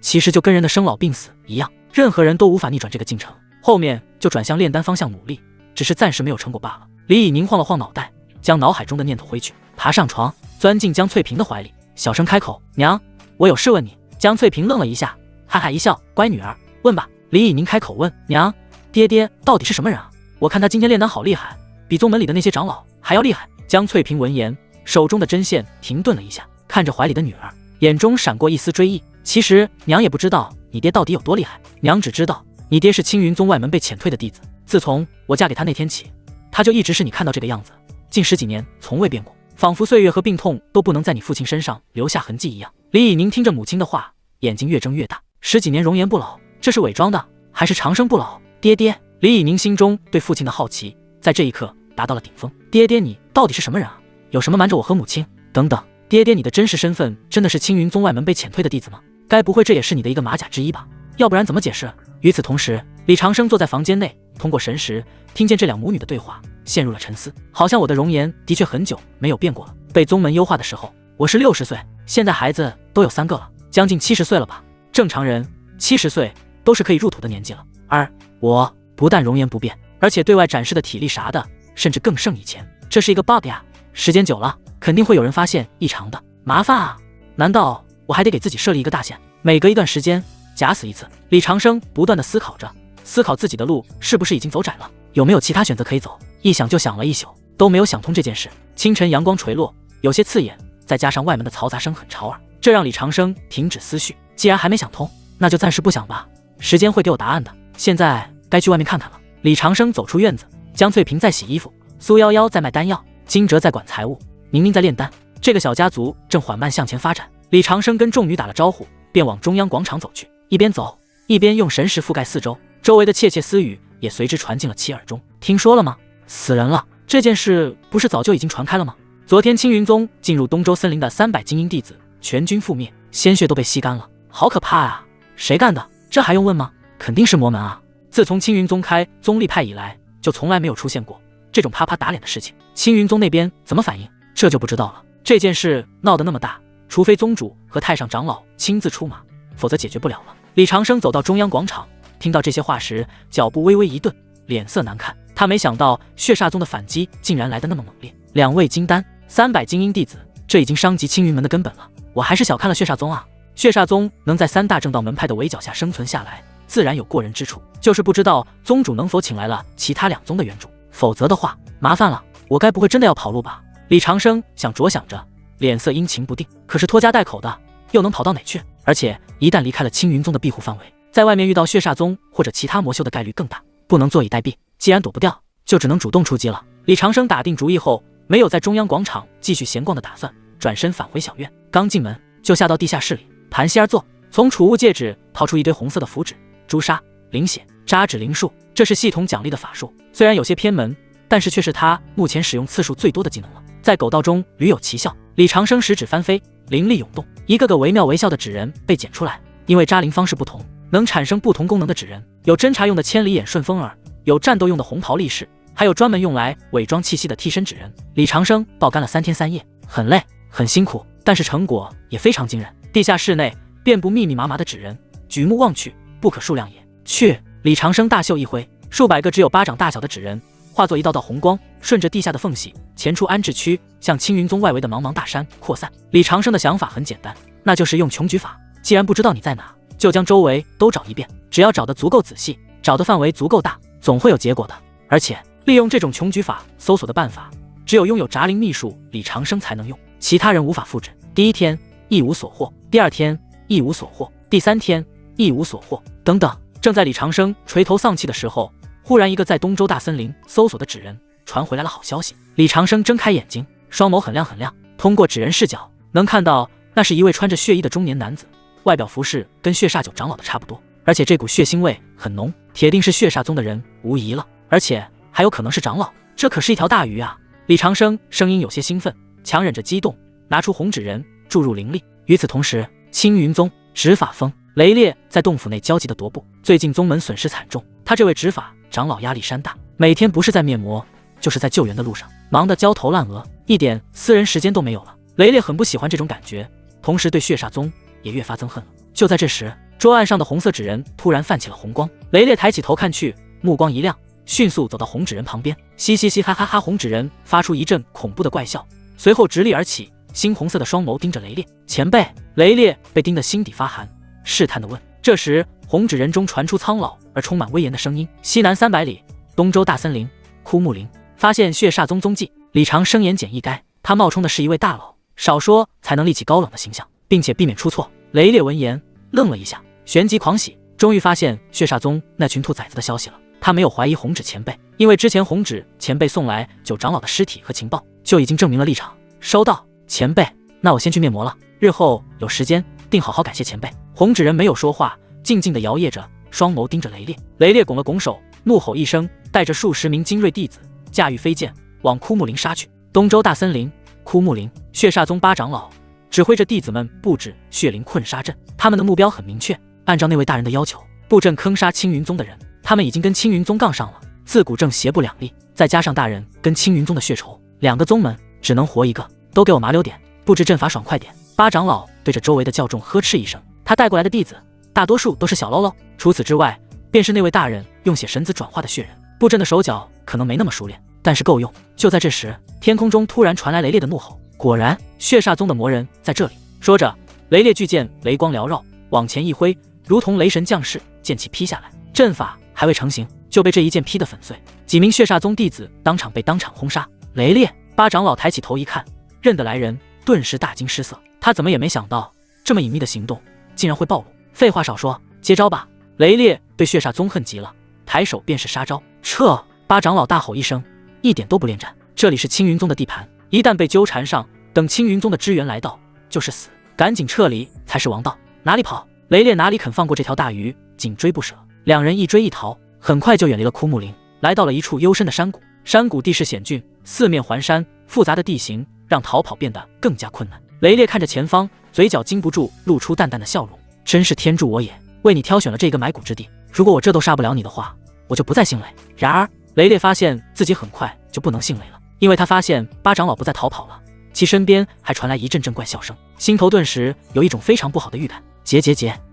其实就跟人的生老病死一样，任何人都无法逆转这个进程。后面就转向炼丹方向努力，只是暂时没有成果罢了。李以宁晃了晃脑袋，将脑海中的念头挥去，爬上床，钻进江翠萍的怀里，小声开口：“娘，我有事问你。”江翠萍愣了一下，哈哈一笑：“乖女儿，问吧。”李以宁开口问：“娘，爹爹到底是什么人啊？我看他今天炼丹好厉害，比宗门里的那些长老还要厉害。”江翠萍闻言，手中的针线停顿了一下，看着怀里的女儿，眼中闪过一丝追忆。其实娘也不知道你爹到底有多厉害，娘只知道你爹是青云宗外门被遣退的弟子，自从我嫁给他那天起，他就一直是你看到这个样子，近10几年从未变过，仿佛岁月和病痛都不能在你父亲身上留下痕迹一样。李以宁听着母亲的话，眼睛越睁越大，10几年容颜不老，这是伪装的还是长生不老？爹爹，李以宁心中对父亲的好奇在这一刻达到了顶峰。爹爹，你到底是什么人啊？有什么瞒着我和母亲？等等，爹爹，你的真实身份真的是青云宗外门被遣退的弟子吗？该不会这也是你的一个马甲之一吧？要不然怎么解释？与此同时，李长生坐在房间内，通过神识听见这两母女的对话，陷入了沉思。好像我的容颜的确很久没有变过了。被宗门优化的时候，我是60岁，现在孩子都有3个了，将近70岁了吧？正常人70岁都是可以入土的年纪了，而我不但容颜不变，而且对外展示的体力啥的，甚至更胜以前。这是一个 bug 呀！时间久了，肯定会有人发现异常的，麻烦啊！难道我还得给自己设立一个大限，每隔一段时间假死一次？李长生不断的思考着，思考自己的路是不是已经走窄了，有没有其他选择可以走？一想就想了一宿，都没有想通这件事。清晨阳光垂落，有些刺眼，再加上外门的嘈杂声很吵耳，这让李长生停止思绪。既然还没想通，那就暂时不想吧，时间会给我答案的。现在该去外面看看了。李长生走出院子，江翠萍在洗衣服，苏夭夭在卖丹药，金哲在管财务，宁宁在炼丹。这个小家族正缓慢向前发展。李长生跟众女打了招呼，便往中央广场走去，一边走一边用神识覆盖四周，周围的窃窃私语也随之传进了其耳中。听说了吗？死人了！这件事不是早就已经传开了吗？昨天青云宗进入东周森林的300精英弟子全军覆灭，鲜血都被吸干了，好可怕啊！谁干的？这还用问吗？肯定是魔门啊！自从青云宗开宗立派以来，就从来没有出现过这种啪啪打脸的事情。青云宗那边怎么反应，这就不知道了。这件事闹得那么大，除非宗主和太上长老亲自出马，否则解决不了了。李长生走到中央广场，听到这些话时，脚步微微一顿，脸色难看。他没想到血煞宗的反击竟然来得那么猛烈，2位金丹，300精英弟子，这已经伤及青云门的根本了。我还是小看了血煞宗啊！血煞宗能在3大正道门派的围剿下生存下来，自然有过人之处，就是不知道宗主能否请来了其他2宗的援助，否则的话麻烦了，我该不会真的要跑路吧？李长生想着想着，脸色阴晴不定。可是拖家带口的，又能跑到哪去？而且一旦离开了青云宗的庇护范围，在外面遇到血煞宗或者其他魔修的概率更大，不能坐以待毙。既然躲不掉，就只能主动出击了。李长生打定主意后，没有在中央广场继续闲逛的打算，转身返回小院。刚进门就下到地下室里，盘膝而坐，从储物戒指掏出一堆红色的符纸、朱砂、灵血、扎纸灵术，这是系统奖励的法术，虽然有些偏门，但是却是他目前使用次数最多的技能了，在狗道中屡有奇效。李长生食指翻飞，灵力涌动，一个个惟妙惟肖的纸人被剪出来。因为扎灵方式不同，能产生不同功能的纸人，有侦察用的千里眼顺风耳，有战斗用的红袍力士，还有专门用来伪装气息的替身纸人。李长生爆干了3天3夜，很累很辛苦，但是成果也非常惊人。地下室内遍布密密麻麻的纸人，举目望去，不可数量也。去！李长生大袖一挥，数百个只有巴掌大小的纸人化作一道道红光，顺着地下的缝隙潜出安置区，向青云宗外围的茫茫大山扩散。李长生的想法很简单，那就是用穷举法。既然不知道你在哪，就将周围都找一遍，只要找得足够仔细，找的范围足够大，总会有结果的。而且利用这种穷举法搜索的办法，只有拥有杂灵秘术李长生才能用，其他人无法复制。第一天一无所获，第二天一无所获，第三天一无所获，等等。正在李长生垂头丧气的时候，忽然一个在东周大森林搜索的纸人传回来了好消息。李长生睁开眼睛，双眸很亮很亮，通过纸人视角能看到那是一位穿着血衣的中年男子，外表服饰跟血煞九长老的差不多，而且这股血腥味很浓，铁定是血煞宗的人无疑了，而且还有可能是长老，这可是一条大鱼啊！李长生声音有些兴奋，强忍着激动，拿出红纸人注入灵力。与此同时，青云宗执法峰雷烈在洞府内焦急地踱步，最近宗门损失惨重，他这位执法长老压力山大，每天不是在灭魔就是在救援的路上，忙得焦头烂额，一点私人时间都没有了。雷烈很不喜欢这种感觉，同时对血煞宗也越发憎恨了。就在这时，桌案上的红色纸人突然泛起了红光，雷烈抬起头看去，目光一亮，迅速走到红纸人旁边，嘻嘻嘻哈哈哈。红纸人发出一阵恐怖的怪笑，随后直立而起，猩红色的双眸盯着雷烈。前辈！雷烈被盯得心底发寒，试探地问。这时红纸人中传出苍老而充满威严的声音：西南300里东周大森林枯木林，发现血煞宗踪迹。李长生言简意赅，他冒充的是一位大佬，少说才能立起高冷的形象，并且避免出错。雷烈闻言愣了一下，旋即狂喜，终于发现血煞宗那群兔崽子的消息了。他没有怀疑红纸前辈，因为之前红纸前辈送来九长老的尸体和情报，就已经证明了立场。收到，前辈，那我先去灭魔了，日后有时间定好好感谢前辈。红纸人没有说话，静静地摇曳着，双眸盯着雷烈。雷烈拱了拱手，怒吼一声，带着数十名精锐弟子驾驭飞剑往枯木林杀去。东周大森林枯木林，血煞宗8长老指挥着弟子们布置血灵困杀阵，他们的目标很明确，按照那位大人的要求，布阵坑杀青云宗的人。他们已经跟青云宗杠上了，自古正邪不两立，再加上大人跟青云宗的血仇，两个宗门只能活一个，都给我麻溜点，布置阵法爽快点。8长老对着周围的教众呵斥一声，他带过来的弟子大多数都是小喽啰，除此之外便是那位大人用血神子转化的血人，布阵的手脚可能没那么熟练，但是够用。就在这时，天空中突然传来雷烈的怒吼，果然血煞宗的魔人在这里。说着，雷烈巨剑雷光缭绕，往前一挥，如同雷神降世，剑气劈下来，阵法还未成型，就被这一剑劈得粉碎，几名血煞宗弟子当场被轰杀。雷烈，8长老抬起头一看，认得来人，顿时大惊失色。他怎么也没想到，这么隐秘的行动竟然会暴露。废话少说，接招吧！雷烈对血煞宗恨极了，抬手便是杀招。撤！8长老大吼一声，一点都不恋战。这里是青云宗的地盘，一旦被纠缠上，等青云宗的支援来到，就是死，赶紧撤离才是王道。哪里跑！雷烈哪里肯放过这条大鱼，紧追不舍。两人一追一逃，很快就远离了枯木林，来到了一处幽深的山谷。山谷地势险峻，四面环山，复杂的地形让逃跑变得更加困难。雷烈看着前方，嘴角禁不住露出淡淡的笑容。真是天助我也，为你挑选了这个埋骨之地。如果我这都杀不了你的话，我就不再姓雷。然而，雷烈发现自己很快就不能姓雷了，因为他发现8长老不再逃跑了，其身边还传来一阵阵怪笑声，心头顿时有一种非常不好的预感。结！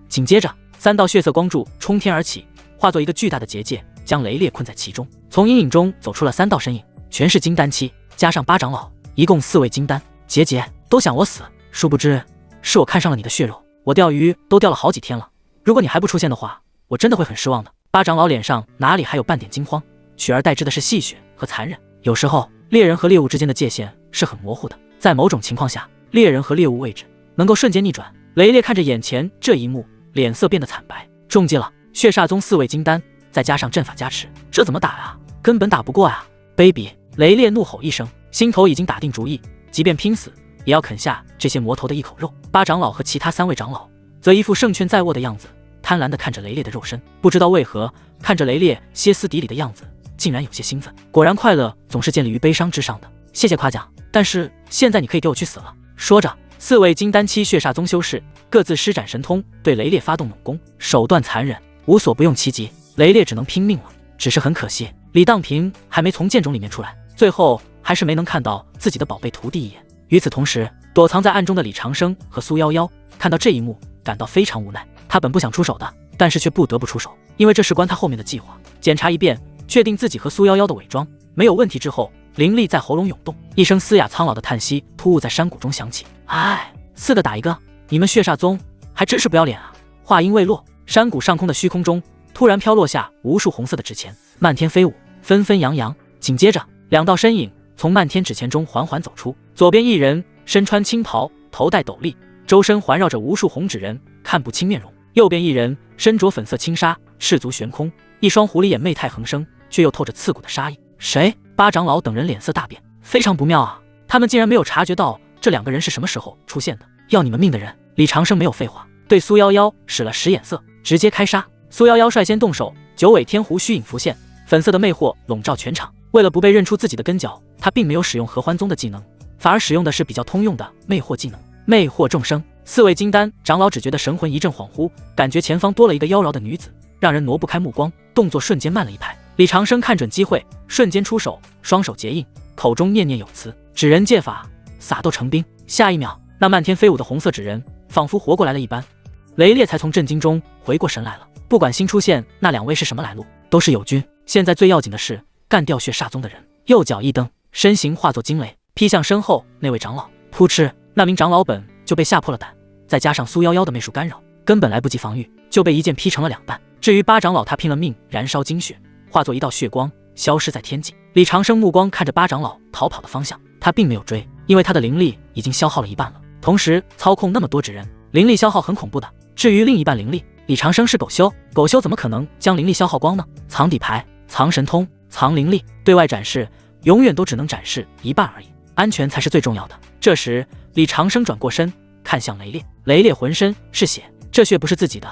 紧接着，3道血色光柱冲天而起，化作一个巨大的结界，将雷烈困在其中。从阴影中走出了3道身影，全是金丹期，加上8长老，一共4位金丹。结，都想我死，殊不知是我看上了你的血肉。我钓鱼都钓了好几天了，如果你还不出现的话，我真的会很失望的。8长老脸上哪里还有半点惊慌，取而代之的是戏谑和残忍。有时候猎人和猎物之间的界限是很模糊的，在某种情况下，猎人和猎物位置能够瞬间逆转。雷烈看着眼前这一幕，脸色变得惨白。中计了，血煞宗4位金丹，再加上阵法加持，这怎么打啊？根本打不过啊！卑鄙！雷烈怒吼一声，心头已经打定主意，即便拼死也要啃下这些魔头的一口肉。8长老和其他3位长老则一副胜券在握的样子，贪婪地看着雷烈的肉身。不知道为何，看着雷烈歇斯底里的样子，竟然有些兴奋。果然，快乐总是建立于悲伤之上的。谢谢夸奖，但是现在你可以给我去死了。说着，4位金丹期血煞宗修士各自施展神通，对雷烈发动猛攻，手段残忍，无所不用其极。雷烈只能拼命了。只是很可惜，李当平还没从剑冢里面出来，最后还是没能看到自己的宝贝徒弟一眼。与此同时，躲藏在暗中的李长生和苏夭夭看到这一幕，感到非常无奈。他本不想出手的，但是却不得不出手，因为这事关他后面的计划。检查一遍，确定自己和苏夭夭的伪装没有问题之后，灵力在喉咙涌动，一声嘶哑苍老的叹息突兀在山谷中响起。唉，4个打1个，你们血煞宗还真是不要脸啊！话音未落，山谷上空的虚空中突然飘落下无数红色的纸钱，漫天飞舞，纷纷扬扬。紧接着2道身影从漫天纸钱中缓缓走出，左边一人身穿青袍，头戴斗笠，周身环绕着无数红纸人，看不清面容；右边一人身着粉色轻纱，赤足悬空，一双狐狸眼媚态横生，却又透着刺骨的杀意。谁？八长老等人脸色大变，非常不妙啊！他们竟然没有察觉到这2个人是什么时候出现的。要你们命的人！李长生没有废话，对苏夭夭使了使眼色，直接开杀。苏夭夭率先动手，九尾天狐虚影浮现，粉色的魅惑笼罩全场。为了不被认出自己的根脚，他并没有使用合欢宗的技能，反而使用的是比较通用的魅惑技能，魅惑众生。4位金丹长老只觉得神魂一阵恍惚，感觉前方多了一个妖娆的女子，让人挪不开目光，动作瞬间慢了一拍。李长生看准机会，瞬间出手，双手结印，口中念念有词，纸人借法，撒豆成兵。下一秒，那漫天飞舞的红色纸人仿佛活过来了一般。雷烈才从震惊中回过神来了，不管新出现那2位是什么来路，都是友军。现在最要紧的是干掉血煞宗的人。右脚一蹬，身形化作惊雷，劈向身后那位长老。扑哧，那名长老本就被吓破了胆，再加上苏夭夭的媚术干扰，根本来不及防御，就被一剑劈成了2半。至于八长老，他拼了命燃烧精血，化作一道血光，消失在天际。李长生目光看着八长老逃跑的方向，他并没有追，因为他的灵力已经消耗了一半了。同时操控那么多纸人，灵力消耗很恐怖的。至于另一半灵力，李长生是狗修，狗修怎么可能将灵力消耗光呢？藏底牌、藏神通、藏灵力，对外展示永远都只能展示一半而已，安全才是最重要的。这时李长生转过身看向雷烈，雷烈浑身是血，这血不是自己的，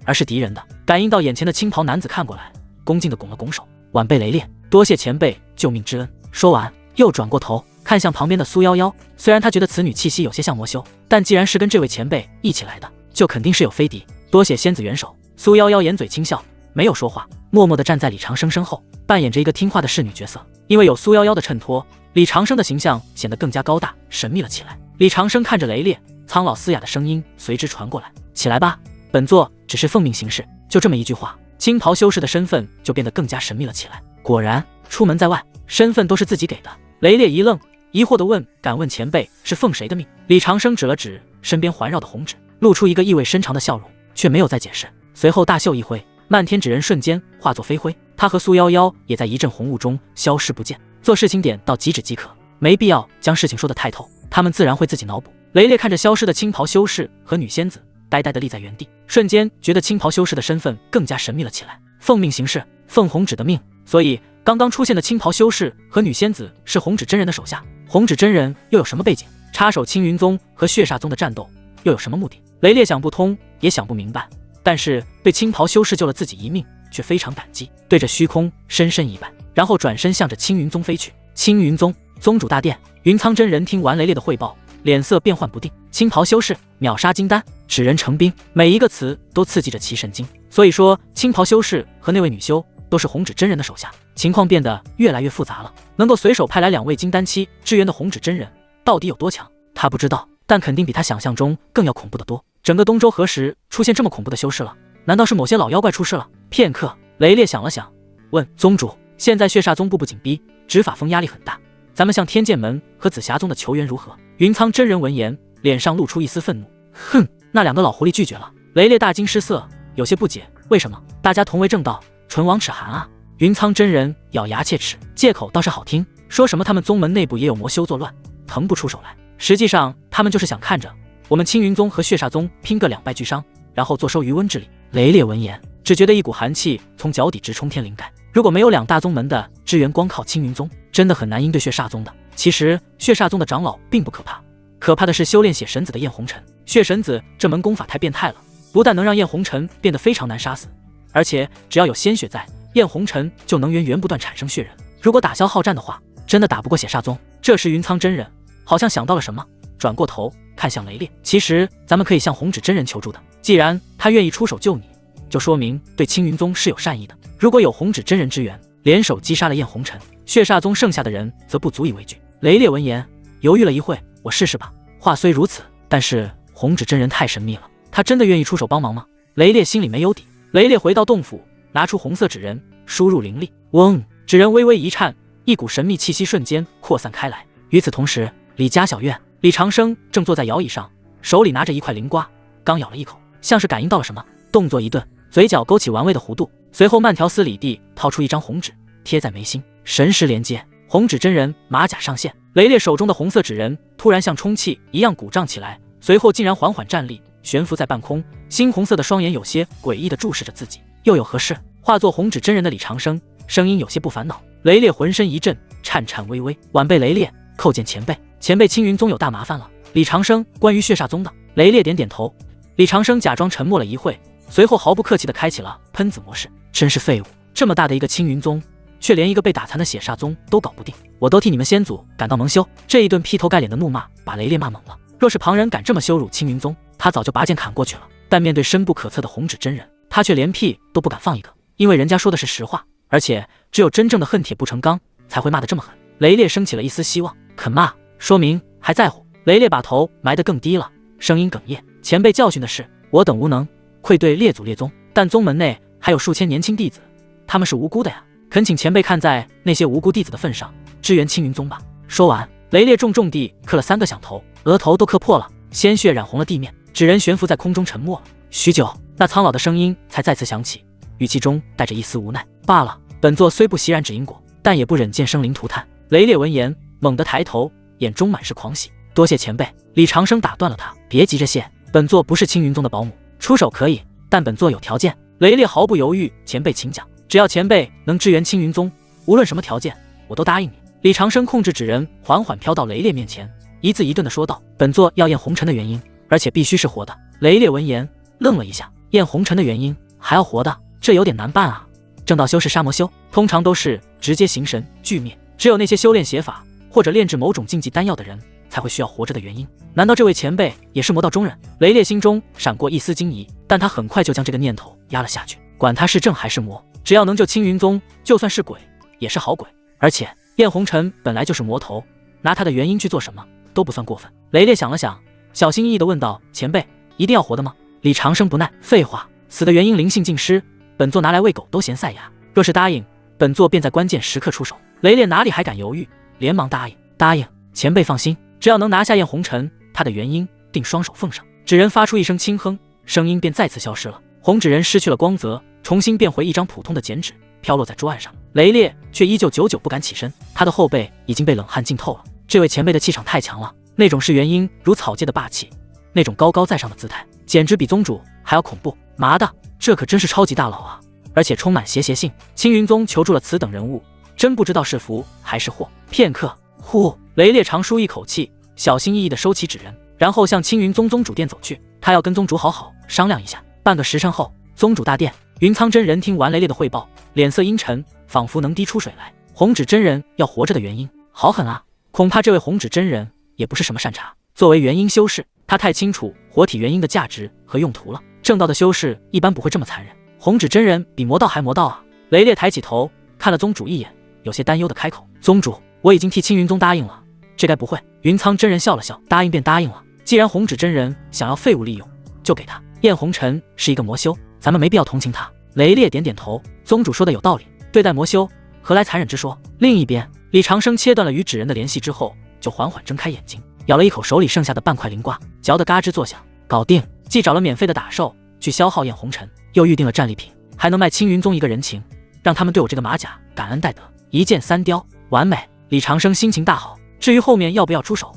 而是敌人的。感应到眼前的青袍男子看过来，恭敬地拱了拱手，晚辈雷烈，多谢前辈救命之恩。说完又转过头看向旁边的苏夭夭，虽然他觉得此女气息有些像魔修，但既然是跟这位前辈一起来的，就肯定是有非敌。多谢仙子援手。苏夭夭掩嘴轻笑，没有说话，默默地站在李长生身后，扮演着一个听话的侍女角色。因为有苏夭夭的衬托，李长生的形象显得更加高大神秘了起来。李长生看着雷烈，苍老嘶哑的声音随之传过来，起来吧，本座只是奉命行事。就这么一句话，青袍修士的身份就变得更加神秘了起来。果然出门在外，身份都是自己给的。雷烈一愣，疑惑地问，敢问前辈是奉谁的命？李长生指了指身边环绕的红纸，露出一个意味深长的笑容，却没有再解释。随后大袖一挥，漫天纸人瞬间化作飞灰，他和苏夭夭也在一阵红雾中消失不见。做事情点到极致即可，没必要将事情说得太透，他们自然会自己脑补。雷烈看着消失的青袍修士和女仙子，呆呆地立在原地，瞬间觉得青袍修士的身份更加神秘了起来。奉命行事，奉红纸的命，所以刚刚出现的青袍修士和女仙子是红纸真人的手下。红纸真人又有什么背景？插手青云宗和血煞宗的战斗又有什么目的？雷烈想不通，也想不明白，但是被青袍修士救了自己一命，却非常感激，对着虚空深深一拜，然后转身向着青云宗飞去。青云宗宗主大殿，云苍真人听完雷烈的汇报，脸色变幻不定。青袍修士秒杀金丹，纸人成兵，每一个词都刺激着其神经。所以说青袍修士和那位女修都是红纸真人的手下。情况变得越来越复杂了，能够随手派来2位金丹期支援的红纸真人到底有多强，他不知道，但肯定比他想象中更要恐怖得多。整个东周何时出现这么恐怖的修士了？难道是某些老妖怪出事了？片刻，雷烈想了想，问宗主，现在血煞宗步步紧逼，执法风压力很大，咱们向天剑门和紫霞宗的求援如何？云苍真人闻言，脸上露出一丝愤怒，哼，那2个老狐狸拒绝了。雷烈大惊失色，有些不解，为什么？大家同为正道，唇亡齿寒啊。云苍真人咬牙切齿，借口倒是好听，说什么他们宗门内部也有魔修作乱，腾不出手来。实际上他们就是想看着我们青云宗和血煞宗拼个2败俱伤，然后坐收渔翁之利。雷烈闻言，只觉得一股寒气从脚底直冲天灵盖。如果没有2大宗门的支援，光靠青云宗真的很难应对血煞宗的。其实血煞宗的长老并不可怕，可怕的是修炼血神子的焰红尘。血神子这门功法太变态了，不但能让焰红尘变得非常难杀死，而且只要有鲜血在，焰红尘就能源源不断产生血人。如果打消耗战的话，真的打不过血煞宗。这时云苍真人好像想到了什么，转过头看向雷烈，其实咱们可以向红纸真人求助的，既然他愿意出手救你，就说明对青云宗是有善意的。如果有红纸真人支援，联手击杀了焰红尘，血煞宗剩下的人则不足以畏惧。雷烈闻言犹豫了一会，我试试吧。话虽如此，但是红纸真人太神秘了，他真的愿意出手帮忙吗？雷烈心里没有底。雷烈回到洞府，拿出红色纸人，输入灵力，嗡，纸人微微一颤，一股神秘气息瞬间扩散开来。与此同时，李家小院，李长生正坐在摇椅上，手里拿着一块灵瓜，刚咬了一口，像是感应到了什么，动作一顿，嘴角勾起玩味的弧度，随后慢条斯理地掏出一张红纸，贴在眉心，神识连接。红指真人马甲上线，雷烈手中的红色纸人突然像充气一样鼓胀起来，随后竟然缓缓站立，悬浮在半空，猩红色的双眼有些诡异地注视着自己。又有何事？化作红指真人的李长生声音有些不烦恼。雷烈浑身一震，颤颤巍巍。晚辈雷烈叩见前辈，前辈青云宗有大麻烦了。李长生，关于血煞宗的。雷烈点点头。李长生假装沉默了一会，随后毫不客气地开启了喷子模式。真是废物，这么大的一个青云宗，却连一个被打残的血煞宗都搞不定，我都替你们先祖感到蒙羞。这一顿劈头盖脸的怒骂把雷烈骂懵了。若是旁人敢这么羞辱青云宗，他早就拔剑砍过去了。但面对深不可测的红指真人，他却连屁都不敢放一个，因为人家说的是实话，而且只有真正的恨铁不成钢才会骂得这么狠。雷烈升起了一丝希望，肯骂，说明还在乎。雷烈把头埋得更低了，声音哽咽：前辈教训的是我等无能，愧对列祖列宗，但宗门内还有数千年轻弟子，他们是无辜的呀，恳请前辈看在那些无辜弟子的份上，支援青云宗吧。说完，雷烈重重地磕了3个响头，额头都磕破了，鲜血染红了地面。纸人悬浮在空中沉默了许久，那苍老的声音才再次响起，语气中带着一丝无奈：罢了，本座虽不习染指因果，但也不忍见生灵涂炭。雷烈闻言猛地抬头，眼中满是狂喜：多谢前辈。李长生打断了他：别急着谢，本座不是青云宗的保姆，出手可以，但本座有条件。雷烈毫不犹豫：前辈请讲，只要前辈能支援青云宗，无论什么条件我都答应你。李长生控制纸人缓缓飘到雷烈面前，一字一顿地说道：本座要验红尘的原因，而且必须是活的。雷烈闻言愣了一下，验红尘的原因还要活的，这有点难办啊。正道修是杀魔修，通常都是直接形神俱灭，只有那些修炼邪法或者炼制某种禁忌丹药的人才会需要活着的原因。难道这位前辈也是魔道中人？雷烈心中闪过一丝惊疑，但他很快就将这个念头压了下去。管他是正还是魔，只要能救青云宗，就算是鬼也是好鬼。而且燕红尘本来就是魔头，拿他的原因去做什么都不算过分。雷烈想了想，小心翼翼地问道：前辈一定要活的吗？李长生不耐：废话，死的原因灵性尽失，本座拿来喂狗都嫌塞牙，若是答应，本座便在关键时刻出手。雷烈哪里还敢犹豫，连忙答应：答应，前辈放心，只要能拿下燕红尘，他的原因定双手奉上。纸人发出一声轻哼，声音便再次消失了。红纸人失去了光泽，重新变回一张普通的剪纸，飘落在桌案上。雷烈却依旧久久不敢起身，他的后背已经被冷汗浸透了。这位前辈的气场太强了，那种是元婴如草芥的霸气，那种高高在上的姿态，简直比宗主还要恐怖。妈的，这可真是超级大佬啊，而且充满邪性。青云宗求助了此等人物，真不知道是福还是祸。片刻，呼，雷烈长舒一口气，小心翼翼地收起纸人，然后向青云宗宗主殿走去。他要跟宗主好好商量一下。半个时辰后，宗主大殿，云苍真人听完雷烈的汇报，脸色阴沉，仿佛能滴出水来。红指真人要活着的原因好狠啊，恐怕这位红指真人也不是什么善茬。作为元婴修士，他太清楚活体元婴的价值和用途了。正道的修士一般不会这么残忍，红指真人比魔道还魔道啊。雷烈抬起头看了宗主一眼，有些担忧地开口：宗主，我已经替青云宗答应了，这该不会……云苍真人笑了笑，答应便答应了，既然红指真人想要废物利用，就给他。燕红尘是一个魔修，咱们没必要同情他。雷烈点点头，宗主说的有道理，对待魔修何来残忍之说？另一边，李长生切断了与纸人的联系之后，就缓缓睁开眼睛，咬了一口手里剩下的半块灵瓜，嚼得嘎吱作响。搞定，既找了免费的打手去消耗燕红尘，又预定了战利品，还能卖青云宗一个人情，让他们对我这个马甲感恩戴德，一箭三雕，完美。李长生心情大好。至于后面要不要出手，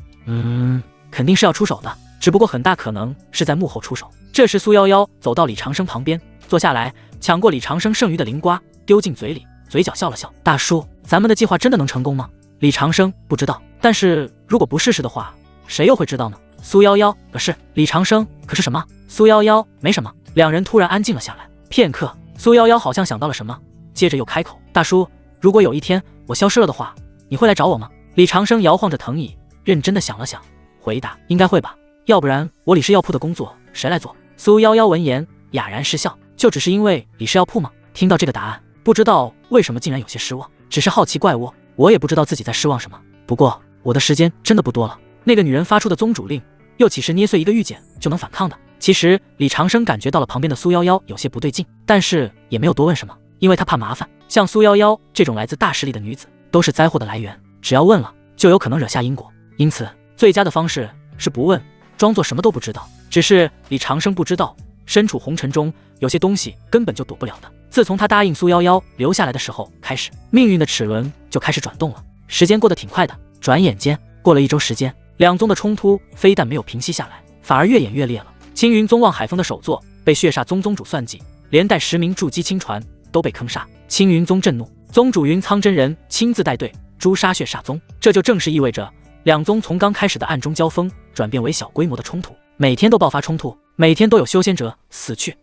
肯定是要出手的，只不过很大可能是在幕后出手。这时苏夭夭走到李长生旁边，坐下来，抢过李长生剩余的灵瓜，丢进嘴里，嘴角笑了笑：大叔，咱们的计划真的能成功吗？李长生不知道，但是如果不试试的话，谁又会知道呢？苏夭夭，可是李长生，可是什么？苏夭夭，没什么。两人突然安静了下来。片刻，苏夭夭好像想到了什么，接着又开口：大叔，如果有一天我消失了的话，你会来找我吗？李长生摇晃着藤椅，认真的想了想，回答：应该会吧，要不然我李氏药铺的工作谁来做？苏夭夭闻言哑然失笑：就只是因为李氏药铺吗？听到这个答案，不知道为什么竟然有些失望，只是好奇怪窝，我也不知道自己在失望什么。不过我的时间真的不多了，那个女人发出的宗主令，又岂是捏碎一个玉简就能反抗的？其实李长生感觉到了旁边的苏夭夭有些不对劲，但是也没有多问什么，因为他怕麻烦。像苏夭夭这种来自大势力的女子，都是灾祸的来源，只要问了，就有可能惹下因果。因此最佳的方式是不问，装作什么都不知道。只是李长生不知道，身处红尘中，有些东西根本就躲不了的。自从他答应苏夭夭留下来的时候开始，命运的齿轮就开始转动了。时间过得挺快的，转眼间过了1周时间，两宗的冲突非但没有平息下来，反而越演越烈了。青云宗望海峰的首座被血煞宗宗主算计，连带10名筑基亲传都被坑杀。青云宗震怒，宗主云苍真人亲自带队诛杀血煞宗。这就正是意味着两宗从刚开始的暗中交锋转变为小规模的冲突，每天都爆发冲突，每天都有修仙者死去。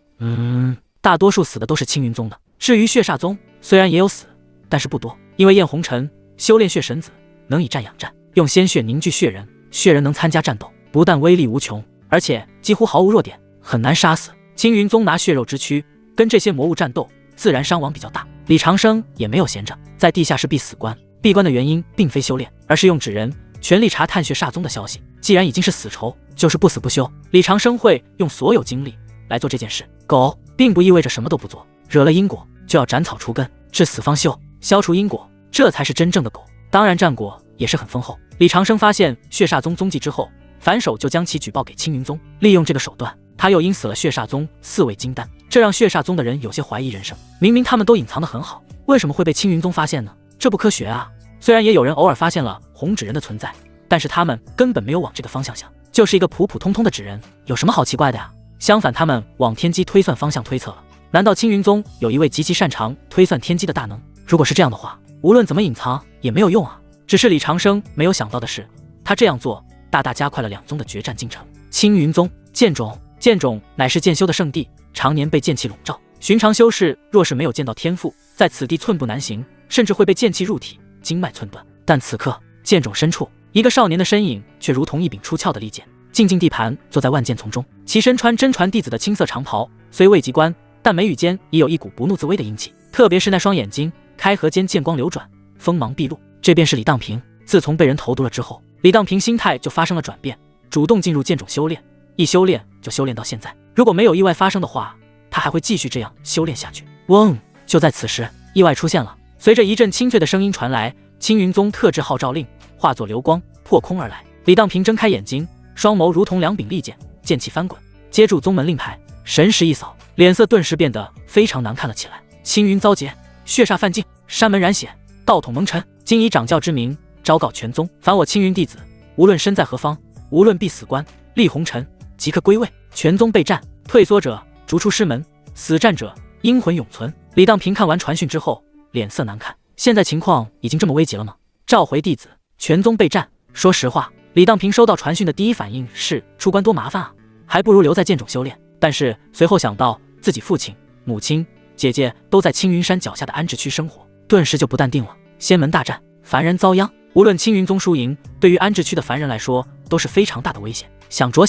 大多数死的都是青云宗的。至于血煞宗，虽然也有死，但是不多，因为燕红尘修炼血神子，能以战养战，用鲜血凝聚血人，血人能参加战斗，不但威力无穷，而且几乎毫无弱点，很难杀死。青云宗拿血肉之躯跟这些魔物战斗，自然伤亡比较大。李长生也没有闲着，在地下室闭死关。闭关的原因并非修炼，而是用纸人全力查探血煞宗的消息。既然已经是死仇，就是不死不休。李长生会用所有精力来做这件事。狗并不意味着什么都不做，惹了因果就要斩草除根，至死方休，消除因果，这才是真正的狗。当然战果也是很丰厚。李长生发现血煞宗踪迹之后，反手就将其举报给青云宗。利用这个手段，他又因死了血煞宗4位金丹，这让血煞宗的人有些怀疑人生。明明他们都隐藏得很好，为什么会被青云宗发现呢？这不科学啊！虽然也有人偶尔发现了红纸人的存在，但是他们根本没有往这个方向想，就是一个普普通通的纸人，有什么好奇怪的呀？相反，他们往天机推算方向推测了。难道青云宗有一位极其擅长推算天机的大能？如果是这样的话，无论怎么隐藏也没有用啊！只是李长生没有想到的是，他这样做大大加快了两宗的决战进程。青云宗剑种乃是剑修的圣地，常年被剑气笼罩，寻常修士若是没有剑道天赋，在此地寸步难行，甚至会被剑气入体，经脉寸断。但此刻剑种深处，一个少年的身影却如同一柄出鞘的利剑，静静地盘坐在万剑丛中。其身穿真传弟子的青色长袍，虽未及冠，但眉宇间已有一股不怒自威的阴气，特别是那双眼睛开合间剑光流转，锋芒毕露。这便是李当平。自从被人投毒了之后，李当平心态就发生了转变，主动进入剑种修炼，一修炼就修炼到现在。如果没有意外发生的话，他还会继续这样修炼下去。嗡！就在此时，意外出现了。随着一阵清脆的声音传来，青云宗特制号召令化作流光破空而来。李当平睁开眼睛，双眸如同2柄利剑，剑气翻滚，接住宗门令牌，神识一扫，脸色顿时变得非常难看了起来。青云遭劫，血煞犯境，山门染血，道统蒙尘，今以掌教之名昭告全宗，凡我青云弟子，无论身在何方，无论必死关立红尘，即刻归位。全宗备战，退缩者逐出师门，死战者阴魂永存。李当平看完传讯之后，脸色难看。现在情况已经这么危急了吗？召回弟子，全宗备战。说实话，李当平收到传讯的第一反应是出关多麻烦啊，还不如留在剑种修炼。但是随后想到自己父亲、母亲、姐姐都在青云山脚下的安置区生活，顿时就不淡定了。仙门大战，凡人遭殃，无论青云宗输赢，对于安置区的凡人来说都是非常大的危险。想着，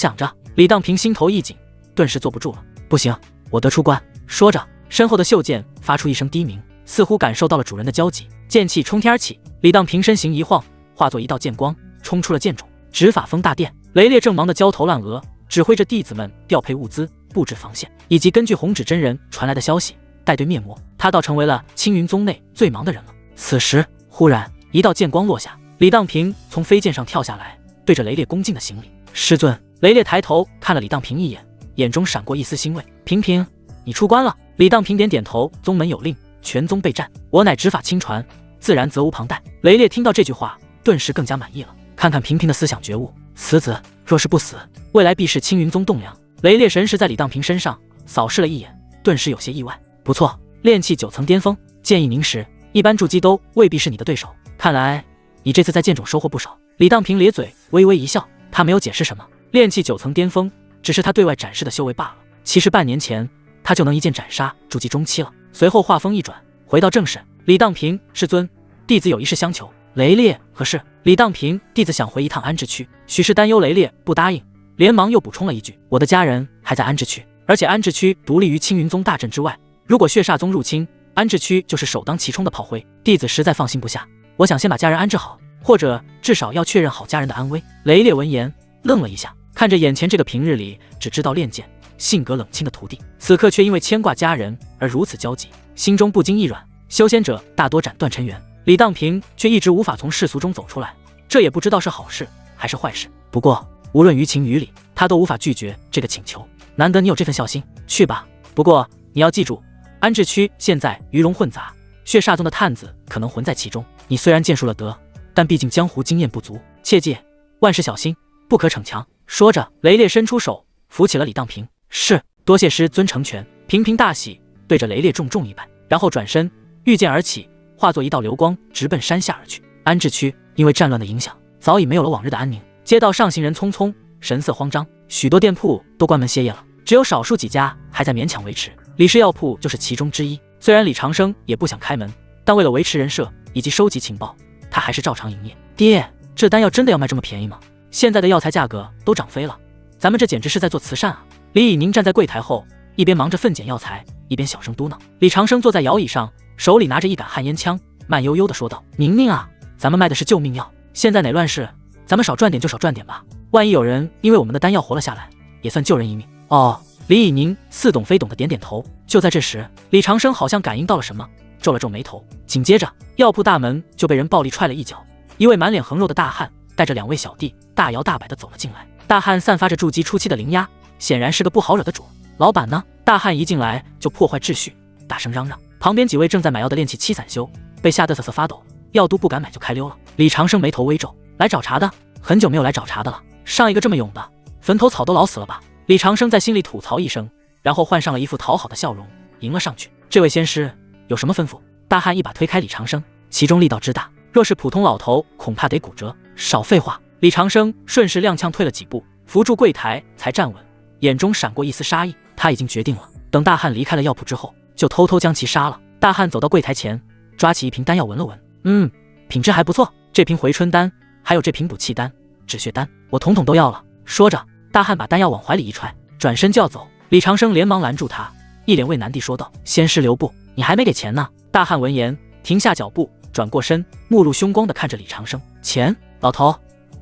李当平心头一紧，顿时坐不住了。不行，我得出关。说着，身后的袖剑发出一声低鸣，似乎感受到了主人的焦急，剑气冲天而起。李当平身形一晃，化作一道剑光，冲出了剑种。执法峰大殿，雷烈正忙得焦头烂额，指挥着弟子们调配物资，布置防线，以及根据红纸真人传来的消息带队灭魔。他倒成为了青云宗内最忙的人了。此时，忽然一道剑光落下，李当平从飞剑上跳下来，对着雷烈恭敬的行礼。师尊。雷烈抬头看了李当平一眼，眼中闪过一丝欣慰。平，你出关了。李当平点头，宗门有令，全宗备战，我乃执法亲传，自然责无旁贷。雷烈听到这句话，顿时更加满意了。看看平的思想觉悟，此子若是不死，未来必是青云宗栋梁。雷烈神识在李当平身上扫视了一眼，顿时有些意外。不错，炼气9层巅峰，剑意凝实，一般筑基都未必是你的对手。看来你这次在剑种收获不少。李当平咧嘴微微一笑，他没有解释什么。炼气9层巅峰只是他对外展示的修为罢了，其实半年前他就能一剑斩杀筑基中期了。随后话锋一转，回到正事。李当平，师尊，弟子有一事相求。雷烈何事？李当平，弟子想回一趟安置区。许是担忧雷烈不答应，连忙又补充了一句，我的家人还在安置区，而且安置区独立于青云宗大阵之外，如果血煞宗入侵，安置区就是首当其冲的炮灰，弟子实在放心不下，我想先把家人安置好，或者至少要确认好家人的安危。雷烈闻言愣了一下，看着眼前这个平日里只知道练剑、性格冷清的徒弟，此刻却因为牵挂家人而如此焦急，心中不禁一软。修仙者大多斩断尘缘，李当平却一直无法从世俗中走出来，这也不知道是好事还是坏事。不过无论于情于理，他都无法拒绝这个请求。难得你有这份孝心，去吧。不过你要记住，安置区现在鱼龙混杂，血煞宗的探子可能混在其中。你虽然剑术了得，但毕竟江湖经验不足，切记万事小心，不可逞强。说着，雷烈伸出手扶起了李当平。是，多谢师尊成全。平平大喜，对着雷烈重重一拜，然后转身御剑而起，化作一道流光，直奔山下而去。安置区因为战乱的影响，早已没有了往日的安宁，街道上行人匆匆，神色慌张，许多店铺都关门歇业了，只有少数几家还在勉强维持。李氏药铺就是其中之一。虽然李长生也不想开门，但为了维持人设以及收集情报，他还是照常营业。爹，这丹药真的要卖这么便宜吗？现在的药材价格都涨飞了，咱们这简直是在做慈善啊！李以宁站在柜台后，一边忙着分拣药材，一边小声嘟囔。李长生坐在摇椅上，手里拿着一杆旱烟枪，慢悠悠地说道：“宁宁啊，咱们卖的是救命药，现在哪乱世，咱们少赚点就少赚点吧。万一有人因为我们的丹药活了下来，也算救人一命。”哦，李以宁似懂非懂的点点头。就在这时，李长生好像感应到了什么，皱了皱眉头，紧接着药铺大门就被人暴力踹了一脚，一位满脸横肉的大汉带着2位小弟大摇大摆地走了进来。大汉散发着筑基初期的灵压，显然是个不好惹的主。老板呢？大汉一进来就破坏秩序，大声嚷嚷。旁边几位正在买药的练气七散修被吓得瑟瑟发抖，药都不敢买就开溜了。李长生眉头微皱，来找茬的？很久没有来找茬的了，上一个这么勇的，坟头草都老死了吧？李长生在心里吐槽一声，然后换上了一副讨好的笑容，迎了上去。这位仙师有什么吩咐？大汉一把推开李长生，其中力道之大，若是普通老头恐怕得骨折。少废话！李长生顺势踉跄退了几步，扶住柜台才站稳，眼中闪过一丝杀意。他已经决定了，等大汉离开了药铺之后，就偷偷将其杀了。大汉走到柜台前，抓起一瓶丹药闻了闻，品质还不错。这瓶回春丹，还有这瓶补气丹、止血丹，我统统都要了。说着，大汉把丹药往怀里一揣，转身就要走。李长生连忙拦住他，一脸为难地说道：“仙师留步，你还没给钱呢。”大汉闻言停下脚步，转过身，目露凶光地看着李长生：“钱？老头，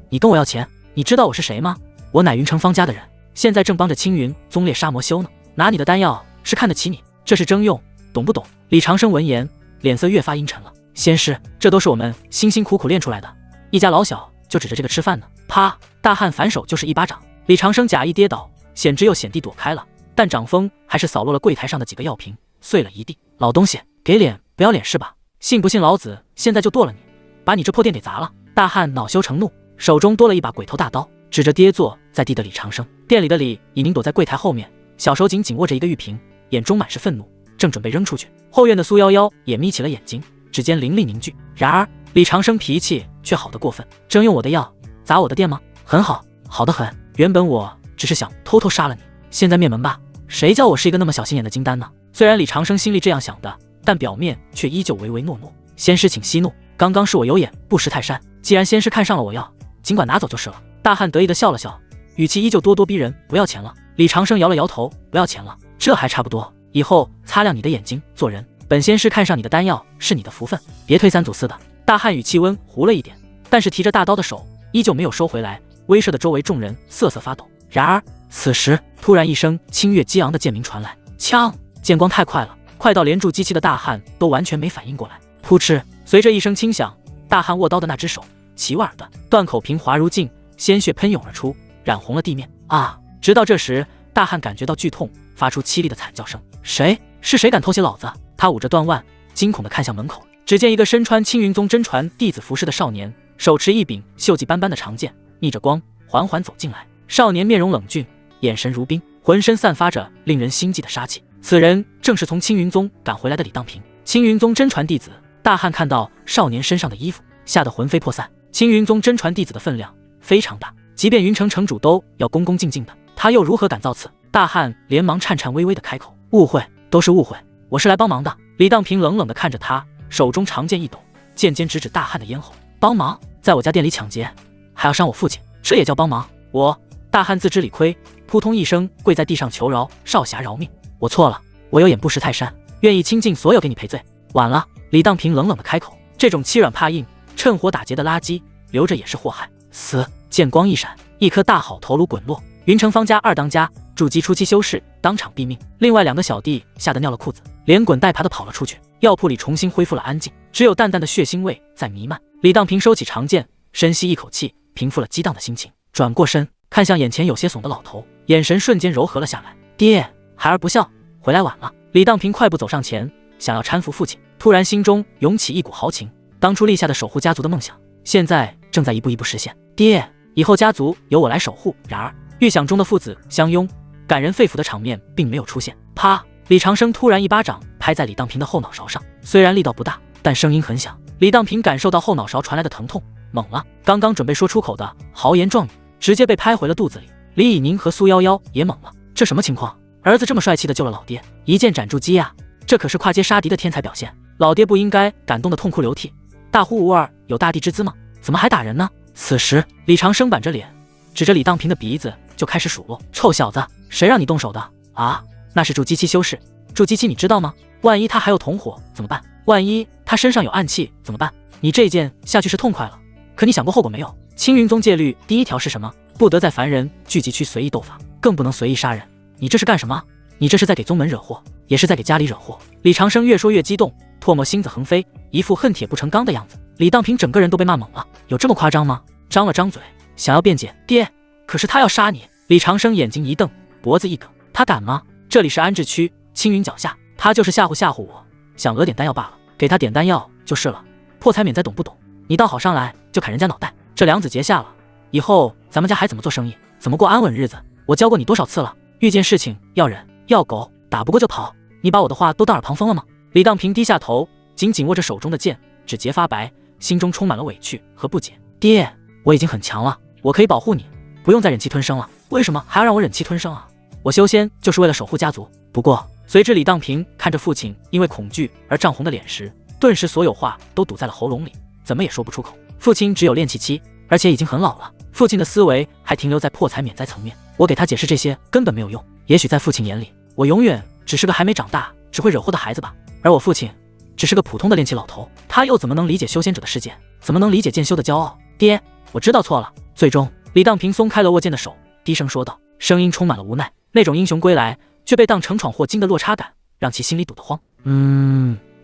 你跟我要钱？你知道我是谁吗？我乃云城方家的人，现在正帮着青云宗烈杀魔修呢。拿你的丹药是看得起你，这是征用，懂不懂？”李长生闻言脸色越发阴沉了：“仙师，这都是我们辛辛苦苦练出来的，一家老小就指着这个吃饭呢。”啪！大汉反手就是一巴掌。李长生假意跌倒，险之又险地躲开了，但掌风还是扫落了柜台上的几个药瓶，碎了一地。老东西，给脸不要脸是吧？信不信老子现在就剁了你，把你这破店给砸了！大汉恼羞成怒，手中多了一把鬼头大刀，指着跌坐在地的李长生。店里的李以宁躲在柜台后面，小手紧握着一个玉瓶，眼中满是愤怒，正准备扔出去。后院的苏夭夭也眯起了眼睛，指尖灵力凝聚。然而李长生脾气却好得过分，征用我的药砸我的店吗？很好，好得很。原本我只是想偷偷杀了你，现在灭门吧。谁叫我是一个那么小心眼的金丹呢？虽然李长生心里这样想的，但表面却依旧唯唯诺诺。仙师请息怒，刚刚是我有眼不识泰山，既然仙师看上了我药，尽管拿走就是了。大汉得意地笑了笑，语气依旧咄咄逼人：“不要钱了。”李长生摇了摇头：“不要钱了，这还差不多。以后擦亮你的眼睛做人，本仙师看上你的丹药是你的福分，别推三阻四的。”大汉语气温糊了一点，但是提着大刀的手依旧没有收回来，威慑的周围众人瑟瑟发抖。然而此时突然一声清越激昂的剑鸣传来，枪！剑光太快了，快到连筑机器的大汉都完全没反应过来。扑哧！随着一声轻响，大汉握刀的那只手齐腕的断口瓶滑如镜，鲜血喷涌而出，染红了地面。啊！直到这时，大汉感觉到剧痛，发出凄厉的惨叫声。谁？是谁敢偷袭老子？他捂着断腕，惊恐地看向门口，只见一个身穿青云宗真传弟子服饰的少年，手持一柄锈迹斑斑的长剑，逆着光缓缓走进来。少年面容冷峻，眼神如冰，浑身散发着令人心悸的杀气。此人正是从青云宗赶回来的李当平，青云宗真传弟子。大汉看到少年身上的衣服，吓得魂飞魄散。青云宗真传弟子的分量非常大，即便云城城主都要恭恭敬敬的，他又如何敢造次？大汉连忙颤颤巍巍地开口：“误会，都是误会，我是来帮忙的。”李当平冷冷地看着他，手中长剑一抖，剑尖直指大汉的咽喉：“帮忙？在我家店里抢劫，还要伤我父亲，这也叫帮忙？”我大汉自知理亏，扑通一声跪在地上求饶：“少侠饶命，我错了，我有眼不识泰山，愿意倾尽所有给你赔罪。”晚了，李当平冷冷地开口：“这种欺软怕硬、趁火打劫的垃圾，留着也是祸害。”死！剑光一闪，一颗大好头颅滚落。云城方家二当家筑基初期修士当场毙命，另外2个小弟吓得尿了裤子，连滚带爬地跑了出去。药铺里重新恢复了安静，只有淡淡的血腥味在弥漫。李当平收起长剑，深吸一口气，平复了激荡的心情，转过身看向眼前有些怂的老头，眼神瞬间柔和了下来。爹，孩儿不孝，回来晚了。李当平快步走上前，想要搀扶父亲，突然心中涌起一股豪情。当初立下的守护家族的梦想，现在正在一步一步实现。爹，以后家族由我来守护。然而，预想中的父子相拥、感人肺腑的场面并没有出现。啪！李长生突然一巴掌拍在李当平的后脑勺上，虽然力道不大，但声音很响。李当平感受到后脑勺传来的疼痛，懵了。刚刚准备说出口的豪言壮语，直接被拍回了肚子里。李以宁和苏夭夭也懵了，这什么情况？儿子这么帅气的救了老爹，一剑斩猪鸡啊！这可是跨阶杀敌的天才表现，老爹不应该感动得痛哭流涕，大呼无二，有大帝之姿吗？怎么还打人呢？此时，李长生板着脸，指着李当平的鼻子就开始数落：“臭小子，谁让你动手的啊？那是筑基期修士，筑基期你知道吗？万一他还有同伙怎么办？万一他身上有暗器怎么办？你这一剑下去是痛快了，可你想过后果没有？青云宗戒律第1条是什么？不得在凡人聚集区随意斗法，更不能随意杀人。你这是干什么？你这是在给宗门惹祸，也是在给家里惹祸。”李长生越说越激动，唾沫星子横飞，一副恨铁不成钢的样子。李当平整个人都被骂懵了，有这么夸张吗？张了张嘴，想要辩解：“爹，可是他要杀你。”李长生眼睛一瞪，脖子一梗：“他敢吗？这里是安置区，青云脚下，他就是吓唬吓唬我，想讹点丹药罢了，给他点丹药就是了。破财免灾懂不懂？你倒好上来就砍人家脑袋，这梁子结下了，以后咱们家还怎么做生意，怎么过安稳日子？我教过你多少次了，遇见事情要忍要狗，打不过就跑，你把我的话都当耳旁风了吗？”李当平低下头，紧紧握着手中的剑，指节发白，心中充满了委屈和不解：“爹，我已经很强了，我可以保护你，不用再忍气吞声了，为什么还要让我忍气吞声啊？我修仙就是为了守护家族。”不过，随之李当平看着父亲因为恐惧而涨红的脸时，顿时所有话都堵在了喉咙里，怎么也说不出口。父亲只有练气期，而且已经很老了，父亲的思维还停留在破财免灾层面，我给他解释这些根本没有用。也许在父亲眼里，我永远只是个还没长大、只会惹祸的孩子吧，而我父亲只是个普通的炼气老头，他又怎么能理解修仙者的世界？怎么能理解剑修的骄傲？爹，我知道错了。最终，李当平松开了握剑的手，低声说道，声音充满了无奈。那种英雄归来却被当成闯祸精的落差感，让其心里堵得慌。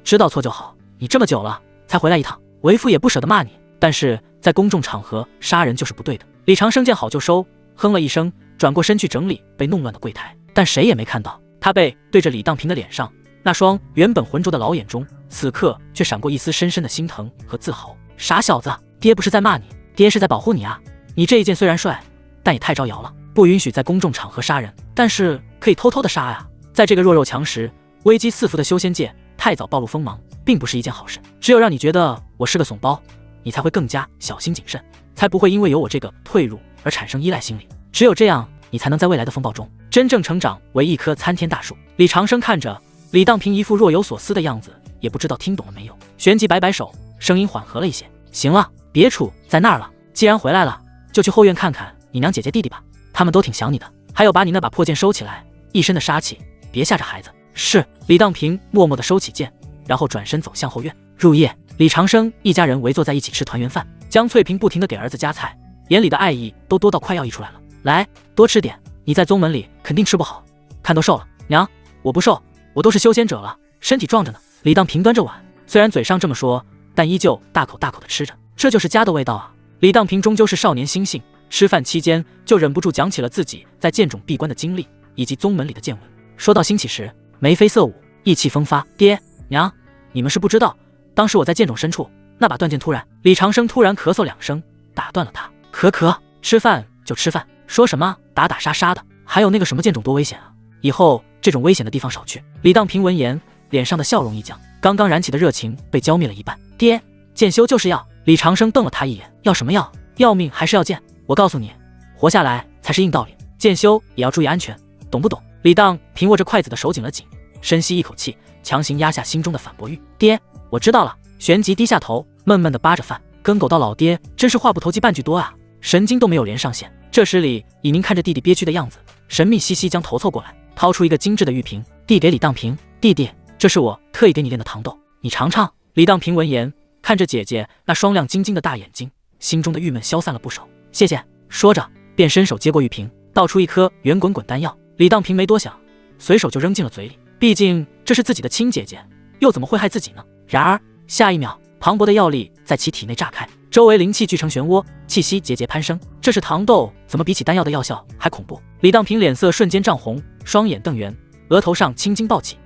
知道错就好，你这么久了才回来一趟，为父也不舍得骂你，但是在公众场合杀人就是不对的。李长生见好就收，哼了一声，转过身去整理被弄乱的柜台，但谁也没看到他背对着李当平的脸上那双原本浑浊的老眼中，此刻却闪过一丝深深的心疼和自豪。傻小子，爹不是在骂你，爹是在保护你啊！你这一剑虽然帅，但也太招摇了，不允许在公众场合杀人，但是可以偷偷的杀呀。在这个弱肉强食、危机四伏的修仙界，太早暴露锋芒并不是一件好事。只有让你觉得我是个怂包，你才会更加小心谨慎，才不会因为有我这个退路而产生依赖心理。只有这样，你才能在未来的风暴中真正成长为一棵参天大树。李长生看着李当平一副若有所思的样子，也不知道听懂了没有，旋即摆摆手，声音缓和了一些：“行了，别杵在那儿了，既然回来了，就去后院看看你娘姐姐弟弟吧，他们都挺想你的。还有，把你那把破剑收起来，一身的杀气，别吓着孩子。”是。李当平默默地收起剑，然后转身走向后院。入夜，李长生一家人围坐在一起吃团圆饭，江翠萍不停地给儿子夹菜，眼里的爱意都多到快要溢出来了。来，多吃点，你在宗门里肯定吃不好，看都瘦了。娘，我不瘦，我都是修仙者了，身体壮着呢。李当平端着碗，虽然嘴上这么说，但依旧大口大口地吃着，这就是家的味道啊。李当平终究是少年心性，吃饭期间就忍不住讲起了自己在剑冢闭关的经历，以及宗门里的见闻。说到兴起时，眉飞色舞，意气风发。爹娘，你们是不知道，当时我在剑冢深处，那把断剑突然……李长生突然咳嗽2声，打断了他。咳，吃饭就吃饭，说什么打打杀杀的，还有那个什么剑冢多危险啊，以后这种危险的地方少去。李当平闻言，脸上的笑容一僵，刚刚燃起的热情被浇灭了一半。爹，剑修就是要……李长生瞪了他一眼，要什么要？要命还是要剑？我告诉你，活下来才是硬道理，剑修也要注意安全，懂不懂？李当平握着筷子的手紧了紧，深吸一口气，强行压下心中的反驳欲。爹，我知道了。旋即低下头，闷闷地扒着饭。跟狗到老爹真是话不投机半句多啊，神经都没有连上线。这时李以宁看着弟弟憋屈的样子，神秘兮兮将头凑过来，掏出一个精致的玉瓶，递给李当平。弟弟，这是我特意给你炼的糖豆，你尝尝。李当平闻言，看着姐姐那双亮晶晶的大眼睛，心中的郁闷消散了不少。谢谢，说着便伸手接过玉瓶，倒出一颗圆滚滚丹药。李当平没多想，随手就扔进了嘴里，毕竟这是自己的亲姐姐，又怎么会害自己呢？然而下一秒，磅礴的药力在其体内炸开，周围灵气聚成漩涡，气息节节攀升。这是糖豆，怎么比起丹药的药效还恐怖？李当平脸色瞬间涨红，双眼瞪圆，额头上青筋暴起。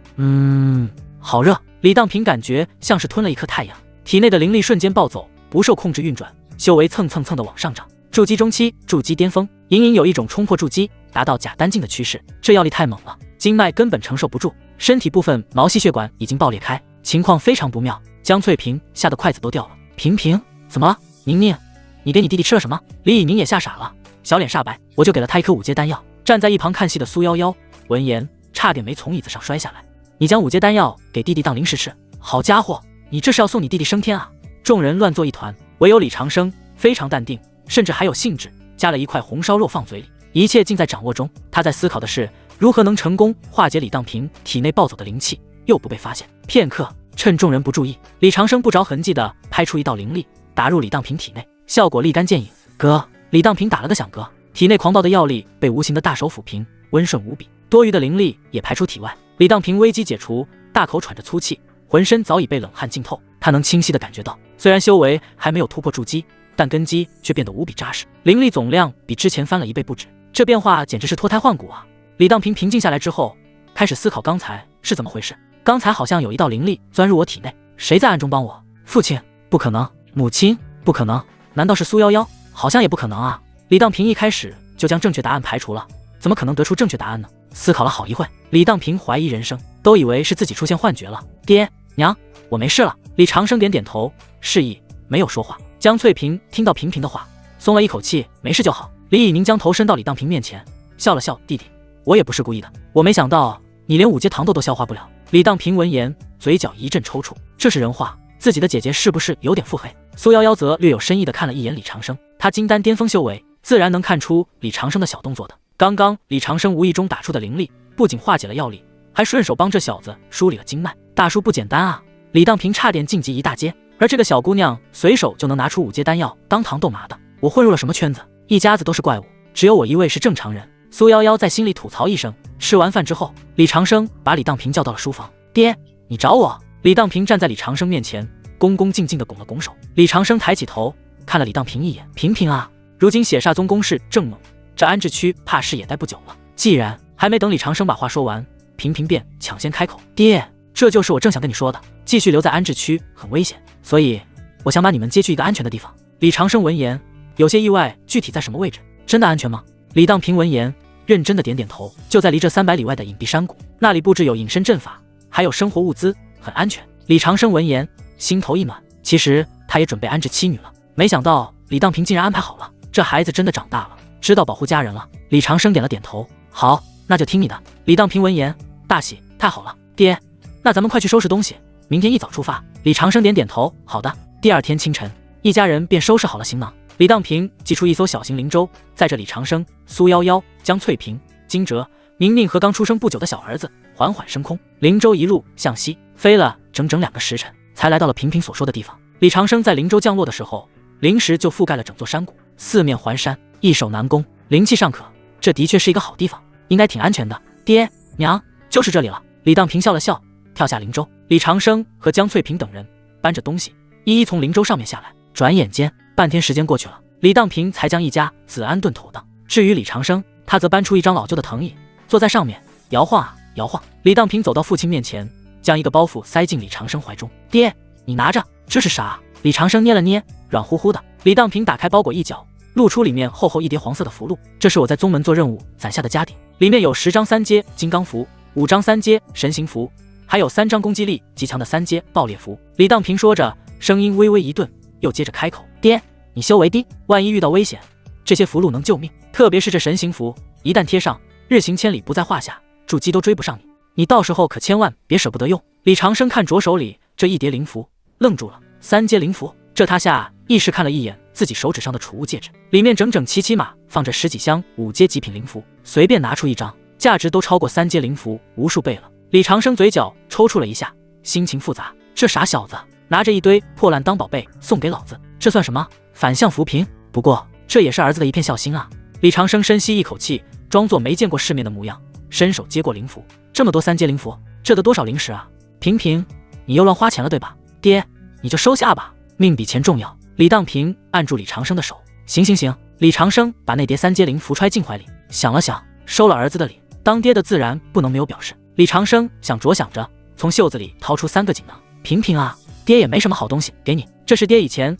好热。李当平感觉像是吞了一颗太阳，体内的灵力瞬间暴走，不受控制运转，修为蹭蹭的往上涨。筑基中期，筑基巅峰，隐隐有一种冲破筑基，达到假丹境的趋势。这药力太猛了，经脉根本承受不住，身体部分毛细血管已经爆裂开，情况非常不妙。江翠萍吓得筷子都掉了。萍萍，怎么了？宁宁，你给你弟弟吃了什么？李以宁也吓傻了，小脸煞白。我就给了他一颗5阶丹药。站在一旁看戏的苏夭夭闻言，差点没从椅子上摔下来。你将5阶丹药给弟弟当零食吃？好家伙，你这是要送你弟弟升天啊！众人乱作一团，唯有李长生非常淡定，甚至还有兴致，夹了一块红烧肉放嘴里。一切尽在掌握中，他在思考的是如何能成功化解李当平体内暴走的灵气，又不被发现。片刻，趁众人不注意，李长生不着痕迹地拍出一道灵力，打入李当平体内，效果立竿见影。哥，李当平打了个响嗝，体内狂暴的药力被无形的大手抚平，温顺无比，多余的灵力也排出体外。李当平危机解除，大口喘着粗气，浑身早已被冷汗浸透。他能清晰地感觉到，虽然修为还没有突破筑基，但根基却变得无比扎实，灵力总量比之前翻了1倍不止。这变化简直是脱胎换骨啊！李当平平静下来之后，开始思考刚才是怎么回事。刚才好像有一道灵力钻入我体内，谁在暗中帮我？父亲？不可能。母亲？不可能。难道是苏夭夭？好像也不可能啊！李当平一开始就将正确答案排除了，怎么可能得出正确答案呢？思考了好一会，李当平怀疑人生，都以为是自己出现幻觉了。爹娘，我没事了。李长生点点头，示意没有说话。江翠萍听到平平的话，松了一口气，没事就好。李以宁将头伸到李当平面前，笑了笑，弟弟，我也不是故意的，我没想到你连5阶糖豆都消化不了。李当平闻言，嘴角一阵抽搐，这是人话，自己的姐姐是不是有点腹黑？苏夭夭则略有深意地看了一眼李长生，他金丹巅峰修为，自然能看出李长生的小动作的。刚刚李长生无意中打出的灵力，不仅化解了药力，还顺手帮这小子梳理了经脉。大叔不简单啊！李当平差点晋级一大阶，而这个小姑娘随手就能拿出5阶丹药当糖豆麻的，我混入了什么圈子？一家子都是怪物，只有我一位是正常人。苏夭夭在心里吐槽一声。吃完饭之后，李长生把李当平叫到了书房。爹，你找我？李当平站在李长生面前，恭恭敬敬地拱了拱手。李长生抬起头看了李当平一眼，平平啊，如今血煞宗攻势正猛，这安置区怕是也待不久了。既然还没等李长生把话说完，平平便抢先开口。爹，这就是我正想跟你说的，继续留在安置区很危险，所以我想把你们接去一个安全的地方。李长生闻言有些意外，具体在什么位置？真的安全吗？李当平闻言认真的点点头，就在离这300里外的隐蔽山谷，那里布置有隐身阵法，还有生活物资，很安全。李长生闻言心头一暖，其实他也准备安置妻女了，没想到李当平竟然安排好了，这孩子真的长大了，知道保护家人了。李长生点了点头，好，那就听你的。李当平闻言大喜，太好了，爹，那咱们快去收拾东西，明天一早出发。李长生点点头，好的。第2天清晨，一家人便收拾好了行囊。李当平寄出一艘小型灵舟，载着李长生、苏夭夭、江翠萍、金哲、明明和刚出生不久的小儿子缓缓升空。灵舟一路向西飞了整整2个时辰，才来到了平平所说的地方。李长生在灵舟降落的时候，灵石就覆盖了整座山谷，四面环山，易守难攻，灵气尚可，这的确是一个好地方，应该挺安全的。爹娘，就是这里了。李当平笑了笑，跳下灵舟。李长生和江翠萍等人搬着东西一一从灵舟上面下来。转眼间半天时间过去了，李当平才将一家子安顿妥当。至于李长生，他则搬出一张老旧的藤椅，坐在上面摇晃啊摇晃。李当平走到父亲面前，将一个包袱塞进李长生怀中。爹，你拿着，这是啥？李长生捏了捏，软乎乎的。李当平打开包裹一角，露出里面厚厚一叠黄色的符箓，这是我在宗门做任务攒下的家底，里面有10张3阶金刚符，5张3阶神行符，还有3张攻击力极强的3阶爆裂符。李当平说着，声音微微一顿，又接着开口，爹，你修为低，万一遇到危险，这些符箓能救命，特别是这神行符，一旦贴上，日行千里不在话下，筑基都追不上你，你到时候可千万别舍不得用。李长生看着手里这一叠灵符，愣住了。3阶灵符，这他下意识看了一眼自己手指上的储物戒指，里面整整齐齐码放着10几箱5阶极品灵符，随便拿出一张，价值都超过3阶灵符无数倍了。李长生嘴角抽搐了一下，心情复杂，这傻小子拿着一堆破烂当宝贝送给老子，这算什么？反向扶贫？不过这也是儿子的一片孝心啊。李长生深吸一口气，装作没见过世面的模样，伸手接过灵符。这么多3阶灵符，这得多少灵石啊？平平，你又乱花钱了对吧？爹，你就收下吧，命比钱重要。李当平按住李长生的手，行行行。李长生把那叠3阶灵符揣进怀里，想了想，收了儿子的礼，当爹的自然不能没有表示。李长生想着想着，从袖子里掏出3个锦囊。平平啊，爹也没什么好东西给你，这是爹以前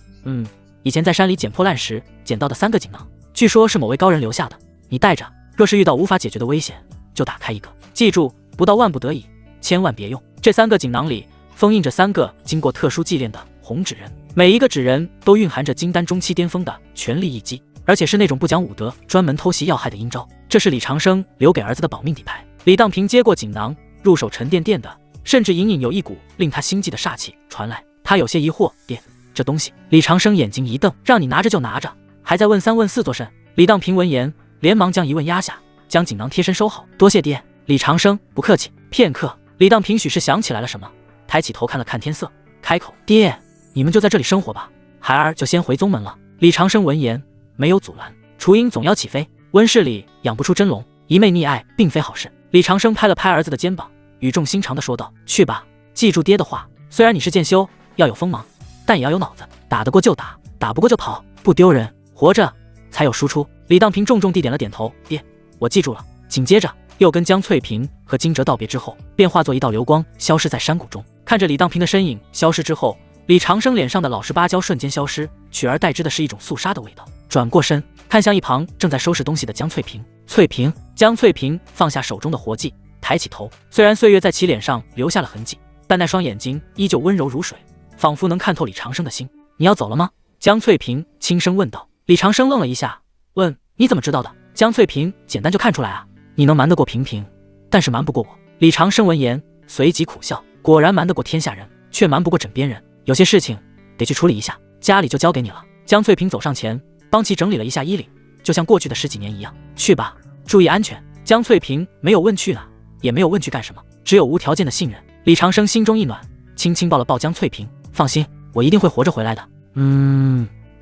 在山里捡破烂时捡到的3个锦囊，据说是某位高人留下的，你带着，若是遇到无法解决的危险，就打开一个。记住，不到万不得已，千万别用。这3个锦囊里封印着3个经过特殊祭炼的红纸人，每一个纸人都蕴含着金丹中期巅峰的全力一击，而且是那种不讲武德、专门偷袭要害的阴招。这是李长生留给儿子的保命底牌。李当平接过锦囊，入手沉甸甸的，甚至隐隐有一股令他心悸的煞气传来。他有些疑惑，爹，这东西……李长生眼睛一瞪，让你拿着就拿着，还在问3问4做甚？李当平闻言，连忙将疑问压下，将锦囊贴身收好。多谢爹。李长生不客气。片刻，李当平许是想起来了什么，抬起头看了看天色，开口：爹，你们就在这里生活吧，孩儿就先回宗门了。李长生闻言没有阻拦，雏鹰总要起飞，温室里养不出真龙，一昧溺爱并非好事。李长生拍了拍儿子的肩膀，语重心长地说道：去吧，记住爹的话，虽然你是剑修，要有锋芒，但也要有脑子，打得过就打，打不过就跑，不丢人，活着才有输出。李当平重重地点了点头，爹，我记住了。紧接着又跟江翠萍和惊蛰道别之后，便化作一道流光消失在山谷中。看着李当平的身影消失之后，李长生脸上的老实巴交瞬间消失，取而代之的是一种肃杀的味道。转过身看向一旁正在收拾东西的江翠萍，江翠萍放下手中的活计，抬起头，虽然岁月在其脸上留下了痕迹，但那双眼睛依旧温柔如水，仿佛能看透李长生的心。你要走了吗？江翠萍轻声问道。李长生愣了一下，问：你怎么知道的？江翠萍简单就看出来啊，你能瞒得过平平，但是瞒不过我。李长生闻言随即苦笑，果然瞒得过天下人，却瞒不过枕边人，有些事情得去处理一下，家里就交给你了。江翠萍走上前帮其整理了一下衣领，就像过去的10几年一样。去吧，注意安全。江翠萍没有问去哪，也没有问去干什么，只有无条件的信任。李长生心中一暖，轻轻抱了抱江翠萍，放心，我一定会活着回来的。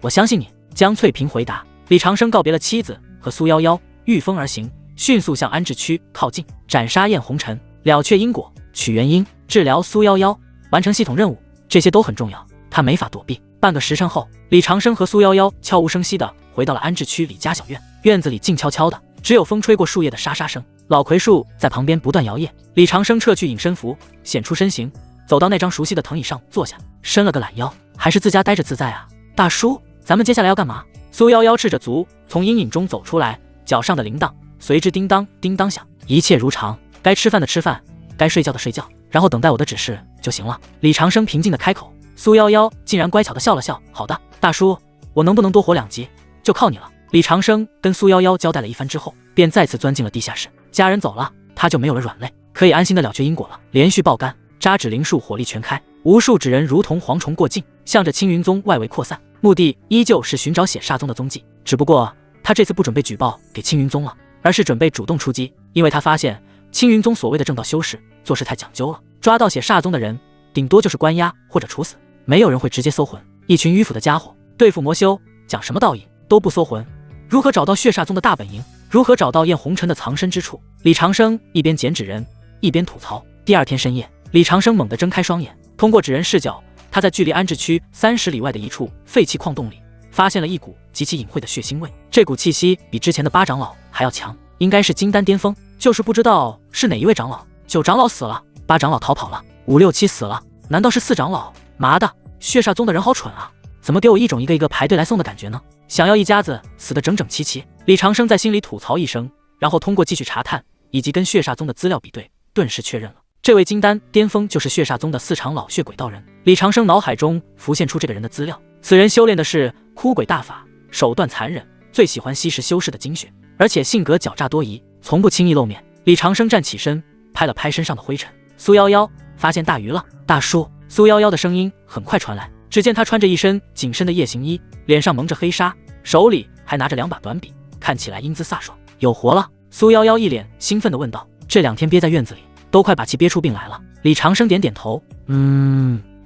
我相信你。江翠萍回答。李长生告别了妻子和苏夭夭，御风而行，迅速向安置区靠近，斩杀燕红尘，了却因果，取原因，治疗苏夭夭，完成系统任务，这些都很重要，他没法躲避。半个时辰后，李长生和苏夭夭悄无声息地回到了安置区李家小院。院子里静悄悄的，只有风吹过树叶的沙沙声，老槐树在旁边不断摇曳。李长生撤去隐身符，显出身形，走到那张熟悉的藤椅上坐下，伸了个懒腰，还是自家待着自在啊。大叔，咱们接下来要干嘛？苏夭夭赤着足从阴影中走出来，脚上的铃铛随之叮当叮当响。一切如常，该吃饭的吃饭，该睡觉的睡觉，然后等待我的指示就行了。李长生平静的开口。苏夭夭竟然乖巧的笑了笑，好的，大叔，我能不能多活2集，就靠你了。李长生跟苏夭夭交代了一番之后，便再次钻进了地下室。家人走了，他就没有了软肋，可以安心的了却因果了。连续爆肝，扎纸灵术火力全开，无数纸人如同蝗虫过境，向着青云宗外围扩散，目的依旧是寻找血煞宗的踪迹。只不过他这次不准备举报给青云宗了，而是准备主动出击，因为他发现青云宗所谓的正道修士做事太讲究了，抓到血煞宗的人顶多就是关押或者处死，没有人会直接搜魂。一群迂腐的家伙，对付魔修讲什么道义都不搜魂，如何找到血煞宗的大本营？如何找到燕红尘的藏身之处？李长生一边捡纸人，一边吐槽。第2天深夜，李长生猛地睁开双眼，通过纸人视角，他在距离安置区30里外的一处废弃矿洞里，发现了一股极其隐晦的血腥味。这股气息比之前的8长老还要强，应该是金丹巅峰，就是不知道是哪一位长老。9长老死了，8长老逃跑了，5、6、7死了，难道是4长老？妈的，血煞宗的人好蠢啊！怎么给我一种一个一个排队来送的感觉呢？想要一家子死得整整齐齐。李长生在心里吐槽一声，然后通过继续查探以及跟血煞宗的资料比对，顿时确认了这位金丹巅峰就是血煞宗的4长老血鬼道人。李长生脑海中浮现出这个人的资料，此人修炼的是枯鬼大法，手段残忍，最喜欢吸食修士的精血，而且性格狡诈多疑，从不轻易露面。李长生站起身，拍了拍身上的灰尘。苏夭夭，发现大鱼了。大叔。苏夭夭的声音很快传来，只见他穿着一身紧身的夜行衣，脸上蒙着黑纱，手里还拿着2把短笔，看起来英姿飒爽。有活了！苏夭夭一脸兴奋地问道。这2天憋在院子里，都快把其憋出病来了。李长生点点头，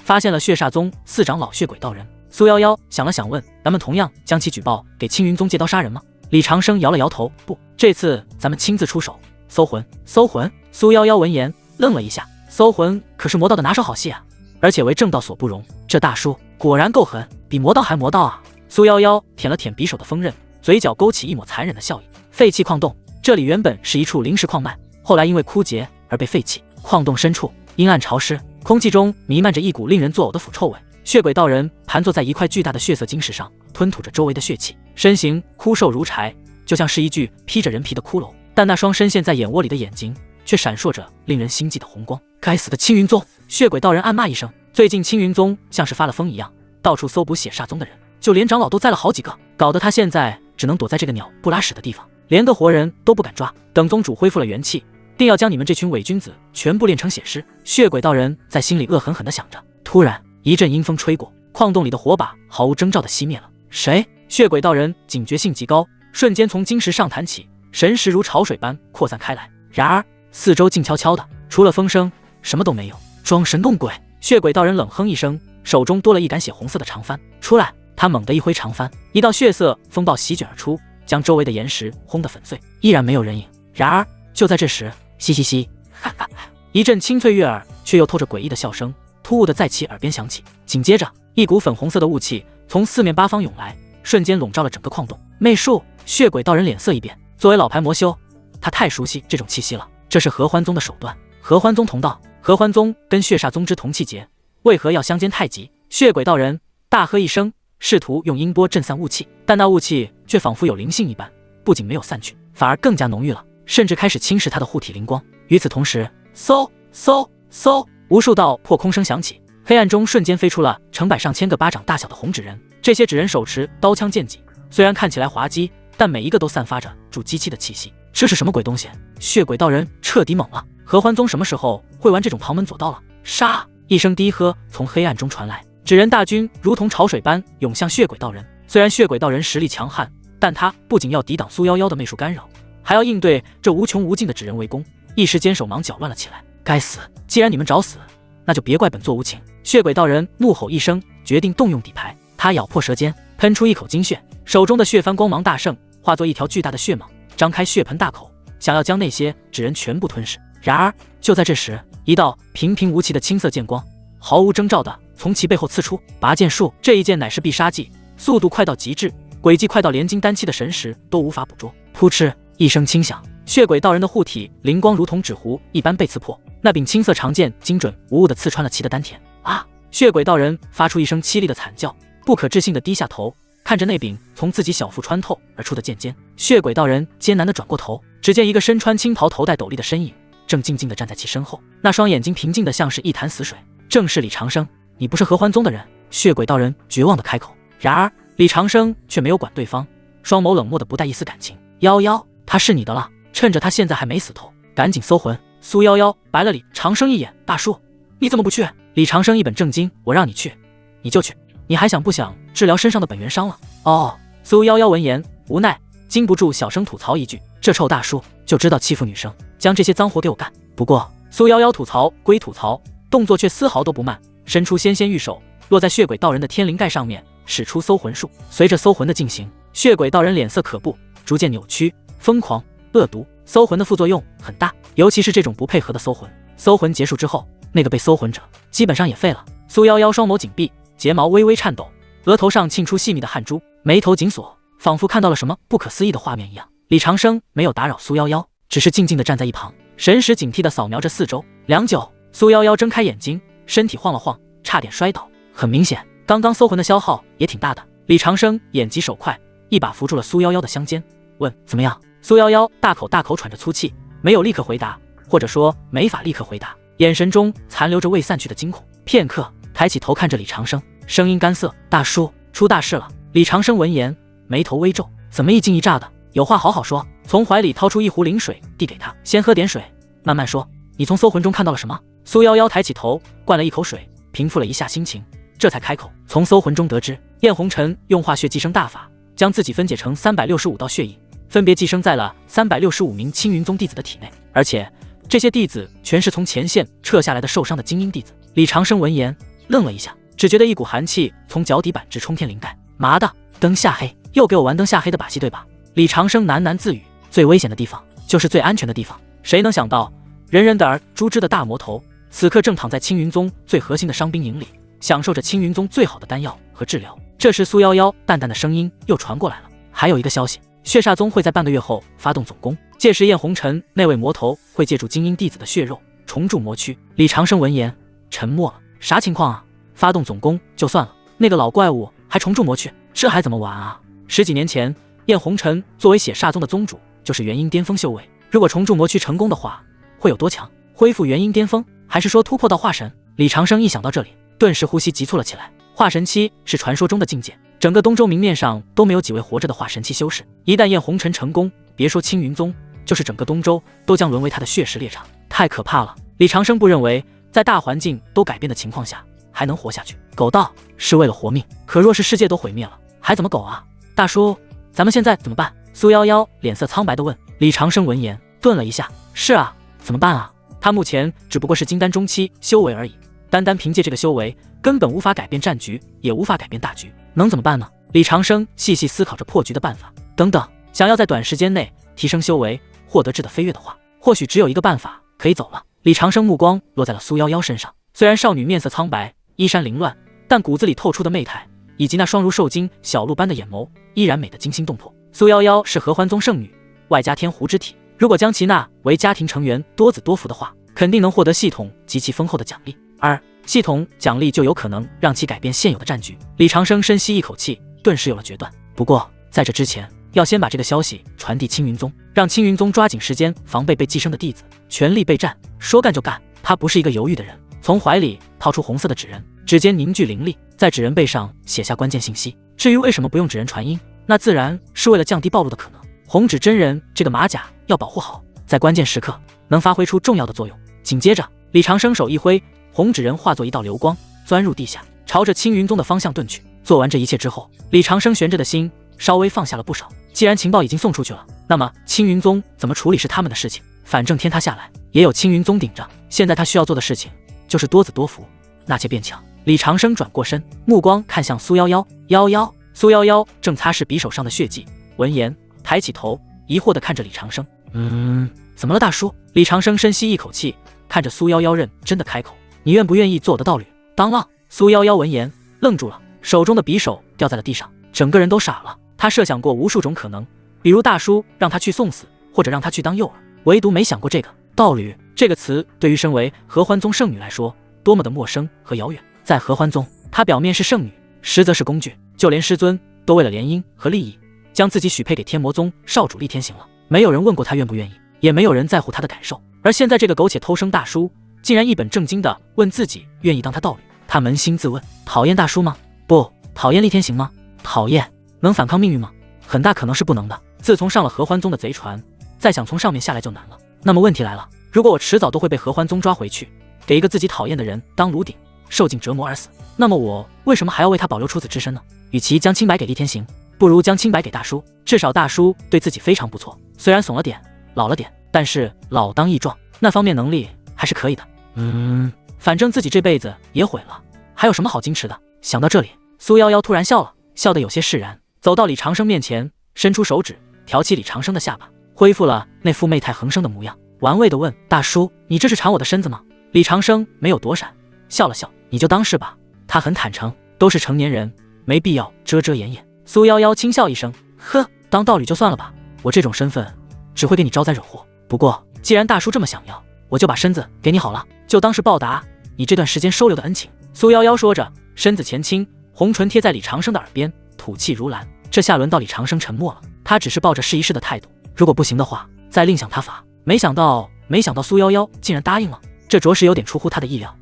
发现了血煞宗4长老血鬼道人。苏夭夭想了想问，咱们同样将其举报给青云宗借刀杀人吗？李长生摇了摇头，不，这次咱们亲自出手搜魂。搜魂？苏夭夭闻言愣了一下，搜魂可是魔道的拿手好戏啊，而且为正道所不容。这大叔果然够狠，比魔道还魔道啊！苏夭夭舔了舔匕首的锋刃，嘴角勾起一抹残忍的笑意。废弃矿洞，这里原本是一处临时矿脉，后来因为枯竭而被废弃。矿洞深处阴暗潮湿，空气中弥漫着一股令人作呕的腐臭味。血鬼道人盘坐在一块巨大的血色晶石上，吞吐着周围的血气，身形枯瘦如柴，就像是一具披着人皮的骷髅。但那双深陷在眼窝里的眼睛却闪烁着令人心悸的红光。该死的青云宗！血鬼道人暗骂一声。最近青云宗像是发了疯一样，到处搜捕血煞宗的人，就连长老都栽了好几个，搞得他现在只能躲在这个鸟不拉屎的地方，连个活人都不敢抓。等宗主恢复了元气，定要将你们这群伪君子全部炼成血尸。血鬼道人在心里恶狠狠地想着。突然一阵阴风吹过，矿洞里的火把毫无征兆地熄灭了。谁？血鬼道人警觉性极高，瞬间从晶石上弹起，神识如潮水般扩散开来。然而四周静悄悄的，除了风声什么都没有。装神弄鬼！血鬼道人冷哼一声，手中多了一杆血红色的长帆。出来！他猛地一挥长帆，一道血色风暴席卷而出，将周围的岩石轰得粉碎。依然没有人影。然而就在这时，嘻嘻嘻，哈哈，一阵清脆悦耳却又透着诡异的笑声突兀的在其耳边响起。紧接着，一股粉红色的雾气从四面八方涌来，瞬间笼罩了整个矿洞。媚术！血鬼道人脸色一变。作为老牌魔修，他太熟悉这种气息了。这是合欢宗的手段。合欢宗同道，合欢宗跟血煞宗之同气节，为何要相煎太急？血鬼道人大喝一声，试图用音波震散雾气，但那雾气却仿佛有灵性一般，不仅没有散去，反而更加浓郁了，甚至开始侵蚀他的护体灵光。与此同时，嗖嗖嗖，无数道破空声响起，黑暗中瞬间飞出了成百上千个巴掌大小的红纸人。这些纸人手持刀枪剑戟，虽然看起来滑稽，但每一个都散发着筑基期的气息。这是什么鬼东西？血鬼道人彻底懵了。合欢宗什么时候会玩这种旁门左道了？杀！一声低喝从黑暗中传来，纸人大军如同潮水般涌向血鬼道人。虽然血鬼道人实力强悍，但他不仅要抵挡苏夭夭的媚术干扰，还要应对这无穷无尽的纸人围攻，一时间手忙脚乱了起来。该死！既然你们找死，那就别怪本座无情。血鬼道人怒吼一声，决定动用底牌。他咬破舌尖，喷出一口精血，手中的血帆光芒大盛，化作一条巨大的血蟒，张开血盆大口，想要将那些纸人全部吞噬。然而就在这时，一道平平无奇的青色剑光毫无征兆地从其背后刺出。拔剑术，这一剑乃是必杀技，速度快到极致，轨迹快到连金丹期的神识都无法捕捉。扑哧一声轻响，血鬼道人的护体灵光如同纸糊一般被刺破，那柄青色长剑精准无误地刺穿了其的丹田。啊！血鬼道人发出一声凄厉的惨叫，不可置信地低下头，看着那柄从自己小腹穿透而出的剑尖。血鬼道人艰难地转过头，只见一个身穿青袍头戴斗笠的身影正静静地站在其身后，那双眼睛平静得像是一潭死水。正是李长生。你不是合欢宗的人？血鬼道人绝望地开口。然而李长生却没有管对方，双眸冷漠得不带一丝感情。夭夭，他是你的了，趁着他现在还没死透，赶紧搜魂。苏夭夭白了李长生一眼，大叔，你怎么不去？李长生一本正经，我让你去你就去，你还想不想治疗身上的本源伤了？哦。苏夭夭闻言无奈，禁不住小声吐槽一句，这臭大叔就知道欺负女生，将这些脏活给我干。不过苏夭夭吐槽归吐槽，动作却丝毫都不慢，伸出纤纤玉手落在血鬼道人的天灵盖上面，使出搜魂术。随着搜魂的进行，血鬼道人脸色可怖，逐渐扭曲、疯狂、恶毒。搜魂的副作用很大，尤其是这种不配合的搜魂。搜魂结束之后，那个被搜魂者基本上也废了。苏夭夭双眸紧闭，睫毛微微颤抖，额头上沁出细密的汗珠，眉头紧锁，仿佛看到了什么不可思议的画面一样。李长生没有打扰苏夭夭，只是静静地站在一旁，神识警惕地扫描着四周。良久，苏夭夭睁开眼睛，身体晃了晃，差点摔倒。很明显，刚刚搜魂的消耗也挺大的。李长生眼疾手快，一把扶住了苏夭夭的香肩，问怎么样？苏夭夭大口大口喘着粗气，没有立刻回答，或者说没法立刻回答，眼神中残留着未散去的惊恐。片刻，抬起头看着李长生，声音干涩，大叔，出大事了。李长生闻言眉头微皱，怎么一惊一乍的？有话好好说。从怀里掏出一壶灵水递给他，先喝点水，慢慢说。你从搜魂中看到了什么？苏夭夭抬起头灌了一口水，平复了一下心情，这才开口。从搜魂中得知，燕红尘用化血寄生大法将自己分解成365道血液，分别寄生在了365名青云宗弟子的体内，而且这些弟子全是从前线撤下来的受伤的精英弟子。李长生闻言愣了一下，只觉得一股寒气从脚底板直冲天灵盖。麻的，灯下黑，又给我玩灯下黑的把戏对吧？李长生喃喃自语，最危险的地方就是最安全的地方。谁能想到，人人得而诛之的大魔头，此刻正躺在青云宗最核心的伤兵营里，享受着青云宗最好的丹药和治疗。这时苏夭夭淡淡的声音又传过来了，还有一个消息，血煞宗会在半个月后发动总攻，届时叶红尘那位魔头会借助精英弟子的血肉重铸魔躯。李长生闻言沉默了，啥情况啊？发动总攻就算了，那个老怪物还重铸魔躯，这还怎么玩啊？10几年前，叶红尘作为血煞宗的宗主，就是元婴巅峰修为，如果重铸魔躯成功的话，会有多强？恢复元婴巅峰，还是说突破到化神？李长生一想到这里，顿时呼吸急促了起来。化神期是传说中的境界，整个东周明面上都没有几位活着的化神期修士。一旦叶红尘成功，别说青云宗，就是整个东周都将沦为他的血食猎场，太可怕了。李长生不认为，在大环境都改变的情况下还能活下去。苟道是为了活命，可若是世界都毁灭了，还怎么苟啊？大叔，咱们现在怎么办？苏夭夭脸色苍白地问。李长生闻言顿了一下，是啊，怎么办啊？他目前只不过是金丹中期修为而已，单单凭借这个修为，根本无法改变战局，也无法改变大局，能怎么办呢？李长生细细思考着破局的办法。等等，想要在短时间内提升修为，获得质的飞跃的话，或许只有一个办法可以走了。李长生目光落在了苏夭夭身上，虽然少女面色苍白，衣衫凌乱，但骨子里透出的媚态，以及那双如受精小鹿般的眼眸，依然美得惊心动魄。苏夭夭是合欢宗圣女，外加天狐之体，如果将其纳为家庭成员，多子多福的话，肯定能获得系统极其丰厚的奖励，而系统奖励就有可能让其改变现有的战局。李长生深吸一口气，顿时有了决断。不过在这之前，要先把这个消息传递青云宗，让青云宗抓紧时间防备被寄生的弟子，全力备战，说干就干。他不是一个犹豫的人，从怀里掏出红色的纸人，指尖凝聚灵力，在纸人背上写下关键信息。至于为什么不用纸人传音，那自然是为了降低暴露的可能。红纸真人这个马甲要保护好，在关键时刻能发挥出重要的作用。紧接着，李长生手一挥，红纸人化作一道流光，钻入地下，朝着青云宗的方向遁去。做完这一切之后，李长生悬着的心稍微放下了不少。既然情报已经送出去了，那么青云宗怎么处理是他们的事情，反正天塌下来也有青云宗顶着。现在他需要做的事情就是多子多福，纳妾变强。李长生转过身，目光看向苏夭夭。夭夭，苏夭夭正擦拭匕首上的血迹，闻言抬起头，疑惑地看着李长生。怎么了大叔？李长生深吸一口气，看着苏夭夭认真的开口，你愿不愿意做我的道侣？当啷！苏夭夭闻言愣住了，手中的匕首掉在了地上，整个人都傻了。他设想过无数种可能，比如大叔让他去送死，或者让他去当诱饵，唯独没想过这个道侣这个词对于身为合欢宗圣女来说多么的陌生和遥远。在合欢宗，她表面是圣女，实则是工具，就连师尊都为了联姻和利益，将自己许配给天魔宗少主厉天行了。没有人问过她愿不愿意，也没有人在乎她的感受。而现在这个苟且偷生大叔竟然一本正经地问自己愿意当他道侣，他扪心自问：讨厌大叔吗？不。讨厌厉天行吗？讨厌。能反抗命运吗？很大可能是不能的。自从上了合欢宗的贼船，再想从上面下来就难了。那么问题来了，如果我迟早都会被合欢宗抓回去，给一个自己讨厌的人当炉鼎，受尽折磨而死，那么我为什么还要为他保留出子之身呢？与其将清白给厉天行，不如将清白给大叔。至少大叔对自己非常不错，虽然怂了点，老了点，但是老当益壮，那方面能力还是可以的。反正自己这辈子也毁了，还有什么好矜持的？想到这里，苏夭夭突然笑了，笑得有些释然，走到李长生面前，伸出手指挑起李长生的下巴，恢复了那副媚态横生的模样，玩味地问：大叔，你这是馋我的身子吗？李长生没有躲闪，笑了笑：你就当是吧。他很坦诚，都是成年人，没必要遮遮掩掩。苏夭夭轻笑一声：呵，当道侣就算了吧，我这种身份只会给你招灾惹祸。不过既然大叔这么想要，我就把身子给你好了，就当是报答你这段时间收留的恩情。苏夭夭说着，身子前倾，红唇贴在李长生的耳边，吐气如兰。这下轮到李长生沉默了，他只是抱着试一试的态度，如果不行的话，再另想他法。没想到苏夭夭竟然答应了，这着实有点出乎他的意料。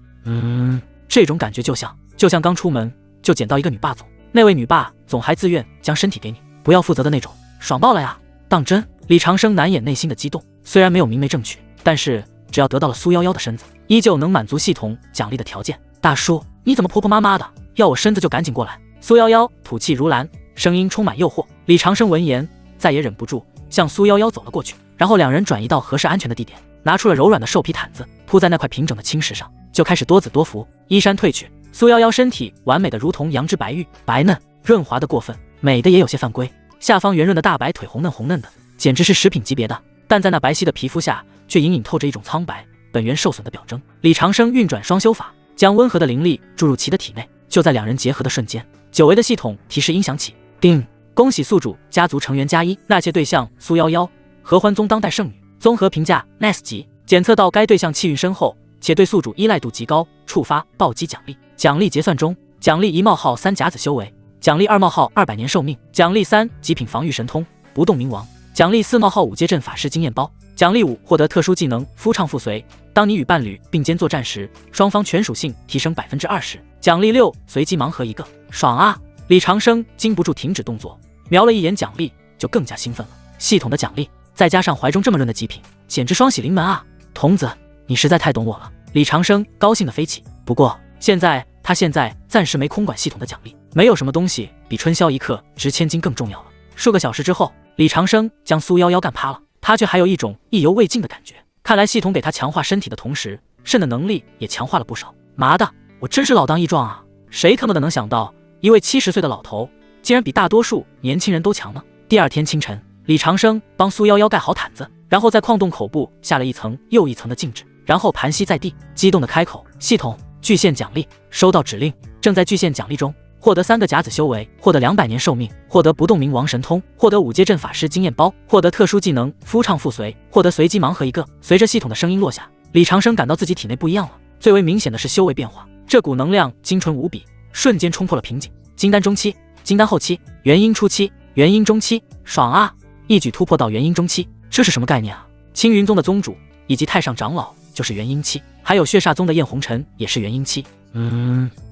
这种感觉就像刚出门就捡到一个女霸总，那位女霸总还自愿将身体给你，不要负责的那种，爽爆了呀！当真？李长生难掩内心的激动，虽然没有明媒正娶，但是只要得到了苏夭夭的身子，依旧能满足系统奖励的条件。大叔，你怎么婆婆妈妈的，要我身子就赶紧过来。苏夭夭吐气如兰，声音充满诱惑。李长生闻言再也忍不住，向苏夭夭走了过去，然后两人转移到合适安全的地点，拿出了柔软的兽皮毯子，铺在那块平整的青石上，就开始多子多福。衣衫褪去，苏夭夭身体完美的如同羊脂白玉，白嫩润滑的过分，美的也有些犯规。下方圆润的大白腿红嫩的，简直是食品级别的，但在那白皙的皮肤下却隐隐透着一种苍白，本源受损的表征。李长生运转双修法，将温和的灵力注入其的体内。就在两人结合的瞬间，久违的系统提示音响起，叮恭喜宿主家族成员+1，纳妾对象苏夭夭，合欢宗当代圣女。综合评价 Nice 级，检测到该对象气运深厚，且对宿主依赖度极高，触发暴击奖励。奖励结算中，奖励1冒号3甲子修为，奖励2冒号200年寿命，奖励3极品防御神通不动明王，奖励4冒号5阶阵法师经验包，奖励5获得特殊技能夫唱妇随。当你与伴侣并肩作战时，双方全属性提升 20%。奖励6随机盲盒1个，爽啊！李长生禁不住停止动作，瞄了一眼奖励，就更加兴奋了。系统的奖励，再加上怀中这么润的极品，简直双喜临门啊！童子，你实在太懂我了。李长生高兴地飞起。不过他现在暂时没空管系统的奖励，没有什么东西比春宵一刻值千金更重要了。数个小时之后，李长生将苏夭夭干趴了，他却还有一种意犹未尽的感觉。看来系统给他强化身体的同时，肾的能力也强化了不少。妈的，我真是老当益壮啊！谁他妈的能想到，一位70岁的老头竟然比大多数年轻人都强呢？第二天清晨，李长生帮苏夭夭盖好毯子，然后在矿洞口部下了一层又一层的静止，然后盘膝在地，激动的开口：系统，巨献奖励，收到指令，正在巨献奖励中。获得3个甲子修为，获得200年寿命，获得不动明王神通，获得5阶阵法师经验包，获得特殊技能夫唱妇随，获得随机盲盒1个。随着系统的声音落下，李长生感到自己体内不一样了。最为明显的是修为变化，这股能量精纯无比，瞬间冲破了瓶颈。金丹中期，金丹后期，元婴初期，元婴中期，爽啊！一举突破到元婴中期，这是什么概念啊？青云宗的宗主以及太上长老就是元婴期，还有血煞宗的燕红尘也是元婴期。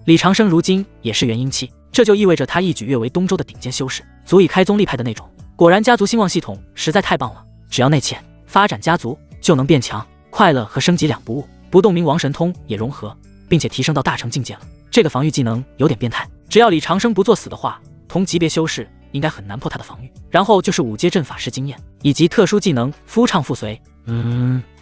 李长生如今也是元婴期，这就意味着他一举跃为东周的顶尖修士，足以开宗立派的那种。果然家族兴旺系统实在太棒了，只要内嵌发展家族就能变强，快乐和升级两不误。不动明王神通也融合，并且提升到大成境界了。这个防御技能有点变态，只要李长生不作死的话，同级别修士应该很难破他的防御。然后就是5阶阵法师经验以及特殊技能夫唱妇随。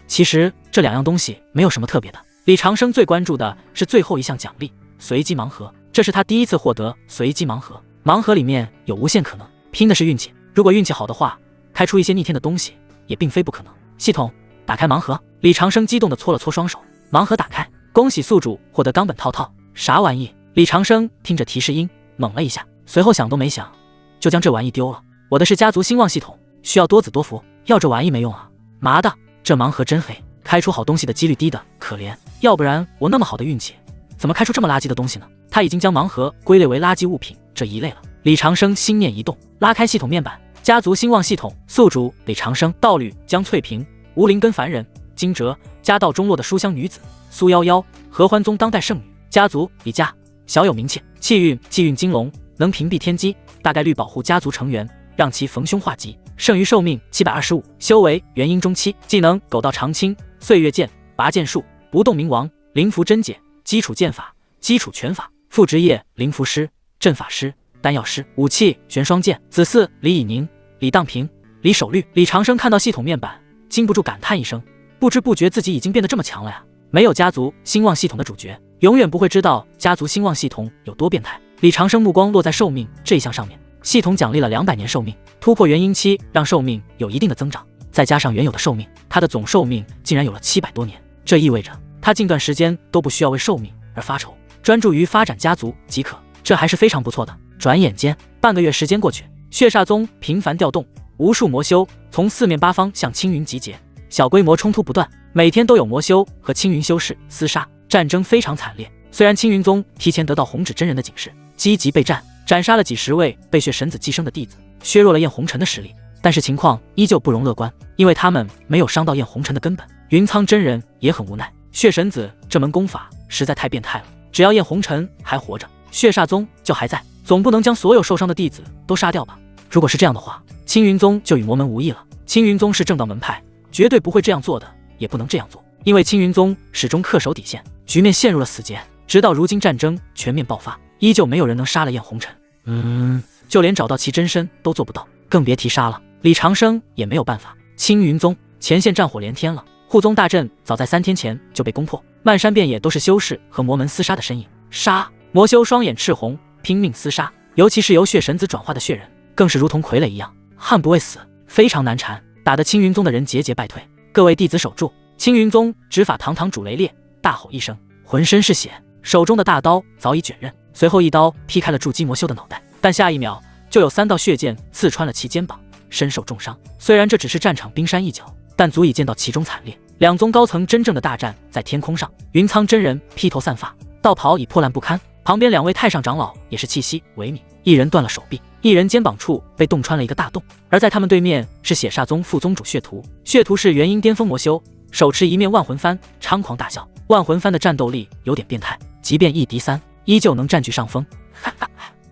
其实这2样东西没有什么特别的。李长生最关注的是最后一项奖励随机盲盒，这是他第一次获得随机盲盒，盲盒里面有无限可能，拼的是运气。如果运气好的话，开出一些逆天的东西也并非不可能。系统打开盲盒，李长生激动地搓了搓双手，盲盒打开，恭喜宿主获得冈本套套。啥玩意？李长生听着提示音懵了一下，随后想都没想就将这玩意丢了。我的是家族兴旺系统，需要多子多福，要这玩意没用啊！妈的，这盲盒真黑，开出好东西的几率低的可怜，要不然我那么好的运气怎么开出这么垃圾的东西呢？他已经将盲盒归类为垃圾物品这一类了。李长生心念一动，拉开系统面板，家族兴旺系统，宿主李长生，道侣江翠萍，无灵根凡人，惊蛰，家道中落的书香女子苏夭夭，合欢宗当代圣女，家族李家，小有名气，气运金龙，能屏蔽天机，大概率保护家族成员，让其逢凶化吉，剩余寿命725，修为元婴中期，技能狗道长青，岁月剑，拔剑术，不动明王，灵符真解，基础剑法，基础拳法，副职业灵符师、阵法师、丹药师，武器玄双剑，子嗣李以宁、李当平、李守律。李长生看到系统面板，禁不住感叹一声，不知不觉自己已经变得这么强了呀！没有家族兴旺系统的主角，永远不会知道家族兴旺系统有多变态。李长生目光落在寿命这一项上面，系统奖励了200年寿命，突破元婴期让寿命有一定的增长，再加上原有的寿命，他的总寿命竟然有了700多年。这意味着他近段时间都不需要为寿命而发愁，专注于发展家族即可，这还是非常不错的。转眼间半个月时间过去，血煞宗频繁调动，无数魔修从四面八方向青云集结，小规模冲突不断，每天都有魔修和青云修士厮杀，战争非常惨烈。虽然青云宗提前得到红指真人的警示，积极备战，斩杀了几十位被血神子寄生的弟子，削弱了燕红尘的实力，但是情况依旧不容乐观，因为他们没有伤到燕红尘的根本。云苍真人也很无奈，血神子这门功法实在太变态了，只要燕红尘还活着，血煞宗就还在，总不能将所有受伤的弟子都杀掉吧？如果是这样的话，青云宗就与魔门无异了。青云宗是正道门派，绝对不会这样做的，也不能这样做，因为青云宗始终恪守底线，局面陷入了死结。直到如今战争全面爆发，依旧没有人能杀了燕红尘。就连找到其真身都做不到，更别提杀了。李长生也没有办法。青云宗前线战火连天了，护宗大阵早在3天前就被攻破，漫山遍野都是修士和魔门厮杀的身影。杀！魔修双眼赤红，拼命厮杀，尤其是由血神子转化的血人，更是如同傀儡一样，悍不畏死，非常难缠，打得青云宗的人节节败退。各位弟子守住！青云宗执法堂堂主雷烈大吼一声，浑身是血，手中的大刀早已卷刃，随后一刀劈开了筑基魔修的脑袋。但下一秒，就有3道血箭刺穿了其肩膀，身受重伤。虽然这只是战场冰山一角，但足以见到其中惨烈。两宗高层真正的大战在天空上，云苍真人披头散发，道袍已破烂不堪。旁边2位太上长老也是气息萎靡，一人断了手臂，一人肩膀处被洞穿了一个大洞。而在他们对面是血煞宗副宗主血屠，血屠是元婴巅峰魔修，手持一面万魂幡，猖狂大笑。万魂幡的战斗力有点变态，即便1敌3，依旧能占据上风。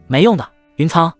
没用的，云苍，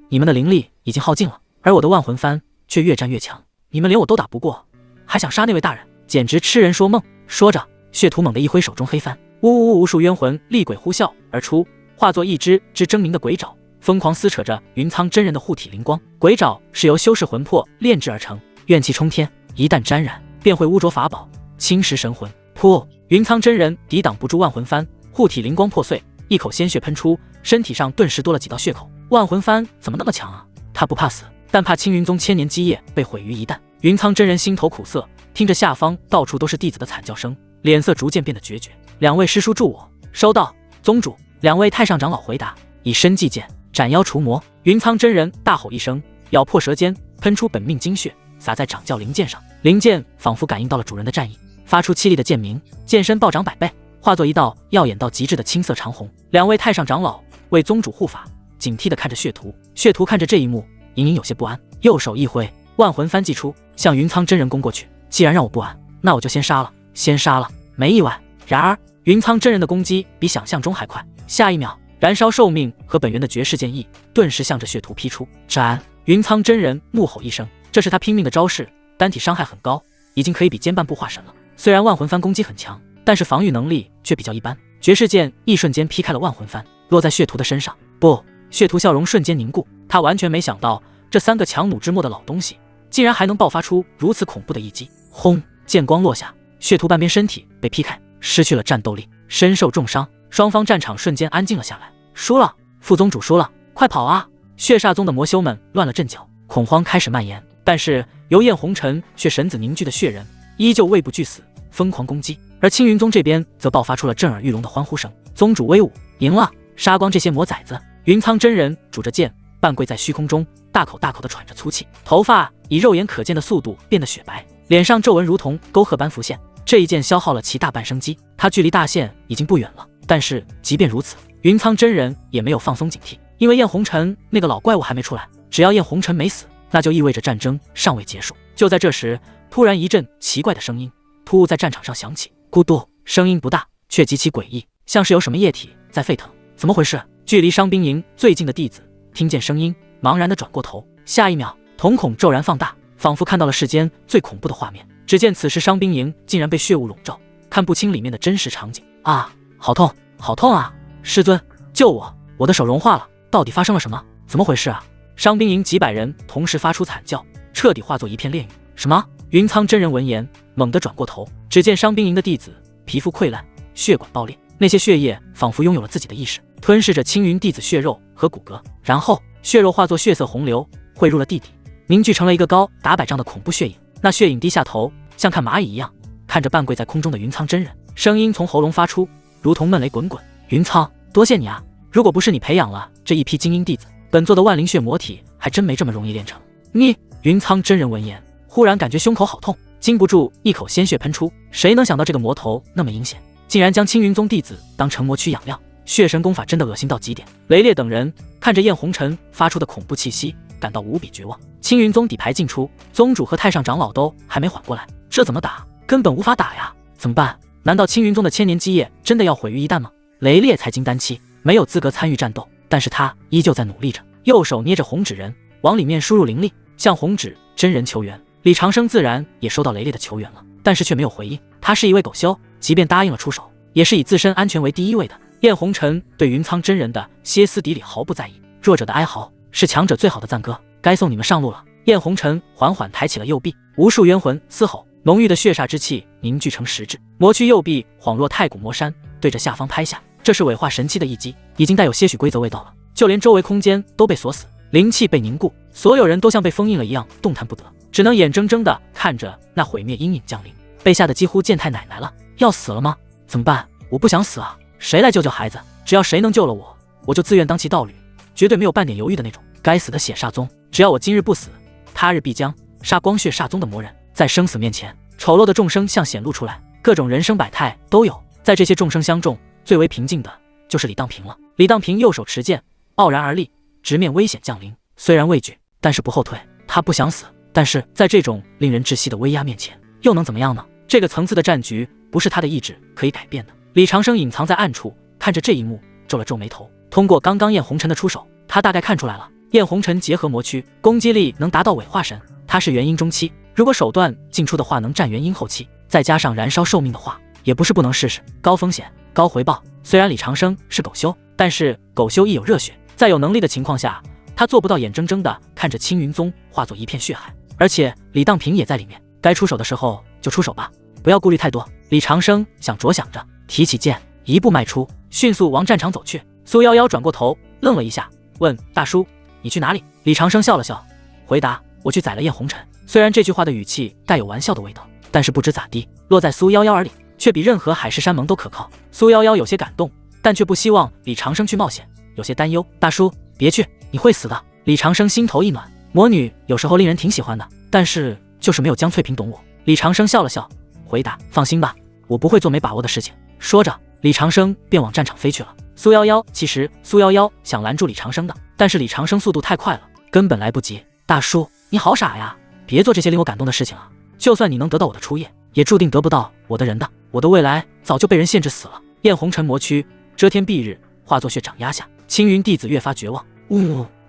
你们的灵力已经耗尽了，而我的万魂幡却越战越强，你们连我都打不过，还想杀那位大人，简直痴人说梦。说着，血屠猛地一挥手中黑幡，呜呜呜，无数冤魂厉鬼呼啸而出，化作一只狰狞的鬼爪，疯狂撕扯着云苍真人的护体灵光。鬼爪是由修士魂魄炼制而成，怨气冲天，一旦沾染便会污浊法宝，侵蚀神魂。噗！云苍真人抵挡不住万魂幡，护体灵光破碎，一口鲜血喷出，身体上顿时多了几道血口。万魂幡怎么那么强啊？他不怕死，但怕青云宗千年基业被毁于一旦。云苍真人心头苦涩，听着下方到处都是弟子的惨叫声，脸色逐渐变得决绝。2位师叔助我。收到，宗主。2位太上长老回答。以身祭剑，斩妖除魔。云苍真人大吼一声，咬破舌尖，喷出本命精血，洒在掌教灵剑上。灵剑仿佛感应到了主人的战意，发出凄厉的剑鸣，剑身暴涨100倍，化作一道耀眼到极致的青色长虹。2位太上长老为宗主护法，警惕地看着血屠。血屠看着这一幕，隐隐有些不安，右手一挥，万魂幡祭出，向云苍真人攻过去。既然让我不安，那我就先杀了，先杀了，没意外。然而云苍真人的攻击比想象中还快，下一秒，燃烧寿命和本源的绝世剑意顿时向着血屠劈出。斩！云苍真人怒吼一声，这是他拼命的招式，单体伤害很高，已经可以比肩半部化神了。虽然万魂幡攻击很强，但是防御能力却比较一般。绝世剑一瞬间劈开了万魂幡，落在血屠的身上。不！血屠笑容瞬间凝固，他完全没想到这3个强弩之末的老东西竟然还能爆发出如此恐怖的一击。轰！剑光落下，血屠半边身体被劈开，失去了战斗力，身受重伤。双方战场瞬间安静了下来。输了，副宗主输了，快跑啊！血煞宗的魔修们乱了阵脚，恐慌开始蔓延。但是由焰红尘却神子凝聚的血人依旧畏不惧死，疯狂攻击。而青云宗这边则爆发出了震耳欲聋的欢呼声。宗主威武，赢了，杀光这些魔崽子！云苍真人拄着剑，半跪在虚空中，大口大口地喘着粗气，头发以肉眼可见的速度变得雪白，脸上皱纹如同沟壑般浮现。这一剑消耗了其大半生机，他距离大限已经不远了。但是即便如此，云苍真人也没有放松警惕，因为焰红尘那个老怪物还没出来，只要焰红尘没死，那就意味着战争尚未结束。就在这时，突然一阵奇怪的声音突兀在战场上响起，咕嘟，声音不大，却极其诡异，像是有什么液体在沸腾。怎么回事？距离伤兵营最近的弟子听见声音，茫然地转过头，下一秒瞳孔骤然放大，仿佛看到了世间最恐怖的画面。只见此时伤兵营竟然被血雾笼罩，看不清里面的真实场景。啊，好痛，好痛啊！师尊，救我！我的手融化了，到底发生了什么？怎么回事啊？伤兵营几百人同时发出惨叫，彻底化作一片炼狱。什么？云苍真人闻言猛地转过头，只见伤兵营的弟子皮肤溃烂，血管爆裂，那些血液仿佛拥有了自己的意识，吞噬着青云弟子血肉和骨骼，然后血肉化作血色洪流汇入了地底，凝聚成了一个高达100丈的恐怖血影。那血影低下头，像看蚂蚁一样看着半跪在空中的云苍真人，声音从喉咙发出，如同闷雷滚滚。云苍，多谢你啊！如果不是你培养了这一批精英弟子，本座的万灵血魔体还真没这么容易练成。你，云苍真人闻言，忽然感觉胸口好痛，禁不住一口鲜血喷出。谁能想到这个魔头那么阴险，竟然将青云宗弟子当成魔躯养料？血神功法真的恶心到极点。雷烈等人看着焰红尘发出的恐怖气息，感到无比绝望。青云宗底牌尽出，宗主和太上长老都还没缓过来，这怎么打？根本无法打呀！怎么办？难道青云宗的千年基业真的要毁于一旦吗？雷烈才金丹期，没有资格参与战斗，但是他依旧在努力着，右手捏着红纸人，往里面输入灵力，向红纸真人求援。李长生自然也收到雷烈的求援了，但是却没有回应。他是一位狗修，即便答应了出手，也是以自身安全为第一位的。焰红尘对云苍真人的歇斯底里毫不在意，弱者的哀嚎是强者最好的赞歌，该送你们上路了。焰红尘缓缓抬起了右臂，无数冤魂嘶吼，浓郁的血煞之气凝聚成实质，魔躯右臂恍若太古魔山，对着下方拍下。这是伪化神器的一击，已经带有些许规则味道了，就连周围空间都被锁死，灵气被凝固，所有人都像被封印了一样动弹不得，只能眼睁睁地看着那毁灭阴影降临，被吓得几乎见太奶奶了。要死了吗？怎么办？我不想死啊！谁来救救孩子？只要谁能救了我，我就自愿当其道侣，绝对没有半点犹豫的那种。该死的血煞宗！只要我今日不死，他日必将杀光血煞宗的魔人。在生死面前，丑陋的众生像显露出来，各种人生百态都有。在这些众生相中，最为平静的就是李当平了。李当平右手持剑，傲然而立，直面危险降临。虽然畏惧，但是不后退。他不想死，但是在这种令人窒息的威压面前，又能怎么样呢？这个层次的战局不是他的意志可以改变的。李长生隐藏在暗处，看着这一幕，皱了皱眉头。通过刚刚燕红尘的出手，他大概看出来了，燕红尘结合魔躯，攻击力能达到伪化神。他是元婴中期，如果手段进出的话，能战元婴后期，再加上燃烧寿命的话，也不是不能试试。高风险高回报。虽然李长生是狗修，但是狗修亦有热血，在有能力的情况下，他做不到眼睁睁地看着青云宗化作一片血海。而且李当平也在里面，该出手的时候就出手吧，不要顾虑太多。李长生想着想着，提起剑，一步迈出，迅速往战场走去。苏夭夭转过头，愣了一下，问大叔：“你去哪里？”李长生笑了笑，回答：“我去宰了燕红尘。”虽然这句话的语气带有玩笑的味道，但是不知咋地，落在苏夭夭耳里，却比任何海誓山盟都可靠。苏夭夭有些感动，但却不希望李长生去冒险，有些担忧：“大叔，别去，你会死的。”李长生心头一暖，魔女有时候令人挺喜欢的，但是就是没有江翠萍懂我。李长生笑了笑，回答：“放心吧，我不会做没把握的事情。”说着，李长生便往战场飞去了。苏夭夭，其实苏夭夭想拦住李长生的，但是李长生速度太快了，根本来不及。大叔，你好傻呀，别做这些令我感动的事情啊！就算你能得到我的初夜，也注定得不到我的人的。我的未来早就被人限制死了。燕红尘魔躯遮天蔽日，化作血掌压下，青云弟子越发绝望。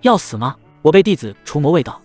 要死吗？我被弟子除魔未到，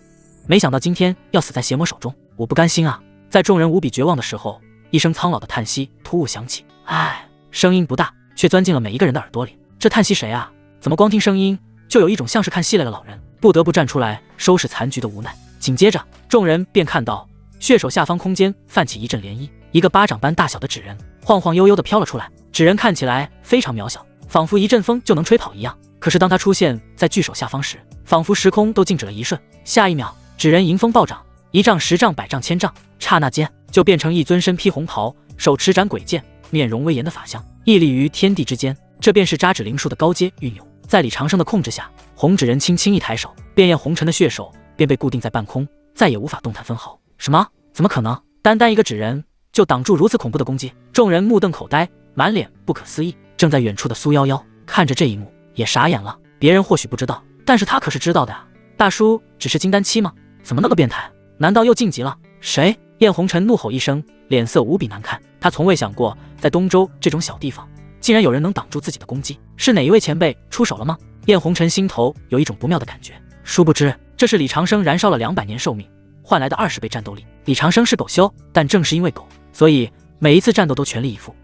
没想到今天要死在邪魔手中，我不甘心啊！在众人无比绝望的时候，一声苍老的叹息突兀响起，唉，声音不大，却钻进了每一个人的耳朵里。这叹息谁啊？怎么光听声音就有一种像是看戏来的老人不得不站出来收拾残局的无奈。紧接着，众人便看到血手下方空间泛起一阵涟漪，一个巴掌般大小的纸人晃晃悠悠地飘了出来。纸人看起来非常渺小，仿佛一阵风就能吹跑一样。可是当他出现在巨手下方时，仿佛时空都静止了一瞬。下一秒，纸人迎风暴涨，1丈、10丈、100丈、1000丈，刹那间就变成一尊身披红袍，手持斩鬼剑，面容威严的法相，屹立于天地之间。这便是扎纸灵术的高阶运用。在李长生的控制下，红纸人轻轻一抬手，便燕红尘的血手便被固定在半空，再也无法动弹分毫。什么？怎么可能？单单一个纸人就挡住如此恐怖的攻击？众人目瞪口呆，满脸不可思议。正在远处的苏夭夭看着这一幕也傻眼了。别人或许不知道，但是他可是知道的呀。大叔只是金丹期吗？怎么那么变态？难道又晋级了？谁？燕红尘怒吼一声，脸色无比难看。他从未想过，在东周这种小地方，竟然有人能挡住自己的攻击。是哪一位前辈出手了吗？燕红尘心头有一种不妙的感觉。殊不知，这是李长生燃烧了200年寿命换来的20倍战斗力。李长生是狗修，但正是因为狗，所以每一次战斗都全力以赴。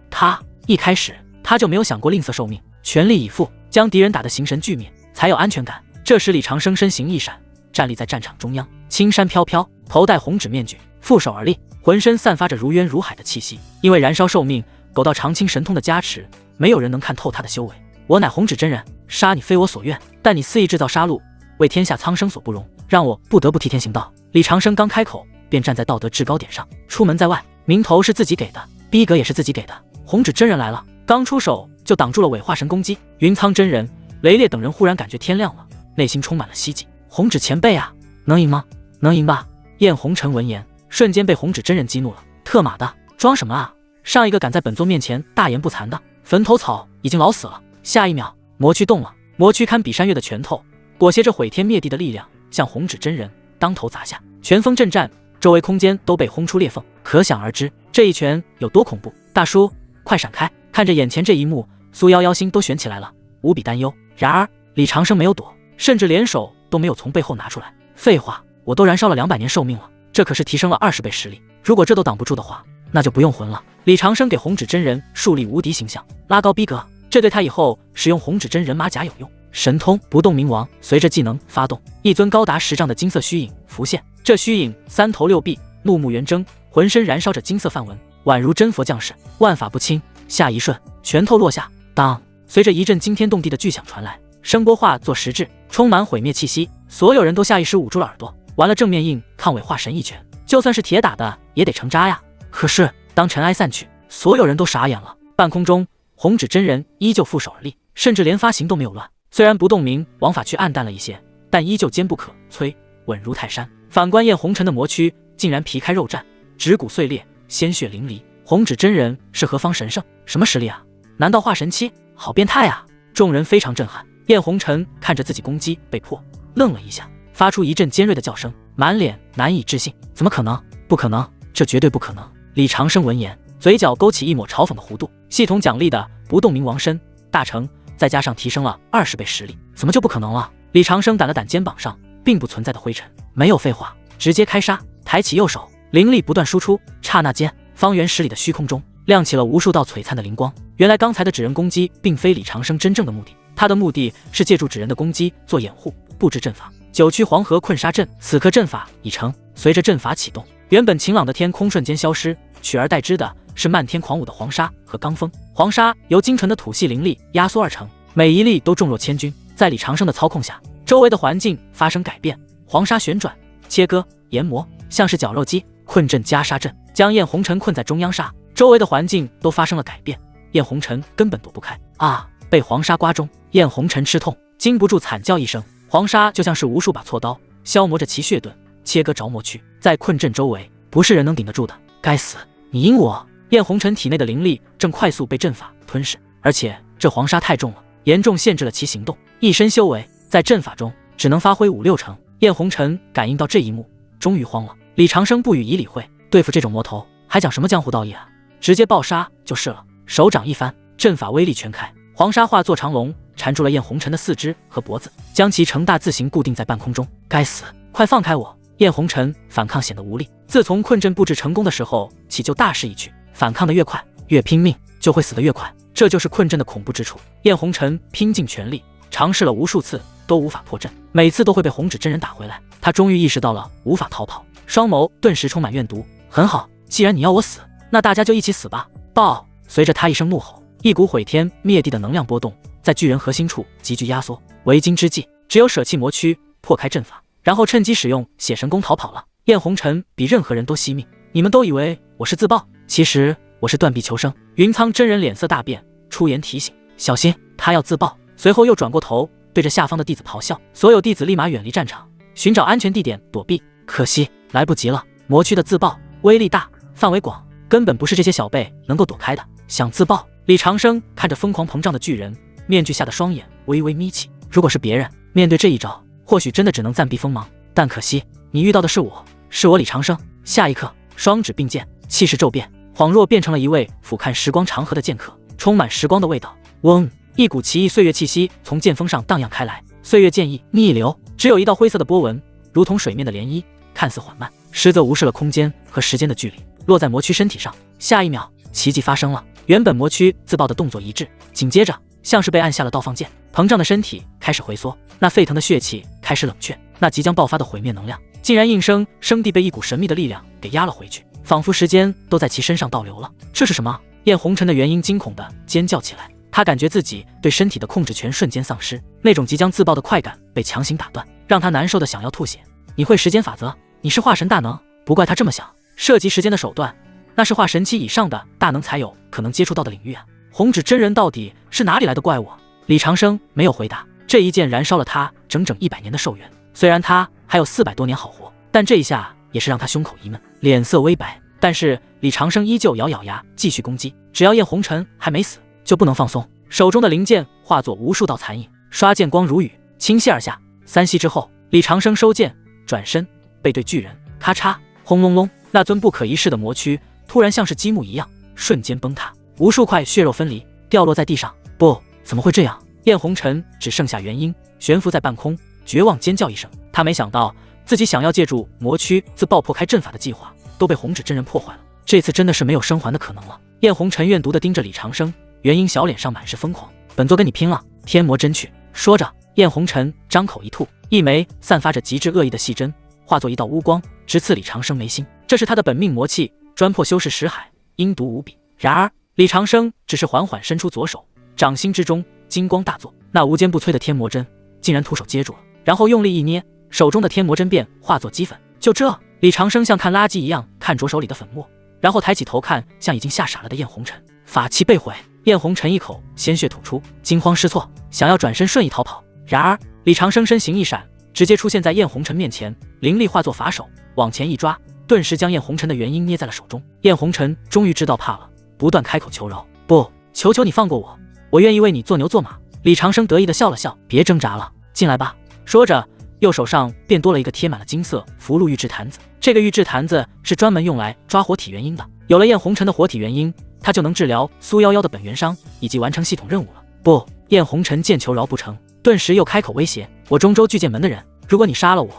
一开始他就没有想过吝啬寿命，全力以赴将敌人打得形神俱灭，才有安全感。这时李长生身形一闪，站立在战场中央，青衫飘飘，头戴红纸面具，负手而立，浑身散发着如渊如海的气息。因为燃烧寿命，狗道长青神通的加持，没有人能看透他的修为。我乃红纸真人，杀你非我所愿，但你肆意制造杀戮，为天下苍生所不容，让我不得不替天行道。李长生刚开口，便站在道德制高点上。出门在外，名头是自己给的，逼格也是自己给的。红纸真人来了，刚出手就挡住了伪化神攻击。云苍真人、雷烈等人忽然感觉天亮了，内心充满了希冀。红纸前辈啊，能赢吗？能赢吧？燕红尘闻言，瞬间被红纸真人激怒了。特马的，装什么啊？上一个敢在本尊面前大言不惭的，坟头草已经老死了。下一秒，魔躯动了，魔躯堪比山岳的拳头，裹挟着毁天灭地的力量，向红纸真人当头砸下。拳风震战，周围空间都被轰出裂缝，可想而知这一拳有多恐怖。大叔，快闪开！看着眼前这一幕，苏夭夭心都悬起来了，无比担忧。然而李长生没有躲，甚至连手都没有从背后拿出来。废话，我都燃烧了200年寿命了，这可是提升了20倍实力，如果这都挡不住的话，那就不用魂了。李长生给红纸真人树立无敌形象，拉高逼格，这对他以后使用红纸真人马甲有用。神通不动明王，随着技能发动，一尊高达10丈的金色虚影浮现。这虚影3头6臂，怒目圆睁，浑身燃烧着金色梵文，宛如真佛降世，万法不侵。下一瞬，拳头落下，当，随着一阵惊天动地的巨响传来，声波化作实质，充满毁灭气息。所有人都下意识捂住了耳朵。完了，正面硬抗伪化神一拳，就算是铁打的也得成渣呀。可是当尘埃散去，所有人都傻眼了。半空中，红纸真人依旧负手而立，甚至连发型都没有乱。虽然不动明王法区暗淡了一些，但依旧坚不可摧，稳如泰山。反观燕红尘的魔躯，竟然皮开肉绽，指骨碎裂，鲜血淋漓。红纸真人是何方神圣？什么实力啊？难道化神期？好变态啊！众人非常震撼。燕红尘看着自己攻击被破，愣了一下，发出一阵尖锐的叫声，满脸难以置信。怎么可能？不可能，这绝对不可能！李长生闻言，嘴角勾起一抹嘲讽的弧度。系统奖励的不动明王身大成，再加上提升了20倍实力，怎么就不可能了？李长生掸了掸肩膀上并不存在的灰尘，没有废话，直接开杀。抬起右手，灵力不断输出，刹那间，方圆10里的虚空中亮起了无数道璀璨的灵光。原来刚才的纸人攻击并非李长生真正的目的，他的目的是借助纸人的攻击做掩护，布置阵法。九曲黄河困杀阵，此刻阵法已成。随着阵法启动，原本晴朗的天空瞬间消失，取而代之的是漫天狂舞的黄沙和罡风。黄沙由精纯的土系灵力压缩而成，每一粒都重若千钧。在李长生的操控下，周围的环境发生改变，黄沙旋转、切割、研磨，像是绞肉机。困阵加杀阵将燕红尘困在中央煞，周围的环境都发生了改变，燕红尘根本躲不开啊！被黄沙刮中，燕红尘吃痛，禁不住惨叫一声。黄沙就像是无数把锉刀，消磨着其血盾，切割着魔躯。在困阵周围，不是人能顶得住的。该死，你阴我！燕红尘体内的灵力正快速被阵法吞噬，而且这黄沙太重了，严重限制了其行动。一身修为在阵法中只能发挥5、6成。燕红尘感应到这一幕，终于慌了。李长生不予以理会，对付这种魔头还讲什么江湖道义啊？直接爆杀就是了。手掌一翻，阵法威力全开，黄沙化作长龙，缠住了燕红尘的四肢和脖子，将其呈大字形固定在半空中。该死，快放开我！燕红尘反抗显得无力。自从困阵布置成功的时候起，就大势已去，反抗的越快，越拼命，就会死得越快。这就是困阵的恐怖之处。燕红尘拼尽全力，尝试了无数次，都无法破阵，每次都会被红纸真人打回来。他终于意识到了无法逃跑，双眸顿时充满怨毒。很好，既然你要我死，那大家就一起死吧！爆！随着他一声怒吼，一股毁天灭地的能量波动在巨人核心处急剧压缩。为今之计，只有舍弃魔躯，破开阵法，然后趁机使用血神功逃跑了。燕红尘比任何人都惜命，你们都以为我是自爆，其实我是断臂求生。云苍真人脸色大变，出言提醒小心，他要自爆。随后又转过头对着下方的弟子咆哮，所有弟子立马远离战场，寻找安全地点躲避。可惜来不及了，魔躯的自爆威力大，范围广，根本不是这些小辈能够躲开的。想自爆？李长生看着疯狂膨胀的巨人，面具下的双眼微微眯起。如果是别人，面对这一招，或许真的只能暂避锋芒，但可惜你遇到的是我李长生。下一刻，双指并剑，气势骤变，恍若变成了一位俯瞰时光长河的剑客，充满时光的味道。嗡！一股奇异岁月气息从剑锋上荡漾开来，岁月剑意逆流，只有一道灰色的波纹，如同水面的涟漪，看似缓慢，实则无视了空间和时间的距离，落在魔躯身体上。下一秒，奇迹发生了，原本魔躯自爆的动作一致，紧接着像是被按下了倒放键，膨胀的身体开始回缩，那沸腾的血气开始冷却，那即将爆发的毁灭能量竟然应声地被一股神秘的力量给压了回去，仿佛时间都在其身上倒流了。这是什么？燕红尘的元婴惊恐地尖叫起来，他感觉自己对身体的控制权瞬间丧失，那种即将自爆的快感被强行打断，让他难受的想要吐血。你会时间法则？你是化神大能？不怪他这么想，涉及时间的手段，那是化神期以上的大能才有可能接触到的领域啊！红纸真人到底是哪里来的怪物？李长生没有回答，这一剑燃烧了他整整100年的寿元。虽然他还有400多年好活，但这一下也是让他胸口一闷，脸色微白。但是李长生依旧咬咬牙继续攻击，只要燕红尘还没死，就不能放松。手中的灵剑化作无数道残影，刷剑光如雨倾泻而下。3息之后，李长生收剑转身背对巨人，咔嚓轰隆隆，那尊不可一世的魔躯突然像是积木一样瞬间崩塌，无数块血肉分离掉落在地上。不，怎么会这样？燕红尘只剩下元婴悬浮在半空，绝望尖叫一声。他没想到自己想要借助魔躯自爆破开阵法的计划都被红纸真人破坏了，这次真的是没有生还的可能了。燕红尘怨毒地盯着李长生，元婴小脸上满是疯狂，本座跟你拼了，天魔真去！说着，燕红尘张口一吐，一枚散发着极致恶意的细针化作一道乌光，直刺李长生眉心。这是他的本命魔器，专破修士识海，阴毒无比。然而李长生只是缓缓伸出左手，掌心之中金光大作，那无坚不摧的天魔针竟然徒手接住了，然后用力一捏，手中的天魔针便化作齑粉。就这，李长生像看垃圾一样看着手里的粉末，然后抬起头看向已经吓傻了的燕红尘。法器被毁！燕红尘一口鲜血吐出，惊慌失措，想要转身瞬移逃跑。然而李长生身形一闪，直接出现在燕红尘面前，灵力化作法手，往前一抓，顿时将燕红尘的元婴捏在了手中。燕红尘终于知道怕了，不断开口求饶：“不，求求你放过我，我愿意为你做牛做马。”李长生得意地笑了笑：“别挣扎了，进来吧。”说着，右手上便多了一个贴满了金色符箓玉质坛子。这个玉质坛子是专门用来抓活体元婴的，有了燕红尘的活体元婴，他就能治疗苏夭夭的本源伤，以及完成系统任务了。不，燕红尘见求饶不成，顿时又开口威胁：“我中州巨剑门的人，如果你杀了我，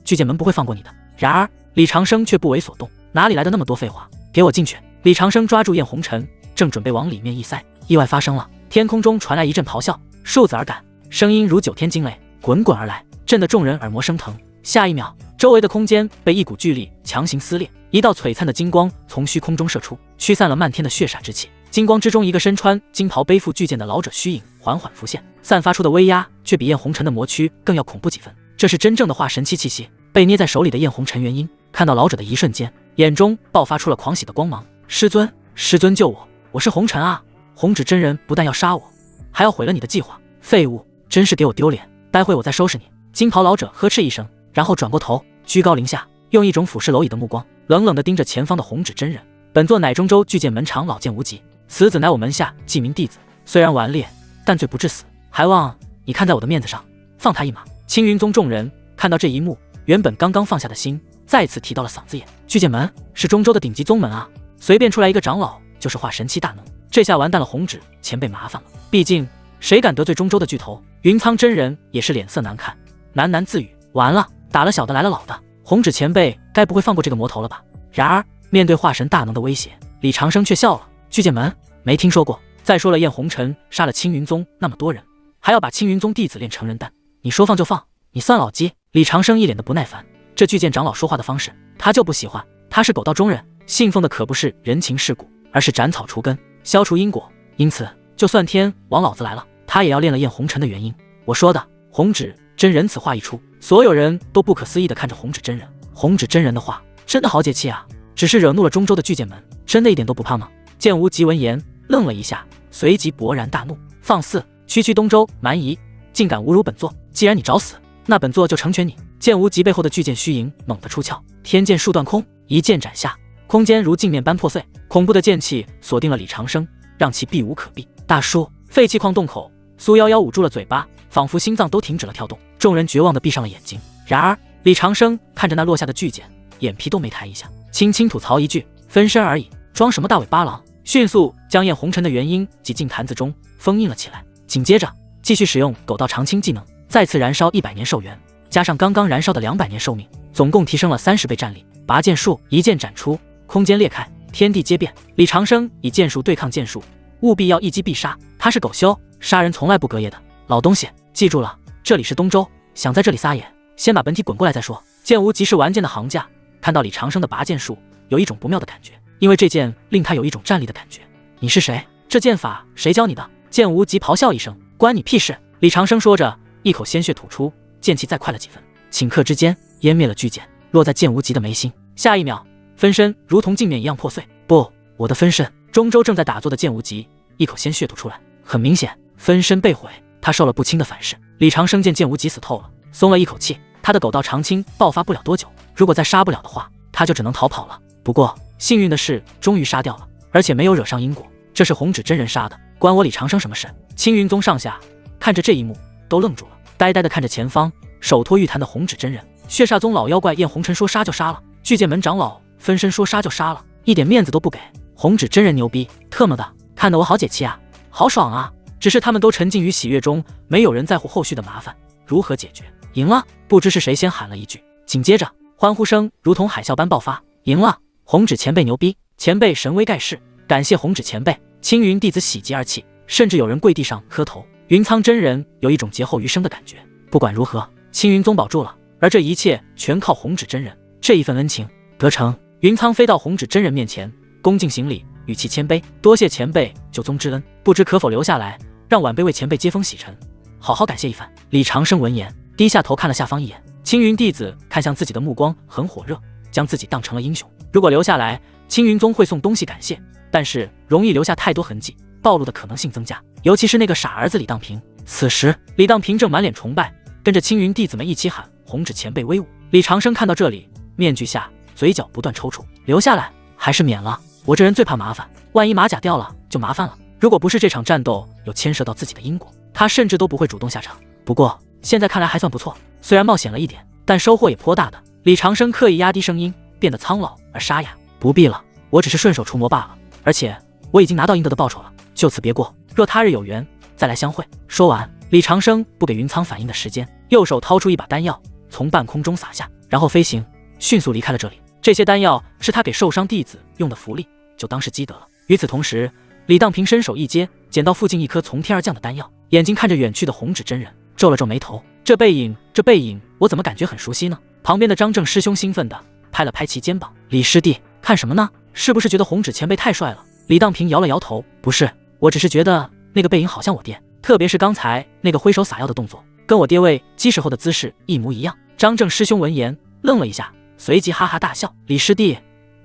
巨剑门不会放过你的。”然而李长生却不为所动，哪里来的那么多废话？给我进去！李长生抓住燕红尘，正准备往里面一塞，意外发生了，天空中传来一阵咆哮，数字而赶，声音如9天惊雷滚滚而来，震得众人耳膜生疼。下一秒，周围的空间被一股巨力强行撕裂，一道璀璨的金光从虚空中射出，驱散了漫天的血煞之气。金光之中，一个身穿金袍背负巨剑的老者虚影缓缓浮现，散发出的威压却比燕红尘的魔躯更要恐怖几分。这是真正的化神期气息。被捏在手里的燕红尘元婴看到老者的一瞬间，眼中爆发出了狂喜的光芒。师尊，师尊救我！我是红尘啊！红纸真人不但要杀我，还要毁了你的计划。废物，真是给我丢脸！待会我再收拾你！金袍老者呵斥一声，然后转过头，居高临下，用一种俯视蝼蚁的目光，冷冷地盯着前方的红纸真人。本座乃中州巨剑门长老剑无极，此子乃我门下记名弟子，虽然顽劣，但罪不至死，还望你看在我的面子上，放他一马。青云宗众人看到这一幕，原本刚刚放下的心再次提到了嗓子眼。巨剑门是中州的顶级宗门啊，随便出来一个长老就是化神期大能，这下完蛋了，红纸前辈麻烦了。毕竟谁敢得罪中州的巨头？云苍真人也是脸色难看，喃喃自语：完了，打了小的来了老的，红纸前辈该不会放过这个魔头了吧？然而面对化神大能的威胁，李长生却笑了：巨剑门没听说过。再说了，燕红尘杀了青云宗那么多人，还要把青云宗弟子炼成人丹，你说放就放，你算老鸡？李长生一脸的不耐烦，这巨剑长老说话的方式他就不喜欢，他是狗道中人，信奉的可不是人情世故，而是斩草除根，消除因果。因此就算天王老子来了，他也要炼了燕红尘的原因。我说的红纸真人此话一出，所有人都不可思议地看着红纸真人。红纸真人的话真的好解气啊，只是惹怒了中州的巨剑门，真的一点都不怕吗？剑无极闻言愣了一下，随即勃然大怒：放肆！区东州蛮夷，竟敢侮辱本座！既然你找死，那本座就成全你！剑无极背后的巨剑虚影猛地出鞘，天剑数断空，一剑斩下，空间如镜面般破碎，恐怖的剑气锁定了李长生，让其避无可避。大叔，废弃矿洞口，苏夭夭捂住了嘴巴，仿佛心脏都停止了跳动。众人绝望地闭上了眼睛。然而李长生看着那落下的巨剑，眼皮都没抬一下，轻轻吐槽一句：分身而已，装什么大尾巴狼！迅速将燕红尘的元婴挤进坛子中，封印了起来。紧接着继续使用狗道长青技能，再次燃烧100年寿元，加上刚刚燃烧的200年寿命，总共提升了30倍战力。拔剑术，一剑斩出，空间裂开，天地皆变。李长生以剑术对抗剑术，务必要一击必杀。他是狗修，杀人从来不隔夜的老东西，记住了，这里是东州，想在这里撒野，先把本体滚过来再说。剑无极是玩剑的行家，看到李长生的拔剑术，有一种不妙的感觉，因为这剑令他有一种战力的感觉。你是谁？这剑法谁教你的？剑无极咆哮一声：关你屁事！李长生说着，一口鲜血吐出，剑气再快了几分，顷刻之间湮灭了巨剑，落在剑无极的眉心。下一秒，分身如同镜面一样破碎。不，我的分身！中州正在打坐的剑无极一口鲜血吐出来，很明显，分身被毁，他受了不轻的反噬。李长生见剑无极死透了，松了一口气，他的狗道长青爆发不了多久，如果再杀不了的话，他就只能逃跑了。不过幸运的是，终于杀掉了，而且没有惹上因果，这是红纸真人杀的，关我李长生什么事？青云宗上下看着这一幕都愣住了，呆呆地看着前方手托玉坛的红纸真人。血煞宗老妖怪燕红尘说杀就杀了，巨剑门长老分身说杀就杀了，一点面子都不给。红纸真人牛逼，特么的，看得我好解气啊，好爽啊！只是他们都沉浸于喜悦中，没有人在乎后续的麻烦如何解决。赢了！不知是谁先喊了一句，紧接着欢呼声如同海啸般爆发。赢了！红纸前辈牛逼，前辈神威盖世，感谢红纸前辈！青云弟子喜极而泣，甚至有人跪地上磕头。云苍真人有一种劫后余生的感觉。不管如何，青云宗保住了，而这一切全靠红纸真人，这一份恩情得成。云苍飞到红纸真人面前，恭敬行礼，语气谦卑：多谢前辈救宗之恩，不知可否留下来，让晚辈为前辈接风洗尘，好好感谢一番。李长生闻言低下头看了下方一眼，青云弟子看向自己的目光很火热，将自己当成了英雄。如果留下来，青云宗会送东西感谢，但是容易留下太多痕迹，暴露的可能性增加，尤其是那个傻儿子李当平。此时李当平正满脸崇拜，跟着青云弟子们一起喊红纸前辈威武。李长生看到这里，面具下嘴角不断抽搐，留下来还是免了？我这人最怕麻烦，万一马甲掉了就麻烦了。如果不是这场战斗有牵涉到自己的因果，他甚至都不会主动下场。不过现在看来还算不错，虽然冒险了一点，但收获也颇大的。李长生刻意压低声音，变得苍老而沙哑。不必了，我只是顺手除魔罢了，而且我已经拿到应得的报酬了，就此别过，若他日有缘再来相会。说完，李长生不给云苍反应的时间，右手掏出一把丹药，从半空中撒下，然后飞行，迅速离开了这里。这些丹药是他给受伤弟子用的福利，就当是积德了。与此同时，李当平伸手一接，捡到附近一颗从天而降的丹药，眼睛看着远去的红纸真人，皱了皱眉头。这背影，我怎么感觉很熟悉呢？旁边的张正师兄兴奋地拍了拍其肩膀：“李师弟，看什么呢？是不是觉得红纸前辈太帅了？”李当平摇了摇头：“不是，我只是觉得那个背影好像我爹，特别是刚才那个挥手撒药的动作，跟我爹喂鸡时候的姿势一模一样。”张正师兄闻言愣了一下，随即哈哈大笑：“李师弟，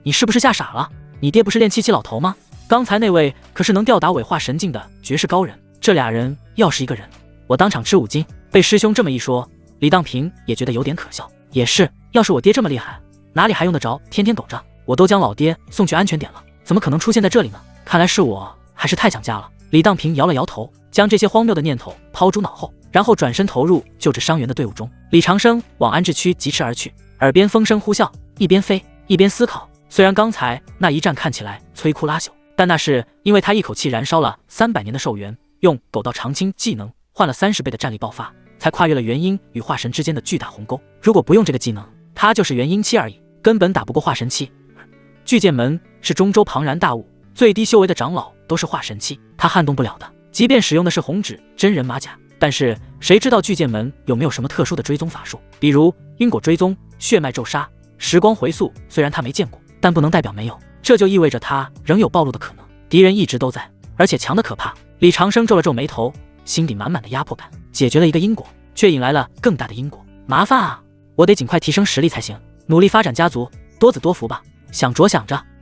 你是不是吓傻了？你爹不是练七七老头吗？刚才那位可是能吊打伪化神境的绝世高人，这俩人要是一个人，我当场吃5斤。”被师兄这么一说，李当平也觉得有点可笑。也是，要是我爹这么厉害，哪里还用得着天天抖着？我都将老爹送去安全点了，怎么可能出现在这里呢？看来是我还是太想家了。李当平摇了摇头，将这些荒谬的念头抛诸脑后，然后转身投入救治伤员的队伍中。李长生往安置区疾驰而去，耳边风声呼啸，一边飞一边思考。虽然刚才那一战看起来摧枯拉朽，但那是因为他一口气燃烧了300年的寿元，用狗道长青技能换了30倍的战力爆发，才跨越了元婴与化神之间的巨大鸿沟。如果不用这个技能，他就是元婴期而已，根本打不过化神期。巨剑门是中州庞然大物，最低修为的长老都是化神期，他撼动不了的。即便使用的是红纸真人马甲，但是谁知道巨剑门有没有什么特殊的追踪法术，比如因果追踪、血脉咒杀、时光回溯。虽然他没见过，但不能代表没有，这就意味着他仍有暴露的可能。敌人一直都在，而且强得可怕。李长生皱了皱眉头，心底满满的压迫感。解决了一个因果，却引来了更大的因果，麻烦啊！我得尽快提升实力才行，努力发展家族，多子多福吧。想着，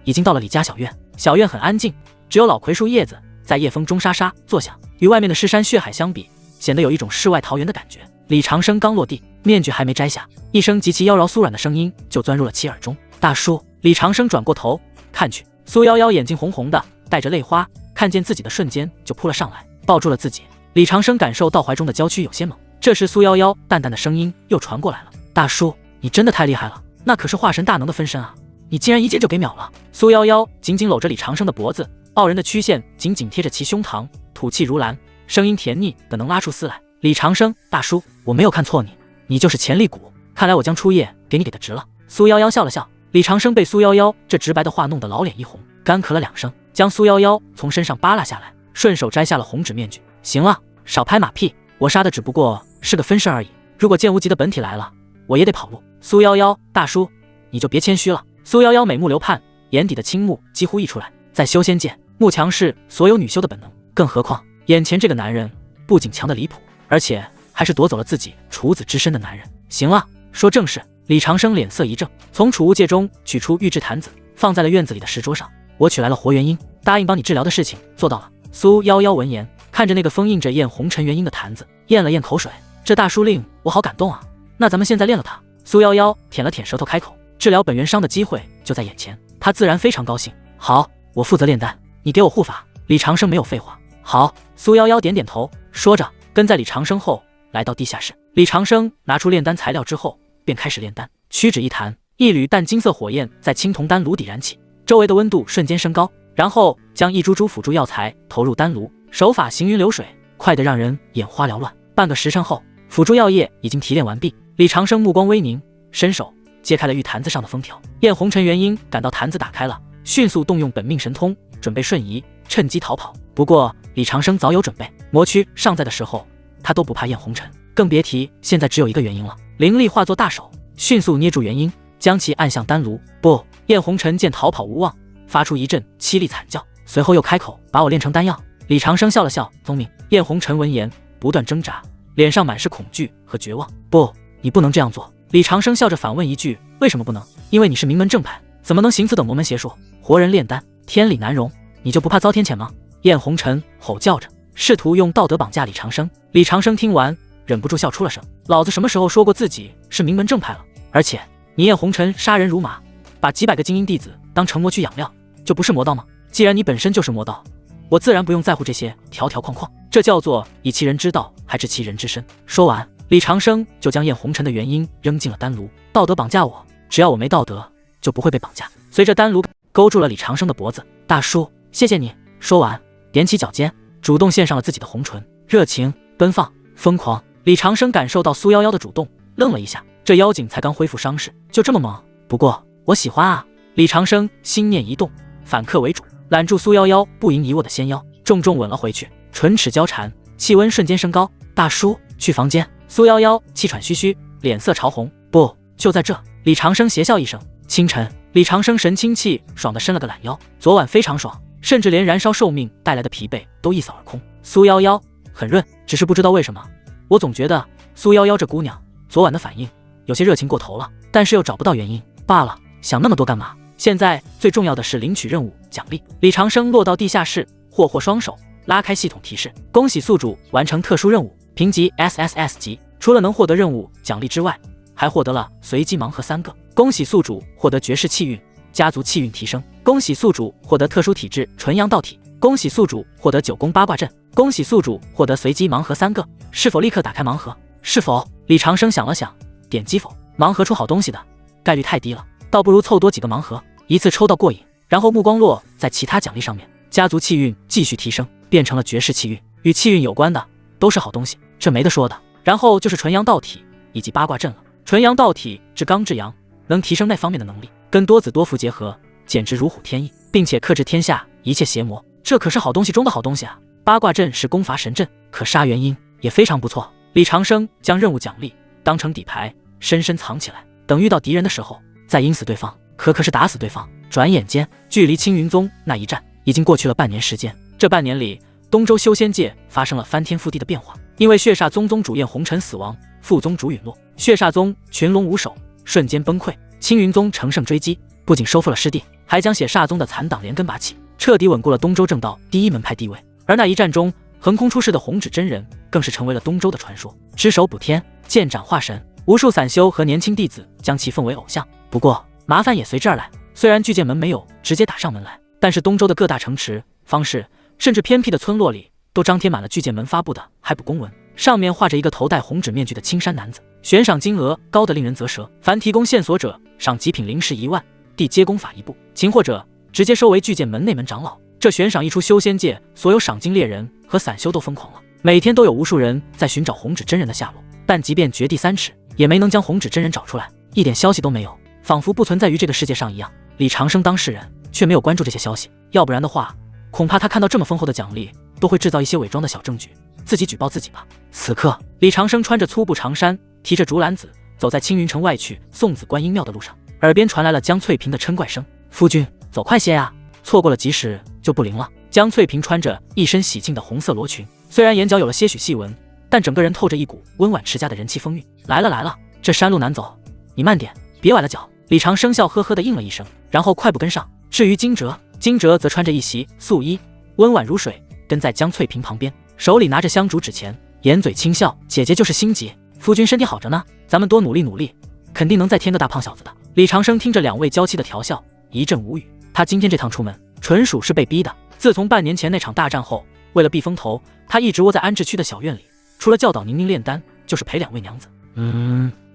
已经到了李家小院。小院很安静，只有老槐树叶子在夜风中沙沙作响，与外面的尸山血海相比，显得有一种世外桃源的感觉。李长生刚落地，面具还没摘下，一声极其妖娆酥软的声音就钻入了其耳中：“大叔！”李长生转过头看去，苏夭夭眼睛红红的，带着泪花，看见自己的瞬间就扑了上来，抱住了自己。李长生感受到怀中的娇躯有些猛。这时苏夭夭淡淡的声音又传过来了：“大叔，你真的太厉害了，那可是化神大能的分身啊，你竟然一接就给秒了。”苏夭夭紧紧搂着李长生的脖子，傲人的曲线紧紧贴着其胸膛，吐气如兰，声音甜腻的能拉出丝来：“李长生，大叔，我没有看错你，你就是潜力股，看来我将初夜给你给的值了。”苏夭夭笑了笑。李长生被苏夭夭这直白的话弄得老脸一红，干咳了2声，将苏夭夭从身上扒拉下来，顺手摘下了红纸面具。“行了，少拍马屁，我杀的只不过是个分身而已，如果剑无极的本体来了，我也得跑路。”苏夭夭，大叔，你就别谦虚了。苏夭夭美目流盼，眼底的青木几乎溢出来。在修仙界，慕强是所有女修的本能，更何况眼前这个男人不仅强得离谱，而且还是夺走了自己处子之身的男人。行了，说正事。李长生脸色一正，从储物戒中取出玉质坛子，放在了院子里的石桌上。我取来了活元婴，答应帮你治疗的事情做到了。苏夭夭闻言，看着那个封印着验红尘元婴的坛子，咽了咽口水。这大叔令我好感动啊！那咱们现在练了他。苏夭夭舔了舔舌头，开口：“治疗本源伤的机会就在眼前。”他自然非常高兴。好，我负责炼丹，你给我护法。李长生没有废话。好，苏夭夭点点头，说着跟在李长生后来到地下室。李长生拿出炼丹材料之后，便开始炼丹。屈指一弹，一缕淡金色火焰在青铜丹炉底燃起，周围的温度瞬间升高，然后将一株株辅助药材投入丹炉，手法行云流水，快得让人眼花缭乱。半个时辰后，辅助药液已经提炼完毕。李长生目光微凝，伸手揭开了玉坛子上的封条。燕红尘元婴感到坛子打开了，迅速动用本命神通，准备瞬移，趁机逃跑。不过李长生早有准备，魔躯尚在的时候，他都不怕燕红尘，更别提现在只有一个元婴了。灵力化作大手，迅速捏住元婴，将其按向丹炉。不，燕红尘见逃跑无望，发出一阵凄厉惨叫，随后又开口：“把我炼成丹药。”李长生笑了笑，聪明。燕红尘闻言不断挣扎，脸上满是恐惧和绝望。不，你不能这样做。李长生笑着反问一句：“为什么不能？”因为你是名门正派，怎么能行此等魔门邪术？活人炼丹，天理难容，你就不怕遭天谴吗？燕红尘吼叫着，试图用道德绑架李长生。李长生听完，忍不住笑出了声。老子什么时候说过自己是名门正派了？而且你叶红尘杀人如麻，把几百个精英弟子当成魔去养料，就不是魔道吗？既然你本身就是魔道，我自然不用在乎这些条条框框，这叫做以其人之道还治其人之身。说完，李长生就将燕红尘的元婴扔进了丹炉。道德绑架我，只要我没道德，就不会被绑架。随着丹炉勾住了李长生的脖子，大叔，谢谢你。说完，踮起脚尖，主动献上了自己的红唇，热情、奔放、疯狂。李长生感受到苏夭夭的主动，愣了一下，这妖精才刚恢复伤势，就这么猛？不过我喜欢啊！李长生心念一动，反客为主，揽住苏夭夭不盈一握的纤腰，重重吻了回去，唇齿交缠，气温瞬间升高。大叔，去房间。苏夭夭气喘吁吁，脸色潮红。不，就在这。李长生邪笑一声。清晨，李长生神清气爽地伸了个懒腰，昨晚非常爽，甚至连燃烧寿命带来的疲惫都一扫而空。苏夭夭很润，只是不知道为什么，我总觉得苏夭夭这姑娘昨晚的反应有些热情过头了，但是又找不到原因罢了。想那么多干嘛？现在最重要的是领取任务奖励。李长生落到地下室，霍霍双手拉开系统提示，恭喜宿主完成特殊任务，评级 SSS 级。除了能获得任务奖励之外，还获得了随机盲盒3个。恭喜宿主获得绝世气运，家族气运提升。恭喜宿主获得特殊体质纯阳道体。恭喜宿主获得9宫八卦阵。恭喜宿主获得随机盲盒3个。是否立刻打开盲盒？是否？李长生想了想，点击否。盲盒出好东西的概率太低了，倒不如凑多几个盲盒，一次抽到过瘾。然后目光落在其他奖励上面，家族气运继续提升，变成了绝世气运，与气运有关的都是好东西，这没得说的。然后就是纯阳道体以及八卦阵了。纯阳道体至刚至阳，能提升那方面的能力，跟多子多福结合，简直如虎添翼，并且克制天下一切邪魔，这可是好东西中的好东西啊！八卦阵是攻伐神阵，可杀元婴，也非常不错。李长生将任务奖励当成底牌，深深藏起来，等遇到敌人的时候再阴死对方，可是打死对方。转眼间，距离青云宗那一战已经过去了半年时间。这半年里，东周修仙界发生了翻天覆地的变化，因为血煞宗宗主燕红尘死亡，副宗主陨落，血煞宗群龙无首，瞬间崩溃。青云宗乘胜追击，不仅收复了失地，还将血煞宗的残党连根拔起，彻底稳固了东周正道第一门派地位。而那一战中，横空出世的红指真人更是成为了东周的传说，只手补天，剑斩化神，无数散修和年轻弟子将其奉为偶像。不过麻烦也随之而来，虽然巨剑门没有直接打上门来，但是东周的各大城池、方士，甚至偏僻的村落里，都张贴满了巨剑门发布的海捕公文，上面画着一个头戴红纸面具的青衫男子，悬赏金额高得令人啧舌，凡提供线索者赏极品灵石1万，地阶功法1部，擒获者直接收为巨剑门内门长老。这悬赏一出，修仙界所有赏金猎人和散修都疯狂了，每天都有无数人在寻找红纸真人的下落，但即便掘地3尺，也没能将红纸真人找出来，一点消息都没有，仿佛不存在于这个世界上一样。李长生当事人却没有关注这些消息，要不然的话，恐怕他看到这么丰厚的奖励，都会制造一些伪装的小证据，自己举报自己吧。此刻，李长生穿着粗布长衫，提着竹篮子，走在青云城外去送子观音庙的路上，耳边传来了江翠萍的嗔怪声：“夫君，走快些啊，错过了及时就不灵了。”江翠萍穿着一身喜庆的红色罗裙，虽然眼角有了些许细纹，但整个人透着一股温婉持家的人气风韵。来了来了，这山路难走，你慢点，别崴了脚。李长生笑呵呵地应了一声，然后快步跟上。至于惊蛰，惊蛰则穿着一袭素衣，温婉如水，跟在江翠萍旁边，手里拿着香烛纸钱，掩嘴轻笑：“姐姐就是心急，夫君身体好着呢，咱们多努力努力，肯定能再添个大胖小子的。”李长生听着两位娇妻的调笑，一阵无语。他今天这趟出门，纯属是被逼的。自从半年前那场大战后，为了避风头，他一直窝在安置区的小院里，除了教导宁宁炼丹，就是陪两位娘子。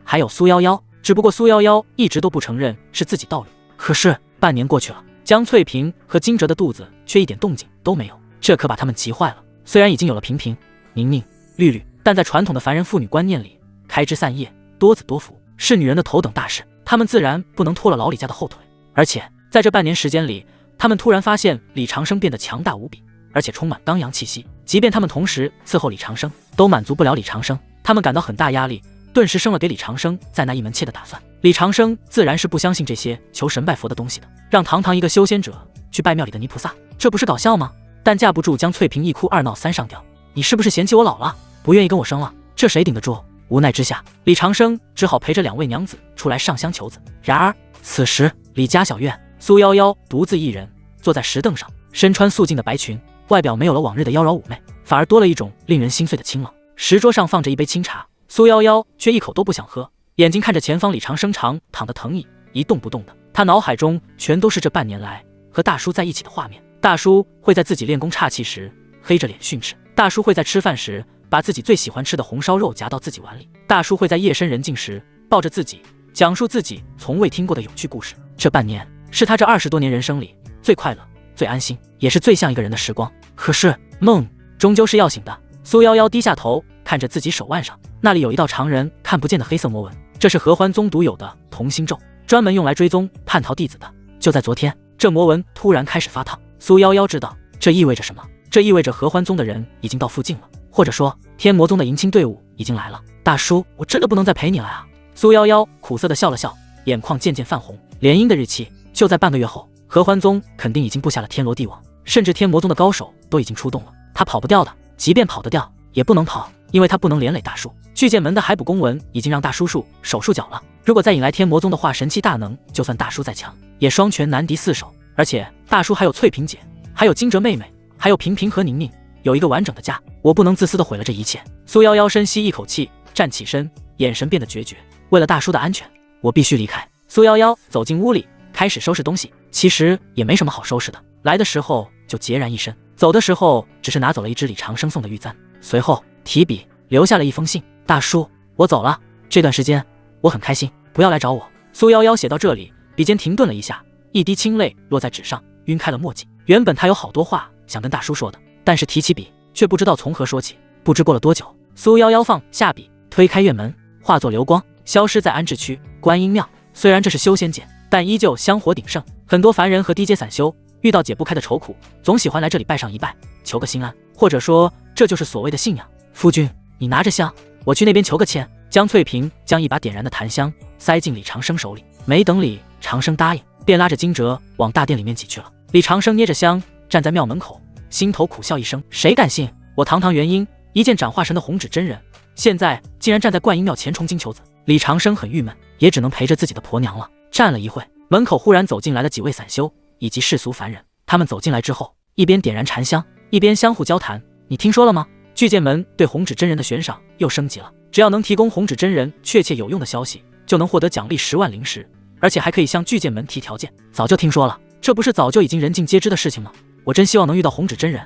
还有苏夭夭，只不过苏夭夭一直都不承认是自己盗领。可是半年过去了，江翠萍和惊蛰的肚子却一点动静都没有，这可把他们急坏了。虽然已经有了萍萍、宁宁、绿绿，但在传统的凡人妇女观念里，开枝散叶、多子多福是女人的头等大事，他们自然不能拖了老李家的后腿。而且在这半年时间里，他们突然发现李长生变得强大无比，而且充满刚阳气息。即便他们同时伺候李长生，都满足不了李长生，他们感到很大压力，顿时生了给李长生再纳一门妾的打算。李长生自然是不相信这些求神拜佛的东西的，让堂堂一个修仙者去拜庙里的泥菩萨，这不是搞笑吗？但架不住江翠萍一哭二闹三上吊，你是不是嫌弃我老了，不愿意跟我生了？这谁顶得住？无奈之下，李长生只好陪着两位娘子出来上香求子。然而此时李家小院，苏夭夭独自一人坐在石凳上，身穿素净的白裙，外表没有了往日的妖娆妩媚，反而多了一种令人心碎的清冷。石桌上放着一杯清茶，苏夭夭却一口都不想喝，眼睛看着前方李长生长躺的藤椅，一动不动的。他脑海中全都是这半年来和大叔在一起的画面。大叔会在自己练功岔气时黑着脸训斥，大叔会在吃饭时把自己最喜欢吃的红烧肉夹到自己碗里，大叔会在夜深人静时抱着自己讲述自己从未听过的有趣故事。这半年是他这20多年人生里最快乐、最安心，也是最像一个人的时光。可是梦终究是要醒的。苏夭夭低下头看着自己手腕上，那里有一道常人看不见的黑色魔纹，这是合欢宗独有的同心咒，专门用来追踪叛逃弟子的。就在昨天，这魔纹突然开始发烫。苏夭夭知道这意味着什么，这意味着合欢宗的人已经到附近了，或者说天魔宗的迎亲队伍已经来了。大叔，我真的不能再陪你了啊！苏夭夭苦涩地笑了笑，眼眶渐渐泛红。联姻的日期就在半个月后，合欢宗肯定已经布下了天罗地网，甚至天魔宗的高手都已经出动了。他跑不掉的，即便跑得掉也不能跑，因为他不能连累大叔。巨剑门的海捕公文已经让大叔手术脚了，如果再引来天魔宗的话，神器大能，就算大叔再强也双拳难敌4手。而且大叔还有翠萍姐，还有惊蛰妹妹，还有萍萍和宁宁，有一个完整的家，我不能自私的毁了这一切。苏夭夭深吸一口气，站起身，眼神变得决绝。为了大叔的安全，我必须离开。苏夭夭走进屋里，开始收拾东西。其实也没什么好收拾的，来的时候就孑然一身，走的时候只是拿走了一支李长生送的玉簪，随后提笔留下了一封信：大叔，我走了，这段时间我很开心，不要来找我。苏夭夭写到这里，笔尖停顿了一下，一滴清泪落在纸上，晕开了墨迹。原本他有好多话想跟大叔说的，但是提起笔却不知道从何说起。不知过了多久，苏夭夭放下笔，推开院门，化作流光消失在安置区观音庙。虽然这是修仙界，但依旧香火鼎盛，很多凡人和低阶散修遇到解不开的愁苦，总喜欢来这里拜上一拜，求个心安，或者说这就是所谓的信仰。夫君，你拿着香，我去那边求个签。江翠萍将一把点燃的檀香塞进李长生手里，没等李长生答应，便拉着惊蛰往大殿里面挤去了。李长生捏着香站在庙门口，心头苦笑一声，谁敢信我堂堂元婴一剑斩化神的红纸真人，现在竟然站在观音庙前充金求子。李长生很郁闷，也只能陪着自己的婆娘了。站了一会，门口忽然走进来了几位散修以及世俗凡人。他们走进来之后，一边点燃禅香，一边相互交谈。你听说了吗？巨剑门对红纸真人的悬赏又升级了，只要能提供红纸真人确切有用的消息，就能获得奖励10万灵石，而且还可以向巨剑门提条件。早就听说了，这不是早就已经人尽皆知的事情吗？我真希望能遇到红纸真人，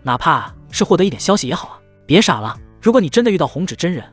哪怕是获得一点消息也好啊。别傻了，如果你真的遇到红纸真人，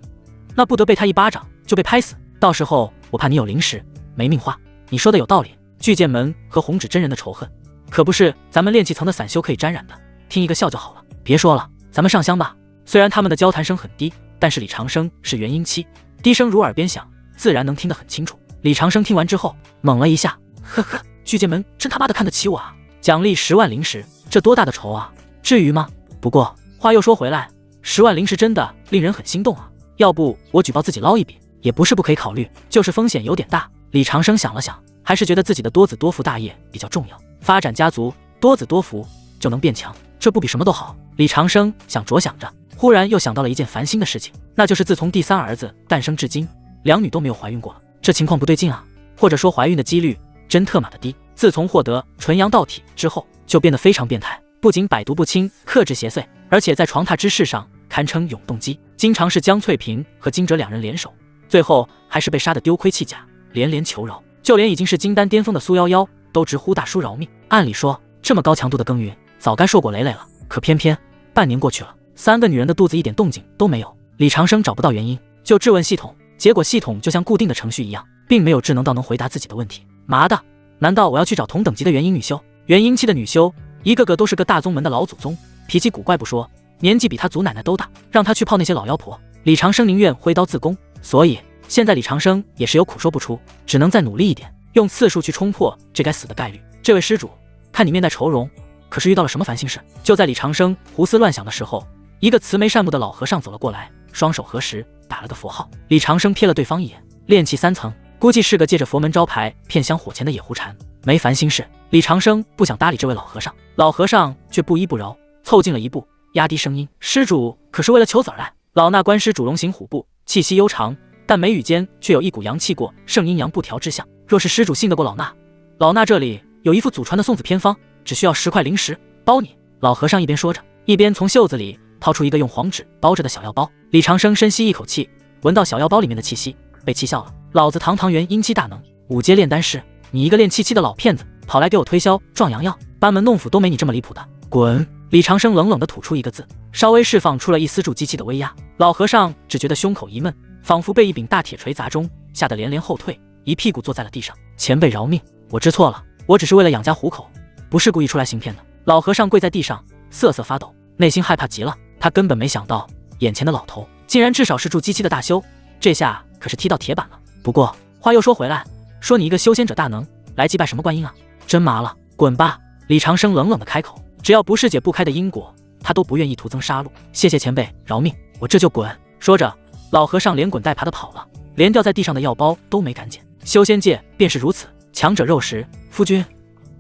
那不得被他一巴掌就被拍死，到时候我怕你有灵石没命花。你说的有道理，巨剑门和红纸真人的仇恨可不是咱们炼气层的散修可以沾染的，听一个笑就好了。别说了，咱们上香吧。虽然他们的交谈声很低，但是李长生是元婴期，低声如耳边响，自然能听得很清楚。李长生听完之后猛了一下，呵呵，巨剑门真他妈的看得起我啊！奖励10万灵石，这多大的仇啊？至于吗？不过话又说回来，10万灵石真的令人很心动啊，要不我举报自己捞一笔也不是不可以考虑，就是风险有点大。李长生想了想，还是觉得自己的多子多福大业比较重要，发展家族多子多福就能变强，这不比什么都好。李长生想着想着，忽然又想到了一件烦心的事情，那就是自从第3儿子诞生至今，2女都没有怀孕过了，这情况不对劲啊，或者说怀孕的几率真特码的低。自从获得纯阳道体之后，就变得非常变态，不仅百毒不侵，克制邪祟，而且在床榻之事上堪称永动机，经常是江翠萍和惊蛰2人联手，最后还是被杀得丢盔弃甲，连连求饶。就连已经是金丹巅峰的苏夭夭都直呼大叔饶命。按理说这么高强度的耕耘早该硕果累累了，可偏偏半年过去了，3个女人的肚子一点动静都没有。李长生找不到原因，就质问系统，结果系统就像固定的程序一样，并没有智能到能回答自己的问题。妈的，难道我要去找同等级的元婴女修？元婴期的女修一个个都是个大宗门的老祖宗，脾气古怪不说，年纪比他祖奶奶都大，让他去泡那些老妖婆，李长生宁愿挥刀自宫。所以现在李长生也是有苦说不出，只能再努力一点，用次数去冲破这该死的概率。这位施主，看你面带愁容，可是遇到了什么烦心事？就在李长生胡思乱想的时候，一个慈眉善目的老和尚走了过来，双手合十打了个佛号。李长生瞥了对方一眼，炼气3层，估计是个借着佛门招牌骗香火钱的野狐禅，没烦心事。李长生不想搭理这位老和尚，老和尚却不依不饶，凑近了一步，压低声音：施主可是为了求子而来？老衲观施主龙行虎步，气息悠长，但眉宇间却有一股阳气过盛阴阳不调之象。若是施主信得过老衲，老衲这里有一副祖传的送子偏方，只需要10块灵石包你。老和尚一边说着，一边从袖子里掏出一个用黄纸包着的小药包。李长生深吸一口气，闻到小药包里面的气息，被气笑了。老子堂堂元阴期大能，5阶炼丹师，你一个练气的老骗子，跑来给我推销壮阳药，班门弄斧都没你这么离谱的，滚！李长生冷冷地吐出一个字，稍微释放出了一丝助机器的威压。老和尚只觉得胸口一闷，仿佛被一柄大铁锤砸中，吓得连连后退，一屁股坐在了地上。前辈饶命，我知错了，我只是为了养家糊口，不是故意出来行骗的。老和尚跪在地上，瑟瑟发抖，内心害怕极了。他根本没想到，眼前的老头竟然至少是助机器的大修，这下可是踢到铁板了。不过话又说回来，说你一个修仙者大能，来祭拜什么观音啊？真麻了，滚吧！李长生冷冷地开口，只要不是解不开的因果，他都不愿意徒增杀戮。谢谢前辈饶命，我这就滚！说着，老和尚连滚带爬地跑了，连掉在地上的药包都没敢捡。修仙界便是如此，强者肉食。夫君，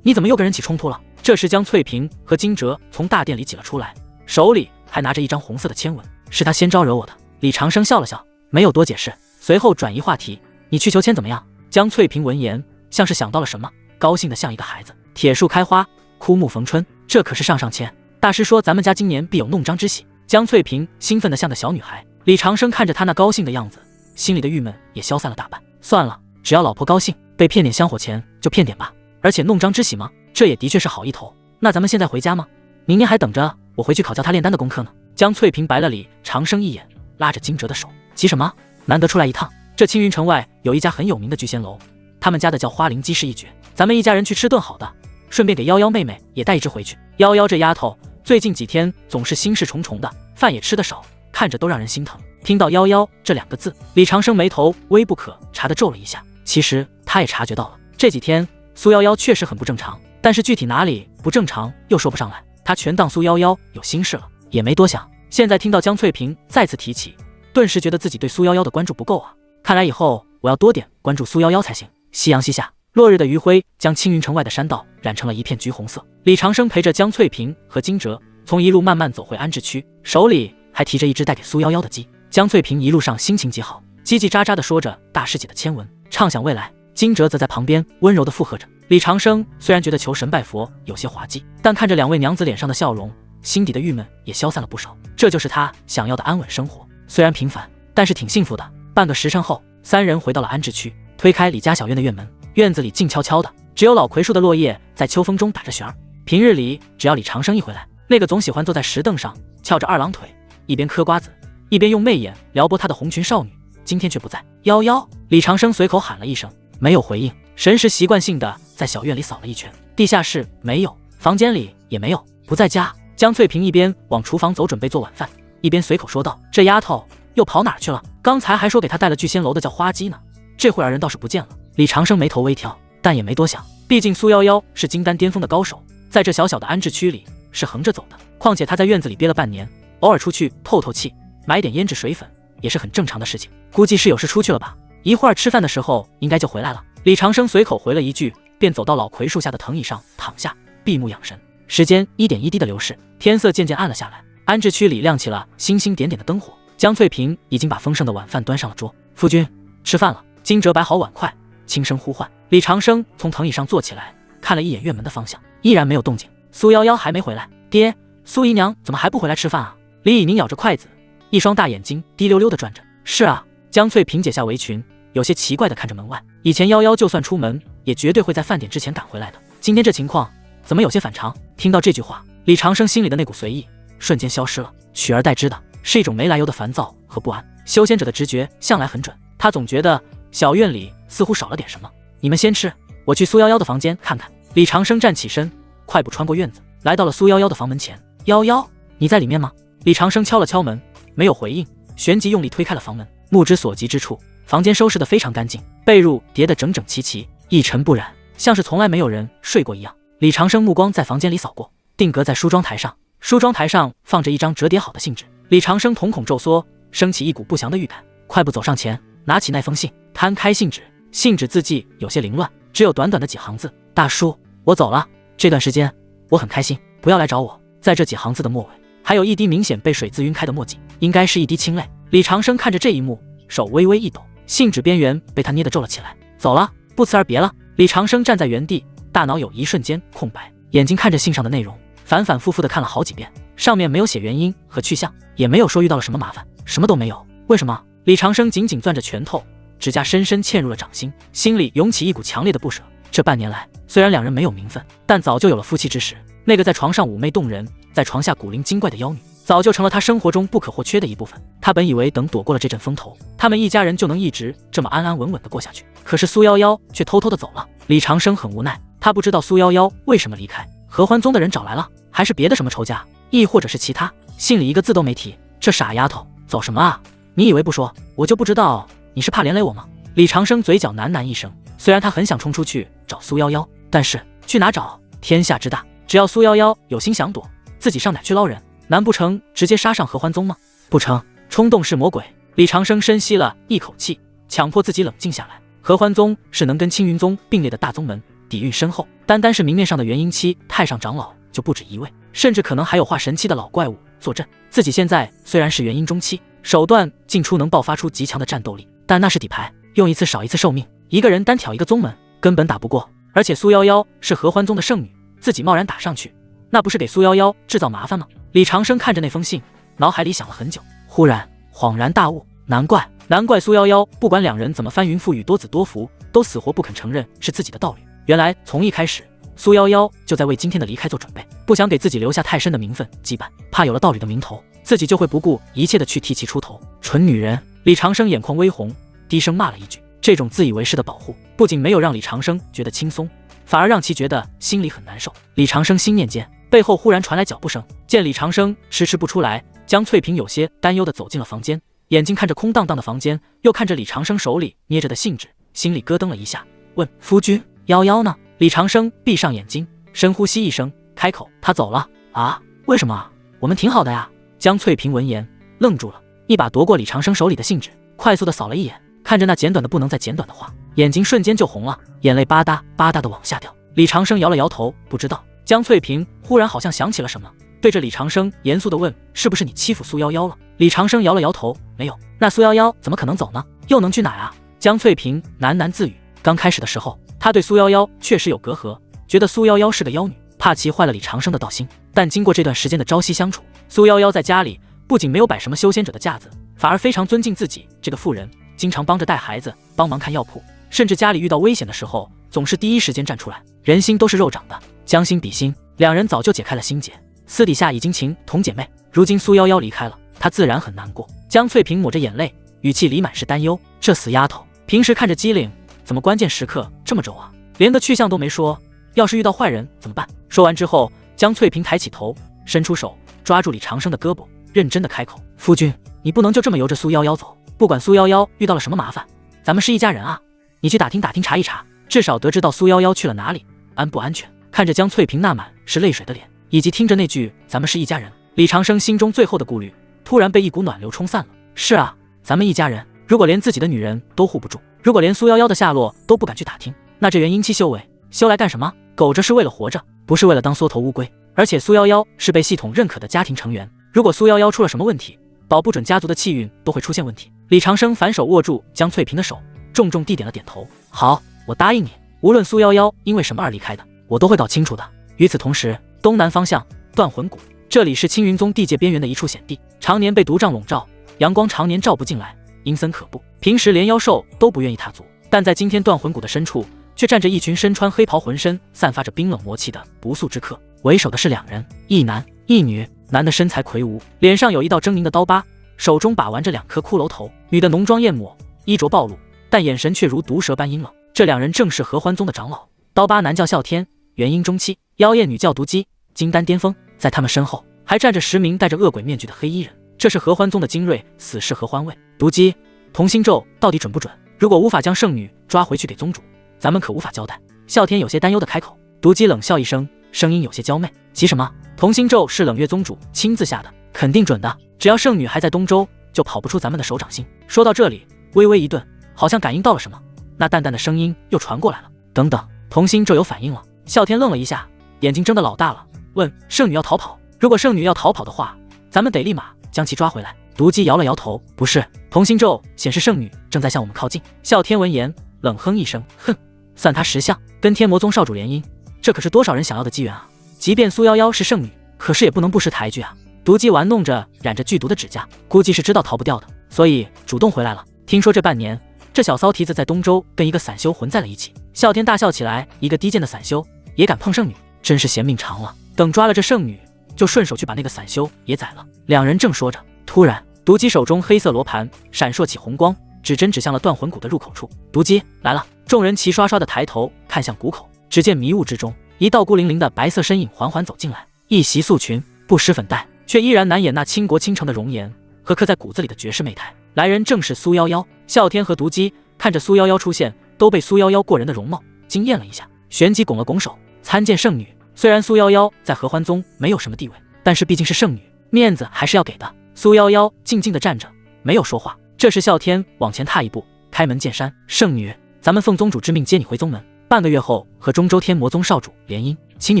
你怎么又跟人起冲突了？这时江翠萍和金哲从大殿里挤了出来，手里还拿着一张红色的签文。是他先招惹我的。李长生笑了笑，没有多解释，随后转移话题，你去求签怎么样？江翠萍闻言像是想到了什么，高兴得像一个孩子。铁树开花，枯木逢春，这可是上签。大师说咱们家今年必有弄璋之喜。江翠萍兴奋得像个小女孩。李长生看着她那高兴的样子，心里的郁闷也消散了大半。算了，只要老婆高兴，被骗点香火钱就骗点吧。而且弄璋之喜吗？这也的确是好意头。那咱们现在回家吗？明年还等着我回去考教他炼丹的功课呢。江翠萍白了李长生一眼，拉着金哲的手，急什么？难得出来一趟。这青云城外有一家很有名的聚仙楼，他们家的叫花灵鸡是一绝，咱们一家人去吃顿好的，顺便给夭夭妹妹也带一只回去。夭夭这丫头最近几天总是心事重重的，饭也吃得少，看着都让人心疼。听到夭夭这2个字，李长生眉头微不可察地皱了一下。其实他也察觉到了，这几天苏夭夭确实很不正常，但是具体哪里不正常又说不上来。他全当苏夭夭有心事了，也没多想。现在听到江翠萍再次提起，顿时觉得自己对苏夭夭的关注不够啊，看来以后我要多点关注苏夭夭才行。夕阳西下，落日的余晖将青云城外的山道染成了一片橘红色。李长生陪着江翠萍和金哲从一路慢慢走回安置区，手里还提着一只带给苏夭夭的鸡。江翠萍一路上心情极好，叽叽喳喳地说着大师姐的签文，畅想未来。金哲则在旁边温柔地附和着。李长生虽然觉得求神拜佛有些滑稽，但看着2位娘子脸上的笑容，心底的郁闷也消散了不少。这就是他想要的安稳生活，虽然平凡，但是挺幸福的。半个时辰后，3人回到了安置区，推开李家小院的院门，院子里静悄悄的，只有老槐树的落叶在秋风中打着旋儿。平日里只要李长生一回来，那个总喜欢坐在石凳上翘着2郎腿，一边嗑瓜子一边用媚眼撩拨他的红裙少女，今天却不在。夭夭！李长生随口喊了一声，没有回应，神识习惯性的在小院里扫了一圈，地下室没有，房间里也没有，不在家。江翠萍一边往厨房走准备做晚饭，一边随口说道，这丫头又跑哪儿去了？刚才还说给她带了聚仙楼的叫花鸡呢，这会儿人倒是不见了。李长生眉头微挑，但也没多想，毕竟苏夭夭是金丹巅峰的高手，在这小小的安置区里是横着走的，况且他在院子里憋了半年，偶尔出去透透气，买点胭脂水粉也是很正常的事情，估计是有事出去了吧，一会儿吃饭的时候应该就回来了。李长生随口回了一句，便走到老槐树下的藤椅上躺下，闭目养神。时间一点一滴的流逝，天色渐渐暗了下来，安置区里亮起了星星点点的灯火。江翠萍已经把丰盛的晚饭端上了桌，夫君吃饭了。金哲摆好碗筷，轻声呼唤。李长生从藤椅上坐起来，看了一眼院门的方向，依然没有动静。苏夭夭还没回来，爹，苏姨娘怎么还不回来吃饭啊？李以宁咬着筷子，一双大眼睛滴溜溜地转着。是啊。江翠萍解下围裙，有些奇怪地看着门外。以前夭夭就算出门，也绝对会在饭点之前赶回来的，今天这情况怎么有些反常？听到这句话，李长生心里的那股随意瞬间消失了，取而代之的是一种没来由的烦躁和不安。修仙者的直觉向来很准，他总觉得小院里似乎少了点什么。你们先吃，我去苏夭夭的房间看看。李长生站起身，快步穿过院子，来到了苏夭夭的房门前。夭夭，你在里面吗？李长生敲了敲门，没有回应，旋即用力推开了房门。目之所及之处，房间收拾得非常干净，被褥叠得整整齐齐，一尘不染，像是从来没有人睡过一样。李长生目光在房间里扫过，定格在梳妆台上，梳妆台上放着一张折叠好的信纸。李长生瞳孔骤缩，升起一股不祥的预感，快步走上前，拿起那封信，摊开信纸，信纸字迹有些凌乱，只有短短的几行字：大叔，我走了，这段时间我很开心，不要来找我。在这几行字的末尾，还有一滴明显被水渍晕开的墨迹，应该是一滴清泪。李长生看着这一幕，手微微一抖，信纸边缘被他捏得皱了起来。走了，不辞而别了。李长生站在原地，大脑有一瞬间空白，眼睛看着信上的内容，反反复复地看了好几遍，上面没有写原因和去向，也没有说遇到了什么麻烦，什么都没有。为什么？李长生紧紧攥着拳头，指甲深深嵌入了掌心，心里涌起一股强烈的不舍。这半年来，虽然两人没有名分，但早就有了夫妻之实。那个在床上妩媚动人，在床下古灵精怪的妖女，早就成了他生活中不可或缺的一部分。他本以为等躲过了这阵风头，他们一家人就能一直这么安安稳稳的过下去。可是苏夭夭却偷偷的走了。李长生很无奈，他不知道苏夭夭为什么离开，合欢宗的人找来了，还是别的什么仇家，亦或者是其他。信里一个字都没提。这傻丫头，走什么啊？你以为不说我就不知道你是怕连累我吗？李长生嘴角喃喃一声，虽然他很想冲出去找苏夭夭，但是去哪找？天下之大，只要苏夭夭有心想躲，自己上哪去捞人？难不成直接杀上合欢宗吗？不成，冲动是魔鬼。李长生深吸了一口气，强迫自己冷静下来。合欢宗是能跟青云宗并列的大宗门，底蕴深厚，单单是明面上的元婴期太上长老就不止一位，甚至可能还有化神期的老怪物坐镇。自己现在虽然是元婴中期，手段进出能爆发出极强的战斗力，但那是底牌，用一次少一次寿命，一个人单挑一个宗门根本打不过。而且苏夭夭是合欢宗的圣女，自己贸然打上去，那不是给苏夭夭制造麻烦吗？李长生看着那封信，脑海里想了很久，忽然恍然大悟，难怪苏夭夭不管两人怎么翻云覆雨多子多福，都死活不肯承认是自己的道侣。原来从一开始，苏夭夭就在为今天的离开做准备，不想给自己留下太深的名分羁绊，怕有了道侣的名头，自己就会不顾一切的去替其出头。蠢女人！李长生眼眶微红，低声骂了一句。这种自以为是的保护，不仅没有让李长生觉得轻松，反而让其觉得心里很难受。李长生心念间，背后忽然传来脚步声，见李长生迟迟不出来，江翠萍有些担忧地走进了房间，眼睛看着空荡荡的房间，又看着李长生手里捏着的信纸，心里咯噔了一下，问夫君，夭夭呢？李长生闭上眼睛，深呼吸一声，开口，他走了。啊？为什么？我们挺好的呀。江翠萍闻言愣住了，一把夺过李长生手里的信纸，快速地扫了一眼，看着那简短的不能再简短的话，眼睛瞬间就红了，眼泪吧嗒吧嗒地往下掉。李长生摇了摇头，不知道。江翠萍忽然好像想起了什么，对着李长生严肃地问，是不是你欺负苏夭夭了？李长生摇了摇头，没有。那苏夭夭怎么可能走呢？又能去哪啊？江翠萍喃喃自语。刚开始的时候，他对苏夭夭确实有隔阂，觉得苏夭夭是个妖女，怕其坏了李长生的道心。但经过这段时间的朝夕相处，苏夭夭在家里不仅没有摆什么修仙者的架子，反而非常尊敬自己这个妇人，经常帮着带孩子，帮忙看药铺，甚至家里遇到危险的时候，总是第一时间站出来。人心都是肉长的，将心比心，两人早就解开了心结，私底下已经情同姐妹。如今苏夭夭离开了，她自然很难过。江翠萍抹着眼泪，语气里满是担忧。这死丫头，平时看着机灵，怎么关键时刻这么轴啊？连个去向都没说，要是遇到坏人怎么办？说完之后，江翠萍抬起头，伸出手抓住李长生的胳膊，认真的开口，夫君，你不能就这么由着苏夭夭走，不管苏夭夭遇到了什么麻烦，咱们是一家人啊，你去打听打听，查一查，至少得知道苏夭夭去了哪里，安不安全。看着江翠萍那满是泪水的脸，以及听着那句咱们是一家人，李长生心中最后的顾虑突然被一股暖流冲散了。是啊，咱们一家人，如果连自己的女人都护不住，如果连苏夭夭的下落都不敢去打听，那这元婴期修为修来干什么？苟着是为了活着，不是为了当缩头乌龟。而且苏夭夭是被系统认可的家庭成员，如果苏夭夭出了什么问题，保不准家族的气运都会出现问题。李长生反手握住江翠萍的手，重重地点了点头，好，我答应你，无论苏夭夭因为什么而离开的，我都会搞清楚的。与此同时，东南方向断魂谷，这里是青云宗地界边缘的一处险地，常年被毒瘴笼罩，阳光常年照不进来，阴森可怖，平时连妖兽都不愿意踏足。但在今天断魂谷的深处，却站着一群身穿黑袍，浑身散发着冰冷魔气的不速之客。为首的是两人，一男一女，男的身材魁梧，脸上有一道狰狞的刀疤，手中把玩着两颗骷髅头；女的浓妆艳抹，衣着暴露，但眼神却如毒蛇般阴冷。这两人正是合欢宗的长老，刀疤男叫啸天，元婴中期；妖艳女叫毒姬，金丹巅峰。在他们身后还站着10名戴着恶鬼面具的黑衣人，这是合欢宗的精锐，死士合欢卫。毒姬，同心咒到底准不准？如果无法将圣女抓回去给宗主，咱们可无法交代。啸天有些担忧的开口。毒姬冷笑一声，声音有些娇媚，急什么？同心咒是冷月宗主亲自下的，肯定准的，只要圣女还在东周，就跑不出咱们的手掌心。说到这里，微微一顿，好像感应到了什么，那淡淡的声音又传过来了，等等，同心咒有反应了。啸天愣了一下，眼睛睁得老大了，问，圣女要逃跑？如果圣女要逃跑的话，咱们得立马将其抓回来。毒姬摇了摇头，不是，同心咒显示圣女正在向我们靠近。啸天闻言冷哼一声，哼，算他识相，跟天魔宗少主联姻，这可是多少人想要的机缘啊！即便苏夭夭是圣女，可是也不能不识抬举啊！毒鸡玩弄着染着剧毒的指甲，估计是知道逃不掉的，所以主动回来了。听说这半年，这小骚蹄子在东周跟一个散修混在了一起。啸天大笑起来，一个低贱的散修也敢碰圣女，真是嫌命长了。等抓了这圣女，就顺手去把那个散修也宰了。两人正说着，突然毒鸡手中黑色罗盘闪烁起红光，指针指向了断魂谷的入口处。毒鸡来了！众人齐刷刷的抬头看向谷口，只见迷雾之中，一道孤零零的白色身影缓缓走进来，一袭素裙，不施粉黛，却依然难掩那倾国倾城的容颜和刻在骨子里的绝世媚态。来人正是苏夭夭。啸天和毒鸡看着苏夭夭出现，都被苏夭夭过人的容貌惊艳了一下，旋即拱了拱手参见圣女。虽然苏夭夭在合欢宗没有什么地位，但是毕竟是圣女，面子还是要给的。苏夭夭静静地站着，没有说话。这时啸天往前踏一步，开门见山：圣女，咱们奉宗主之命接你回宗门，半个月后和中州天魔宗少主联姻，请你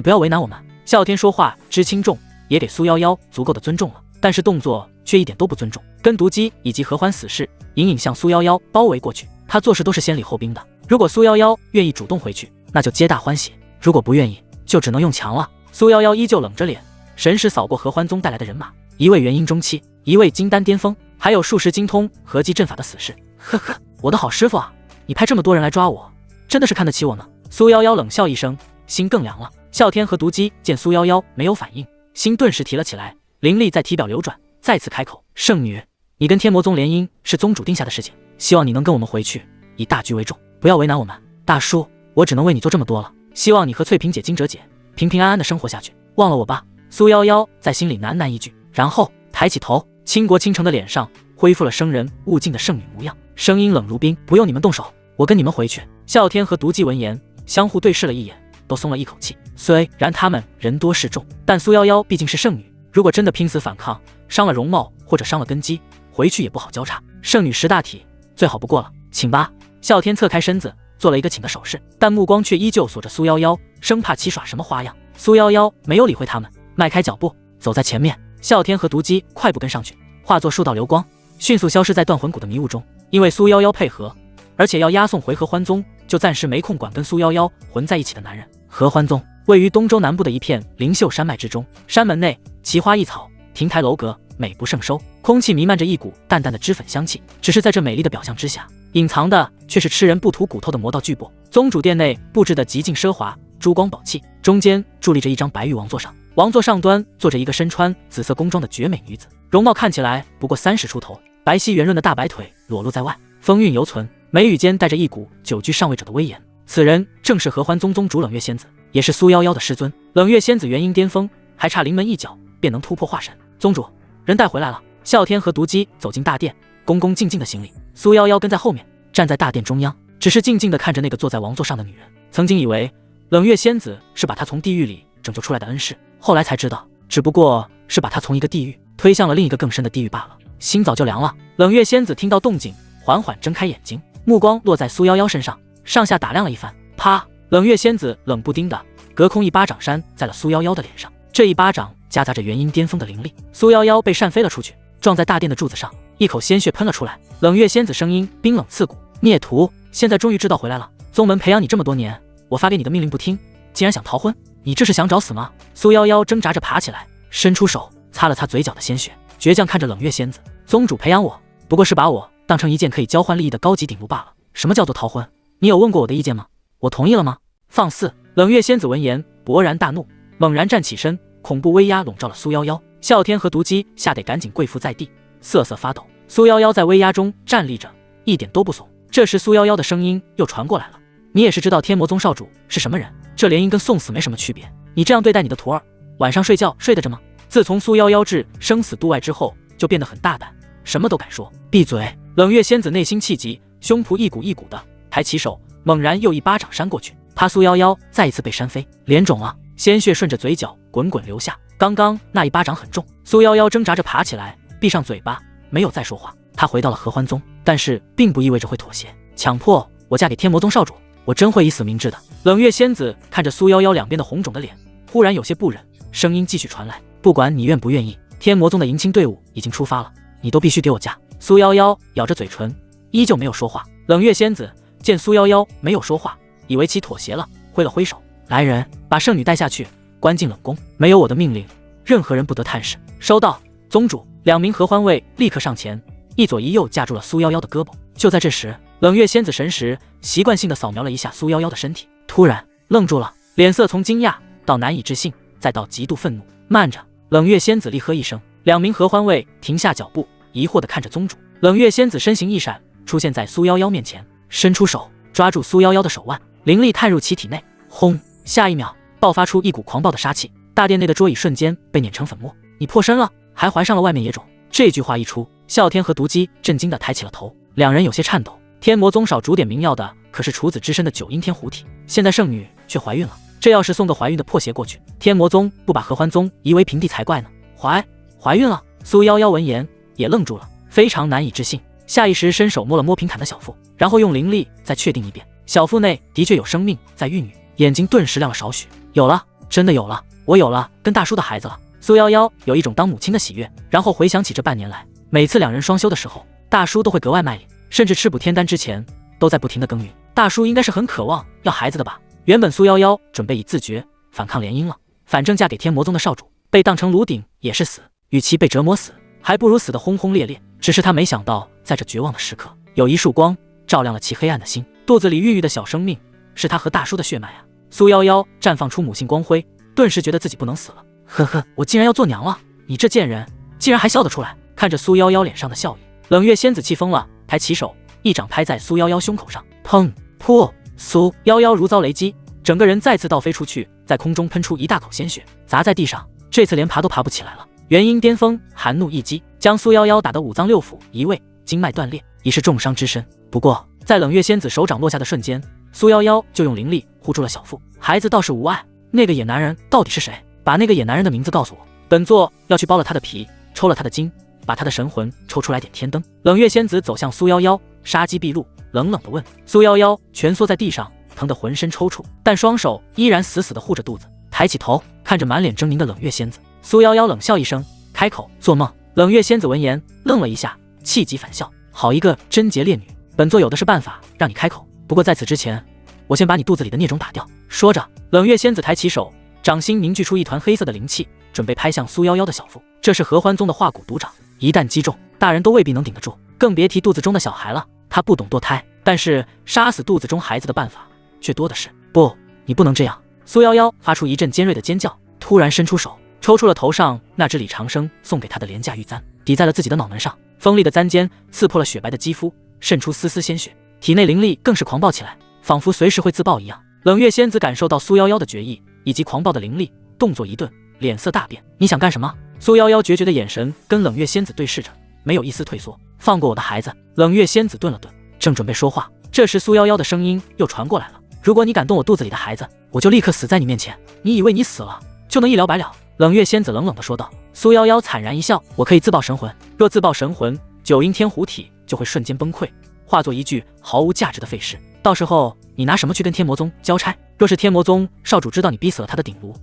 不要为难我们。啸天说话之轻重，也给苏夭夭足够的尊重了，但是动作却一点都不尊重，跟毒鸡以及合欢死士隐隐向苏夭夭包围过去。他做事都是先礼后兵的，如果苏夭夭愿意主动回去，那就皆大欢喜；如果不愿意，就只能用强了。苏夭夭依旧冷着脸，神识扫过合欢宗带来的人马，一位元婴中期，一位金丹巅峰，还有数十精通合击阵法的死士。呵呵，我的好师傅啊，你派这么多人来抓我，真的是看得起我呢。苏夭夭冷笑一声，心更凉了。啸天和毒鸡见苏夭夭没有反应，心顿时提了起来，灵力在体表流转，再次开口：圣女，你跟天魔宗联姻是宗主定下的事情，希望你能跟我们回去，以大局为重，不要为难我们。大叔，我只能为你做这么多了，希望你和翠萍姐、惊蛰姐平平安安的生活下去，忘了我吧。苏夭夭在心里喃喃一句，然后抬起头，倾国倾城的脸上恢复了生人勿近的圣女模样，声音冷如冰：不用你们动手，我跟你们回去。啸天和毒鸡闻言相互对视了一眼，都松了一口气。虽然他们人多势众，但苏夭夭毕竟是圣女，如果真的拼死反抗，伤了容貌或者伤了根基，回去也不好交叉。圣女识大体，最好不过了，请吧。啸天侧开身子做了一个请的手势，但目光却依旧锁着苏夭夭，生怕其耍什么花样。苏夭夭没有理会他们，迈开脚步走在前面。啸天和毒鸡快步跟上去，化作数道流光，迅速消失在断魂谷的迷雾中。因为苏夭夭配合，而且要押送回合欢宗，就暂时没空管跟苏夭夭混在一起的男人。合欢宗位于东周南部的一片灵秀山脉之中，山门内奇花异草，亭台楼阁，美不胜收，空气弥漫着一股淡淡的脂粉香气。只是在这美丽的表象之下，隐藏的却是吃人不吐骨头的魔道巨擘。宗主殿内布置的极尽奢华，珠光宝气，中间伫立着一张白玉王座上，王座上端坐着一个身穿紫色宫装的绝美女子，容貌看起来不过30出头，白皙圆润的大白腿裸露在外，风韵犹存，眉宇间带着一股久居上位者的威严。此人正是合欢宗宗主冷月仙子，也是苏夭夭的师尊。冷月仙子元婴巅峰，还差临门一脚便能突破化神。宗主，人带回来了。啸天和毒鸡走进大殿，恭恭敬敬的行礼。苏夭夭跟在后面，站在大殿中央，只是静静地看着那个坐在王座上的女人。曾经以为冷月仙子是把她从地狱里拯救出来的恩师，后来才知道，只不过是把她从一个地狱推向了另一个更深的地狱罢了。心早就凉了。冷月仙子听到动静，缓缓睁开眼睛，目光落在苏夭夭身上，上下打量了一番。啪！冷月仙子冷不丁的隔空一巴掌扇在了苏夭夭的脸上，这一巴掌夹杂着元婴巅峰的灵力，苏夭夭被扇飞了出去，撞在大殿的柱子上，一口鲜血喷了出来。冷月仙子声音冰冷刺骨：孽徒，现在终于知道回来了。宗门培养你这么多年，我发给你的命令不听，竟然想逃婚，你这是想找死吗？苏夭夭挣扎着爬起来，伸出手擦了擦嘴角的鲜血，倔强看着冷月仙子：宗主培养我，不过是把我当成一件可以交换利益的高级顶路罢了。什么叫做逃婚？你有问过我的意见吗？我同意了吗？放肆！冷月仙子闻言勃然大怒，猛然站起身，恐怖威压笼罩了苏夭夭。啸天和毒鸡吓得赶紧跪伏在地，瑟瑟发抖。苏夭夭在威压中站立着，一点都不怂。这时苏夭夭的声音又传过来了：你也是知道天魔宗少主是什么人，这联姻跟送死没什么区别，你这样对待你的徒儿，晚上睡觉睡得着吗？自从苏夭夭至生死度外之后，就变得很大胆，什么都敢说。闭嘴！冷月仙子内心气急，胸脯一股一股的，抬起手猛然又一巴掌扇过去，他苏夭夭再一次被扇飞，脸肿了，鲜血顺着嘴角滚滚流下。刚刚那一巴掌很重，苏夭夭挣扎着爬起来，闭上嘴巴，没有再说话。他回到了合欢宗，但是并不意味着会妥协。强迫我嫁给天魔宗少主，我真会以死明志的。冷月仙子看着苏夭夭两边的红肿的脸，忽然有些不忍，声音继续传来：不管你愿不愿意，天魔宗的迎亲队伍已经出发了，你都必须给我嫁。苏夭夭咬着嘴唇，依旧没有说话。冷月仙子见苏夭夭没有说话，以为其妥协了，挥了挥手：来人，把圣女带下去，关进冷宫，没有我的命令，任何人不得探视。收到，宗主。2名合欢卫立刻上前，一左一右架住了苏夭夭的胳膊。就在这时，冷月仙子神识习惯性的扫描了一下苏夭夭的身体，突然愣住了，脸色从惊讶到难以置信，再到极度愤怒。慢着！冷月仙子厉喝一声，2名合欢卫停下脚步，疑惑地看着宗主。冷月仙子身形一闪，出现在苏夭夭面前，伸出手抓住苏夭夭的手腕，灵力探入其体内。轰！下一秒，爆发出一股狂暴的杀气，大殿内的桌椅瞬间被碾成粉末。你破身了，还怀上了外面野种。这句话一出，啸天和毒姬震惊地抬起了头，两人有些颤抖。天魔宗少煮点名药的可是处子之身的9阴天虎体，现在圣女却怀孕了，这要是送个怀孕的破鞋过去，天魔宗不把合欢宗夷为平地才怪呢。怀孕了！苏夭夭闻言也愣住了，非常难以置信，下意识伸手摸了摸平坦的小腹，然后用灵力再确定一遍，小腹内的确有生命在孕育，眼睛顿时亮了少许。有了，真的有了，我有了跟大叔的孩子了。苏夭夭有一种当母亲的喜悦，然后回想起这半年来，每次两人双休的时候，大叔都会格外卖力，甚至吃补天丹之前都在不停的耕耘。大叔应该是很渴望要孩子的吧？原本苏夭夭准备以自觉反抗联姻了，反正嫁给天魔宗的少主，被当成炉鼎也是死，与其被折磨死，还不如死得轰轰烈烈。只是他没想到，在这绝望的时刻，有一束光照亮了其黑暗的心，肚子里孕育的小生命是他和大叔的血脉啊！苏夭夭绽放出母性光辉，顿时觉得自己不能死了。呵呵，我竟然要做娘了！你这贱人，竟然还笑得出来！看着苏夭夭脸上的笑意，冷月仙子气疯了，抬起手一掌拍在苏夭夭胸口上，砰！噗！苏夭夭如遭雷击，整个人再次倒飞出去，在空中喷出一大口鲜血，砸在地上，这次连爬都爬不起来了。元婴巅峰寒怒一击，将苏夭夭打得五脏六腑移位，经脉断裂，已是重伤之身。不过在冷月仙子手掌落下的瞬间，苏夭夭就用灵力护住了小腹。孩子倒是无碍，那个野男人到底是谁？把那个野男人的名字告诉我，本座要去剥了他的皮，抽了他的筋，把他的神魂抽出来点天灯。冷月仙子走向苏夭夭，杀机毕露，冷冷地问。苏夭夭蜷缩在地上，疼得浑身抽搐，但双手依然死死地护着肚子，抬起头看着满脸狰狞的冷月仙子。苏夭夭冷笑一声，开口做梦。冷月仙子闻言愣了一下，气急反笑，好一个贞洁烈女，本座有的是办法让你开口，不过在此之前，我先把你肚子里的孽种打掉。说着，冷月仙子抬起手，掌心凝聚出一团黑色的灵气，准备拍向苏夭夭的小腹。这是合欢宗的化骨毒掌，一旦击中，大人都未必能顶得住，更别提肚子中的小孩了。他不懂堕胎，但是杀死肚子中孩子的办法却多的是。不，你不能这样！苏夭夭发出一阵尖锐的尖叫，突然伸出手抽出了头上那只李长生送给他的廉价玉簪，抵在了自己的脑门上。锋利的簪尖刺破了雪白的肌肤，渗出丝丝鲜血，体内灵力更是狂暴起来，仿佛随时会自爆一样。冷月仙子感受到苏夭夭的决意以及狂暴的灵力，动作一顿，脸色大变。你想干什么？苏夭夭决绝的眼神跟冷月仙子对视着，没有一丝退缩。放过我的孩子！冷月仙子顿了顿，正准备说话，这时苏夭夭的声音又传过来了。如果你敢动我肚子里的孩子，我就立刻死在你面前。你以为你死了就能一了百了？冷月仙子冷冷地说道。苏夭夭惨然一笑，我可以自爆神魂，若自爆神魂，9阴天虎体就会瞬间崩溃，化作一具毫无价值的废尸。到时候你拿什么去跟天魔宗交差？若是天魔宗少主知道你逼死了他的鼎炉，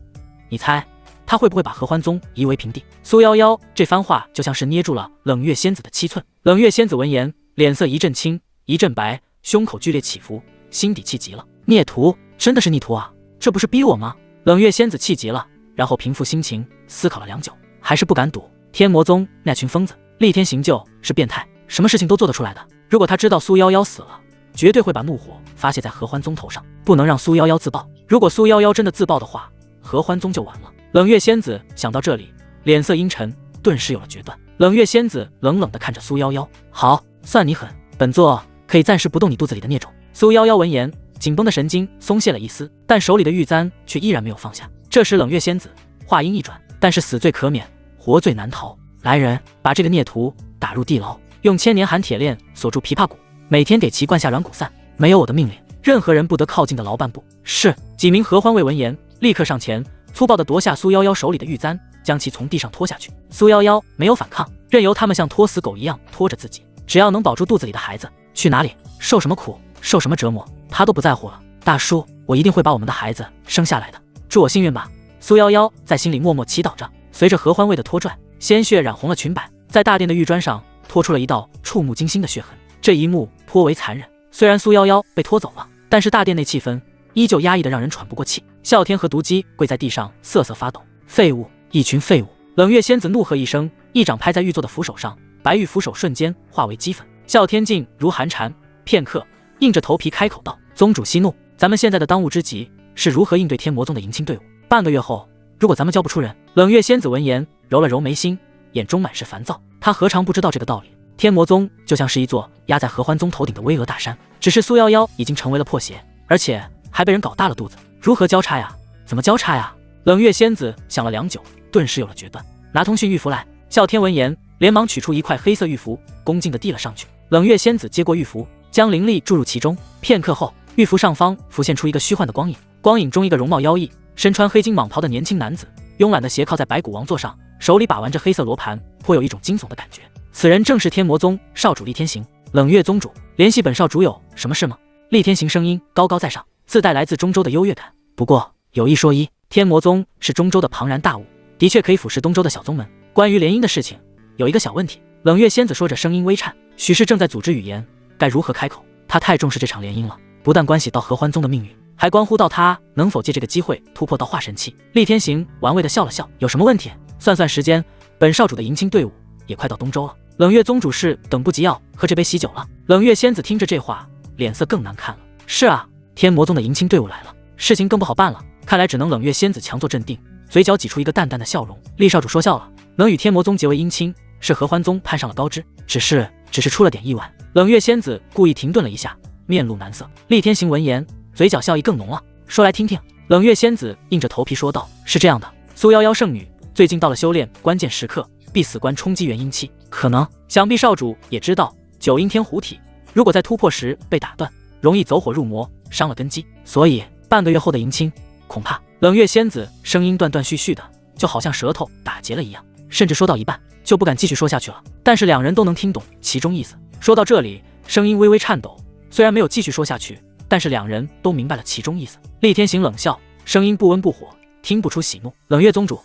你猜他会不会把合欢宗夷为平地？苏夭夭这番话就像是捏住了冷月仙子的7寸。冷月仙子闻言，脸色一阵青一阵白，胸口剧烈起伏，心底气极了。孽徒，真的是逆徒啊！这不是逼我吗？冷月仙子气极了，然后平复心情，思考了良久，还是不敢赌。天魔宗那群疯子，逆天行救是变态，什么事情都做得出来的。如果他知道苏夭夭死了，绝对会把怒火发泄在合欢宗头上，不能让苏夭夭自爆。如果苏夭夭真的自爆的话，合欢宗就完了。冷月仙子想到这里，脸色阴沉，顿时有了决断。冷月仙子冷冷地看着苏夭夭，好，算你狠，本座可以暂时不动你肚子里的孽种。苏夭夭闻言，紧绷的神经松懈了一丝，但手里的玉簪却依然没有放下。这时冷月仙子话音一转，但是死罪可免，活罪难逃。来人，把这个孽徒打入地牢，用千年寒铁链锁住琵琶骨，每天给其灌下软骨散。没有我的命令，任何人不得靠近的牢半步。是。几名合欢卫闻言，立刻上前，粗暴地夺下苏夭夭手里的玉簪，将其从地上拖下去。苏夭夭没有反抗，任由他们像拖死狗一样拖着自己，只要能保住肚子里的孩子，去哪里受什么苦，受什么折磨，他都不在乎了。大叔，我一定会把我们的孩子生下来的，祝我幸运吧。苏夭夭在心里默默祈祷着。随着合欢卫的拖拽，鲜血染红了裙摆，在大殿的玉砖上拖出了一道触目惊心的血痕。这一幕颇为残忍。虽然苏夭夭被拖走了，但是大殿内气氛依旧压抑得让人喘不过气。啸天和毒姬跪在地上瑟瑟发抖。废物，一群废物！冷月仙子怒喝一声，一掌拍在玉座的扶手上，白玉扶手瞬间化为齑粉。啸天镜如寒蝉，片刻硬着头皮开口道：“宗主息怒，咱们现在的当务之急是如何应对天魔宗的迎亲队伍。半个月后，如果咱们交不出人……”冷月仙子闻言揉了揉眉心，眼中满是烦躁。他何尝不知道这个道理？天魔宗就像是一座压在合欢宗头顶的巍峨大山，只是苏夭夭已经成为了破鞋，而且还被人搞大了肚子。如何交叉呀？怎么交叉呀？冷月仙子想了良久，顿时有了决断。拿通讯玉符来。啸天闻言，连忙取出一块黑色玉符，恭敬地递了上去。冷月仙子接过玉符，将灵力注入其中。片刻后，玉符上方浮现出一个虚幻的光影，光影中一个容貌妖异、身穿黑金蟒袍的年轻男子，慵懒地斜靠在白骨王座上，手里把玩着黑色罗盘，颇有一种惊悚的感觉。此人正是天魔宗少主厉天行。冷月宗主，联系本少主有什么事吗？厉天行声音高高在上，自带来自中州的优越感。不过有一说一，天魔宗是中州的庞然大物，的确可以俯视东州的小宗门。关于联姻的事情，有一个小问题。冷月仙子说着，声音微颤，许是正在组织语言，该如何开口？他太重视这场联姻了，不但关系到合欢宗的命运，还关乎到他能否借这个机会突破到化神期。厉天行玩味地笑了笑，有什么问题？算算时间，本少主的迎亲队伍也快到东州了。冷月宗主是等不及要喝这杯喜酒了。冷月仙子听着这话，脸色更难看了。是啊，天魔宗的迎亲队伍来了，事情更不好办了。看来只能冷月仙子强作镇定，嘴角挤出一个淡淡的笑容。厉少主说笑了，能与天魔宗结为姻亲，是合欢宗攀上了高枝，只是出了点意外。冷月仙子故意停顿了一下，面露难色。厉天行闻言，嘴角笑意更浓了。说来听听。冷月仙子硬着头皮说道：“是这样的，苏夭夭圣女最近到了修炼关键时刻，必死关冲击元婴期，可能想必少主也知道，九阴天狐体如果在突破时被打断，容易走火入魔，伤了根基，所以半个月后的迎亲，恐怕……”冷月仙子声音断断续续的，就好像舌头打结了一样，甚至说到一半就不敢继续说下去了。但是两人都能听懂其中意思。说到这里，声音微微颤抖，虽然没有继续说下去，但是两人都明白了其中意思。厉天行冷笑，声音不温不火，听不出喜怒。冷月宗主，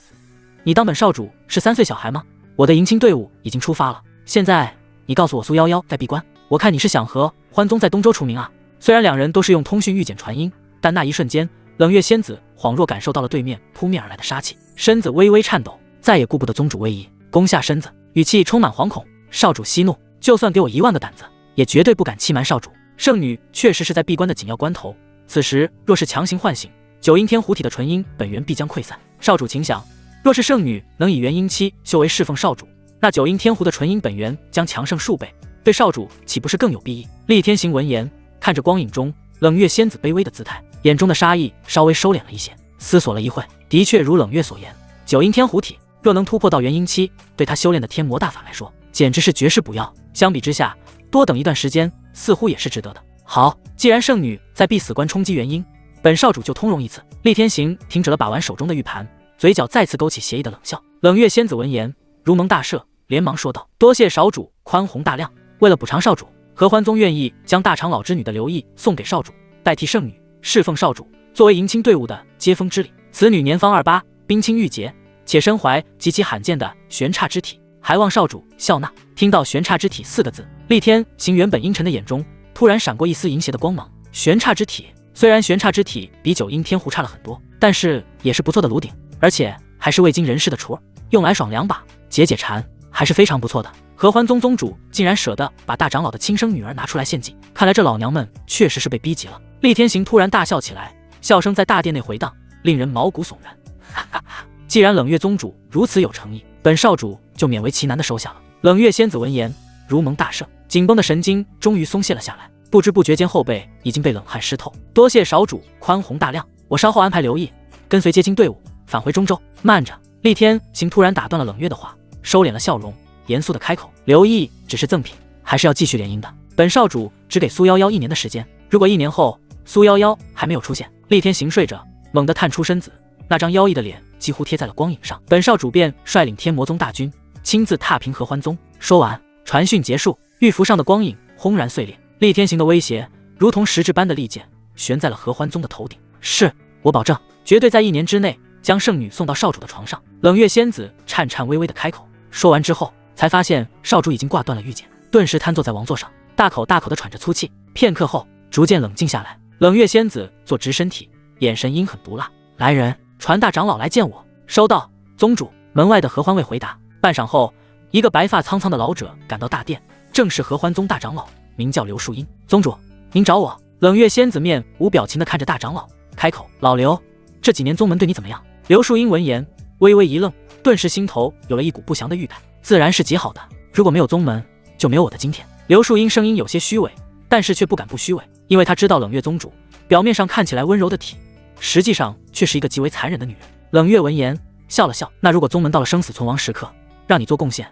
你当本少主是3岁小孩吗？我的迎亲队伍已经出发了，现在你告诉我苏夭夭在闭关，我看你是想和欢宗在东州除名啊。虽然两人都是用通讯玉简传音，但那一瞬间，冷月仙子恍若感受到了对面扑面而来的杀气，身子微微颤抖，再也顾不得宗主威仪，弓下身子，语气充满惶恐：“少主息怒，就算给我1万个胆子，也绝对不敢欺瞒少主。圣女确实是在闭关的紧要关头，此时若是强行唤醒九阴天狐体的纯阴本源，必将溃散。少主请想，若是圣女能以元婴期修为侍奉少主，那九阴天狐的纯阴本源将强盛数倍，对少主岂不是更有裨益？”厉天行闻言，看着光影中冷月仙子卑微的姿态，眼中的杀意稍微收敛了一些，思索了一会，的确如冷月所言，九阴天狐体若能突破到元婴期，对他修炼的天魔大法来说，简直是绝世补药。相比之下，多等一段时间似乎也是值得的。好，既然圣女在必死关冲击元婴，本少主就通融一次。厉天行停止了把玩手中的玉盘，嘴角再次勾起邪异的冷笑。冷月仙子闻言如蒙大赦，连忙说道：“多谢少主宽宏大量，为了补偿少主，合欢宗愿意将大长老之女的刘毅送给少主，代替圣女侍奉少主，作为迎亲队伍的接风之礼。此女年方28，冰清玉洁，且身怀极其罕见的玄刹之体，还望少主笑纳。”听到玄刹之体4个字，厉天行原本阴沉的眼中突然闪过一丝淫邪的光芒。玄刹之体，虽然玄刹之体比九阴天狐差了很多，但是也是不错的炉鼎，而且还是未经人事的雏儿，用来爽2把解解馋，还是非常不错的。合欢宗宗主竟然舍得把大长老的亲生女儿拿出来献祭，看来这老娘们确实是被逼急了。厉天行突然大笑起来，笑声在大殿内回荡，令人毛骨悚然。哈哈哈！既然冷月宗主如此有诚意，本少主就勉为其难的收下了。冷月仙子闻言如蒙大赦，紧绷的神经终于松懈了下来，不知不觉间后背已经被冷汗湿透。多谢少主宽宏大量，我稍后安排刘毅跟随接亲队伍返回中州。慢着！厉天行突然打断了冷月的话，收敛了笑容，严肃的开口：“刘毅只是赠品，还是要继续联姻的。本少主只给苏夭夭1年的时间，如果1年后苏夭夭还没有出现……”厉天行睡着，猛地探出身子，那张妖异的脸几乎贴在了光影上。本少主便率领天魔宗大军，亲自踏平合欢宗。说完，传讯结束，玉符上的光影轰然碎裂。厉天行的威胁如同实质般的利剑，悬在了合欢宗的头顶。是，我保证，绝对在1年之内将圣女送到少主的床上。冷月仙子颤颤巍巍的开口。说完之后，才发现少主已经挂断了玉简，顿时瘫坐在王座上，大口大口的喘着粗气。片刻后，逐渐冷静下来。冷月仙子坐直身体，眼神阴狠毒辣。来人，传大长老来见我。收到，宗主。门外的合欢卫回答。半晌后，一个白发苍苍的老者赶到大殿，正是合欢宗大长老，名叫刘树英。宗主，您找我。冷月仙子面无表情地看着大长老，开口：老刘，这几年宗门对你怎么样？刘树英闻言微微一愣，顿时心头有了一股不祥的预感。自然是极好的，如果没有宗门，就没有我的今天。刘树英声音有些虚伪，但是却不敢不虚伪，因为他知道冷月宗主表面上看起来温柔的体，实际上却是一个极为残忍的女人。冷月闻言笑了笑，那如果宗门到了生死存亡时刻，让你做贡献，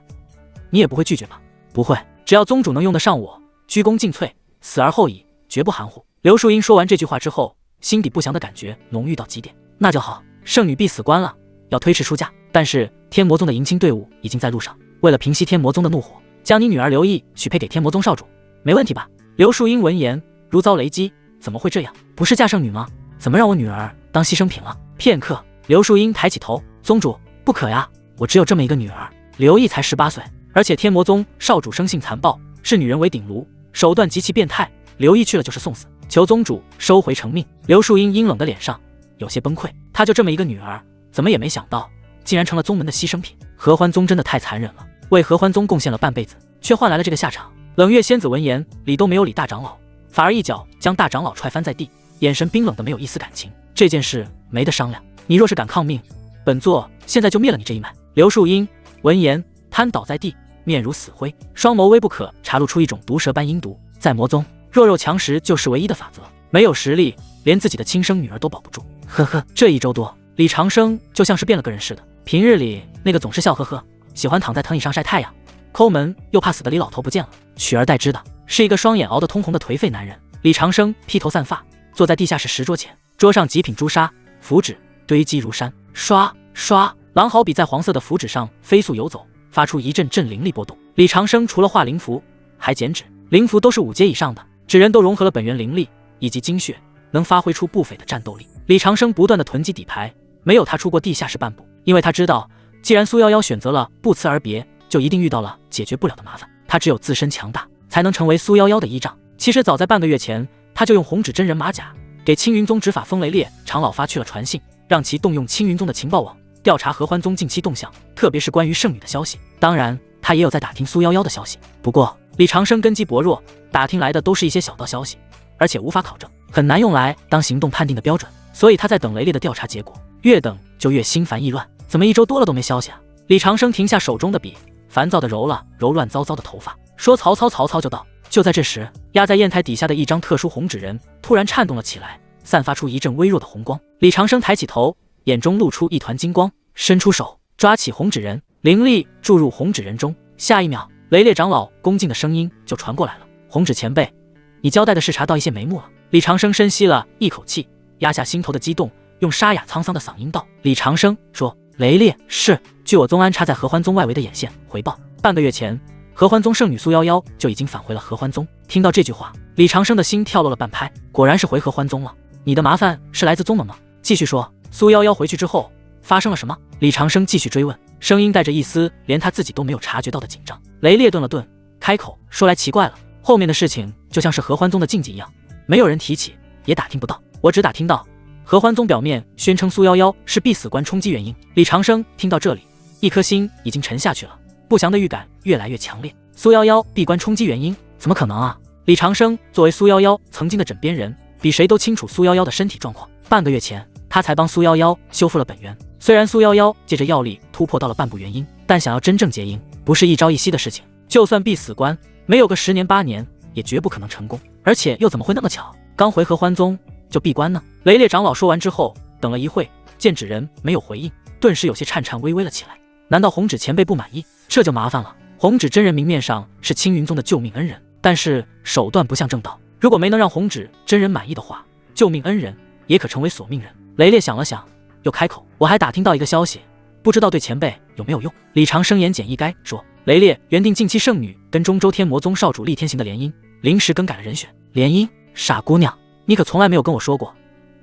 你也不会拒绝吧？不会，只要宗主能用得上我，鞠躬尽瘁，死而后已，绝不含糊。刘树英说完这句话之后，心底不祥的感觉浓郁到极点。那就好，圣女必死关了，要推迟出嫁，但是天魔宗的迎亲队伍已经在路上，为了平息天魔宗的怒火，将你女儿刘毅许配给天魔宗少主，没问题吧？刘树英闻言如遭雷击，怎么会这样？不是嫁圣女吗？怎么让我女儿当牺牲品了？片刻，刘树英抬起头，宗主，不可呀，我只有这么一个女儿，刘毅才18岁，而且天魔宗少主生性残暴，视女人为顶炉，手段极其变态，刘毅去了就是送死，求宗主收回成命。刘树英阴冷的脸上有些崩溃，她就这么一个女儿，怎么也没想到竟然成了宗门的牺牲品。合欢宗真的太残忍了，为合欢宗贡献了半辈子，却换来了这个下场。冷月仙子闻言理都没有理大长老，反而一脚将大长老踹翻在地，眼神冰冷的没有一丝感情。这件事没得商量，你若是敢抗命，本座现在就灭了你这一脉。刘树英闻言瘫倒在地，面如死灰，双眸微不可察露出一种毒蛇般阴毒。在魔宗，弱肉强食就是唯一的法则，没有实力，连自己的亲生女儿都保不住。呵呵，这1周多，李长生就像是变了个人似的。平日里那个总是笑呵呵，喜欢躺在藤椅上晒太阳，抠门又怕死的李老头不见了，取而代之的是一个双眼熬得通红的颓废男人。李长生披头散发，坐在地下室石桌前，桌上极品朱砂、符纸堆积如山，刷刷，狼毫笔在黄色的符纸上飞速游走，发出一阵阵灵力波动。李长生除了画灵符，还剪纸，灵符都是5阶以上的，纸人都融合了本源灵力以及精血，能发挥出不菲的战斗力。李长生不断的囤积底牌，没有踏出过地下室半步，因为他知道，既然苏夭夭选择了不辞而别，就一定遇到了解决不了的麻烦。他只有自身强大，才能成为苏夭夭的依仗。其实早在半个月前，他就用红纸真人马甲给青云宗执法风雷烈长老发去了传信，让其动用青云宗的情报网调查合欢宗近期动向，特别是关于圣女的消息。当然，他也有在打听苏夭夭的消息。不过，李长生根基薄弱，打听来的都是一些小道消息，而且无法考证，很难用来当行动判定的标准。所以他在等雷烈的调查结果，越等就越心烦意乱。怎么1周多了都没消息啊？李长生停下手中的笔，烦躁地揉了揉乱糟糟的头发，说：“曹操，曹操就到。”就在这时，压在砚台底下的一张特殊红纸人突然颤动了起来，散发出一阵微弱的红光。李长生抬起头，眼中露出一团金光，伸出手抓起红纸人，灵力注入红纸人中。下一秒，雷烈长老恭敬的声音就传过来了：“红纸前辈，你交代的事查到一些眉目了。”李长生深吸了一口气，压下心头的激动，用沙哑沧桑的嗓音道：“李长生说，雷烈是，据我宗安插在合欢宗外围的眼线回报，半个月前，合欢宗圣女苏夭夭就已经返回了合欢宗。”听到这句话，李长生的心跳落了半拍，果然是回合欢宗了。你的麻烦是来自宗门吗？继续说，苏夭夭回去之后发生了什么？李长生继续追问，声音带着一丝连他自己都没有察觉到的紧张。雷烈顿了顿，开口说：“来奇怪了，后面的事情就像是合欢宗的禁忌一样，没有人提起，也打听不到。我只打听到合欢宗表面宣称苏夭夭是必死关冲击原因。”李长生听到这里，一颗心已经沉下去了，不祥的预感越来越强烈。苏夭夭闭关冲击原因，怎么可能啊？李长生作为苏夭夭曾经的枕边人，比谁都清楚苏夭夭的身体状况。半个月前，他才帮苏夭夭修复了本源。虽然苏夭夭借着药力突破到了半步元婴，但想要真正结婴，不是一朝一夕的事情。就算闭死关，没有个10年8年，也绝不可能成功。而且又怎么会那么巧，刚回合欢宗就闭关呢？雷烈长老说完之后，等了一会，见纸人没有回应，顿时有些颤颤巍巍了起来。难道红纸前辈不满意？这就麻烦了。红纸真人明面上是青云宗的救命恩人，但是手段不像正道。如果没能让红纸真人满意的话，救命恩人也可成为索命人。雷烈想了想，又开口：“我还打听到一个消息，不知道对前辈有没有用。”李长生言简意赅说：“雷烈原定近期圣女跟中州天魔宗少主厉天行的联姻，临时更改了人选。”联姻？傻姑娘，你可从来没有跟我说过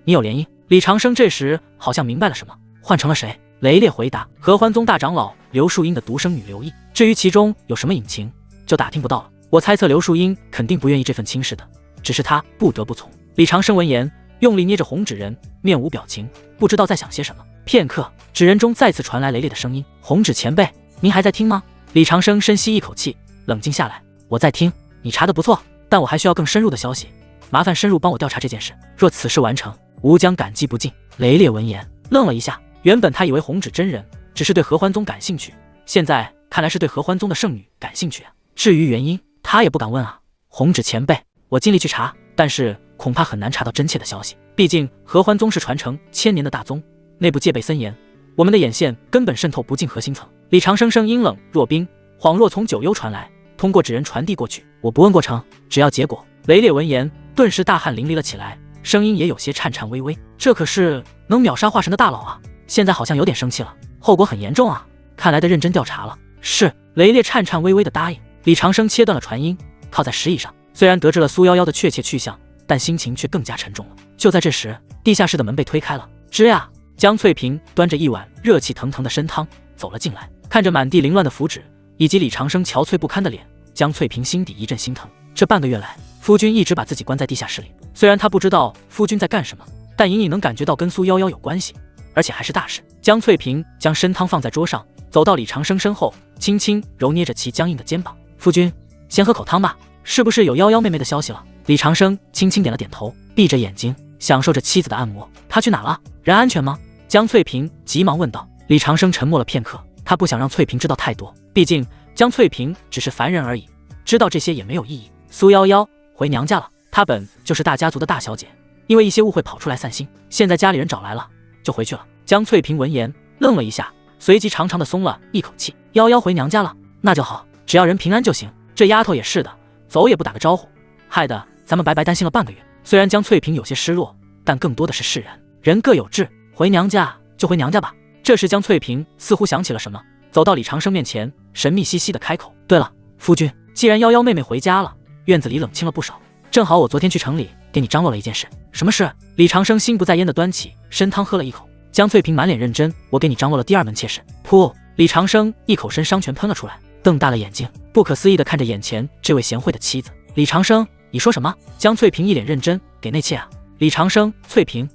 你有联姻。李长生这时好像明白了什么，换成了谁？雷烈回答：“合欢宗大长老刘树英的独生女刘毅。至于其中有什么隐情，就打听不到了。我猜测刘树英肯定不愿意这份亲事的，只是她不得不从。”李长生闻言，用力捏着红纸人，面无表情，不知道在想些什么。片刻，纸人中再次传来雷烈的声音：“红纸前辈，您还在听吗？”李长生深吸一口气，冷静下来：“我在听，你查得不错，但我还需要更深入的消息，麻烦深入帮我调查这件事。若此事完成，吾将感激不尽。”雷烈闻言愣了一下，原本他以为红纸真人只是对合欢宗感兴趣，现在看来是对合欢宗的圣女感兴趣啊。至于原因，他也不敢问啊。红纸前辈，我尽力去查，但是恐怕很难查到真切的消息。毕竟合欢宗是传承1000年的大宗，内部戒备森严，我们的眼线根本渗透不进核心层。李长生声阴冷若冰，恍若从九幽传来，通过纸人传递过去。我不问过程，只要结果。雷烈闻言，顿时大汗淋漓了起来，声音也有些颤颤巍巍。这可是能秒杀化神的大佬啊！现在好像有点生气了，后果很严重啊！看来得认真调查了。是，雷烈颤颤巍巍的答应。李长生切断了传音，靠在石椅上。虽然得知了苏夭夭的确切去向，但心情却更加沉重了。就在这时，地下室的门被推开了。吱呀！江翠萍端着一碗热气腾腾的参汤走了进来，看着满地凌乱的符纸以及李长生憔悴不堪的脸，江翠萍心底一阵心疼。这半个月来，夫君一直把自己关在地下室里，虽然他不知道夫君在干什么，但隐隐能感觉到跟苏夭夭有关系，而且还是大事。江翠萍将参汤放在桌上，走到李长生身后，轻轻揉捏着其僵硬的肩膀：“夫君，先喝口汤吧，是不是有夭夭妹妹的消息了？”李长生轻轻点了点头，闭着眼睛享受着妻子的按摩。他去哪了？人安全吗？江翠萍急忙问道。李长生沉默了片刻，他不想让翠萍知道太多，毕竟江翠萍只是凡人而已，知道这些也没有意义。苏夭夭回娘家了，她本就是大家族的大小姐，因为一些误会跑出来散心，现在家里人找来了，就回去了。江翠萍闻言愣了一下，随即长长的松了一口气。夭夭回娘家了，那就好，只要人平安就行。这丫头也是的，走也不打个招呼，害得咱们白白担心了半个月。虽然江翠萍有些失落，但更多的是释然。人各有志，回娘家就回娘家吧。这时江翠萍似乎想起了什么，走到李长生面前，神秘兮兮的开口：“对了，夫君，既然夭夭妹妹回家了，院子里冷清了不少，正好我昨天去城里给你张罗了一件事。”“什么事？”李长生心不在焉的端起参汤喝了一口。江翠萍满脸认真：“我给你张罗了第二门切事。”噗！李长生一口参商泉喷了出来，瞪大了眼睛，不可思议的看着眼前这位贤惠的妻子。李长生，你说什么？江翠萍一脸认真：“给内妾啊！”李长生，翠萍，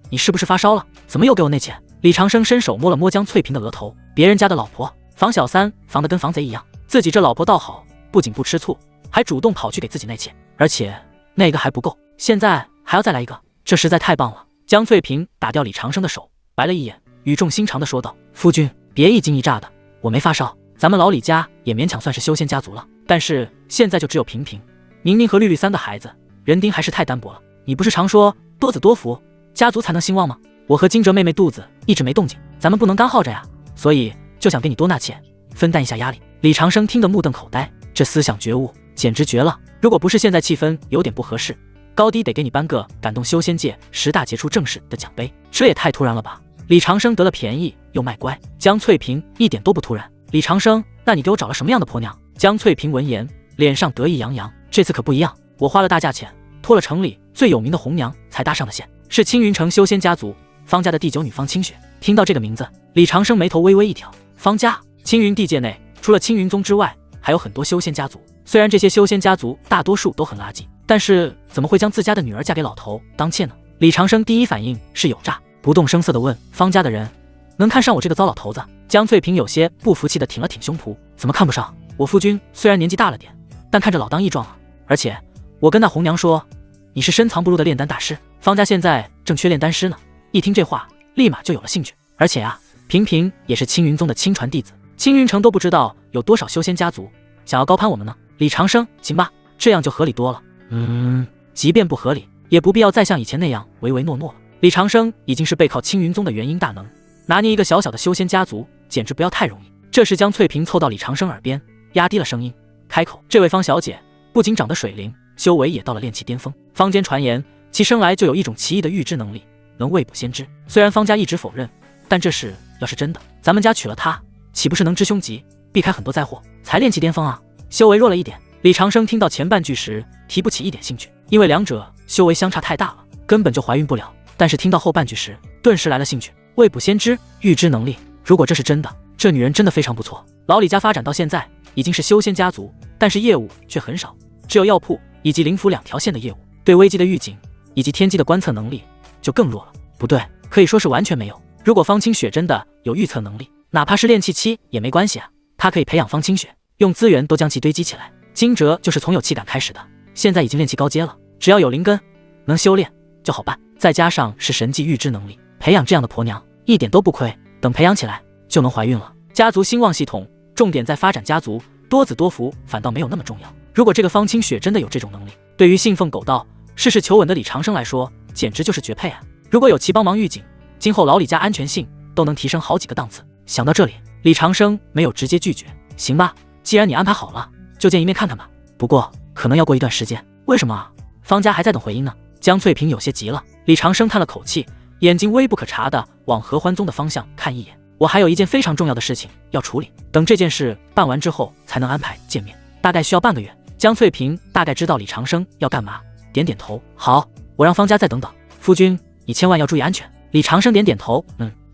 你是不是发烧了？怎么又给我内妾？李长生伸手摸了摸江翠萍的额头，别人家的老婆防小三防得跟防贼一样，自己这老婆倒好，不仅不吃醋，还主动跑去给自己内妾，而且那个还不够，现在还要再来一个，这实在太棒了。江翠萍打掉李长生的手，白了一眼，语重心长地说道：“夫君别一惊一乍的，我没发烧，咱们老李家也勉强算是修仙家族了，但是现在就只有萍萍、宁宁和绿绿三个孩子，人丁还是太单薄了。你不是常说多子多福，家族才能兴旺吗？我和金哲妹妹肚子一直没动静，咱们不能干耗着呀，所以就想给你多纳妾，分担一下压力。”李长生听得目瞪口呆，这思想觉悟简直绝了！如果不是现在气氛有点不合适，高低得给你颁个感动修仙界10大杰出正士的奖杯，这也太突然了吧！李长生得了便宜又卖乖，江翠萍一点都不突然。李长生，那你给我找了什么样的婆娘？江翠萍闻言，脸上得意洋洋，这次可不一样，我花了大价钱，托了城里最有名的红娘才搭上的线，是青云城修仙家族方家的第9女方清雪。听到这个名字，李长生眉头微微一挑。方家，青云地界内除了青云宗之外，还有很多修仙家族，虽然这些修仙家族大多数都很垃圾，但是怎么会将自家的女儿嫁给老头当妾呢？李长生第一反应是有诈，不动声色地问：“方家的人能看上我这个糟老头子？”江翠萍有些不服气地挺了挺胸脯：“怎么看不上？我夫君虽然年纪大了点，但看着老当益壮啊，而且我跟那红娘说你是深藏不露的炼丹大师，方家现在正缺炼丹师呢。”一听这话，立马就有了兴趣。而且啊，萍萍也是青云宗的亲传弟子，青云城都不知道有多少修仙家族想要高攀我们呢。李长生，行吧，这样就合理多了。即便不合理，也不必要再像以前那样唯唯诺诺了。李长生已经是背靠青云宗的元婴大能，拿捏一个小小的修仙家族，简直不要太容易。这时江翠萍凑到李长生耳边，压低了声音开口：“这位方小姐不仅长得水灵，修为也到了炼气巅峰。坊间传言其生来就有一种奇异的预知能力，能未卜先知。虽然方家一直否认，但这事要是真的，咱们家娶了她，岂不是能知凶吉，避开很多灾祸？才炼气巅峰啊，修为弱了一点。”李长生听到前半句时提不起一点兴趣，因为两者修为相差太大了，根本就怀孕不了。但是听到后半句时，顿时来了兴趣。未卜先知，预知能力，如果这是真的，这女人真的非常不错。老李家发展到现在已经是修仙家族，但是业务却很少，只有药铺以及灵府2条线的业务，对危机的预警以及天机的观测能力就更弱了。不对，可以说是完全没有。如果方清雪真的有预测能力，哪怕是练气期也没关系啊，他可以培养方清雪，用资源都将其堆积起来。惊蛰就是从有气感开始的，现在已经练气高阶了，只要有灵根，能修炼就好办，再加上是神迹预知能力，培养这样的婆娘一点都不亏，等培养起来就能怀孕了。家族兴旺系统重点在发展家族，多子多福反倒没有那么重要。如果这个方清雪真的有这种能力，对于信奉狗道、事事求稳的李长生来说，简直就是绝配啊！如果有其帮忙预警，今后老李家安全性都能提升好几个档次。想到这里，李长生没有直接拒绝。行吧，既然你安排好了，就见一面看看吧。不过可能要过一段时间。为什么啊？方家还在等回音呢。江翠萍有些急了。李长生叹了口气，眼睛微不可察地往合欢宗的方向看一眼。我还有一件非常重要的事情要处理，等这件事办完之后才能安排见面，大概需要半个月。江翠萍大概知道李长生要干嘛，点点头。好，我让方家再等等。夫君，你千万要注意安全。李长生点点头。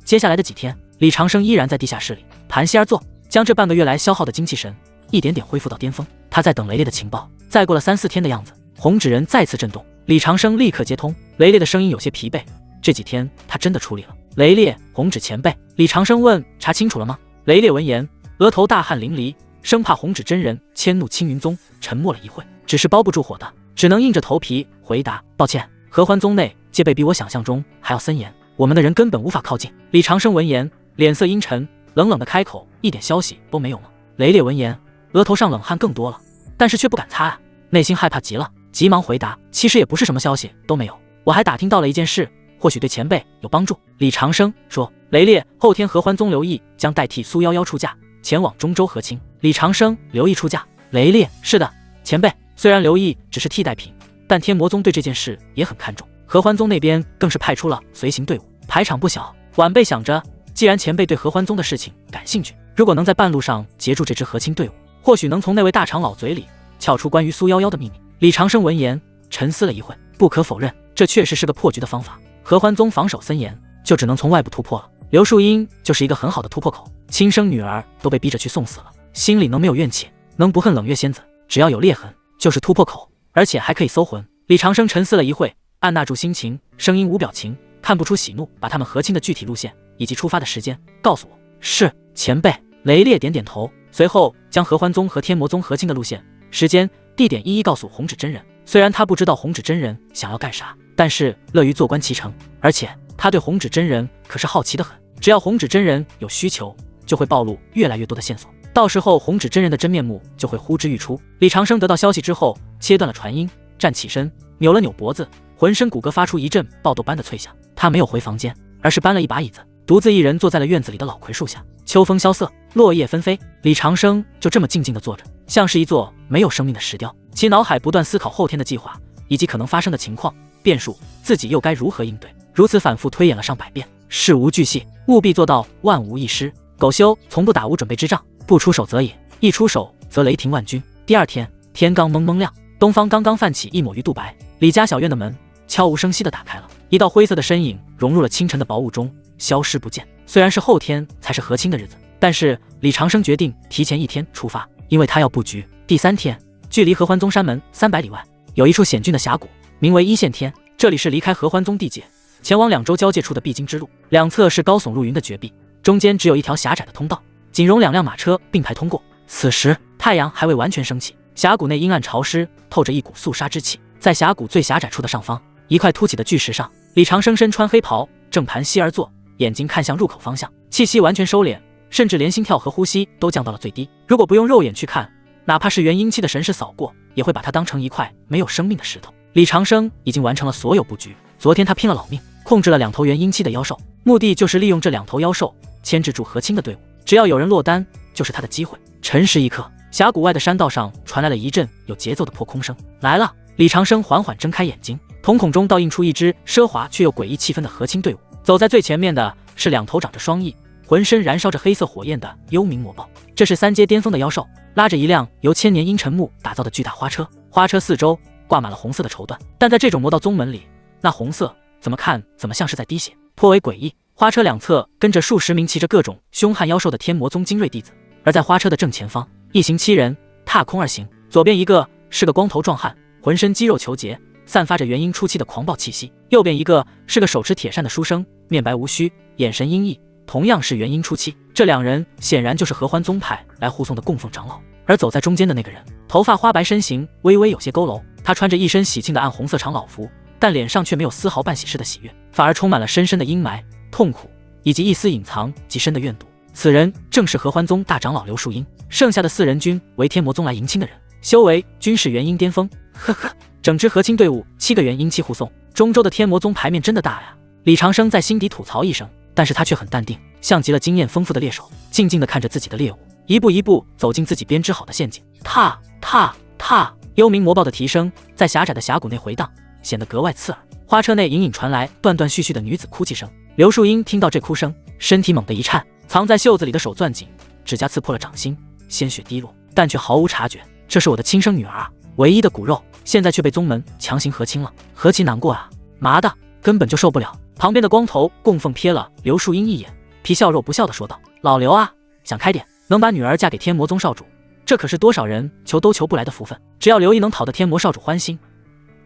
接下来的几天，李长生依然在地下室里盘膝而坐，将这半个月来消耗的精气神一点点恢复到巅峰。他在等雷烈的情报。再过了3、4天的样子，红纸人再次震动。李长生立刻接通，雷烈的声音有些疲惫。这几天他真的处理了。雷烈，红纸前辈。李长生问：查清楚了吗？雷烈闻言，额头大汗淋漓，生怕红纸真人迁怒青云宗，沉默了一会，只是包不住火的，只能硬着头皮回答：抱歉，合欢宗内戒备比我想象中还要森严，我们的人根本无法靠近。李长生闻言，脸色阴沉，冷冷的开口：一点消息都没有吗？雷烈闻言，额头上冷汗更多了，但是却不敢擦啊，内心害怕极了，急忙回答：其实也不是什么消息都没有，我还打听到了一件事，或许对前辈有帮助。李长生说：雷烈，后天合欢宗刘毅将代替苏夭夭出嫁，前往中州和亲。李长生：刘毅出嫁？雷烈：是的，前辈，虽然刘毅只是替代品，但天魔宗对这件事也很看重，合欢宗那边更是派出了随行队伍，排场不小。晚辈想着，既然前辈对合欢宗的事情感兴趣，如果能在半路上截住这支和亲队伍，或许能从那位大长老嘴里撬出关于苏夭夭的秘密。李长生闻言沉思了一会，不可否认，这确实是个破局的方法。合欢宗防守森严，就只能从外部突破了。刘树英就是一个很好的突破口，亲生女儿都被逼着去送死了，心里能没有怨气，能不恨冷月仙子，只要有裂痕就是突破口，而且还可以搜魂。李长生沉思了一会，按捺住心情，声音无表情，看不出喜怒，把他们和亲的具体路线以及出发的时间告诉我。是，前辈。雷烈点点头，随后将合欢宗和天魔宗和亲的路线、时间、地点一一告诉红纸真人。虽然他不知道红纸真人想要干啥，但是乐于坐观其成，而且他对红纸真人可是好奇的很，只要红纸真人有需求，就会暴露越来越多的线索，到时候红纸真人的真面目就会呼之欲出。李长生得到消息之后，切断了传音，站起身，扭了扭脖子，浑身骨骼发出一阵爆豆般的脆响。他没有回房间，而是搬了一把椅子，独自一人坐在了院子里的老槐树下。秋风萧瑟，落叶纷飞，李长生就这么静静地坐着，像是一座没有生命的石雕。其脑海不断思考后天的计划以及可能发生的情况变数，自己又该如何应对。如此反复推演了上百遍，事无巨细，务必做到万无一失。狗修从不打无准备之仗，不出手则已，一出手则雷霆万钧。第二天，天刚蒙蒙亮，东方刚刚泛起一抹鱼肚白，李家小院的门悄无声息地打开了，一道灰色的身影融入了清晨的薄雾中，消失不见。虽然是后天才是和亲的日子，但是李长生决定提前1天出发，因为他要布局。第3天，距离合欢宗山门300里外，有一处险峻的峡谷，名为一线天。这里是离开合欢宗地界，前往2州交界处的必经之路，两侧是高耸入云的绝壁，中间只有一条狭窄的通道，仅容2辆马车并排通过。此时太阳还未完全升起，峡谷内阴暗潮湿，透着一股肃杀之气。在峡谷最狭窄处的上方，一块凸起的巨石上，李长生身穿黑袍，正盘膝而坐，眼睛看向入口方向，气息完全收敛，甚至连心跳和呼吸都降到了最低。如果不用肉眼去看，哪怕是元婴期的神识扫过，也会把它当成一块没有生命的石头。李长生已经完成了所有布局。昨天他拼了老命，控制了2头元婴期的妖兽，目的就是利用这2头妖兽牵制住和亲的队伍，只要有人落单，就是他的机会。辰时一刻，峡谷外的山道上传来了一阵有节奏的破空声。来了！李长生缓缓睁开眼睛，瞳孔中倒映出一支奢华却又诡异气氛的和亲队伍。走在最前面的是2头长着双翼、浑身燃烧着黑色火焰的幽冥魔豹，这是3阶巅峰的妖兽，拉着一辆由1000年阴沉木打造的巨大花车，花车四周挂满了红色的绸缎，但在这种魔道宗门里，那红色怎么看怎么像是在滴血，颇为诡异。花车两侧跟着数十名骑着各种凶悍妖兽的天魔宗精锐弟子，而在花车的正前方，一行7人踏空而行，左边一个是个光头壮汉，浑身肌肉虬结，散发着元婴初期的狂暴气息。右边一个是个手持铁扇的书生，面白无须，眼神阴翳，同样是元婴初期。这两人显然就是合欢宗派来护送的供奉长老。而走在中间的那个人，头发花白，身形微微有些佝偻，他穿着一身喜庆的暗红色长老服，但脸上却没有丝毫办喜事的喜悦，反而充满了深深的阴霾、痛苦以及一丝隐藏极深的怨毒。此人正是合欢宗大长老刘树英，剩下的4人均为天魔宗来迎亲的人，修为均是元婴巅峰。呵呵，整支和亲队伍7个元婴期护送，中州的天魔宗牌面真的大呀！李长生在心底吐槽一声，但是他却很淡定，像极了经验丰富的猎手，静静地看着自己的猎物，一步一步走进自己编织好的陷阱。踏踏踏，幽冥魔豹的啼声在狭窄的峡谷内回荡，显得格外刺耳。花车内隐隐传来断断续续的女子哭泣声。刘树英听到这哭声，身体猛地一颤，藏在袖子里的手攥紧，指甲刺破了掌心，鲜血滴落，但却毫无察觉。这是我的亲生女儿啊，唯一的骨肉，现在却被宗门强行和亲了，何其难过啊！麻的，根本就受不了。旁边的光头供奉瞥了刘树英一眼，皮笑肉不笑地说道：“老刘啊，想开点，能把女儿嫁给天魔宗少主，这可是多少人求都求不来的福分。只要刘毅能讨得天魔少主欢心，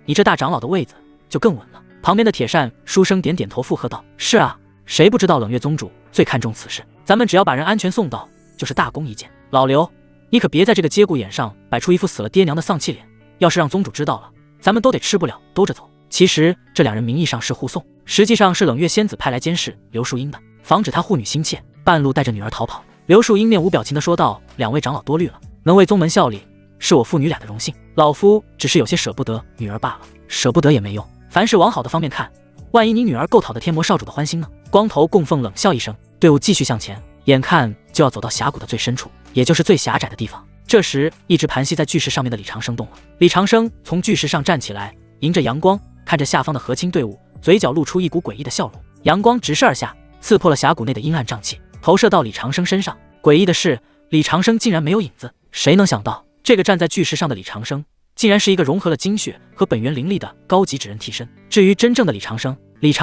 你这大长老的位子就更稳了。”旁边的铁扇书生点点头附和道：“是啊，谁不知道冷月宗主最看重此事，咱们只要把人安全送到，就是大功一件。老刘，你可别在这个节骨眼上摆出一副死了爹娘的丧气脸，要是让宗主知道了，咱们都得吃不了兜着走。”其实这两人名义上是护送，实际上是冷月仙子派来监视刘树英的，防止她护女心切，半路带着女儿逃跑。刘树英面无表情地说道：“两位长老多虑了，能为宗门效力，是我父女俩的荣幸。老夫只是有些舍不得女儿罢了。舍不得也没用，凡事往好的方面看，万一你女儿够讨得天魔少主的欢心呢？”光头供奉冷笑一声，队伍继续向前，眼看就要走到峡谷的最深处，也就是最狭窄的地方。这时，一直盘膝在巨石上面的李长生动了。李长生从巨石上站起来，迎着阳光，看着下方的和亲队伍，嘴角露出一股诡异的笑容。阳光直射而下，刺破了峡谷内的阴暗瘴气，投射到李长生身上。诡异的是，李长生竟然没有影子。谁能想到，这个站在巨石上的李长生，竟然是一个融合了精血和本源灵力的高级纸人替身。至于真正的李长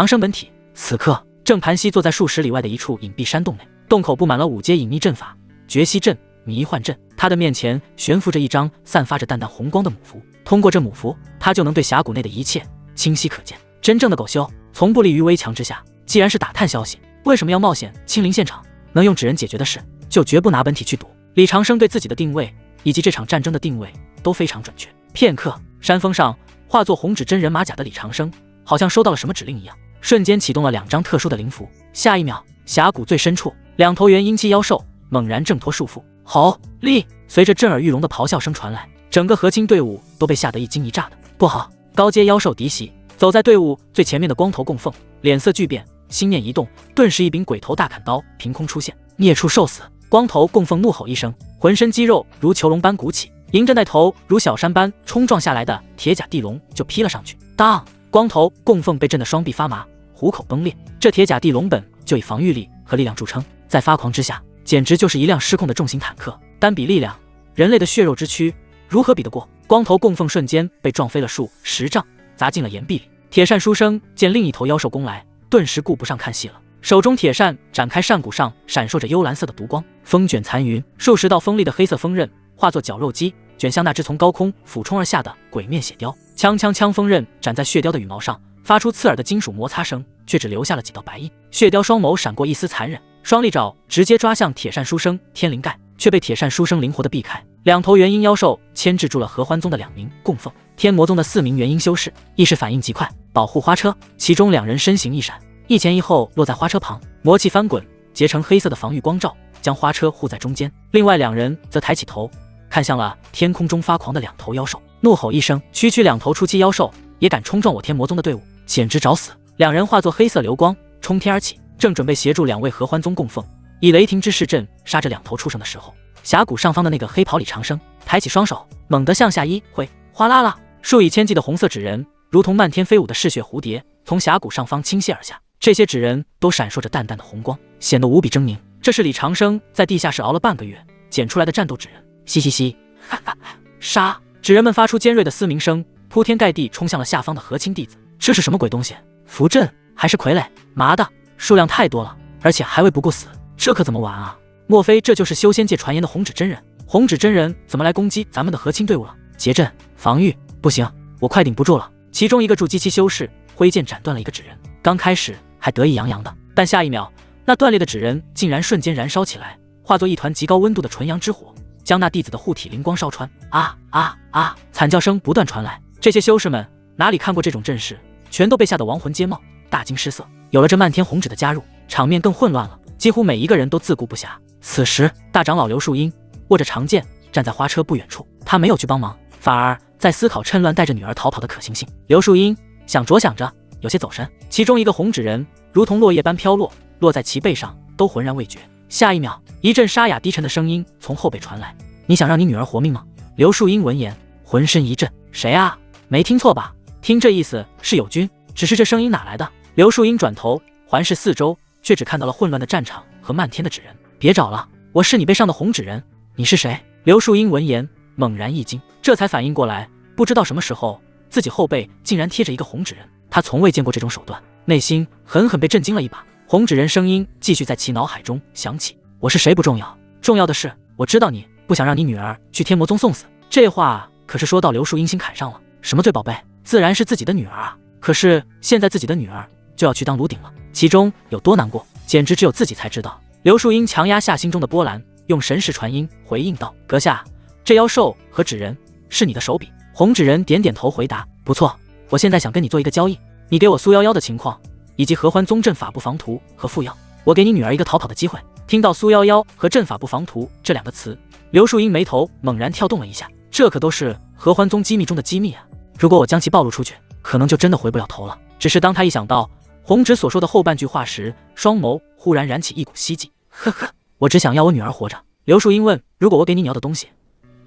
生本体，此刻正盘膝坐在数十里外的一处隐蔽山洞内，洞口布满了5阶隐秘阵法、绝息阵、迷幻阵。他的面前悬浮着一张散发着淡淡红光的母符，通过这母符，他就能对峡谷内的一切清晰可见。真正的狗修从不立于危墙之下，既然是打探消息，为什么要冒险亲临现场？能用纸人解决的事，就绝不拿本体去赌。李长生对自己的定位以及这场战争的定位都非常准确。片刻，山峰上化作红纸真人马甲的李长生好像收到了什么指令一样，瞬间启动了2张特殊的灵符。下一秒，峡谷最深处，2头元婴期妖兽猛然挣脱束缚，吼厉！随着震耳欲聋的咆哮声传来，整个和亲队伍都被吓得一惊一乍的。不好！高阶妖兽嫡袭！走在队伍最前面的光头供奉脸色巨变，心念一动，顿时一柄鬼头大砍刀凭空出现，孽畜受死！光头供奉怒吼一声，浑身肌肉如囚笼般鼓起，迎着那头如小山般冲撞下来的铁甲地龙就劈了上去。当！光头供奉被震得双臂发麻，虎口崩裂。这铁甲地龙本就以防御力和力量著称，在发狂之下，简直就是一辆失控的重型坦克。单比力量，人类的血肉之躯如何比得过？光头供奉瞬间被撞飞了数10丈，砸进了岩壁里。铁扇书生见另一头妖兽攻来，顿时顾不上看戏了，手中铁扇展开，扇骨上闪烁着幽蓝色的毒光，风卷残云，数十道锋利的黑色锋刃化作绞肉机，卷向那只从高空俯冲而下的鬼面血雕。枪枪枪，锋刃斩在血雕的羽毛上，发出刺耳的金属摩擦声，却只留下了几道白印。血雕双眸闪过一丝残忍，双利爪直接抓向铁扇书生天灵盖，却被铁扇书生灵活地避开。2头元婴妖兽牵制住了合欢宗的2名供奉，天魔宗的4名元婴修士一时反应极快，保护花车。其中2人身形一闪，一前一后落在花车旁，魔气翻滚，结成黑色的防御光罩，将花车护在中间。另外2人则抬起头，看向了天空中发狂的2头妖兽，怒吼一声：“区区2头初期妖兽也敢冲撞我天魔宗的队伍，简直找死！”2人化作黑色流光冲天而起，正准备协助2位合欢宗供奉以雷霆之势阵杀这2头畜生的时候，峡谷上方的那个黑袍李长生抬起双手，猛地向下一挥，哗啦啦，数以千计的红色纸人如同漫天飞舞的嗜血蝴蝶，从峡谷上方倾泻而下。这些纸人都闪烁着淡淡的红光，显得无比狰狞。这是李长生在地下室熬了半个月捡出来的战斗纸人。嘻嘻嘻，哈哈哈！杀！纸人们发出尖锐的嘶鸣声，铺天盖地冲向了下方的和亲弟子。这是什么鬼东西？符阵还是傀儡？麻的，数量太多了，而且还未不顾死，这可怎么玩啊？莫非这就是修仙界传言的红纸真人？红纸真人怎么来攻击咱们的和亲队伍了？结阵防御不行，我快顶不住了！其中一个筑基期修士挥剑斩断了一个纸人，刚开始还得意洋洋的，但下一秒，那断裂的纸人竟然瞬间燃烧起来，化作一团极高温度的纯阳之火，将那弟子的护体灵光烧穿。啊啊啊！惨叫声不断传来，这些修士们哪里看过这种阵势，全都被吓得亡魂皆冒，大惊失色。有了这漫天红纸的加入，场面更混乱了，几乎每一个人都自顾不暇。此时，大长老刘树英握着长剑站在花车不远处，他没有去帮忙，反而在思考趁乱带着女儿逃跑的可行性。刘树英想着想着，有些走神，其中一个红纸人如同落叶般飘落，落在其背上都浑然未觉。下一秒，一阵沙哑低沉的声音从后背传来：“你想让你女儿活命吗？”刘树英闻言浑身一震：“谁啊？没听错吧？听这意思是友军，只是这声音哪来的？”刘树英转头环视四周，却只看到了混乱的战场和漫天的纸人。别找了，我是你背上的红纸人，你是谁？刘树英闻言猛然一惊，这才反应过来，不知道什么时候自己后背竟然贴着一个红纸人，他从未见过这种手段，内心狠狠被震惊了一把。红纸人声音继续在其脑海中响起：“我是谁不重要，重要的是我知道你不想让你女儿去天魔宗送死。”这话可是说到刘树英心坎上了。什么最宝贝？自然是自己的女儿啊！可是现在自己的女儿就要去当炉鼎了，其中有多难过，简直只有自己才知道。刘树英强压下心中的波澜，用神识传音回应道：“阁下，这妖兽和纸人是你的手笔。”红纸人点点头回答：“不错，我现在想跟你做一个交易，你给我苏夭夭的情况，以及合欢宗阵法不防图和附药，我给你女儿一个逃跑的机会。”听到苏夭夭和阵法不防图这两个词，刘树英眉头猛然跳动了一下，这可都是合欢宗机密中的机密啊！如果我将其暴露出去，可能就真的回不了头了。只是当他一想到红纸所说的后半句话时，双眸忽然燃起一股希冀。呵呵，我只想要我女儿活着。刘树英问：“如果我给你要的东西，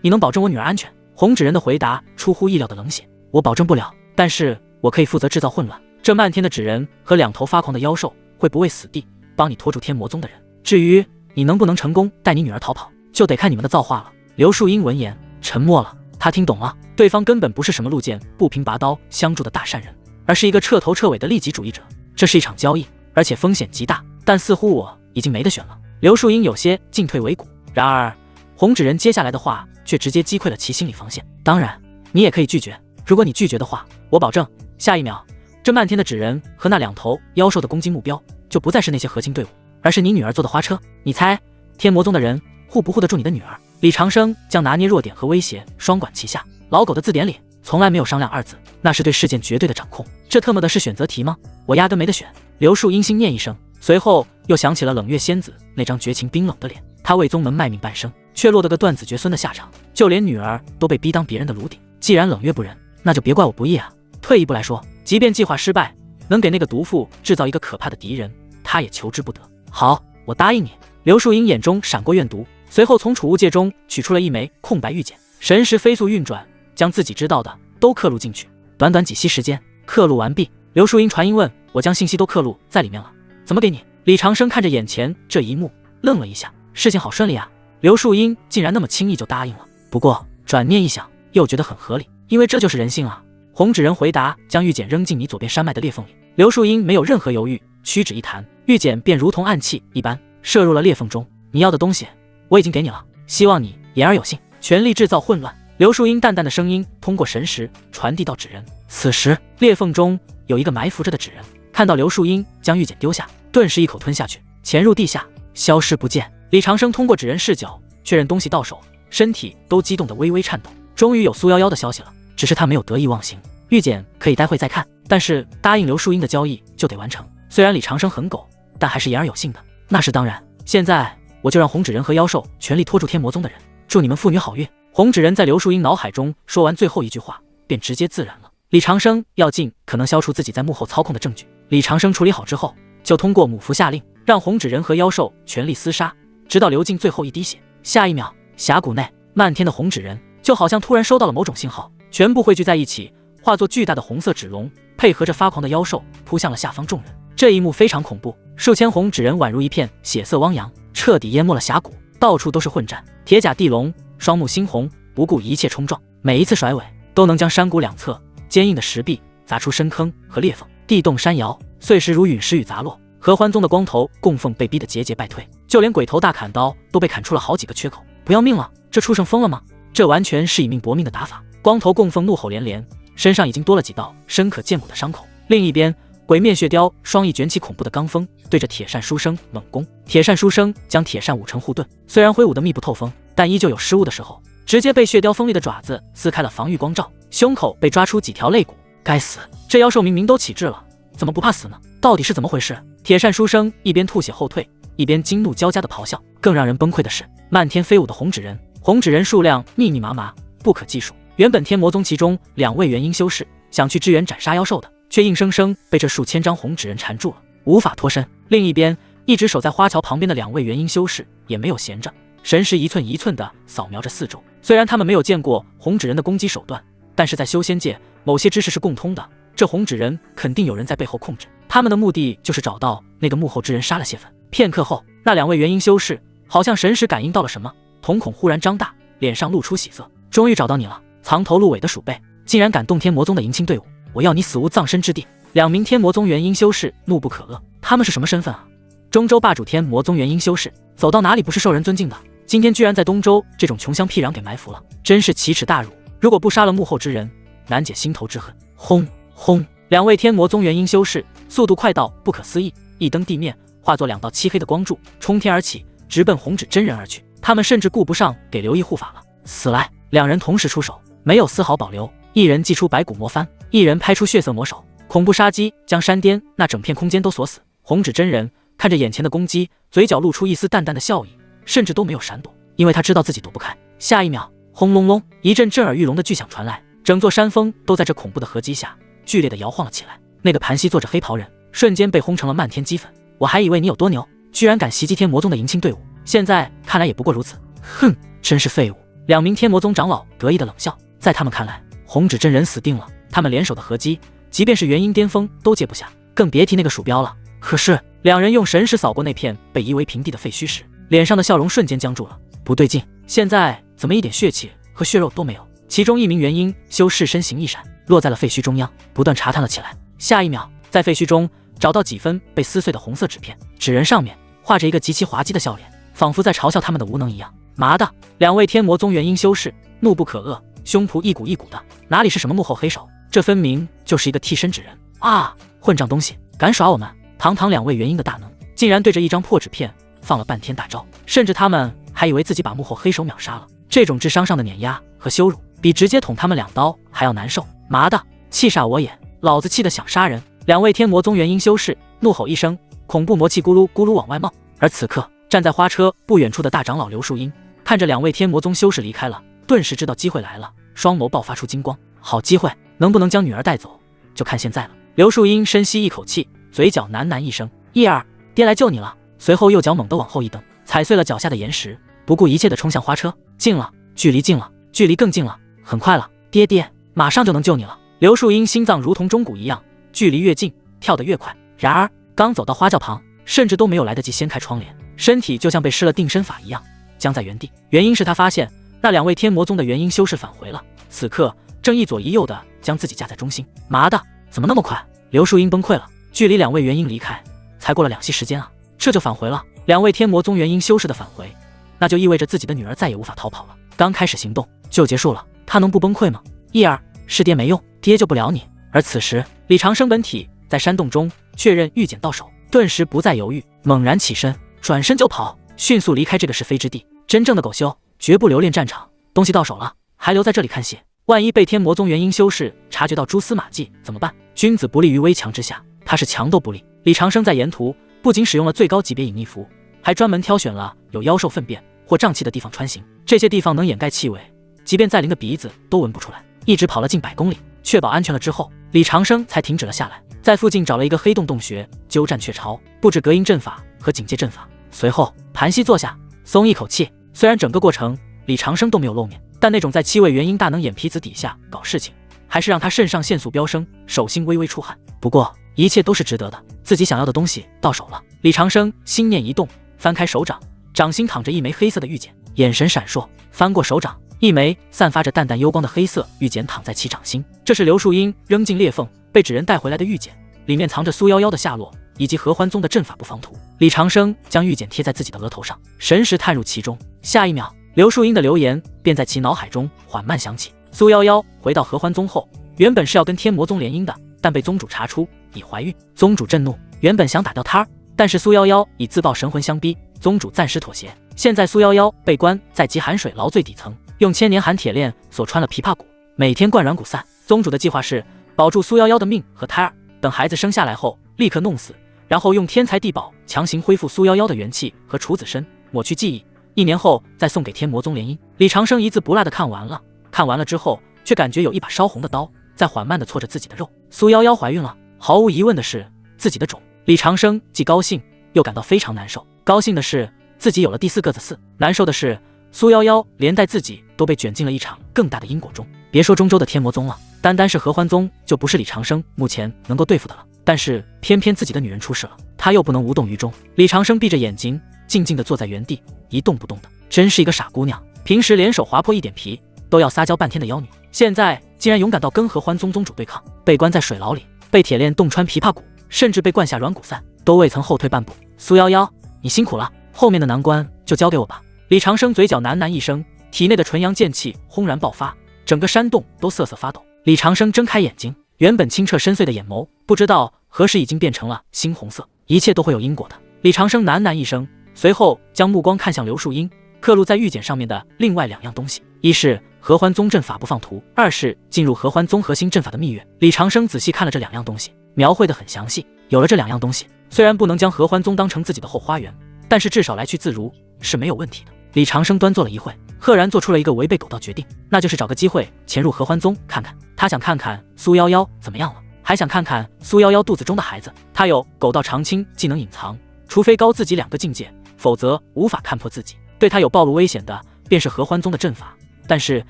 你能保证我女儿安全？”红纸人的回答出乎意料的冷血：“我保证不了，但是我可以负责制造混乱。这漫天的纸人和两头发狂的妖兽会不畏死地帮你拖住天魔宗的人。至于你能不能成功带你女儿逃跑，就得看你们的造化了。”刘树英闻言沉默了，他听懂了，对方根本不是什么路见不平拔刀相助的大善人，而是一个彻头彻尾的利己主义者。这是一场交易，而且风险极大，但似乎我已经没得选了。刘树英有些进退维谷，然而红纸人接下来的话却直接击溃了其心理防线。当然，你也可以拒绝，如果你拒绝的话，我保证下一秒，这漫天的纸人和那两头妖兽的攻击目标就不再是那些合金队伍，而是你女儿坐的花车。你猜天魔宗的人护不护得住你的女儿？李长生将拿捏弱点和威胁双管齐下，老狗的字典里从来没有商量二字，那是对事件绝对的掌控。这特么的是选择题吗？我压根没得选。刘树英心念一声，随后又想起了冷月仙子那张绝情冰冷的脸，她为宗门卖命半生，却落得个断子绝孙的下场，就连女儿都被逼当别人的炉鼎。既然冷月不仁，那就别怪我不义啊。退一步来说，即便计划失败，能给那个毒妇制造一个可怕的敌人，他也求之不得。好，我答应你。刘树英眼中闪过怨毒，随后从储物戒中取出了一枚空白玉简，神识飞速运转，将自己知道的都刻录进去。短短几息时间，刻录完毕。刘树英传音问：“我将信息都刻录在里面了，怎么给你？”李长生看着眼前这一幕，愣了一下，事情好顺利啊！刘树英竟然那么轻易就答应了。不过转念一想，又觉得很合理，因为这就是人性啊。红纸人回答，将玉简扔进你左边山脉的裂缝里。刘树英没有任何犹豫，屈指一弹，玉简便如同暗器一般射入了裂缝中。你要的东西我已经给你了，希望你言而有信，全力制造混乱。刘树英淡淡的声音通过神识传递到纸人。此时裂缝中有一个埋伏着的纸人，看到刘树英将玉简丢下，顿时一口吞下去，潜入地下，消失不见。李长生通过纸人视角确认东西到手，身体都激动得微微颤抖。终于有苏夭夭的消息了，只是他没有得意忘形，玉简可以待会再看，但是答应刘树英的交易就得完成。虽然李长生很狗，但还是言而有信的。那是当然，现在我就让红纸人和妖兽全力拖住天魔宗的人，祝你们父女好运。红纸人在刘树英脑海中说完最后一句话，便直接自燃了。李长生要尽可能消除自己在幕后操控的证据。李长生处理好之后，就通过母符下令，让红纸人和妖兽全力厮杀，直到流尽最后一滴血。下一秒，峡谷内漫天的红纸人就好像突然收到了某种信号，全部汇聚在一起，化作巨大的红色纸龙，配合着发狂的妖兽扑向了下方众人。这一幕非常恐怖，数千红纸人宛如一片血色汪洋，彻底淹没了峡谷，到处都是混战。铁甲地龙双目猩红，不顾一切冲撞，每一次甩尾都能将山谷两侧坚硬的石壁砸出深坑和裂缝，地动山摇，碎石如陨石雨砸落。合欢宗的光头供奉被逼得节节败退，就连鬼头大砍刀都被砍出了好几个缺口。不要命了，这畜生疯了吗？这完全是以命搏命的打法。光头供奉怒吼连连，身上已经多了几道深可见骨的伤口。另一边，鬼面血雕双翼卷起恐怖的罡风，对着铁扇书生猛攻。铁扇书生将铁扇舞成护盾，虽然挥舞得密不透风，但依旧有失误的时候，直接被血雕锋利的爪子撕开了防御光罩，胸口被抓出几条肋骨。该死，这妖兽明明都起质了，怎么不怕死呢？到底是怎么回事？铁扇书生一边吐血后退，一边惊怒交加的咆哮。更让人崩溃的是，漫天飞舞的红纸人，红纸人数量密密麻麻，不可计数。原本天魔宗其中2位元婴修士想去支援斩杀妖兽的，却硬生生被这数千张红纸人缠住了，无法脱身。另一边，一直守在花桥旁边的2位元婴修士也没有闲着，神识一寸一寸地扫描着四周。虽然他们没有见过红纸人的攻击手段，但是在修仙界，某些知识是共通的。这红纸人肯定有人在背后控制，他们的目的就是找到那个幕后之人，杀了泄愤。片刻后，那2位元婴修士好像神识感应到了什么，瞳孔忽然张大，脸上露出喜色。终于找到你了，藏头露尾的鼠辈，竟然敢动天魔宗的迎亲队伍，我要你死无葬身之地！2名天魔宗元婴修士怒不可遏，他们是什么身份啊？中州霸主天魔宗元婴修士，走到哪里不是受人尊敬的？今天居然在东州这种穷乡僻壤给埋伏了，真是奇耻大辱！如果不杀了幕后之人，难解心头之恨。轰轰！2位天魔宗元婴修士速度快到不可思议，一登地面，化作2道漆黑的光柱，冲天而起，直奔红纸真人而去。他们甚至顾不上给刘毅护法了。死来！2人同时出手，没有丝毫保留。一人祭出白骨魔幡，一人拍出血色魔手，恐怖杀机将山巅那整片空间都锁死。红纸真人看着眼前的攻击，嘴角露出一丝淡淡的笑意，甚至都没有闪躲，因为他知道自己躲不开。下一秒，轰隆隆，一阵震耳欲聋的巨响传来，整座山峰都在这恐怖的合击下剧烈的摇晃了起来。那个盘膝坐着黑袍人瞬间被轰成了漫天齑粉。我还以为你有多牛，居然敢袭击天魔宗的迎亲队伍，现在看来也不过如此。哼，真是废物！2名天魔宗长老得意的冷笑，在他们看来，红纸真人死定了。他们联手的合击，即便是元婴巅峰都接不下，更别提那个鼠标了。可是2人用神识扫过那片被夷为平地的废墟时，脸上的笑容瞬间僵住了。不对劲，现在怎么一点血气和血肉都没有？其中一名元婴修士身形一闪，落在了废墟中央，不断查探了起来。下一秒，在废墟中找到几分被撕碎的红色纸片，纸人上面画着一个极其滑稽的笑脸，仿佛在嘲笑他们的无能一样。麻的！2位天魔宗元婴修士怒不可遏，胸脯一股一股的，哪里是什么幕后黑手，这分明就是一个替身纸人啊！混账东西，敢耍我们！堂堂2位元婴的大能，竟然对着一张破纸片放了半天大招，甚至他们还以为自己把幕后黑手秒杀了。这种智商上的碾压和羞辱，比直接捅他们2刀还要难受。麻的，气煞我也！老子气得想杀人！2位天魔宗元婴修士怒吼一声，恐怖魔气咕噜咕噜往外冒。而此刻，站在花车不远处的大长老刘树英看着2位天魔宗修士离开了，顿时知道机会来了，双眸爆发出金光。好机会，能不能将女儿带走，就看现在了。刘树英深吸一口气，嘴角喃喃一声：“叶儿，爹来救你了。”随后右脚猛地往后一蹬，踩碎了脚下的岩石，不顾一切地冲向花车。近了，距离近了，距离更近了，很快了，爹爹，马上就能救你了。刘树英心脏如同钟鼓一样，距离越近，跳得越快。然而刚走到花轿旁，甚至都没有来得及掀开窗帘，身体就像被施了定身法一样僵在原地。原因是他发现那2位天魔宗的元婴修士返回了，此刻正一左一右的将自己架在中心。麻的，怎么那么快？刘树英崩溃了。距离2位元婴离开才过了2息时间啊，这就返回了。2位天魔宗元婴修士的返回，那就意味着自己的女儿再也无法逃跑了。刚开始行动就结束了，他能不崩溃吗？叶儿，是爹没用，爹救不了你。而此时李长生本体在山洞中确认玉简到手，顿时不再犹豫，猛然起身，转身就跑，迅速离开这个是非之地。真正的狗修绝不留恋战场，东西到手了还留在这里看戏，万一被天魔宗元婴修士察觉到蛛丝马迹怎么办？君子不立于危墙之下，他是强斗不立。李长生在沿途不仅使用了最高级别隐匿符，还专门挑选了有妖兽粪便或瘴气的地方穿行，这些地方能掩盖气味，即便再灵的鼻子都闻不出来。一直跑了近100公里，确保安全了之后，李长生才停止了下来，在附近找了一个黑洞洞穴，鸠占鹊巢，布置隔音阵法和警戒阵法。随后盘膝坐下，松一口气。虽然整个过程李长生都没有露面，但那种在7位元婴大能眼皮子底下搞事情，还是让他肾上腺素飙升，手心微微出汗。不过一切都是值得的，自己想要的东西到手了。李长生心念一动，翻开手掌，掌心躺着一枚黑色的玉简，眼神闪烁，翻过手掌，一枚散发着淡淡幽光的黑色玉简躺在其掌心。这是刘树英扔进裂缝被纸人带回来的玉简，里面藏着苏夭夭的下落以及合欢宗的阵法布防图。李长生将玉简贴在自己的额头上，神识探入其中。下一秒，刘树英的留言便在其脑海中缓慢响起。苏夭夭回到合欢宗后，原本是要跟天魔宗联姻的，但被宗主查出已怀孕。宗主震怒，原本想打掉他儿，但是苏夭夭以自爆神魂相逼，宗主暂时妥协。现在苏夭夭被关在极寒水牢最底层，用千年寒铁链锁穿了琵琶骨，每天灌软骨散。宗主的计划是保住苏夭夭的命和胎儿，等孩子生下来后立刻弄死，然后用天才地宝强行恢复苏夭夭的元气和处子身，抹去记忆，1年后再送给天魔宗联姻。李长生一字不落的看完了之后，却感觉有一把烧红的刀在缓慢地搓着自己的肉。苏夭夭怀孕了，毫无疑问的是自己的种。李长生既高兴又感到非常难受。高兴的是自己有了第4个子嗣，难受的是苏夭夭连带自己都被卷进了一场更大的因果中。别说中州的天魔宗了，单单是合欢宗就不是李长生目前能够对付的了。但是偏偏自己的女人出事了，他又不能无动于衷。李长生闭着眼睛静静地坐在原地，一动不动的，真是一个傻姑娘。平时连手划破一点皮都要撒娇半天的妖女，现在竟然勇敢到跟合欢宗宗主对抗，被关在水牢里，被铁链洞穿琵琶骨，甚至被灌下软骨散，都未曾后退半步。苏夭夭，你辛苦了，后面的难关就交给我吧。李长生嘴角喃喃一声，体内的纯阳剑气轰然爆发，整个山洞都瑟瑟发抖。李长生睁开眼睛，原本清澈深邃的眼眸，不知道何时已经变成了猩红色。一切都会有因果的。李长生喃喃一声，随后将目光看向刘树英刻录在玉简上面的另外2样东西，一是合欢宗阵法不放图，二是进入合欢宗核心阵法的秘诀。李长生仔细看了这2样东西，描绘得很详细。有了这2样东西，虽然不能将合欢宗当成自己的后花园，但是至少来去自如是没有问题的。李长生端坐了一会，赫然做出了一个违背狗道决定，那就是找个机会潜入合欢宗看看。他想看看苏夭夭怎么样了，还想看看苏夭夭肚子中的孩子。他有狗道长青技能隐藏，除非高自己2个境界，否则无法看破自己。对他有暴露危险的便是合欢宗的阵法，但是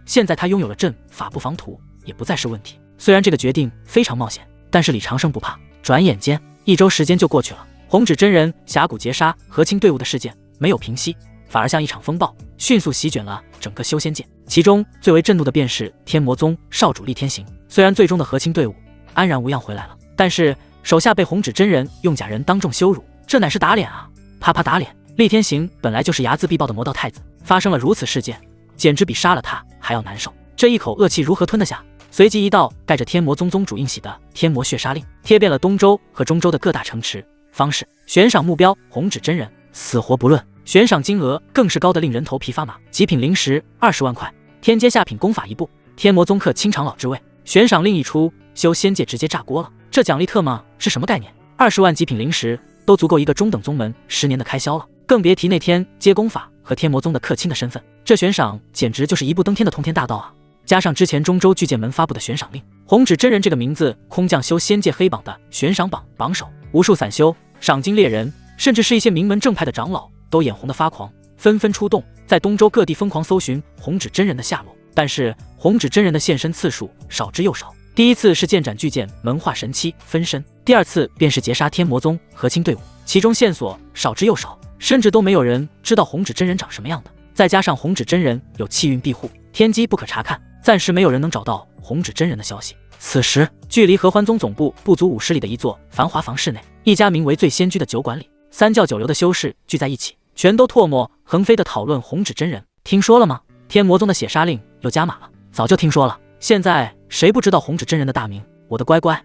现在他拥有了阵法不防图，也不再是问题。虽然这个决定非常冒险，但是李长生不怕。转眼间1周时间就过去了，红指真人峡谷劫杀和清队伍的事件没有平息，反而像一场风暴，迅速席卷了整个修仙界。其中最为震怒的便是天魔宗少主厉天行。虽然最终的和亲队伍安然无恙回来了，但是手下被红指真人用假人当众羞辱，这乃是打脸啊！啪啪打脸。厉天行本来就是睚眦必报的魔道太子，发生了如此事件，简直比杀了他还要难受。这一口恶气如何吞得下？随即一道盖着天魔宗宗主印玺的天魔血杀令贴遍了东州和中州的各大城池。方式悬赏目标红指真人，死活不论。悬赏金额更是高的令人头皮发麻，极品灵石20万块，天阶下品功法1部，天魔宗客清长老之位。悬赏令一出，修仙界直接炸锅了。这奖励特么是什么概念？20万极品灵石都足够一个中等宗门10年的开销了，更别提那天接功法和天魔宗的客卿的身份。这悬赏简直就是一步登天的通天大道啊！加上之前中州巨剑门发布的悬赏令，红指真人这个名字空降修仙界黑榜的悬赏榜榜首，无数散修、赏金猎人，甚至是一些名门正派的长老都眼红得发狂，纷纷出动，在东州各地疯狂搜寻红指真人的下落。但是红指真人的现身次数少之又少，第一次是剑斩巨剑门化神妻分身，第二次便是劫杀天魔宗和亲队伍，其中线索少之又少，甚至都没有人知道红指真人长什么样的。再加上红指真人有气运庇护，天机不可查看，暂时没有人能找到红指真人的消息。此时距离合欢宗总部不足50里的一座繁华房室内，一家名为醉仙居的酒馆里，三教九流的修士聚在一起，全都唾沫横飞地讨论红指真人。听说了吗？天魔宗的血杀令又加码了。早就听说了，现在谁不知道红指真人的大名？我的乖乖，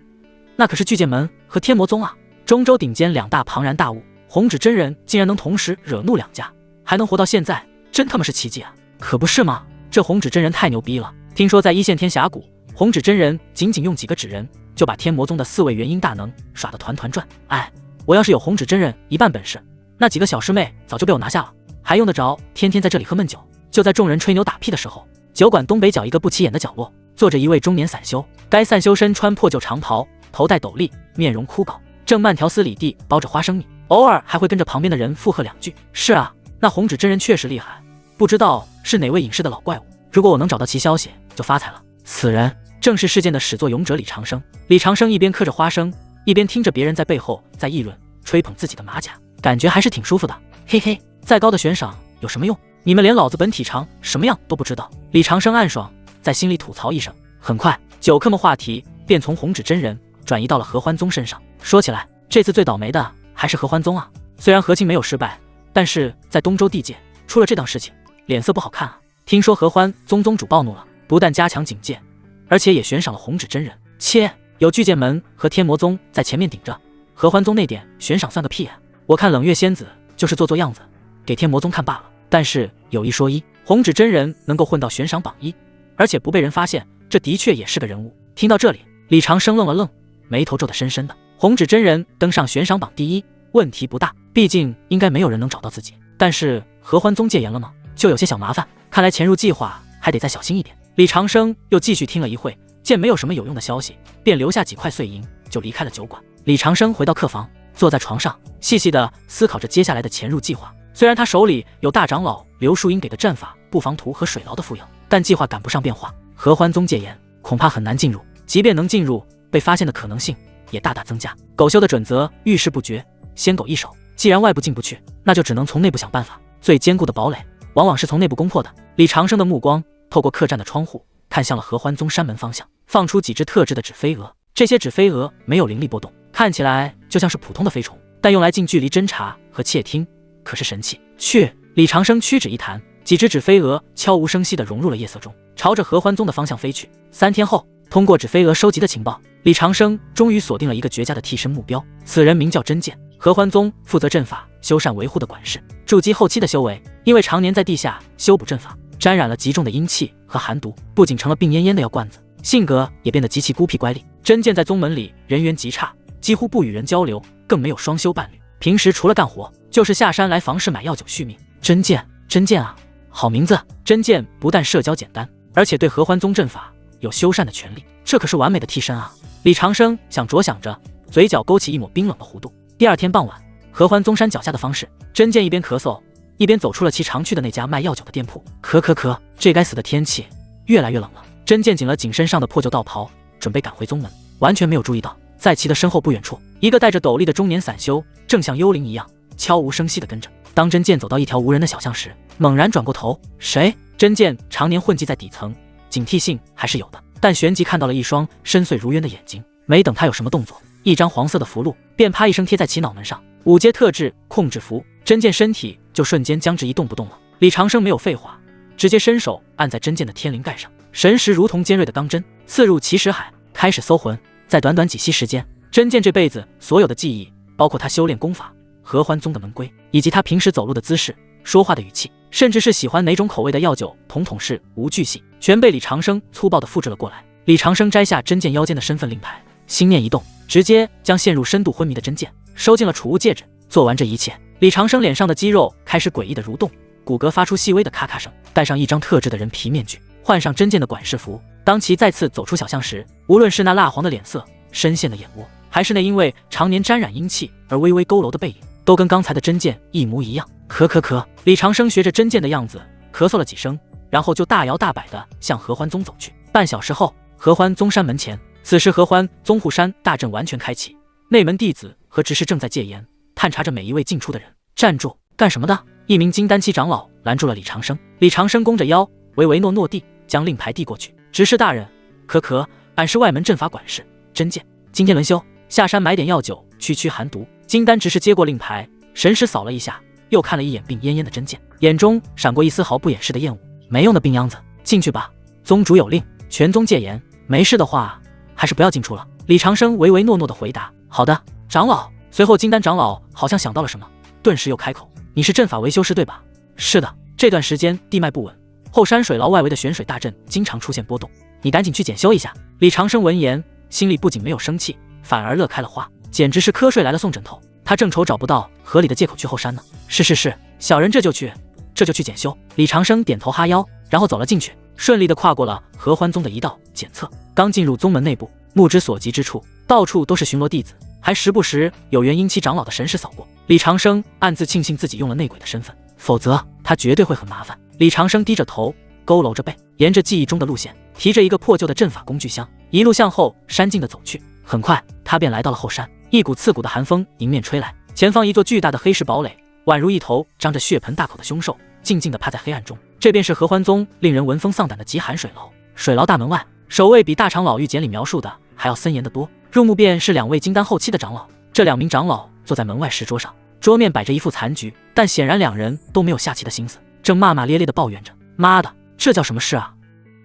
那可是巨剑门和天魔宗啊，中州顶尖2大庞然大物，红指真人竟然能同时惹怒2家，还能活到现在，真他妈是奇迹啊！可不是吗？这红指真人太牛逼了！听说在一线天峡谷，红指真人仅用几个指人就把天魔宗的4位元婴大能耍得团团转。哎，我要是有红指真人一半本事，那几个小师妹早就被我拿下了，还用得着天天在这里喝闷酒？就在众人吹牛打屁的时候，酒馆东北角一个不起眼的角落，坐着一位中年散修。该散修身穿破旧长袍，头戴斗笠，面容枯槁，正慢条斯理地包着花生米，偶尔还会跟着旁边的人附和2句。是啊，那红指真人确实厉害，不知道是哪位隐世的老怪物，如果我能找到其消息就发财了。此人正是事件的始作俑者李长生。李长生一边嗑着花生，一边听着别人在背后在议论吹捧自己的马甲，感觉还是挺舒服的。嘿嘿，再高的悬赏有什么用？你们连老子本体长什么样都不知道。李长生暗爽，在心里吐槽一声。很快酒客们话题便从红指真人转移到了合欢宗身上。说起来，这次最倒霉的还是合欢宗啊！虽然和亲没有失败，但是在东州地界出了这档事情，脸色不好看啊。听说合欢宗宗主暴怒了，不但加强警戒，而且也悬赏了红纸真人。切，有巨剑门和天魔宗在前面顶着，合欢宗那点悬赏算个屁啊！我看冷月仙子就是做样子，给天魔宗看罢了。但是有一说一，红纸真人能够混到悬赏榜1，而且不被人发现，这的确也是个人物。听到这里，李长生愣了愣，眉头皱得深深的。红纸真人登上悬赏榜第1，问题不大，毕竟应该没有人能找到自己。但是合欢宗戒严了吗？就有些小麻烦，看来潜入计划还得再小心一点。李长生又继续听了一会，见没有什么有用的消息，便留下几块碎银就离开了酒馆。李长生回到客房，坐在床上，细细地思考着接下来的潜入计划。虽然他手里有大长老刘树英给的阵法、布防图和水牢的附应，但计划赶不上变化。合欢宗戒严，恐怕很难进入，即便能进入，被发现的可能性也大大增加。狗修的准则遇事不决，先狗一手。既然外部进不去，那就只能从内部想办法。最坚固的堡垒往往是从内部攻破的。李长生的目光透过客栈的窗户看向了合欢宗山门方向，放出几只特制的纸飞蛾。这些纸飞蛾没有灵力波动，看起来就像是普通的飞虫，但用来近距离侦查和窃听可是神器。去！李长生屈指一弹，几只纸飞蛾悄无声息地融入了夜色中，朝着合欢宗的方向飞去。3天后，通过纸飞蛾收集的情报，李长生终于锁定了一个绝佳的替身目标。此人名叫真剑，合欢宗负责阵法修缮维护的管事，筑基后期的修为，因为常年在地下修补阵法，沾染了极重的阴气和寒毒，不仅成了病恹恹的药罐子，性格也变得极其孤僻乖戾。真剑在宗门里人缘极差，几乎不与人交流，更没有双修伴侣，平时除了干活就是下山来房市买药酒续命。真剑啊，好名字！真剑不但社交简单，而且对合欢宗阵法有修缮的权利，这可是完美的替身啊！李长生想着想着，嘴角勾起一抹冰冷的弧度。第2天傍晚，合欢宗山脚下的方室，真剑一边咳嗽一边走出了其常去的那家卖药酒的店铺。咳，这该死的天气越来越冷了。真剑紧了紧身上的破旧道袍，准备赶回宗门，完全没有注意到，在其的身后不远处，一个戴着斗笠的中年散修正像幽灵一样悄无声息地跟着。当真剑走到一条无人的小巷时，猛然转过头，谁？真剑常年混迹在底层，警惕性还是有的，但旋即看到了一双深邃如渊的眼睛。没等他有什么动作，一张黄色的符箓便啪一声贴在其脑门上，5阶特制控制符。真剑身体就瞬间僵直一动不动了。李长生没有废话，直接伸手按在真剑的天灵盖上，神识如同尖锐的钢针刺入其识海，开始搜魂。在短短几息时间，真剑这辈子所有的记忆，包括他修炼功法、合欢宗的门规，以及他平时走路的姿势、说话的语气，甚至是喜欢哪种口味的药酒，统统是无巨细，全被李长生粗暴地复制了过来。李长生摘下真剑腰间的身份令牌，心念一动，直接将陷入深度昏迷的真剑收进了储物戒指。做完这一切，李长生脸上的肌肉开始诡异的蠕动，骨骼发出细微的咔咔声。戴上一张特制的人皮面具，换上真剑的管事服，当其再次走出小巷时，无论是那蜡黄的脸色、深陷的眼窝，还是那因为常年沾染阴气而微微佝偻的背影，都跟刚才的真剑一模一样。咳，李长生学着真剑的样子咳嗽了几声，然后就大摇大摆地向合欢宗走去。半小时后，合欢宗山门前，此时合欢宗护山大阵完全开启，内门弟子和执事正在戒严，探查着每一位进出的人。站住，干什么的？一名金丹期长老拦住了李长生。李长生弓着腰，唯唯诺诺地将令牌递过去。执事大人，俺是外门阵法管事真剑，今天轮休，下山买点药酒驱驱寒毒。金丹执事接过令牌，神识扫了一下，又看了一眼病恹恹的真剑，眼中闪过一丝毫不掩饰的厌恶。没用的病秧子，进去吧，宗主有令，全宗戒严，没事的话还是不要进出了。李长生唯唯诺诺地回答。好的，长老。随后金丹长老好像想到了什么，顿时又开口，你是阵法维修师对吧？是的，这段时间地脉不稳，后山水牢外围的玄水大阵经常出现波动，你赶紧去检修一下。李长生闻言，心里不仅没有生气，反而乐开了花，简直是瞌睡来了送枕头。他正愁找不到合理的借口去后山呢。是，小人这就去检修。李长生点头哈腰，然后走了进去，顺利地跨过了合欢宗的一道检测。刚进入宗门内部，目之所及之处，到处都是巡逻弟子，还时不时有元婴期长老的神识扫过。李长生暗自庆幸自己用了内鬼的身份，否则他绝对会很麻烦。李长生低着头，佝偻着背，沿着记忆中的路线，提着一个破旧的阵法工具箱，一路向后山径地走去。很快，他便来到了后山，一股刺骨的寒风迎面吹来，前方一座巨大的黑石堡垒，宛如一头张着血盆大口的凶兽，静静地趴在黑暗中。这便是合欢宗令人闻风丧胆的极寒水牢。水牢大门外，守卫比大长老御简里描述的还要森严得多。入目便是2位金丹后期的长老，这2名长老坐在门外石桌上，桌面摆着一副残局，但显然2人都没有下棋的心思，正骂骂咧咧地抱怨着：妈的，这叫什么事啊？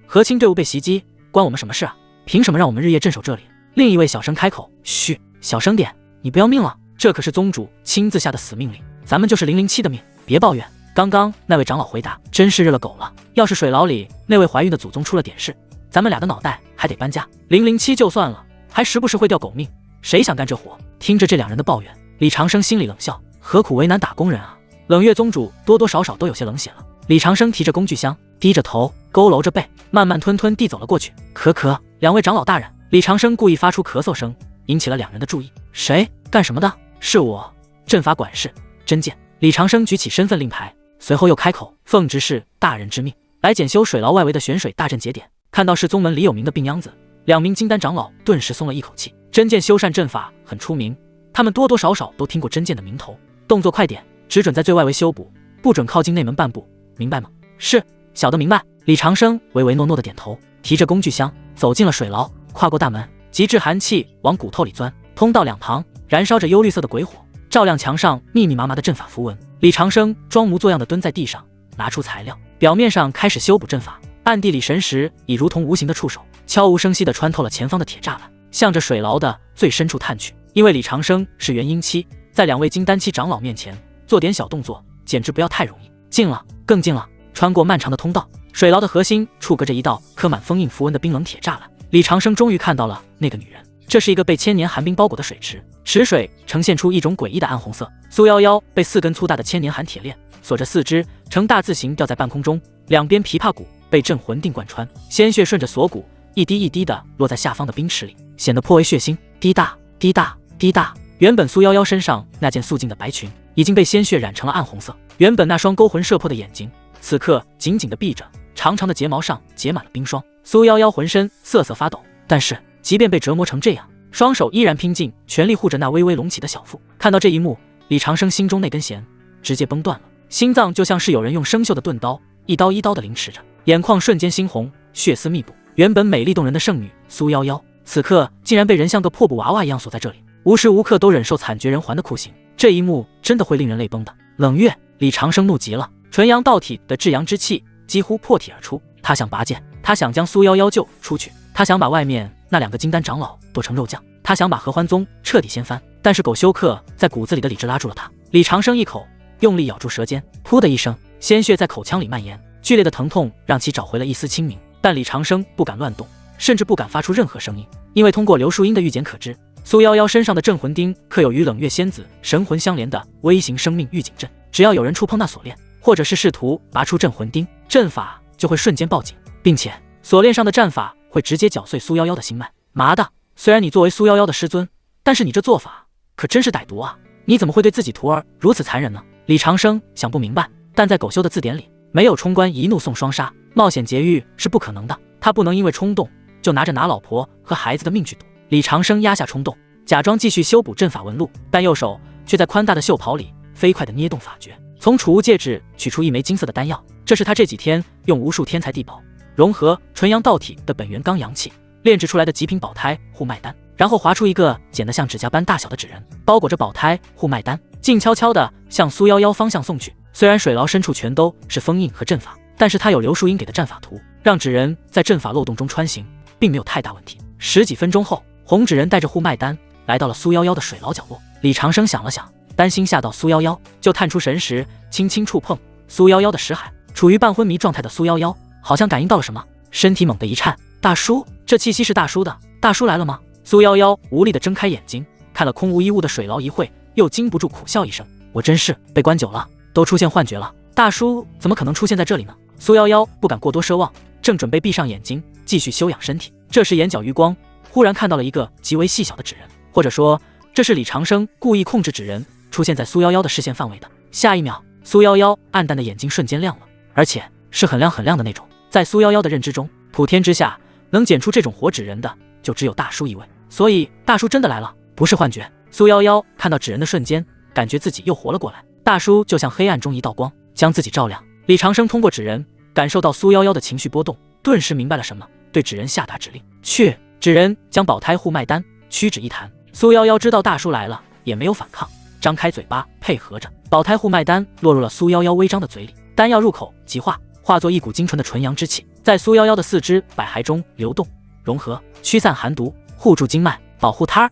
和亲队伍被袭击，关我们什么事啊？凭什么让我们日夜镇守这里？另一位小生开口：嘘，小声点，你不要命了？这可是宗主亲自下的死命令，咱们就是007的命，别抱怨。刚刚那位长老回答：真是日了狗了，要是水牢里那位怀孕的祖宗出了点事，咱们俩的脑袋还得搬家。007就算了，还时不时会掉狗命，谁想干这活？听着这两人的抱怨，李长生心里冷笑，何苦为难打工人啊？冷月宗主多多少少都有些冷血了。李长生提着工具箱，低着头，佝偻着背，慢慢吞吞地走了过去。咳，两位长老大人。李长生故意发出咳嗽声，引起了两人的注意。谁？干什么的？是我，阵法管事真剑。李长生举起身份令牌，随后又开口：奉执事大人之命，来检修水牢外围的玄水大阵节点。看到是宗门里有名的病秧子，两名金丹长老顿时松了一口气。真剑修缮阵法很出名，他们多多少少都听过真剑的名头。动作快点，只准在最外围修补，不准靠近内门半步，明白吗？是，小的明白。李长生唯唯诺诺的点头，提着工具箱走进了水牢，跨过大门，极致寒气往骨头里钻。通道两旁燃烧着幽绿色的鬼火，照亮墙上密密麻麻的阵法符文。李长生装模作样的蹲在地上，拿出材料，表面上开始修补阵法，暗地里神识已如同无形的触手，悄无声息地穿透了前方的铁栅栏，向着水牢的最深处探去。因为李长生是元婴期，在两位金丹期长老面前做点小动作，简直不要太容易。近了，更近了。穿过漫长的通道，水牢的核心处隔着一道刻满封印符文的冰冷铁栅栏。李长生终于看到了那个女人，这是一个被千年寒冰包裹的水池，池水呈现出一种诡异的暗红色。苏夭夭被4根粗大的千年寒铁链锁着四肢，呈大字形吊在半空中，两边琵琶骨被镇魂锭贯穿，鲜血顺着锁骨一滴一滴的落在下方的冰池里，显得颇为血腥。滴答滴答滴答，原本苏夭夭身上那件素净的白裙已经被鲜血染成了暗红色，原本那双勾魂摄魄的眼睛此刻紧紧地闭着，长长的睫毛上结满了冰霜。苏夭夭浑身瑟瑟发抖，但是即便被折磨成这样，双手依然拼尽全力护着那微微隆起的小腹。看到这一幕，李长生心中那根弦直接崩断了，心脏就像是有人用生锈的钝刀一刀一刀地凌迟着，眼眶瞬间猩红，血丝密布。原本美丽动人的圣女苏夭夭，此刻竟然被人像个破布娃娃一样锁在这里，无时无刻都忍受惨绝人寰的酷刑。这一幕真的会令人泪崩的。冷月，李长生怒极了，纯阳道体的至阳之气几乎破体而出，他想拔剑，他想将苏夭夭救出去，他想把外面那两个金丹长老剁成肉酱，他想把合欢宗彻底掀翻。但是狗休克在骨子里的理智拉住了他。李长生一口用力咬住舌尖，噗的一声，鲜血在口腔里蔓延，剧烈的疼痛让其找回了一丝清明。但李长生不敢乱动，甚至不敢发出任何声音，因为通过刘树英的预检可知，苏夭夭身上的镇魂钉刻有与冷月仙子神魂相连的微型生命预警阵，只要有人触碰那锁链，或者是试图拔出镇魂钉，阵法就会瞬间报警，并且锁链上的战法会直接绞碎苏夭夭的心脉。妈的，虽然你作为苏夭夭的师尊，但是你这做法可真是歹毒啊！你怎么会对自己徒儿如此残忍呢？李长生想不明白，但在狗修的字典里，没有冲冠一怒送双杀，冒险劫狱是不可能的。他不能因为冲动就拿着拿老婆和孩子的命去赌。李长生压下冲动，假装继续修补阵法纹路，但右手却在宽大的袖袍里飞快地捏动法诀，从储物戒指取出一枚金色的丹药，这是他这几天用无数天才地宝融合纯阳道体的本源刚阳气炼制出来的极品保胎护脉丹，然后划出一个剪得像指甲般大小的纸人，包裹着保胎护脉丹，静悄悄地向苏夭夭方向送去。虽然水牢深处全都是封印和阵法，但是他有刘树英给的战法图，让纸人在阵法漏洞中穿行，并没有太大问题。10几分钟后，红纸人带着护脉丹来到了苏夭夭的水牢角落。李长生想了想，担心吓到苏夭夭，就探出神识，轻轻触碰苏夭夭的识海。处于半昏迷状态的苏夭夭好像感应到了什么，身体猛地一颤。大叔，这气息是大叔的，大叔来了吗？苏夭夭无力地睁开眼睛，看了空无一物的水牢一会，又禁不住苦笑一声，我真是被关久了，都出现幻觉了。大叔怎么可能出现在这里呢？苏夭夭不敢过多奢望，正准备闭上眼睛继续休养身体，这时眼角余光忽然看到了一个极为细小的纸人，或者说这是李长生故意控制纸人出现在苏夭夭的视线范围的。下一秒，苏夭夭暗淡的眼睛瞬间亮了，而且是很亮很亮的那种。在苏夭夭的认知中，普天之下能捡出这种活纸人的就只有大叔一位，所以大叔真的来了，不是幻觉。苏夭夭看到纸人的瞬间，感觉自己又活了过来，大叔就像黑暗中一道光，将自己照亮。李长生通过纸人感受到苏夭夭的情绪波动，顿时明白了什么，对纸人下达指令，去。纸人将保胎护脉丹屈指一弹，苏夭夭知道大叔来了，也没有反抗，张开嘴巴配合着，保胎护脉丹落入了苏夭夭微张的嘴里，丹药入口即化，化作一股精纯的纯阳之气，在苏夭夭的四肢百骸中流动，融合、驱散寒毒、护住经脉、保护胎儿。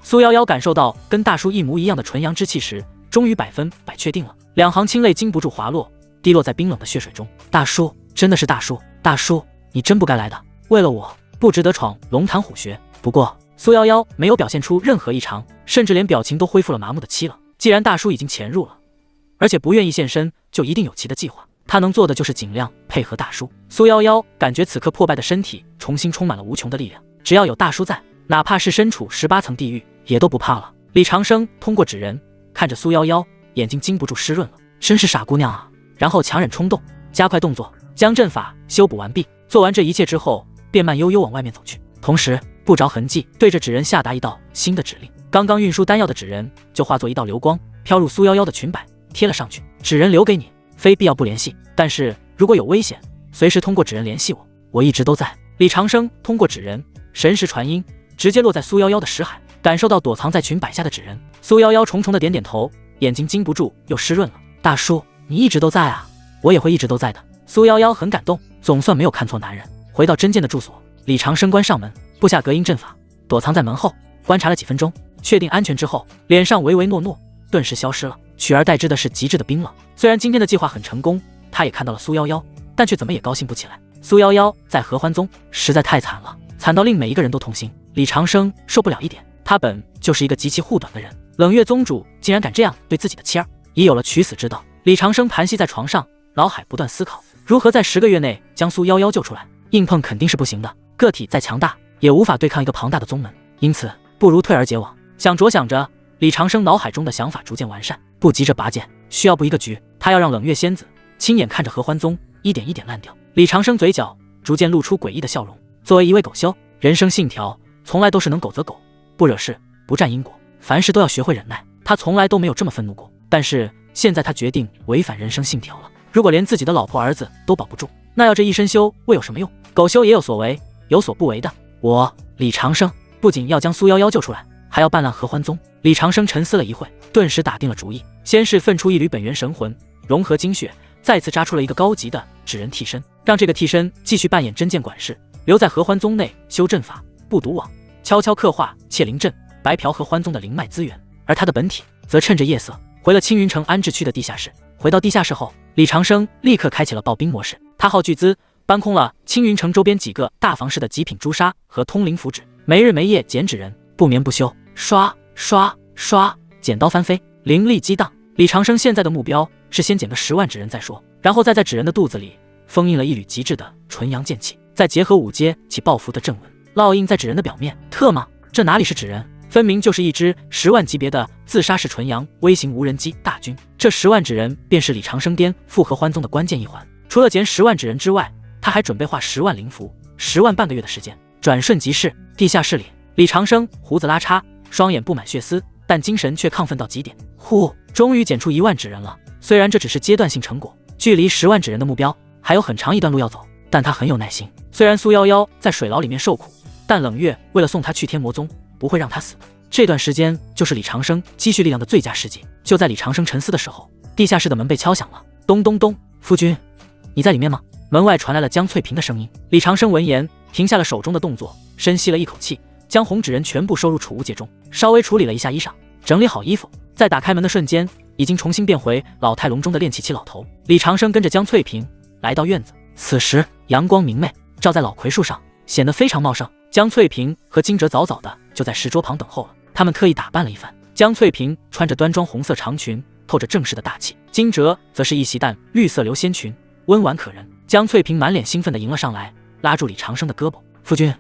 苏夭夭感受到跟大叔一模一样的纯阳之气时，终于100%确定了。2行清泪禁不住滑落，滴落在冰冷的血水中。大叔，真的是大叔，大叔，你真不该来的，为了我，不值得闯龙潭虎穴。不过苏夭夭没有表现出任何异常，甚至连表情都恢复了麻木的期了。既然大叔已经潜入了，而且不愿意现身，就一定有其的计划。他能做的就是尽量配合大叔。苏夭夭感觉此刻破败的身体重新充满了无穷的力量，只要有大叔在，哪怕是身处18层地狱也都不怕了。李长生通过纸人看着苏夭夭，眼睛禁不住湿润了，真是傻姑娘啊。然后强忍冲动，加快动作，将阵法修补完毕。做完这一切之后，便慢悠悠往外面走去，同时不着痕迹对着纸人下达一道新的指令。刚刚运输丹药的纸人就化作一道流光，飘入苏夭夭的裙摆，贴了上去。纸人留给你，非必要不联系，但是如果有危险，随时通过纸人联系我，我一直都在。李长生通过纸人神识传音，直接落在苏夭夭的识海，感受到躲藏在裙摆下的纸人。苏夭夭重重的点点头，眼睛禁不住又湿润了。大叔，你一直都在啊，我也会一直都在的。苏夭夭很感动，总算没有看错男人。回到真剑的住所，李长生关上门，布下隔音阵法，躲藏在门后，观察了几分钟，确定安全之后，脸上唯唯诺诺顿时消失了，取而代之的是极致的冰冷。虽然今天的计划很成功，他也看到了苏夭夭，但却怎么也高兴不起来。苏夭夭在合欢宗实在太惨了，惨到令每一个人都痛心。李长生受不了一点，他本就是一个极其护短的人，冷月宗主竟然敢这样对自己的妻儿，已有了取死之道。李长生盘膝在床上，脑海不断思考，如何在10个月内将苏夭夭救出来。硬碰肯定是不行的，个体再强大也无法对抗一个庞大的宗门，因此不如退而结网。想着想着，李长生脑海中的想法逐渐完善，不急着拔剑，需要布一个局。他要让冷月仙子亲眼看着合欢宗一点一点烂掉。李长生嘴角逐渐露出诡异的笑容。作为一位狗修，人生信条从来都是能狗则狗，不惹事，不占因果，凡事都要学会忍耐。他从来都没有这么愤怒过，但是现在他决定违反人生信条了。如果连自己的老婆儿子都保不住，那要这一身修为有什么用？狗修也有所为，有所不为的。我李长生不仅要将苏夭夭救出来，还要办烂合欢宗。李长生沉思了一会，顿时打定了主意。先是分出一缕本源神魂，融合精血，再次扎出了一个高级的纸人替身，让这个替身继续扮演真剑管事，留在合欢宗内修阵法、布毒网，悄悄刻画窃灵阵，白嫖合欢宗的灵脉资源。而他的本体则趁着夜色回了青云城安置区的地下室。回到地下室后，李长生立刻开启了刨冰模式，他耗巨资搬空了青云城周边几个大房市的极品朱砂和通灵符纸，没日没夜捡纸人，不眠不休，刷刷刷，剪刀翻飞，灵力激荡。李长生现在的目标是先捡个10万纸人再说，然后再在纸人的肚子里封印了一缕极致的纯阳剑气，再结合5阶起爆符的阵纹，烙印在纸人的表面。特吗？这哪里是纸人，分明就是一支10万级别的自杀式纯阳微型无人机大军。这10万纸人便是李长生颠覆合欢宗的关键一环。除了捡10万纸人之外，他还准备画10万灵符，10万半个月的时间，转瞬即逝。地下室里，李长生胡子拉碴，双眼布满血丝，但精神却亢奋到极点。终于捡出1万纸人了。虽然这只是阶段性成果，距离10万纸人的目标还有很长一段路要走，但他很有耐心。虽然苏夭夭在水牢里面受苦，但冷月为了送他去天魔宗，不会让他死。这段时间就是李长生积蓄力量的最佳时机。就在李长生沉思的时候，地下室的门被敲响了。咚咚咚，夫君，你在里面吗？门外传来了江翠萍的声音。李长生闻言停下了手中的动作，深吸了一口气，将红纸人全部收入储物戒中，稍微处理了一下衣裳，整理好衣服。在打开门的瞬间，已经重新变回老态龙钟的练气期老头。李长生跟着江翠萍来到院子，此时阳光明媚，照在老葵树上，显得非常茂盛。江翠萍和金哲早早的就在石桌旁等候了，他们特意打扮了一番。江翠萍穿着端庄红色长裙，透着正式的大气；金哲则是一袭淡绿色流仙裙，温婉可人。江翠萍满脸兴奋地迎了上来，拉住李长生的胳膊：“夫君，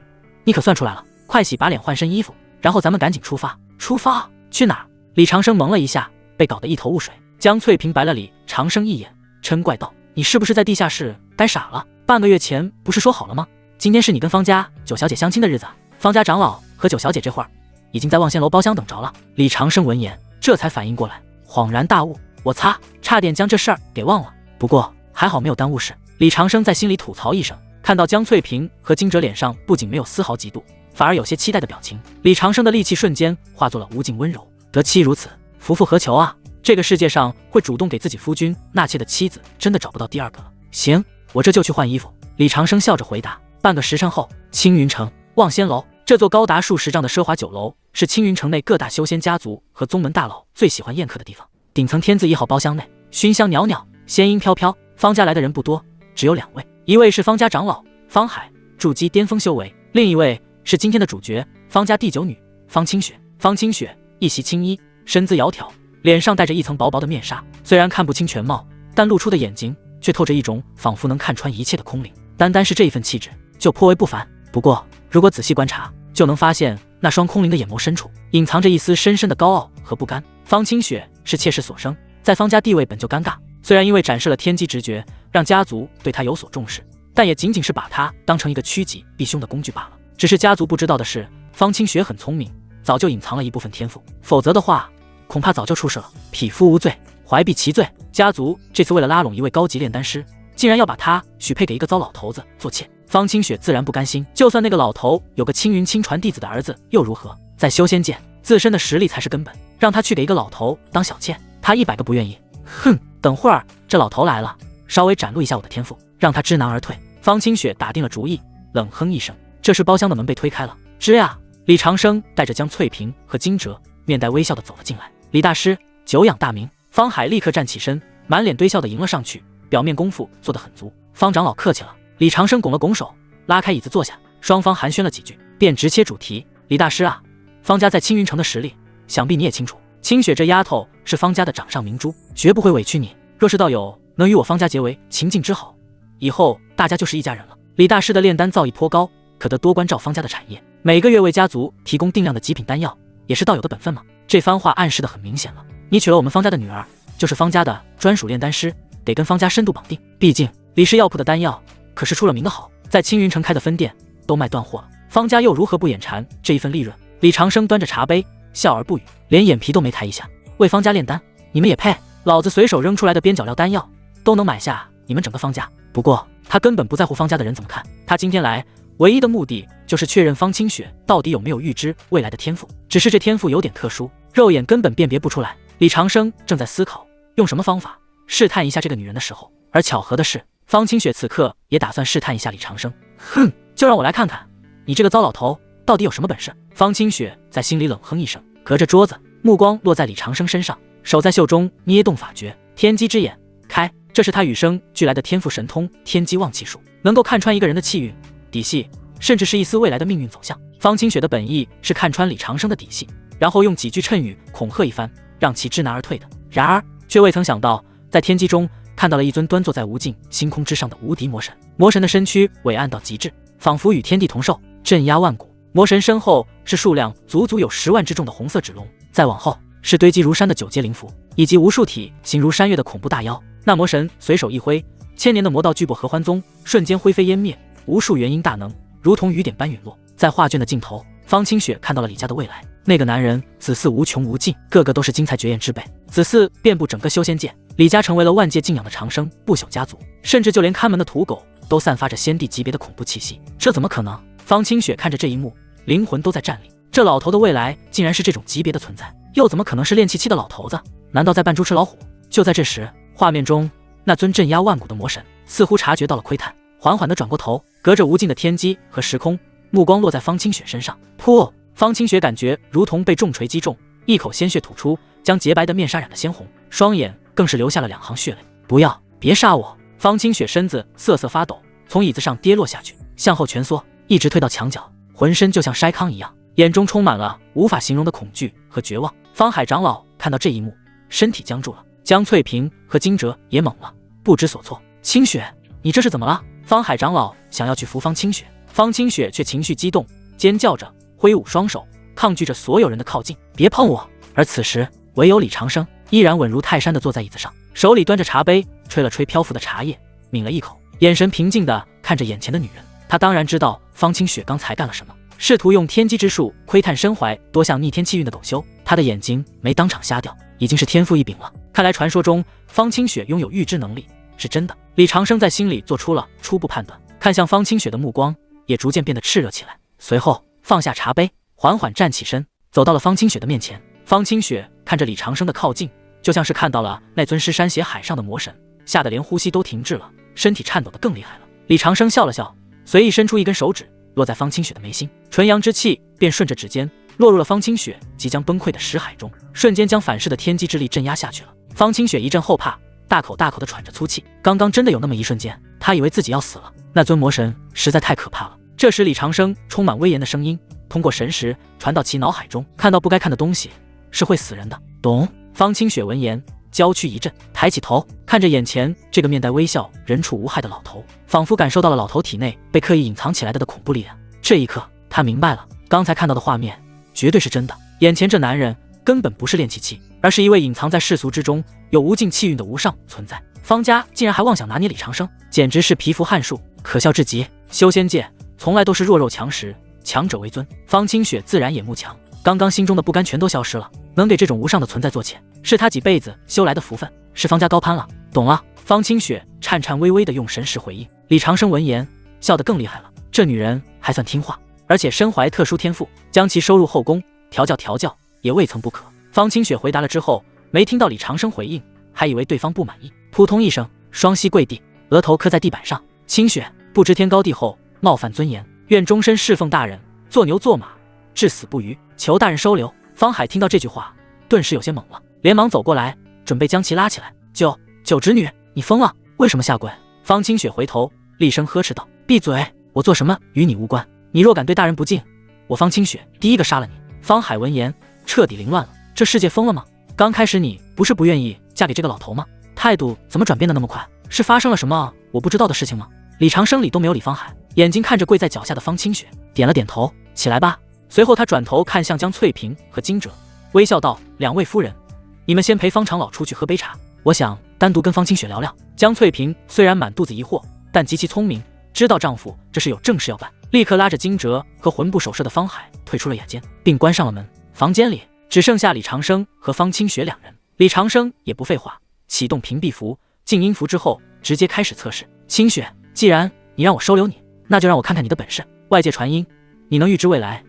你可算出来了，快洗把脸换身衣服，然后咱们赶紧出发。”“出发？去哪儿？”李长生懵了一下，被搞得一头雾水。江翠萍白了李长生一眼，嗔怪道：“你是不是在地下室呆傻了？半个月前不是说好了吗？今天是你跟方家九小姐相亲的日子，方家长老和九小姐这会儿已经在望仙楼包厢等着了。”李长生闻言这才反应过来，恍然大悟：“我擦，差点将这事儿给忘了。不过还好没有耽误事。”李长生在心里吐槽一声，看到江翠萍和金哲脸上不仅没有丝毫嫉妒，反而有些期待的表情，李长生的戾气瞬间化作了无尽温柔。得妻如此，夫复何求啊？这个世界上会主动给自己夫君纳妾的妻子真的找不到第二个了。行，我这就去换衣服。李长生笑着回答。半个时辰后，青云城望仙楼，这座高达数十丈的奢华酒楼，是青云城内各大修仙家族和宗门大佬最喜欢宴客的地方。顶层天字1号包厢内，熏香袅袅，仙音飘飘。方家来的人不多，只有2位，一位是方家长老方海，筑基巅峰修为；另一位是今天的主角，方家第9女方清雪。方清雪一袭青衣，身姿窈窕，脸上戴着一层薄薄的面纱，虽然看不清全貌，但露出的眼睛却透着一种仿佛能看穿一切的空灵。单单是这一份气质就颇为不凡。不过如果仔细观察，就能发现那双空灵的眼眸深处隐藏着一丝深深的高傲和不甘。方清雪是妾室所生，在方家地位本就尴尬，虽然因为展示了天机直觉让家族对她有所重视，但也仅仅是把她当成一个趋吉避凶的工具罢了。只是家族不知道的是，方清雪很聪明，早就隐藏了一部分天赋，否则的话恐怕早就出事了。匹夫无罪，怀璧其罪。家族这次为了拉拢一位高级炼丹师，竟然要把他许配给一个糟老头子做妾。方清雪自然不甘心，就算那个老头有个青云亲传弟子的儿子又如何？在修仙界，自身的实力才是根本，让他去给一个老头当小妾，他100个不愿意。哼，等会儿这老头来了，稍微展露一下我的天赋，让他知难而退。方清雪打定了主意，冷哼一声。这时包厢的门被推开了，吱呀！李长生带着江翠萍和金哲，面带微笑的走了进来。李大师，久仰大名。方海立刻站起身，满脸堆笑的迎了上去，表面功夫做得很足。方长老客气了。李长生拱了拱手，拉开椅子坐下，双方寒暄了几句，便直切主题。李大师啊，方家在青云城的实力，想必你也清楚。清雪这丫头是方家的掌上明珠，绝不会委屈你。若是道友能与我方家结为秦晋之好，以后大家就是一家人了。李大师的炼丹造诣颇高，可得多关照方家的产业，每个月为家族提供定量的极品丹药，也是道友的本分嘛。这番话暗示的很明显了，你娶了我们方家的女儿，就是方家的专属炼丹师，得跟方家深度绑定。毕竟李氏药铺的丹药可是出了名的好，在青云城开的分店都卖断货了，方家又如何不眼馋这一份利润？李长生端着茶杯笑而不语，连眼皮都没抬一下。为方家炼丹，你们也配？老子随手扔出来的边角料丹药都能买下你们整个方家。不过他根本不在乎方家的人怎么看，他今天来唯一的目的就是确认方清雪到底有没有预知未来的天赋，只是这天赋有点特殊，肉眼根本辨别不出来。李长生正在思考用什么方法试探一下这个女人的时候，而巧合的是，方清雪此刻也打算试探一下李长生。哼，就让我来看看你这个糟老头到底有什么本事。方清雪在心里冷哼一声，隔着桌子，目光落在李长生身上，手在袖中捏动法诀，天机之眼开。这是他与生俱来的天赋神通天机旺气术，能够看穿一个人的气运、底细，甚至是一丝未来的命运走向。方清雪的本意是看穿李长生的底细，然后用几句谶语恐吓一番，让其知难而退的。然而却未曾想到，在天机中看到了一尊端坐在无尽星空之上的无敌魔神。魔神的身躯伟岸到极致，仿佛与天地同寿，镇压万古。魔神身后是数量足足有10万之众的红色纸龙，再往后是堆积如山的9阶灵符，以及无数体形如山岳的恐怖大妖。那魔神随手一挥，千年的魔道巨擘合欢宗瞬间灰飞烟灭，无数元婴大能如同雨点般陨落。在画卷的尽头，方清雪看到了李家的未来。那个男人子嗣无穷无尽，个个都是精彩绝艳之辈，子嗣遍布整个修仙界。李家成为了万界敬仰的长生不朽家族，甚至就连看门的土狗都散发着仙帝级别的恐怖气息。这怎么可能？方清雪看着这一幕，灵魂都在颤栗。这老头的未来竟然是这种级别的存在，又怎么可能是练气的老头子？难道在扮猪吃老虎？就在这时，画面中那尊镇压万古的魔神似乎察觉到了窥探，缓缓地转过头，隔着无尽的天机和时空，目光落在方清雪身上。噗！方清雪感觉如同被重锤击中，一口鲜血吐出，将洁白的面纱染得鲜红，双眼更是流下了2行血泪。不要，别杀我！方清雪身子瑟瑟发抖，从椅子上跌落下去，向后蜷缩，一直退到墙角，浑身就像筛糠一样，眼中充满了无法形容的恐惧和绝望。方海长老看到这一幕，身体僵住了，江翠萍和金哲也懵了，不知所措。清雪，你这是怎么了？方海长老想要去扶方清雪，方清雪却情绪激动，尖叫着挥舞双手，抗拒着所有人的靠近，别碰我！而此时，唯有李长生依然稳如泰山地坐在椅子上，手里端着茶杯，吹了吹漂浮的茶叶，抿了一口，眼神平静地看着眼前的女人。他当然知道方清雪刚才干了什么，试图用天机之术窥探身怀多项逆天气运的狗修，他的眼睛没当场瞎掉，已经是天赋异禀了。看来传说中方清雪拥有预知能力是真的。李长生在心里做出了初步判断，看向方清雪的目光也逐渐变得炽热起来，随后放下茶杯，缓缓站起身，走到了方清雪的面前。方清雪看着李长生的靠近，就像是看到了那尊尸山血海上的魔神，吓得连呼吸都停滞了，身体颤抖得更厉害了。李长生笑了笑，随意伸出一根手指，落在方清雪的眉心，纯阳之气便顺着指尖落入了方清雪即将崩溃的识海中，瞬间将反噬的天机之力镇压下去了。方清雪一阵后怕，大口大口地喘着粗气。刚刚真的有那么一瞬间，他以为自己要死了。那尊魔神实在太可怕了。这时李长生充满威严的声音通过神识传到其脑海中，看到不该看的东西是会死人的，懂？方清雪闻言娇躯一震，抬起头看着眼前这个面带微笑人畜无害的老头，仿佛感受到了老头体内被刻意隐藏起来的恐怖力量。这一刻他明白了，刚才看到的画面绝对是真的，眼前这男人根本不是练气期，而是一位隐藏在世俗之中有无尽气运的无上存在。方家竟然还妄想拿捏李长生，简直是蚍蜉撼树，可笑至极。修仙界从来都是弱肉强食，强者为尊，方清雪自然也慕强，刚刚心中的不甘全都消失了。能给这种无上的存在做钱，是他几辈子修来的福分，是方家高攀了。懂了。方清雪颤颤巍巍地用神识回应。李长生闻言笑得更厉害了，这女人还算听话，而且身怀特殊天赋，将其收入后宫调教也未曾不可。方清雪回答了之后，没听到李长生回应，还以为对方不满意，扑通一声双膝跪地，额头磕在地板上。清雪不知天高地厚，冒犯尊严，愿终身侍奉大人，做牛做马，至死不渝，求大人收留。方海听到这句话顿时有些懵了，连忙走过来准备将其拉起来。九侄女，你疯了，为什么下跪？方清雪回头厉声呵斥道：闭嘴，我做什么与你无关，你若敢对大人不敬，我方清雪第一个杀了你。方海闻言彻底凌乱了，这世界疯了吗？刚开始你不是不愿意嫁给这个老头吗？态度怎么转变得那么快？是发生了什么我不知道的事情吗？李长生理都没有理方海，眼睛看着跪在脚下的方清雪，点了点头，起来吧。随后他转头看向江翠萍和金哲，微笑道：两位夫人，你们先陪方长老出去喝杯茶，我想单独跟方清雪聊聊。江翠萍虽然满肚子疑惑，但极其聪明，知道丈夫这是有正事要办，立刻拉着金哲和魂不守舍的方海退出了雅间，并关上了门。房间里只剩下李长生和方清雪两人。李长生也不废话，启动屏蔽符、静音符之后，直接开始测试。清雪，既然你让我收留你，那就让我看看你的本事。外界传音，你能预知未来，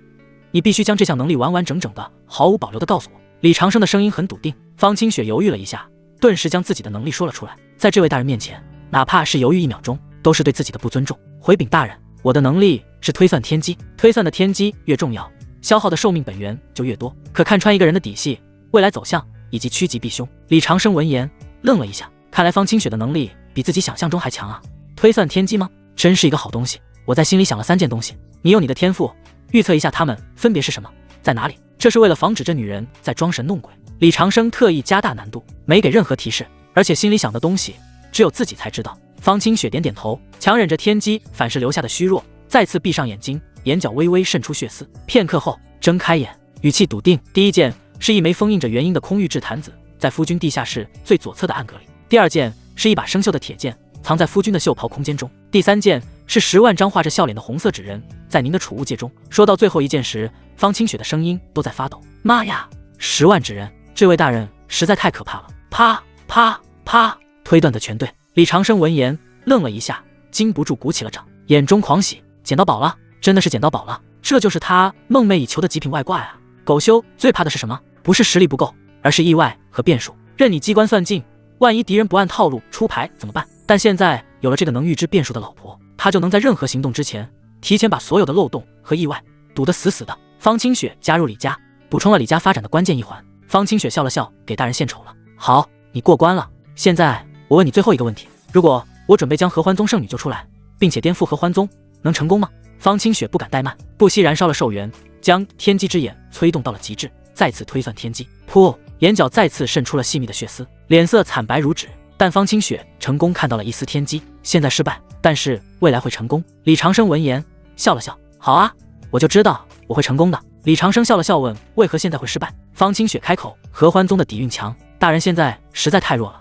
你必须将这项能力完完整整的、毫无保留的告诉我。李长生的声音很笃定。方清雪犹豫了一下，顿时将自己的能力说了出来。在这位大人面前，哪怕是犹豫1秒钟，都是对自己的不尊重。回禀大人，我的能力是推算天机，推算的天机越重要，消耗的寿命本源就越多，可看穿一个人的底细、未来走向以及趋吉避凶。李长生闻言愣了一下，看来方清雪的能力比自己想象中还强啊！推算天机吗？真是一个好东西。我在心里想了3件东西，你有你的天赋，预测一下它们分别是什么，在哪里？这是为了防止这女人在装神弄鬼。李长生特意加大难度，没给任何提示，而且心里想的东西只有自己才知道。方清雪点点头，强忍着天机反噬留下的虚弱，再次闭上眼睛，眼角微微渗出血丝。片刻后睁开眼，语气笃定。第一件是一枚封印着元婴的空玉制坛子，在夫君地下室最左侧的暗格里。第二件是一把生锈的铁剑，藏在夫君的袖袍空间中。第三件是10万张画着笑脸的红色纸人，在您的储物戒中。说到最后一件时，方清雪的声音都在发抖。妈呀，10万纸人，这位大人实在太可怕了！啪啪啪，推断的全对。李长生闻言愣了一下，禁不住鼓起了掌，眼中狂喜，捡到宝了，真的是捡到宝了！这就是他梦寐以求的极品外挂啊！狗修最怕的是什么？不是实力不够，而是意外和变数。任你机关算尽，万一敌人不按套路出牌怎么办？但现在有了这个能预知变数的老婆，他就能在任何行动之前，提前把所有的漏洞和意外堵得死死的。方清雪加入李家，补充了李家发展的关键一环。方清雪笑了笑，给大人献丑了。好，你过关了。现在我问你最后一个问题，如果我准备将合欢宗圣女救出来，并且颠覆合欢宗，能成功吗？方清雪不敢怠慢，不惜燃烧了寿元，将天机之眼催动到了极致，再次推算天机。噗，眼角再次渗出了细密的血丝，脸色惨白如纸。但方清雪成功看到了一丝天机，现在失败，但是未来会成功。李长生闻言笑了笑，好啊，我就知道我会成功的。李长生笑了笑问，为何现在会失败？方清雪开口，合欢宗的底蕴强，大人现在实在太弱了，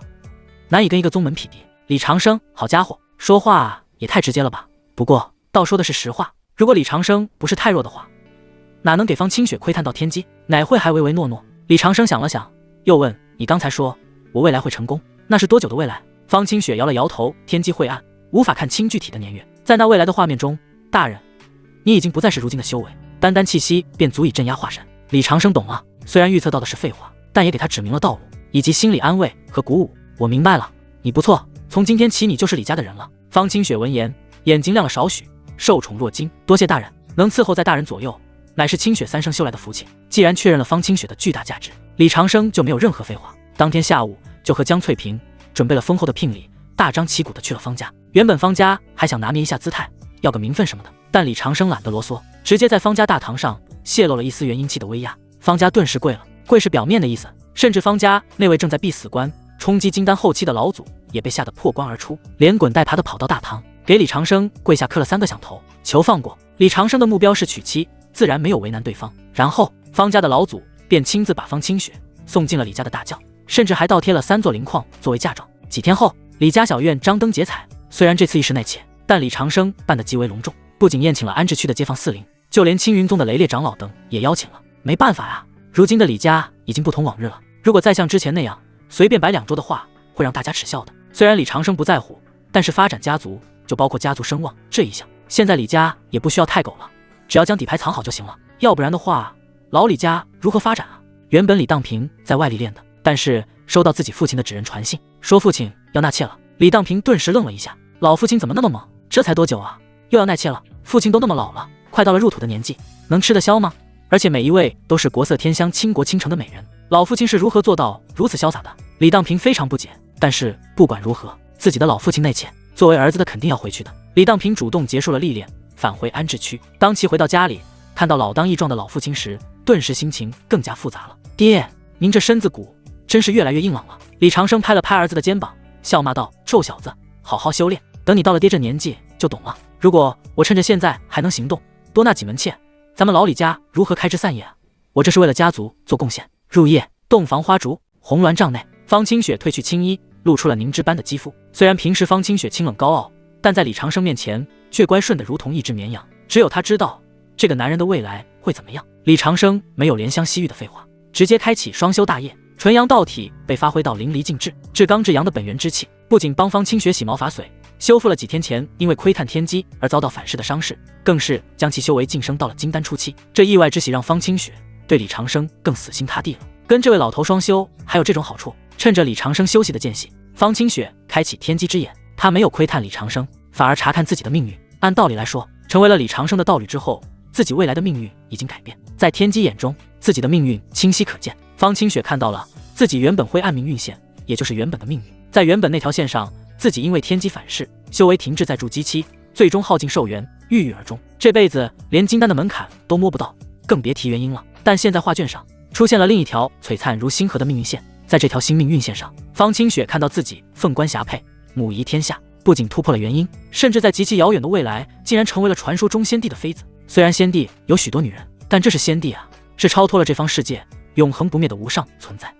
难以跟一个宗门匹敌。李长生，好家伙，说话也太直接了吧。不过倒说的是实话，如果李长生不是太弱的话，哪能给方清雪窥探到天机，哪会还唯唯诺诺？李长生想了想，又问，你刚才说我未来会成功，那是多久的未来？方清雪摇了摇头，天机晦暗，无法看清具体的年月。在那未来的画面中，大人，你已经不再是如今的修为，单单气息便足以镇压化神。李长生懂了，虽然预测到的是废话，但也给他指明了道路，以及心理安慰和鼓舞。我明白了，你不错，从今天起你就是李家的人了。方清雪闻言，眼睛亮了少许，受宠若惊，多谢大人，能伺候在大人左右，乃是清雪3生修来的福气。既然确认了方清雪的巨大价值，李长生就没有任何废话，当天下午就和江翠萍准备了丰厚的聘礼，大张旗鼓的去了方家。原本方家还想拿捏一下姿态，要个名分什么的，但李长生懒得啰嗦，直接在方家大堂上泄露了一丝元婴期的威压。方家顿时跪了，跪是表面的意思，甚至方家那位正在避死关冲击金丹后期的老祖也被吓得破关而出，连滚带爬的跑到大堂，给李长生跪下磕了3个响头，求放过。李长生的目标是娶妻，自然没有为难对方。然后方家的老祖便亲自把方清雪送进了李家的大轿，甚至还倒贴了3座灵矿作为嫁妆。几天后，李家小院张灯结彩，虽然这次一时内切，但李长生办得极为隆重，不仅宴请了安置区的街坊四邻，就连青云宗的雷烈长老等也邀请了。没办法啊，如今的李家已经不同往日了，如果再像之前那样随便摆2桌的话，会让大家耻笑的。虽然李长生不在乎，但是发展家族就包括家族声望这一项，现在李家也不需要太狗了，只要将底牌藏好就行了，要不然的话老李家如何发展啊？原本李当平在外历练的，但是收到自己父亲的指认传信，说父亲要纳妾了。李当平顿时愣了一下，老父亲怎么那么猛？这才多久啊，又要纳妾了？父亲都那么老了，快到了入土的年纪，能吃得消吗？而且每一位都是国色天香、倾国倾城的美人，老父亲是如何做到如此潇洒的？李当平非常不解。但是不管如何，自己的老父亲内妾，作为儿子的肯定要回去的。李当平主动结束了历练，返回安置区。当其回到家里，看到老当益壮的老父亲时，顿时心情更加复杂了。爹，您这身子骨真是越来越硬朗了。李长生拍了拍儿子的肩膀，笑骂道：臭小子，好好修炼，等你到了爹这年纪就懂了。如果我趁着现在还能行动，多纳几门妾，咱们老李家如何开枝散叶啊？我这是为了家族做贡献。入夜，洞房花烛，红鸾帐内，方清雪褪去青衣，露出了凝脂般的肌肤。虽然平时方清雪清冷高傲，但在李长生面前却乖顺的如同一只绵羊。只有他知道这个男人的未来会怎么样。李长生没有怜香惜玉的废话，直接开启双修大业，纯阳道体被发挥到淋漓尽致，至刚至阳的本源之气，不仅帮方清雪洗毛法髓，修复了几天前因为窥探天机而遭到反噬的伤势，更是将其修为晋升到了金丹初期。这意外之喜让方清雪对李长生更死心塌地了。跟这位老头双修还有这种好处。趁着李长生休息的间隙，方清雪开启天机之眼，他没有窥探李长生，反而查看自己的命运。按道理来说，成为了李长生的道侣之后，自己未来的命运已经改变。在天机眼中，自己的命运清晰可见。方清雪看到了自己原本灰暗命运线，也就是原本的命运。在原本那条线上，自己因为天机反噬，修为停滞在筑基期，最终耗尽寿元，郁郁而终，这辈子连金丹的门槛都摸不到，更别提元婴了。但现在画卷上出现了另一条璀璨如星河的命运线，在这条新命运线上，方清雪看到自己凤冠霞帔，母仪天下，不仅突破了元婴，甚至在极其遥远的未来竟然成为了传说中先帝的妃子。虽然先帝有许多女人，但这是先帝啊，是超脱了这方世界永恒不灭的无上存在。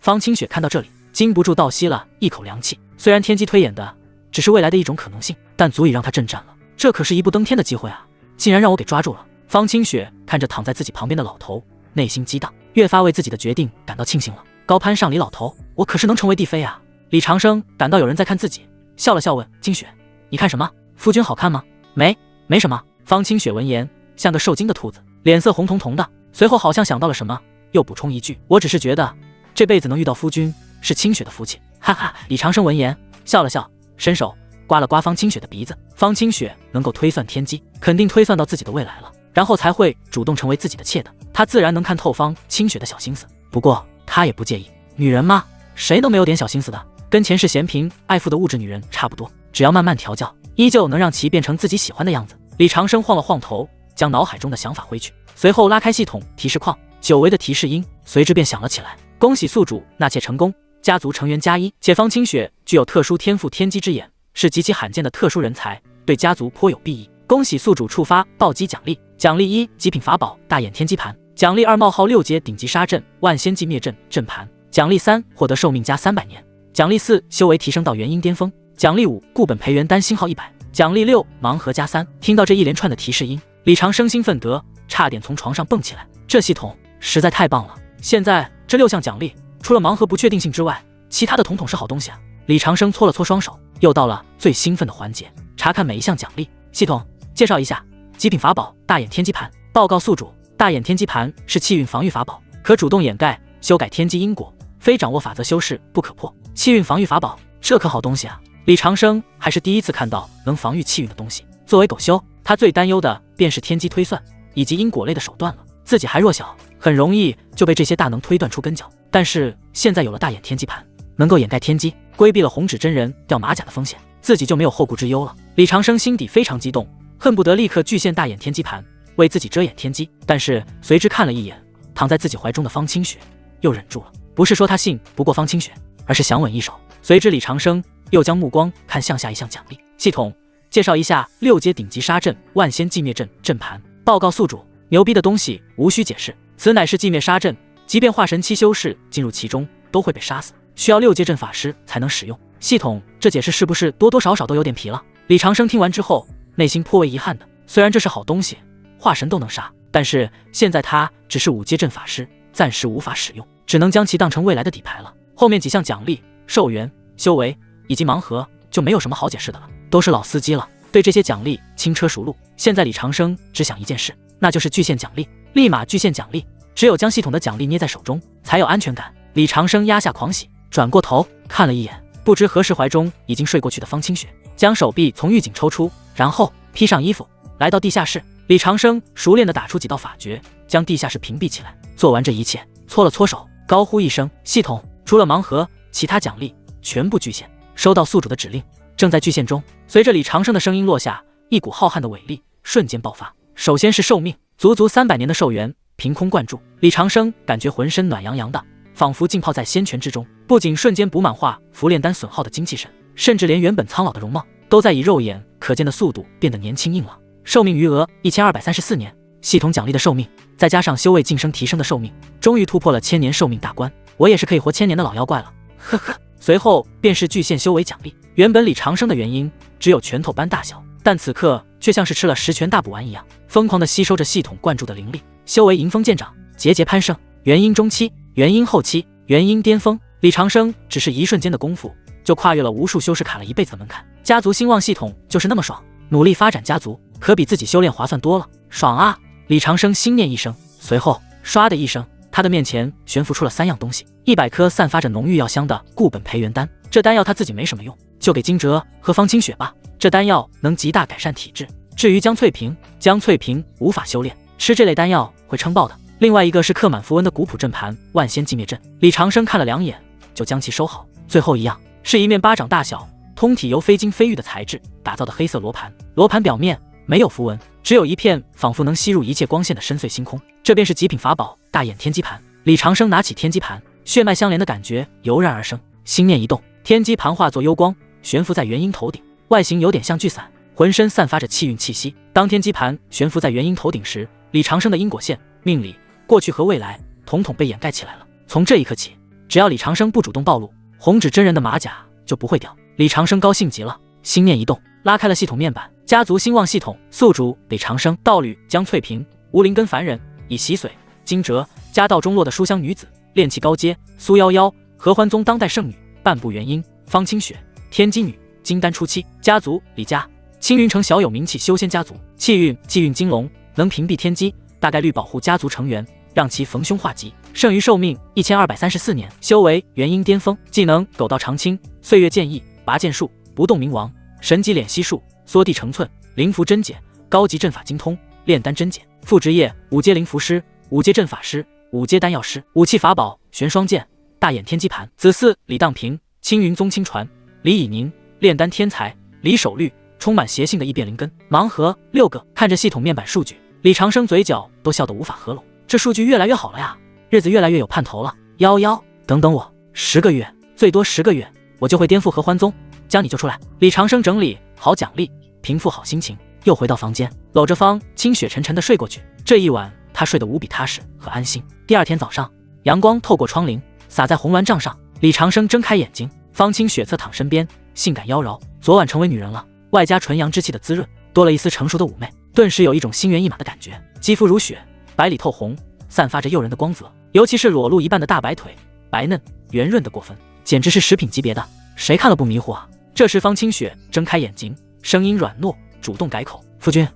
方清雪看到这里，禁不住倒吸了一口凉气。虽然天机推演的只是未来的一种可能性，但足以让他震颤了。这可是一步登天的机会啊，竟然让我给抓住了。方清雪看着躺在自己旁边的老头，内心激荡，越发为自己的决定感到庆幸了。高攀上李老头，我可是能成为帝妃啊！李长生感到有人在看自己，笑了笑问：清雪，你看什么？夫君好看吗？没什么。方清雪闻言像个受惊的兔子，脸色红彤彤的，随后好像想到了什么，又补充一句：我只是觉得这辈子能遇到夫君是清雪的福气。哈哈。李长生闻言笑了笑，伸手刮了刮方清雪的鼻子。方清雪能够推算天机，肯定推算到自己的未来了，然后才会主动成为自己的妾的。他自然能看透方清雪的小心思，不过他也不介意，女人嘛，谁都没有点小心思的，跟前世嫌贫爱富的物质女人差不多，只要慢慢调教，依旧能让其变成自己喜欢的样子。李长生晃了晃头，将脑海中的想法挥去，随后拉开系统提示框，久违的提示音随之便响了起来。恭喜宿主纳妾成功，家族成员+1，且方清雪具有特殊天赋天机之眼，是极其罕见的特殊人才，对家族颇有裨益。恭喜宿主触发暴击奖励，奖励1极品法宝大眼天机盘，奖励2冒号6阶顶级杀阵万仙寂灭阵阵盘，奖励3获得寿命加300年，奖励4修为提升到元婴巅峰，奖励5固本培元丹星号100，奖励6盲盒加3。听到这一连串的提示音，李长生兴奋得差点从床上蹦起来，这系统实在太棒了！现在这6项奖励，除了盲盒不确定性之外，其他的统统是好东西啊！李长生搓了搓双手，又到了最兴奋的环节，查看每一项奖励。系统介绍一下，极品法宝大眼天机盘。报告宿主，大眼天机盘是气运防御法宝，可主动掩盖修改天机因果，非掌握法则修饰不可破。气运防御法宝，这可好东西啊！李长生还是第一次看到能防御气运的东西，作为狗修，他最担忧的便是天机推算以及因果类的手段了。自己还弱小，很容易就被这些大能推断出根脚。但是现在有了大眼天机盘，能够掩盖天机，规避了红指真人掉马甲的风险，自己就没有后顾之忧了。李长生心底非常激动，恨不得立刻具现大眼天机盘，为自己遮掩天机。但是随之看了一眼躺在自己怀中的方清雪，又忍住了。不是说他信不过方清雪，而是想稳一手。随之李长生又将目光看向下一项奖励系统，介绍一下6阶顶级杀阵万仙寂灭阵阵盘。报告宿主，牛逼的东西无需解释，此乃是寂灭杀阵，即便化神期修士进入其中都会被杀死，需要6阶阵法师才能使用。系统这解释是不是多多少少都有点皮了？李长生听完之后内心颇为遗憾的，虽然这是好东西，化神都能杀，但是现在他只是5阶阵法师，暂时无法使用，只能将其当成未来的底牌了。后面几项奖励、寿元、修为以及盲盒就没有什么好解释的了，都是老司机了，对这些奖励轻车熟路。现在李长生只想一件事，那就是具现奖励，立马具现奖励。只有将系统的奖励捏在手中，才有安全感。李长生压下狂喜，转过头看了一眼，不知何时怀中已经睡过去的方清雪，将手臂从狱警抽出，然后披上衣服，来到地下室。李长生熟练地打出几道法诀，将地下室屏蔽起来。做完这一切，搓了搓手，高呼一声：系统，除了盲盒，其他奖励全部具现。收到宿主的指令，正在具现中。随着李长生的声音落下，一股浩瀚的伟力瞬间爆发。首先是寿命，足足300年的寿元凭空灌注，李长生感觉浑身暖洋洋的，仿佛浸泡在仙泉之中。不仅瞬间补满化符炼丹损耗的精气神，甚至连原本苍老的容貌都在以肉眼可见的速度变得年轻硬朗。寿命余额1234年，系统奖励的寿命再加上修为晋升提升的寿命，终于突破了1000年寿命大关。我也是可以活1000年的老妖怪了，呵呵。随后便是具现修为奖励。原本李长生的元婴只有拳头般大小，但此刻却像是吃了10全大补丸一样，疯狂地吸收着系统灌注的灵力。修为迎风见长，节节攀升，元婴中期、元婴后期、元婴巅峰。李长生只是一瞬间的功夫，就跨越了无数修士卡了一辈子的门槛。家族兴旺系统就是那么爽，努力发展家族，可比自己修炼划算多了，爽啊！李长生心念一声，随后唰的一声，他的面前悬浮出了3样东西：100颗散发着浓郁药香的固本培元丹。这丹药他自己没什么用，就给惊蛰和方清雪吧。这丹药能极大改善体质。至于江翠萍无法修炼，吃这类丹药会撑爆的。另外一个是刻满符文的古朴阵盘万仙寂灭阵，李长生看了2眼就将其收好。最后一样是一面巴掌大小、通体由非金非玉的材质打造的黑色罗盘，罗盘表面没有符文，只有一片仿佛能吸入一切光线的深邃星空。这便是极品法宝大眼天机盘。李长生拿起天机盘，血脉相连的感觉油然而生，心念一动，天机盘化作幽光，悬浮在元婴头顶，外形有点像巨伞，浑身散发着气运气息。当天机盘悬浮在元婴头顶时，李长生的因果线、命理、过去和未来统统被掩盖起来了。从这一刻起，只要李长生不主动暴露，红指真人的马甲就不会掉。李长生高兴极了，心念一动，拉开了系统面板。家族兴旺系统，宿主李长生，道侣江翠萍，无灵根凡人，以洗髓惊蛰，家道中落的书香女子，炼气高阶苏夭夭，合欢宗当代圣女，半步元婴方清雪，天机女，金丹初期。家族李家，青云城小有名气修仙家族，气运气运金龙，能屏蔽天机，大概率保护家族成员，让其逢凶化吉。剩余寿命1234年，修为元婴巅峰，技能狗道长青，岁月剑意，拔剑术，不动明王，神级敛息术，缩地成寸，灵符真解，高级阵法精通，炼丹真解。副职业5阶灵符师，5阶阵法师，5阶丹药师。武器法宝玄双剑，大眼天机盘。子嗣李荡平，青云宗亲传，李以宁，炼丹天才，李守律，充满邪性的异变灵根。盲盒6个。看着系统面板数据，李长生嘴角都笑得无法合拢。这数据越来越好了呀，日子越来越有盼头了。夭，等等我，10个月，最多10个月，我就会颠覆合欢宗，将你救出来。李长生整理好奖励，平复好心情，又回到房间，搂着方清雪沉沉地睡过去。这一晚他睡得无比踏实和安心。第二天早上，阳光透过窗棂洒在红鸾帐上，李长生睁开眼睛，方清雪侧躺身边，性感妖娆。昨晚成为女人了，外加纯阳之气的滋润，多了一丝成熟的妩媚，顿时有一种心猿意马的感觉。肌肤如雪，白里透红，散发着诱人的光泽，尤其是裸露一半的大白腿，白嫩圆润的过分，简直是食品级别的，谁看了不迷糊啊？这时方清雪睁开眼睛，声音软糯，主动改口：夫君，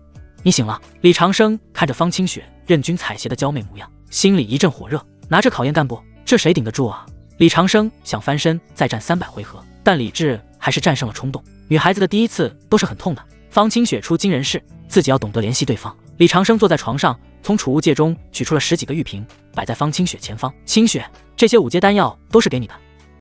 你醒了。李长生看着方清雪任君采撷的娇媚模样，心里一阵火热，拿这考验干部，这谁顶得住啊？李长生想翻身再战300回合，但理智还是战胜了冲动。女孩子的第一次都是很痛的。方清雪出惊人事，自己要懂得联系对方。李长生坐在床上，从储物戒中取出了10几个玉瓶，摆在方清雪前方。清雪，这些5阶丹药都是给你的，